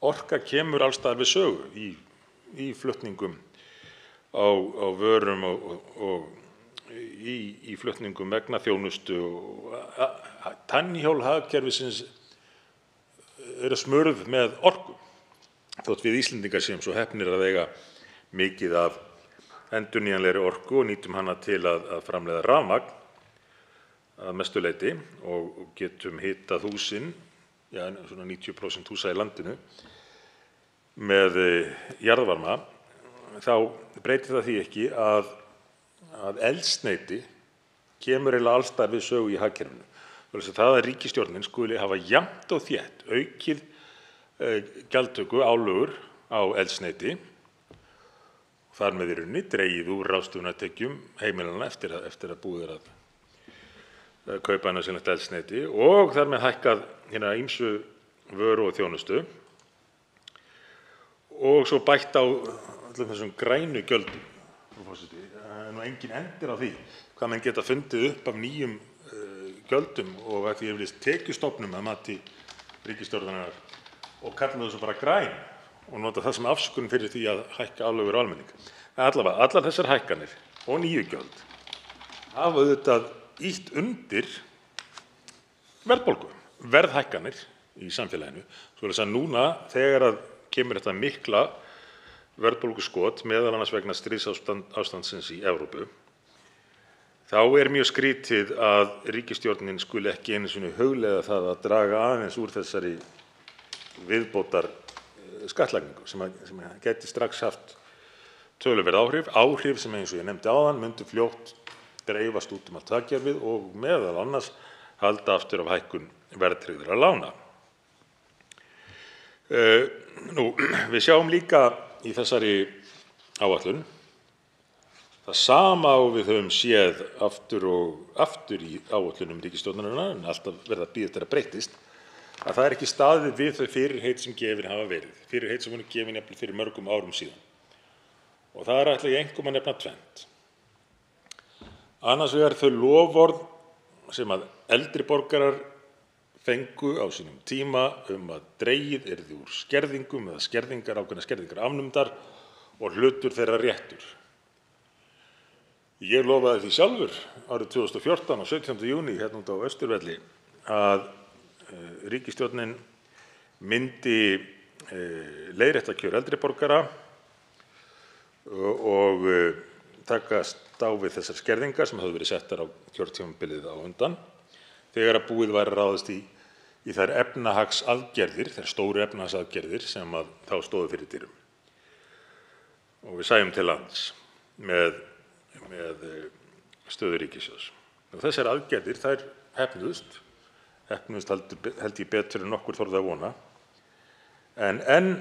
orka kemur alls staðar við sögu í flutningum á vörum og í flutningum vegna þjónustu, og tannhjól hagkerfisins eru smurð með orku, þótt við Íslendingar séum svo heppnir að eiga mikið af endurnýjanlegri orku og nýtum hana til að framleiða rafmagn að mestu leyti, og getum hitað húsin, svona 90% húsa í landinu, með jarðvarma. Þá breytir það því ekki að eldsneyti kemur eiginlega alls staðar við sögu í hagkerfinu. Það að ríkisstjórnin skuli hafa jafnt og þétt aukið gjaldtöku, álögur á eldsneyti, þar með í rauninni dregið úr ráðstöfunartekjum heimilanna eftir að búið er að kaupa nauðsynlegt eldsneyti og þar með hækkað hina ýmsu vöru og þjónustu og svo bætt á öllum þessum grænu gjöldum, frú forseti. Nú enginn endir á því hvað menn geta fundið upp af nýjum gjöldum og að því yfirleitt tekjustofnum að mati ríkisstjórnarinnar og kalla þessu bara græn og nota það sem afsökun fyrir því að hækka álögur á almenning. Allavega, allar þessar hækkanir og nýju gjöld hafa auðvitað ýtt undir verðbólgu, verðhækkanir í samfélaginu. Svoleiðis að núna þegar að kemur þetta mikla verðbólguskot, meðal annars vegna stríðsástandsins í Evrópu, þá er mjög skrítið að ríkisstjórnin skuli ekki einu sinni hugleiða það að draga aðeins úr þessari viðbótar skattlagningu sem gæti strax haft töluverð áhrif sem eins og ég nefndi áðan myndu fljótt dreifast út allt hagkerfið og meðal annars halda aftur af hækkun verðtryggðra lána. Við sjáum líka í þessari áætlun það sama og við höfum séð aftur og aftur í áætlunum ríkisstjórnarinnar en alltaf verið að bíða eftir að breytist, að það er ekki staðið við þau fyrirheit sem gefin hafa verið, fyrirheit sem voru gefin jafnvel fyrir mörgum árum síðan. Og það ætla ég einkum að nefna tvennt. Annars vegar þau loforð sem að eldri borgarar fengu á sínum tíma að dregið yrði úr skerðingum eða ákveðnar skerðingar afnumdar og hlutur þeirra réttur. Ég lofaði því sjálfur árið 2014 á 17. júní hérna út á Austurvelli að ríkisstjórnin myndi leiðrétta kjör eldri borgara og takast á við þessar skerðingar sem höfðu verið settar á kjörtímabilið á undan þegar að búið væri að ráðast í þær efnahagsaðgerðir, þær stóru efnahagsaðgerðir sem að þá stóðu fyrir dyrum. Og við sæjum til lands með stöðu ríkissjóðs. Og þessar aðgerðir þær heppnuðust held ég betur en nokkur þorði að vona, en enn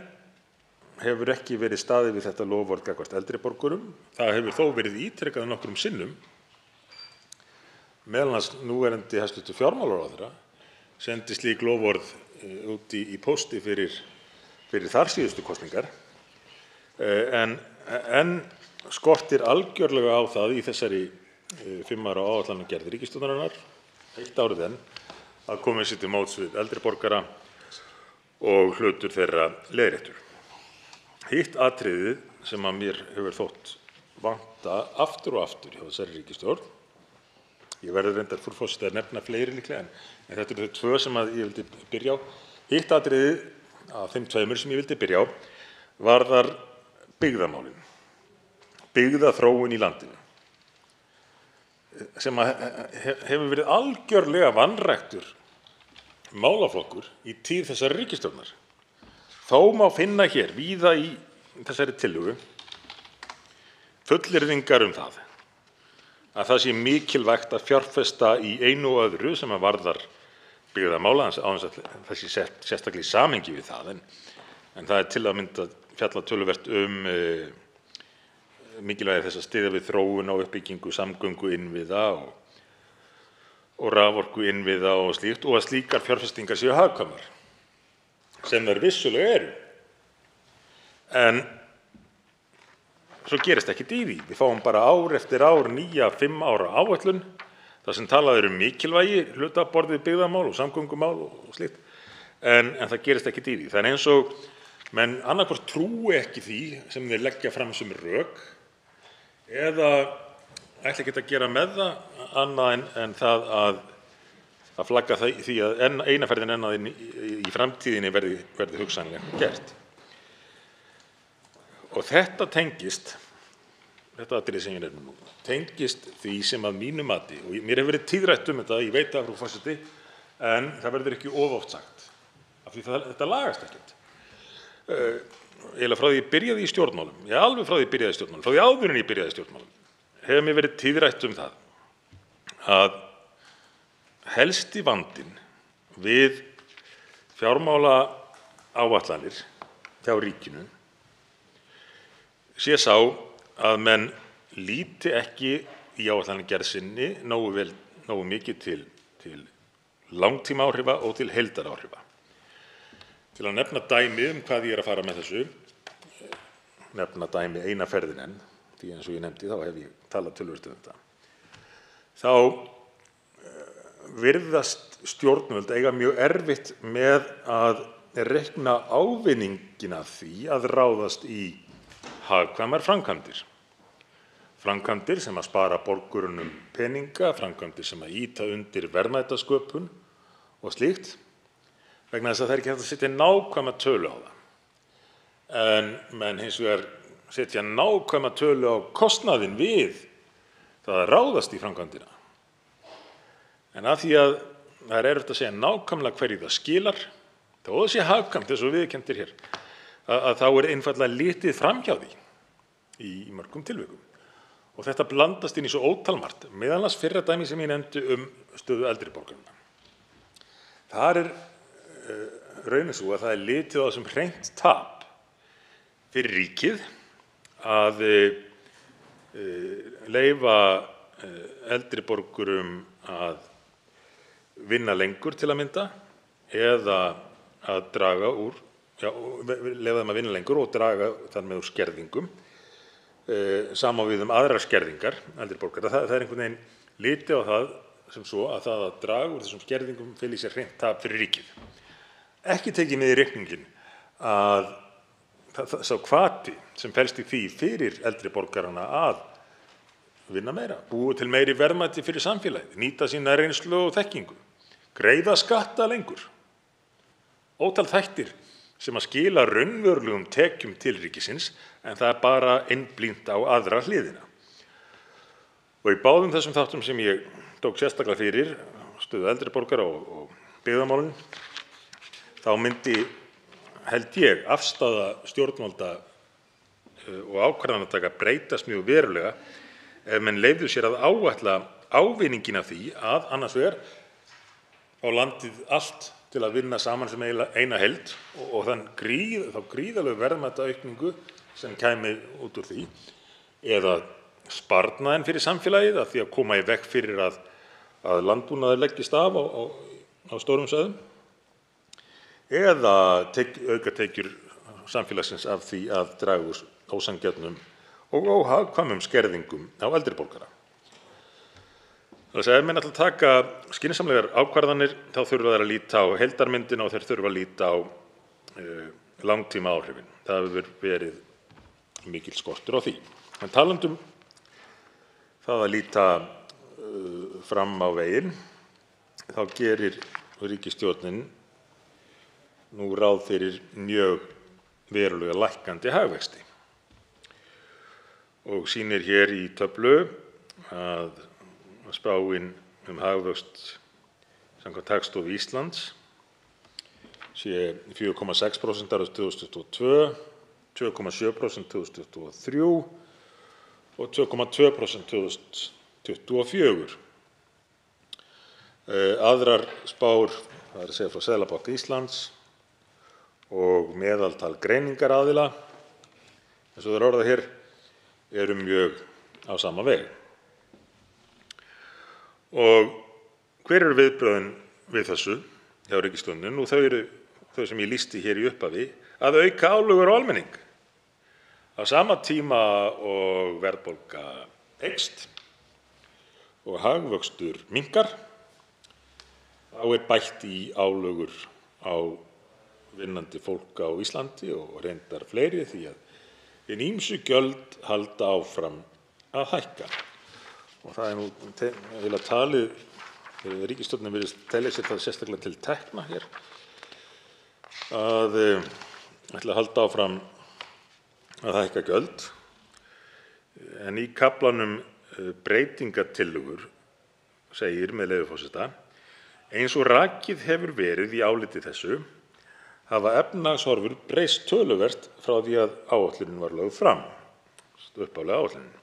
hefur ekki verið staðið við þetta loforð gagnvart eldri borgurum. Það hefur þó verið ítrekað nokkrum sinnum. Meðal annars núverandi hæstv. Fjármálaráðherra sendi slík loforð út í pósti fyrir þar síðustu kosningar, en skortir algjörlega á það í þessari 5 ára áætlanagerð ríkisstjórnarinnar, heilt árið enn, að koma sér til móts við eldri borgara og hlutur þeirra leiðréttur. Hitt atriðið sem að mér hefur þótt vanta aftur og aftur hjá þessari ríkisstjórn, ég verður reyndar frú forseti að nefna fleiri líklega, en þetta eru þau 2 sem að ég vildi byrja á. Hitt atriðið af þeim 2 sem ég vildi byrja á varðar byggðamálin, byggðaþróun í landinu, sem að hefur verið algjörlega vanræktur málaflokkur í tíð þessar ríkisstjórnar. Þó má finna hér víða í þessari tillögu fullyrðingar það að það sé mikilvægt að fjárfesta í einu og öðru sem að varðar byggðamála, án þess að það sé sérstaklega í samhengi við það, en það er til að mynda fjalla töluvert mikilvægi þess að styðja við þróun og uppbyggingu samgönguinnviða og raforkuinnviða og slíkt, og að slíkar fjárfestingar séu hagkvæmar, sem þær vissulega eru. En svo gerist ekkert í því. Við fáum bara ár eftir ár nýja 5 ára áætlun þar sem talað mikilvægi hluta á borð við byggðamál og samgöngumál og slíkt, en það gerist ekkert í því. Það er eins og menn annaðhvort trúi ekki því sem þeir leggja fram sem rök eða ætla ekki að gera með það annað en það að flagga því að eina ferðin enn að í framtíðinni verði hugsanlega gert. Og þetta tengist, þetta atriði sem ég nefni nú, tengist því sem að mínu mati, og mér hefur verið tíðrætt þetta, ég veit það, frú forseti, en það verður ekki of oft sagt, af því þetta lagast ekkert. Eiginlega frá því ég byrjaði í stjórnmálum, alveg frá því ég byrjaði í stjórnmálum, frá því áður en ég byrjaði í stjórnmálum, hefur mér verið tíðrætt það að helsti vandinn við fjármálaáætlanir hjá ríkinu sé sá að menn líti ekki í áætlanagerð sinni nógu mikið til til langtímaáhrifa og til heildaráhrifa. Til að nefna dæmi hvað ég að fara með þessu, nefna dæmi eina ferðina enn, því eins og ég nefndi þá hef ég talað töluvert þetta. Þá virðast stjórnvöld eiga mjög erfitt með að reikna ávinninginn af því að ráðast í hagkvæmar framkvæmdir. Framkvæmdir sem að spara borgurunum peninga, framkvæmdir sem að ýta undir verðmætasköpun og slíkt, vegna þess að það ekki hægt að setja nákvæma tölu á það. En menn hins vegar setja nákvæma tölu á kostnaðinn við það að ráðast í framkvæmdina. En af því að það erfitt að segja nákvæmlega hverju það skilar, þó það sé hagkvæmt eins og viðurkenndir hér, að þá einfaldlega litið framhjá því í mörgum tilvikum. Og þetta blandast inn í svo ótalmargt, meðal annars fyrra dæmi sem ég nefndi stöðu eldri borgaranna. Þar raunin sú að það litið á það sem hreint tap fyrir ríkið að leyfa eldri borgurum að vinna lengur til að mynda eða að draga úr, leyfa þeim að vinna lengur og draga þar með úr skerðingum. Sama við aðrar skerðingar eldri borgara. Það einhvern veginn litið á það sem svo að það að draga úr þessum skerðingum feli í sér hreint tap fyrir ríkið. Ekki tekið með í reikningin að sá hvati sem felst í því fyrir eldri borgarana að vinna meira, búa til meiri verðmæti fyrir samfélagið, nýta sína reynslu og þekkingu, greiða skatta lengur. Ótal þættir sem að skila raunverulegum tekjum til ríkisins, en það bara einblínt á aðra hliðina. Og í báðum þessum þáttum sem ég tók sérstaklega fyrir, stöðu eldri borgara og byggðamálin, þá myndi, held ég, afstaða stjórnvalda og ákvarðanataka breytast mjög verulega ef menn leyfðu sér að áætla ávinninginn af því að annars vegar á landið allt til að vinna saman sem eina heild og þá gríðarlegu verðmætaaukningu sem kæmi út úr því, eða sparnaðinn fyrir samfélagið af því að koma í veg fyrir að landbúnaður leggist af á stórum svæðum, eða aukatekjur samfélagsins af því að draga úr ósanngjörnum og óhagkvæmum skerðingum á eldri borgara. Ef menn ætla að taka skynsamlegar ákvarðanir þá þurfa þeir að líta á heildarmyndina og þeir þurfa að líta á langtímaáhrifin. Það hefur verið mikill skortur á því. En talandi það að líta fram á veginn, þá gerir ríkisstjórnin nú ráð fyrir mjög verulega lækkandi hagvexti og sýnir hér í töflu að spáin hagvöxt samkvæmt Hagstofu Íslands sé 4,6% árið 2022, 2,7% 2023 og 2,2% 2024. Aðrar spár, það er að segja frá Seðlabanka Íslands og meðaltal greiningaraðila, eins og þeir orða hér, eru mjög á sama veg. Og hver eru viðbrögðin við þessu hjá ríkisstjórninni? Nú, þau eru þau sem ég lýsti hér í upphafi, að auka álögur á almenning. Á sama tíma og verðbólga eykst og hagvöxtur minnkar, þá er bætt í álögur á vinnandi fólk á Íslandi og reyndar fleiri því að hin ýmsu gjöld halda áfram að hækka. Og það er nú eiginlega talið, ríkisstjórnin virðist telja sér það sérstaklega til tekna hér, að ætla að halda áfram að hækka gjöld. En í kaflanum breytingatillögur segir með leyfi forseta: eins og rakið hefur verið í áliti þessu hafa efnahagshorfur breyst töluvert frá því að áætlunin var lögð fram, upphaflega áætlunin.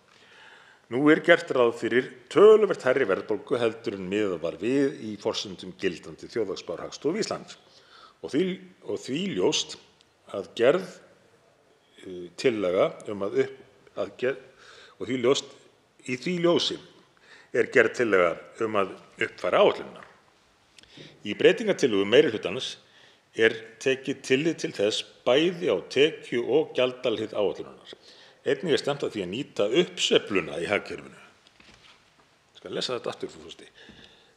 Nú er gert ráð fyrir töluvert hærri verðbólgu heldur en miðað var við í forsendum gildandi þjóðhagsspár Hagstofu Íslands og því ljóst að gerð tillaga í því ljósi er gerð tillaga að uppfæra áætlunina. Í breytingartillögu meiri hlutans er tekið tillit til þess bæði á tekju- og gjaldahlið áætlunarinnar. Einnig er stefnt að því að nýta uppsveifluna í hagkerfinu. Ég skal lesa þetta aftur, frú forseti.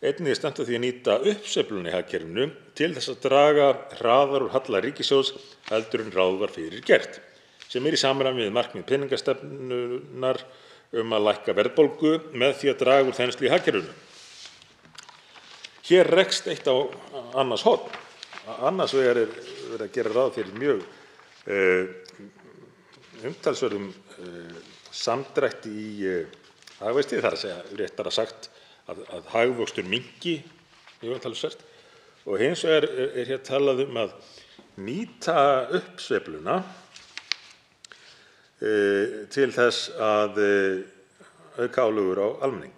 Einnig er stefnt að því að nýta uppsveifluna í hagkerfinu til þess að draga hraðar úr halla ríkissjóðs heldur en ráð var fyrir gert, sem er í samræmi við markmið peningastefnunnar að lækka verðbólgu með því að draga úr þenslu í hagkerfinu. Hér rekst eitt á annars horn. Annars vegar er verið að gera ráð fyrir mjög umtalsverðum samdrætti í hagvexti, það er að segja réttara sagt að hagvöxtur minnki mjög umtalsvert, og hins vegar er hér talað að nýta uppsveifluna til þess að auka álögur á almenning.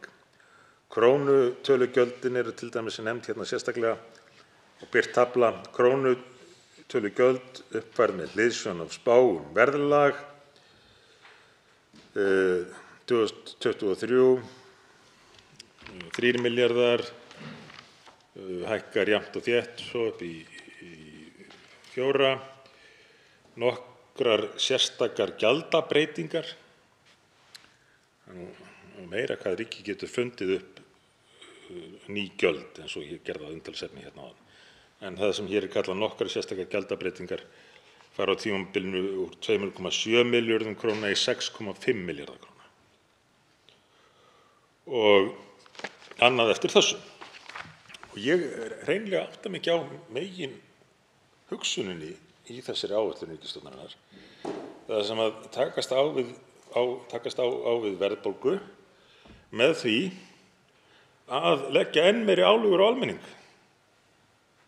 Krónutölugjöldin eru til dæmis nefnd hérna sérstaklega og birt tafla. Krónutölugjöld uppfærð með hliðsjón af spá verðlag 2023 3 milljarðar, hækkar jafnt og þétt svo upp í 4, nokkrar sérstakar gjaldbreytingar. Meira hvað ríkið getur fundið upp ný gjöld eins og ég gerði að umtalsefni hérna áðan. En það sem hér er kallað nokkrar sérstakar gjaldbreytingar fara á tímabilinu úr 2,7 milljörðum króna í 6,5 milljarða króna. Og annað eftir þessu. Og ég hreinlega átta mig ekki á megin hugsuninni í þessari áætlun ríkisstjórnarinnar. Það sem að takast á við verðbólgu með því að leggja enn meiri álögur á almenning,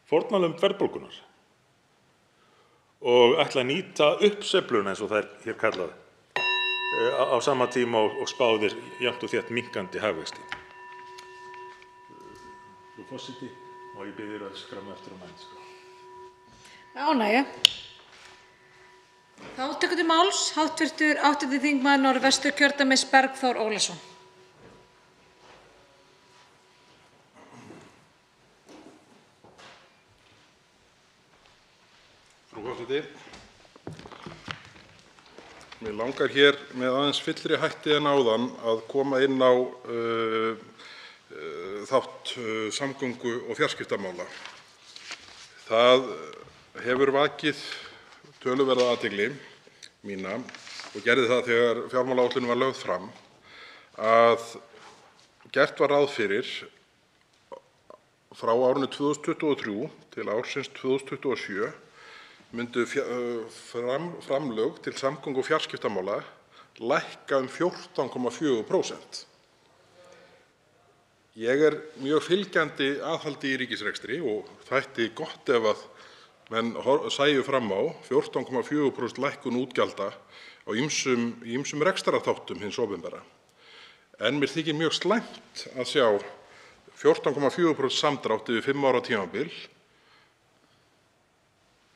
fórnarlömb verðbólgunnar, og ætla að nýta uppsveifluna eins og það er hér kallað á sama tíma og spáðir jafnt og þétt minnkandi hagvexti. Frú forseti, má ég biðja að skráma eftir á mælendaskrá. Ánægja. Þá tekur til máls hv. 8. þingmaður Norðvesturkjördæmis Bergþór Ólason. Frú forseti, mig langar hér með aðeins fyllri hætti en áðan að koma inn á þátt samgöngu- og fjarskiptamála. Það hefur vakið töluverða athygli mína og gerði það þegar fjármálaáætlunin var lögð fram að gert var ráð fyrir frá árinu 2023 til ársins 2027 myndu framlög til samgöngu- og fjarskiptamála lækka 14,4%. Ég er mjög fylgjandi aðhaldi í ríkisrekstri og þætti gott ef að menn sæju fram á 14,4% lækkun útgjalda á ýmsum rekstrarþáttum hins opinbera. En mér þykir mjög slæmt að sjá 14,4% samdrátt yfir 5 ára tímabil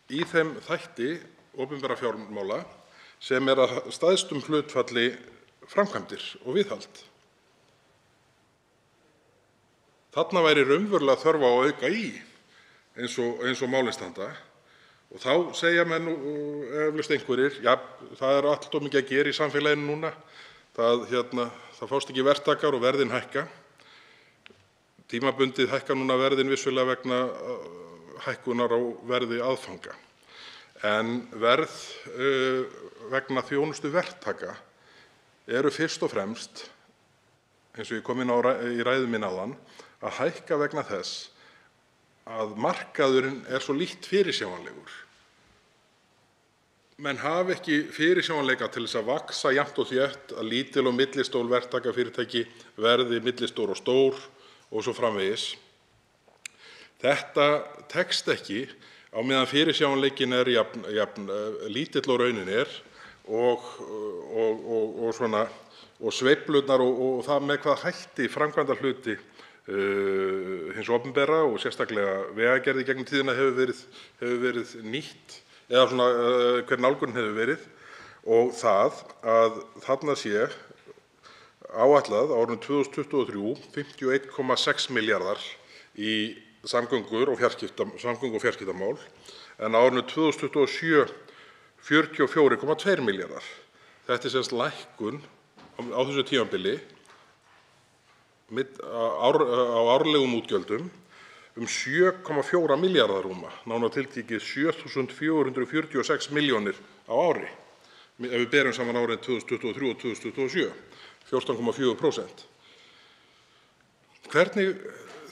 í þeim þætti opinberra fjármála sem er að stærstum hlutfalli framkvæmdir og viðhald. Þarna væri raunverulega þörf á að auka í eins og málin standa, og þá segja menn eflaust einhverjir, ja, það er allt of mikið að gera í samfélaginu núna, það fást ekki verktakar og verðin hækka. Tímabundið hækka núna verðin vissulega vegna hækkunar á verði aðfanga, en verð vegna þjónustu verktaka eru fyrst og fremst, eins og ég kom inn á í ræðu minni áðan, að hækka vegna þess að markaðurinn er svo lítt fyrirsjáanlegur. Menn hafa ekki fyrirsjáanleika til þess að vaxa jafnt og þétt, að lítil og millistór verktakafyrirtæki verði millistór og stór og svo framvegis. Þetta tekst ekki á meðan fyrirsjáanleikin er jafn lítill og raunin er og sveiflurnar og það með hvað hætti framkvæmdahluti hins opinbera og sérstaklega vegagerð í gegnum tíðina hefur verið nýtt, eða svona hver nálgunin hefur verið, og það að þarna sé áætlað á árinu 2023 51,6 milljarðar í samgöngur og fjarskiptamál, en á árinu 2027 44,2 milljarðar. Þetta sem sagt lækkun á þessu tímabili á árlegum útgjöldum 7,4 milljarða rúma, nánar tiltekið 7.446 milljónir á ári, ef við berum saman árin 2023 og 2027, 14,4%. Hvernig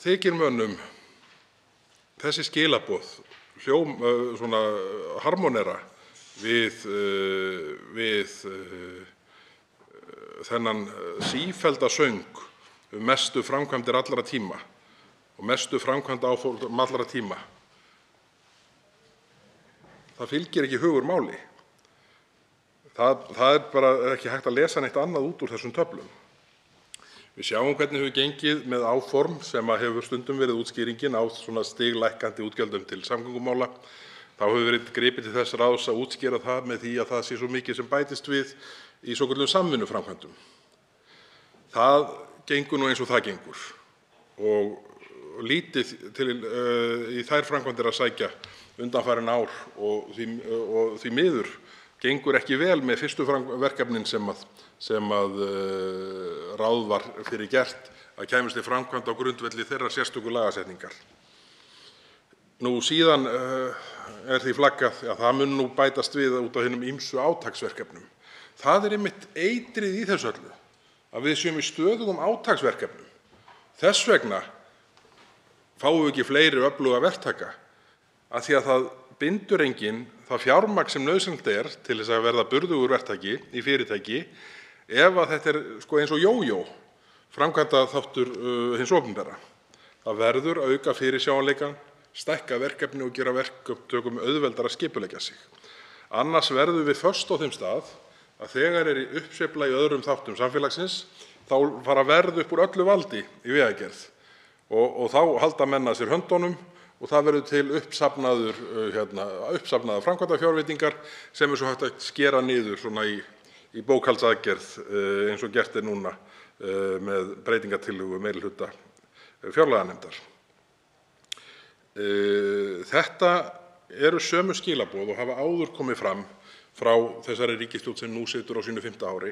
þykir mönnum þessi skilaboð svona harmonera við þennan sífellda söng mestu framkvæmdir allra tíma og mestu framkvæmdaáform allra tíma? Það fylgir ekki hugur máli. Það bara ekki hægt að lesa neitt annað út úr þessum töflum. Við sjáum hvernig hefur gengið með áform sem hefur stundum verið útskýringin á svona stiglækkandi útgjöldum til samgöngumála. Þá hefur verið gripið til þess ráðs að útskýra það með því að það sé svo mikið sem bætist við í svokölluðum samvinnuframkvæmdum. Það gengur nú eins og það gengur og lítið í þær framkvæmdir að sækja undanfarin ár og því miður gengur ekki vel með fyrstu verkefnin sem ráð var fyrir gert að kæmist til framkvæmd á grundvelli þeirrar sérstöku lagasetningar. Nú síðan því flaggað að það mun nú bætast við út af hinum ýmsu átaksverkefnum. Það einmitt eitrið í þessu öllu, að við séum í stöðugum átaksverkefnum. Þess vegna fáum við ekki fleiri öfluga verktaka, af því að það bindur enginn það fjármagn sem nauðsynlegt til þess að verða burðugur verktaki í fyrirtæki ef að þetta eins og jójó, framkvæmdaþáttur hins opinbera. Það verður að auka fyrirsjáanleikann, stækka verkefni og gera verktökum auðveldara að skipuleggja sig. Annars verðum við föst á þeim stað að þegar í uppsveifla í öðrum þáttum samfélagsins, þá fara verð upp úr öllu valdi í vegagerð og þá halda menn að sér höndunum og það verður til uppsafnaðar framkvæmdafjárveitingar sem svo hægt að skera niður svona í bókhaldsaðgerð eins og gert núna með breytingartillögu meirihluta fjárlaganefndar. Þetta eru sömu skilaboð og hafa áður komið fram frá þessari ríkisstjórn sem nú situr á sínu 5. ári.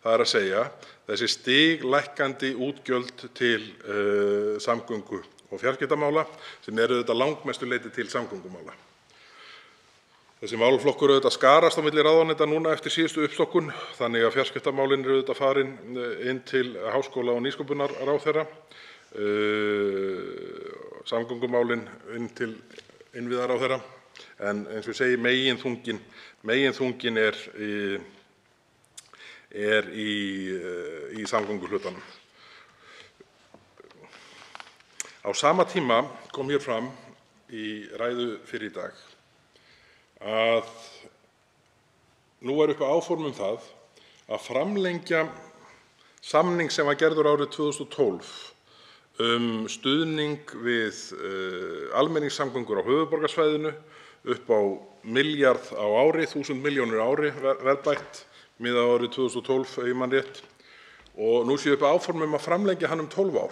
Það er að segja, þessi stiglækkandi útgjöld til samgöngu- og fjarskiptamála sem eru auðvitað langmestu leyti til samgöngumála. Þessi málaflokkur auðvitað skarast á milli ráðuneyta núna eftir síðustu uppstokkun, þannig að fjarskiptamálin eru auðvitað farin inn til háskóla- og nýsköpunarráðherra, samgöngumálin inn til innviðaráðherra, en eins og ég segi, meginþungin er í samgönguhlutanum. Á sama tíma kom hér fram í ræðu fyrr í dag að nú uppi áform það að framlengja samning sem var gerður árið 2012 stuðning við almenningssamgöngur á höfuðborgarsvæðinu upp á milljarð á ári, 1.000 milljónir á ári verðbætt miðað árið 2012 ef ég man rétt, og nú séu uppi áform að framlengja hann 12 ár.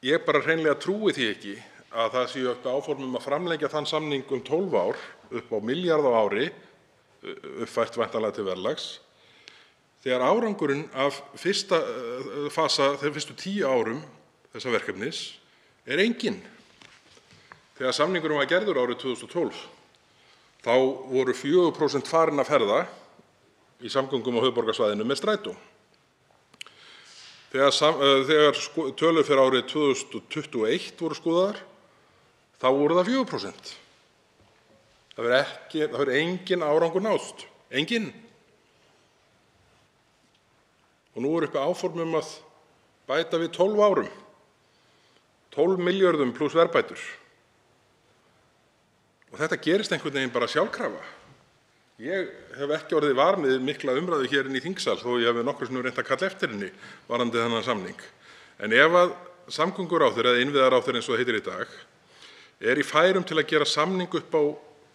Ég bara hreinlega trúi því ekki að það séu uppi áform að framlengja þann samning 12 ár upp á milljarð á ári, uppfært væntanlega til verðlags, þegar árangurinn af fyrsta fasa, þeim fyrstu 10 árum þessa verkefnis enginn. Þegar samningurinn var gerður árið 2012, þá voru 4% farin að ferða í samgöngum á höfuðborgarsvæðinu með strætó. Þegar tölur fyrir árið 2021 voru skoðaðar, þá voru það 4%. Það hefur enginn árangur náðst, enginn. Og nú uppi áform að bæta við 12 árum, 12 milljörðum pluss verðbætur. Og þetta gerist einhvern veginn bara sjálfkrafa. Ég hef ekki orðið var með mikla umræðu hér inn í þingsal þó ég hef nokkru sinnum reynt að kalla eftir henni varðandi þennan samning. En ef að samgönguráðherra eða innviðaráðherra eins og það heitir í dag í færum til að gera samning upp á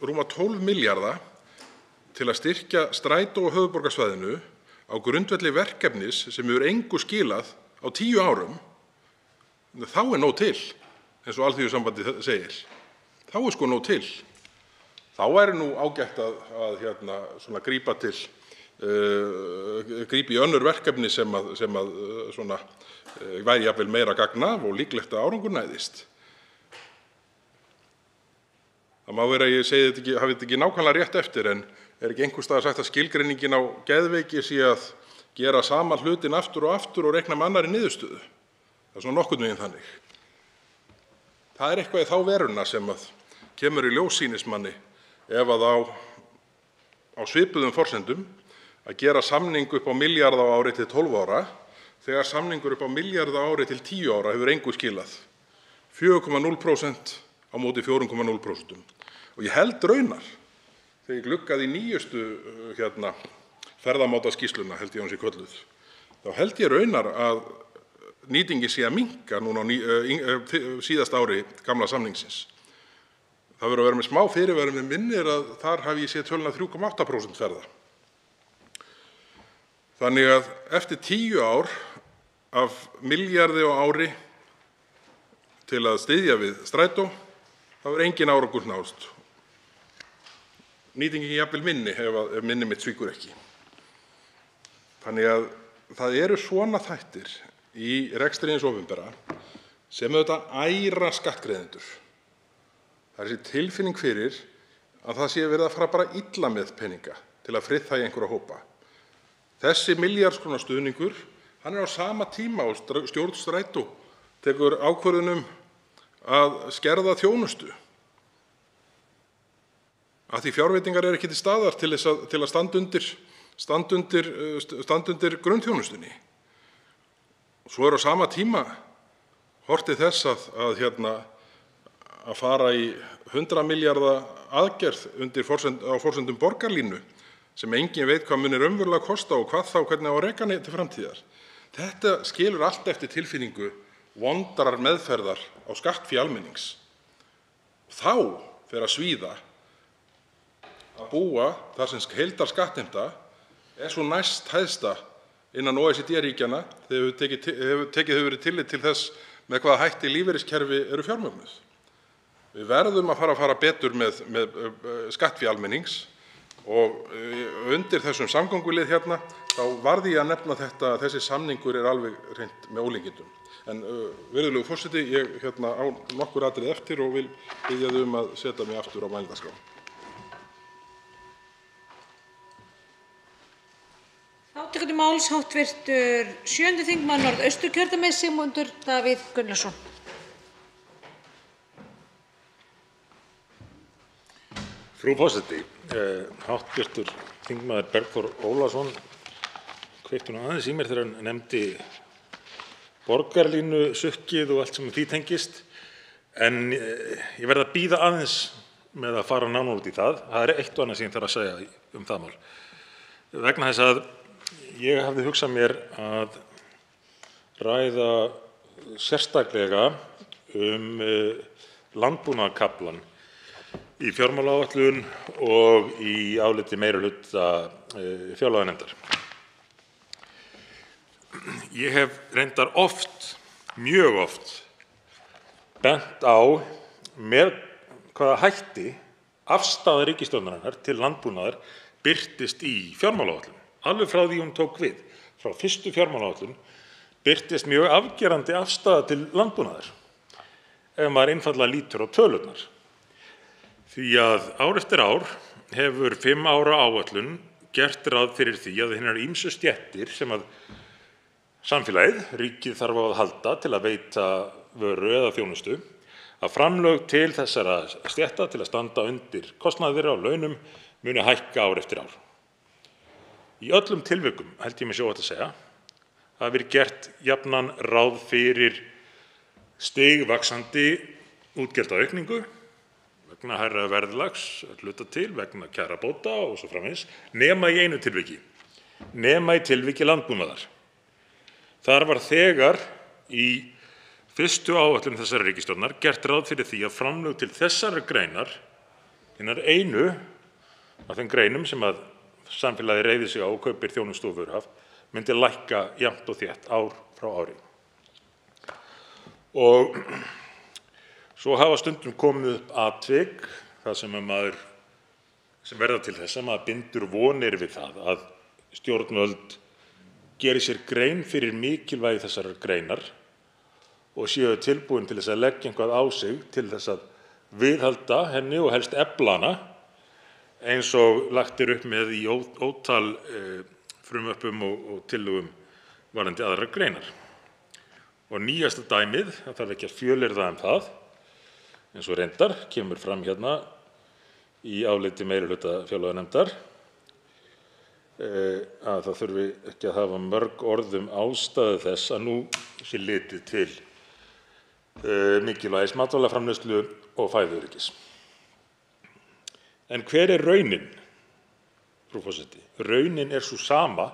rúma 12 milljarða til að styrkja strætó á höfuðborgarsvæðinu á grundvelli verkefnis sem hefur engu skilað á 10 árum, þá nóg til, eins og Alþýðusambandið segir. Þá sko nóg til. Þá væri nú ágætt að grípa í önnur verkefni sem væri jafnvel meira gagn af og líklegt að árangur næðist. Það má vera að ég hafi þetta ekki nákvæmlega rétt eftir, en er ekki einhvers staðar sagt að skilgreiningin á geðveiki sé að gera sama hlutin aftur og reikna með annarri niðurstöðu? Það er svona nokkurn veginn þannig. Það er eitthvað í þá veruna sem kemur í ljós sýnist manni ef að á svipuðum forsendum að gera samning upp á milljarð á ári til 12 ára þegar samningur upp á milljarð á ári til 10 ára hefur engu skilað. 4,0% á móti 4,0%. Og ég held raunar, þegar ég gluggaði í nýjustu ferðamátaskýrsluna, held ég hún sé kölluð, þá held ég raunar að nýtingin sé að minnka núna á síðasta ári gamla samningsins. Það verður að vera með smá fyrirvara, með minnir að þar hafi ég séð töluna 3,8% ferða. Þannig að eftir 10 ár af milljarði á ári til að styðja við strætó, þá er engin árangur náðst. Nýtingin jafnvel minni ef minni mitt svíkur ekki. Þannig að það eru svona þættir í rekstri hins opinbera sem auðvitað æra skattgreiðendur. Það er þessi tilfinning fyrir að það sé verið að fara bara illa með peninga til að friðþægja einhverja hópa. Þessi milljarðskróna stuðningur, hann er á sama tíma og stjórn Strætó tekur ákvörðun að skerða þjónustu. Af því fjárveitingar ekki til staðar til að standa undir grunnþjónustunni. Svo á sama tíma horft til þess að fara í 100 milljarða aðgerð á forsendum borgarlínu sem enginn veit hvað muni raunverulega kosta og hvað þá hvernig á að reka til framtíðar. Þetta skilur allt eftir tilfinningu vondrar meðferðar á skattfé almennings. Þá fer að svíða að búa þar sem heildarskattheimta er svo næst hæsta innan OECD-ríkjanna þegar tekið hefur verið tillit til þess með hvaða hætti lífeyriskerfi eru fjármögnuð. Við verðum að fara betur með skattfé almennings og undir þessum samgöngulið þá varð ég að nefna þetta að þessi samningur er alveg hreint með ólíkindum. En virðulegur forseti, ég á nokkur atriði eftir og vil biðja þig að setja mig aftur á mælendaskrá. Þá tekur til máls hv. 7. þingmaður Norðausturkjördæmis, Sigmundur Davíð Gunnlaugsson. Frú forseti, hv. þingmaður Bergþór Ólason kveikti aðeins í mér þegar hann nefndi borgarlínu sukkið og allt sem því tengist, en ég verð að bíða aðeins með að fara nánar út í það. Það er eitt og annað sem ég þarf að segja það mál. Vegna þess að ég hafði hugsað mér að ræða sérstaklega landbúnaðarkaflann í fjármálaáætlun og í áliti meirihluta fjárlaganefndar. Ég hef reyndar mjög oft, bent á með hvaða hætti afstaða ríkisstjórnarinnar til landbúnaðar birtist í fjármálaáætlun. Alveg frá því hún tók við, frá fyrstu fjármálaáætlun, birtist mjög afgerandi afstaða til landbúnaðar ef maður einfaldlega lítur á tölurnar. Því að ár eftir ár hefur 5 ára áætlun gert ráð fyrir því að hinar ýmsu stéttir sem að samfélagið, ríkið þarf á að halda til að veita vöru eða þjónustu, að framlög til þessara stétta til að standa undir kostnaði þeirra á launum muni hækka ár eftir ár. Í öllum tilvikum, held ég mig sjá að segja, hafi verið gert jafnan ráð fyrir stigvaxandi útgjaldaaukningu vegna hærra verðlags, að hluta til vegna kjarabóta og svo framvegis, nema í einu tilviki, nema í tilviki landbúnaðar. Þar var þegar í fyrstu áætlun þessarar ríkisstjórnar gert ráð fyrir því að framlög til þessarar greinar, hinnar einu af þeim greinum sem að samfélagið reiðir sig á og kaupir þjónustu og vöruhaf, myndi lækka jafnt og þétt ár frá ári. Og svo hafa stundum komið upp atvik þar sem verða til þess að maður bindur vonir við það að stjórnvöld geri sér grein fyrir mikilvægi þessarar greinar og séu tilbúin til þess að leggja eitthvað á sig til þess að viðhalda henni og helst efla hana, eins og lagt upp með í ótal frumvörpum og tillögum varðandi aðrar greinar. Og nýjasta dæmið, það þarf ekki að fjölyrða það, eins og reyndar kemur fram hérna í áliti meirihluta fjárlaganefndar, að það þurfi ekki að hafa mörg orð ástæðu þess að nú sé litið til mikilvægis matvælaframleiðslu og fæðuöryggis. En hver er raunin, frú forseti? Raunin er sú sama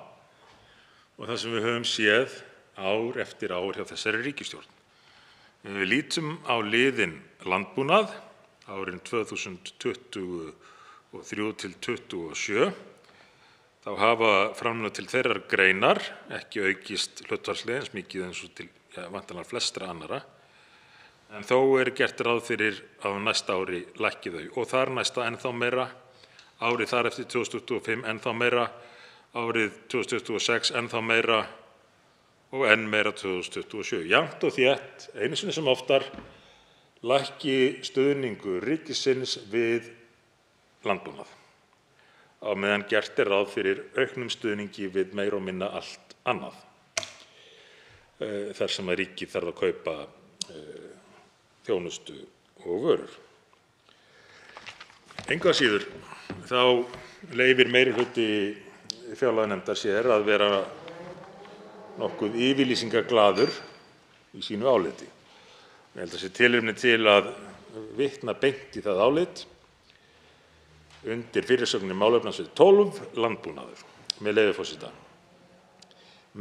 og það sem við höfum séð ár eftir ár hjá þessari ríkisstjórn. Ef við lítum á liðinn landbúnað árin 2023 til 2027, þá hafa framlög til þeirrar greinar ekki aukist hlutfallslega eins mikið eins og til væntanlega flestra annarra, en þó er gert ráð fyrir að á næsta ári lækki þau og þar næsta ennþá meira, árið þar eftir 2025 ennþá meira, árið 2026 ennþá meira og enn meira 2027. Jafnt og þétt, einu sinni sem oftar, lækki stuðningur ríkisins við landbúnað, á meðan gert er ráð fyrir auknum stuðningi við meira og minna allt annað, þar sem að ríkið þarf að kaupa þjónustu og vörur. Engu að síður þá leyfir meirihluti fjárlaganefndar sér að vera nokkuð yfirlýsingaglaður í sínu áliti. Ég held að sé tilefni til að vitna beint í það álit undir fyrirsögninni málefnasvið 12, landbúnaður, með leyfi forseta.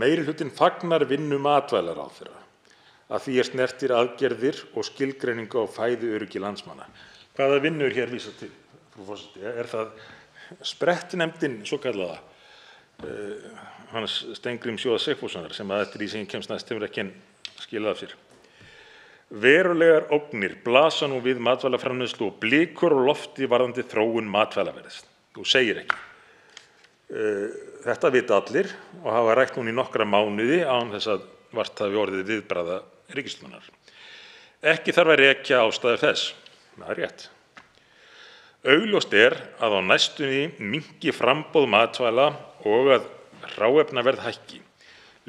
Meirihlutinn fagnar vinnu matvælaráðherra að því snertir aðgerðir og skilgreiningu á fæðuöryggi landsmanna. Hvaða vinnu er hér vísað til, frú forseti? Er það sprettinefndin svokallaða Hans Steingríms J. Sigfússonar sem að eftir því sem ég kemst næst hefur ekki skilað af sér? Verulegar ógnir blasa nú við matvælaframleiðslu og blikur á lofti varðandi þróun matvælaverðs. Þú segir ekki. Þetta vita allir og hafa rætt núna í nokkra mánuði án þess að vart hafi orðið viðbragða ríkisstjórnar. Ekki þarf að rekja ástæður þess. Það er rétt. Augljóst er að á næstunni minnki framboð matvæla og að hráefnaverð hækki.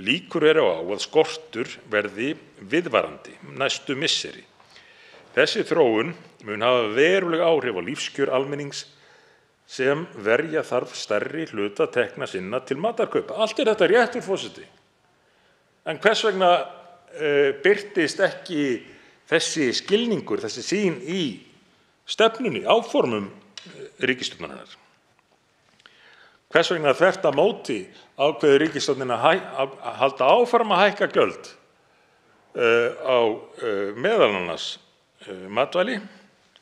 Líkur eru á að skortur verði viðvarandi næstu misseri. Þessi þróun mun hafa veruleg áhrif á lífskjör almennings sem verja þarf stærri hluta tekna sinna til matarkaupa. Allt er þetta rétt, frú forseti. En hvers vegna birtist ekki þessi skilningur, þessi sýn í stefnunni, áformum ríkisstjórnarinnar? Hvers vegna þvert á móti ákveður ríkisstjórnin að halda áfram að hækka gjöld á meðal annars matvæli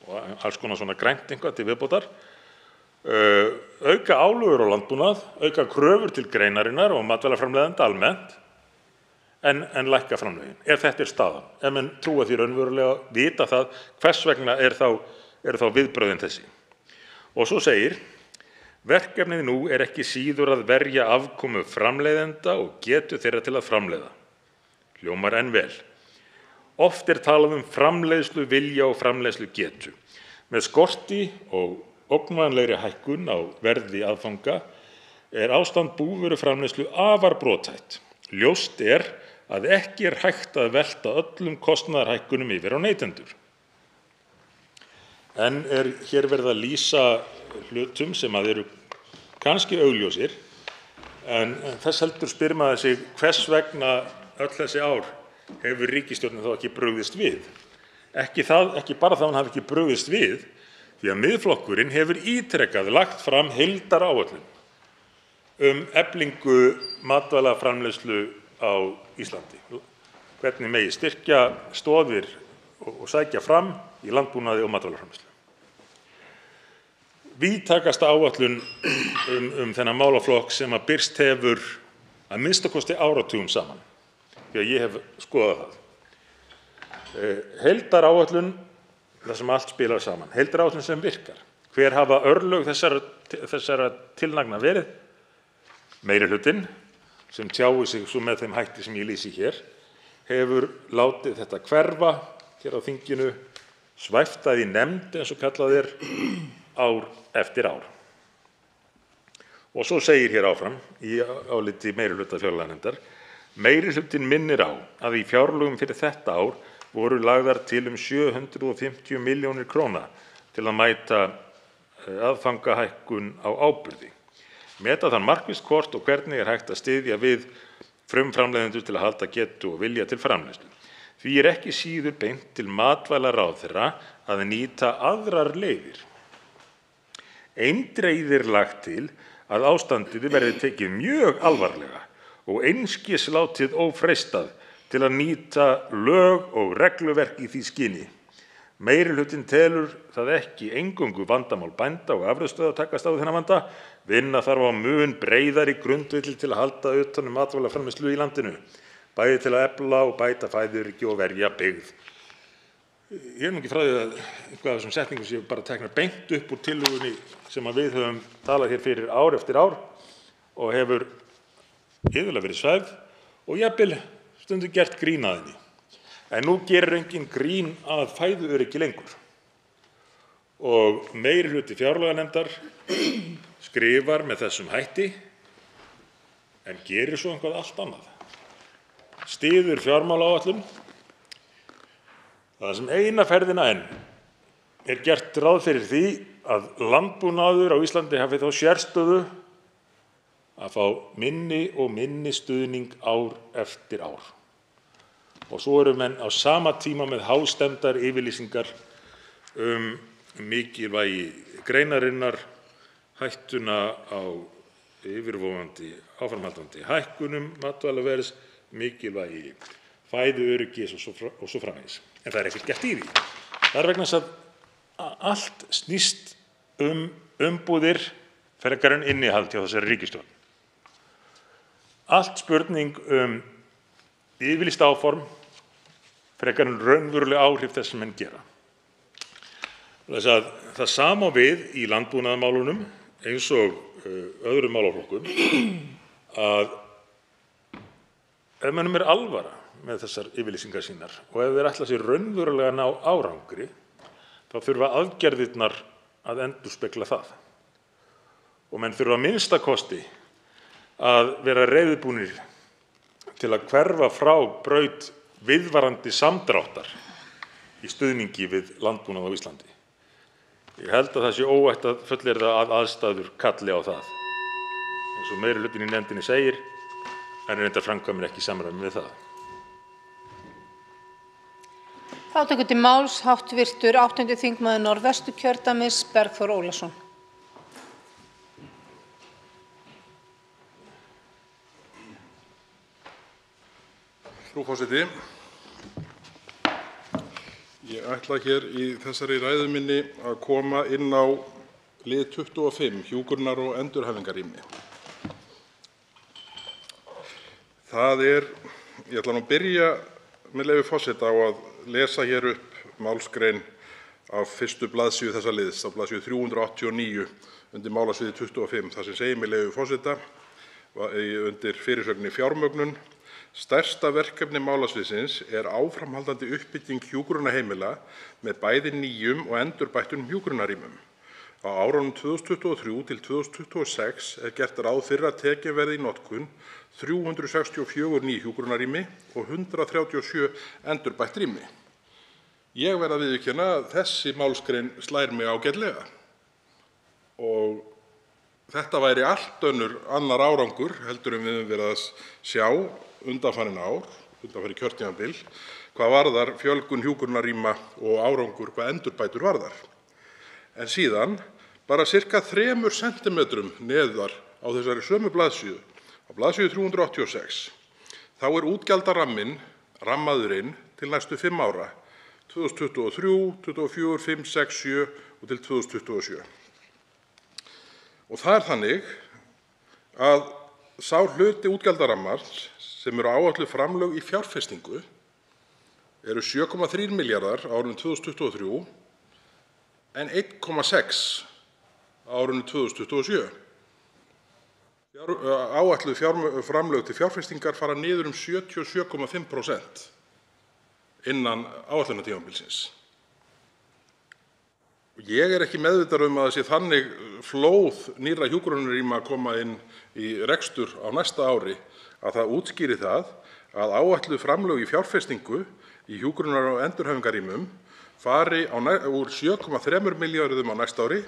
og alls konar svona grænt eitthvað til viðbótar, auka álögur á landbúnað, auka kröfur til greinarinnar og matvælaframleiðenda almennt, en lækka framlögin. Ef þetta staðan, ef menn trúa því raunverulega, vita það, hvers vegna eru þá viðbrögðin þessi? Og svo segir: verkefnið nú er ekki síður að verja afkomu framleiðenda og getu þeirra til að framleiða. Hljómar enn vel. Oft er talað framleiðslu vilja og framleiðslu getu. Með skorti og ógnvænlegri hækkun á verði aðfanga er ástand búvöruframleiðslu afar brothætt. Ljóst er að ekki er hægt að velta öllum kostnaðarhækkunum yfir á neytendur. En er hér verið að lýsa hlutum sem eru kannski augljósir, en þess heldur spyr maður sig hvers vegna öll þessi ár hefur ríkisstjórnin þá ekki brugðist við. Ekki bara það hún hafi ekki brugðist við, því að Miðflokkurinn hefur ítrekað lagt fram heildaráætlun eflingu matvælaframleiðslu á Íslandi. Hvernig megi styrkja stoðir og sækja fram í landbúnaði og matvælaframleiðslu. Víðtækasta áætlun þennan málaflokk sem að birst hefur að minnsta kosti áratugum saman, því að ég hef skoðað það. Heildaráætlun þar sem allt spilar saman, heildaráætlun sem virkar. Hver hafa örlög þessara tilnagna verið? Meirihlutinn, sem tjáir sig svo með þeim hætti sem ég lýsi hér, hefur látið þetta hverfa hér á þinginu, svæftað í nefnd eins og kallað er, ár eftir ár. Og svo segir hér áfram í áliti meirihluta fjárlaganefndar: meirihlutinn minnir á að í fjárlögum fyrir þetta ár voru lagðar til 750 milljónir króna til að mæta aðfangahækkun á áburði. Meta þann markvisst hvort og hvernig hægt að styðja við frumframleiðendur til að halda getu og vilja til framleiðslu. Því ekki síður beint til matvælaráðherra að nýta aðrar leiðir. Eindregið lagt til að ástandið verði tekið mjög alvarlega og einskis látið ófreistað til að nýta lög og regluverk í því skyni. Meirihlutinn telur það ekki eingöngu vandamál bænda og afurðastöðva að takast á við þennan vanda. Vinna þarf á mun breiðari grundvelli til að halda utan um matvælaframleiðslu í landinu, bæði til að efla og bæta fæðuöryggi og verja byggð. Ég nú ekki frá því að eitthvað af þessum setningum séu bara teknar beint upp úr tillögunni sem við höfum talað hér fyrir ár eftir ár og hefur iðulega verið svæfð og jafnvel stundum gert grín að henni. En nú gerir enginn grín að fæðuöryggi lengur. Og meirihluti fjárlaganefndar skrifar með þessum hætti en gerir svo eitthvað allt annað. Styður fjármálaáætlun það sem eina ferðina enn gert ráð fyrir því að landbúnaður á Íslandi hafi þá sérstöðu að fá minni og minni stuðning ár eftir ár. Og svo eru menn á sama tíma með hástemmdar yfirlýsingar mikilvægi greinarinnar, hættuna á yfirvofandi áframhaldandi hækkunum matvælaverðs, mikilvægi fæðuöryggis og svo framvegis. En það ekkert gert í því. Það vegna þess að allt snýst umbúðir frekar en innihald hjá þessari ríkisstjórn. Allt spurning yfirlýst áform frekar en raunveruleg áhrif þess sem menn gera. Þess að það sama við í landbúnaðarmálunum eins og öðrum málaflokkum að ef mönnum alvara með þessar yfirlýsingar sínar og ef þeir ætla sér raunverulega að ná árangri þá þurfa aðgerðirnar að endurspegla það. Og menn þurfa að minnsta kosti að vera reiðubúnir til að hverfa frá braut viðvarandi samdráttar í stuðningi við landbúnað á Íslandi. Ég held að það sé óætt að fullyrða að aðstæður kalli á það. Eins og meirihlutinn í nefndinni segir, en reyndar framkvæmir ekki í samræmi við það. Þá tekur til máls hv. 8. þingmaður Norðvesturkjördæmis, Bergþór Ólason. Frú forseti, ég ætla hér í þessari ræðu minni að koma inn á lið 25, hjúkrunar- og endurhæfingarrými. Ég ætla nú að byrja með leyfi forseta á að lesa hér upp málsgrein af fyrstu blaðsíðu þessa liðs, á blaðsíðu 389 undir málasviði 25, þar sem segir með leyfi forseta undir fyrirsögninni fjármögnun: stærsta verkefni málasviðsins áframhaldandi uppbygging hjúkrunarheimila með bæði nýjum og endurbættum hjúkrunarrýmum. Á árunum 2023 til 2026 gert ráð fyrir að tekin verði í notkun 364 ný hjúkrunarrými og 137 endurbætt rými. Ég verð að viðurkenna að þessi málsgrein slær mig ágætlega og þetta væri allt annar árangur heldur en við höfum verið að sjá undanfarin ár, undanfarið kjörtímabil, hvað varðar fjölgun hjúkrunarrýma og árangur hvað endurbætur varðar. En síðan, bara sirka 3 sentimetrum neðar á þessari sömu blaðsíðu, á blaðsíðu 386, þá útgjaldaramminn rammaður inn til næstu 5 ára, 2023, 2024, 5, 6, 7 og til 2027. Og það þannig að sá hluti útgjaldarammans sem áætluð framlög í fjárfestingu eru 7,3 milljarðar á árinu 2023 en 1,6 á árinu 2027. Áætluð framlög til fjárfestingar fara niður 77,5% innan áætlunartímabilsins. Ég er ekki meðvitaður að það sé þannig flóð nýrra hjúkrunarrýma að koma inn í rekstur á næsta ári að það útskýri það að áætluð framlög í fjárfestingu í hjúkrunar- og endurhæfingarrýmum fari úr 7,3 milljörðum á næsta ári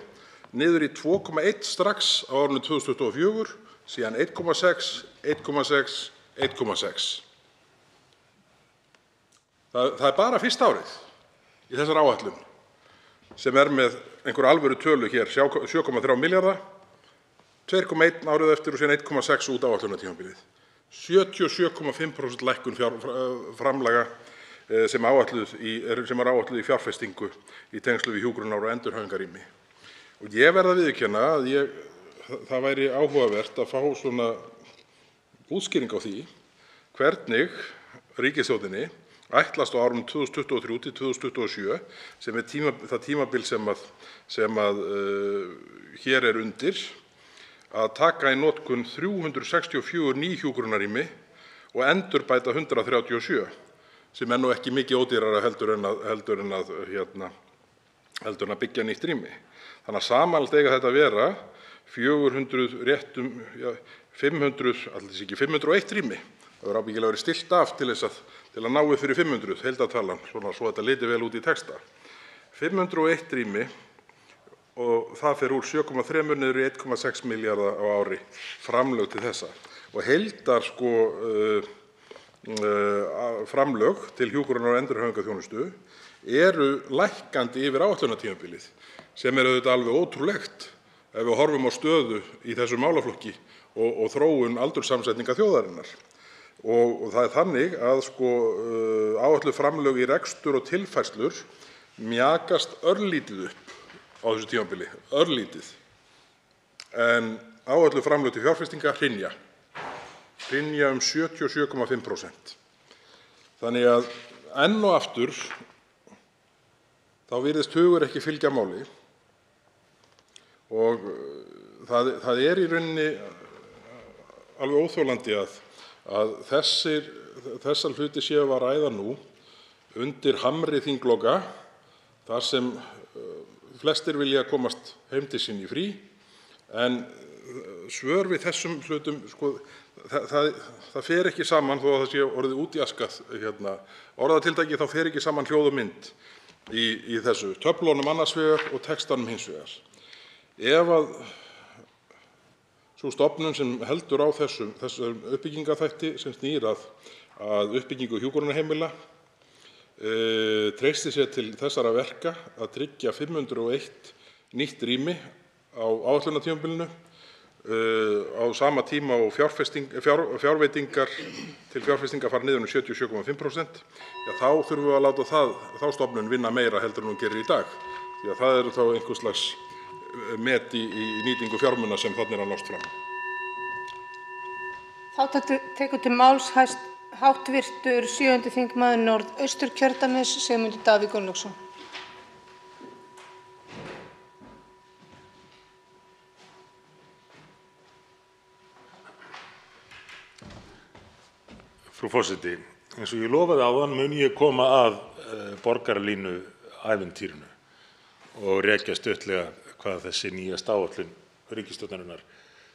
niður í 2,1 strax á árinu 2024, síðan 1,6, 1,6, 1,6. Það er bara fyrsta árið í þessari áætlun sem með einhver alvöru tölu hér, 7,3 milljarða, 2,1 árið eftir og síðan 1,6 út áætlunartímabilið. 77,5% lækkun framlaga sem er áætluð í fjárfestingu í tengslum við hjúkrunar- og endurhæfingarrými. Og ég verð að viðurkenna að það væri áhugavert að fá svona útskýring á því hvernig ríkisstjórninni ætlast á árunum 2023 til 2027, sem það tímabil sem hér er undir, að taka í notkun 364 ný hjúkrunarrými og endurbæta 137, sem nú ekki mikið ódýrara heldur en að byggja nýtt rými. Þannig að samanlagt eiga þetta að vera 400 réttum, 500, alls ekki 501 rými. Það verður ábyggilega verið stillt af til að ná upp fyrir 500, heildartalan, svo þetta liti vel út í texta. 501 rými og það fer úr 7,3 niður í 1,6 milljarða á ári framlög til þessa. Og heildar framlög til hjúkrunar- og endurhæfingarþjónustu eru lækkandi yfir áætlunartímabilið, sem auðvitað alveg ótrúlegt ef við horfum á stöðu í þessum málaflokki og þróun aldurssamsetningar þjóðarinnar. Og það er þannig að áætluð framlög í rekstur og tilfærslur mjakast örlítið upp á þessu tímabili, örlítið. En áætluð framlög til fjárfestinga hrynja 77,5%. Þannig að enn og aftur þá virðist hugur ekki fylgja máli og það er í rauninni alveg óþolandi að þessar hluti séu að ræða nú undir hamri þingloka þar sem flestir vilja komast heim til sín í frí, en svör við þessum hlutum, það fer ekki saman þó að það sé orðið útjaskað orðatiltæki, þá fer ekki saman hljóð og mynd í þessu, töflunum annars vegar og textanum hins vegar. Ef að sú stofnun sem heldur á þessum uppbyggingarþætti sem snýr að uppbyggingu hjúkrunarheimila treysti sér til þessara verka að tryggja 501 nýtt rými á áætlunartímabilinu á sama tíma og fjárveitingar til fjárfestinga fara niður 77,5%, þá þurfum við að láta þá stofnun vinna meira heldur en hún gerir í dag, því að það eru þá einhvers slags met í nýtingu fjármuna sem þarna er að nást fram. Þá tekur til máls háttvirtur 7. þingmaður Norðausturkjördæmis, Sigmundur Davíð Gunnlaugsson. Frú forseti, eins og ég lofaði áðan mun ég koma að borgarlínu ævintýrinu og rekja stuttlega hvað þessi nýjasta áætlun ríkisstjórnarinnar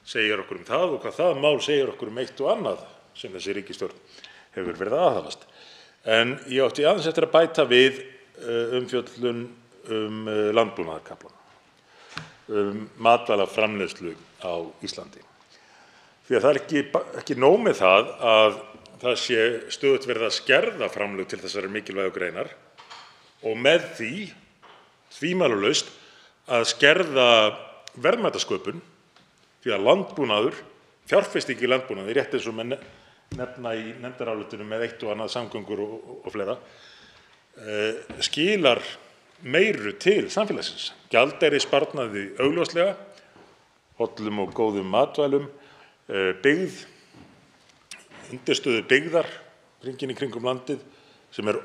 segir okkur um það og hvað það mál segir okkur um eitt og annað sem þessi ríkisstjórn hefur verið að aðhafast. En ég átti aðeins eftir að bæta við umfjöllun landbúnaðarkaflann, matvælaframleiðslu á Íslandi. Því að það er ekki nóg með það að það sé stöðugt verið að skerða framlög til þessara mikilvægu greinar og með því þvímælalaust að skerða verðmætasköpun, því að landbúnaður, fjárfesting í landbúnaði, rétt eins og menn nefna í nefndarálitinu með eitt og annað samgöngur og fleira, skilar meiru til samfélagsins. Gjaldeyrisparnaði augljóslega, hollum og góðum matvælum, byggð, undirstöðu byggðar hringinn í kringum landið sem er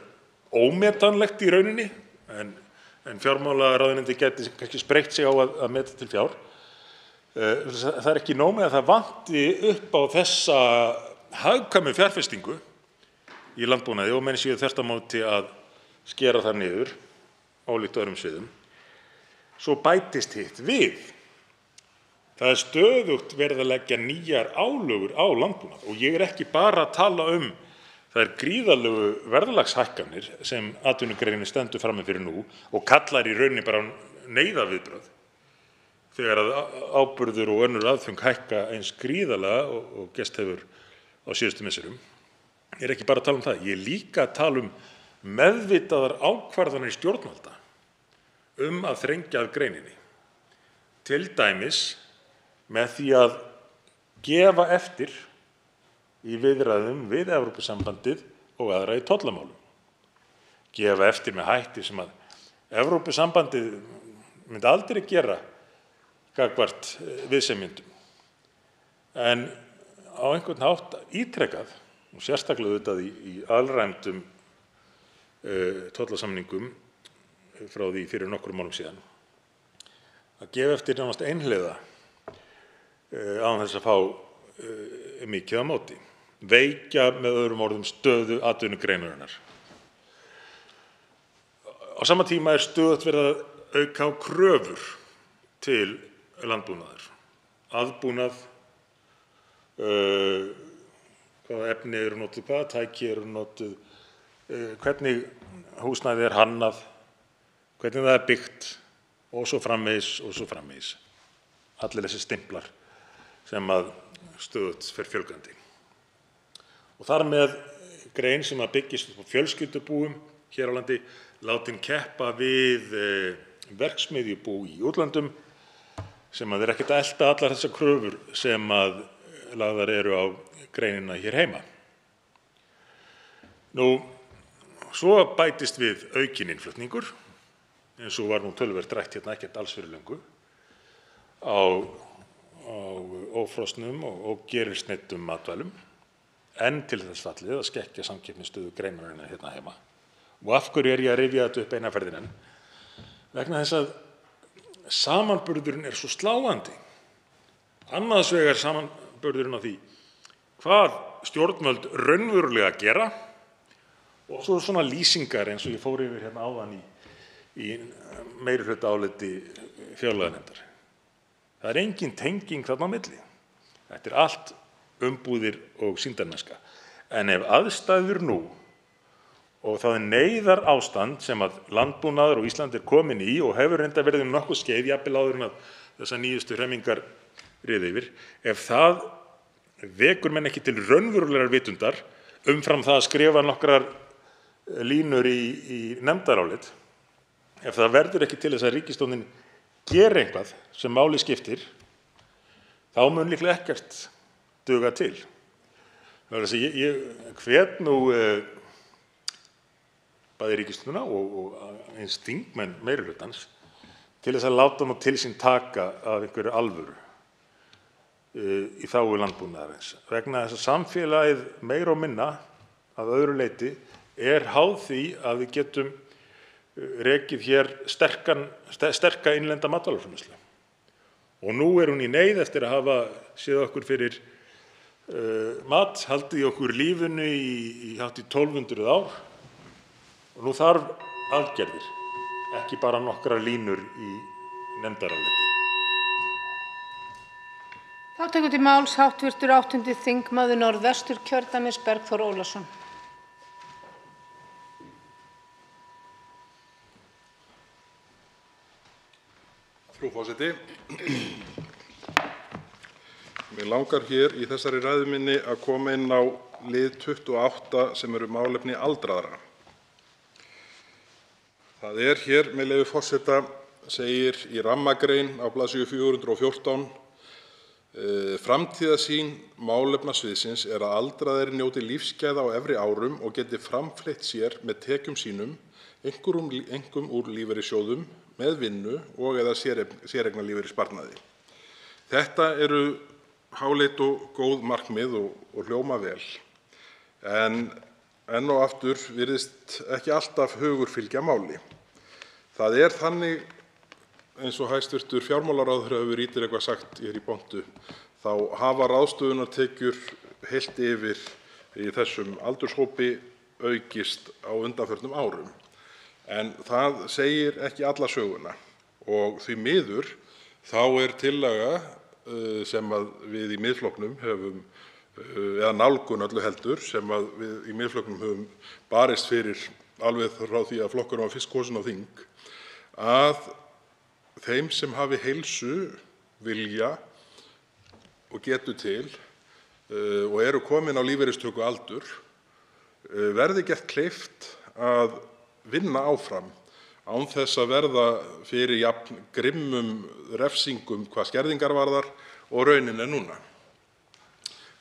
ómetanlegt í rauninni, en fjármálaráðuneytið gæti kannski spreytt sig á að meta til fjár. Það er ekki nóg með að það vanti upp á þessa hagkvæmu fjárfestingu í landbúnaði og menn séu þvert á móti að skera þar niður, ólíkt öðrum sviðum. Svo bætist hitt við. Það er stöðugt verið að leggja nýjar álögur á landbúnað og ég er ekki bara að tala þær gríðarlegu verðlagshækkanir sem atvinnugreinin stendur frammi fyrir nú og kallar í rauninni bara neyðarviðbrögð þegar að áburður og önnur aðföng hækka eins gríðarlega og gerst hefur á síðustu misserum. Ég er ekki bara að tala um það, ég er líka að tala um meðvitaðar ákvarðanir stjórnvalda að þrengja að greininni. Til dæmis með því að gefa eftir í viðræðum við Evrópusambandið og aðra í tollamálum. Gefa eftir með hætti sem að Evrópusambandið myndi aldrei gera gagnvart viðsemjendum. En á einhvern hátt ítrekað, og sérstaklega auðvitað í alræmdum tollasamningum frá því fyrir nokkrum árum síðan, að gefa eftir nánast einhliða án þess að fá mikið á móti. Veikja með öðrum orðum stöðu atvinnugreinarinnar. Á sama tíma er stöðugt verið að auka á kröfur til landbúnaðar, aðbúnað, hvaða efni eru notuð, hvaða tæki eru notuð, hvernig húsnæði er hannað, hvernig það er byggt og svo framvegis. Allir þessi stimplar sem að stöðugt fer fjölgandi. Og þar með grein sem að byggist upp á fjölskyldubúum hér á landi látin keppa við verksmiðjubú í útlöndum sem að er ekkert að elta allar þessar kröfur sem að lagðar eru á greinina hér heima. Svo bætist við aukinn innflutningur, eins og var nú töluvert rætt hérna ekkert alls fyrir löngu, á ófrosnum og gerilsneyddum matvælum, en til þess fallið að skekkja samkeppnisstöðu greinarinnar hérna heima. Og af hverju er ég að rifja þetta upp eina ferðina enn? Vegna þess að samanburðurinn er svo sláandi. Annars vegar samanburðurinn á því hvað stjórnvöld raunverulega gera og svo svona lýsingar eins og ég fór yfir hérna áðan í meirihlutaáliti fjárlaganefndar. Það er engin tenging þarna á milli. Þetta er allt umbúðir og sýndarmennska. En ef aðstæður nú og það er neyðarástand sem að landbúnaður á Íslandi er komin í og hefur reyndar verið nokkuð skeið, jafnvel áður en að þessar nýjustu hremmingar riðu yfir, ef það vekur menn ekki til raunverulegrar vitundar umfram það að skrifa nokkrar línur í nefndarálit, ef það verður ekki til þess að ríkisstjórnin geri eitthvað sem máli skiptir, þá mun líklega ekkert duga til. Ég hvet nú bæði ríkisstjórnina og eins þingmenn meirihlutans til þess að láta nú til sín taka af einhverju alvöru í þágu landbúnaðarins. Vegna þess að samfélagið meira og minna að öðru leyti er háð því að við getum rekið hér sterka innlenda matvælaframleiðslu. Og nú er hún í neyð eftir að hafa séð okkur fyrir mat, haldið í okkur lífinu í hátt í 1200 ár. Og nú þarf aðgerðir, ekki bara nokkrar línur í nefndaráliti. Þá tekur til máls hv. 8. þingmaður Norðvesturkjördæmis Bergþór Ólason. Frú forseti. Mig langar hér í þessari ræðu minni að koma inn á lið 28 sem eru málefni aldraðra. Það er hér, með leyfi forseta, segir í rammagrein á blaðsíðu 414: Framtíðarsýn málefnasviðsins er að aldraðir njóti lífsgæða á efri árum og geti framfleytt sér með tekjum sínum, einkum úr lífeyrissjóðum, með vinnu og eða séreignarlífeyrissparnaði. Þetta eru háleit og góð markmið og hljóma vel. En enn og aftur virðist ekki alltaf hugur fylgja máli. Það er þannig, eins og hæstv. Fjármálaráðherra hefur ítrekað sagt hér í pontu, þá hafa ráðstöfunartekjur heilt yfir í þessum aldurshópi aukist á undanförnum árum. En það segir ekki alla söguna og því miður þá er tillaga sem við í Miðflokknum höfum, eða nálgun öllu heldur, sem við í Miðflokknum höfum barist fyrir alveg frá því að flokkurinn var fyrst kosinn á þing, að þeim sem hafi heilsu, vilja og getu til og eru komin á lífeyristökualdur verði gert kleift að vinna áfram án þess að verða fyrir jafn grimmum refsingum hvað skerðingar varðar og raunin er núna.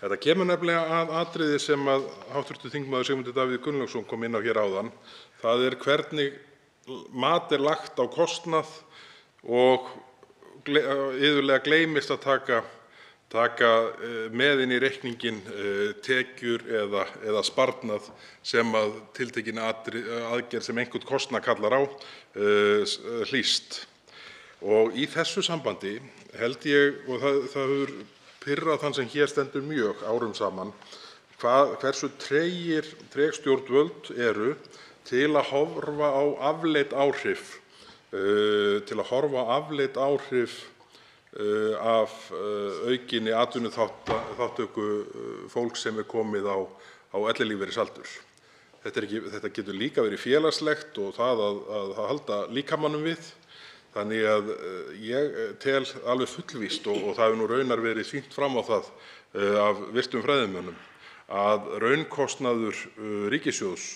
Þetta kemur nefnilega að atriði sem að hv. þingmaður Sigmundur Davíð Gunnlaugsson kom inn á hér áðan. Það er hvernig mat er lagt á kostnað og iðulega gleymist að taka með inn í reikninginn tekjur eða sparnað sem að tiltekin aðgerð sem einhvern kostnað kallar á hlýst. Og í þessu sambandi held ég, og það hefur pirrað þann sem hér stendur mjög árum saman, hversu treg stjórnvöld eru til að horfa á afleidd áhrif af aukinni atvinnuþátttöku fólks sem er komið á ellilífeyrisaldur. Þetta getur líka verið félagslegt og það að halda líkamanum við. Þannig að ég tel alveg fullvíst, og það hefur nú raunar verið sýnt fram á það af virtum fræðimönnum, að raunkostnaður ríkissjóðs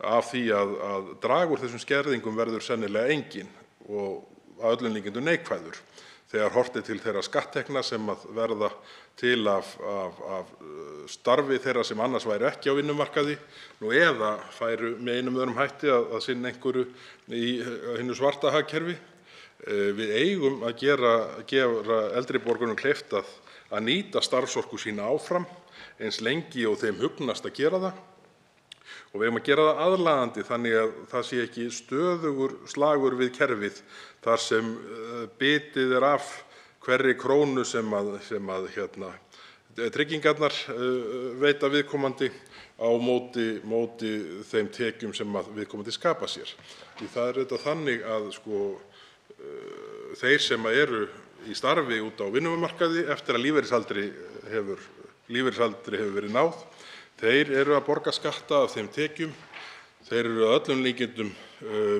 af því að draga úr þessum skerðingum verður sennilega enginn og að öllum líkindum neikvæður þegar horft er til þeirra skatttekna sem að verða til af starfi þeirra sem annars væru ekki á vinnumarkaði, nú eða færu með einum öðrum hætti að sinna einhverju í hinu svarta hagkerfi. Við eigum að gera eldri borgurum kleift að nýta starfsorku sína áfram eins lengi og þeim hugnast að gera það. Og við eigum að gera það aðlaðandi þannig að það sé ekki stöðugur slagur við kerfið þar sem bitið er af hverri krónu sem tryggingarnar veita viðkomandi á móti þeim tekjum sem viðkomandi skapa sér. Því það er auðvitað þannig að þeir sem eru í starfi út á vinnumarkaði eftir að lífeyrisaldri hefur verið náð, þeir eru að borga skatta af þeim tekjum. Þeir eru að öllum líkindum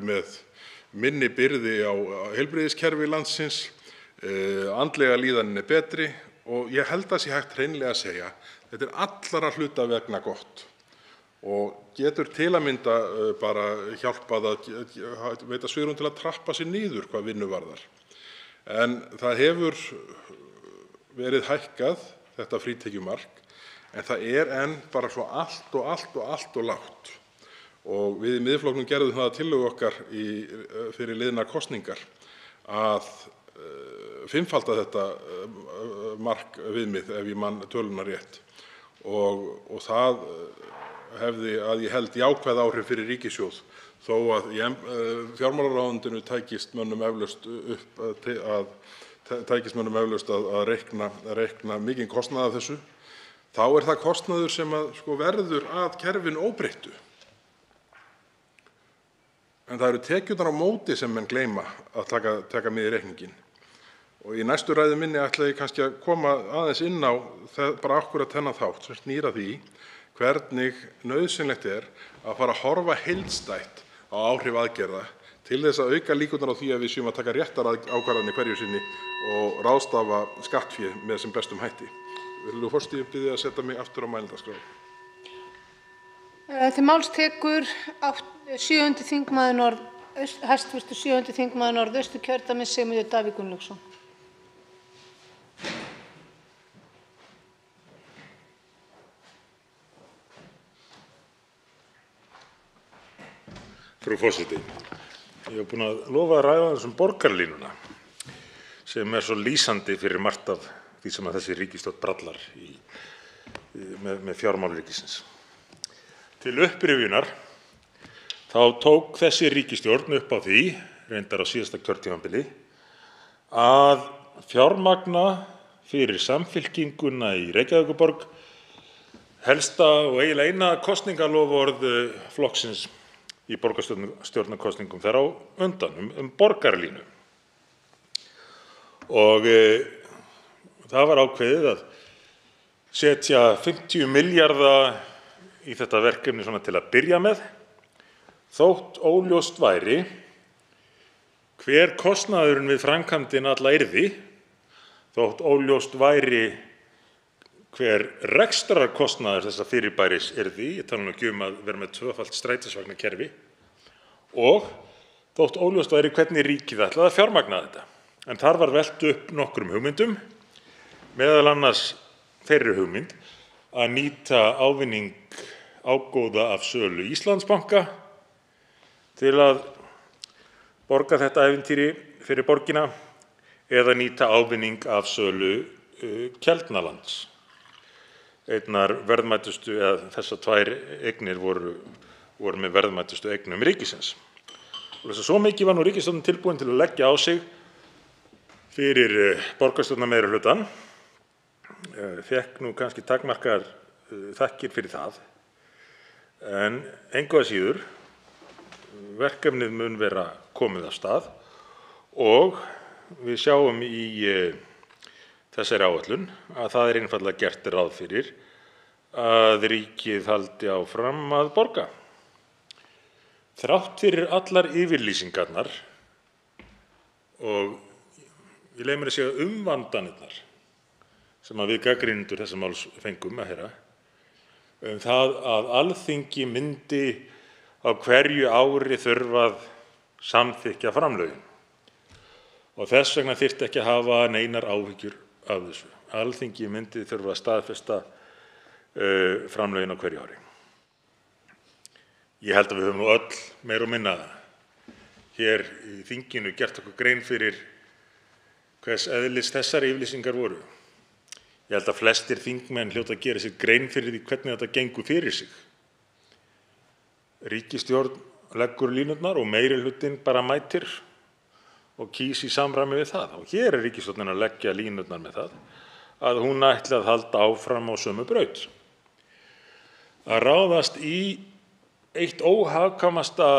með minni byrði á heilbrigðiskerfi landsins, andlega líðanin er betri og ég held að sé hægt hreinlega að segja þetta er allra hluta vegna gott og getur til að mynda bara hjálpað að veita svigrúm til að trappa sig niður hvað vinnu varðar. En það hefur verið hækkað, þetta frítekjumark, en það er enn bara svo allt og lágt. Og við í Miðflokknum gerðum það að tillögu okkar fyrir liðnar kosningar að fimmfalda þetta markviðmið ef ég man tölurnar rétt. Og það hefði að ég held jákvæð áhrif fyrir ríkissjóð þó að fjármálaráðuneytinu tækist mönnum eflaust að reikna mikinn kostnað af þessu. Þá er það kostnaður sem verður að kerfinu óbreyttu. En það eru tekjurnar á móti sem menn gleyma að taka með í reikninginn. Og í næstu ræðu minni ætla ég kannski að koma aðeins inn á bara akkúrat þennan þátt sem snýr að því hvernig nauðsynlegt er að fara að horfa heildstætt á áhrif aðgerða til þess að auka líkurnar á því að við séum að taka réttar ákvarðanir hverju sinni og ráðstafa skattfé með sem bestum hætti. Virðulegur forseti, ég bið að setja mig aftur á mælendaskrá. Til máls tekur hæstv. 7. þingmaður Norðausturkjördæmis Sigmundur Davíð Gunnlaugsson. Frú forseti, ég hef búin að lofa að ræða þessum borgarlínuna sem er svo lýsandi fyrir margt af því sem að þessi ríkisstjórn brallar með fjármál ríkisins. Til upprifjunar þá tók þessi ríkisstjórn upp á því, reyndar á síðasta kjörtímabili, að fjármagna fyrir Samfylkinguna í Reykjavíkurborg helsta og eiginlega eina kosningaloforð flokksins í borgarstjórnarkosningum þar á undan borgarlínu. Og það var ákveðið að setja 50 milljarða í þetta verkefni svona til að byrja með, þótt óljóst væri hver kostnaðurinn við framkvæmdina alla yrði, þótt óljóst væri hver rekstrarkostnaður þessa fyrirbæris yrði, ég tala nú ekki að vera með tvöfalt strætisvagnakerfi, og þótt óljóst væri hvernig ríkið ætlaði að fjármagna þetta. En þar var velt upp nokkrum hugmyndum, meðal annars þeirri hugmynd að nýta ávinning ágóða af sölu Íslandsbanka til að borga þetta ævintýri fyrir borgina eða nýta ávinning af sölu Keldnalands. Einnar verðmætustu, eða þessar tvær eignir voru með verðmætustu eignum ríkisins. Og þess að svo mikið var nú ríkisstjórnin tilbúin til að leggja á sig fyrir borgarstjórnarmeirihlutann, fékk nú kannski takmarkaðar þakkir fyrir það, en engu að síður verkefnið mun vera komið af stað og við sjáum í þessari áætlun að það er einfaldlega gert ráð fyrir að ríkið haldi áfram að borga. Þrátt fyrir allar yfirlýsingarnar og ég leyfi mér að segja umvandanirnar sem við gagnrýnendur þessa máls fengum að heyra, það að Alþingi myndi á hverju ári þurfa að samþykkja framlögin. Og þess vegna þyrfti ekki að hafa neinar áhyggjur af þessu. Alþingi myndi þurfa að staðfesta framlögin á hverju ári. Ég held að við höfum nú öll meira og minna hér í þinginu gert okkur grein fyrir hvers eðlis þessar yfirlýsingar voru. Ég held að flestir þingmenn hljóta að gera sér grein fyrir því hvernig þetta gengur fyrir sig. Ríkisstjórn leggur línurnar og meirihlutinn bara mætir og kýs í samræmi við það. Og hér er ríkisstjórnin að leggja línurnar með það að hún ætli að halda áfram á sömu braut. Að ráðast í eitt óhagkvæmasta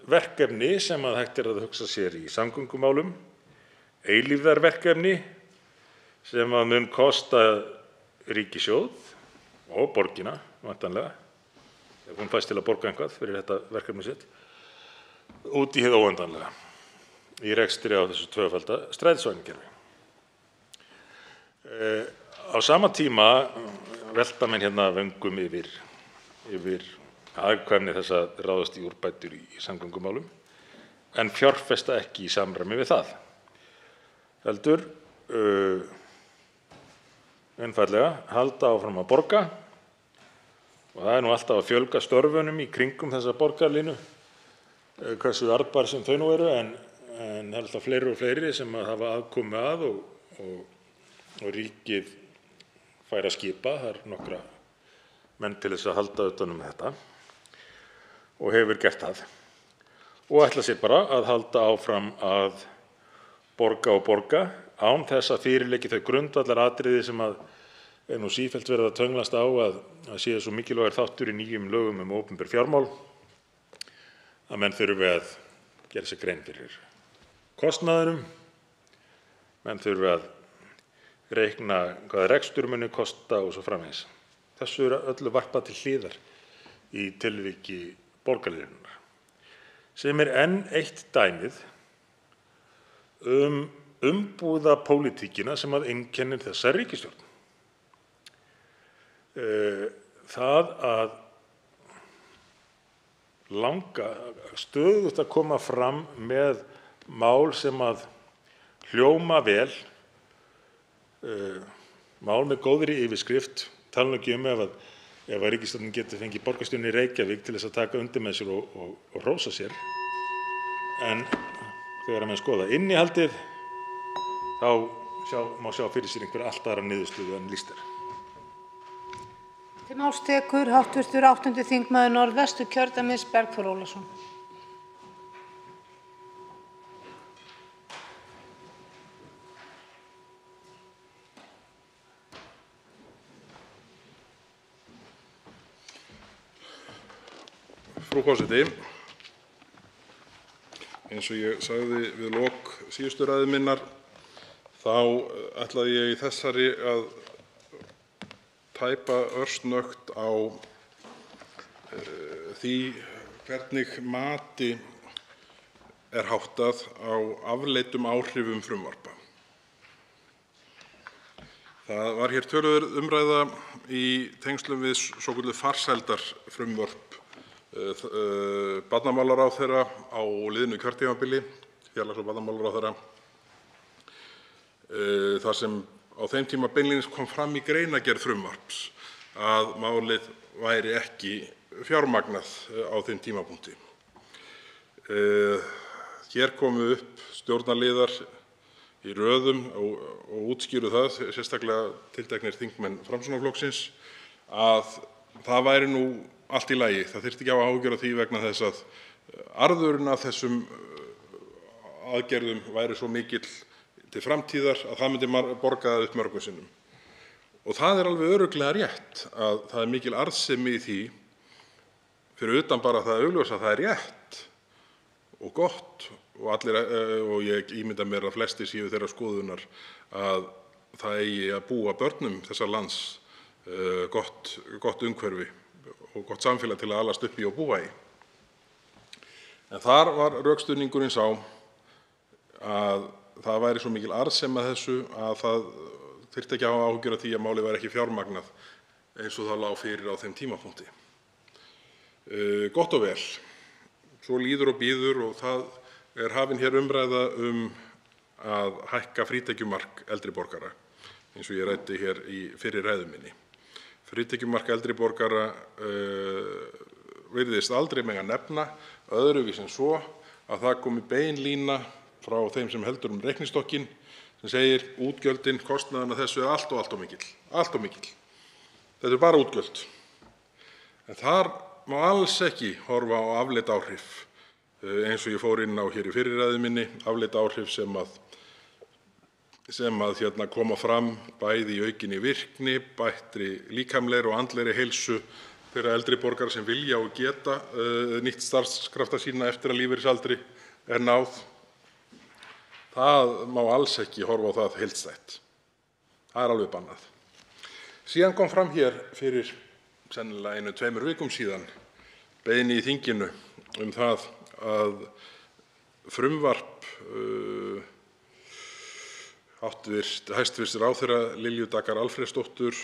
verkefni sem að hægt er að hugsa sér í samgöngumálum, eilífðarverkefni sem að mun kosta ríkissjóð og borgina væntanlega, ef hún fæst til að borga eitthvað fyrir þetta verkefni sitt, út í hið óendanlega í rekstri á þessu tvöfalda strætisvagnakerfi. Á sama tíma velta menn hérna vöngum yfir hagkvæmni þess að ráðast í úrbætur í samgöngumálum en fjárfesta ekki í samræmi við það. Heldur einfaldlega halda áfram að borga og það er nú alltaf að fjölga störfunum í kringum þessa borgarlínu, hversu arðbær sem þau nú eru, en það er alltaf fleiri og fleiri sem að hafa aðkomu að og ríkið fær að skipa. Það er nokkra menn til þess að halda utan um þetta og hefur gert það og ætla sér bara að halda áfram að borga án þess að fyrirleiki þau grundvallaratriði sem að er nú sífellt verið að tönglast á að séu svo mikilvægur þáttur í nýjum lögum opinber fjármál að menn þurfi að gera sér grein fyrir kostnaðinum, menn þurfi að reikna hvað rekstur muni kosta og svo framvegis. Þessu er öllu varpað til hliðar í tilviki borgarlínunnar, sem er enn eitt dæmið umbúða pólitíkina sem að einkennir þessa ríkisstjórn. Það að langa stöðugt að koma fram með mál sem að hljóma vel, mál með góðri yfirskrift, tala nú ekki ef að ríkisstjórnin getur fengið borgarstjórn í Reykjavík til þess að taka undir með sér og hrósa sér. En þegar menn skoða innihaldið, þá má sjá fyrir sér einhverja allt aðra niðurstöðu en lýst er. Til máls tekur hv. 8. þingmaður Norðvesturkjördæmis Bergþór Ólason. Frú forseti, eins og ég sagði við lok síðustu ræðu minnar, þá ætlaði ég í þessari að tæpa örsnöggt á því hvernig mati er háttað á afleiddum áhrifum frumvarpa. Það var hér töluverð umræða í tengslum við svokölluð farsældarfrumvörp barnamálaráðherra á liðnu kjörtímabili, félags- og barnamálaráðherra, þar sem á þeim tíma beinlínis kom fram í greinargerð frumvarps að málið væri ekki fjármagnað á þeim tímapunkti. Hér komu upp stjórnarliðar í röðum og útskýrðu það, sérstaklega tilteknir þingmenn Framsóknarflokksins, að það væri nú allt í lagi. Það þyrfti ekki að hafa áhyggjur af því vegna þess að arðurinn af þessum aðgerðum væri svo mikill til framtíðar að það myndi borga það upp mörgum sinnum. Og það er alveg örugglega rétt að það er mikil arðsemi í því, fyrir utan bara það augljósa að það er rétt og gott og ég ímynda mér að flestir séu þeirrar skoðunar að það eigi að búa börnum þessa lands gott umhverfi og gott samfélag til að alast upp í og búa í. En þar var rökstuðningurinn sá að það væri svo mikil arðsemi að þessu að það þyrfti ekki að hafa áhyggjur af því að málið væri ekki fjármagnað eins og það lá fyrir á þeim tímapunkti. Gott og vel. Svo líður og býður og það er hafin hér umræða að hækka frítekjumark eldri borgara, eins og ég ræddi hér í fyrri ræðu minni. Frítekjumark eldri borgara virðist aldrei mega nefna öðruvísi en svo að það komi bein lína frá þeim sem heldur reiknistokkinn sem segir útgjöldin, kostnaðurinn af þessu er allt og mikill. Allt og mikill. Þetta er bara útgjöld. En þar má alls ekki horfa á afleidd áhrif, eins og ég fór inn á hér í fyrri ræðu minni, afleidd áhrif sem koma fram bæði í aukinni virkni, bættri líkamlegri og andlegri heilsu þeirra eldri borgara sem vilja og geta nýtt starfskrafta sína eftir að lífeyrisaldri er náð. Það má alls ekki horfa á það heildstætt. Það er alveg bannað. Síðan kom fram hér fyrir sennilega 1-2 vikum síðan beiðni í þinginu það að frumvarp hæstv. Ráðherra Lilju Daggar Alfreðsdóttur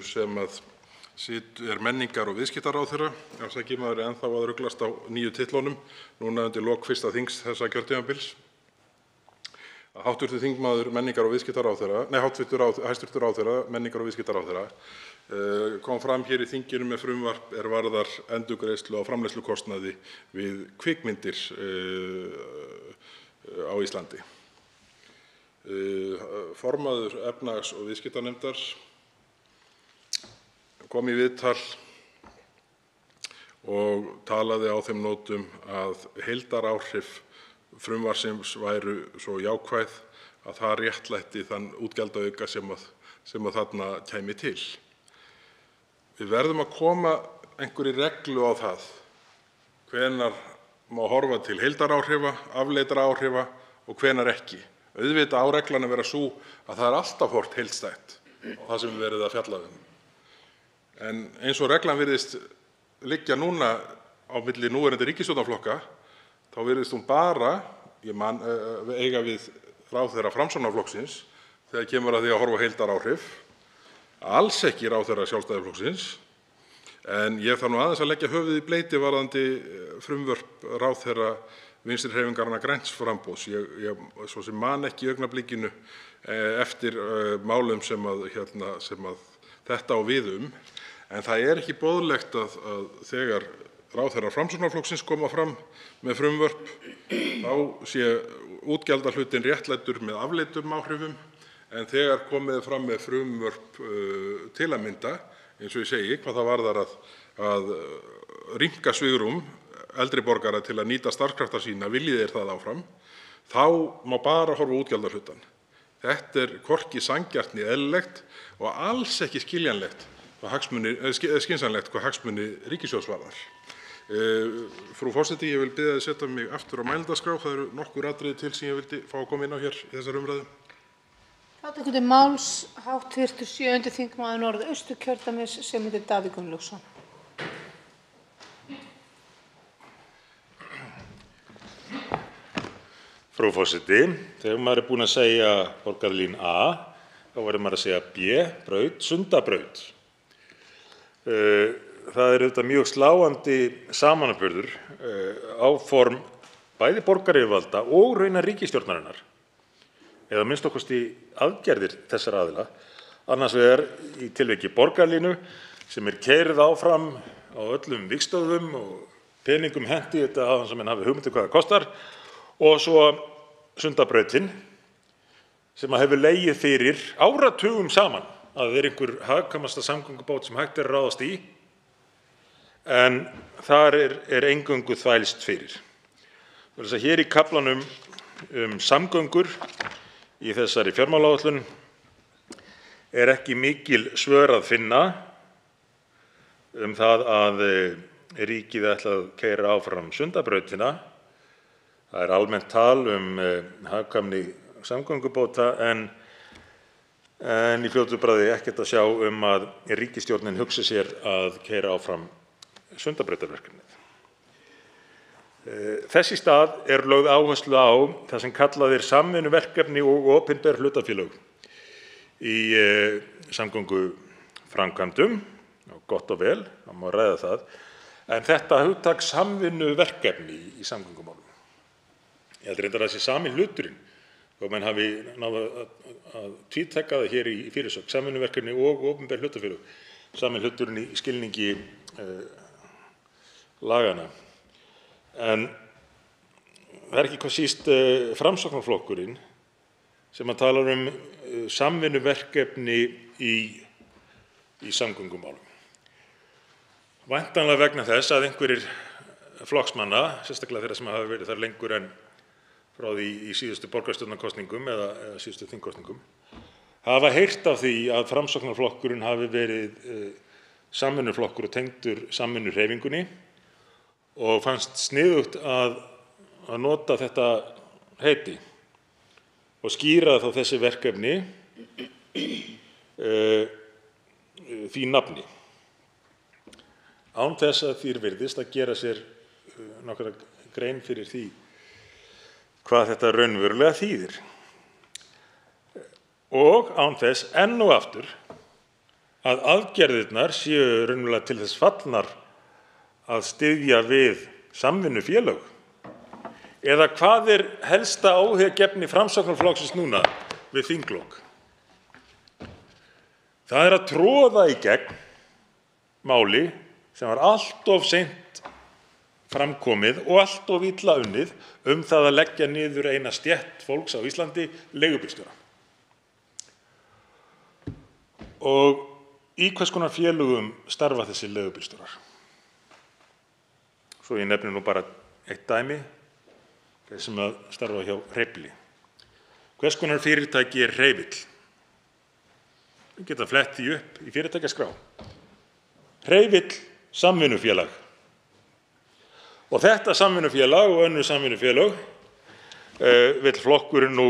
sem er menningar- og viðskiptaráðherra, afsakið maður er ennþá að ruglast á nýju titlunum, núna undir lok fyrsta þings þessa kjörtímabils, að hæstv. þingmaður menningar- og viðskiptaráðherra, hæstv. ráðherra menningar- og viðskiptaráðherra kom fram hér í þinginu með frumvarp er varðar endurgreiðslu á framleiðslukostnaði við kvikmyndir á Íslandi. Formaður efnahags- og viðskiptanefndar kom í viðtal og talaði á þeim nótum að heildaráhrif frumvarpsins væru svo jákvæð að það réttlætti þann útgjaldaauka sem þarna kæmi til. Við verðum að koma einhverri reglu á það hvenær má horfa til heildaráhrifa, afleiddra áhrifa og hvenær ekki. Auðvitað á reglan að vera sú að það er alltaf horft heildstætt á það sem verið að fjalla um. En eins og reglan virðist liggja núna á milli núverandi ríkisstjórnarflokka, þá virðist hún bara eiga við ráðherra Framsóknarflokksins þegar kemur að því að horfa á heildaráhrif, alls ekki ráðherra Sjálfstæðisflokksins. En ég þarf nú aðeins að leggja höfuðið í bleyti varðandi frumvörp ráðherra Vinstrihreyfingarinnar – græns framboðs. Ég svo sem man ekki í augnablikinu eftir málum sem þetta á við en það er ekki boðlegt að þegar ráðherrar Framsóknarflokksins koma fram með frumvörp þá sé útgjaldahlutinn réttlættur með afleiddum áhrifum en þegar komið fram með frumvörp til að mynda eins og ég segi, hvað það varðar að rýmka svigrúm eldri borgara til að nýta starfskrafta sína, vilji þeir það áfram, þá má bara horfa á útgjaldahlutann. Þetta er hvorki sanngjarnt né eðlilegt og alls ekki skynsamlegt hvað hagsmuni ríkissjóðs varðar. Frú forseti, ég vil biðja þið setja mig aftur á mælendaskrá. Það eru nokkur atriði til sem ég vildi fá að koma inn á hér í þessari umræðu. Þá tekur til máls hv. 7. þingmaður Norðausturkjördæmis, Sigmundur Davíð Gunnlaugsson. Frú forseti, þegar maður búinn að segja borgarlín A, þá verður maður að segja B, braut, Sundabraut. Það er auðvitað mjög sláandi samanburður áform bæði borgaryfirvalda og raunar ríkisstjórnarinnar, eða að minnsta kosti aðgerðir þessara aðila, annars vegar í tilviki borgarlínu sem keyrð áfram á öllum vígstöðvum og peningum hent í þetta án þess að menn hafi hugmynd hvað það kostar, og svo Sundabrautin sem hefur legið fyrir áratugum saman að er einhver hagkvæmasta samgöngubót sem hægt er að ráðast í, en þar er eingöngu þvælst fyrir. Þess að hér í kaflanum samgöngur í þessari fjármálaáætlun er ekki mikil svör að finna það að ríkið ætli að keyra áfram Sundabrautina. Það er almennt tal hagkvæmni samgöngubóta en í fljótu bragði ekkert að sjá að ríkisstjórnin hugsi sér að keyra áfram Sundabrautarverkefnið. Þess í stað er lögð áherslu á það sem kallað er samvinnuverkefni og opinber hlutafélög í samgönguframkvæmdum, og gott og vel, það má ræða það, en þetta hugtak samvinnuverkefni í samgöngumálum, ég held reyndar að það sé sami hluturinn, og menn hafi náð að tvítaka það hér í fyrirsögn, samvinnuverkefni og opinber hlutafélög, sami hluturinn í skilningi laganna. En það er ekki hvað síst Framsóknarflokkurinn sem að tala samvinnuverkefni í samgöngumálum. Væntanlega vegna þess að einhverjir flokksmanna, sérstaklega þeirra sem hafa verið þar lengur en frá því í síðustu borgarstjórnarkosningum eða síðustu þingkosningum, hafa heyrt af því að Framsóknarflokkurinn hafi verið samvinnuflokkur og tengdur samvinnuhreyfingunni og fannst sniðugt að nota þetta heiti og skýra þá þessi verkefni því nafni, án þess að því virðist að gera sér nokkra grein fyrir því hvað þetta raunverulega þýðir, og án þess enn og aftur að aðgerðirnar séu raunverulega til þess fallnar að styðja við samvinnufélög. Eða hvað er helsta áhugaefni Framsóknarflokksins núna við þinglok? Það er að troða í gegn máli sem var allt of seint framkomið og allt of illa unnið það að leggja niður eina stétt fólks á Íslandi, leigubílstjóra. Og í hvers konar félögum starfa þessi leigubílstjórar? Svo ég nefni nú bara eitt dæmi, þeir sem að starfa hjá Hreyfli. Hvers konar fyrirtæki er Hreyfill? Við geta flett því upp í fyrirtækjaskrá. Hreyfill samvinnufélag. Og þetta samvinnufélag og önnur samvinnufélög vill flokkurinn nú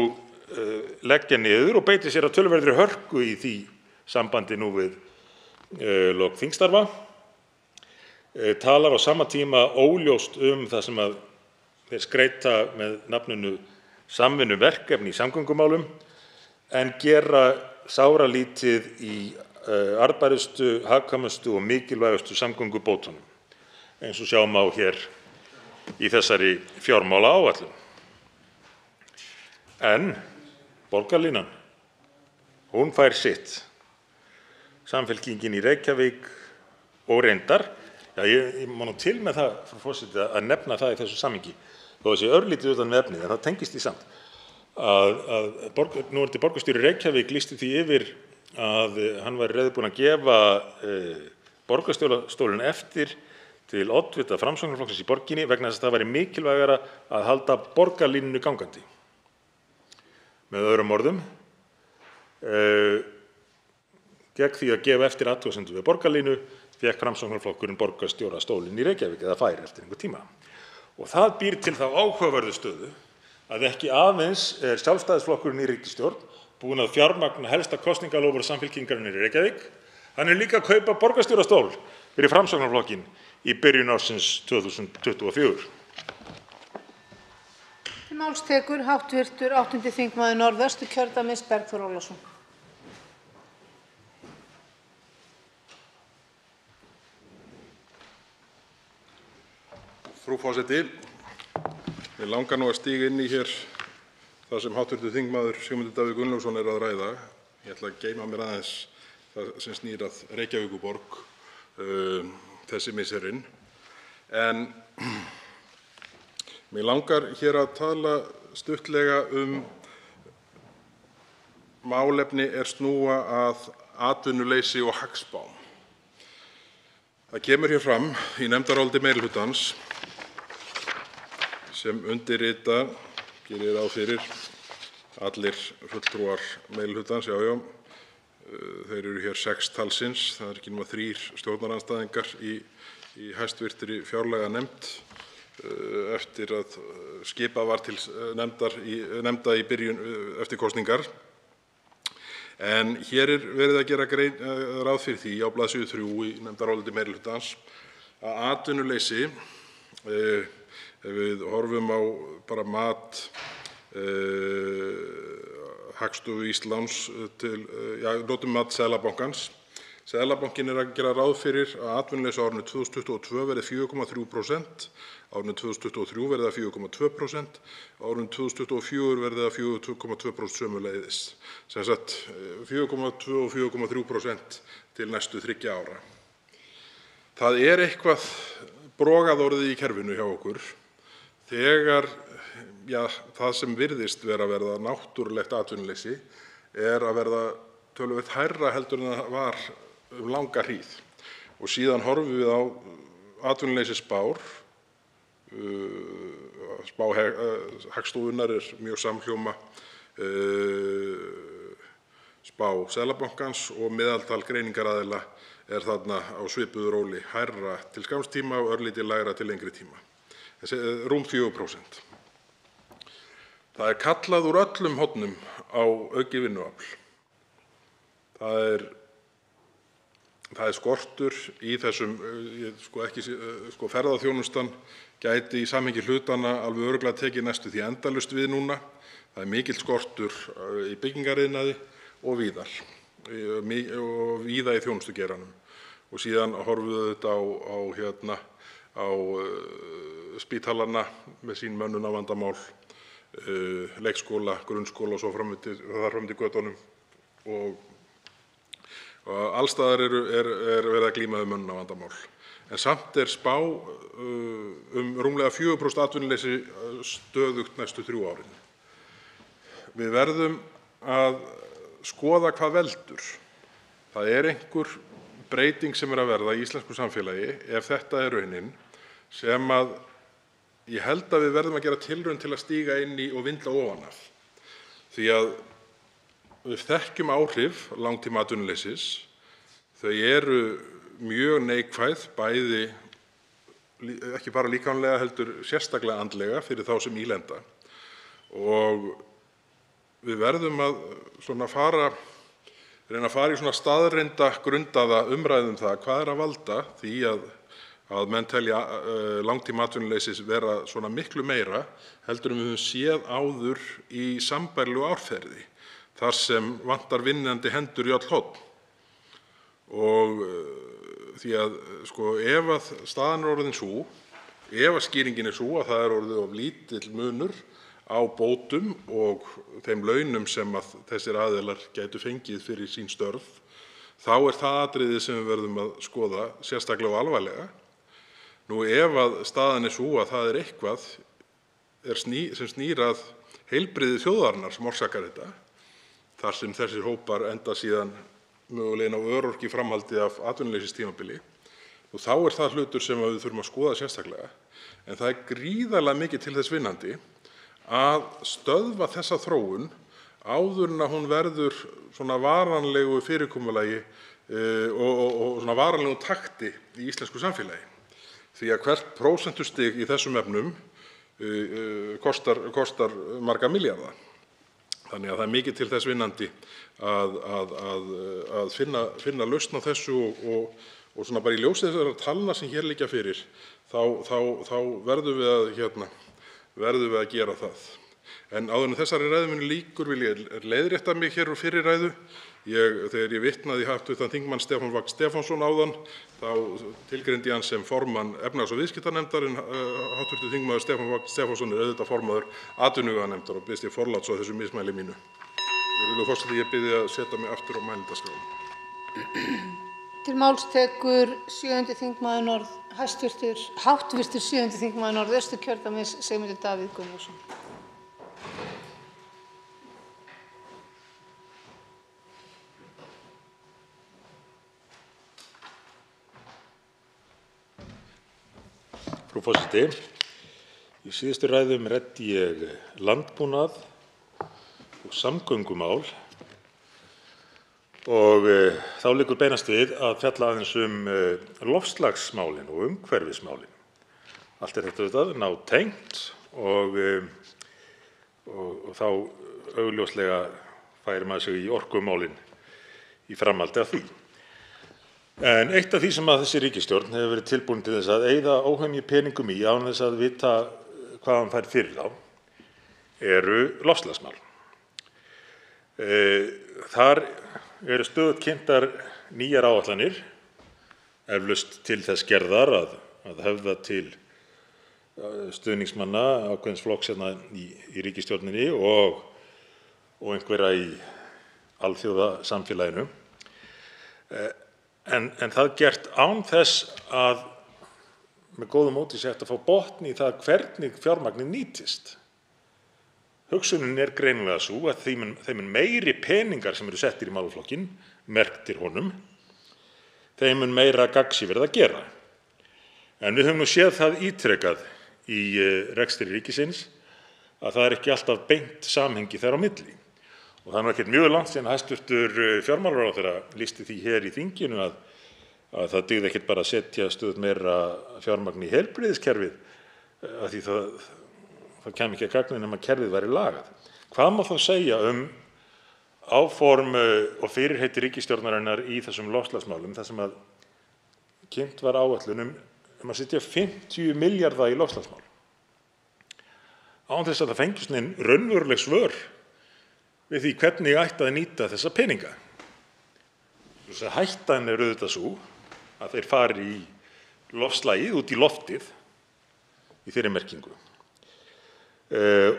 leggja niður og beiti sér að töluverðri hörku í því sambandi nú við lok þingstarfa. Talar á sama tíma óljóst það sem að þeir skreyta með nafninu samvinnuverkefni í samgöngumálum en gera sáralítið í arðbærustu, hagkvæmustu og mikilvægustu samgöngubótunum, eins og sjá má hér í þessari fjármálaáætlun. En borgarlínan, hún fær sitt. Samfylkingin í Reykjavík og reyndar, ég má nú til með það, frú forseti, að nefna það í þessu samhengi, þó að sé örlítið utan með efnið, en það tengist því samt, að núverandi borgarstjóri Reykjavík lýsti því yfir að hann væri reiðubúinn að gefa borgarstjórastólinn eftir til oddvita Framsóknarflokksins í borginni vegna þess að það væri mikilvægara að halda borgarlínunni gangandi. Með öðrum orðum, gegn því að gefa eftir athugasemdum við borgarlínu fékk Framsóknarflokkurinn borgarstjórastólinn í Reykjavík eða fær eftir einhvern tíma. Og það býr til þá áhugaverðu stöðu að ekki aðeins Sjálfstæðisflokkurinn í ríkisstjórn búinn að fjármagna helsta kosningaloforð Samfylkingarinnar í Reykjavík, hann líka að kaupa borgarstjórastól fyrir Framsóknarflokkinn í byrjun ársins 2024. Til máls tekur hv. 8. þingmaður Norðvesturkjördæmis Bergþór Ólason. Frú forseti, mig langar nú að stíga inn í hér það sem hv. þingmaður Sigmundur Davíð Gunnlaugsson að ræða. Ég ætla að geyma mér aðeins það sem snýr að Reykjavíkurborg þessi misserin. En mig langar hér að tala stuttlega málefni snúa að atvinnuleysi og hagspám. Það kemur hér fram í nefndaráliti meirihlutans sem undirrita, gerir ráð fyrir, allir fulltrúar meirihlutans, þeir eru hér 6 talsins, það ekki nema 3 stjórnarandstæðingar í hæstvirtri fjárlaganefnd eftir að skipað var til nefnda í byrjun eftir kosningar. En hér er verið að gera ráð fyrir því á blaðsíðu 3 í nefndaráliti meirihlutans að atvinnuleysi, ef við horfum á bara mat Hagstofu Íslands notum mat Seðlabankans. Seðlabankinn að gera ráð fyrir að atvinnuleysi á árinu 2022 verði 4,3%, árinu 2023 verði það 4,2%, árinu 2024 verði það 4,2% sömuleiðis. Sem sagt 4,2 og 4,3% til næstu 3 ára. Það er eitthvað brogað orðið í kerfinu hjá okkur þegar það sem virðist vera að verða náttúrulegt atvinnuleysi er að verða töluvert hærra heldur en það var langa hríð. Og síðan horfum við á atvinnuleysisspár. Spá Hagstofunnar er mjög samhljóma spá Seðlabankans og meðaltal greiningaraðila er þarna á svipuðu róli, hærra til skamms tíma og örlítið lægra til lengri tíma. Rúm 4%. Það er kallað úr öllum hornum á aukið vinnuafl. Það er skortur í þessum, ferðaþjónustan gæti í samhengi hlutanna alveg örugglega tekið næstu því endalaust við núna. Það er mikill skortur í byggingariðnaði og víðar, og víða í þjónustugeiranum. Og síðan horfum við þetta á spítalana með sín mönnunarvandamál, leikskóla, grunnskóla og svo fram eftir götunum. Og alls staðar er verið að glíma við mönnunarvandamál. En samt er spá rúmlega 4% atvinnuleysi stöðugt næstu 3 árin. Við verðum að skoða hvað veldur. Það er einhver breyting sem er að verða í íslensku samfélagi, ef þetta er raunin, sem að ég held að við verðum að gera tilraun til að stíga inn í og vindla ofan af. Því að við þekkjum áhrif langtímaatvinnuleysis. Þau eru mjög neikvæð, bæði ekki bara líkamlega heldur sérstaklega andlega fyrir þá sem í lenda. Og við verðum að reyna að fara í staðreynda grundaða umræðu það hvað er að valda því að menn telja langtímaatvinnuleysis vera svona miklu meira heldur en við höfum séð áður í sambærilegu árferði, þar sem vantar vinnandi hendur í öll horn. Og því að ef að staðan er orðin sú, ef að skýringin er sú að það er orðið of lítill munur á bótum og þeim launum sem að þessir aðilar gætu fengið fyrir sín störf, þá er það atriði sem við verðum að skoða sérstaklega og alvarlega. Nú ef að staðan er sú að það er eitthvað sem snýr að heilbrigði þjóðarinnar sem orsakar þetta, þar sem þessir hópar enda síðan mögulega inn á örorku í framhaldi af atvinnuleysistímabili. Og þá er það hlutur sem við þurfum að skoða sérstaklega. En það er gríðarlega mikið til þess vinnandi að stöðva þessa þróun áður en að hún verður svona varanlegu fyrirkomulagi og svona varanlegu takti í íslensku samfélagi. Því að hvert prósentustig í þessum efnum kostar marga milljarða. Þannig að það er mikið til þess vinnandi að finna lausn á þessu og svona bara í ljósi þessara talna sem hér liggja fyrir, þá verðum við að gera það. En áður en þessari ræðu minni lýkur vil ég leiðrétta mig hér úr fyrri ræðu. Þegar ég vitnaði í hv. þingmann Stefán Vagn Stefánsson áðan, þá tilgreindi ég hann sem formann efnahags- og viðskiptanefndar, en hv. þingmaður Stefán Vagn Stefánsson er auðvitað formaður atvinnuveganefndar og biðst ég forláts á þessu mismæli mínu. Virðulegur forseti, ég bið að setja mig aftur á mælendaskrá. Til máls tekur 7. þingmaður háttvirtur 7. þingmaður Norðausturkjördæmis, Sigmundur Davíð Gunnlaugsson. Frú forseti, í síðustu ræðum ræddi ég landbúnað og samgöngumál og þá liggur beinast við að fjalla aðeins loftslagsmálin og umhverfismálin. Allt er þetta auðvitað nátengt og þá augljóslega færir maður sig í orkumálin í framhaldi af því. En eitt af því sem að þessi ríkisstjórn hefur verið tilbúin til þess að eyða óhemju peningum í án þess að vita hvað hann fær fyrir þá eru loftslagsmál. Þar eru stöðugt kynntar nýjar áætlanir, eflaust til þess gerðar að höfða til stuðningsmanna ákveðins flokks hérna í ríkisstjórninni og einhverra í alþjóðasamfélaginu. En það gert án þess að með góðu móti sé hægt að fá botn í það hvernig fjármagnið nýtist. Hugsunin er greinilega sú að þeim meiri peningar sem eru settir í málaflokkinn, merktir honum, þeim meira gagns verið að gera. En við höfum nú séð það ítrekað í rekstri ríkisins að það er ekki alltaf beint samhengi þar á milli. Og það er ekkert mjög langt síðan hæstv. Fjármálaráðherra lýsti því hér í þinginu að það dygði ekkert bara að setja stöðugt meira fjármagn í heilbrigðiskerfið af því það kæmi ekki að gagni nema kerfið væri lagað. Hvað má þá segja áform og fyrirheiti ríkisstjórnarinnar í þessum loftslagsmálum þar sem að kynnt var áætlun að setja 50 milljarða í loftslagsmál án þess að það fengist nein raunveruleg svör við því hvernig ætti að nýta þessa peninga. Hættan er auðvitað sú að þeir fari í loftslagið, út í loftið, í þeirri merkingu,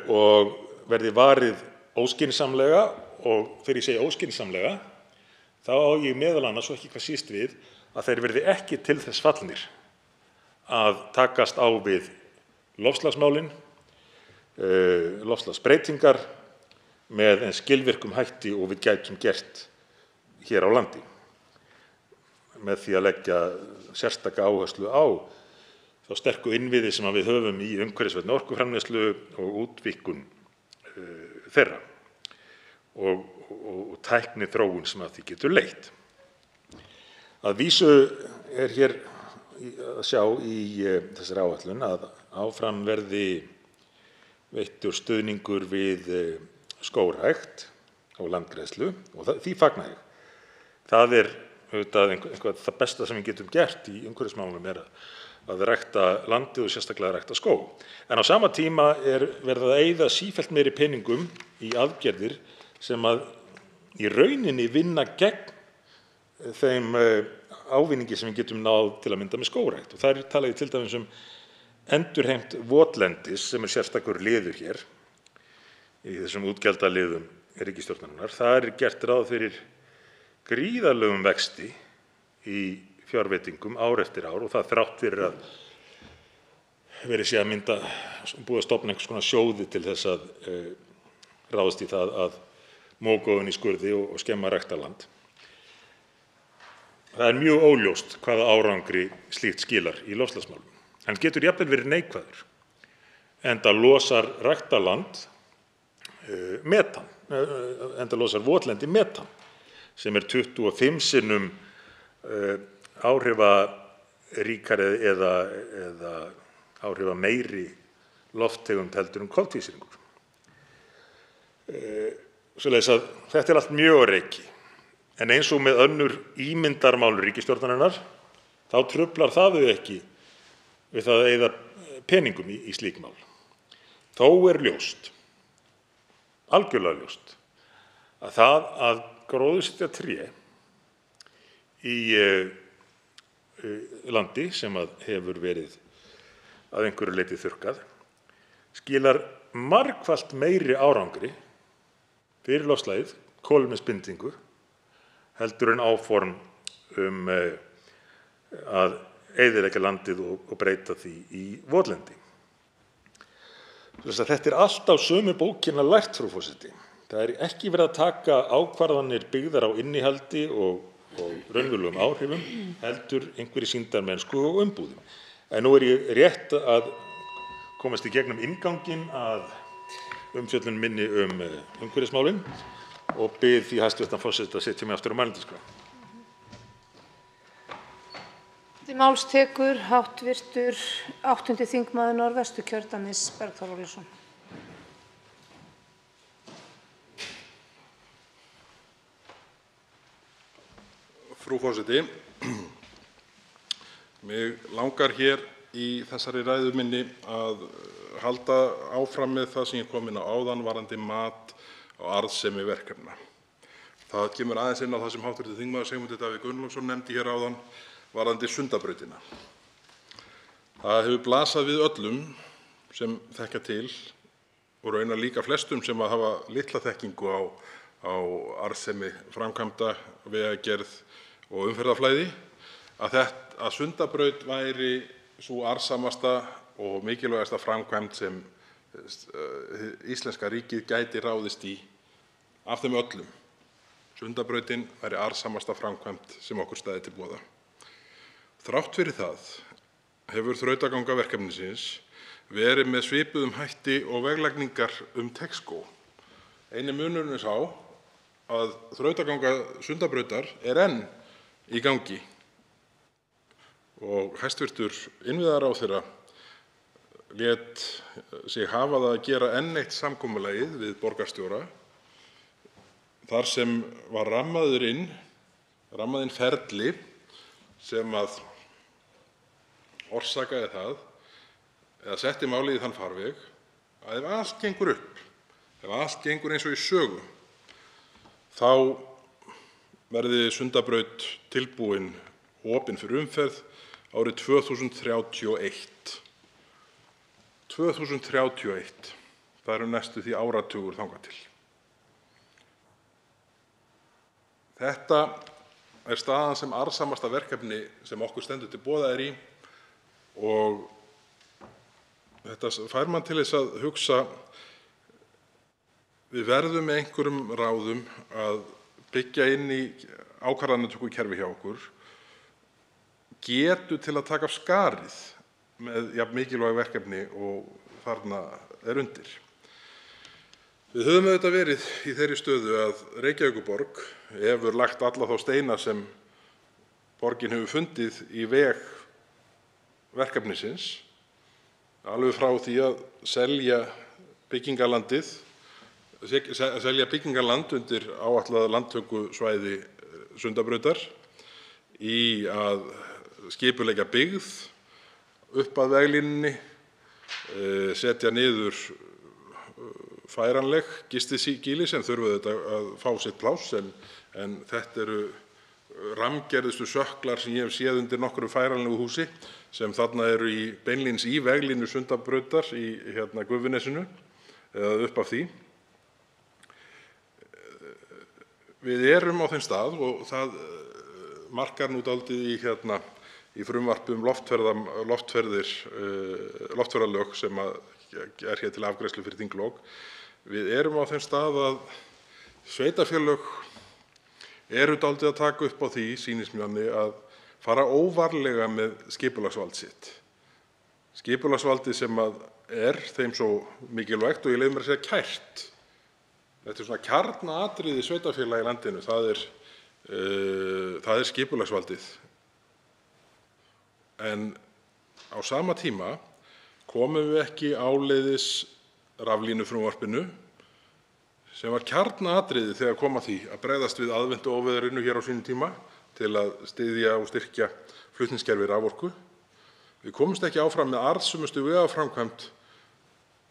og verði varið óskynsamlega, og þegar ég segi óskynsamlega, þá á ég meðal annars og ekki hvað síst við að þeir verði ekki til þess fallnir að takast á við loftslagsmálin, loftslagsbreytingar, með eins skilvirkum hætti og við gætum gert hér á landi, með því að leggja sérstaka áherslu á þá sterku innviði sem við höfum í umhverfisvænni orkuframleiðslu og útvíkkun þeirra og tækniþróun sem af því getur leitt. Að vísu er hér að sjá í þessari áætlun að áfram verði veittur stuðningur við skógrækt og landgræðslu og því fagna ég. Það er auðvitað eitthvað það besta sem við getum gert í umhverfismálum er að rækta landið og sérstaklega að rækta skóg. En á sama tíma er verið að eyða sífellt meiri peningum í aðgerðir sem að í rauninni vinna gegn þeim ávinningi sem við getum náð til að mynda með skógrækt. Og þar tala ég til dæmis endurheimt votlendis sem er sérstakur liður hér í þessum útgjaldaliðum ríkisstjórnarinnar. Það er gert ráð fyrir gríðarlegum vexti í fjárveitingum ár eftir ár og það þrátt fyrir að verið sé að búið að stofna einhvers konar sjóði til þess að ráðast í það að móka ofan í skurði og skemma ræktarland. það er mjög óljóst hvaða árangri slíkt skilar í loftslagsmálum. Hann getur jafnvel verið neikvæður, enda losar ræktað land metan, enda losar votlendi metan, sem er 25 sinnum áhrifaríkari eða áhrifameiri lofttegund heldur en koltvísýringur. Svoleiðis að þetta er allt mjög á reiki. En eins og með önnur ímyndarmál ríkisstjórnarinnar, þá truflar það þau ekki við það að eyða peningum í slík mál. Þó er ljóst, algjörlega ljóst, að það að gróðursetja tré í landi sem að hefur verið að einhverju leyti þurrkað skilar margfalt meiri árangri fyrir loftslagið, kolefnisbindingu, heldur en áform að eyðileggja landið og breyta því í votlendi. Þetta er allt á sömu bókina lært, frú forseti. Það er ekki verið að taka ákvarðanir byggðar á innihaldi og raunverulegum áhrifum, heldur einhverri sýndarmennsku og umbúðum. En nú er ég rétt að komast í gegnum innganginn að umfjöllun minni umhverfismálin og bið því hæstv. Forseta að setja mig aftur á mælendaskrá. Til máls tekur hv. 8. þingmaður Norðvesturkjördæmis, Bergþór Ólason. Frú forseti, mig langar hér í þessari ræðu minni að halda áfram með það sem ég kom inn á áðan varðandi mat á arðsemi verkefna. Það kemur aðeins inn á það sem hv. þingmaður Sigmundur Davíð Gunnlaugsson nefndi hér áðan varðandi Sundabrautina. Það hefur blasað við öllum sem þekkja til og raunar líka flestum sem að hafa litla þekkingu á arðsemi framkvæmda, vegagerð og umferðarflæði að Sundabraut væri sú arðsamasta og mikilvægasta framkvæmd sem íslenska ríkið gæti ráðist í af þeim öllum. Sundabrautin væri arðsamasta framkvæmd sem okkur stæði til boða. Þrátt fyrir það hefur þrautaganga verkefnisins verið með svipuðum hætti og veglagningar Texco. Eini munurinn er sá að þrautaganga Sundabrautar er enn í gangi og hæstv. Innviðaráðherra lét sig hafa það að gera enn eitt samkomulagið við borgarstjóra þar sem var rammað inn ferli sem að orsakaði það eða setti málið í þann farveg að ef allt gengur upp, ef allt gengur eins og í sögu, þá verði Sundabraut tilbúin opin fyrir umferð árið 2031. 2031, það eru næstu því áratugur þangað til. Þetta er staðan sem arðsamasta verkefni sem okkur stendur til boða er í og þetta fær mann til þess að hugsa, við verðum með einhverjum ráðum að byggja inn í ákvarðanatökukerfi hjá okkur getu til að taka af skarið með jafn mikilvæg verkefni og þarna er undir. Við höfum auðvitað verið í þeirri stöðu að Reykjavíkurborg hefur lagt alla þá steina sem borgin hefur fundið í veg verkefnisins, alveg frá því að selja byggingarland undir áætlað landtökusvæði Sundabrautar, í að skipuleggja byggð upp að veglínunni, setja niður færanleg gistisgýli sem þurfa auðvitað að fá sitt pláss en þetta eru rammgerðustu sökklar sem ég hef séð undir nokkru færanlegu húsi sem þarna eru beinlínis í veglínu Sundabrautar í Gufunesinu eða upp af því. Við erum á þeim stað og það markar nú dálítið í frumvarpi loftferðalög sem er hér til afgreiðslu fyrir þinglok. Við erum á þeim stað að sveitarfélög eru dálítið að taka upp á því, sýnist mér, að fara óvarlega með skipulagsvald sitt. Skipulagsvaldið sem er þeim svo mikilvægt og ég leyfi mér að segja kært. Þetta svona kjarnaatriði sveitarfélaga í landinu, það er skipulagsvaldið. En á sama tíma komum við ekki áleiðis raflínufrumvarpinu sem var kjarnaatriði þegar kom að því að bregðast við aðventuóveðrinu hér á sínum tíma til að styðja og styrkja flutningskerfi raforku. Við komumst ekki áfram með arðsömustu vegaframkvæmd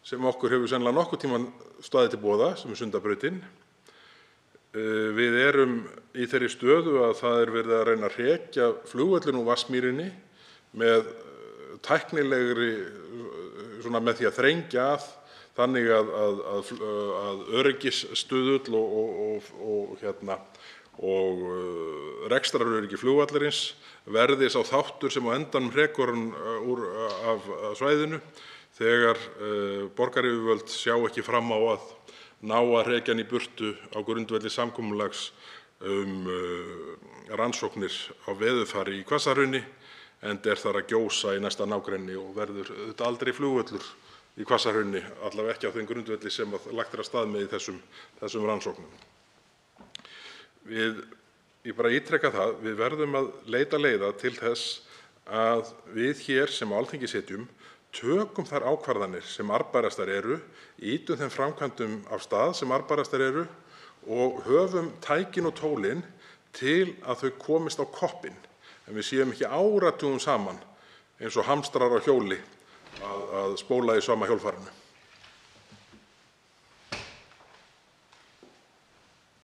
sem okkur hefur sennilega nokkurn tímann staðið til boða, sem er Sundabrautin. Við erum í þeirri stöðu að það er verið að reyna að hrekja flugvöllinn úr Vatnsmýrinni með tæknilegri, með því að þrengja að þannig að öryggisstuðull og rekstraröryggi flugvallarins verði sá þáttur sem á endanum hrekur hann af svæðinu þegar borgaryfirvöld sjá ekki fram á að ná að hrekja hann í burtu á grundvelli samkomulags rannsóknir á veðurfari í Hvassahrauni, enda er þar að gjósa í næsta nágrenni og verður þetta aldrei flugvöllur í Hvassahrauni, allavega ekki á þeim grundvelli sem lagt er af stað með í þessum rannsóknum. Ég bara ítreka það, við verðum að leita leiða til þess að við hér sem á Alþingi sitjum tökum þær ákvarðanir sem arðbærastar eru, ýtum þeim framkvæmdum af stað sem arðbærastar eru og höfum tækin og tólin til að þau komist á koppinn. En við séum ekki áratugum saman eins og hamstrar á hjóli að spóla í sama hjólfarinu.